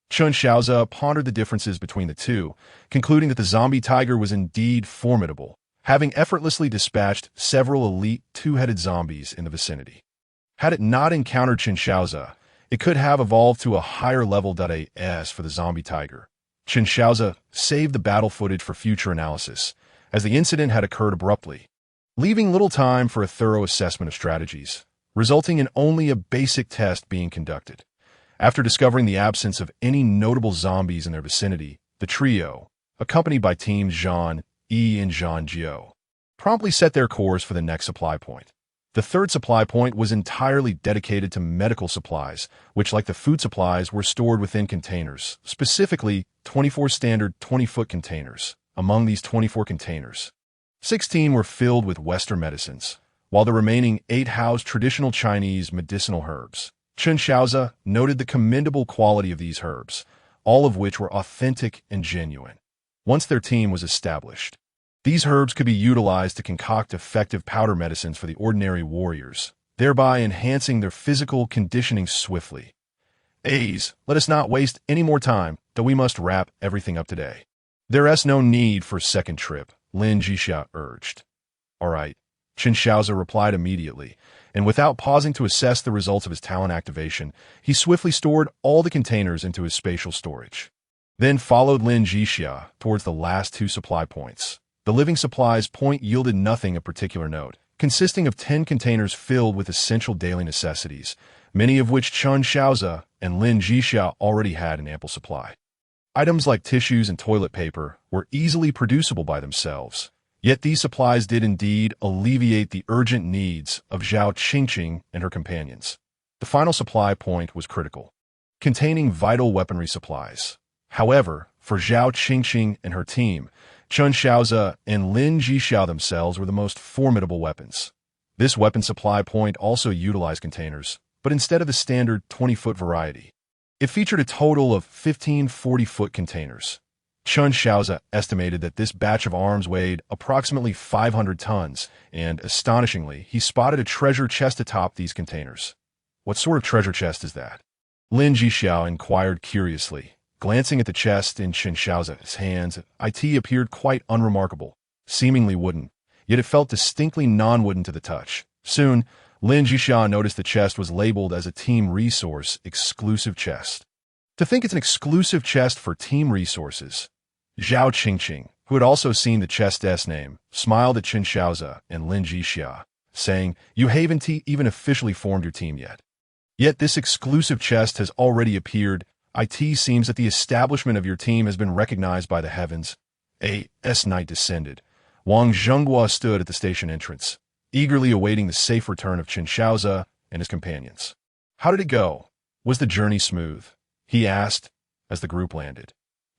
Chen Shaoze pondered the differences between the two, concluding that the zombie tiger was indeed formidable, having effortlessly dispatched several elite 2-headed zombies in the vicinity. Had it not encountered Chen Shaoze, it could have evolved to a higher level. As for the zombie tiger, Chen Shaoze saved the battle footage for future analysis, as the incident had occurred abruptly, leaving little time for a thorough assessment of strategies, resulting in only a basic test being conducted. After discovering the absence of any notable zombies in their vicinity, the trio, accompanied by teams Zhan Yi and Zhan Jiao, promptly set their course for the next supply point. The third supply point was entirely dedicated to medical supplies, which, like the food supplies, were stored within containers, specifically 24 standard 20-foot containers. Among these 24 containers, 16 were filled with Western medicines, while the remaining 8 housed traditional Chinese medicinal herbs. Chen Shaoze noted the commendable quality of these herbs, all of which were authentic and genuine. Once their team was established, these herbs could be utilized to concoct effective powder medicines for the ordinary warriors, thereby enhancing their physical conditioning swiftly. Let us not waste any more time, though we must wrap everything up today. There's no need for a second trip, Lin Zhixia urged. All right, Chen Shaoze replied immediately, and without pausing to assess the results of his talent activation, he swiftly stored all the containers into his spatial storage. Then followed Lin Zhixia towards the last 2 supply points. The living supplies point yielded nothing of particular note, consisting of 10 containers filled with essential daily necessities, many of which Chen Shaoze and Lin Zhixia already had in ample supply. Items like tissues and toilet paper were easily producible by themselves, yet these supplies did indeed alleviate the urgent needs of Zhao Qingqing and her companions. The final supply point was critical, containing vital weaponry supplies. However, for Zhao Qingqing and her team, Chen Shaoze and Lin Zhixia themselves were the most formidable weapons. This weapon supply point also utilized containers, but instead of the standard 20-foot variety, it featured a total of 15 40-foot containers. Chen Shaoze estimated that this batch of arms weighed approximately 500 tons, and astonishingly, he spotted a treasure chest atop these containers. What sort of treasure chest is that? Lin Zhixia inquired curiously. Glancing at the chest in Chen Shaoze's hands, it appeared quite unremarkable, seemingly wooden, yet it felt distinctly non-wooden to the touch. Soon, Lin Zhixia noticed the chest was labeled as a Team Resource exclusive chest. To think it's an exclusive chest for Team Resources. Zhao Qingqing, who had also seen the chest's name, smiled at Chen Shaoze and Lin Zhixia, saying, "You haven't even officially formed your team yet. Yet this exclusive chest has already appeared. It seems that the establishment of your team has been recognized by the heavens." Night descended. Wang Zhenghua stood at the station entrance, eagerly awaiting the safe return of Chen Shaoze and his companions. "How did it go? Was the journey smooth?" he asked as the group landed.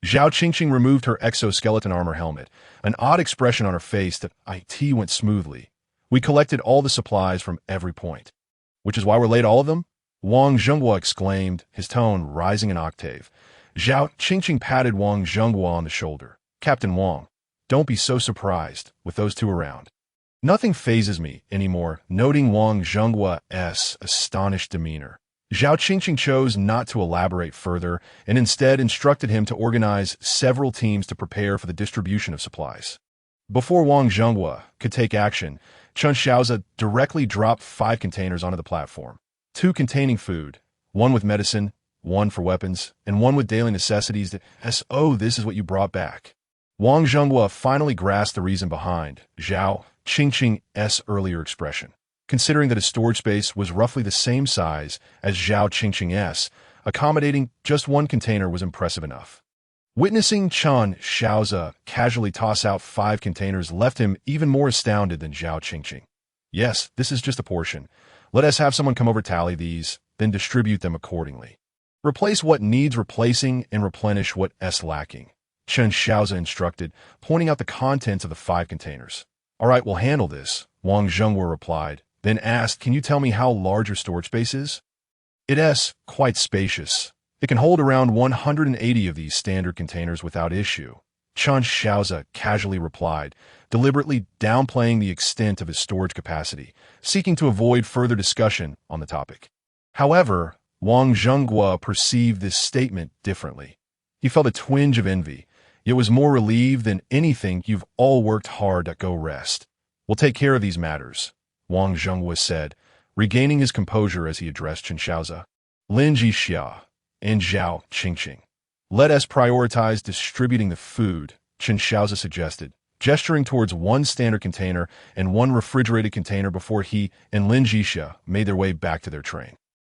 Zhao Qingqing removed her exoskeleton armor helmet, an odd expression on her face that it went smoothly. "We collected all the supplies from every point." "Which is why we're late, all of them?" Wang Zhenghua exclaimed, his tone rising an octave. Zhao Qingqing patted Wang Zhenghua on the shoulder. "Captain Wang, don't be so surprised with those 2 around." "Nothing phases me anymore," noting Wang Zhenghua's astonished demeanor. Zhao Qingqing chose not to elaborate further and instead instructed him to organize several teams to prepare for the distribution of supplies. Before Wang Zhenghua could take action, Chen Shaoze directly dropped 5 containers onto the platform. 2 containing food, 1 with medicine, 1 for weapons, and 1 with daily necessities. This is what you brought back. Wang Zhenghua finally grasped the reason behind Zhao Qingqing's earlier expression. Considering that his storage space was roughly the same size as Zhao Qingqing's, accommodating just 1 container was impressive enough. Witnessing Chen Shaoze casually toss out 5 containers left him even more astounded than Zhao Qingqing. "Yes, this is just a portion. Let us have someone come over tally these, then distribute them accordingly. Replace what needs replacing and replenish what's lacking," Chen Shaoze instructed, pointing out the contents of the 5 containers. "All right, we'll handle this," Wang Zhenghua replied, then asked, "Can you tell me how large your storage space is?" "It's quite spacious. It can hold around 180 of these standard containers without issue," Chen Shaoze casually replied, deliberately downplaying the extent of his storage capacity, seeking to avoid further discussion on the topic. However, Wang Zhenghua perceived this statement differently. He felt a twinge of envy, yet was more relieved than anything. "You've all worked hard to go rest. We'll take care of these matters," Wang Zhenghua said, regaining his composure as he addressed Chen Shaoze, Lin Zhixia, and Zhao Qingqing. "Let us prioritize distributing the food," Chen Shaoze suggested, gesturing towards 1 standard container and 1 refrigerated container before he and Lin Zhixia made their way back to their train.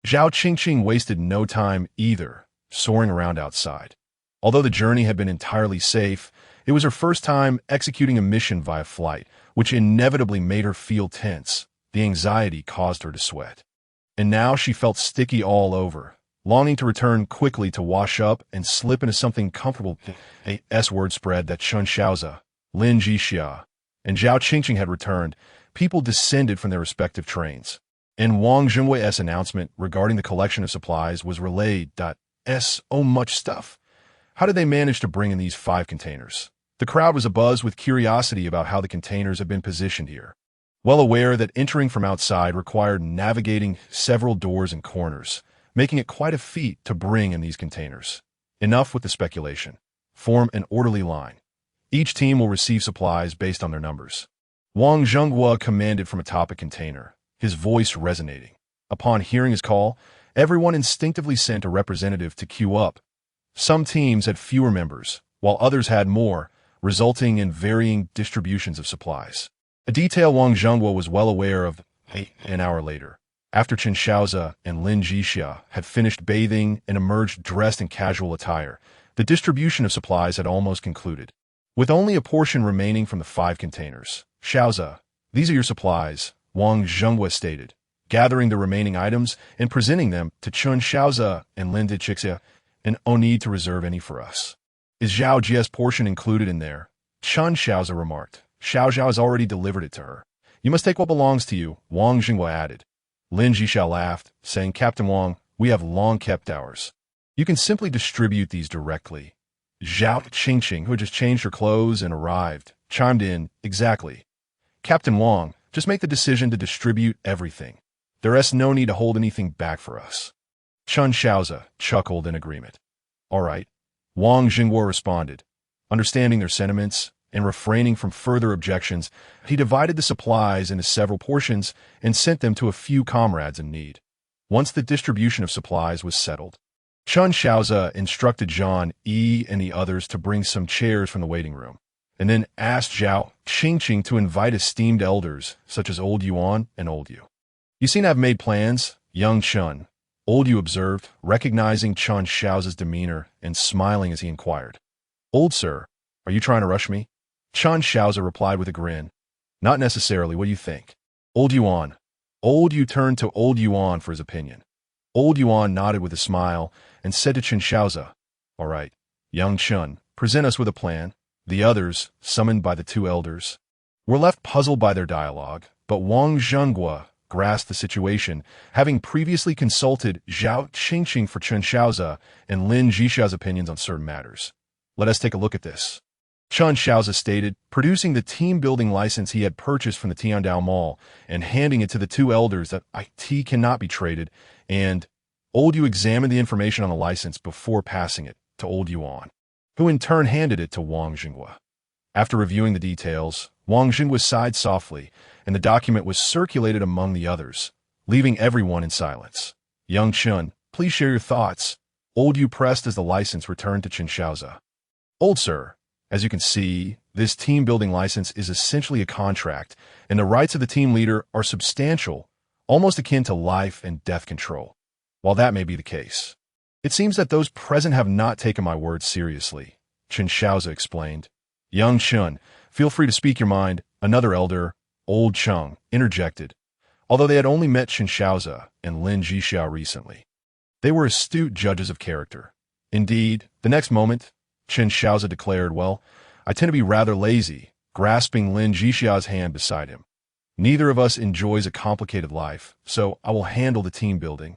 Zhao Qingqing wasted no time either, soaring around outside. Although the journey had been entirely safe, it was her first time executing a mission via flight, which inevitably made her feel tense. The anxiety caused her to sweat. And now she felt sticky all over, longing to return quickly to wash up and slip into something comfortable. A S-word spread that Chen Shaoze, Lin Zhixia, and Zhao Qingqing had returned, people descended from their respective trains. And Wang Jingwe's announcement regarding the collection of supplies was relayed. So much stuff. How did they manage to bring in these 5 containers? The crowd was abuzz with curiosity about how the containers had been positioned here. Well aware that entering from outside required navigating several doors and corners, making it quite a feat to bring in these containers. Enough with the speculation. Form an orderly line. Each team will receive supplies based on their numbers. Wang Zhongguo commanded from atop a container, his voice resonating. Upon hearing his call, everyone instinctively sent a representative to queue up. Some teams had fewer members, while others had more, resulting in varying distributions of supplies. A detail Wang Zhongguo was well aware of. An hour later, after Chen Shaoze and Lin Zhixia had finished bathing and emerged dressed in casual attire, the distribution of supplies had almost concluded. With only a portion remaining from the 5 containers, Shaoze, these are your supplies, Wang Zhongguo stated, gathering the remaining items and presenting them to Chen Shaoze and Lin Zhixia, and no need to reserve any for us. Is Zhao Jia's portion included in there? Chen Shaoze remarked. Xiao has already delivered it to her. You must take what belongs to you, Wang Jingguo added. Lin Zhixia laughed, saying, Captain Wang, we have long kept ours. You can simply distribute these directly. Zhao Qingqing, who had just changed her clothes and arrived, chimed in, exactly. Captain Wang, just make the decision to distribute everything. There is no need to hold anything back for us. Chen Shaoze chuckled in agreement. All right, Wang Jingguo responded. Understanding their sentiments and refraining from further objections, he divided the supplies into several portions and sent them to a few comrades in need. Once the distribution of supplies was settled, Chen Shaoze instructed Zhang Yi and the others to bring some chairs from the waiting room, and then asked Zhao Qingqing to invite esteemed elders such as Old Yuan and Old Yu. You seem to have made plans, young Chen, Old Yu observed, recognizing Chen Shaoze's demeanor and smiling as he inquired. Old sir, are you trying to rush me? Chen Shaoze replied with a grin. Not necessarily, what do you think? Old Yuan. Old Yu turned to Old Yuan for his opinion. Old Yuan nodded with a smile and said to Chen Shaoze, All right, young Chen, present us with a plan. The others, summoned by the 2 elders, were left puzzled by their dialogue, but Wang Zhongguo grasped the situation, having previously consulted Zhao Qingqing for Chen Shaoze and Lin Zhixia's opinions on certain matters. Let us take a look at this. Chen Shaoze stated, producing the team-building license he had purchased from the Tiandao Mall and handing it to the 2 elders that IT cannot be traded, and Old Yu examined the information on the license before passing it to Old Yuan, who in turn handed it to Wang Jingguo. After reviewing the details, Wang Jingguo sighed softly, and the document was circulated among the others, leaving everyone in silence. Young Chen, please share your thoughts. Old Yu pressed as the license returned to Chen Shaoze. Old sir, as you can see, this team-building license is essentially a contract, and the rights of the team leader are substantial, almost akin to life and death control. While that may be the case, it seems that those present have not taken my words seriously, Chen Shaoze explained. Young Chen, feel free to speak your mind, another elder, Old Cheng, interjected, although they had only met Chen Shaoze and Lin Zhixia recently. They were astute judges of character. Indeed, the next moment, Chen Shaoze declared, well, I tend to be rather lazy, grasping Lin Zhixia's hand beside him. Neither of us enjoys a complicated life, so I will handle the team building.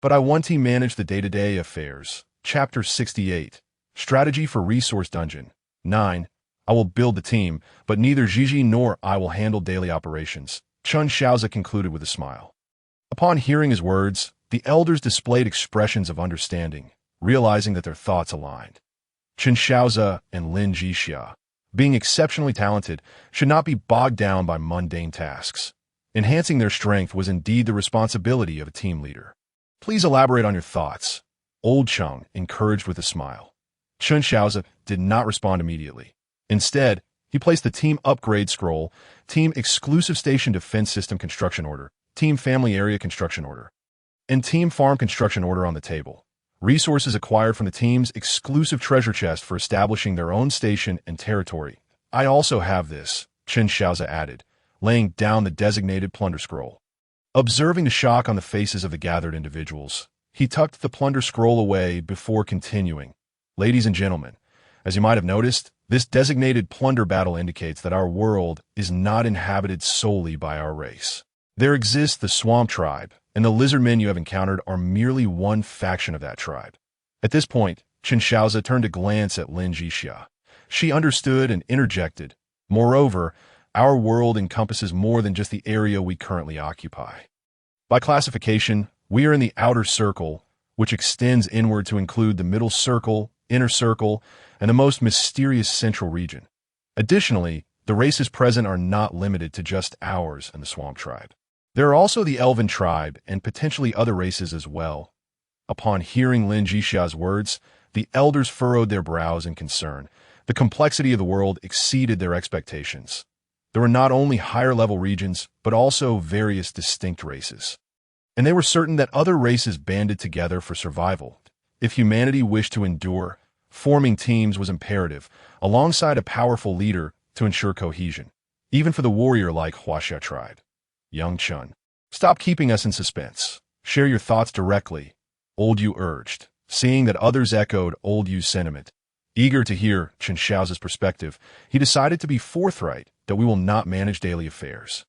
But I want to manage the day-to-day affairs. Chapter 68, Strategy for Resource Dungeon. 9. I will build the team, but neither Zhixi nor I will handle daily operations, Chen Shaoze concluded with a smile. Upon hearing his words, the elders displayed expressions of understanding, realizing that their thoughts aligned. Chen Shaoze and Lin Zhixia, being exceptionally talented, should not be bogged down by mundane tasks. Enhancing their strength was indeed the responsibility of a team leader. Please elaborate on your thoughts, Old Cheng encouraged with a smile. Chen Shaoze did not respond immediately. Instead, he placed the Team Upgrade Scroll, Team Exclusive Station Defense System Construction Order, Team Family Area Construction Order, and Team Farm Construction Order on the table. Resources acquired from the team's exclusive treasure chest for establishing their own station and territory. I also have this, Chen Shaoze added, laying down the designated plunder scroll. Observing the shock on the faces of the gathered individuals, he tucked the plunder scroll away before continuing. Ladies and gentlemen, as you might have noticed, This designated plunder battle indicates that our world is not inhabited solely by our race. There exists the Swamp Tribe, and the lizardmen you have encountered are merely one faction of that tribe. At this point, Chen Shaoze turned to glance at Lin Zhixia. She understood and interjected. Moreover, our world encompasses more than just the area we currently occupy. By classification, we are in the outer circle, which extends inward to include the middle circle, inner circle, and the most mysterious central region. Additionally, the races present are not limited to just ours and the Swamp Tribe. There are also the Elven Tribe and potentially other races as well. Upon hearing Lin Zhixia's words, the elders furrowed their brows in concern. The complexity of the world exceeded their expectations. There were not only higher-level regions, but also various distinct races. And they were certain that other races banded together for survival. If humanity wished to endure, forming teams was imperative, alongside a powerful leader to ensure cohesion, even for the warrior-like Huaxia tribe. Young Chen, stop keeping us in suspense. Share your thoughts directly, Old Yu urged, seeing that others echoed Old Yu's sentiment. Eager to hear Chen Shaoze's perspective, he decided to be forthright that we will not manage daily affairs.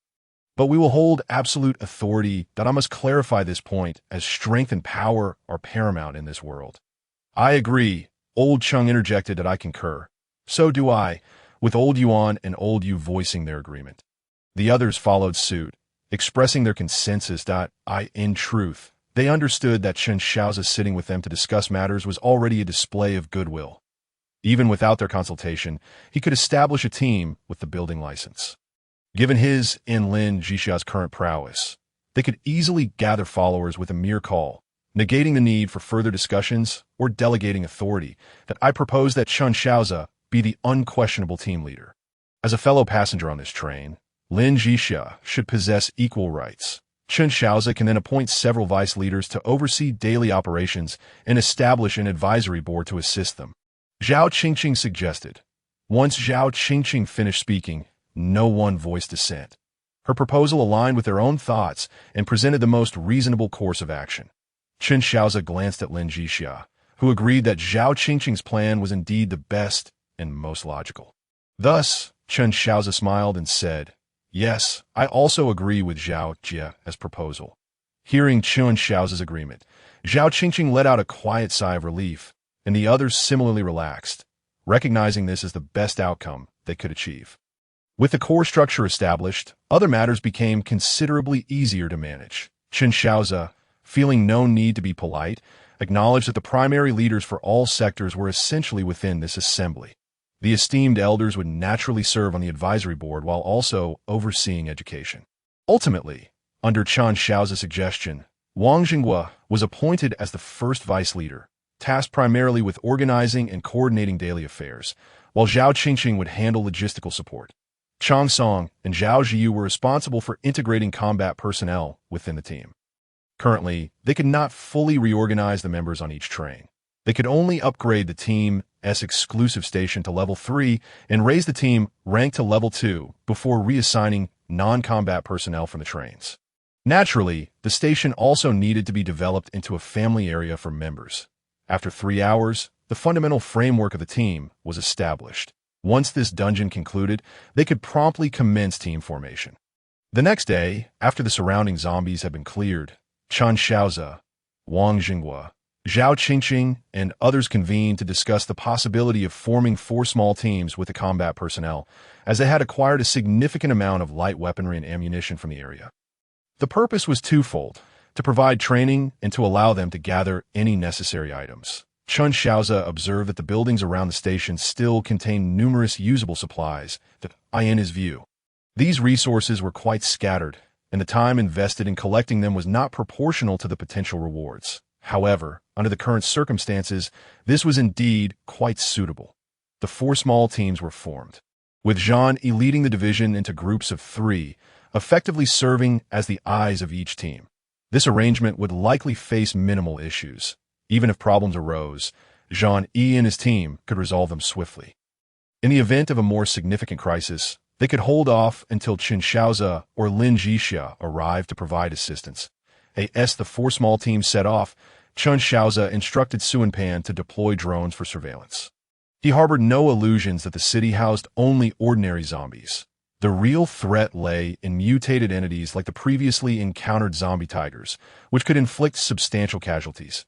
But we will hold absolute authority. That I must clarify this point, as strength and power are paramount in this world. I agree, Old Chung interjected. That I concur. So do I, with Old Yuan and Old Yu voicing their agreement. The others followed suit, expressing their consensus that in truth, they understood that Chen Shaoze sitting with them to discuss matters was already a display of goodwill. Even without their consultation, he could establish a team with the building license. Given his and Lin Zhixia's current prowess, they could easily gather followers with a mere call, negating the need for further discussions or delegating authority. That I propose that Chen Shaoze be the unquestionable team leader. As a fellow passenger on this train, Lin Zhixia should possess equal rights. Chen Shaoze can then appoint several vice leaders to oversee daily operations and establish an advisory board to assist them. Zhao Qingqing suggested. Once Zhao Qingqing finished speaking, no one voiced dissent. Her proposal aligned with their own thoughts and presented the most reasonable course of action. Chen Shaoze glanced at Lin Zhixia, who agreed that Zhao Qingqing's plan was indeed the best and most logical. Thus, Chen Shaoze smiled and said, "Yes, I also agree with Zhao Jia's proposal." Hearing Chen Shaoze's agreement, Zhao Qingqing let out a quiet sigh of relief, and the others similarly relaxed, recognizing this as the best outcome they could achieve. With the core structure established, other matters became considerably easier to manage. Chen Shaoze, feeling no need to be polite, acknowledged that the primary leaders for all sectors were essentially within this assembly. The esteemed elders would naturally serve on the advisory board while also overseeing education. Ultimately, under Chen Shaoze's suggestion, Wang Jinghua was appointed as the first vice leader, tasked primarily with organizing and coordinating daily affairs, while Zhao Qingqing would handle logistical support. Chang Song and Zhao Zhiyu were responsible for integrating combat personnel within the team. Currently, they could not fully reorganize the members on each train. They could only upgrade the team's exclusive station to level 3 and raise the team rank to level 2 before reassigning non-combat personnel from the trains. Naturally, the station also needed to be developed into a family area for members. After 3 hours, the fundamental framework of the team was established. Once this dungeon concluded, they could promptly commence team formation. The next day, after the surrounding zombies had been cleared, Chen Shaoze, Wang Jinghua, Zhao Qingqing, and others convened to discuss the possibility of forming 4 small teams with the combat personnel, as they had acquired a significant amount of light weaponry and ammunition from the area. The purpose was twofold: to provide training and to allow them to gather any necessary items. Chen Shaoze observed that the buildings around the station still contained numerous usable supplies that, in his view, these resources were quite scattered, and the time invested in collecting them was not proportional to the potential rewards. However, under the current circumstances, this was indeed quite suitable. The 4 small teams were formed, with Zhang Yi leading the division into groups of 3, effectively serving as the eyes of each team. This arrangement would likely face minimal issues. Even if problems arose, Zhang Yi and his team could resolve them swiftly. In the event of a more significant crisis, they could hold off until Chen Shaoze or Lin Zhixia arrived to provide assistance. As the 4 small teams set off, Chen Shaoze instructed Suan Pan to deploy drones for surveillance. He harbored no illusions that the city housed only ordinary zombies. The real threat lay in mutated entities like the previously encountered zombie tigers, which could inflict substantial casualties.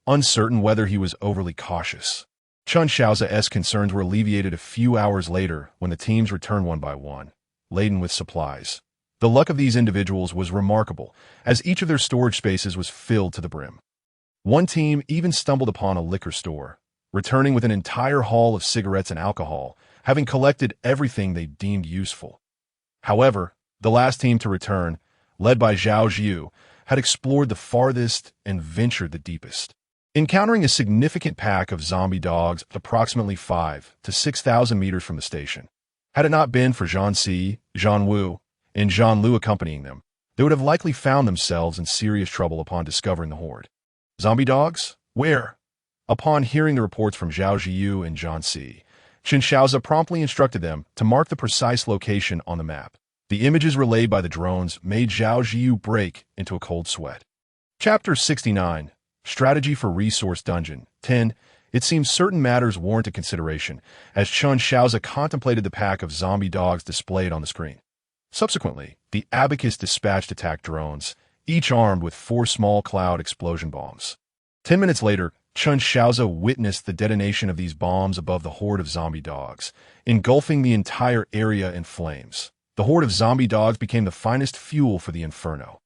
Uncertain whether he was overly cautious, Chen Shaoze's concerns were alleviated a few hours later when the teams returned one by one, laden with supplies. The luck of these individuals was remarkable, as each of their storage spaces was filled to the brim. One team even stumbled upon a liquor store, returning with an entire haul of cigarettes and alcohol, having collected everything they deemed useful. However, the last team to return, led by Shaoze, had explored the farthest and ventured the deepest, encountering a significant pack of zombie dogs approximately 5,000 to 6,000 meters from the station. Had it not been for Zhansi, Zhanwu, and Zhanlu accompanying them, they would have likely found themselves in serious trouble upon discovering the horde. Zombie dogs? Where? Upon hearing the reports from Zhao Ziyu and Zhansi, Chen Shaoze promptly instructed them to mark the precise location on the map. The images relayed by the drones made Zhao Ziyu break into a cold sweat. Chapter 69, Strategy for Resource Dungeon. 10. It seems certain matters warranted consideration, as Chen Shaoze contemplated the pack of zombie dogs displayed on the screen. Subsequently, the Abacus dispatched attack drones, each armed with 4 small cloud explosion bombs. 10 minutes later, Chen Shaoze witnessed the detonation of these bombs above the horde of zombie dogs, engulfing the entire area in flames. The horde of zombie dogs became the finest fuel for the inferno.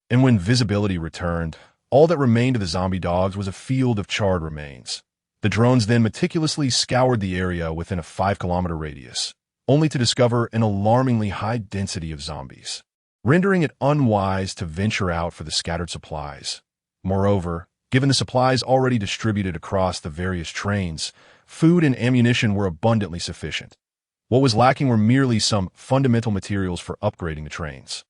And when visibility returned, all that remained of the zombie dogs was a field of charred remains. The drones then meticulously scoured the area within a 5-kilometer radius, only to discover an alarmingly high density of zombies, rendering it unwise to venture out for the scattered supplies. Moreover, given the supplies already distributed across the various trains, food and ammunition were abundantly sufficient. What was lacking were merely some fundamental materials for upgrading the trains.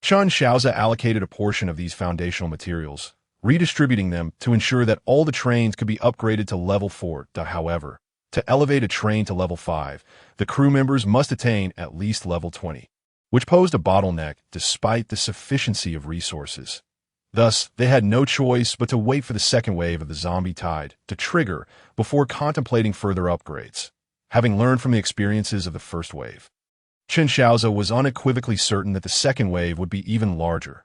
Chen Shaoze allocated a portion of these foundational materials, redistributing them to ensure that all the trains could be upgraded to level 4. However, to elevate a train to level 5, the crew members must attain at least level 20, which posed a bottleneck despite the sufficiency of resources. Thus, they had no choice but to wait for the second wave of the zombie tide to trigger before contemplating further upgrades, having learned from the experiences of the first wave. Chen Shaoze was unequivocally certain that the second wave would be even larger.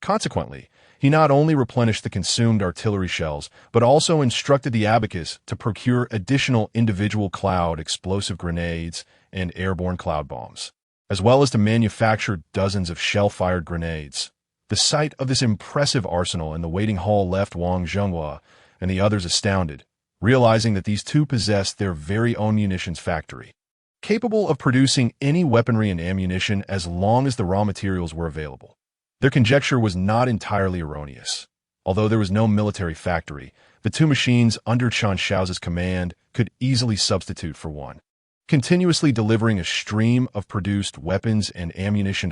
Consequently, he not only replenished the consumed artillery shells, but also instructed the Abacus to procure additional individual cloud explosive grenades and airborne cloud bombs, as well as to manufacture dozens of shell-fired grenades. The sight of this impressive arsenal in the waiting hall left Wang Zhenghua and the others astounded, realizing that these two possessed their very own munitions factory, capable of producing any weaponry and ammunition as long as the raw materials were available. Their conjecture was not entirely erroneous. Although there was no military factory, the two machines under Chen Shaoze's command could easily substitute for one, continuously delivering a stream of produced weapons and ammunition.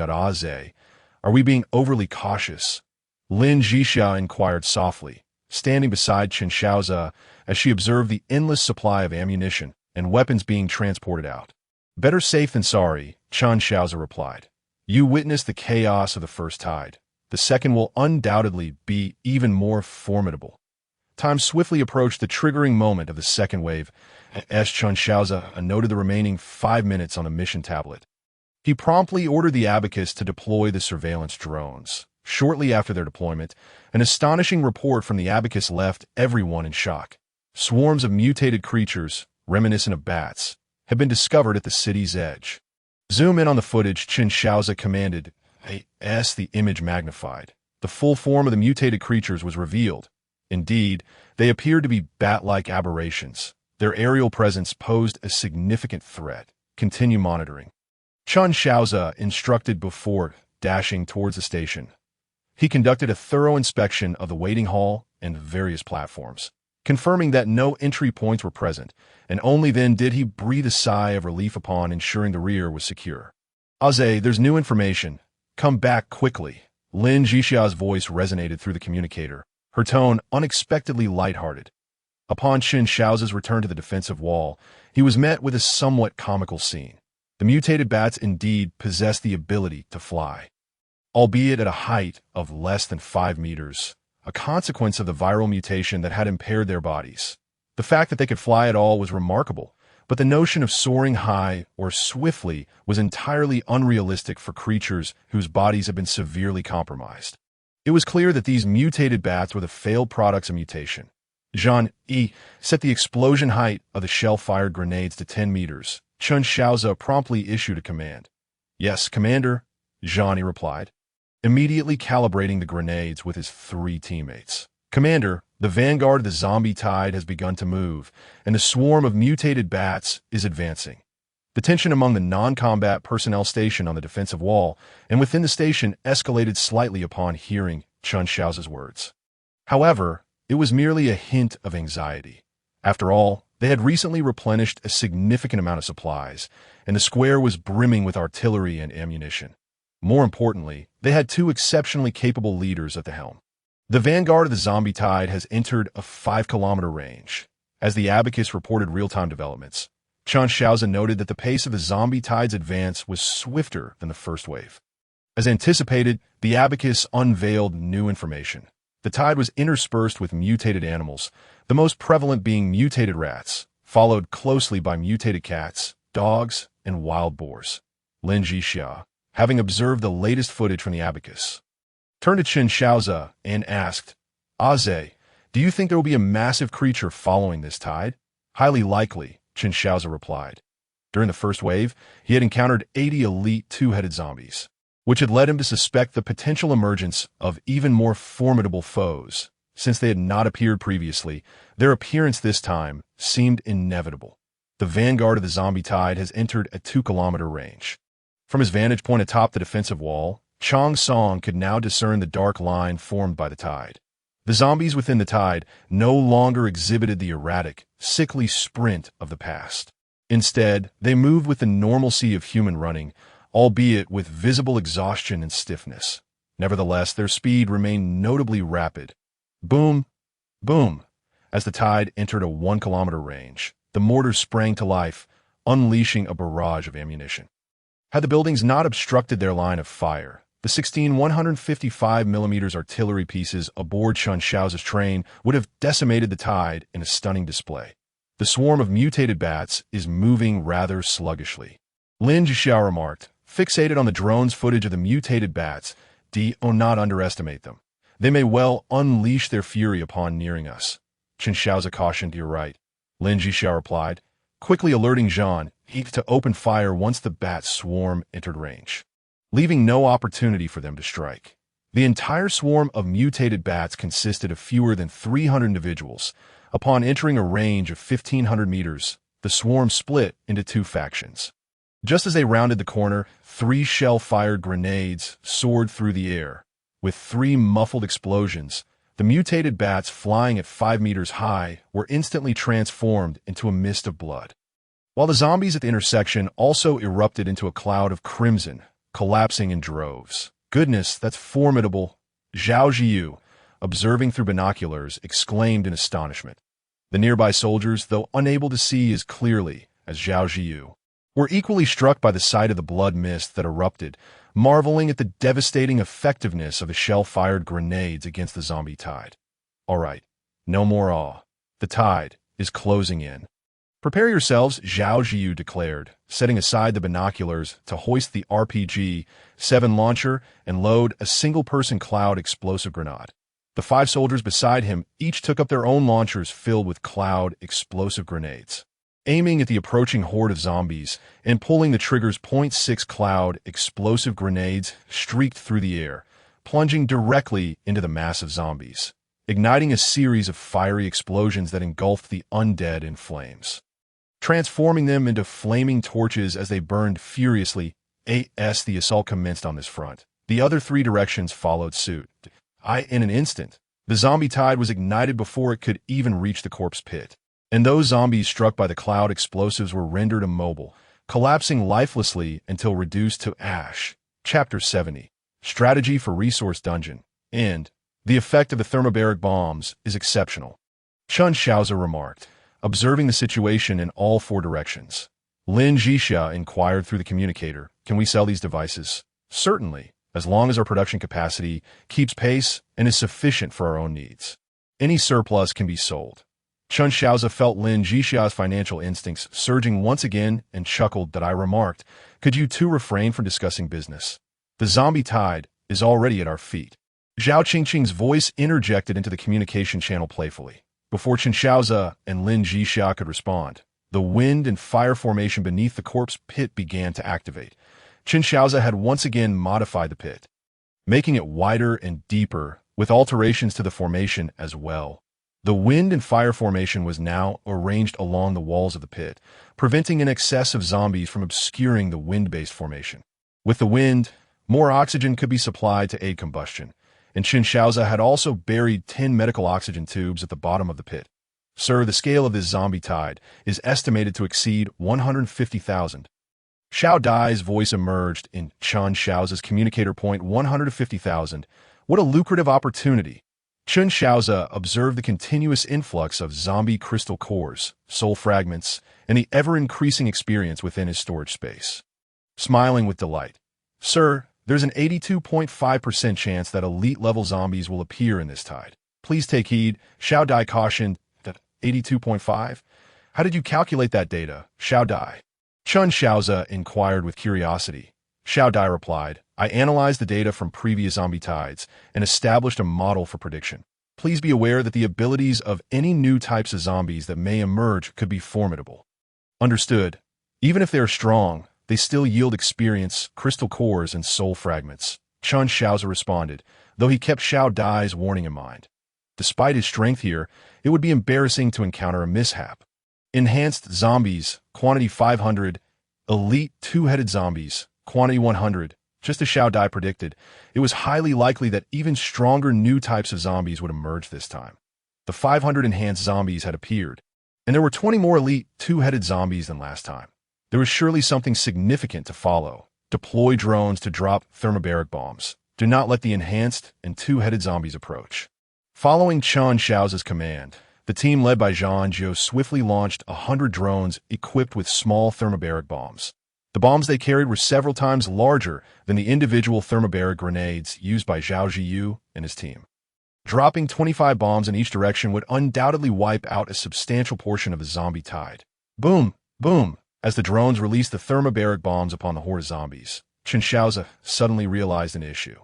Are we being overly cautious? Lin Zhixia inquired softly, standing beside Chen Shaoze as she observed the endless supply of ammunition and weapons being transported out. Better safe than sorry, Chen Shaoze replied. You witnessed the chaos of the first tide. The second will undoubtedly be even more formidable. Time swiftly approached the triggering moment of the second wave as Chen Shaoze noted the remaining 5 minutes on the mission tablet. He promptly ordered the Abacus to deploy the surveillance drones. Shortly after their deployment, an astonishing report from the Abacus left everyone in shock. Swarms of mutated creatures, reminiscent of bats, had been discovered at the city's edge. Zoom in on the footage, Chen Shaoze commanded. As the image magnified, the full form of the mutated creatures was revealed. Indeed, they appeared to be bat-like aberrations. Their aerial presence posed a significant threat. Continue monitoring, Chen Shaoze instructed before dashing towards the station. He conducted a thorough inspection of the waiting hall and various platforms, confirming that no entry points were present, and only then did he breathe a sigh of relief upon ensuring the rear was secure. Shaoze, there's new information. Come back quickly. Lin Zhixia's voice resonated through the communicator, her tone unexpectedly lighthearted. Upon Chen Shaoze's return to the defensive wall, he was met with a somewhat comical scene. The mutated bats indeed possessed the ability to fly, albeit at a height of less than 5 meters, a consequence of the viral mutation that had impaired their bodies. The fact that they could fly at all was remarkable, But the notion of soaring high or swiftly was entirely unrealistic for creatures whose bodies had been severely compromised. It was clear that these mutated bats were the failed products of mutation. Zhang Yi set the explosion height of the shell-fired grenades to 10 meters. Chen Shaoze promptly issued a command. "Yes, Commander," Zhang Yi replied, immediately calibrating the grenades with his 3 teammates. "Commander, the vanguard of the zombie tide has begun to move, and the swarm of mutated bats is advancing." The tension among the non-combat personnel stationed on the defensive wall and within the station escalated slightly upon hearing Chen Shaoze's words. However, it was merely a hint of anxiety. After all, they had recently replenished a significant amount of supplies, and the square was brimming with artillery and ammunition. More importantly, they had 2 exceptionally capable leaders at the helm. The vanguard of the zombie tide has entered a 5-kilometer range. As the Abacus reported real-time developments, Chen Shaoze noted that the pace of the zombie tide's advance was swifter than the first wave. As anticipated, the Abacus unveiled new information. The tide was interspersed with mutated animals, the most prevalent being mutated rats, followed closely by mutated cats, dogs, and wild boars. Lin Zhixia, having observed the latest footage from the Abacus, turned to Chen Shaoze and asked, "Aze, do you think there will be a massive creature following this tide?" "Highly likely," Chen Shaoze replied. During the first wave, he had encountered 80 elite 2-headed zombies, which had led him to suspect the potential emergence of even more formidable foes. Since they had not appeared previously, their appearance this time seemed inevitable. The vanguard of the zombie tide has entered a 2-kilometer range. From his vantage point atop the defensive wall, Chang Song could now discern the dark line formed by the tide. The zombies within the tide no longer exhibited the erratic, sickly sprint of the past. Instead, they moved with the normalcy of human running, albeit with visible exhaustion and stiffness. Nevertheless, their speed remained notably rapid. Boom, boom. As the tide entered a 1-kilometer range, the mortars sprang to life, unleashing a barrage of ammunition. Had the buildings not obstructed their line of fire, the 16 155mm artillery pieces aboard Chen Shaoze's train would have decimated the tide in a stunning display. The swarm of mutated bats is moving rather sluggishly. Lin Zhixia remarked, fixated on the drone's footage of the mutated bats. Do not underestimate them. They may well unleash their fury upon nearing us. Chen Shaoze cautioned, "You're right," Lin Zhixia replied, quickly alerting Zhang Yi to open fire once the bat swarm entered range, leaving no opportunity for them to strike. The entire swarm of mutated bats consisted of fewer than 300 individuals. Upon entering a range of 1,500 meters, the swarm split into 2 factions. Just as they rounded the corner, 3 shell-fired grenades soared through the air. With 3 muffled explosions, the mutated bats flying at 5 meters high were instantly transformed into a mist of blood. While the zombies at the intersection also erupted into a cloud of crimson, collapsing in droves. "Goodness, that's formidable," Zhao Ziyu, observing through binoculars, exclaimed in astonishment. The nearby soldiers, though unable to see as clearly as Zhao Ziyu, were equally struck by the sight of the blood mist that erupted, marveling at the devastating effectiveness of the shell-fired grenades against the zombie tide. "All right, no more awe. The tide is closing in." "Prepare yourselves," Zhao Ziyu declared, setting aside the binoculars to hoist the RPG-7 launcher and load a single-person cloud explosive grenade. The 5 soldiers beside him each took up their own launchers filled with cloud explosive grenades. Aiming at the approaching horde of zombies and pulling the trigger's .6 cloud explosive grenades streaked through the air, plunging directly into the mass of zombies, igniting a series of fiery explosions that engulfed the undead in flames, transforming them into flaming torches as they burned furiously. As the assault commenced on this front, the other 3 directions followed suit. In an instant, the zombie tide was ignited before it could even reach the corpse pit, and those zombies struck by the cloud explosives were rendered immobile, collapsing lifelessly until reduced to ash. Chapter 70. Strategy for Resource Dungeon. End. The effect of the thermobaric bombs is exceptional, Chen Shaoze remarked, observing the situation in all 4 directions. Lin Zhixia inquired through the communicator, "Can we sell these devices?" "Certainly, as long as our production capacity keeps pace and is sufficient for our own needs. Any surplus can be sold." Chen Shaoze felt Lin Zhixia's financial instincts surging once again and chuckled that I remarked, "Could you two refrain from discussing business? The zombie tide is already at our feet." Zhao Qingqing's voice interjected into the communication channel playfully. Before Chen Shaoze and Lin Zhixia could respond, the wind and fire formation beneath the corpse pit began to activate. Chen Shaoze had once again modified the pit, making it wider and deeper, with alterations to the formation as well. The wind and fire formation was now arranged along the walls of the pit, preventing an excess of zombies from obscuring the wind-based formation. With the wind, more oxygen could be supplied to aid combustion, and Chen Shaoze had also buried 10 medical oxygen tubes at the bottom of the pit. "Sir, the scale of this zombie tide is estimated to exceed 150,000. Xiao Dai's voice emerged in Chen Shaoze's communicator point. 150,000. What a lucrative opportunity. Chen Shaoze observed the continuous influx of zombie crystal cores, soul fragments, and the ever-increasing experience within his storage space. Smiling with delight, "Sir, there's an 82.5% chance that elite-level zombies will appear in this tide. Please take heed," Xiao Dai cautioned. "That 82.5? How did you calculate that data, Xiao Dai?" Chen Shaoze inquired with curiosity. Xiao Dai replied, "I analyzed the data from previous zombie tides and established a model for prediction. Please be aware that the abilities of any new types of zombies that may emerge could be formidable." "Understood. Even if they are strong, they still yield experience, crystal cores, and soul fragments," Chen Shaoze responded, though he kept Xiao Dai's warning in mind. Despite his strength here, it would be embarrassing to encounter a mishap. Enhanced zombies, quantity 500. Elite two-headed zombies, quantity 100. Just as Xiao Dai predicted, it was highly likely that even stronger new types of zombies would emerge this time. The 500 enhanced zombies had appeared, and there were 20 more elite two-headed zombies than last time. There was surely something significant to follow. Deploy drones to drop thermobaric bombs. Do not let the enhanced and two-headed zombies approach. Following Chen Shaoze's command, the team led by Zhang Jiu swiftly launched 100 drones equipped with small thermobaric bombs. The bombs they carried were several times larger than the individual thermobaric grenades used by Zhao Ziyu and his team. Dropping 25 bombs in each direction would undoubtedly wipe out a substantial portion of the zombie tide. Boom, boom, as the drones released the thermobaric bombs upon the horde of zombies. Chen Shaoze suddenly realized an issue.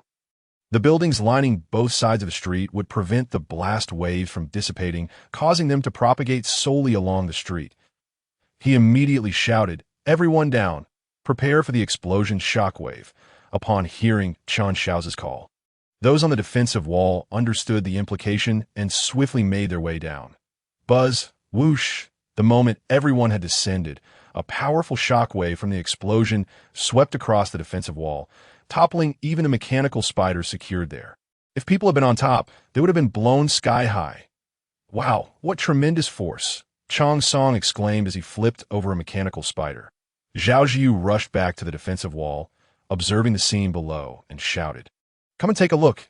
The buildings lining both sides of the street would prevent the blast waves from dissipating, causing them to propagate solely along the street. He immediately shouted, "Everyone down! Prepare for the explosion shockwave," upon hearing Chen Shaoze's call. Those on the defensive wall understood the implication and swiftly made their way down. Buzz, whoosh! The moment everyone had descended, a powerful shockwave from the explosion swept across the defensive wall, toppling even a mechanical spider secured there. If people had been on top, they would have been blown sky high. "Wow, what tremendous force!" Chong Song exclaimed as he flipped over a mechanical spider. Zhao Ziyu rushed back to the defensive wall, observing the scene below, and shouted, "Come and take a look."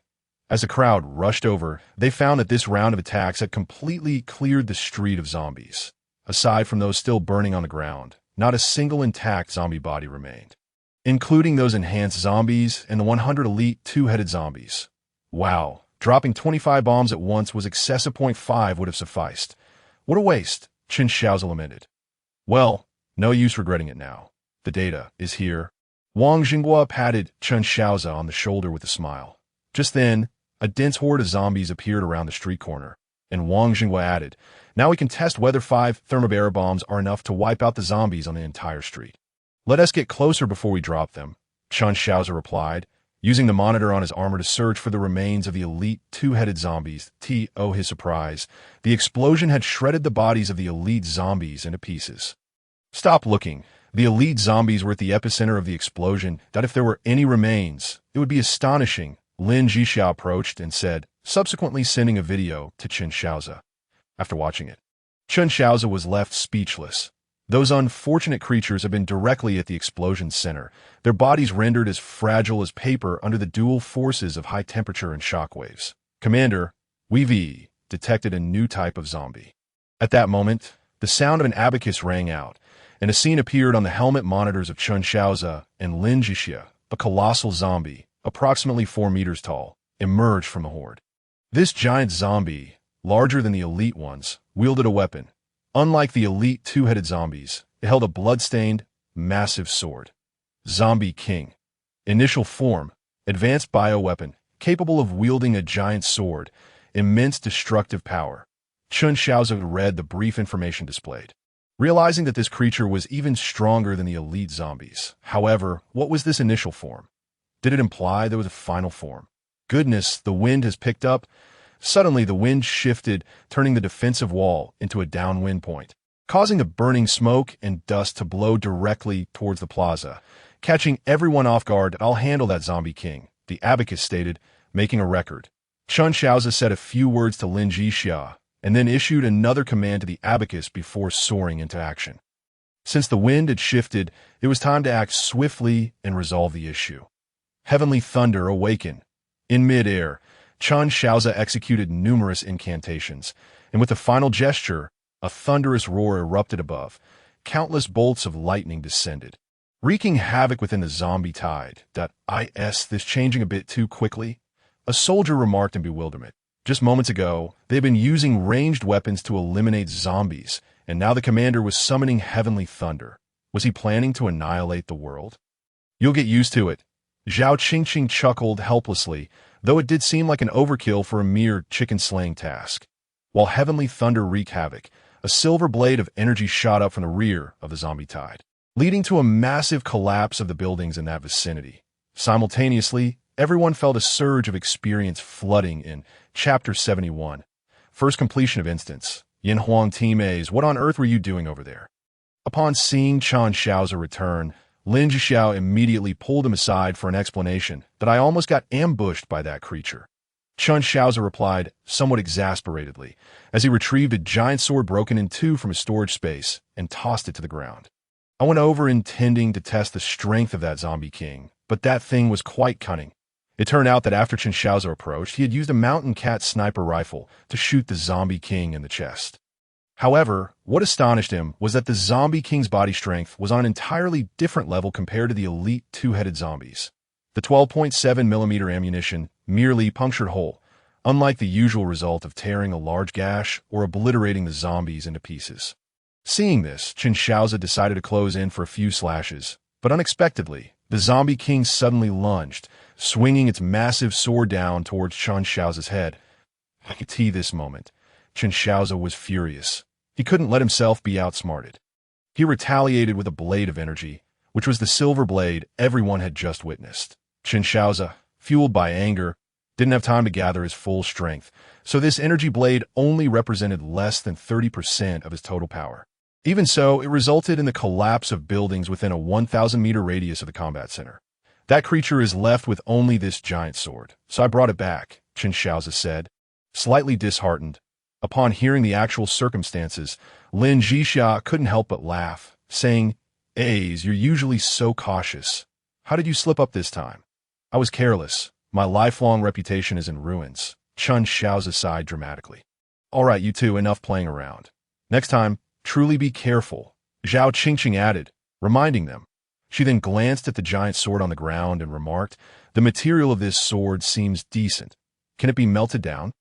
As the crowd rushed over, they found that this round of attacks had completely cleared the street of zombies. Aside from those still burning on the ground, not a single intact zombie body remained, including those enhanced zombies and the 100 elite two-headed zombies. Wow, dropping 25 bombs at once was excessive. 0.5 would have sufficed. What a waste, Chen Shaoze lamented. "Well, no use regretting it now. The data is here." Wang Xinghua patted Chen Shaoze on the shoulder with a smile. Just then, a dense horde of zombies appeared around the street corner, and Wang Xinghua added, "Now we can test whether 5 thermobaric bombs are enough to wipe out the zombies on the entire street." "Let us get closer before we drop them," Chen Shaoze replied, using the monitor on his armor to search for the remains of the elite two-headed zombies. To his surprise, the explosion had shredded the bodies of the elite zombies into pieces. "Stop looking. The elite zombies were at the epicenter of the explosion. That if there were any remains, it would be astonishing," Lin Zhixia approached and said, subsequently sending a video to Chen Shaoze. After watching it, Chen Shaoze was left speechless. Those unfortunate creatures had been directly at the explosion's center, their bodies rendered as fragile as paper under the dual forces of high temperature and shockwaves. "Commander, we've detected a new type of zombie." At that moment, the sound of an abacus rang out, and a scene appeared on the helmet monitors of Chen Shaoze and Lin Zhixia. A colossal zombie, approximately 4 meters tall, emerged from the horde. This giant zombie, larger than the elite ones, wielded a weapon. Unlike the elite two-headed zombies, it held a blood-stained, massive sword. Zombie King. Initial form, advanced bioweapon, capable of wielding a giant sword, immense destructive power. Shaoze read the brief information displayed, realizing that this creature was even stronger than the elite zombies. However, what was this initial form? Did it imply there was a final form? Goodness, the wind has picked up. Suddenly, the wind shifted, turning the defensive wall into a downwind point, causing the burning smoke and dust to blow directly towards the plaza, catching everyone off guard. "I'll handle that, Zombie King," the abacus stated, making a record. Shaoze said a few words to Lin Zhixia, and then issued another command to the abacus before soaring into action. Since the wind had shifted, it was time to act swiftly and resolve the issue. Heavenly thunder awaken. In mid-air, Shaoze executed numerous incantations, and with a final gesture, a thunderous roar erupted above. Countless bolts of lightning descended, wreaking havoc within the zombie tide. Is this changing a bit too quickly? A soldier remarked in bewilderment. Just moments ago, they had been using ranged weapons to eliminate zombies, and now the commander was summoning heavenly thunder. Was he planning to annihilate the world? "You'll get used to it." Zhao chuckled helplessly, though it did seem like an overkill for a mere chicken-slaying task. While heavenly thunder wreaked havoc, a silver blade of energy shot up from the rear of the zombie tide, leading to a massive collapse of the buildings in that vicinity. Simultaneously, everyone felt a surge of experience flooding in. Chapter 71. First completion of instance. Yin Huang Team A's, what on earth were you doing over there? Upon seeing Shaoze return, Lin Zhixia immediately pulled him aside for an explanation that I almost got ambushed by that creature. Shaoze replied, somewhat exasperatedly, as he retrieved a giant sword broken in two from a storage space and tossed it to the ground. "I went over intending to test the strength of that zombie king, but that thing was quite cunning. It turned out that after Shaoze approached, he had used a mountain cat sniper rifle to shoot the zombie king in the chest. However, what astonished him was that the zombie king's body strength was on an entirely different level compared to the elite two-headed zombies. The 12.7mm ammunition merely punctured hole, unlike the usual result of tearing a large gash or obliterating the zombies into pieces. Seeing this, Shaoze decided to close in for a few slashes, but unexpectedly, the zombie king suddenly lunged, swinging its massive sword down towards Shaoze's head. I could see this moment. Shaoze was furious. He couldn't let himself be outsmarted. He retaliated with a blade of energy, which was the silver blade everyone had just witnessed. Shaoze, fueled by anger, didn't have time to gather his full strength, so this energy blade only represented less than 30% of his total power. Even so, it resulted in the collapse of buildings within a 1,000-meter radius of the combat center. That creature is left with only this giant sword, so I brought it back, Shaoze said, slightly disheartened. Upon hearing the actual circumstances, Lin Zhixia couldn't help but laugh, saying, "A's, you're usually so cautious. How did you slip up this time?" "I was careless. My lifelong reputation is in ruins." Shaoze sighed dramatically. "All right, you two, enough playing around. Next time, truly be careful," Zhao added, reminding them. She then glanced at the giant sword on the ground and remarked, "The material of this sword seems decent. Can it be melted down?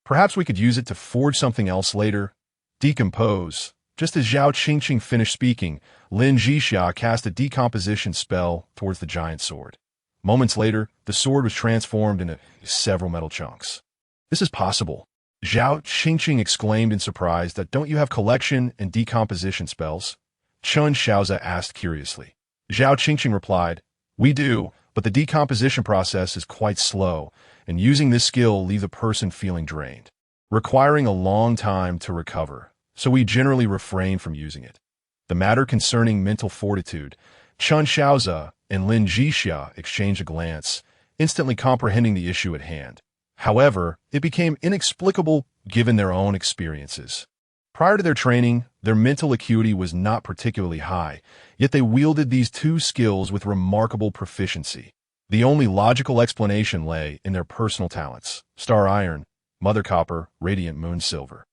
Perhaps we could use it to forge something else later." Decompose. Just as Zhao finished speaking, Lin Zhixia cast a decomposition spell towards the giant sword. Moments later, the sword was transformed into several metal chunks. "This is possible," Zhao exclaimed in surprise. "Don't you have collection and decomposition spells?" Shaoze asked curiously. Zhao replied, "We do, but the decomposition process is quite slow, and using this skill leaves a person feeling drained, requiring a long time to recover, so we generally refrain from using it." The matter concerning mental fortitude, Shaoze and Lin Zhixia exchanged a glance, instantly comprehending the issue at hand. However, it became inexplicable given their own experiences. Prior to their training, their mental acuity was not particularly high, yet they wielded these two skills with remarkable proficiency. The only logical explanation lay in their personal talents: Star Iron, Mother Copper, Radiant Moon Silver.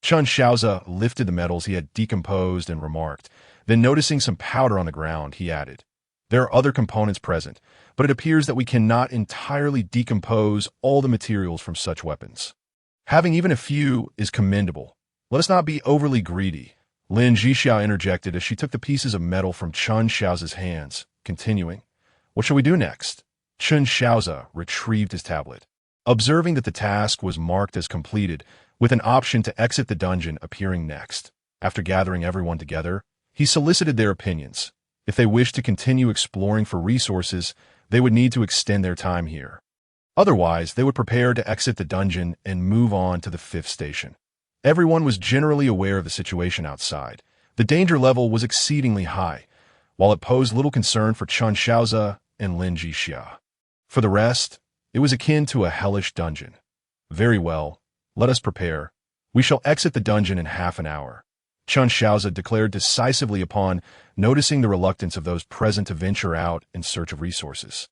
Shaoze lifted the metals he had decomposed and remarked. Then noticing some powder on the ground, he added, "There are other components present, but it appears that we cannot entirely decompose all the materials from such weapons. Having even a few is commendable. Let us not be overly greedy, Lin Zhixia interjected as she took the pieces of metal from Chen Shaoze's hands, continuing, "What shall we do next?" Chen Shaoze retrieved his tablet. Observing that the task was marked as completed, with an option to exit the dungeon appearing next. After gathering everyone together, he solicited their opinions. If they wished to continue exploring for resources, they would need to extend their time here. Otherwise, they would prepare to exit the dungeon and move on to the 5th station. Everyone was generally aware of the situation outside. The danger level was exceedingly high, while it posed little concern for Chen Shaoze and Lin Zhixia. For the rest, it was akin to a hellish dungeon. Very well, let us prepare. We shall exit the dungeon in half an hour, Chen Shaoze declared decisively upon noticing the reluctance of those present to venture out in search of resources.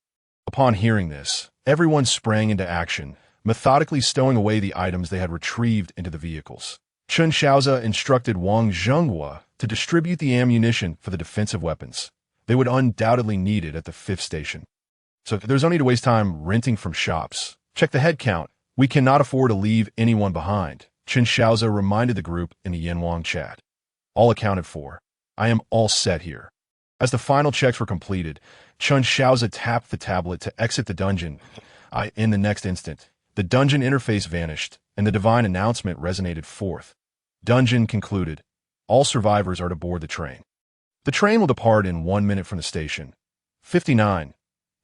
Upon hearing this, everyone sprang into action, methodically stowing away the items they had retrieved into the vehicles. Chen Shaoze instructed Wang Zhenghua to distribute the ammunition for the defensive weapons. They would undoubtedly need it at the 5th station. So there's no need to waste time renting from shops. Check the head count. We cannot afford to leave anyone behind, Chen Shaoze reminded the group in the Yanwang chat. All accounted for. I am all set here. As the final checks were completed, Chen Shaoze tapped the tablet to exit the dungeon. In the next instant, the dungeon interface vanished, and the divine announcement resonated forth. Dungeon concluded. All survivors are to board the train. The train will depart in 1 minute from the station. 59.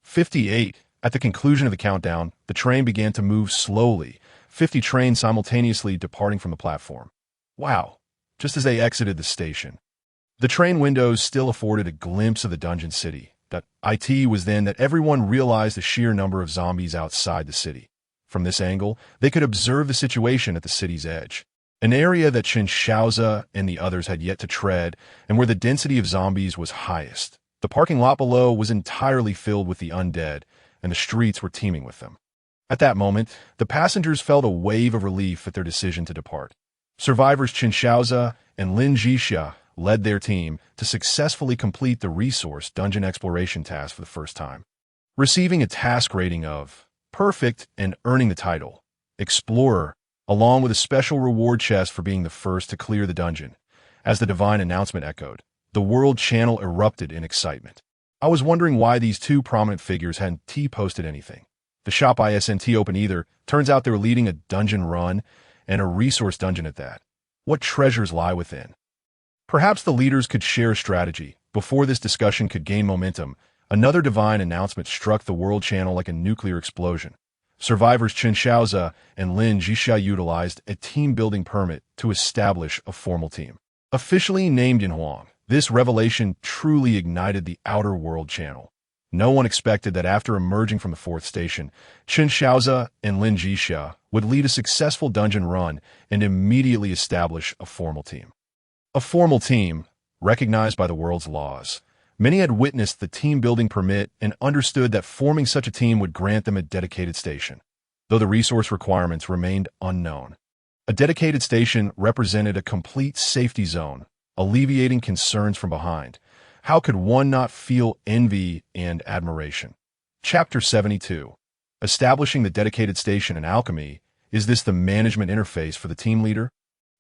58. At the conclusion of the countdown, the train began to move slowly, 50 trains simultaneously departing from the platform. Wow, just as they exited the station. The train windows still afforded a glimpse of the dungeon city. It was then that everyone realized the sheer number of zombies outside the city. From this angle, they could observe the situation at the city's edge, an area that Chen Shaoze and the others had yet to tread and where the density of zombies was highest. The parking lot below was entirely filled with the undead, and the streets were teeming with them. At that moment, the passengers felt a wave of relief at their decision to depart. Survivors Chen Shaoze and Lin Zhixia led their team to successfully complete the resource dungeon exploration task for the first time, receiving a task rating of perfect and earning the title Explorer, along with a special reward chest for being the first to clear the dungeon. As the divine announcement echoed, the world channel erupted in excitement. I was wondering why these two prominent figures hadn't T-posted anything. The shop isn't open either. Turns out they were leading a dungeon run, and a resource dungeon at that. What treasures lie within? Perhaps the leaders could share a strategy. Before this discussion could gain momentum, another divine announcement struck the world channel like a nuclear explosion. Survivors Chen Shaoze and Lin Zhixia utilized a team-building permit to establish a formal team. Officially named Yanhuang, this revelation truly ignited the outer world channel. No one expected that after emerging from the 4th station, Chen Shaoze and Lin Zhixia would lead a successful dungeon run and immediately establish a formal team. A formal team, recognized by the world's laws. Many had witnessed the team-building permit and understood that forming such a team would grant them a dedicated station, though the resource requirements remained unknown. A dedicated station represented a complete safety zone, alleviating concerns from behind. How could one not feel envy and admiration? Chapter 72. Establishing the dedicated station in alchemy. Is this the management interface for the team leader?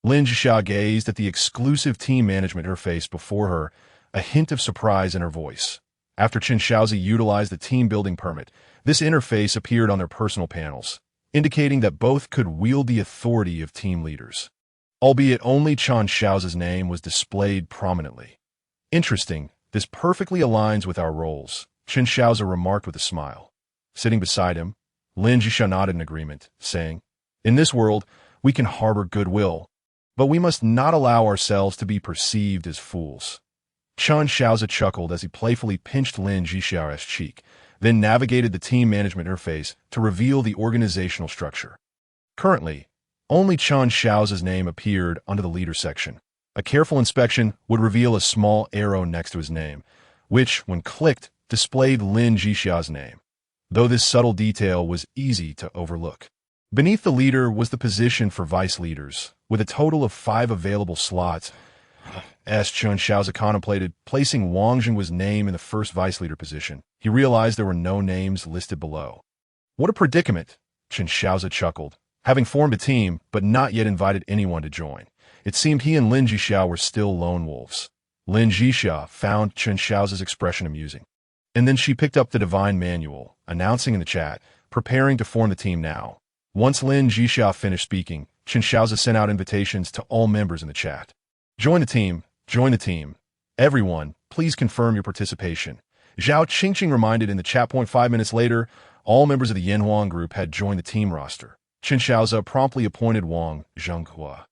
Lin Zhixia gazed at the exclusive team management interface before her, a hint of surprise in her voice. After Chen Shaoze utilized the team-building permit, this interface appeared on their personal panels, indicating that both could wield the authority of team leaders. Albeit only Chen Shaoze's name was displayed prominently. Interesting, this perfectly aligns with our roles, Chen Shaoze remarked with a smile. Sitting beside him, Lin Zhixia nodded in agreement, saying, "In this world, we can harbor goodwill, but we must not allow ourselves to be perceived as fools." Chen Shaoze chuckled as he playfully pinched Lin Zhixia's cheek, then navigated the team management interface to reveal the organizational structure. Currently, only Chen Shaoze's name appeared under the leader section. A careful inspection would reveal a small arrow next to his name, which, when clicked, displayed Lin Zhixia's name, though this subtle detail was easy to overlook. Beneath the leader was the position for vice leaders, with a total of 5 available slots. As Chen Shaoze contemplated placing Wang Zhengua's name in the first vice leader position, he realized there were no names listed below. What a predicament, Chen Shaoze chuckled. Having formed a team, but not yet invited anyone to join, It seemed he and Lin Zhixia were still lone wolves. Lin Zhixia found Chen Shaoze's expression amusing. And then she picked up the divine manual, announcing in the chat, preparing to form the team now. Once Lin Zhixia finished speaking, Chen Shaoze sent out invitations to all members in the chat. Join the team, join the team. Everyone, please confirm your participation. Zhao Qingqing reminded in the chat. 5 minutes later, all members of the Yanhuang group had joined the team roster. Chen Shaoze promptly appointed Wang Zhenghua,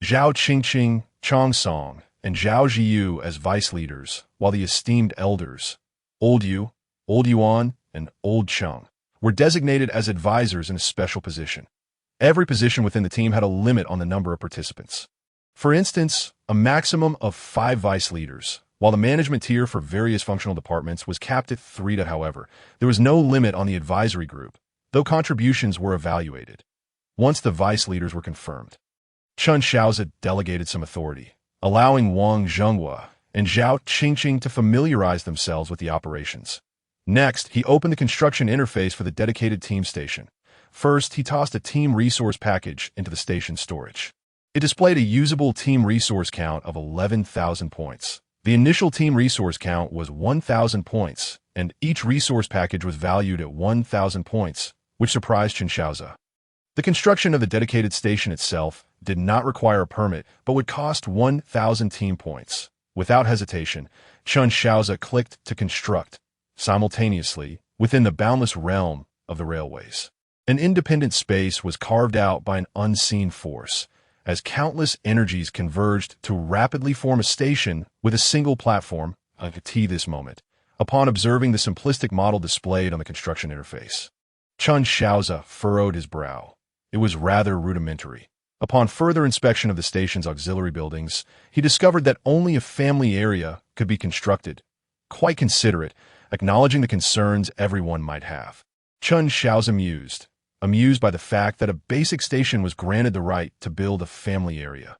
Zhao Qingqing, Chong Song, and Zhao Ziyu as vice leaders, while the esteemed elders, Old Yu, Old Yuan, and Old Cheng, were designated as advisors in a special position. Every position within the team had a limit on the number of participants. For instance, a maximum of 5 vice leaders, while the management tier for various functional departments was capped at 3. However, there was no limit on the advisory group, though contributions were evaluated. Once the vice leaders were confirmed, Chen Shaoze delegated some authority, allowing Wang Zhenghua and Zhao Qingqing to familiarize themselves with the operations. Next, he opened the construction interface for the dedicated team station. First, he tossed a team resource package into the station's storage. It displayed a usable team resource count of 11,000 points. The initial team resource count was 1,000 points, and each resource package was valued at 1,000 points, which surprised Chen Shaoze. The construction of the dedicated station itself did not require a permit, but would cost 1,000 team points. Without hesitation, Chen Shaoze clicked to construct, simultaneously, within the boundless realm of the railways. An independent space was carved out by an unseen force, as countless energies converged to rapidly form a station with a single platform, this moment, upon observing the simplistic model displayed on the construction interface. Chen Shaoze furrowed his brow. It was rather rudimentary. Upon further inspection of the station's auxiliary buildings, he discovered that only a family area could be constructed. Quite considerate, acknowledging the concerns everyone might have. Chen Shaoze amused by the fact that a basic station was granted the right to build a family area.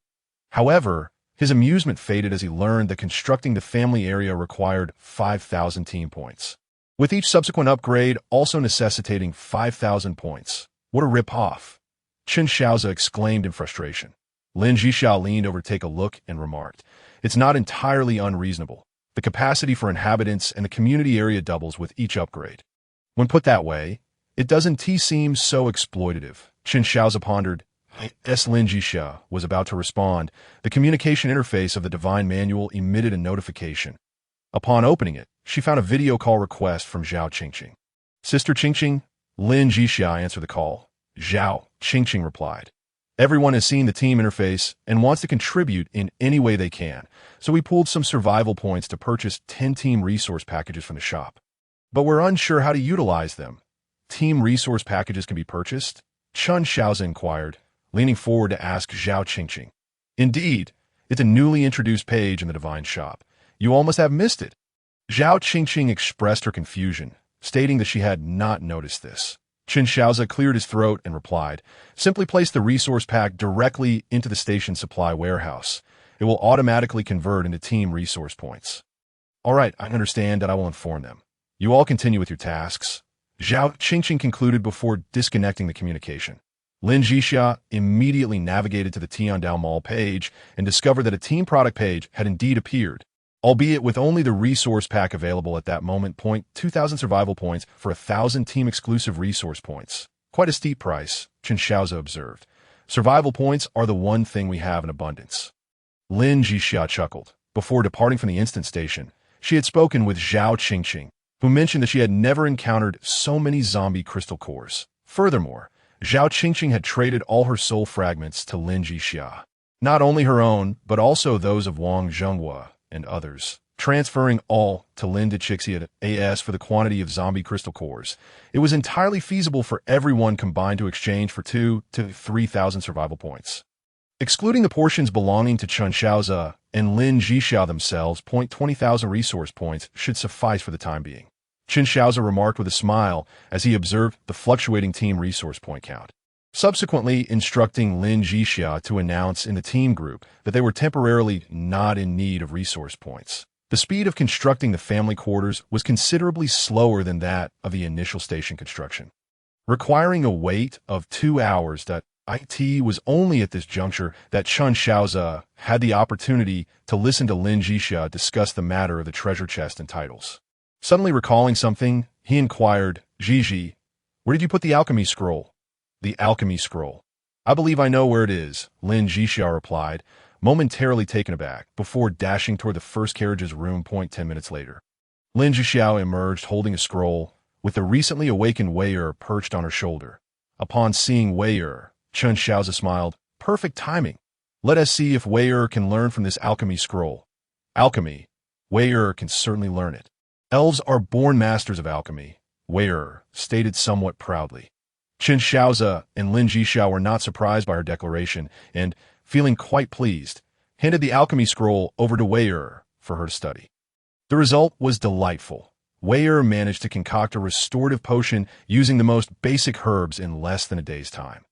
However, his amusement faded as he learned that constructing the family area required 5,000 team points, with each subsequent upgrade also necessitating 5,000 points. What a rip-off! Chen Shaoze exclaimed in frustration. Lin Zhixia leaned over to take a look and remarked, "It's not entirely unreasonable. The capacity for inhabitants and the community area doubles with each upgrade. When put that way, it doesn't seem so exploitative." Chen Shaoze pondered. As Lin Zhixia was about to respond, the communication interface of the divine manual emitted a notification. Upon opening it, she found a video call request from Zhao Qingqing. "Sister Qingqing?" Lin Zhixia answered the call. Zhao Qingqing replied, "Everyone has seen the team interface and wants to contribute in any way they can, so we pulled some survival points to purchase 10 team resource packages from the shop. But we're unsure how to utilize them." "Team resource packages can be purchased?" Chen Shaoze inquired, leaning forward to ask Zhao Qingqing. "Indeed, it's a newly introduced page in the divine shop. You all must have missed it." Zhao Qingqing expressed her confusion, stating that she had not noticed this. Chen Shaoze cleared his throat and replied, "Simply place the resource pack directly into the station supply warehouse. It will automatically convert into team resource points." "All right, I understand that. I will inform them. You all continue with your tasks." Zhao Qingqing concluded before disconnecting the communication. Lin Zhixia immediately navigated to the Tiandao Mall page and discovered that a team product page had indeed appeared, albeit with only the resource pack available at that moment. 2,000 survival points for 1,000 team-exclusive resource points. Quite a steep price, Chen Shaoze observed. "Survival points are the one thing we have in abundance." Lin Zhixia chuckled. Before departing from the instant station, she had spoken with Zhao Qingqing, who mentioned that she had never encountered so many zombie crystal cores. Furthermore, Zhao Qingqing had traded all her soul fragments to Lin Zhixia. Not only her own, but also those of Wang Zhenghua and others, transferring all to Lin Zhixia AS for the quantity of zombie crystal cores. It was entirely feasible for everyone combined to exchange for 2,000 to 3,000 survival points. Excluding the portions belonging to Chen Shaoze and Lin Zhixia themselves, 20,000 resource points should suffice for the time being. Chen Shaoze remarked with a smile as he observed the fluctuating team resource point count, subsequently instructing Lin Zhixia to announce in the team group that they were temporarily not in need of resource points. The speed of constructing the family quarters was considerably slower than that of the initial station construction, requiring a wait of 2 hours. It was only at this juncture that Chen Shaoze had the opportunity to listen to Lin Zhixia discuss the matter of the treasure chest and titles. Suddenly recalling something, he inquired, Zhixia, where did you put the alchemy scroll? The alchemy scroll. I believe I know where it is, Lin Zhixia replied, momentarily taken aback, before dashing toward the first carriage's room. 10 minutes later. Lin Zhixia emerged holding a scroll, with the recently awakened Wei perched on her shoulder. Upon seeing Wei, Chen Shaoze smiled. Perfect timing. Let us see if Wei can learn from this alchemy scroll. Alchemy. Wei can certainly learn it. Elves are born masters of alchemy, Wei stated somewhat proudly. Chen Shaoze and Lin Zhixia were not surprised by her declaration and, feeling quite pleased, handed the alchemy scroll over to Wei for her to study. The result was delightful. Wei managed to concoct a restorative potion using the most basic herbs in less than a day's time.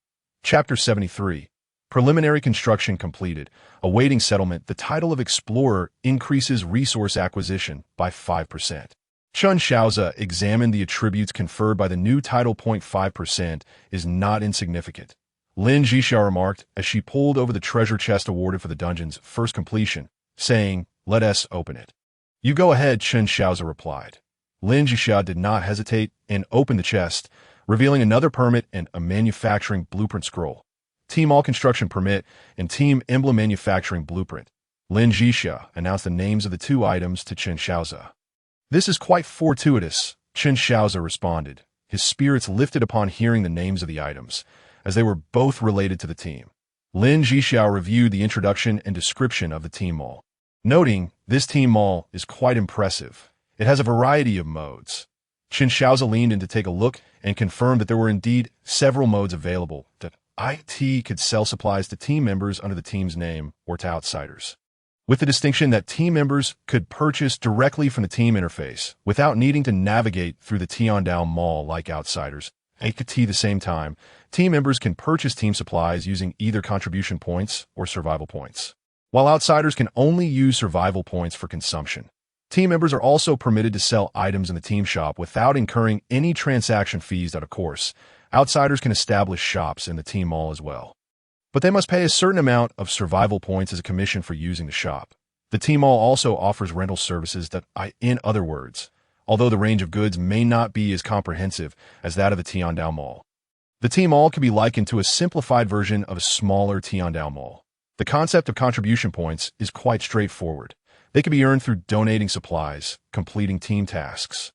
Chapter 73. Preliminary construction completed. Awaiting settlement, the title of Explorer increases resource acquisition by 5%. Chen Shaoze examined the attributes conferred by the new title. 5% is not insignificant. Lin Zhixia remarked as she pulled over the treasure chest awarded for the dungeon's first completion, saying, let us open it. You go ahead, Chen Shaoze replied. Lin Zhixia did not hesitate and opened the chest, revealing another permit and a manufacturing blueprint scroll. Team All Construction Permit and Team Emblem Manufacturing Blueprint. Lin Zhixia announced the names of the two items to Chen Shaoze. This is quite fortuitous, Chen Shaoze responded, his spirits lifted upon hearing the names of the items, as they were both related to the team. Lin Zhixia reviewed the introduction and description of the Team Mall, noting, this Team Mall is quite impressive. It has a variety of modes. Chen Shaoze leaned in to take a look and confirmed that there were indeed several modes available, that IT could sell supplies to team members under the team's name or to outsiders, with the distinction that team members could purchase directly from the team interface without needing to navigate through the Tiandao Mall like outsiders. At the same time, team members can purchase team supplies using either contribution points or survival points, while outsiders can only use survival points for consumption. Team members are also permitted to sell items in the team shop without incurring any transaction fees. Of course, outsiders can establish shops in the team mall as well, but they must pay a certain amount of survival points as a commission for using the shop. The team mall also offers rental services in other words, although the range of goods may not be as comprehensive as that of the Tiandao Mall. The team mall can be likened to a simplified version of a smaller Tiandao Mall. The concept of contribution points is quite straightforward. They can be earned through donating supplies, completing team tasks,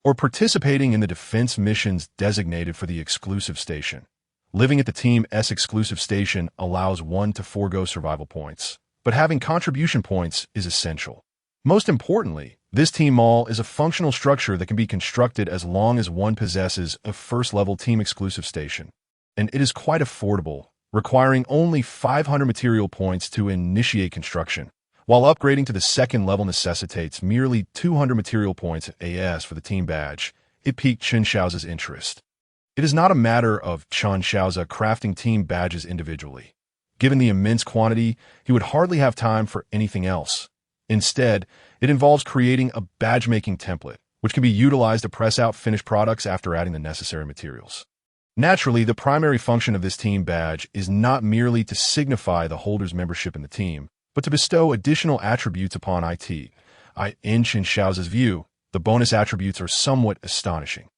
or participating in the defense missions designated for the exclusive station. Living at the Team's exclusive station allows one to forego survival points, but having contribution points is essential. Most importantly, this team mall is a functional structure that can be constructed as long as one possesses a first-level team exclusive station, and it is quite affordable, requiring only 500 material points to initiate construction, while upgrading to the second level necessitates merely 200 material points AS for the team badge. It piqued Chen Shaoze's interest. It is not a matter of Chen Shaoze crafting team badges individually. Given the immense quantity, he would hardly have time for anything else. Instead, it involves creating a badge-making template, which can be utilized to press out finished products after adding the necessary materials. Naturally, the primary function of this team badge is not merely to signify the holder's membership in the team, but to bestow additional attributes upon IT. In Chen Shaoze's view, the bonus attributes are somewhat astonishing,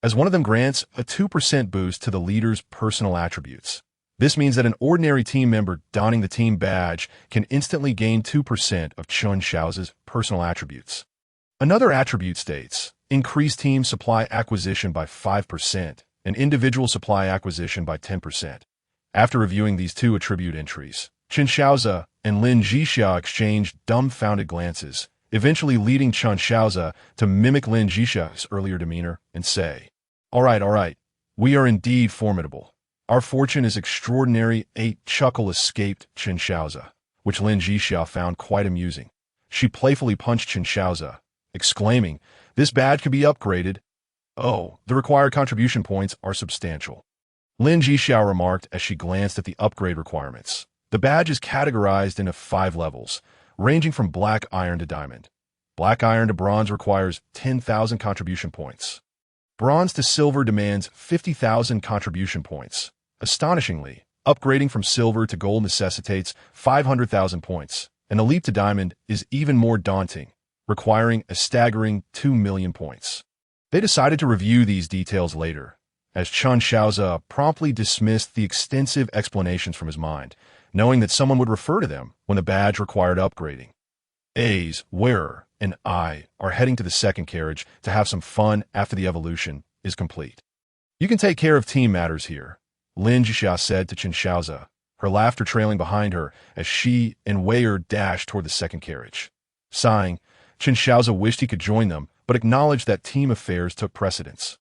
as one of them grants a 2% boost to the leader's personal attributes. This means that an ordinary team member donning the team badge can instantly gain 2% of Chen Shaoze's personal attributes. Another attribute states, increase team supply acquisition by 5% and individual supply acquisition by 10%. After reviewing these two attribute entries, Chen Shaoze and Lin Zhixia exchanged dumbfounded glances, eventually leading Chen Shaoze to mimic Lin Zhixia's earlier demeanor and say, all right, we are indeed formidable. Our fortune is extraordinary. A chuckle escaped Chen Shaoze, which Lin Zhixia found quite amusing. She playfully punched Chen Shaoze, exclaiming, this badge can be upgraded. Oh, the required contribution points are substantial. Lin Zhixia remarked as she glanced at the upgrade requirements. The badge is categorized into 5 levels, ranging from black iron to diamond. Black iron to bronze requires 10,000 contribution points. Bronze to silver demands 50,000 contribution points. Astonishingly, Upgrading from silver to gold necessitates 500,000 points, and the leap to diamond is even more daunting, requiring a staggering 2 million points. They decided to review these details later, as Chen Shaoze promptly dismissed the extensive explanations from his mind, knowing that someone would refer to them when the badge required upgrading. A's, wearer, and I are heading to the second carriage to have some fun after the evolution is complete. You can take care of team matters here, Lin Zhixia said to Chen Shaoze, her laughter trailing behind her as she and Wei dashed toward the second carriage. Sighing, Chen Shaoze wished he could join them, but acknowledged that team affairs took precedence.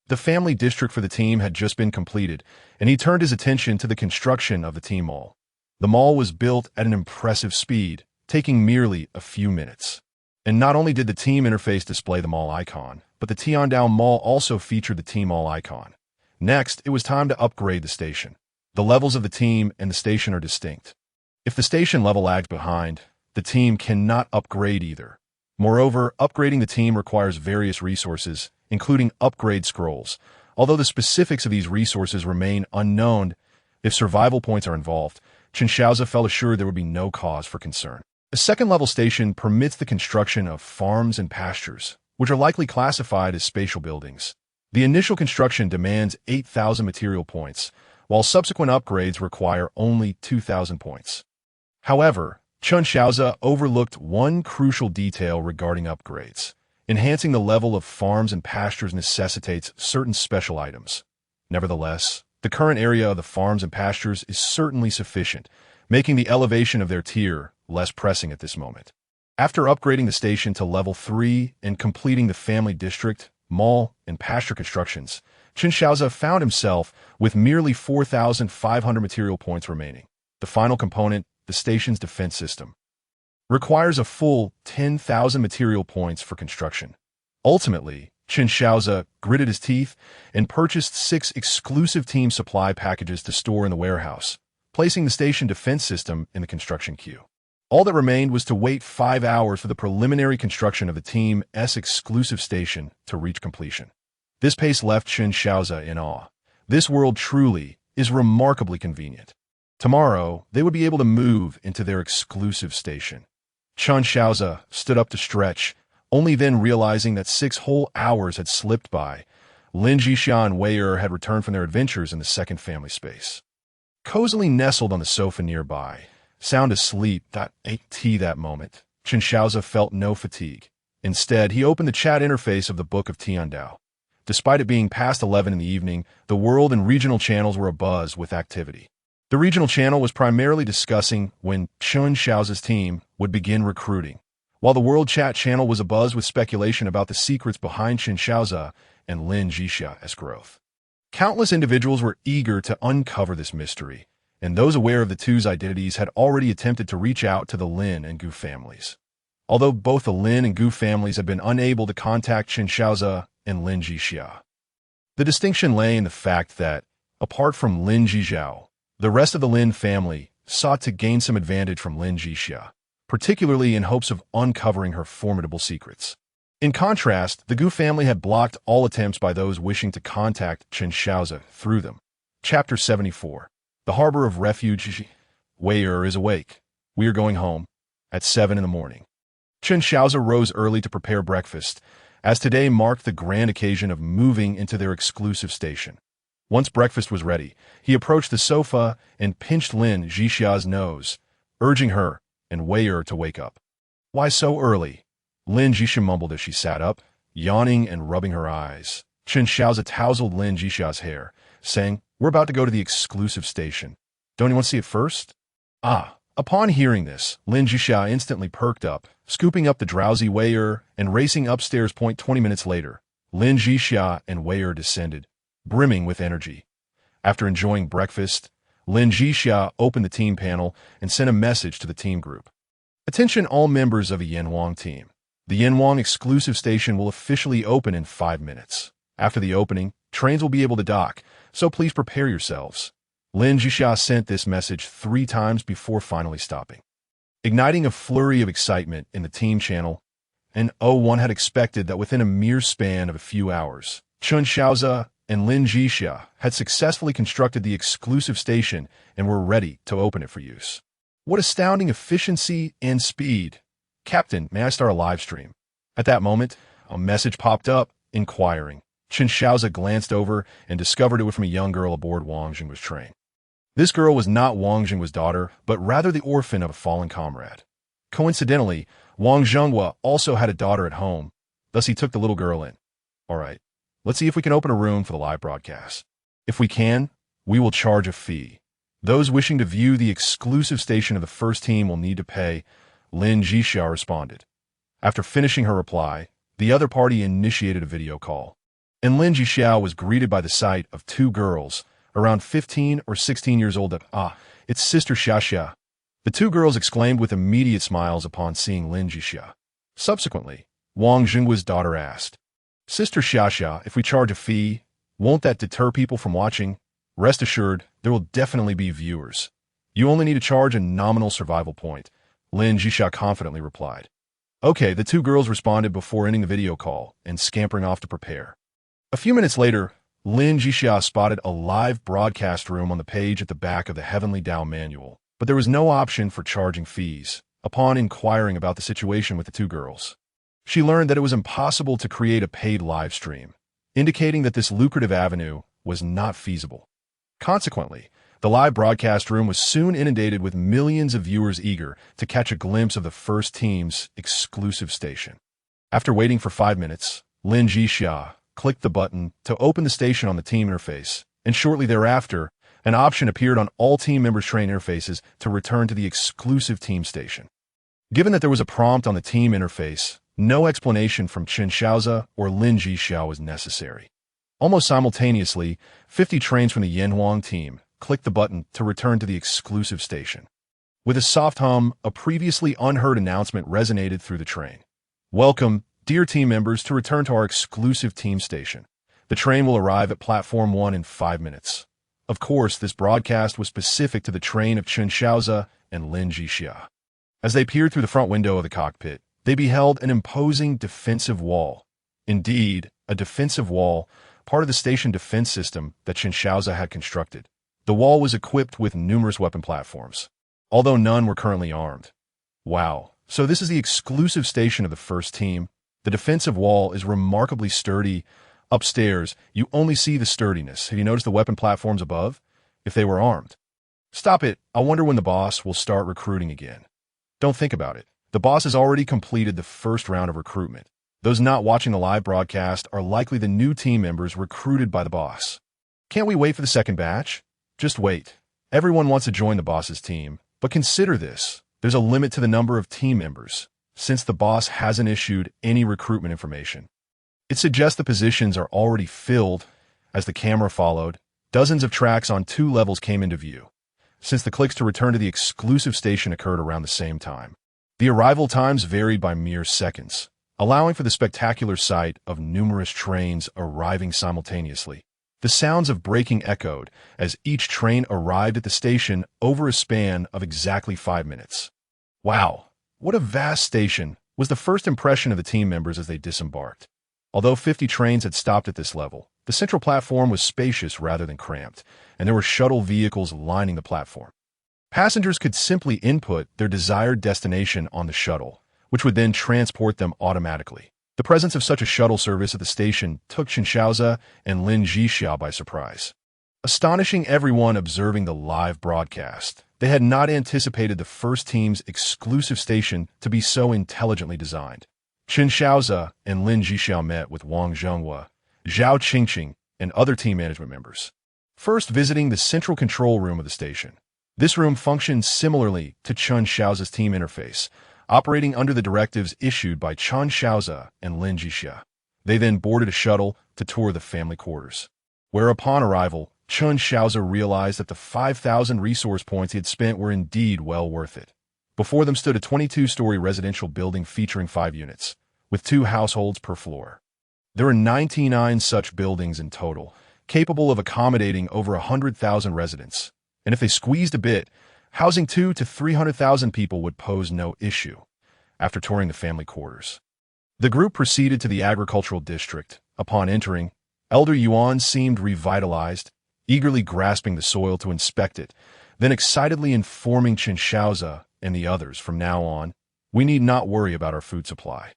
The family district for the team had just been completed, and he turned his attention to the construction of the team mall. The mall was built at an impressive speed, taking merely a few minutes. And not only did the team interface display the mall icon, but the Tiandao Mall also featured the team mall icon. Next, it was time to upgrade the station. The levels of the team and the station are distinct. If the station level lags behind, the team cannot upgrade either. Moreover, upgrading the team requires various resources, including upgrade scrolls, although the specifics of these resources remain unknown. If survival points are involved, Chen Shaoze felt assured there would be no cause for concern. A second-level station permits the construction of farms and pastures, which are likely classified as spatial buildings. The initial construction demands 8,000 material points, while subsequent upgrades require only 2,000 points. However, Chen Shaoze overlooked one crucial detail regarding upgrades. Enhancing the level of farms and pastures necessitates certain special items. Nevertheless, the current area of the farms and pastures is certainly sufficient, making the elevation of their tier less pressing at this moment. After upgrading the station to level 3 and completing the family district, mall, and pasture constructions, Chen Shaoze found himself with merely 4,500 material points remaining. The final component, the station's defense system, requires a full 10,000 material points for construction. Ultimately, Chen Shaoze gritted his teeth and purchased 6 exclusive team supply packages to store in the warehouse, placing the station defense system in the construction queue. All that remained was to wait 5 hours for the preliminary construction of the Team's exclusive station to reach completion. This pace left Chen Shaoze in awe. This world truly is remarkably convenient. Tomorrow, they would be able to move into their exclusive station. Chen Shaoze stood up to stretch, only then realizing that 6 whole hours had slipped by. Lin Zhixia and Wei had returned from their adventures in the second family space. Cozily nestled on the sofa nearby, sound asleep, ate tea that moment, Chen Shaoze felt no fatigue. Instead, he opened the chat interface of the Book of Tiandao. Despite it being past 11 in the evening, the world and regional channels were abuzz with activity. The regional channel was primarily discussing when Chen Shaoze's team would begin recruiting, while the world chat channel was abuzz with speculation about the secrets behind Chen Shaoze and Lin Zhixia's growth. Countless individuals were eager to uncover this mystery, and those aware of the two's identities had already attempted to reach out to the Lin and Gu families. Although both the Lin and Gu families had been unable to contact Chen Shaoze and Lin Zhixia. The distinction lay in the fact that, apart from Lin Zhixia, the rest of the Lin family sought to gain some advantage from Lin Zhixia, particularly in hopes of uncovering her formidable secrets. In contrast, the Gu family had blocked all attempts by those wishing to contact Chen Shaoze through them. Chapter 74. The Harbor of Refuge. Wei is awake. We are going home. At 7 in the morning. Chen Shaoze rose early to prepare breakfast, as today marked the grand occasion of moving into their exclusive station. Once breakfast was ready, he approached the sofa and pinched Lin Zhixia's nose, urging her and Wei to wake up. Why so early? Lin Zhixia mumbled as she sat up, yawning and rubbing her eyes. Chen Shaoze tousled Lin Zhixia's hair, saying, "We're about to go to the exclusive station. Don't you want to see it first?" Upon hearing this, Lin Zhixia instantly perked up, scooping up the drowsy Wei and racing upstairs. 20 minutes later, Lin Zhixia and Wei descended, brimming with energy. After enjoying breakfast, Lin Zhixia opened the team panel and sent a message to the team group. Attention all members of the Yanwang team. The Yanwang exclusive station will officially open in 5 minutes. After the opening, trains will be able to dock, so please prepare yourselves. Lin Zhixia sent this message 3 times before finally stopping, igniting a flurry of excitement in the team channel, and one had expected that within a mere span of a few hours, Chen Shaoze and Lin Zhixia had successfully constructed the exclusive station and were ready to open it for use. What astounding efficiency and speed! Captain, may I start a live stream? At that moment, a message popped up, inquiring. Chen Shaoze glanced over and discovered it was from a young girl aboard Wang Jingwa's train. This girl was not Wang Jingwa's daughter, but rather the orphan of a fallen comrade. Coincidentally, Wang Jingwa also had a daughter at home, thus he took the little girl in. All right, let's see if we can open a room for the live broadcast. If we can, we will charge a fee. Those wishing to view the exclusive station of the first team will need to pay, Lin Zhixia responded. After finishing her reply, the other party initiated a video call, and Lin Zhixia was greeted by the sight of two girls, around 15 or 16 years old. It's Sister Shaoze. The two girls exclaimed with immediate smiles upon seeing Lin Zhixia. Subsequently, Wang Jingwa's daughter asked, Sister Shaoze, if we charge a fee, won't that deter people from watching? Rest assured, there will definitely be viewers. You only need to charge a nominal survival point, Lin Zhixia confidently replied. Okay, the two girls responded before ending the video call and scampering off to prepare. A few minutes later, Lin Zhixia spotted a live broadcast room on the page at the back of the Heavenly Tao manual, but there was no option for charging fees. Upon inquiring about the situation with the two girls, she learned that it was impossible to create a paid live stream, indicating that this lucrative avenue was not feasible. Consequently, the live broadcast room was soon inundated with millions of viewers eager to catch a glimpse of the first team's exclusive station. After waiting for 5 minutes, Lin Zhixia clicked the button to open the station on the team interface, and shortly thereafter, an option appeared on all team members' train interfaces to return to the exclusive team station. Given that there was a prompt on the team interface, no explanation from Chen Shaoze or Lin Zhixia was necessary. Almost simultaneously, 50 trains from the Yanhuang team clicked the button to return to the exclusive station. With a soft hum, a previously unheard announcement resonated through the train. Welcome, dear team members, to return to our exclusive team station. The train will arrive at Platform 1 in 5 minutes. Of course, this broadcast was specific to the train of Chen Shaoze and Lin Zhixia. As they peered through the front window of the cockpit, they beheld an imposing defensive wall. Indeed, a defensive wall, part of the station defense system that Chen Shaoze had constructed. The wall was equipped with numerous weapon platforms, although none were currently armed. Wow, so this is the exclusive station of the first team. The defensive wall is remarkably sturdy. Upstairs, you only see the sturdiness. Have you noticed the weapon platforms above? If they were armed. Stop it. I wonder when the boss will start recruiting again. Don't think about it. The boss has already completed the first round of recruitment. Those not watching the live broadcast are likely the new team members recruited by the boss. Can't we wait for the second batch? Just wait. Everyone wants to join the boss's team, but consider this. There's a limit to the number of team members, since the boss hasn't issued any recruitment information. It suggests the positions are already filled. As the camera followed, dozens of tracks on 2 levels came into view, since the clicks to return to the exclusive station occurred around the same time. The arrival times varied by mere seconds, allowing for the spectacular sight of numerous trains arriving simultaneously. The sounds of braking echoed as each train arrived at the station over a span of exactly 5 minutes. Wow, what a vast station was the first impression of the team members as they disembarked. Although 50 trains had stopped at this level, the central platform was spacious rather than cramped, and there were shuttle vehicles lining the platform. Passengers could simply input their desired destination on the shuttle, which would then transport them automatically. The presence of such a shuttle service at the station took Chen Shaoze and Lin Zhixia by surprise, astonishing everyone observing the live broadcast. They had not anticipated the first team's exclusive station to be so intelligently designed. Chen Shaoze and Lin Zhixia met with Wang Jingwa, Zhao Qingqing, and other team management members, first visiting the central control room of the station. This room functioned similarly to Chen Shaoze's team interface, operating under the directives issued by Chen Shaoze and Lin Zhixia. They then boarded a shuttle to tour the family quarters, where upon arrival, Chen Shaoze realized that the 5,000 resource points he had spent were indeed well worth it. Before them stood a 22-story residential building featuring 5 units, with 2 households per floor. There are 99 such buildings in total, capable of accommodating over 100,000 residents, and if they squeezed a bit, housing 200,000 to 300,000 people would pose no issue. After touring the family quarters, the group proceeded to the agricultural district. Upon entering, Elder Yuan seemed revitalized, eagerly grasping the soil to inspect it, then excitedly informing Chen Shaoze and the others, from now on, we need not worry about our food supply.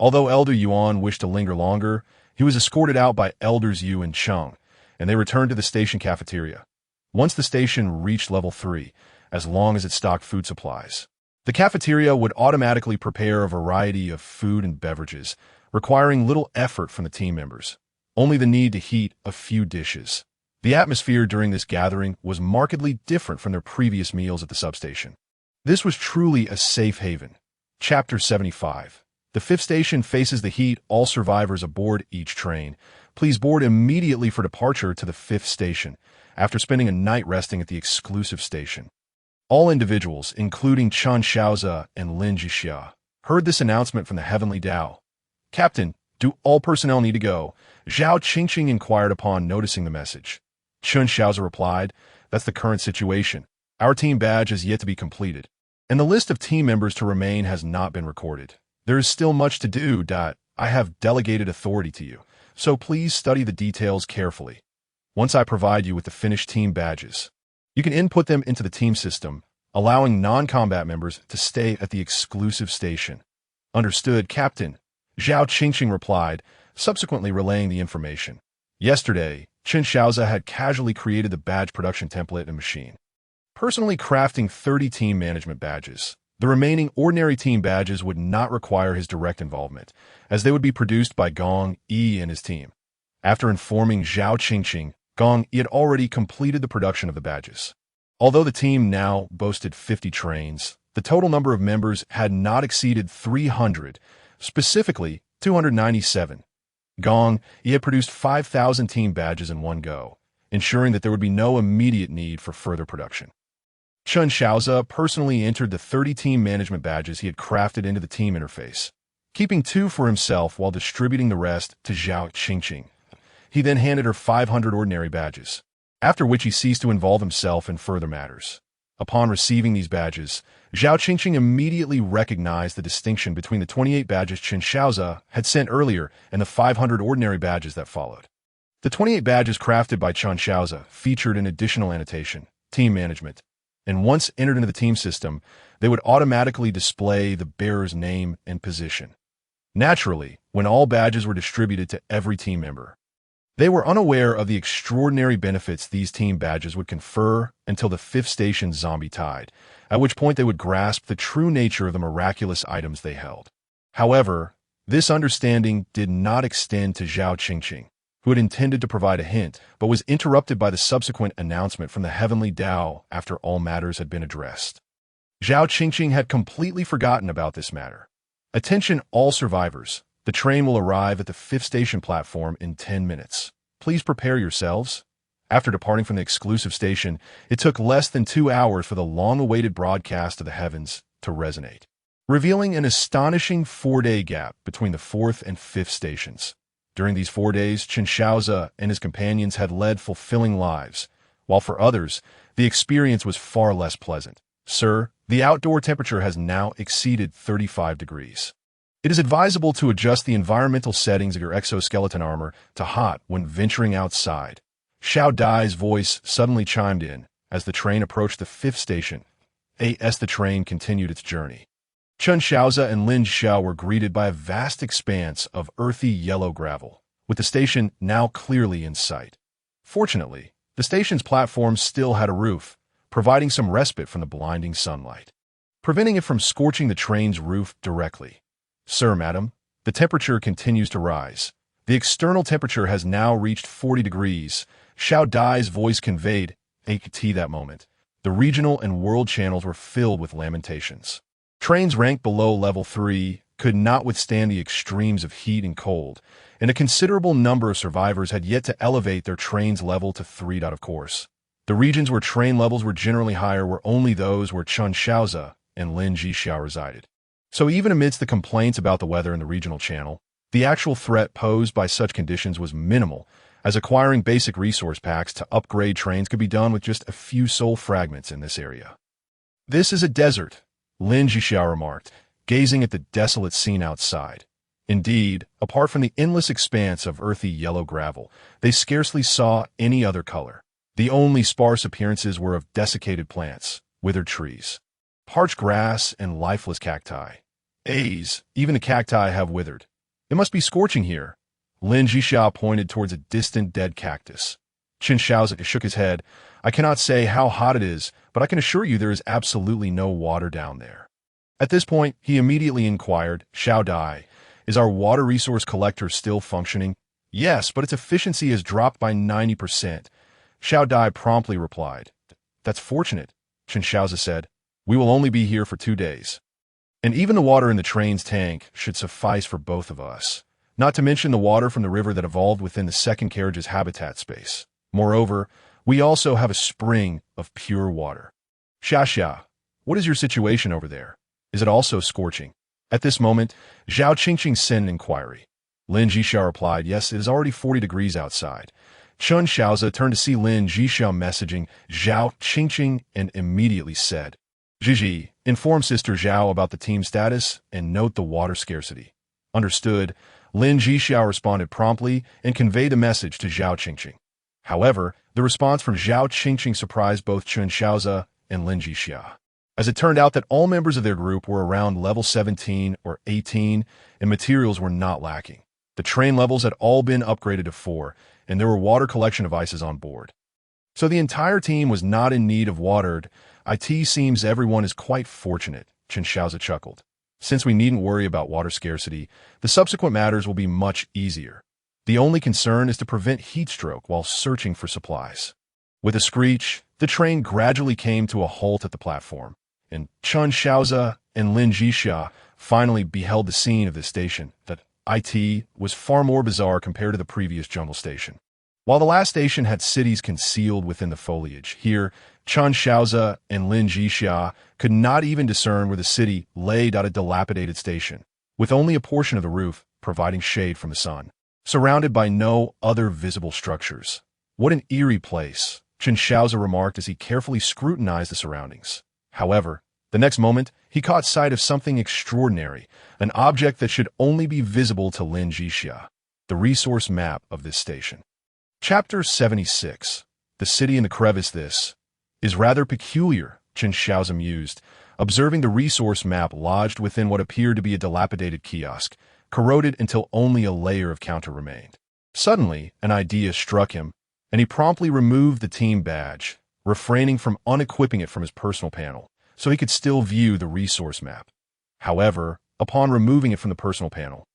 Although Elder Yuan wished to linger longer, he was escorted out by Elders Yu and Cheng, and they returned to the station cafeteria. Once the station reached level 3, as long as it stocked food supplies, the cafeteria would automatically prepare a variety of food and beverages, requiring little effort from the team members, only the need to heat a few dishes. The atmosphere during this gathering was markedly different from their previous meals at the substation. This was truly a safe haven. Chapter 75. The 5th station faces the heat. All survivors aboard each train, please board immediately for departure to the 5th station, after spending a night resting at the exclusive station. All individuals, including Chen Shaoze and Lin Zhixia, heard this announcement from the Heavenly Tao. Captain, do all personnel need to go? Zhao Qingqing inquired upon noticing the message. Chen Shaoze replied, that's the current situation. Our team badge is yet to be completed, and the list of team members to remain has not been recorded. There is still much to do. I have delegated authority to you, so please study the details carefully. Once I provide you with the finished team badges, you can input them into the team system, allowing non-combat members to stay at the exclusive station. Understood, Captain. Zhao Qingqing replied, subsequently relaying the information. Yesterday, Chen Shaoze had casually created the badge production template and machine, personally crafting 30 team management badges. The remaining ordinary team badges would not require his direct involvement, as they would be produced by Gong Yi and his team. After informing Zhao Qingqing, Gong Yi had already completed the production of the badges. Although the team now boasted 50 trains, the total number of members had not exceeded 300, specifically 297. Gong Yi had produced 5,000 team badges in one go, ensuring that there would be no immediate need for further production. Chen Shaoze personally entered the 30 team management badges he had crafted into the team interface, keeping 2 for himself while distributing the rest to Zhao Qingqing. He then handed her 500 ordinary badges, after which he ceased to involve himself in further matters. Upon receiving these badges, Zhao Qingqing immediately recognized the distinction between the 28 badges Chen Shaoze had sent earlier and the 500 ordinary badges that followed. The 28 badges crafted by Chen Shaoze featured an additional annotation, Team Management, and once entered into the team system, they would automatically display the bearer's name and position. Naturally, when all badges were distributed to every team member, they were unaware of the extraordinary benefits these team badges would confer until the 5th station zombie tide, at which point they would grasp the true nature of the miraculous items they held. However, this understanding did not extend to Zhao Qingqing, who had intended to provide a hint, but was interrupted by the subsequent announcement from the Heavenly Tao after all matters had been addressed. Zhao Qingqing had completely forgotten about this matter. Attention all survivors. The train will arrive at the 5th station platform in 10 minutes. Please prepare yourselves. After departing from the exclusive station, it took less than 2 hours for the long-awaited broadcast of the heavens to resonate, revealing an astonishing 4-day gap between the 4th and 5th stations. During these 4 days, Chen Shaoze and his companions had led fulfilling lives, while for others, the experience was far less pleasant. Sir, the outdoor temperature has now exceeded 35 degrees. It is advisable to adjust the environmental settings of your exoskeleton armor to hot when venturing outside. Xiao Dai's voice suddenly chimed in as the train approached the 5th station. As the train continued its journey, Chen Shaoze and Lin Zhixia were greeted by a vast expanse of earthy yellow gravel, with the station now clearly in sight. Fortunately, the station's platform still had a roof, providing some respite from the blinding sunlight, preventing it from scorching the train's roof directly. Sir, madam, the temperature continues to rise. The external temperature has now reached 40 degrees. Xiao Dai's voice conveyed at that moment. The regional and world channels were filled with lamentations. Trains ranked below level 3 could not withstand the extremes of heat and cold, and a considerable number of survivors had yet to elevate their train's level to 3. Of course, the regions where train levels were generally higher were only those where Chen Shaoze and Lin Zhixia resided. So even amidst the complaints about the weather in the regional channel, the actual threat posed by such conditions was minimal, as acquiring basic resource packs to upgrade trains could be done with just a few soul fragments in this area. This is a desert, Lin Zhixia remarked, gazing at the desolate scene outside. Indeed, apart from the endless expanse of earthy yellow gravel, they scarcely saw any other color. The only sparse appearances were of desiccated plants, withered trees, parched grass, and lifeless cacti. Even the cacti have withered. It must be scorching here. Lin Zhixia pointed towards a distant dead cactus. Chen Shaoze shook his head. I cannot say how hot it is, but I can assure you there is absolutely no water down there. At this point, he immediately inquired, Shaoze, is our water resource collector still functioning? Yes, but its efficiency has dropped by 90%. Shaoze promptly replied. That's fortunate, Chen Shaoze said. We will only be here for 2 days. And even the water in the train's tank should suffice for both of us, not to mention the water from the river that evolved within the second carriage's habitat space. Moreover, we also have a spring of pure water. Xia, what is your situation over there? Is it also scorching? At this moment, Zhao Qingqing sent an inquiry. Lin Zhixia replied, yes, it is already 40 degrees outside. Chen Shaoze turned to see Lin Zhixia messaging Zhao Qingqing and immediately said, Zhixi, inform Sister Zhao about the team status and note the water scarcity. Understood, Lin Zhixia responded promptly and conveyed the message to Zhao Qingqing. However, the response from Zhao Qingqing surprised both Chen Shaoze and Lin Zhixia, as it turned out that all members of their group were around level 17 or 18 and materials were not lacking. The train levels had all been upgraded to 4, and there were water collection devices on board. So the entire team was not in need of water. It seems everyone is quite fortunate, Chen Shaoze chuckled. Since we needn't worry about water scarcity, the subsequent matters will be much easier. The only concern is to prevent heat stroke while searching for supplies. With a screech, the train gradually came to a halt at the platform, and Chen Shaoze and Lin Zhixia finally beheld the scene of this station that was far more bizarre compared to the previous jungle station. While the last station had cities concealed within the foliage, here, Chen Shaoze and Lin Zhixia could not even discern where the city lay at a dilapidated station, with only a portion of the roof providing shade from the sun, surrounded by no other visible structures. What an eerie place, Chen Shaoze remarked as he carefully scrutinized the surroundings. However, the next moment, he caught sight of something extraordinary, an object that should only be visible to Lin Zhixia, the resource map of this station. Chapter 76. The City in the Crevice. This is rather peculiar, Chen Shaoze mused, observing the resource map lodged within what appeared to be a dilapidated kiosk, corroded until only a layer of counter remained. Suddenly, an idea struck him, and he promptly removed the team badge, refraining from unequipping it from his personal panel, so he could still view the resource map. However, upon removing it from the personal panel,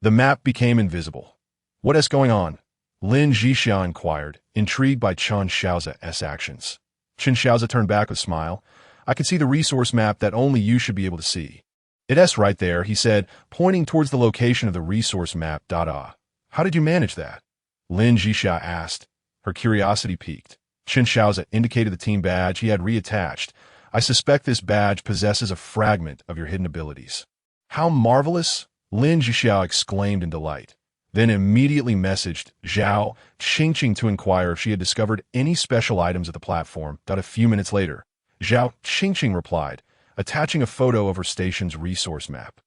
the map became invisible. What is going on? Lin Zhixia inquired, intrigued by Chen Shaoze's actions. Chen Shaoze turned back with a smile. I can see the resource map that only you should be able to see. It's right there, he said, pointing towards the location of the resource map. How did you manage that? Lin Zhixia asked. Her curiosity piqued. Chen Shaoze indicated the team badge he had reattached. I suspect this badge possesses a fragment of your hidden abilities. How marvelous! Lin Zhixia exclaimed in delight, then immediately messaged Zhao Qingqing to inquire if she had discovered any special items at the platform. A few minutes later, Zhao Qingqing replied, attaching a photo of her station's resource map,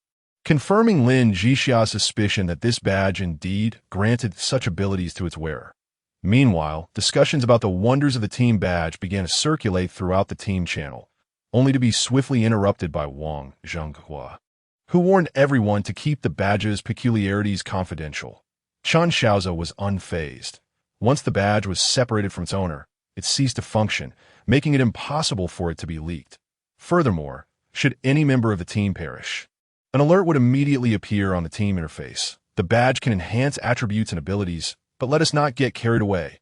confirming Lin Zhixia's suspicion that this badge indeed granted such abilities to its wearer. Meanwhile, discussions about the wonders of the team badge began to circulate throughout the team channel, only to be swiftly interrupted by Wang Zhenghua, who warned everyone to keep the badge's peculiarities confidential. Chen Shaoze was unfazed. Once the badge was separated from its owner, it ceased to function, making it impossible for it to be leaked. Furthermore, should any member of the team perish, an alert would immediately appear on the team interface. The badge can enhance attributes and abilities, but let us not get carried away.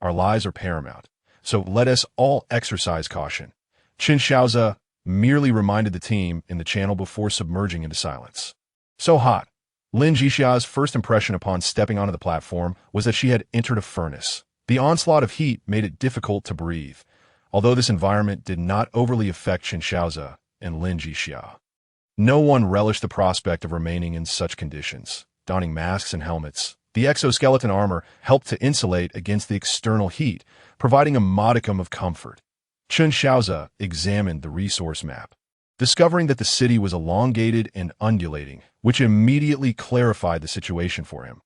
Our lives are paramount, so let us all exercise caution. Chen Shaoze merely reminded the team in the channel before submerging into silence. So hot. Lin Zhixia's first impression upon stepping onto the platform was that she had entered a furnace. The onslaught of heat made it difficult to breathe, although this environment did not overly affect Chen Shaoze and Lin Zhixia. No one relished the prospect of remaining in such conditions. Donning masks and helmets, the exoskeleton armor helped to insulate against the external heat, providing a modicum of comfort. Chen Shaoze examined the resource map. discovering that the city was elongated and undulating, which immediately clarified the situation for him.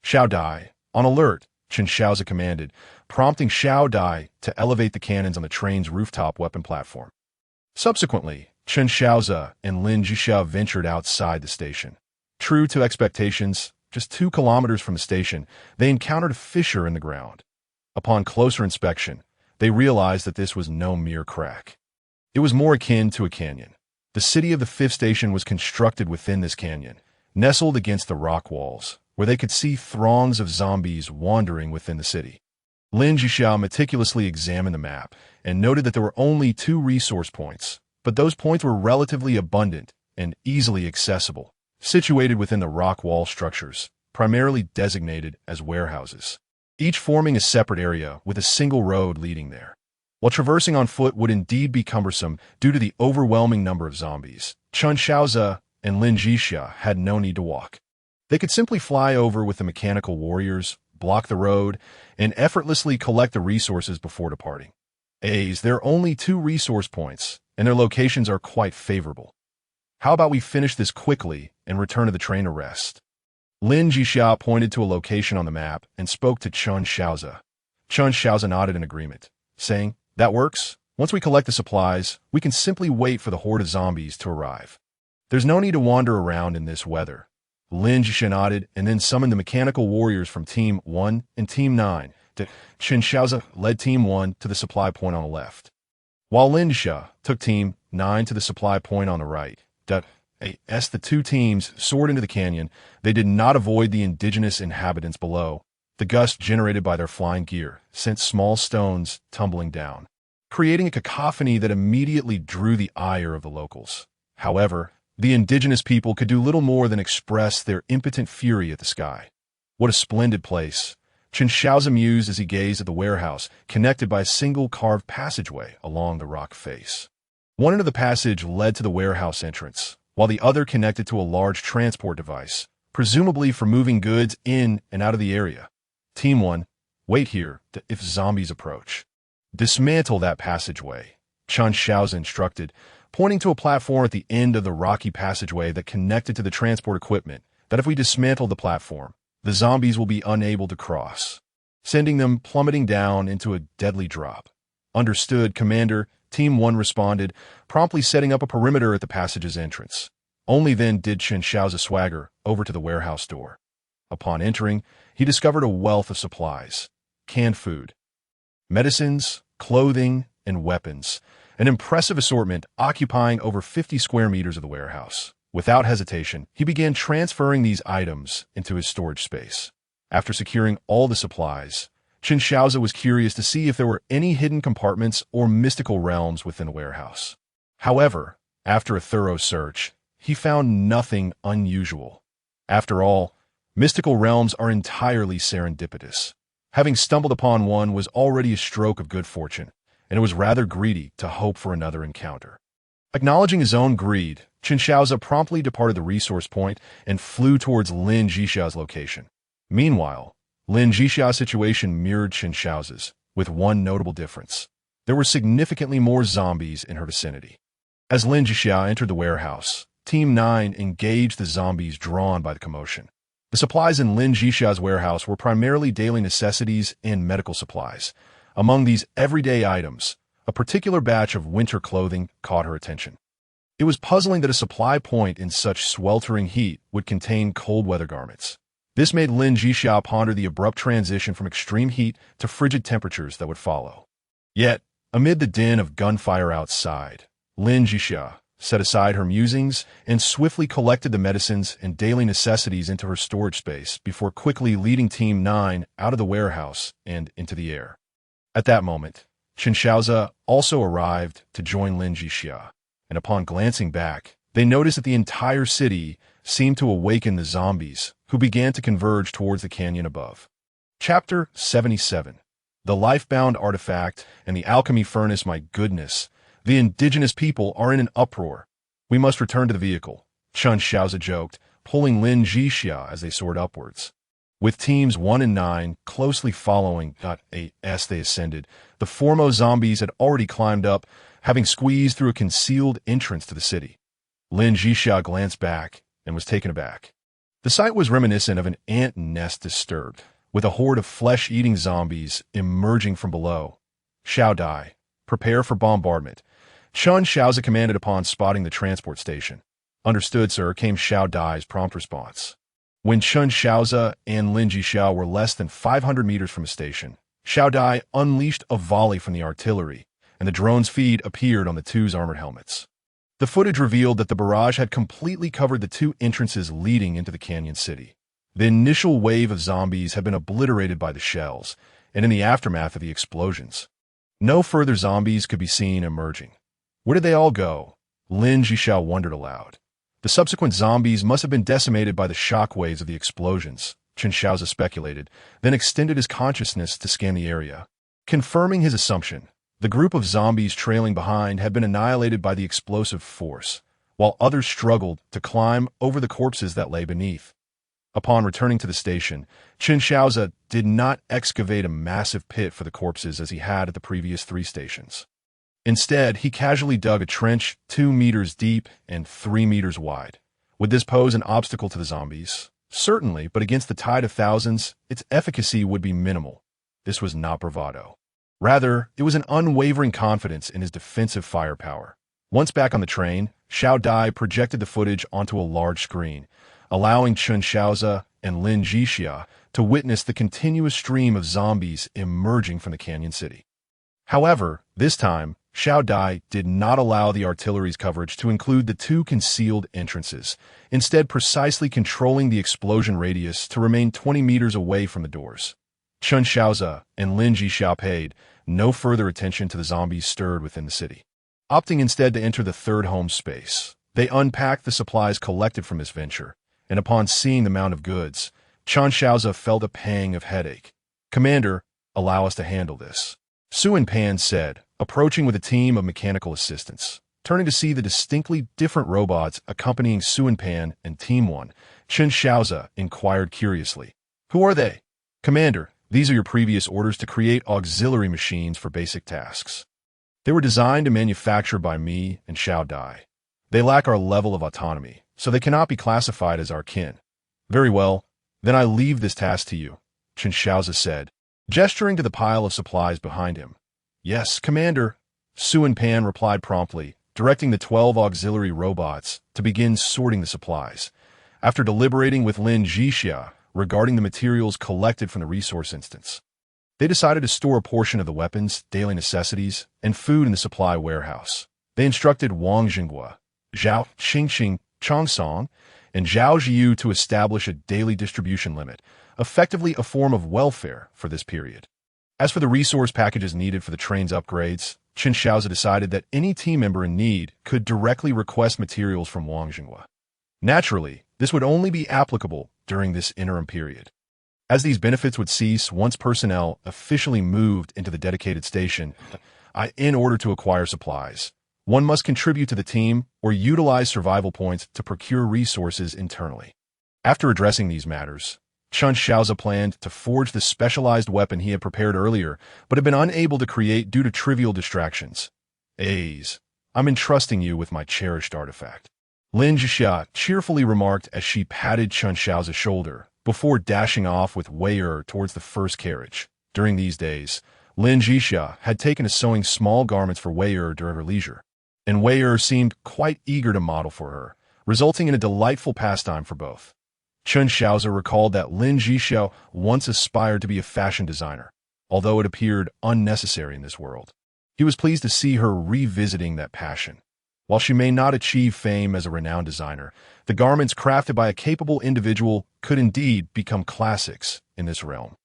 Shaoze, on alert, Chen Shaoze commanded, prompting Shaoze to elevate the cannons on the train's rooftop weapon platform. Subsequently, Chen Shaoze and Lin Zhixia ventured outside the station. True to expectations, just 2 kilometers from the station, they encountered a fissure in the ground. Upon closer inspection, they realized that this was no mere crack. It was more akin to a canyon. The city of the 5th station was constructed within this canyon, nestled against the rock walls, where they could see throngs of zombies wandering within the city. Lin Zhixia meticulously examined the map and noted that there were only 2 resource points, but those points were relatively abundant and easily accessible, situated within the rock wall structures, primarily designated as warehouses, each forming a separate area with a single road leading there. While traversing on foot would indeed be cumbersome due to the overwhelming number of zombies, Chen Shaoze and Lin Zhixia had no need to walk. They could simply fly over with the mechanical warriors, block the road, and effortlessly collect the resources before departing. There are only 2 resource points, and their locations are quite favorable. How about we finish this quickly and return to the train to rest? Lin Zhixia pointed to a location on the map and spoke to Chen Shaoze. Chen Shaoze nodded in agreement, saying, "That works. Once we collect the supplies, we can simply wait for the horde of zombies to arrive. There's no need to wander around in this weather." Lin Zhixia nodded and then summoned the mechanical warriors from Team 1 and Team 9. Chen Shaoze led Team 1 to the supply point on the left, while Lin Zhixia took Team 9 to the supply point on the right. As the 2 teams soared into the canyon, they did not avoid the indigenous inhabitants below. The gust generated by their flying gear sent small stones tumbling down, creating a cacophony that immediately drew the ire of the locals. However, the indigenous people could do little more than express their impotent fury at the sky. What a splendid place! Chen Shaoze mused as he gazed at the warehouse, connected by a single carved passageway along the rock face. One end of the passage led to the warehouse entrance, while the other connected to a large transport device, presumably for moving goods in and out of the area. Team 1, wait here if zombies approach. Dismantle that passageway, Chen Shaoze instructed, pointing to a platform at the end of the rocky passageway that connected to the transport equipment, that if we dismantle the platform, the zombies will be unable to cross, sending them plummeting down into a deadly drop. Understood, Commander, Team 1 responded, promptly setting up a perimeter at the passage's entrance. Only then did Chen Shaoze swagger over to the warehouse door. Upon entering, he discovered a wealth of supplies, canned food, medicines, clothing, and weapons, an impressive assortment occupying over 50 square meters of the warehouse. Without hesitation, he began transferring these items into his storage space. After securing all the supplies, Chen Shaoze was curious to see if there were any hidden compartments or mystical realms within the warehouse. However, after a thorough search, he found nothing unusual. After all, mystical realms are entirely serendipitous. Having stumbled upon one was already a stroke of good fortune, and it was rather greedy to hope for another encounter. Acknowledging his own greed, Chen Shaoze promptly departed the resource point and flew towards Lin Zhixia's location. Meanwhile, Lin Zhixia's situation mirrored Chen Shaoze's, with one notable difference. There were significantly more zombies in her vicinity. As Lin Zhixia entered the warehouse, Team 9 engaged the zombies drawn by the commotion. The supplies in Lin Zhixia's warehouse were primarily daily necessities and medical supplies. Among these everyday items, a particular batch of winter clothing caught her attention. It was puzzling that a supply point in such sweltering heat would contain cold weather garments. This made Lin Zhixia ponder the abrupt transition from extreme heat to frigid temperatures that would follow. Yet, amid the din of gunfire outside, Lin Zhixia set aside her musings and swiftly collected the medicines and daily necessities into her storage space before quickly leading Team 9 out of the warehouse and into the air. At that moment, Chen Shaoze also arrived to join Lin Zhixia, and upon glancing back, they noticed that the entire city seemed to awaken the zombies, who began to converge towards the canyon above. Chapter 77. The Lifebound Artifact and the Alchemy Furnace. My goodness, the indigenous people are in an uproar. We must return to the vehicle, Chen Shaoze joked, pulling Lin Zhixia as they soared upwards. With teams 1 and 9 closely following as they ascended, the foremost zombies had already climbed up, having squeezed through a concealed entrance to the city. Lin Zhixia glanced back and was taken aback. The sight was reminiscent of an ant nest disturbed, with a horde of flesh-eating zombies emerging from below. Shaoze, prepare for bombardment. Chen Shaoze commanded upon spotting the transport station. Understood, sir, came Shaoze's prompt response. When Chen Shaoze and Lin Zhixia were less than 500 meters from the station, Shaoze unleashed a volley from the artillery, and the drone's feed appeared on the two's armored helmets. The footage revealed that the barrage had completely covered the two entrances leading into the canyon city. The initial wave of zombies had been obliterated by the shells, and in the aftermath of the explosions, no further zombies could be seen emerging. Where did they all go? Lin Zhixia wondered aloud. The subsequent zombies must have been decimated by the shockwaves of the explosions, Chen Shaoze speculated, then extended his consciousness to scan the area. Confirming his assumption, the group of zombies trailing behind had been annihilated by the explosive force, while others struggled to climb over the corpses that lay beneath. Upon returning to the station, Chen Shaoze did not excavate a massive pit for the corpses as he had at the previous 3 stations. Instead, he casually dug a trench 2 meters deep and 3 meters wide. Would this pose an obstacle to the zombies? Certainly, but against the tide of thousands, its efficacy would be minimal. This was not bravado. Rather, it was an unwavering confidence in his defensive firepower. Once back on the train, Shaoze projected the footage onto a large screen, allowing Chen Shaoze and Lin Zhixia to witness the continuous stream of zombies emerging from the canyon city. However, this time, Shaoze did not allow the artillery's coverage to include the 2 concealed entrances, instead precisely controlling the explosion radius to remain 20 meters away from the doors. Chen Shaoze and Lin Zhixia paid no further attention to the zombies stirred within the city. Opting instead to enter the third home space, they unpacked the supplies collected from this venture, and upon seeing the mound of goods, Chen Shaoze felt a pang of headache. "Commander, allow us to handle this," Sun Pan said, approaching with a team of mechanical assistants. Turning to see the distinctly different robots accompanying Sun Pan and Team 1, Chen Shaoze inquired curiously. "Who are they?" "Commander, these are your previous orders to create auxiliary machines for basic tasks. They were designed and manufactured by me and Shaoze. They lack our level of autonomy, so they cannot be classified as our kin." "Very well, then I leave this task to you," Chen Shaoze said, gesturing to the pile of supplies behind him. "Yes, Commander," Sun Pan replied promptly, directing the 12 auxiliary robots to begin sorting the supplies. After deliberating with Lin Zhixia regarding the materials collected from the resource instance, they decided to store a portion of the weapons, daily necessities, and food in the supply warehouse. They instructed Wang Jinghua, Zhao Qingxing Chongsong, and Zhao Jiu to establish a daily distribution limit, effectively a form of welfare for this period. As for the resource packages needed for the train's upgrades, Chen Shaoze decided that any team member in need could directly request materials from Wang Jinghua. Naturally, this would only be applicable during this interim period, as these benefits would cease once personnel officially moved into the dedicated station. In order to acquire supplies, one must contribute to the team or utilize survival points to procure resources internally. After addressing these matters, Chen Shaoze planned to forge the specialized weapon he had prepared earlier, but had been unable to create due to trivial distractions. "I'm entrusting you with my cherished artifact," Lin Zhixia cheerfully remarked as she patted Chen Shaoze's shoulder, before dashing off with Wei towards the first carriage. During these days, Lin Zhixia had taken to sewing small garments for Wei during her leisure, and Wei seemed quite eager to model for her, resulting in a delightful pastime for both. Chen Shaoze recalled that Lin Zhixia once aspired to be a fashion designer, although it appeared unnecessary in this world. He was pleased to see her revisiting that passion. While she may not achieve fame as a renowned designer, the garments crafted by a capable individual could indeed become classics in this realm.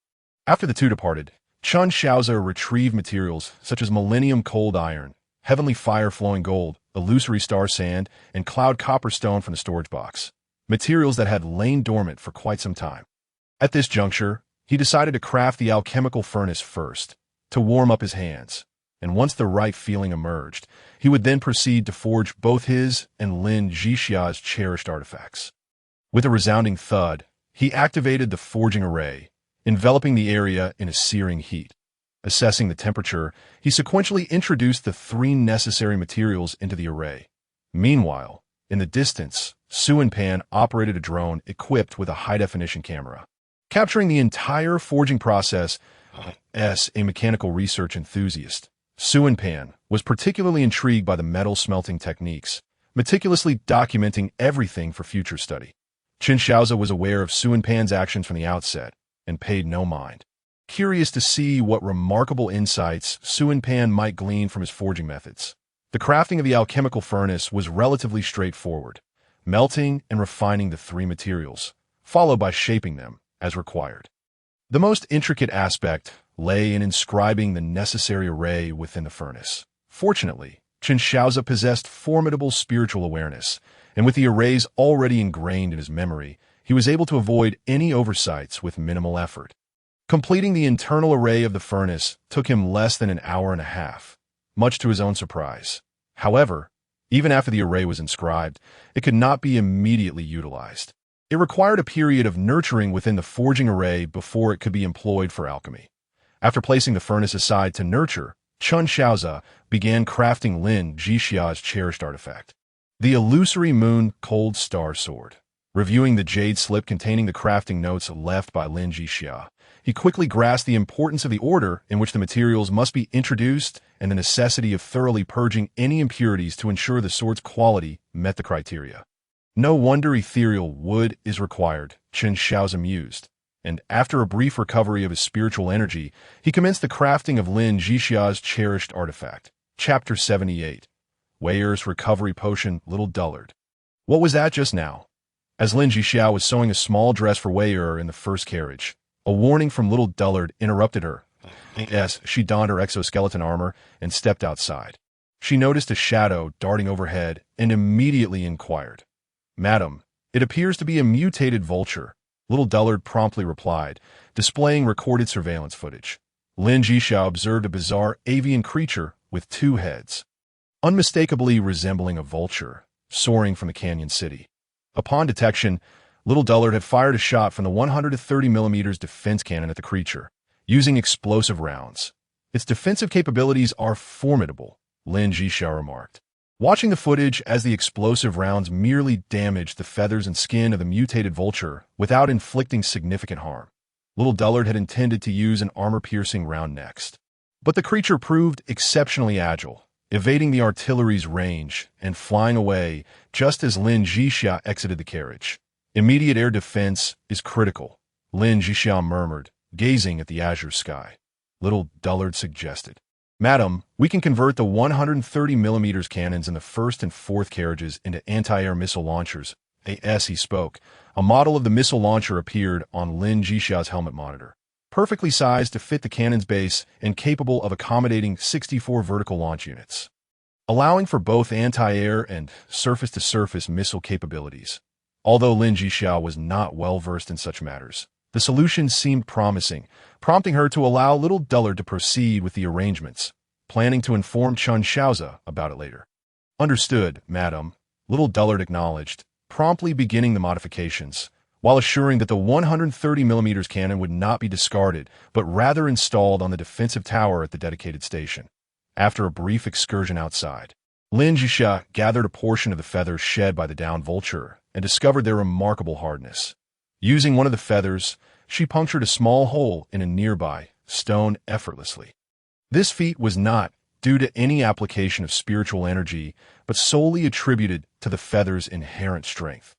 After the two departed, Chen Shaoze retrieved materials such as Millennium Cold Iron, Heavenly Fire Flowing Gold, Illusory Star Sand, and Cloud Copper Stone from the storage box, materials that had lain dormant for quite some time. At this juncture, he decided to craft the alchemical furnace first, to warm up his hands, and once the right feeling emerged, he would then proceed to forge both his and Lin Zhixia's cherished artifacts. With a resounding thud, He activated the forging array, enveloping the area in a searing heat. Assessing the temperature, he sequentially introduced the 3 necessary materials into the array. Meanwhile, in the distance, Su Pan operated a drone equipped with a high-definition camera. Capturing the entire forging process, as a mechanical research enthusiast, Su Pan was particularly intrigued by the metal smelting techniques, meticulously documenting everything for future study. Shaoze was aware of Su Pan's actions from the outset and paid no mind. Curious to see what remarkable insights Su Pan might glean from his forging methods. The crafting of the alchemical furnace was relatively straightforward, melting and refining the 3 materials, followed by shaping them as required. The most intricate aspect lay in inscribing the necessary array within the furnace. Fortunately, Shaoze possessed formidable spiritual awareness, and with the arrays already ingrained in his memory, he was able to avoid any oversights with minimal effort. Completing the internal array of the furnace took him less than an hour and a half, much to his own surprise. However, even after the array was inscribed, it could not be immediately utilized. It required a period of nurturing within the forging array before it could be employed for alchemy. After placing the furnace aside to nurture, Shaoze began crafting Lin Zhixia's cherished artifact, the illusory moon cold star sword. Reviewing the jade slip containing the crafting notes left by Lin Zhixia, he quickly grasped the importance of the order in which the materials must be introduced and the necessity of thoroughly purging any impurities to ensure the sword's quality met the criteria. No wonder ethereal wood is required, Shaoze mused, and after a brief recovery of his spiritual energy, he commenced the crafting of Lin Zhixia's cherished artifact. Chapter 78. Weir's Recovery Potion, Little Dullard. What was that just now? As Lin Zhixia was sewing a small dress for Weir in the first carriage, a warning from Little Dullard interrupted her as she donned her exoskeleton armor and stepped outside. She noticed a shadow darting overhead and immediately inquired, "Madam, it appears to be a mutated vulture," Little Dullard promptly replied, displaying recorded surveillance footage. Lin Zhixia observed a bizarre avian creature with 2 heads, unmistakably resembling a vulture, soaring from the canyon city. Upon detection, Little Dullard had fired a shot from the 130mm defense cannon at the creature, using explosive rounds. "Its defensive capabilities are formidable," Lin Zhixia remarked, watching the footage as the explosive rounds merely damaged the feathers and skin of the mutated vulture without inflicting significant harm. Little Dullard had intended to use an armor-piercing round next, but the creature proved exceptionally agile, evading the artillery's range and flying away just as Lin Zhixia exited the carriage. "Immediate air defense is critical," Lin Zhixia murmured, gazing at the azure sky. Little Dullard suggested, "Madam, we can convert the 130mm cannons in the first and fourth carriages into anti-air missile launchers." As he spoke, a model of the missile launcher appeared on Lin Zhixia's helmet monitor, perfectly sized to fit the cannon's base and capable of accommodating 64 vertical launch units, allowing for both anti-air and surface-to-surface missile capabilities. Although Lin Zhixia was not well-versed in such matters, the solution seemed promising, prompting her to allow Little Dullard to proceed with the arrangements, planning to inform Shaoze about it later. "Understood, madam," Little Dullard acknowledged, promptly beginning the modifications, while assuring that the 130mm cannon would not be discarded, but rather installed on the defensive tower at the dedicated station. After a brief excursion outside, Lin Zhixia gathered a portion of the feathers shed by the downed vulture and discovered their remarkable hardness. Using one of the feathers, she punctured a small hole in a nearby stone effortlessly. This feat was not due to any application of spiritual energy, but solely attributed to the feather's inherent strength.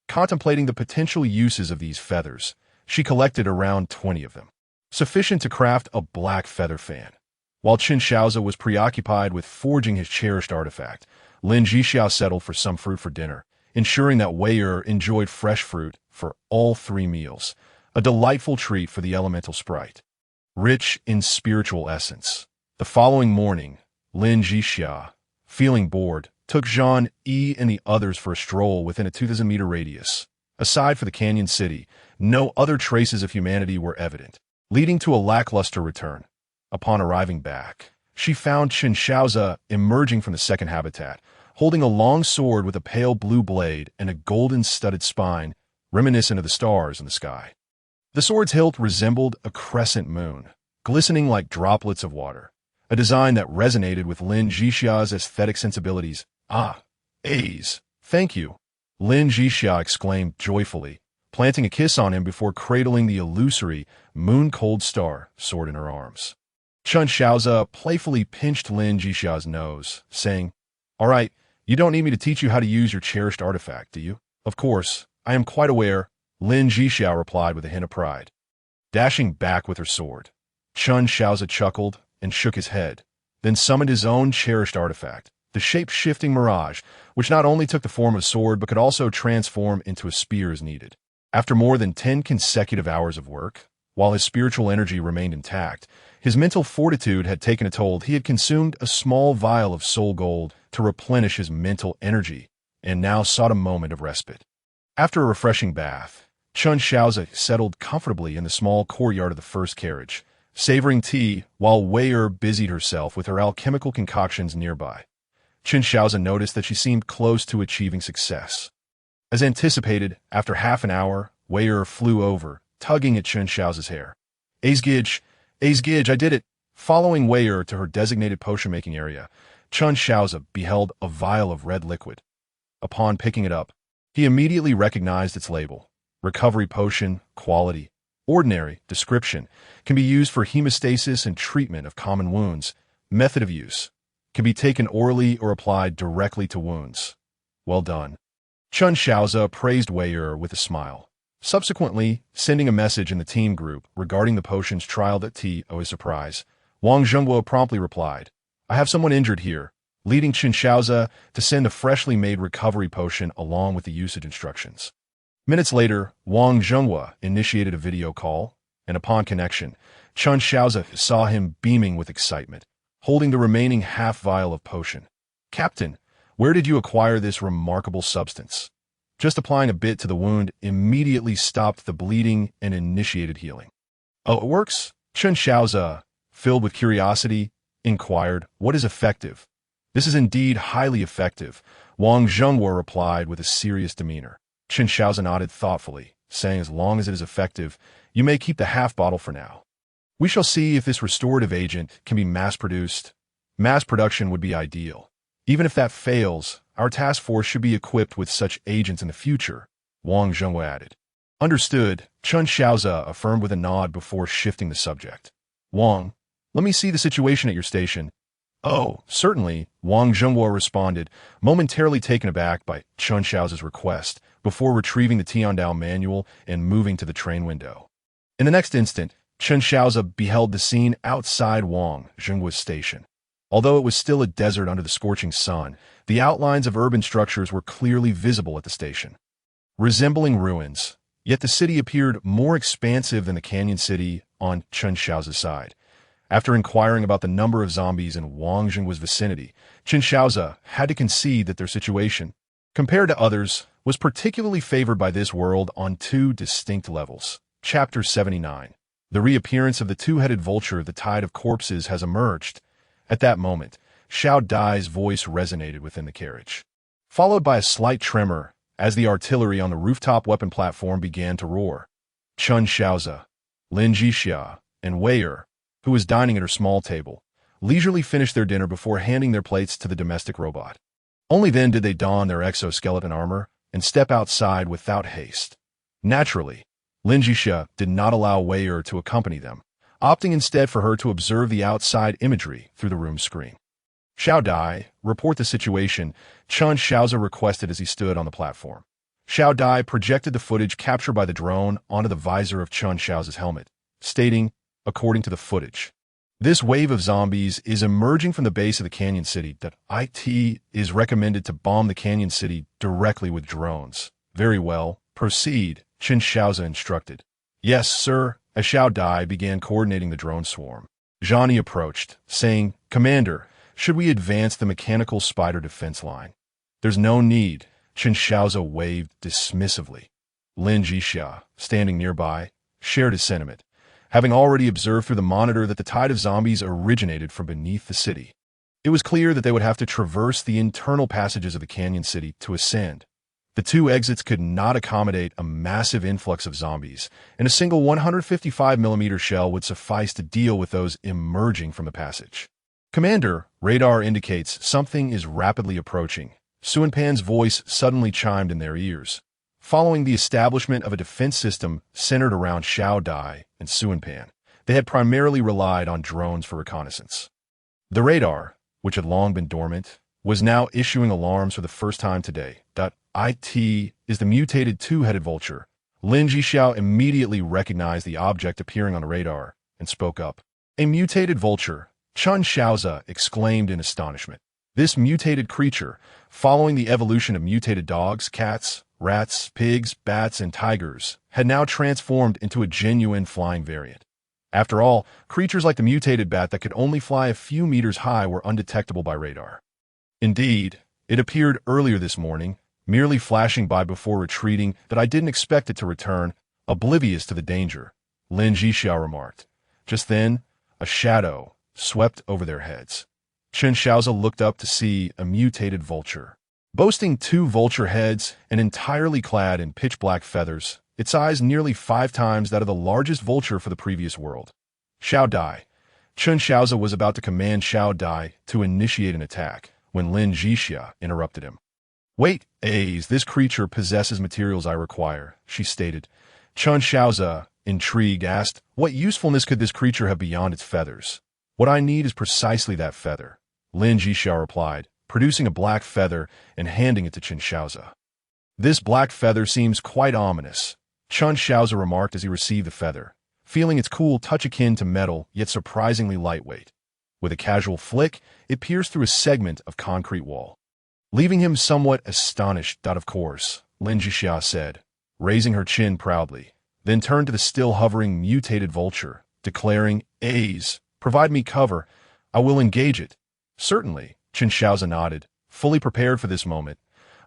Contemplating the potential uses of these feathers, she collected around 20 of them, sufficient to craft a black feather fan. While Shaoze was preoccupied with forging his cherished artifact, Lin Zhixia settled for some fruit for dinner, ensuring that Weir enjoyed fresh fruit for all 3 meals, a delightful treat for the elemental sprite. Rich in spiritual essence. The following morning, Lin Zhixia, feeling bored, took Zhang Yi and the others for a stroll within a 2,000-meter radius. Aside for the canyon city, no other traces of humanity were evident, leading to a lackluster return. Upon arriving back, she found Shaoze emerging from the second habitat, holding a long sword with a pale blue blade and a golden-studded spine, reminiscent of the stars in the sky. The sword's hilt resembled a crescent moon, glistening like droplets of water, a design that resonated with Lin Zhixia's aesthetic sensibilities. Ah, A's, thank you, Lin Zhixia exclaimed joyfully, planting a kiss on him before cradling the illusory, moon-cold star sword in her arms. Chen Shaoze playfully pinched Lin Zhixia's nose, saying, "All right, you don't need me to teach you how to use your cherished artifact, do you?" "Of course, I am quite aware," Lin Zhixia replied with a hint of pride. Dashing back with her sword, Chen Shaoze chuckled and shook his head, then summoned his own cherished artifact, the shape-shifting mirage, which not only took the form of a sword but could also transform into a spear as needed. After more than 10 consecutive hours of work, while his spiritual energy remained intact, his mental fortitude had taken a toll. He had consumed a small vial of soul gold to replenish his mental energy, and now sought a moment of respite. After a refreshing bath, Chen Shaoze settled comfortably in the small courtyard of the first carriage, savoring tea while Wei busied herself with her alchemical concoctions nearby. Chen Shaoze noticed that she seemed close to achieving success. As anticipated, after half an hour, Wei flew over, tugging at Chen Shaoze's hair. Azgij, I did it! Following Wei to her designated potion-making area, Chen Shaoze beheld a vial of red liquid. Upon picking it up, he immediately recognized its label. Recovery potion, quality, ordinary, description, can be used for hemostasis and treatment of common wounds. Method of use, can be taken orally or applied directly to wounds. Well done. Chen Shaoze praised Wei with a smile, subsequently sending a message in the team group regarding the potion's trial. To his surprise, Wang Zhengguo promptly replied, "I have someone injured here," leading Chen Shaoze to send a freshly made recovery potion along with the usage instructions. Minutes later, Wang Zhengguo initiated a video call, and upon connection, Chen Shaoze saw him beaming with excitement, holding the remaining half vial of potion. "Captain, where did you acquire this remarkable substance?" Just applying a bit to the wound immediately stopped the bleeding and initiated healing. "Oh, it works?" Chen Shaoze, filled with curiosity, inquired, "What is effective?" "This is indeed highly effective," Wang Zhengguo replied with a serious demeanor. Chen Shaoze nodded thoughtfully, saying, "As long as it is effective, you may keep the half bottle for now. We shall see if this restorative agent can be mass-produced. Mass production would be ideal. Even if that fails, our task force should be equipped with such agents in the future," Wang Zhengguo added. "Understood," Chen Shaoze affirmed with a nod before shifting the subject. "Wang, let me see the situation at your station." "Oh, certainly," Wang Zhengguo responded, momentarily taken aback by Chen Shaoze's request, before retrieving the Tiandao manual and moving to the train window. In the next instant, Chen Shaoze beheld the scene outside Wang Zhengguo's station. Although it was still a desert under the scorching sun, the outlines of urban structures were clearly visible at the station. Resembling ruins, yet the city appeared more expansive than the canyon city on Chen Shaoze's side. After inquiring about the number of zombies in Wang Zhengguo's vicinity, Chen Shaoze had to concede that their situation, compared to others, was particularly favored by this world on two distinct levels. Chapter 79. The reappearance of the two-headed vulture, the tide of corpses, has emerged. At that moment, Xiao Dai's voice resonated within the carriage, followed by a slight tremor as the artillery on the rooftop weapon platform began to roar. Chen Shaoze, Lin Zhixia, and Wei, who was dining at her small table, leisurely finished their dinner before handing their plates to the domestic robot. Only then did they don their exoskeleton armor and step outside without haste. Naturally, Lin Zhixia did not allow Wei to accompany them, opting instead for her to observe the outside imagery through the room screen. "Xiao Dai, report the situation," Chen Shaoze requested as he stood on the platform. Xiao Dai projected the footage captured by the drone onto the visor of Chen Shaoze's helmet, stating, according to the footage, "This wave of zombies is emerging from the base of the canyon city. That IT is recommended to bomb the canyon city directly with drones." "Very well, proceed," Chen Shaoze instructed. "Yes, sir." As Xiao Dai began coordinating the drone swarm, Zhani approached, saying, "Commander, should we advance the mechanical spider defense line?" "There's no need," Chen Shaoze waved dismissively. Lin Zhixia, standing nearby, shared his sentiment, having already observed through the monitor that the tide of zombies originated from beneath the city. It was clear that they would have to traverse the internal passages of the canyon city to ascend. The two exits could not accommodate a massive influx of zombies, and a single 155mm shell would suffice to deal with those emerging from the passage. "Commander, radar indicates something is rapidly approaching." Suanpan's voice suddenly chimed in their ears. Following the establishment of a defense system centered around Shaoze and Suanpan, they had primarily relied on drones for reconnaissance. The radar, which had long been dormant, was now issuing alarms for the first time today. "It is the mutated two-headed vulture." Lin Zhixia immediately recognized the object appearing on the radar and spoke up. "A mutated vulture," Chen Shaoze exclaimed in astonishment. This mutated creature, following the evolution of mutated dogs, cats, rats, pigs, bats, and tigers, had now transformed into a genuine flying variant. After all, creatures like the mutated bat that could only fly a few meters high were undetectable by radar. Indeed, it appeared earlier this morning, merely flashing by before retreating, that I didn't expect it to return, oblivious to the danger, Lin Zhixia remarked. Just then, a shadow swept over their heads. Chen Shaoze looked up to see a mutated vulture. Boasting two vulture heads and entirely clad in pitch-black feathers, its size nearly 5 times that of the largest vulture for the previous world. "Shaoze." Chen Shaoze was about to command Shaoze to initiate an attack, when Lin Zhixia interrupted him. "Wait, this creature possesses materials I require," she stated. Chen Shaoze, intrigued, asked, "What usefulness could this creature have beyond its feathers?" "What I need is precisely that feather," Lin Zhixia replied, producing a black feather and handing it to Chen Shaoze. "This black feather seems quite ominous," Chen Shaoze remarked as he received the feather, feeling its cool touch akin to metal, yet surprisingly lightweight. With a casual flick, it pierced through a segment of concrete wall, leaving him somewhat astonished. "Of course," Lin Zhixia said, raising her chin proudly, then turned to the still hovering mutated vulture, declaring, "Provide me cover. I will engage it." "Certainly," Chen Shaoze nodded, fully prepared for this moment.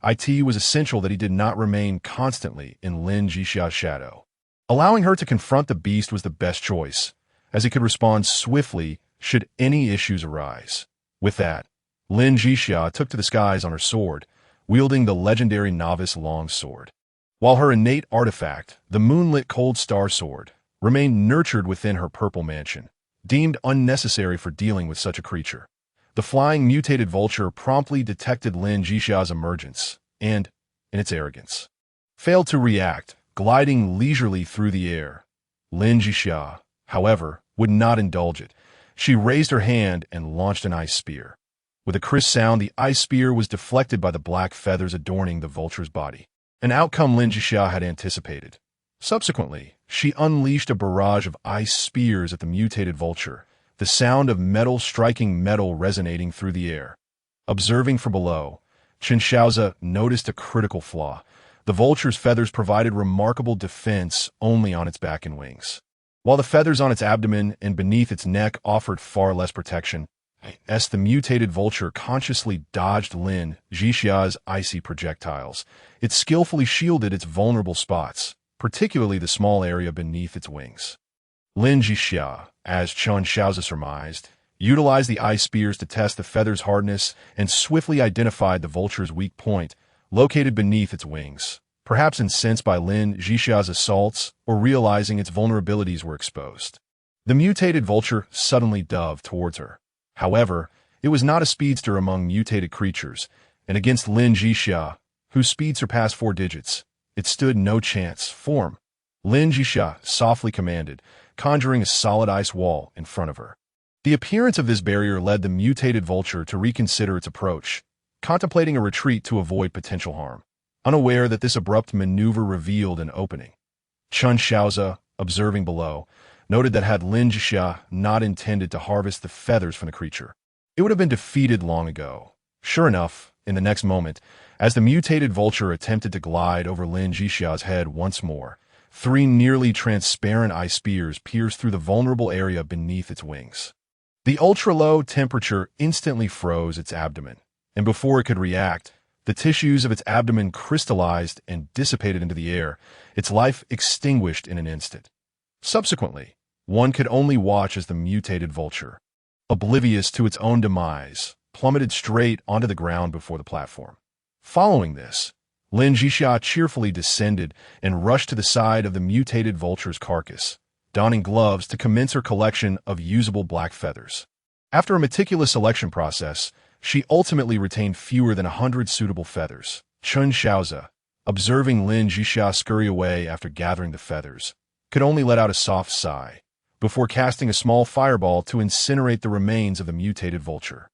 It was essential that he did not remain constantly in Lin Zhixia's shadow. Allowing her to confront the beast was the best choice, as he could respond swiftly should any issues arise. With that, Lin Zhixia took to the skies on her sword, wielding the legendary novice longsword. While her innate artifact, the moonlit cold star sword, remained nurtured within her purple mansion, deemed unnecessary for dealing with such a creature. The flying mutated vulture promptly detected Lin Zhixia's emergence and, in its arrogance, failed to react, gliding leisurely through the air. Lin Zhixia, however, would not indulge it. She raised her hand and launched an ice spear. With a crisp sound, the ice spear was deflected by the black feathers adorning the vulture's body, an outcome Lin Zhixia had anticipated. Subsequently, she unleashed a barrage of ice spears at the mutated vulture, the sound of metal striking metal resonating through the air. Observing from below, Chen Shaoze noticed a critical flaw. The vulture's feathers provided remarkable defense only on its back and wings, while the feathers on its abdomen and beneath its neck offered far less protection. As the mutated vulture consciously dodged Lin Zhixia's icy projectiles, it skillfully shielded its vulnerable spots, particularly the small area beneath its wings. Lin Zhixia, as Chen Shaoze surmised, utilized the ice spears to test the feather's hardness and swiftly identified the vulture's weak point, located beneath its wings, perhaps incensed by Lin Zhixia's assaults or realizing its vulnerabilities were exposed. The mutated vulture suddenly dove towards her. However, it was not a speedster among mutated creatures, and against Lin Zhixia, whose speed surpassed 4 digits, it stood no chance. "Form," Lin Zhixia softly commanded, conjuring a solid ice wall in front of her. The appearance of this barrier led the mutated vulture to reconsider its approach, contemplating a retreat to avoid potential harm, unaware that this abrupt maneuver revealed an opening. Chen Shaoze, observing below, noted that had Lin Zhixia not intended to harvest the feathers from the creature, it would have been defeated long ago. Sure enough, in the next moment, as the mutated vulture attempted to glide over Lin Zhixia's head once more, 3 nearly transparent ice spears pierced through the vulnerable area beneath its wings. The ultra-low temperature instantly froze its abdomen, and before it could react, the tissues of its abdomen crystallized and dissipated into the air, its life extinguished in an instant. Subsequently, one could only watch as the mutated vulture, oblivious to its own demise, plummeted straight onto the ground before the platform. Following this, Lin Zhixia cheerfully descended and rushed to the side of the mutated vulture's carcass, donning gloves to commence her collection of usable black feathers. After a meticulous selection process, she ultimately retained fewer than 100 suitable feathers. Shaoze, observing Lin Zhixia scurry away after gathering the feathers, could only let out a soft sigh before casting a small fireball to incinerate the remains of the mutated vulture,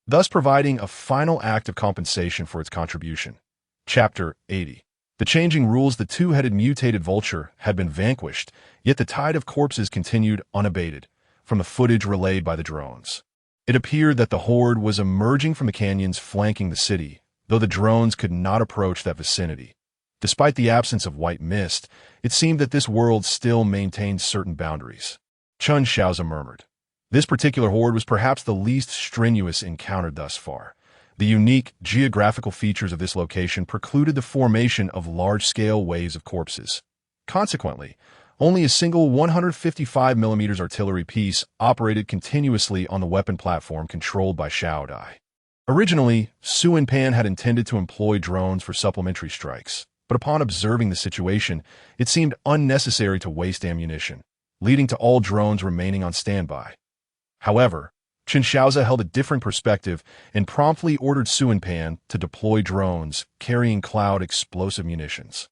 thus providing a final act of compensation for its contribution. Chapter 80. The changing rules. The two-headed mutated vulture had been vanquished, yet the tide of corpses continued unabated from the footage relayed by the drones. It appeared that the horde was emerging from the canyons flanking the city, though the drones could not approach that vicinity. Despite the absence of white mist, it seemed that this world still maintained certain boundaries. Chen Shaoze murmured. This particular horde was perhaps the least strenuous encountered thus far. The unique geographical features of this location precluded the formation of large-scale waves of corpses. Consequently, only a single 155mm artillery piece operated continuously on the weapon platform controlled by Shaoze. Originally, Su Pan had intended to employ drones for supplementary strikes, but upon observing the situation, it seemed unnecessary to waste ammunition, leading to all drones remaining on standby. However, Chen Shaoze held a different perspective and promptly ordered Su Pan to deploy drones carrying cloud explosive munitions.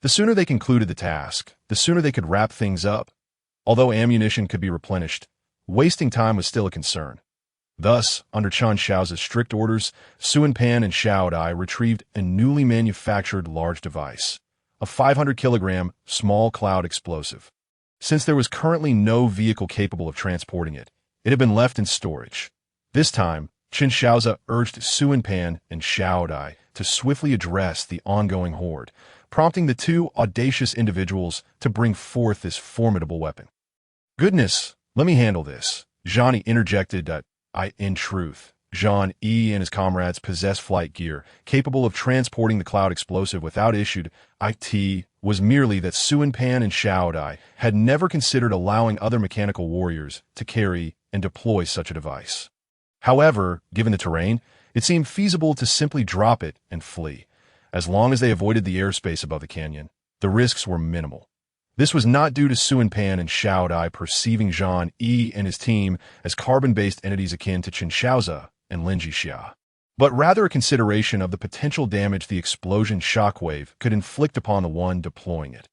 The sooner they concluded the task, the sooner they could wrap things up. Although ammunition could be replenished, wasting time was still a concern. Thus, under Chen Shaoze's strict orders, Su Pan and Shaoze retrieved a newly manufactured large device, a 500-kilogram small cloud explosive. Since there was currently no vehicle capable of transporting it, it had been left in storage. This time, Chen Shaoze urged Su Pan and Shaoze to swiftly address the ongoing horde, prompting the two audacious individuals to bring forth this formidable weapon. "Goodness, let me handle this," Johnny interjected. In truth, Jean-E and his comrades possessed flight gear capable of transporting the cloud explosive without issue. It was merely that Su Pan and Shaoze had never considered allowing other mechanical warriors to carry and deploy such a device. However, given the terrain, it seemed feasible to simply drop it and flee. As long as they avoided the airspace above the canyon, the risks were minimal. This was not due to Su Pan and Shaoze perceiving Jean-E and his team as carbon-based entities akin to Chen Shaoze and Lin Zhixia, but rather a consideration of the potential damage the explosion shockwave could inflict upon the one deploying it.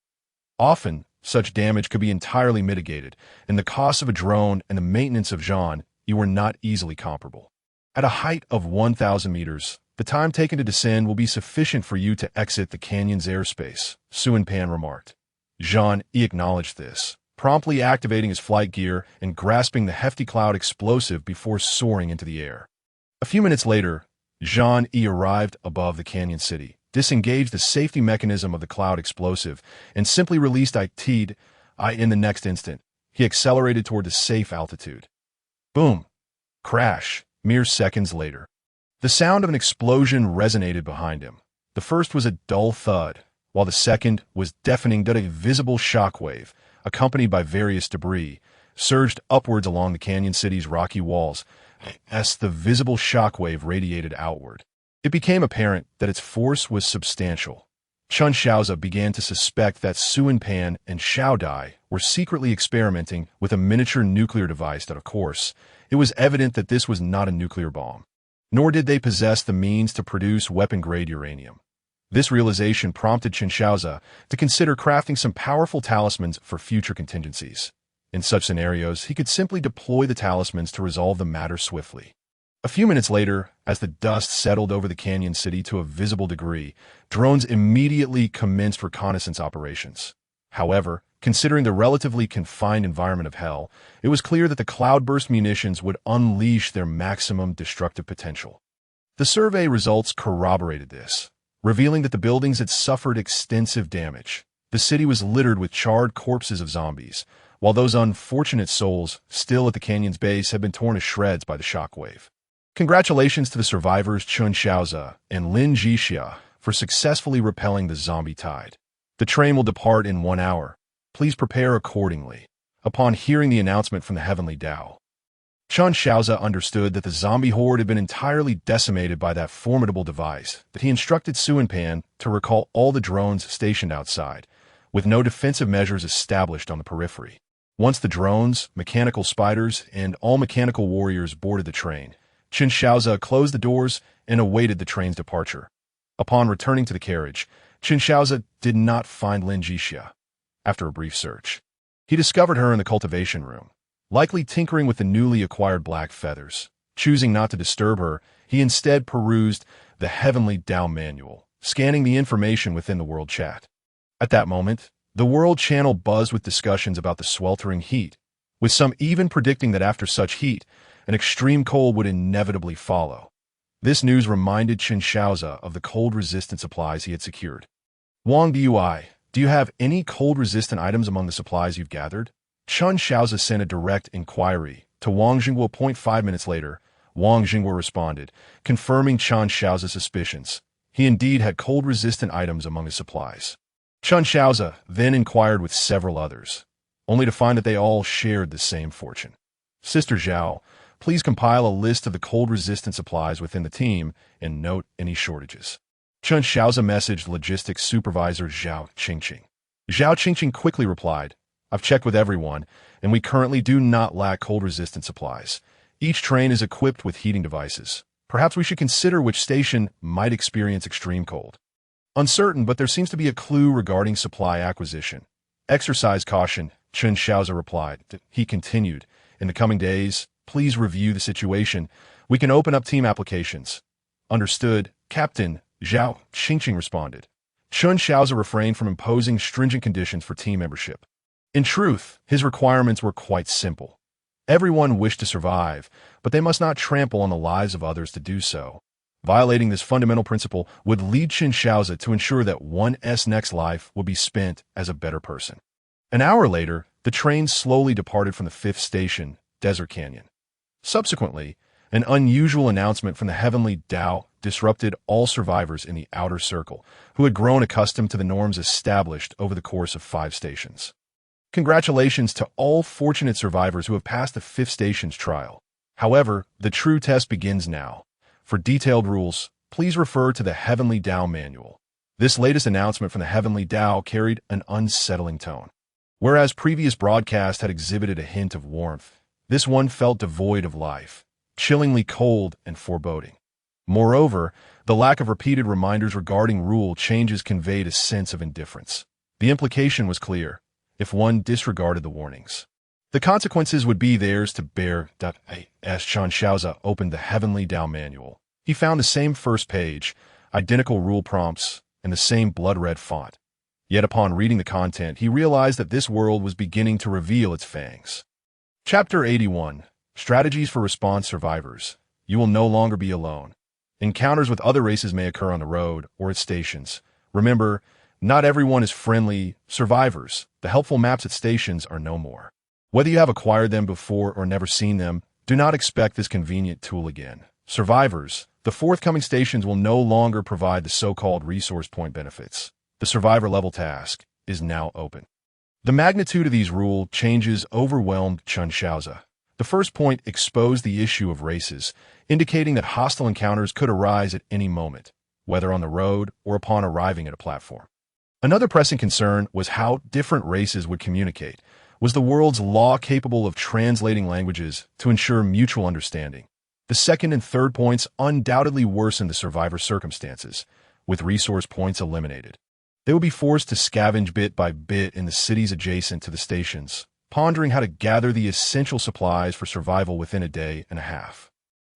Often, such damage could be entirely mitigated, and the costs of a drone and the maintenance of Jean-E were not easily comparable. At a height of 1,000 meters, the time taken to descend will be sufficient for you to exit the canyon's airspace, Su Pan remarked. Jean-E acknowledged this, promptly activating his flight gear and grasping the hefty cloud explosive before soaring into the air. A few minutes later, Jean-E arrived above the canyon city, disengaged the safety mechanism of the cloud explosive, and simply released it. In the next instant, he accelerated toward a safe altitude. Boom! Crash! Mere seconds later. The sound of an explosion resonated behind him. The first was a dull thud, while the second was deafening. A visible shockwave, accompanied by various debris, surged upwards along the canyon city's rocky walls. As the visible shockwave radiated outward, it became apparent that its force was substantial. Chen Shaoze began to suspect that Su Pan and Shaoze were secretly experimenting with a miniature nuclear device. Of course, it was evident that this was not a nuclear bomb, nor did they possess the means to produce weapon-grade uranium. This realization prompted Chen Shaoze to consider crafting some powerful talismans for future contingencies. In such scenarios, he could simply deploy the talismans to resolve the matter swiftly. A few minutes later, as the dust settled over the canyon city to a visible degree, drones immediately commenced reconnaissance operations. However, considering the relatively confined environment of Hell, it was clear that the cloudburst munitions would unleash their maximum destructive potential. The survey results corroborated this, revealing that the buildings had suffered extensive damage. The city was littered with charred corpses of zombies, while those unfortunate souls still at the canyon's base had been torn to shreds by the shockwave. Congratulations to the survivors Chen Shaoze and Lin Zhixia for successfully repelling the zombie tide. The train will depart in 1 hour. Please prepare accordingly. Upon hearing the announcement from the heavenly Tao, Chen Shaoze understood that the zombie horde had been entirely decimated by that formidable device, that he instructed Pan to recall all the drones stationed outside, with no defensive measures established on the periphery. Once the drones, mechanical spiders, and all mechanical warriors boarded the train, Chen Shaoze closed the doors and awaited the train's departure. Upon returning to the carriage, Chen Shaoze did not find Lin Zhixia. After a brief search, he discovered her in the cultivation room, likely tinkering with the newly acquired black feathers. Choosing not to disturb her, he instead perused the Heavenly Tao manual, scanning the information within the world chat. At that moment, the world channel buzzed with discussions about the sweltering heat, with some even predicting that after such heat, an extreme cold would inevitably follow. This news reminded Chen Shaoze of the cold-resistant supplies he had secured. Wang Dui, do you have any cold-resistant items among the supplies you've gathered? Chen Shaoze sent a direct inquiry to Wang Jingguo. 5 minutes later, Wang Jingguo responded, confirming Chen Shaoze's suspicions. He indeed had cold-resistant items among his supplies. Chen Shaoze then inquired with several others, only to find that they all shared the same fortune. Sister Zhao, please compile a list of the cold-resistant supplies within the team and note any shortages. Chen Shaoze messaged logistics supervisor Zhao Qingqing. Zhao Qingqing quickly replied, I've checked with everyone, and we currently do not lack cold-resistant supplies. Each train is equipped with heating devices. Perhaps we should consider which station might experience extreme cold. Uncertain, but there seems to be a clue regarding supply acquisition. Exercise caution, Chen Shaoze replied. He continued, in the coming days, please review the situation. We can open up team applications. Understood, Captain, Zhao Qingqing responded. Chen Shaoze refrained from imposing stringent conditions for team membership. In truth, his requirements were quite simple. Everyone wished to survive, but they must not trample on the lives of others to do so. Violating this fundamental principle would lead Chen Shaoze to ensure that one's next life would be spent as a better person. An hour later, the train slowly departed from the 5th station, Desert Canyon. Subsequently, an unusual announcement from the Heavenly Tao disrupted all survivors in the outer circle, who had grown accustomed to the norms established over the course of 5 stations. Congratulations to all fortunate survivors who have passed the 5th station's trial. However, the true test begins now. For detailed rules, please refer to the Heavenly Tao manual. This latest announcement from the Heavenly Tao carried an unsettling tone. Whereas previous broadcasts had exhibited a hint of warmth, this one felt devoid of life, chillingly cold and foreboding. Moreover, the lack of repeated reminders regarding rule changes conveyed a sense of indifference. The implication was clear. If one disregarded the warnings, the consequences would be theirs to bear. As Chen Shaoze opened the Heavenly Tao manual, he found the same first page, identical rule prompts, and the same blood-red font. Yet upon reading the content, he realized that this world was beginning to reveal its fangs. Chapter 81. Strategies for Response Survivors. You will no longer be alone. Encounters with other races may occur on the road or at stations. Remember, not everyone is friendly survivors. The helpful maps at stations are no more. Whether you have acquired them before or never seen them, do not expect this convenient tool again. Survivors, the forthcoming stations will no longer provide the so-called resource point benefits. The survivor level task is now open. The magnitude of these rule changes overwhelmed Chen Shaoze. The first point exposed the issue of races, indicating that hostile encounters could arise at any moment, whether on the road or upon arriving at a platform. Another pressing concern was how different races would communicate. Was the world's law capable of translating languages to ensure mutual understanding? The second and third points undoubtedly worsened the survivor circumstances, with resource points eliminated. They would be forced to scavenge bit by bit in the cities adjacent to the stations, pondering how to gather the essential supplies for survival within a day and a half.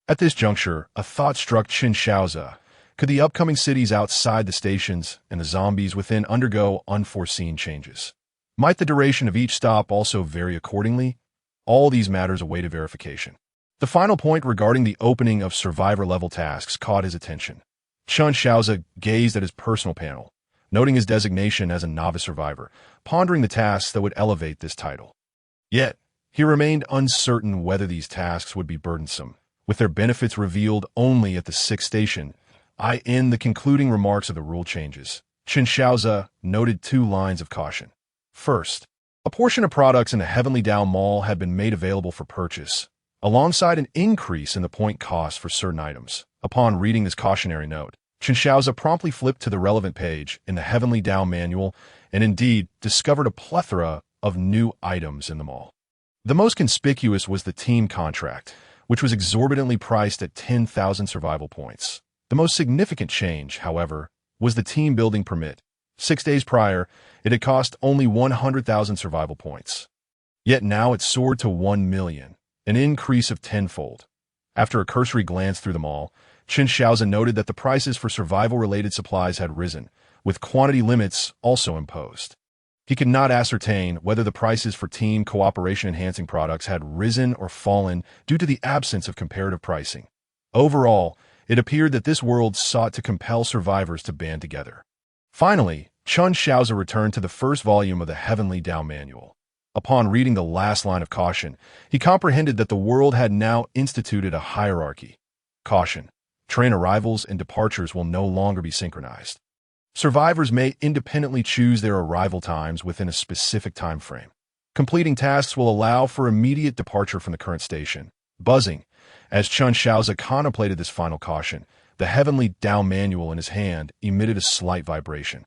At this juncture, a thought struck Chen Shaoze. Could the upcoming cities outside the stations and the zombies within undergo unforeseen changes? Might the duration of each stop also vary accordingly? All these matters awaited verification. The final point regarding the opening of survivor-level tasks caught his attention. Chen Shaoze gazed at his personal panel, noting his designation as a novice survivor, pondering the tasks that would elevate this title. Yet, he remained uncertain whether these tasks would be burdensome, with their benefits revealed only at the 6th station. In the concluding remarks of the rule changes, Chen Shaoze noted 2 lines of caution. First, a portion of products in the Heavenly Tao Mall had been made available for purchase, alongside an increase in the point cost for certain items. Upon reading this cautionary note, Chen Shaoze promptly flipped to the relevant page in the Heavenly Tao manual and indeed discovered a plethora of new items in the mall. The most conspicuous was the team contract, which was exorbitantly priced at 10,000 survival points. The most significant change, however, was the team building permit. 6 days prior, it had cost only 100,000 survival points. Yet now it soared to 1 million, an increase of tenfold. After a cursory glance through them all, Chen Shaoze noted that the prices for survival-related supplies had risen, with quantity limits also imposed. He could not ascertain whether the prices for team cooperation-enhancing products had risen or fallen due to the absence of comparative pricing. Overall, it appeared that this world sought to compel survivors to band together. Finally, Chen Shaoze returned to the first volume of the Heavenly Tao manual. Upon reading the last line of caution, he comprehended that the world had now instituted a hierarchy. Caution: train arrivals and departures will no longer be synchronized. Survivors may independently choose their arrival times within a specific time frame. Completing tasks will allow for immediate departure from the current station. Buzzing. As Chen Shaoze contemplated this final caution, the Heavenly Tao manual in his hand emitted a slight vibration.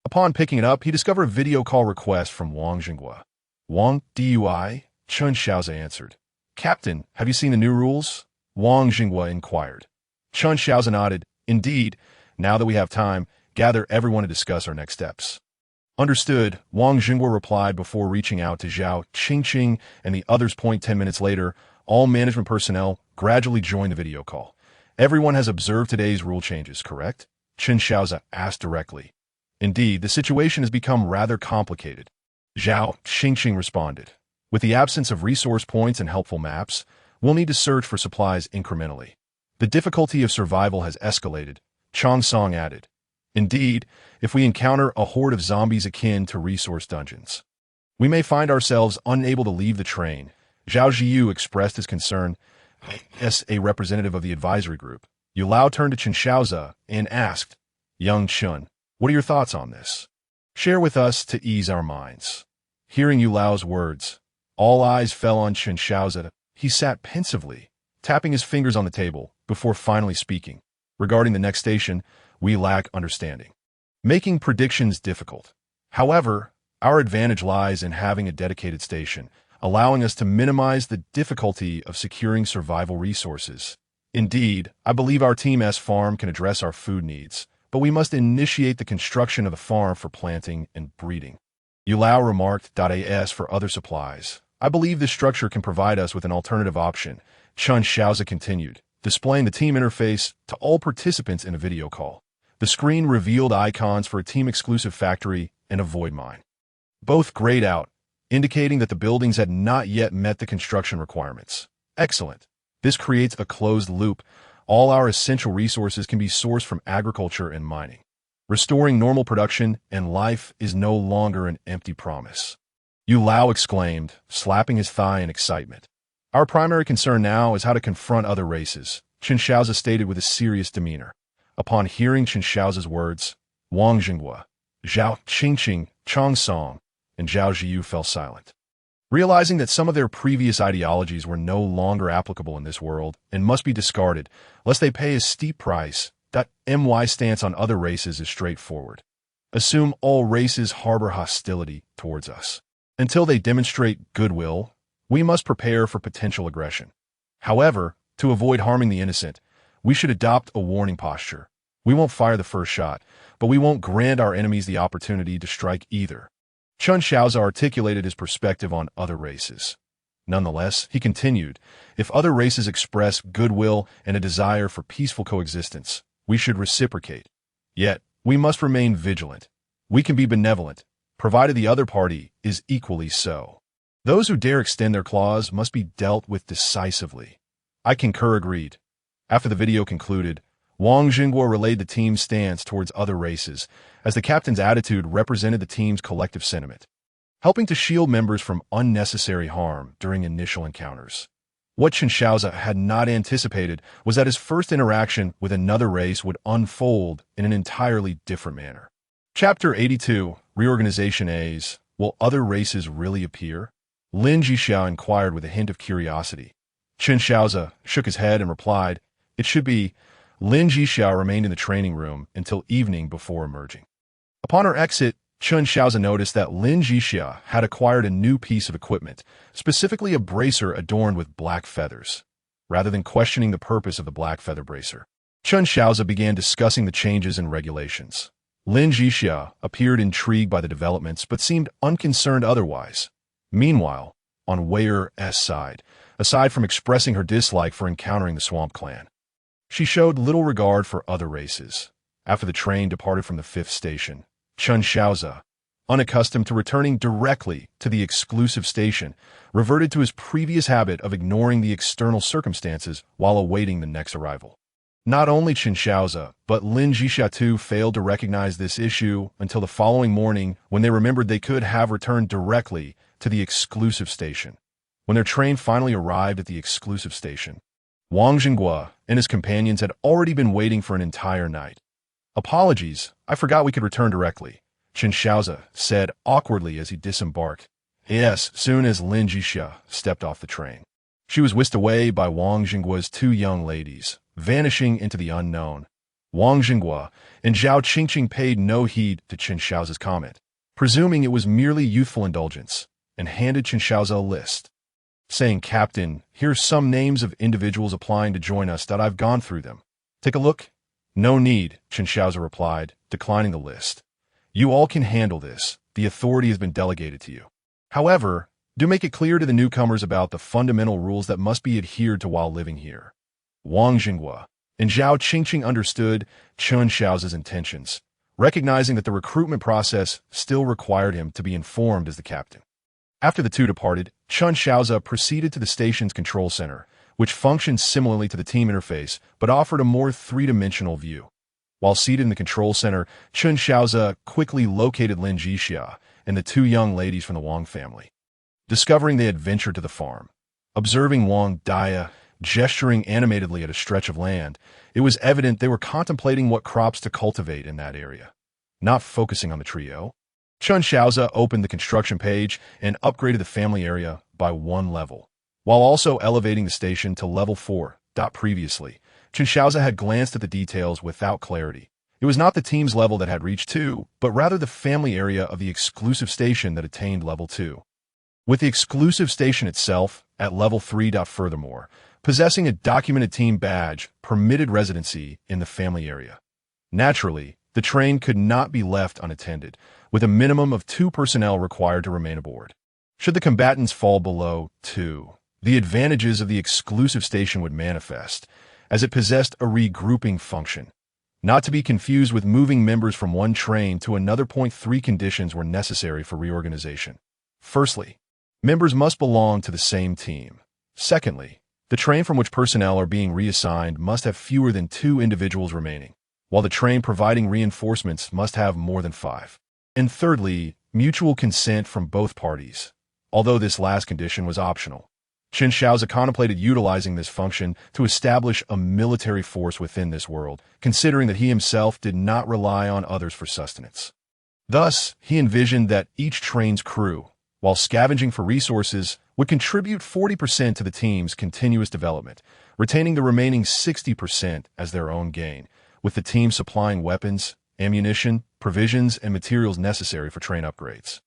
Upon picking it up, he discovered a video call request from Wang Jingwa. Wang, DUI? Chen Shaoze answered. Captain, have you seen the new rules? Wang Jingwa inquired. Chen Shaoze nodded. Indeed, now that we have time, gather everyone to discuss our next steps. Understood, Wang Jingwa replied before reaching out to Zhao Qingqing and the others. 10 minutes later, all management personnel gradually joined the video call. Everyone has observed today's rule changes, correct? Chen Shaoze asked directly. Indeed, the situation has become rather complicated. Zhao Qingqing responded. With the absence of resource points and helpful maps, we'll need to search for supplies incrementally. The difficulty of survival has escalated, Chong Song added. Indeed, if we encounter a horde of zombies akin to resource dungeons, we may find ourselves unable to leave the train. Zhao Ziyu expressed his concern. As a representative of the advisory group, Yu Lao turned to Chen Shaoze and asked, Young Chen, what are your thoughts on this? Share with us to ease our minds. Hearing Yu Lao's words, all eyes fell on Chen Shaoze. He sat pensively, tapping his fingers on the table, before finally speaking. Regarding the next station, we lack understanding, making predictions difficult. However, our advantage lies in having a dedicated station, allowing us to minimize the difficulty of securing survival resources. Indeed, I believe our Team S farm can address our food needs, but we must initiate the construction of the farm for planting and breeding. Yu Lao remarked. As for other supplies, I believe this structure can provide us with an alternative option. Chen Shaoze continued, displaying the team interface to all participants in a video call. The screen revealed icons for a team-exclusive factory and a void mine, both grayed out, indicating that the buildings had not yet met the construction requirements. Excellent. This creates a closed loop. All our essential resources can be sourced from agriculture and mining. Restoring normal production and life is no longer an empty promise. Yu Lao exclaimed, slapping his thigh in excitement. Our primary concern now is how to confront other races, Chen Shaoze stated with a serious demeanor. Upon hearing Chen Shaoze's words, Wang Jingwa, Zhao Qingqing, Chong Song, and Zhao Ziyu fell silent. Realizing that some of their previous ideologies were no longer applicable in this world and must be discarded, lest they pay a steep price, My stance on other races is straightforward. Assume all races harbor hostility towards us. Until they demonstrate goodwill, we must prepare for potential aggression. However, to avoid harming the innocent, we should adopt a warning posture. We won't fire the first shot, but we won't grant our enemies the opportunity to strike either. Chen Shaoze articulated his perspective on other races. Nonetheless, he continued, if other races express goodwill and a desire for peaceful coexistence, we should reciprocate. Yet, we must remain vigilant. We can be benevolent, provided the other party is equally so. Those who dare extend their claws must be dealt with decisively. I concur, agreed. After the video concluded, Wang Jingguo relayed the team's stance towards other races, as the captain's attitude represented the team's collective sentiment, helping to shield members from unnecessary harm during initial encounters. What Chen Shaoze had not anticipated was that his first interaction with another race would unfold in an entirely different manner. Chapter 82, Reorganization A's. Will other races really appear? Lin Zhixia inquired with a hint of curiosity. Chen Shaoze shook his head and replied, "It should be." Lin Zhixia remained in the training room until evening before emerging. Upon her exit, Chen Shaoze noticed that Lin Zhixia had acquired a new piece of equipment, specifically a bracer adorned with black feathers. Rather than questioning the purpose of the black feather bracer, Chen Shaoze began discussing the changes in regulations. Lin Zhixia appeared intrigued by the developments but seemed unconcerned otherwise. Meanwhile, on Weir's side, aside from expressing her dislike for encountering the Swamp Clan, she showed little regard for other races. After the train departed from the 5th station, Chen Shaoze, unaccustomed to returning directly to the exclusive station, reverted to his previous habit of ignoring the external circumstances while awaiting the next arrival. Not only Chen Shaoze, but Lin Zhixia too failed to recognize this issue until the following morning when they remembered they could have returned directly to the exclusive station. When their train finally arrived at the exclusive station, Wang Jingguo and his companions had already been waiting for an entire night. "Apologies, I forgot we could return directly," Chen Shaoze said awkwardly as he disembarked. Yes, soon as Lin Zhixia stepped off the train, she was whisked away by Wang Jingguo's 2 young ladies, vanishing into the unknown. Wang Jingguo and Zhao Qingqing paid no heed to Chen Shaoze's comment, presuming it was merely youthful indulgence, and handed Chen Shaoze a list, saying, "Captain, here's some names of individuals applying to join us that I've gone through them. Take a look." "No need," Chen Shaoze replied, declining the list. "You all can handle this. The authority has been delegated to you. However, do make it clear to the newcomers about the fundamental rules that must be adhered to while living here." Wang Jingguo and Zhao Qingqing understood Chen Shaoze's intentions, recognizing that the recruitment process still required him to be informed as the captain. After the two departed, Chen Shaoze proceeded to the station's control center, which functioned similarly to the team interface but offered a more three-dimensional view. While seated in the control center, Chen Shaoze quickly located Lin Zhixia and the 2 young ladies from the Wang family. Discovering they had ventured to the farm, observing Wang Dia gesturing animatedly at a stretch of land, it was evident they were contemplating what crops to cultivate in that area. Not focusing on the trio, Chen Shaoze opened the construction page and upgraded the family area by 1 level, while also elevating the station to level 4. Previously, Chen Shaoze had glanced at the details without clarity. It was not the team's level that had reached 2, but rather the family area of the exclusive station that attained level 2. With the exclusive station itself at level 3. Furthermore, possessing a documented team badge permitted residency in the family area. Naturally, the train could not be left unattended, with a minimum of 2 personnel required to remain aboard. Should the combatants fall below 2, the advantages of the exclusive station would manifest, as it possessed a regrouping function. Not to be confused with moving members from one train to another. 3 conditions were necessary for reorganization. Firstly, members must belong to the same team. Secondly, the train from which personnel are being reassigned must have fewer than 2 individuals remaining, while the train providing reinforcements must have more than 5. And thirdly, mutual consent from both parties, although this last condition was optional. Chen Shaoze contemplated utilizing this function to establish a military force within this world, considering that he himself did not rely on others for sustenance. Thus, he envisioned that each train's crew, while scavenging for resources, would contribute 40% to the team's continuous development, retaining the remaining 60% as their own gain, with the team supplying weapons, ammunition, provisions, and materials necessary for train upgrades.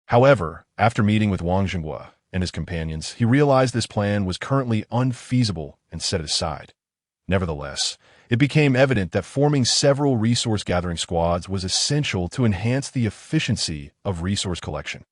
However, after meeting with Wang Jingguo and his companions, he realized this plan was currently unfeasible and set it aside. Nevertheless, it became evident that forming several resource-gathering squads was essential to enhance the efficiency of resource collection.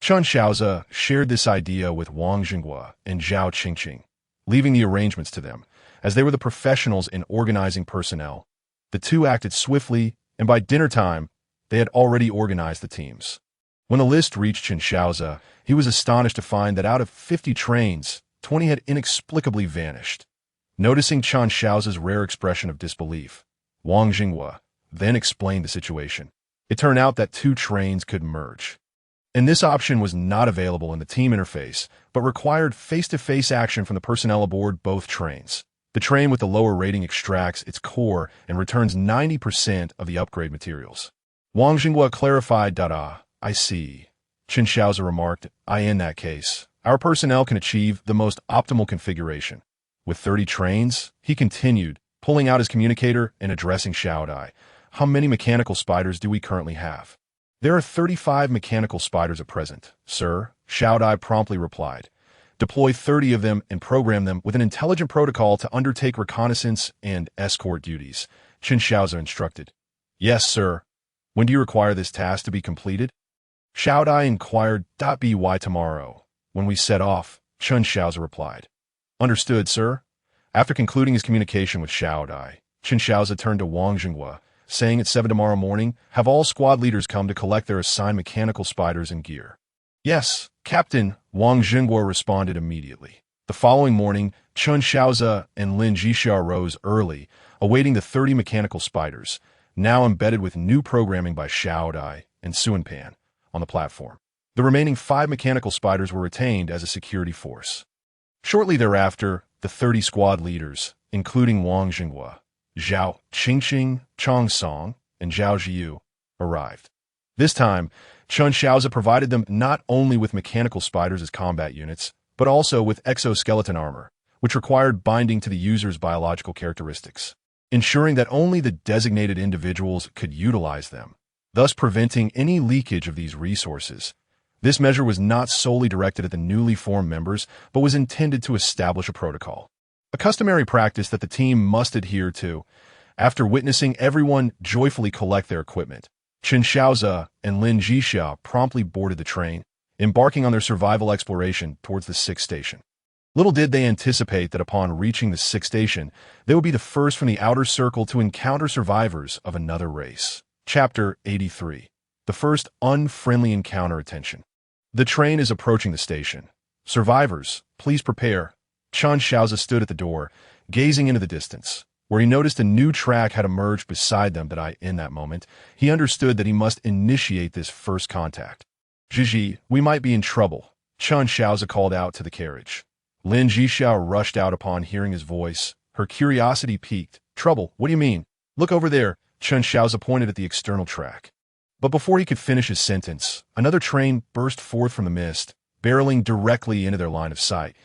Chen Shaoze shared this idea with Wang Jingguo and Zhao Qingqing, leaving the arrangements to them, as they were the professionals in organizing personnel. The two acted swiftly, and by dinner time, they had already organized the teams. When the list reached Chen Shaoze, he was astonished to find that out of 50 trains, 20 had inexplicably vanished. Noticing Chen Shaoze's rare expression of disbelief, Wang Jingguo then explained the situation. It turned out that 2 trains could merge, and this option was not available in the team interface, but required face-to-face action from the personnel aboard both trains. The train with the lower rating extracts its core and returns 90% of the upgrade materials. Wang Jingguo clarified, I see. Chen Shaoze remarked, in that case, Our personnel can achieve the most optimal configuration. With 30 trains, he continued, pulling out his communicator and addressing Shaoze. How many mechanical spiders do we currently have? There are 35 mechanical spiders at present, sir, Shaoze promptly replied. Deploy 30 of them and program them with an intelligent protocol to undertake reconnaissance and escort duties, Chen Shaoze instructed. Yes, sir. When do you require this task to be completed? Shaoze inquired. By tomorrow. When we set off, Chen Shaoze replied. Understood, sir. After concluding his communication with Shaoze, Chen Shaoze turned to Wang Jingwa, saying at 7 tomorrow morning, have all squad leaders come to collect their assigned mechanical spiders and gear. Yes, Captain, Wang Jingwa responded immediately. The following morning, Chen Shaoze and Lin Zhixia rose early, awaiting the 30 mechanical spiders, now embedded with new programming by Shaoze and Suanpan, on the platform. The remaining 5 mechanical spiders were retained as a security force. Shortly thereafter, the 30 squad leaders, including Wang Jingwa, Zhao Qingqing, Chong Song, and Zhao Jiu, arrived. This time, Chen Shaoze provided them not only with mechanical spiders as combat units, but also with exoskeleton armor, which required binding to the user's biological characteristics, ensuring that only the designated individuals could utilize them, thus preventing any leakage of these resources. This measure was not solely directed at the newly formed members, but was intended to establish a protocol, a customary practice that the team must adhere to. After witnessing everyone joyfully collect their equipment, Chen Shaoze and Lin Zhixia promptly boarded the train, embarking on their survival exploration towards the 6th station. Little did they anticipate that upon reaching the 6th station, they would be the first from the outer circle to encounter survivors of another race. Chapter 83. The first unfriendly encounter. Attention. The train is approaching the station. Survivors, please prepare. Chen Shaoze stood at the door, gazing into the distance, where he noticed a new track had emerged beside them. In that moment, he understood that he must initiate this first contact. Zhixia, we might be in trouble, Chen Shaoze called out to the carriage. Lin Zhixia rushed out upon hearing his voice, her curiosity piqued. Trouble? What do you mean? Look over there, Chen Shaoze pointed at the external track. But before he could finish his sentence, another train burst forth from the mist, barreling directly into their line of sight.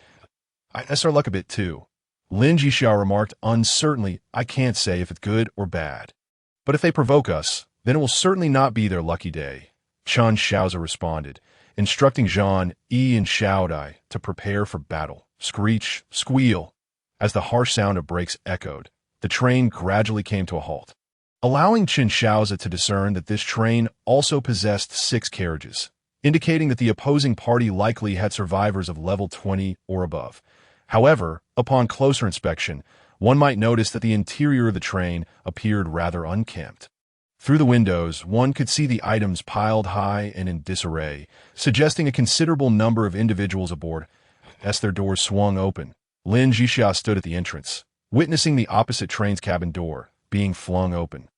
That's our luck a bit too, Lin Zhixia remarked uncertainly. I can't say if it's good or bad. But if they provoke us, then it will certainly not be their lucky day, Chen Shaoze responded, instructing Zhang, Yi, and Shaoze to prepare for battle. Screech, squeal. As the harsh sound of brakes echoed, the train gradually came to a halt, allowing Chen Shaoze to discern that this train also possessed 6 carriages, indicating that the opposing party likely had survivors of level 20 or above. However, upon closer inspection, one might notice that the interior of the train appeared rather unkempt. Through the windows, one could see the items piled high and in disarray, suggesting a considerable number of individuals aboard. As their doors swung open, Lin Zhixia stood at the entrance, witnessing the opposite train's cabin door being flung open,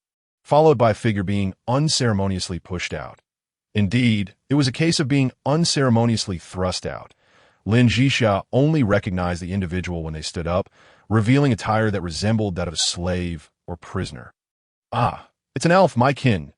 followed by a figure being unceremoniously pushed out. Indeed, it was a case of being unceremoniously thrust out. Lin Zhixia only recognized the individual when they stood up, revealing attire that resembled that of a slave or prisoner. Ah, it's an elf, my kin.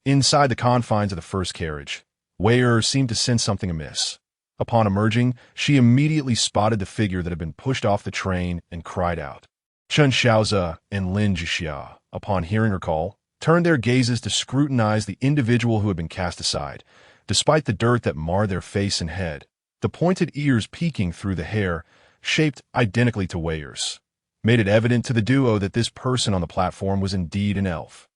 Inside the confines of the first carriage, Wei seemed to sense something amiss. Upon emerging, she immediately spotted the figure that had been pushed off the train and cried out. Chen Shaoze and Lin Zhixia, upon hearing her call, turned their gazes to scrutinize the individual who had been cast aside. Despite the dirt that marred their face and head, the pointed ears peeking through the hair, shaped identically to Wei's, made it evident to the duo that this person on the platform was indeed an elf.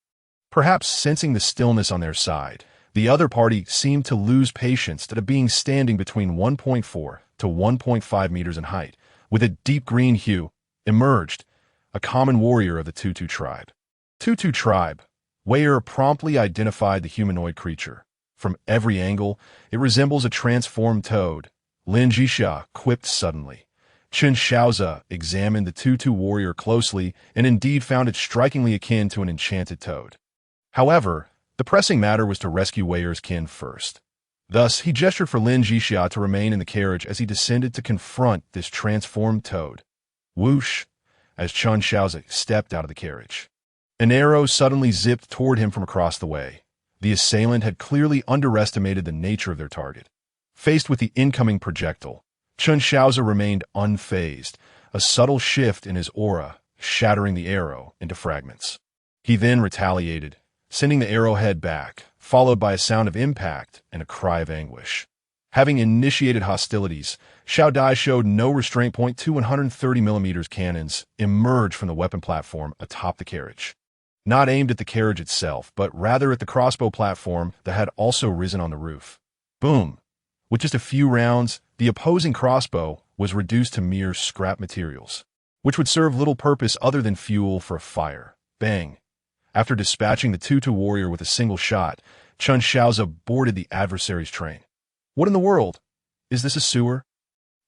Perhaps sensing the stillness on their side, the other party seemed to lose patience at a being standing between 1.4 to 1.5 meters in height, with a deep green hue, emerged, a common warrior of the Tutu tribe. Tutu tribe. Wei promptly identified the humanoid creature. From every angle, it resembles a transformed toad. Lin Zhixia quipped suddenly. Chen Shaoze examined the Tutu warrior closely and indeed found it strikingly akin to an enchanted toad. However, the pressing matter was to rescue Wei's kin first. Thus, he gestured for Lin Zhixia to remain in the carriage as he descended to confront this transformed toad. Whoosh! As Chen Shaoze stepped out of the carriage, an arrow suddenly zipped toward him from across the way. The assailant had clearly underestimated the nature of their target. Faced with the incoming projectile, Chen Shaoze remained unfazed, a subtle shift in his aura shattering the arrow into fragments. He then retaliated, sending the arrowhead back, followed by a sound of impact and a cry of anguish. Having initiated hostilities, Shaoze showed no restraint. 130mm cannons emerged from the weapon platform atop the carriage. Not aimed at the carriage itself, but rather at the crossbow platform that had also risen on the roof. Boom! With just a few rounds, the opposing crossbow was reduced to mere scrap materials, which would serve little purpose other than fuel for a fire. Bang! After dispatching the 2-2 warrior with a single shot, Chen Shaoze boarded the adversary's train. What in the world? Is this a sewer?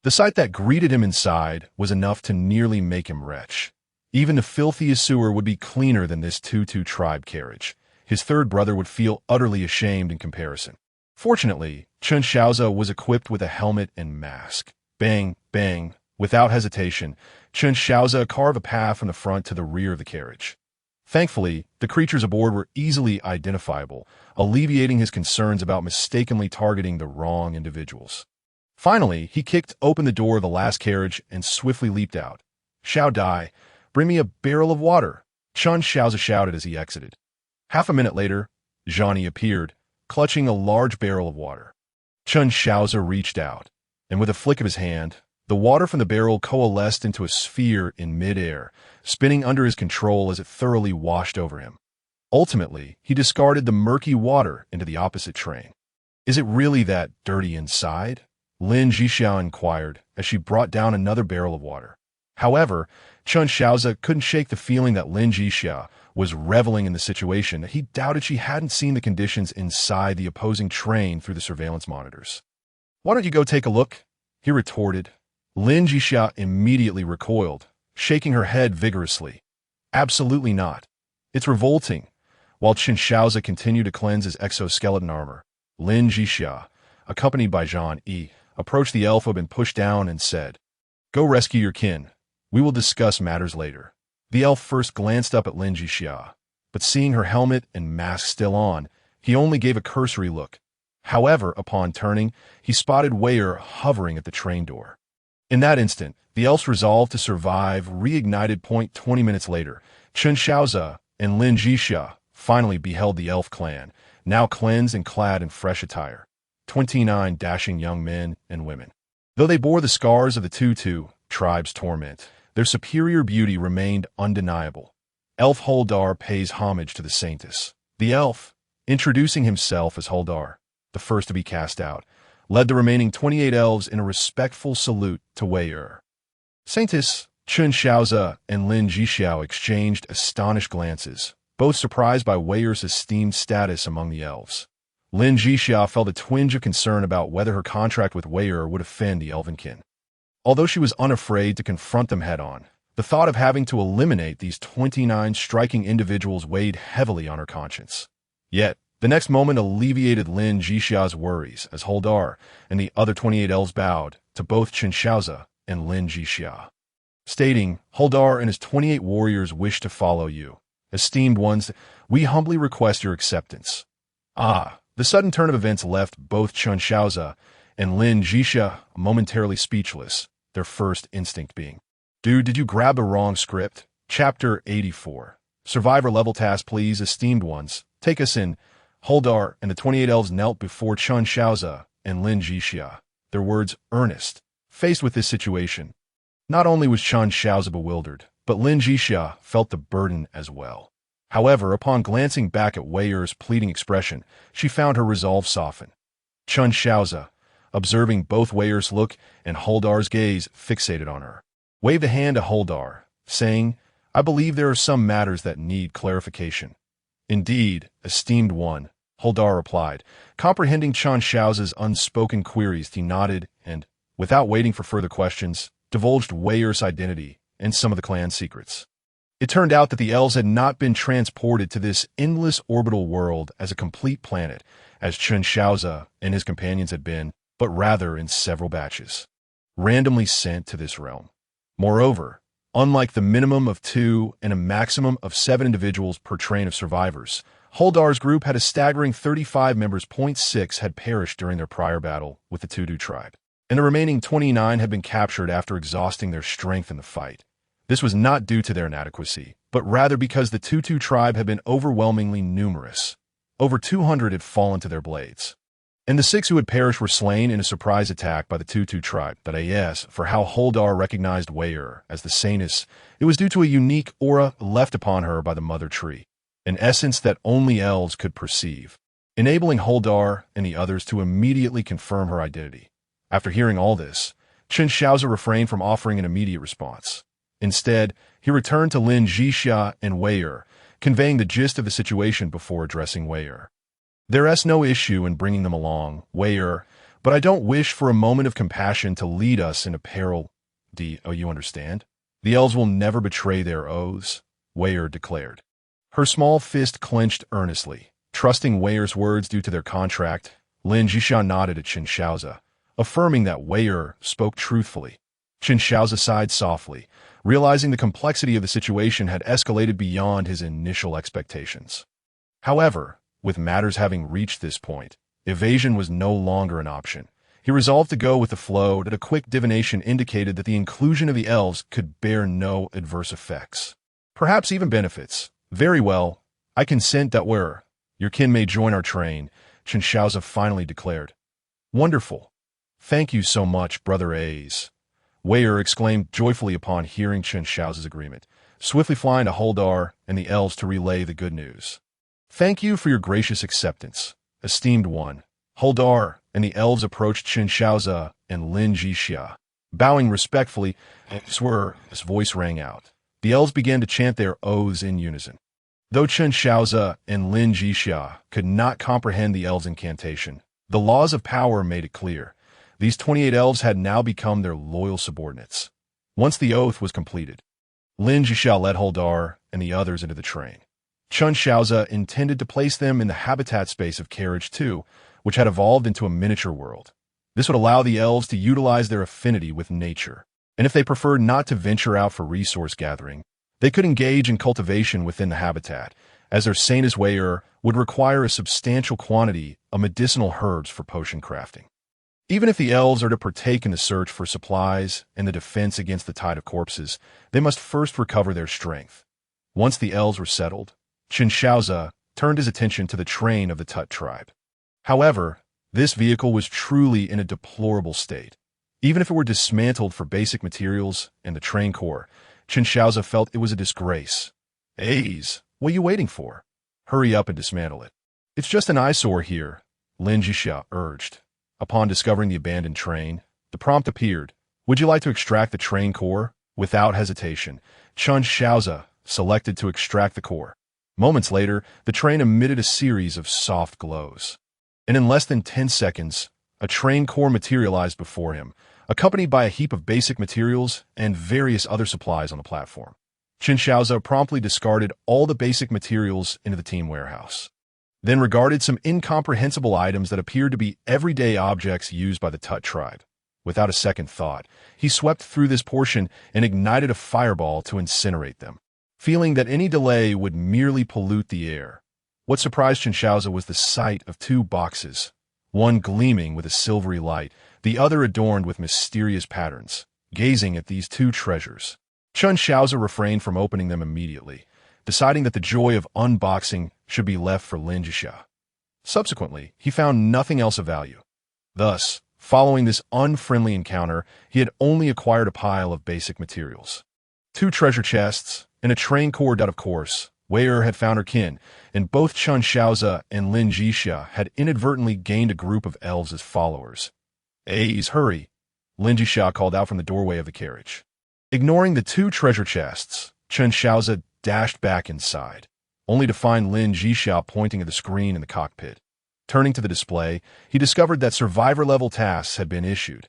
The sight that greeted him inside was enough to nearly make him retch. Even the filthiest sewer would be cleaner than this 2-2 tribe carriage. His third brother would feel utterly ashamed in comparison. Fortunately, Chen Shaoze was equipped with a helmet and mask. Bang, bang. Without hesitation, Chen Shaoze carved a path from the front to the rear of the carriage. Thankfully, the creatures aboard were easily identifiable, alleviating his concerns about mistakenly targeting the wrong individuals. Finally, he kicked open the door of the last carriage and swiftly leaped out. "Shaoze, bring me a barrel of water," Chen Shaoze shouted as he exited. Half a minute later, Johnny appeared, clutching a large barrel of water. Chen Shaoze reached out, and with a flick of his hand, the water from the barrel coalesced into a sphere in midair, spinning under his control as it thoroughly washed over him. Ultimately, he discarded the murky water into the opposite train. "Is it really that dirty inside?" Lin Zhixia inquired as she brought down another barrel of water. However, Chen Shaoze couldn't shake the feeling that Lin Zhixia was reveling in the situation, that he doubted she hadn't seen the conditions inside the opposing train through the surveillance monitors. "Why don't you go take a look?" he retorted. Lin Zhixia immediately recoiled, shaking her head vigorously. "Absolutely not. It's revolting." While Chen Shaoze continued to cleanse his exoskeleton armor, Lin Zhixia, accompanied by Zhang Yi, approached the elf who had been pushed down and said, "Go rescue your kin. We will discuss matters later." The elf first glanced up at Lin Zhixia, but seeing her helmet and mask still on, he only gave a cursory look. However, upon turning, he spotted Weir hovering at the train door. In that instant, the elf's resolve to survive reignited. 20 minutes later, Chen Shaoze and Lin Zhixia finally beheld the elf clan, now cleansed and clad in fresh attire. 29 dashing young men and women. Though they bore the scars of the 2-2 tribe's torment, their superior beauty remained undeniable. Elf Holdar pays homage to the saintess. The elf, introducing himself as Holdar, the first to be cast out, led the remaining 28 elves in a respectful salute to Weir. Saintess, Chen Shaoze and Lin Zhixia exchanged astonished glances, both surprised by Weir's esteemed status among the elves. Lin Zhixia felt a twinge of concern about whether her contract with Weir would offend the elvenkin. Although she was unafraid to confront them head-on, the thought of having to eliminate these 29 striking individuals weighed heavily on her conscience. Yet, the next moment alleviated Lin Zhixia's worries as Holdar and the other 28 elves bowed to both Chen Shaoze and Lin Zhixia, stating, "Holdar and his 28 warriors wish to follow you. Esteemed ones, we humbly request your acceptance." The sudden turn of events left both Chen Shaoze and Lin Zhixia momentarily speechless, their first instinct being, "Dude, did you grab the wrong script?" Chapter 84. Survivor level task, please, esteemed ones. Take us in. Holdar and the 28 elves knelt before Chen Shaoze and Lin Zhixia, their words earnest. Faced with this situation, not only was Chen Shaoze bewildered, but Lin Zhixia felt the burden as well. However, upon glancing back at Weir's pleading expression, she found her resolve soften. Chen Shaoze, observing both Weir's look and Holdar's gaze fixated on her, waved a hand to Holdar, saying, "I believe there are some matters that need clarification." "Indeed, esteemed one," Holdar replied. Comprehending Chen Shaoze's unspoken queries, he nodded and, without waiting for further questions, divulged Weir's identity and some of the clan's secrets. It turned out that the elves had not been transported to this endless orbital world as a complete planet, as Chen Shaoze and his companions had been, but rather in several batches, randomly sent to this realm. Moreover, unlike the minimum of 2 and a maximum of 7 individuals per train of survivors, Holdar's group had a staggering 35 members. 6 had perished during their prior battle with the 2-2 tribe. and the remaining 29 had been captured after exhausting their strength in the fight. This was not due to their inadequacy, but rather because the Tutu tribe had been overwhelmingly numerous. Over 200 had fallen to their blades. And the 6 who had perished were slain in a surprise attack by the Tutu tribe. As for how Holdar recognized Weir as the Saintess, it was due to a unique aura left upon her by the Mother Tree, an essence that only elves could perceive, enabling Holdar and the others to immediately confirm her identity. After hearing all this, Chen Shaoze refrained from offering an immediate response. Instead, he returned to Lin Zhixia and Weir, conveying the gist of the situation before addressing Weir. There's no issue in bringing them along, Weir, but I don't wish for a moment of compassion to lead us into peril. You understand? The elves will never betray their oaths, Weir declared. Her small fist clenched earnestly. Trusting Weir's words due to their contract, Lin Zhixia nodded at Chen Shaoze, affirming that Weir spoke truthfully. Chen Shaoze sighed softly, realizing the complexity of the situation had escalated beyond his initial expectations. However, with matters having reached this point, evasion was no longer an option. He resolved to go with the flow that a quick divination indicated that the inclusion of the elves could bear no adverse effects. Perhaps even benefits. Very well, I consent that your kin may join our train, Chen Shaoze finally declared. Wonderful. Thank you so much, Brother A's. Weir exclaimed joyfully upon hearing Chen Shaoze's agreement, swiftly flying to Holdar and the elves to relay the good news. Thank you for your gracious acceptance, esteemed one. Holdar and the elves approached Chen Shaoze and Lin Zhixia. Bowing respectfully, his voice rang out. The elves began to chant their oaths in unison. Though Chen Shaoze and Lin Zhixia could not comprehend the elves' incantation, the laws of power made it clear. These 28 elves had now become their loyal subordinates. Once the oath was completed, Lin Zhixia led Holdar and the others into the train. Chen Shaoze intended to place them in the habitat space of Carriage 2, which had evolved into a miniature world. This would allow the elves to utilize their affinity with nature, and if they preferred not to venture out for resource gathering, they could engage in cultivation within the habitat, as their Saintess Weir would require a substantial quantity of medicinal herbs for potion crafting. Even if the elves are to partake in the search for supplies and the defense against the tide of corpses, they must first recover their strength. Once the elves were settled, Chen Shaoze turned his attention to the train of the Tut tribe. However, this vehicle was truly in a deplorable state. Even if it were dismantled for basic materials and the train core, Chen Shaoze felt it was a disgrace. A's, what are you waiting for? Hurry up and dismantle it. It's just an eyesore here, Lin Zhixia urged. Upon discovering the abandoned train, the prompt appeared. Would you like to extract the train core? Without hesitation, Chen Shaoze selected to extract the core. Moments later, the train emitted a series of soft glows. And in less than 10 seconds, a train core materialized before him, accompanied by a heap of basic materials and various other supplies on the platform. Chen Shaoze promptly discarded all the basic materials into the team warehouse, then regarded some incomprehensible items that appeared to be everyday objects used by the Tut tribe. Without a second thought, he swept through this portion and ignited a fireball to incinerate them, feeling that any delay would merely pollute the air. What surprised Chen Shaoze was the sight of 2 boxes, one gleaming with a silvery light, the other adorned with mysterious patterns. Gazing at these 2 treasures, Chen Shaoze refrained from opening them immediately, deciding that the joy of unboxing should be left for Lin Zhixia. Subsequently, he found nothing else of value. Thus, following this unfriendly encounter, he had only acquired a pile of basic materials. 2 treasure chests, and a train core that, of course, Weir had found her kin, and both Chen Shaoze and Lin Zhixia had inadvertently gained a group of elves as followers. A's, hurry, Lin Zhixia called out from the doorway of the carriage. Ignoring the 2 treasure chests, Chen Shaoze dashed back inside, only to find Lin Zhixia pointing at the screen in the cockpit. Turning to the display, he discovered that survivor-level tasks had been issued,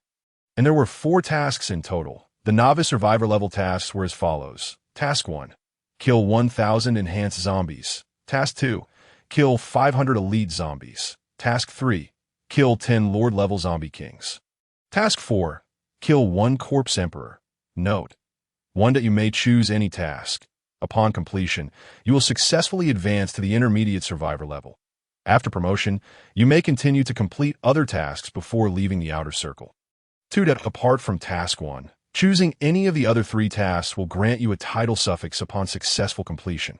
and there were 4 tasks in total. The novice survivor-level tasks were as follows. Task 1. Kill 1,000 enhanced zombies. Task 2. Kill 500 elite zombies. Task 3. Kill 10 Lord-level zombie kings. Task 4. Kill 1 corpse emperor. Note: 1 that you may choose any task. Upon completion, you will successfully advance to the intermediate survivor level. After promotion, you may continue to complete other tasks before leaving the outer circle. 2. That apart from Task 1, choosing any of the other 3 tasks will grant you a title suffix upon successful completion.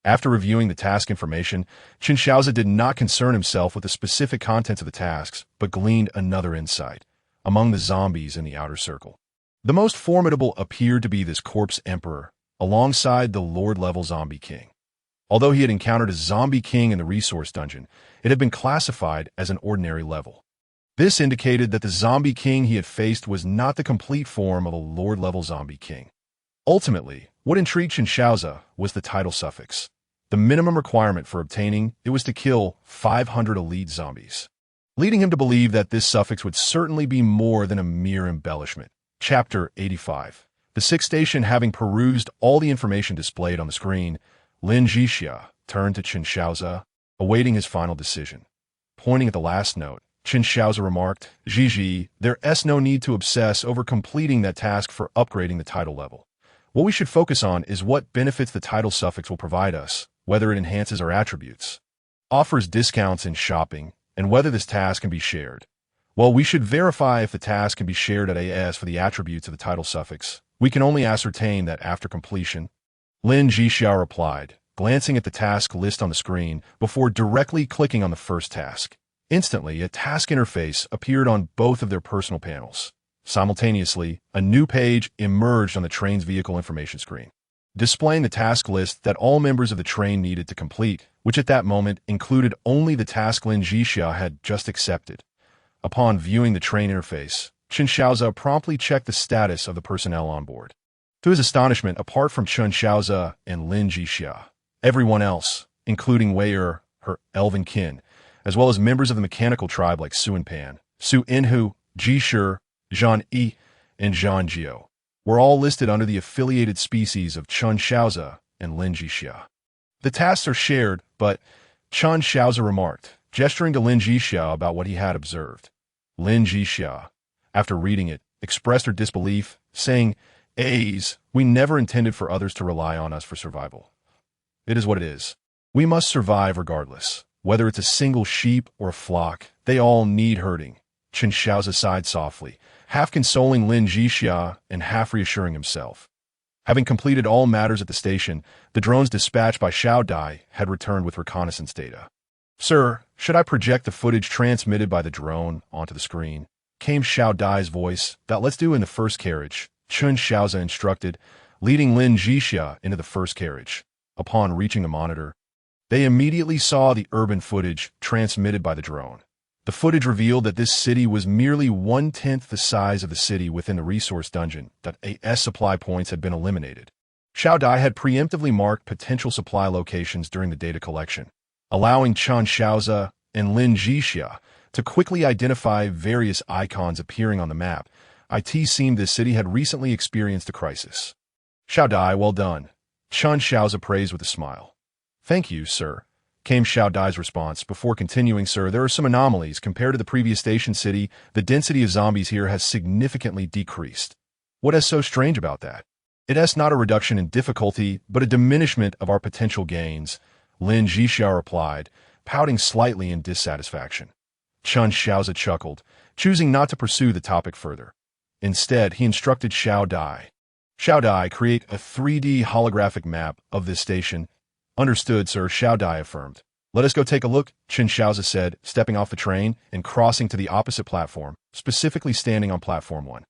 After reviewing the task information, Chen Shaoze did not concern himself with the specific contents of the tasks, but gleaned another insight. Among the zombies in the outer circle, the most formidable appeared to be this corpse emperor, alongside the Lord-level zombie king. Although he had encountered a zombie king in the resource dungeon, it had been classified as an ordinary level. This indicated that the zombie king he had faced was not the complete form of a Lord-level zombie king. Ultimately, what intrigued Chen Shaoze was the title suffix. The minimum requirement for obtaining it was to kill 500 elite zombies, leading him to believe that this suffix would certainly be more than a mere embellishment. Chapter 85. The 6th station. Having perused all the information displayed on the screen, Lin Zhixia turned to Chen Shaoze, awaiting his final decision. Pointing at the last note, Chen Shaoze remarked, "Zhixia, there's no need to obsess over completing that task for upgrading the title level. What we should focus on is what benefits the title suffix will provide us, whether it enhances our attributes, offers discounts in shopping, and whether this task can be shared. While we should verify if the task can be shared at AS for the attributes of the title suffix, we can only ascertain that after completion." Lin Zhixia replied, glancing at the task list on the screen before directly clicking on the first task. Instantly, a task interface appeared on both of their personal panels. Simultaneously, a new page emerged on the train's vehicle information screen, displaying the task list that all members of the train needed to complete, which at that moment included only the task Lin Zhixia had just accepted. Upon viewing the train interface, Chen Shaoze promptly checked the status of the personnel on board. To his astonishment, apart from Chen Shaoze and Lin Zhixia, everyone else, including Wei Er, her elven kin, as well as members of the mechanical tribe like Su Pan, Su Inhu, Ji Shi, Zhan Yi, and Zhan Jiu, were all listed under the affiliated species of Chen Shaoze and Lin Zhixia. The tasks are shared, but Chen Shaoze remarked, gesturing to Lin Zhixia about what he had observed. Lin Zhixia, after reading it, expressed her disbelief, saying, "We never intended for others to rely on us for survival. It is what it is. We must survive regardless. Whether it's a single sheep or a flock, they all need herding." Chen Shaoze sighed softly, half consoling Lin Zhixia and half reassuring himself. Having completed all matters at the station, the drones dispatched by Shaoze had returned with reconnaissance data. "Sir, should I project the footage transmitted by the drone onto the screen?" came Shaoze's voice. "That let's do in the first carriage," Chen Shaoze instructed, leading Lin Zhixia into the first carriage. Upon reaching the monitor, they immediately saw the urban footage transmitted by the drone. The footage revealed that this city was merely 1/10 the size of the city within the resource dungeon, that AS supply points had been eliminated. Shaoze had preemptively marked potential supply locations during the data collection, allowing Chen Shaoze and Lin Zhixia to quickly identify various icons appearing on the map. It seemed this city had recently experienced a crisis. "Shaoze, well done," Chen Shaoze praised with a smile. "Thank you, sir," came Shaoze's response, before continuing, "Sir, there are some anomalies. Compared to the previous station city, the density of zombies here has significantly decreased." "What is so strange about that?" "It is not a reduction in difficulty, but a diminishment of our potential gains," Lin Zhixia replied, pouting slightly in dissatisfaction. Chen Shaoze chuckled, choosing not to pursue the topic further. Instead, he instructed Shaoze. "Shaoze, create a 3D holographic map of this station." "Understood, sir," Shaoze affirmed. "Let us go take a look," Chen Shaoze said, stepping off the train and crossing to the opposite platform, specifically standing on Platform 1.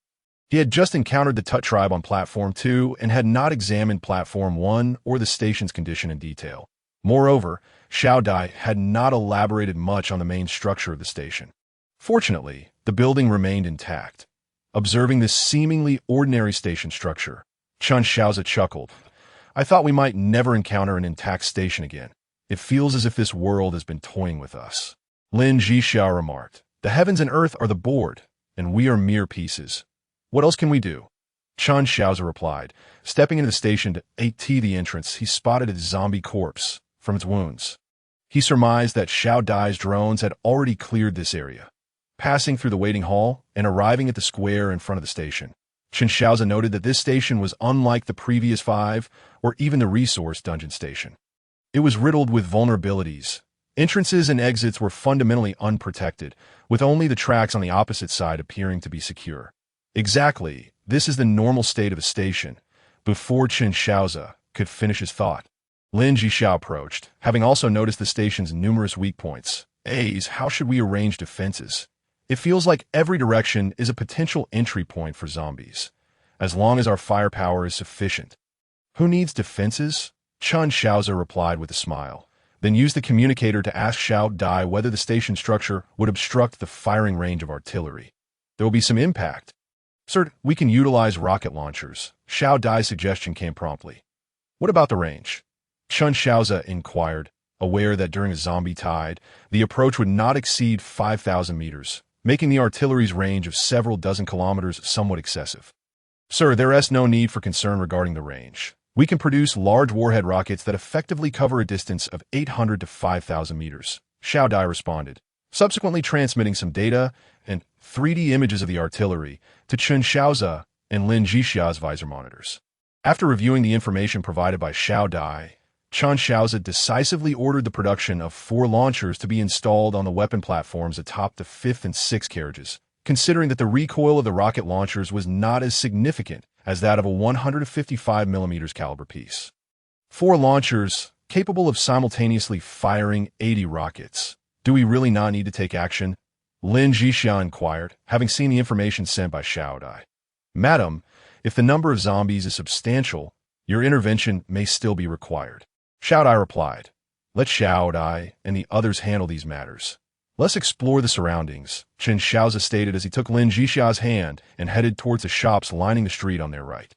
He had just encountered the Tut tribe on Platform 2 and had not examined Platform 1 or the station's condition in detail. Moreover, Shaoze had not elaborated much on the main structure of the station. Fortunately, the building remained intact. Observing this seemingly ordinary station structure, Chen Shaoze chuckled. "I thought we might never encounter an intact station again. It feels as if this world has been toying with us." Lin Zhixia remarked, "The heavens and earth are the board, and we are mere pieces. What else can we do?" Chen Shaoze replied. Stepping into the station to AT the entrance, he spotted a zombie corpse from its wounds. He surmised that Shaoze's drones had already cleared this area. Passing through the waiting hall and arriving at the square in front of the station, Chen Shaoze noted that this station was unlike the previous 5 or even the resource dungeon station. It was riddled with vulnerabilities. Entrances and exits were fundamentally unprotected, with only the tracks on the opposite side appearing to be secure. Exactly. This is the normal state of a station. Before Chen Shaoze could finish his thought, Lin Zhixia approached, having also noticed the station's numerous weak points. A's, how should we arrange defenses? It feels like every direction is a potential entry point for zombies, as long as our firepower is sufficient. Who needs defenses? Chen Shaoze replied with a smile, then used the communicator to ask Shaoze whether the station structure would obstruct the firing range of artillery. There will be some impact. Sir, we can utilize rocket launchers. Shaoze's suggestion came promptly. What about the range? Chen Shaoze inquired, aware that during a zombie tide, the approach would not exceed 5,000 meters, making the artillery's range of several dozen kilometers somewhat excessive. Sir, there is no need for concern regarding the range. We can produce large warhead rockets that effectively cover a distance of 800 to 5,000 meters, Shaoze responded, subsequently transmitting some data and 3D images of the artillery to Chen Shaoze and Lin Zhixia's visor monitors. After reviewing the information provided by Shaoze, Chen Shaoze decisively ordered the production of 4 launchers to be installed on the weapon platforms atop the 5th and 6th carriages, considering that the recoil of the rocket launchers was not as significant as that of a 155mm caliber piece. 4 launchers, capable of simultaneously firing 80 rockets. Do we really not need to take action? Lin Zhixia inquired, having seen the information sent by Shaoze. Madam, if the number of zombies is substantial, your intervention may still be required. Shaoze replied, let Shaoze and the others handle these matters. Let's explore the surroundings, Chen Shaoze stated as he took Lin Zhixia's hand and headed towards the shops lining the street on their right.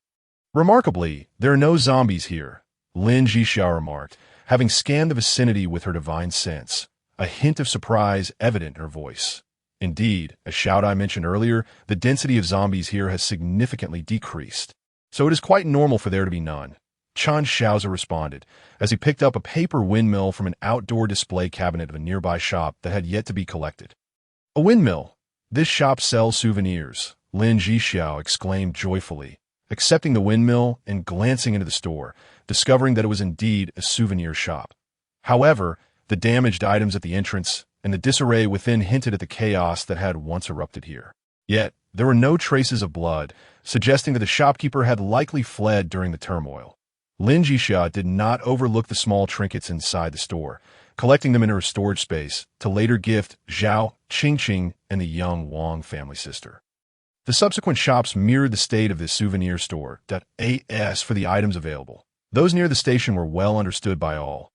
Remarkably, there are no zombies here, Lin Zhixia remarked, having scanned the vicinity with her divine sense, a hint of surprise evident in her voice. Indeed, as Shaoze mentioned earlier, the density of zombies here has significantly decreased, so it is quite normal for there to be none. Chen Shaoze responded, as he picked up a paper windmill from an outdoor display cabinet of a nearby shop that had yet to be collected. A windmill? This shop sells souvenirs, Lin Zhixia exclaimed joyfully, accepting the windmill and glancing into the store, discovering that it was indeed a souvenir shop. However, the damaged items at the entrance and the disarray within hinted at the chaos that had once erupted here. Yet, there were no traces of blood, suggesting that the shopkeeper had likely fled during the turmoil. Lin Zhixia did not overlook the small trinkets inside the store, collecting them in her storage space to later gift Zhao, Qingqing, and the young Wang family sister. The subsequent shops mirrored the state of this souvenir store. As for the items available, those near the station were well understood by all.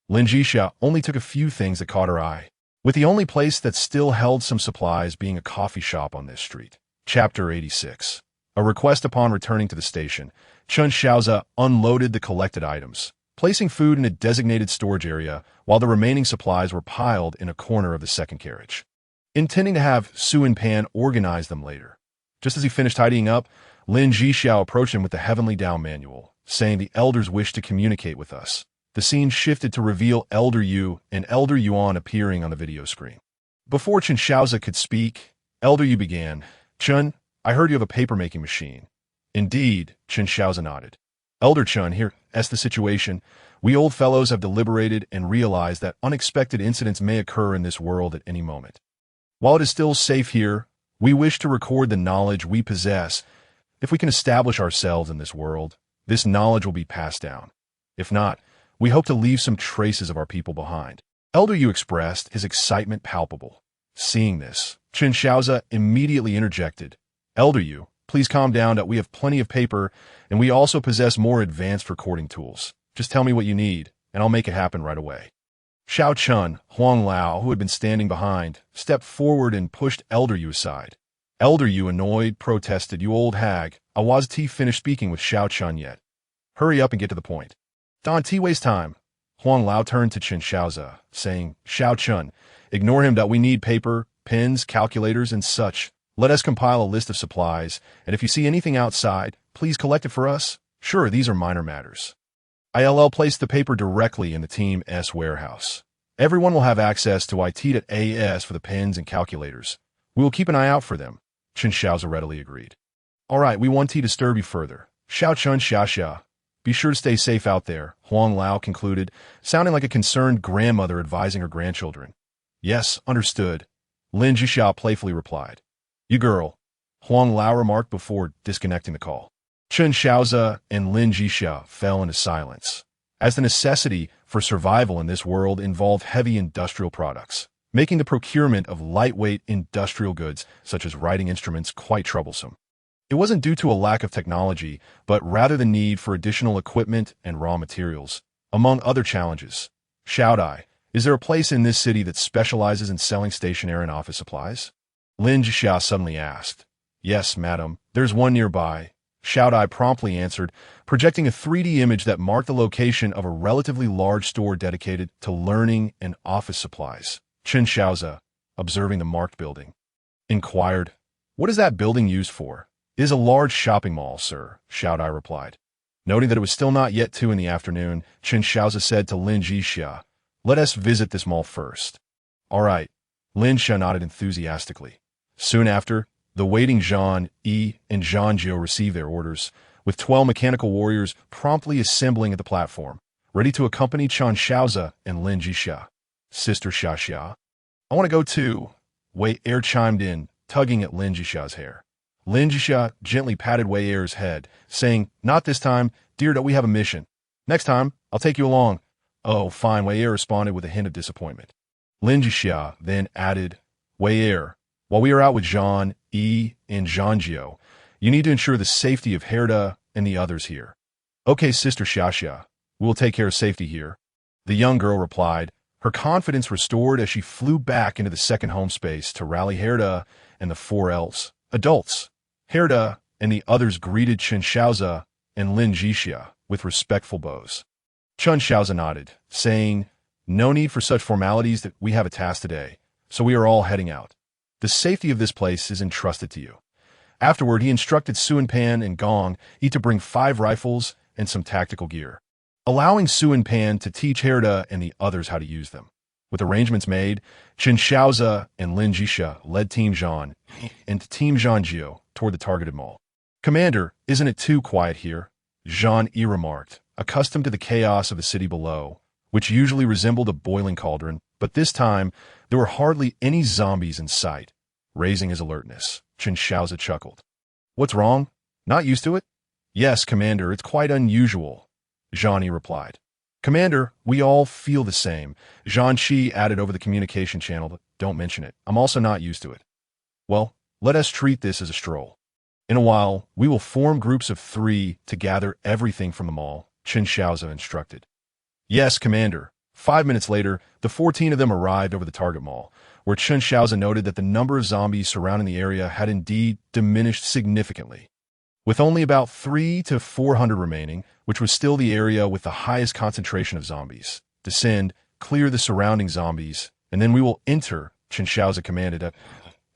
Lin Zhixia only took a few things that caught her eye, with the only place that still held some supplies being a coffee shop on this street. Chapter 86. A request upon returning to the station, Chen Shaoze unloaded the collected items, placing food in a designated storage area while the remaining supplies were piled in a corner of the second carriage, intending to have Su and Pan organize them later. Just as he finished tidying up, Lin Zhixia approached him with the Heavenly Tao manual, saying the elders wish to communicate with us. The scene shifted to reveal Elder Yu and Elder Yuan appearing on the video screen. Before Chen Shaoze could speak, Elder Yu began, Chen, I heard you have a paper-making machine. Indeed, Chen Shaoze nodded. Elder Chen, here's the situation. We old fellows have deliberated and realized that unexpected incidents may occur in this world at any moment. While it is still safe here, we wish to record the knowledge we possess. If we can establish ourselves in this world, this knowledge will be passed down. If not, we hope to leave some traces of our people behind. Elder Yu expressed his excitement palpable. Seeing this, Chen Shaoze immediately interjected, Elder Yu, please calm down that we have plenty of paper, and we also possess more advanced recording tools. Just tell me what you need, and I'll make it happen right away. Xiao Chun, Huang Lao, who had been standing behind, stepped forward and pushed Elder Yu aside. Elder Yu, annoyed, protested, You old hag, I wasn't finished speaking with Xiao Chun yet. Hurry up and get to the point. Don't waste time. Huang Lao turned to Chen Shaoze, saying, Xiao Chun, ignore him that we need paper, pens, calculators, and such. Let us compile a list of supplies, and if you see anything outside, please collect it for us. Sure, these are minor matters. ILL placed the paper directly in the Team S warehouse. Everyone will have access to IT.AS for the pens and calculators. We will keep an eye out for them, Chen Shaoze readily agreed. All right, we won't disturb you further. Xiao Chun Xia. Be sure to stay safe out there, Huang Lao concluded, sounding like a concerned grandmother advising her grandchildren. Yes, understood, Lin Zhixia playfully replied. You girl, Huang Lao remarked before disconnecting the call. Chen Shaoze and Lin Zhixia fell into silence, as the necessity for survival in this world involved heavy industrial products, making the procurement of lightweight industrial goods such as writing instruments quite troublesome. It wasn't due to a lack of technology, but rather the need for additional equipment and raw materials, among other challenges. Shaoze, is there a place in this city that specializes in selling stationery and office supplies? Lin Zhixia suddenly asked. Yes, madam, there's one nearby. Shaoze promptly answered, projecting a 3D image that marked the location of a relatively large store dedicated to learning and office supplies. Chen Shaoze, observing the marked building, inquired, What is that building used for? It is a large shopping mall, sir, Shaoze replied. Noting that it was still not yet 2 in the afternoon, Chen Shaoze said to Lin Zhixia, Let us visit this mall first. All right, Lin Zhixia nodded enthusiastically. Soon after, the waiting Zhang Yi and Zhang Jiu received their orders, with 12 mechanical warriors promptly assembling at the platform, ready to accompany Chen Shaoze and Lin Zhixia. Sister Xia, I want to go too, Wei Er chimed in, tugging at Lin Zhixia's hair. Lin Zhixia gently patted Wei Er's head, saying, Not this time, dear, that we have a mission. Next time, I'll take you along. Oh, fine, Wei Er responded with a hint of disappointment. Lin Zhixia then added, Wei Er, while we are out with Zhang Yi and Zhang Jiu, you need to ensure the safety of Herda and the others here. Okay, Sister Xia, we will take care of safety here. The young girl replied, her confidence restored as she flew back into the second home space to rally Herda and the 4 elves, adults. Herda and the others greeted Chen Shaoze and Lin Zhixia with respectful bows. Chen Shaoze nodded, saying, No need for such formalities, that we have a task today, so we are all heading out. The safety of this place is entrusted to you. Afterward, he instructed Suan Pan and Gong each to bring 5 rifles and some tactical gear, allowing Suan Pan to teach Herda and the others how to use them. With arrangements made, Chen Shaoze and Lin Zhixia led Team Zhang and Team Zhang Jiu toward the targeted mall. Commander, isn't it too quiet here? Zhang Yi remarked, accustomed to the chaos of the city below, which usually resembled a boiling cauldron, but this time there were hardly any zombies in sight. Raising his alertness, Chen Shaoze chuckled. What's wrong? Not used to it? Yes, Commander, it's quite unusual, Zhang Yi replied. Commander, we all feel the same, Zhang Qi added over the communication channel, but don't mention it. I'm also not used to it. Well, let us treat this as a stroll. In a while, we will form groups of 3 to gather everything from the mall, Chen Shaoze instructed. Yes, Commander. 5 minutes later, the 14 of them arrived over the target mall, where Chen Shaoze noted that the number of zombies surrounding the area had indeed diminished significantly. With only about 300 to 400 remaining, which was still the area with the highest concentration of zombies. Descend, clear the surrounding zombies, and then we will enter, Chen Shaoze commanded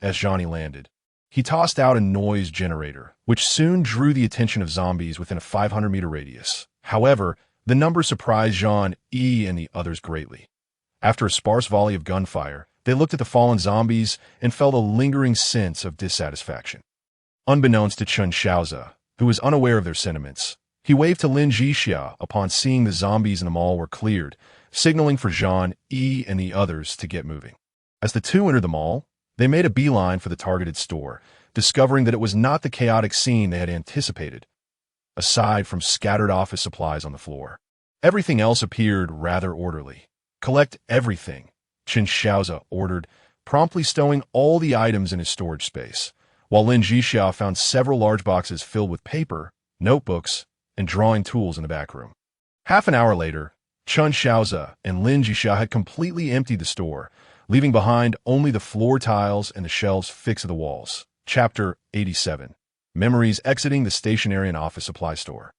as Johnny landed. He tossed out a noise generator, which soon drew the attention of zombies within a 500-meter radius. However, the number surprised Zhang Yi and the others greatly. After a sparse volley of gunfire, they looked at the fallen zombies and felt a lingering sense of dissatisfaction. Unbeknownst to Chen Shaoze, who was unaware of their sentiments, he waved to Lin Zhixia upon seeing the zombies in the mall were cleared, signaling for Zhang Yi and the others to get moving. As the 2 entered the mall, they made a beeline for the targeted store, discovering that it was not the chaotic scene they had anticipated. Aside from scattered office supplies on the floor, everything else appeared rather orderly. Collect everything, Chen Shaoze ordered, promptly stowing all the items in his storage space, while Lin Zhixia found several large boxes filled with paper, notebooks, and drawing tools in the back room. Half an hour later, Chen Shaoze and Lin Zhixia had completely emptied the store, leaving behind only the floor tiles and the shelves fixed to the walls. Chapter 87. Memories exiting the stationery and office supply store.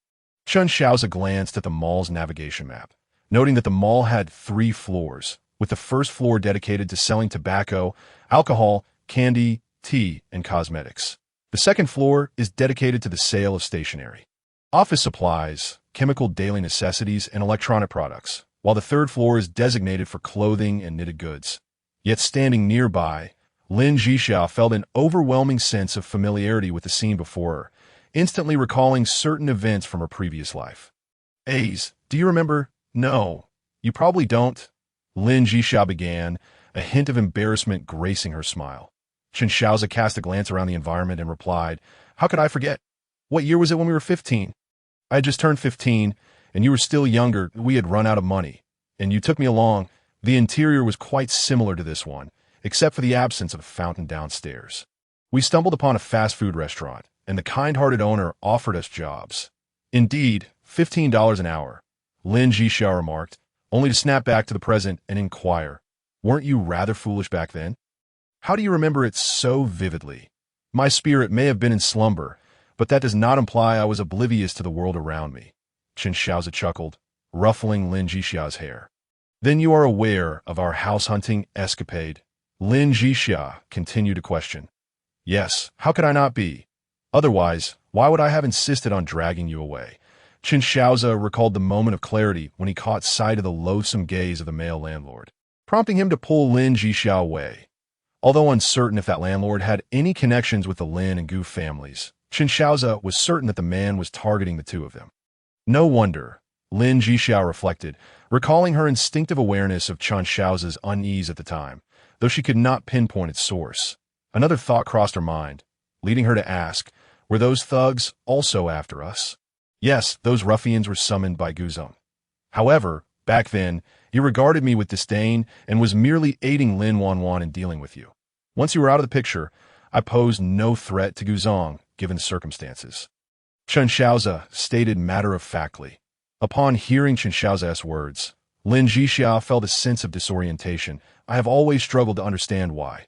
Chen Shaoze glanced at the mall's navigation map, noting that the mall had 3 floors, with the first floor dedicated to selling tobacco, alcohol, candy, tea, and cosmetics. The second floor is dedicated to the sale of stationery, office supplies, chemical daily necessities, and electronic products, while the third floor is designated for clothing and knitted goods. Yet standing nearby, Lin Zhixia felt an overwhelming sense of familiarity with the scene before her, instantly recalling certain events from her previous life. Aze, do you remember? No, you probably don't, Lin Zhixia began, a hint of embarrassment gracing her smile. Chen Shaoze cast a glance around the environment and replied, "How could I forget? What year was it when we were 15? I had just turned 15, and you were still younger. We had run out of money, and you took me along. The interior was quite similar to this one, except for the absence of a fountain downstairs. We stumbled upon a fast food restaurant, and the kind-hearted owner offered us jobs. Indeed, $15 an hour," Lin Zhixia remarked, only to snap back to the present and inquire, "Weren't you rather foolish back then? How do you remember it so vividly? My spirit may have been in slumber, but that does not imply I was oblivious to the world around me." Chen Shaoze chuckled, ruffling Lin Zhixia's hair. "Then you are aware of our house-hunting escapade?" Lin Zhixia continued to question. "Yes, how could I not be? Otherwise, why would I have insisted on dragging you away?" Chen Shaoze recalled the moment of clarity when he caught sight of the loathsome gaze of the male landlord, prompting him to pull Lin Zhixia away. Although uncertain if that landlord had any connections with the Lin and Gu families, Chen Shaoze was certain that the man was targeting the two of them. No wonder, Lin Zhixia reflected, recalling her instinctive awareness of Chen Shaoze's unease at the time, though she could not pinpoint its source. Another thought crossed her mind, leading her to ask, were those thugs also after us? Yes, those ruffians were summoned by Guzong. However, back then, he regarded me with disdain and was merely aiding Lin Wanwan in dealing with you. Once you were out of the picture, I posed no threat to Guzong, given the circumstances. Chen Shaoze stated matter-of-factly. Upon hearing Chen Shaoze's words, Lin Zhixia felt a sense of disorientation. I have always struggled to understand why.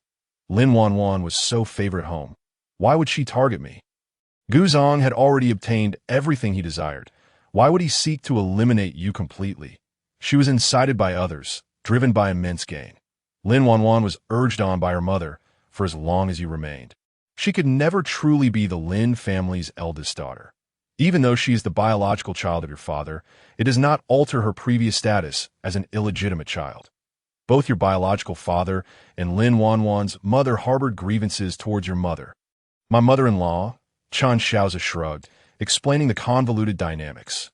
Lin Wanwan was so favorite home. Why would she target me? Guzong had already obtained everything he desired. Why would he seek to eliminate you completely? She was incited by others, driven by immense gain. Lin Wanwan was urged on by her mother for as long as you remained. She could never truly be the Lin family's eldest daughter. Even though she is the biological child of your father, it does not alter her previous status as an illegitimate child. Both your biological father and Lin Wanwan's mother harbored grievances towards your mother. My mother-in-law, Chen Shaoze shrugged, explaining the convoluted dynamics.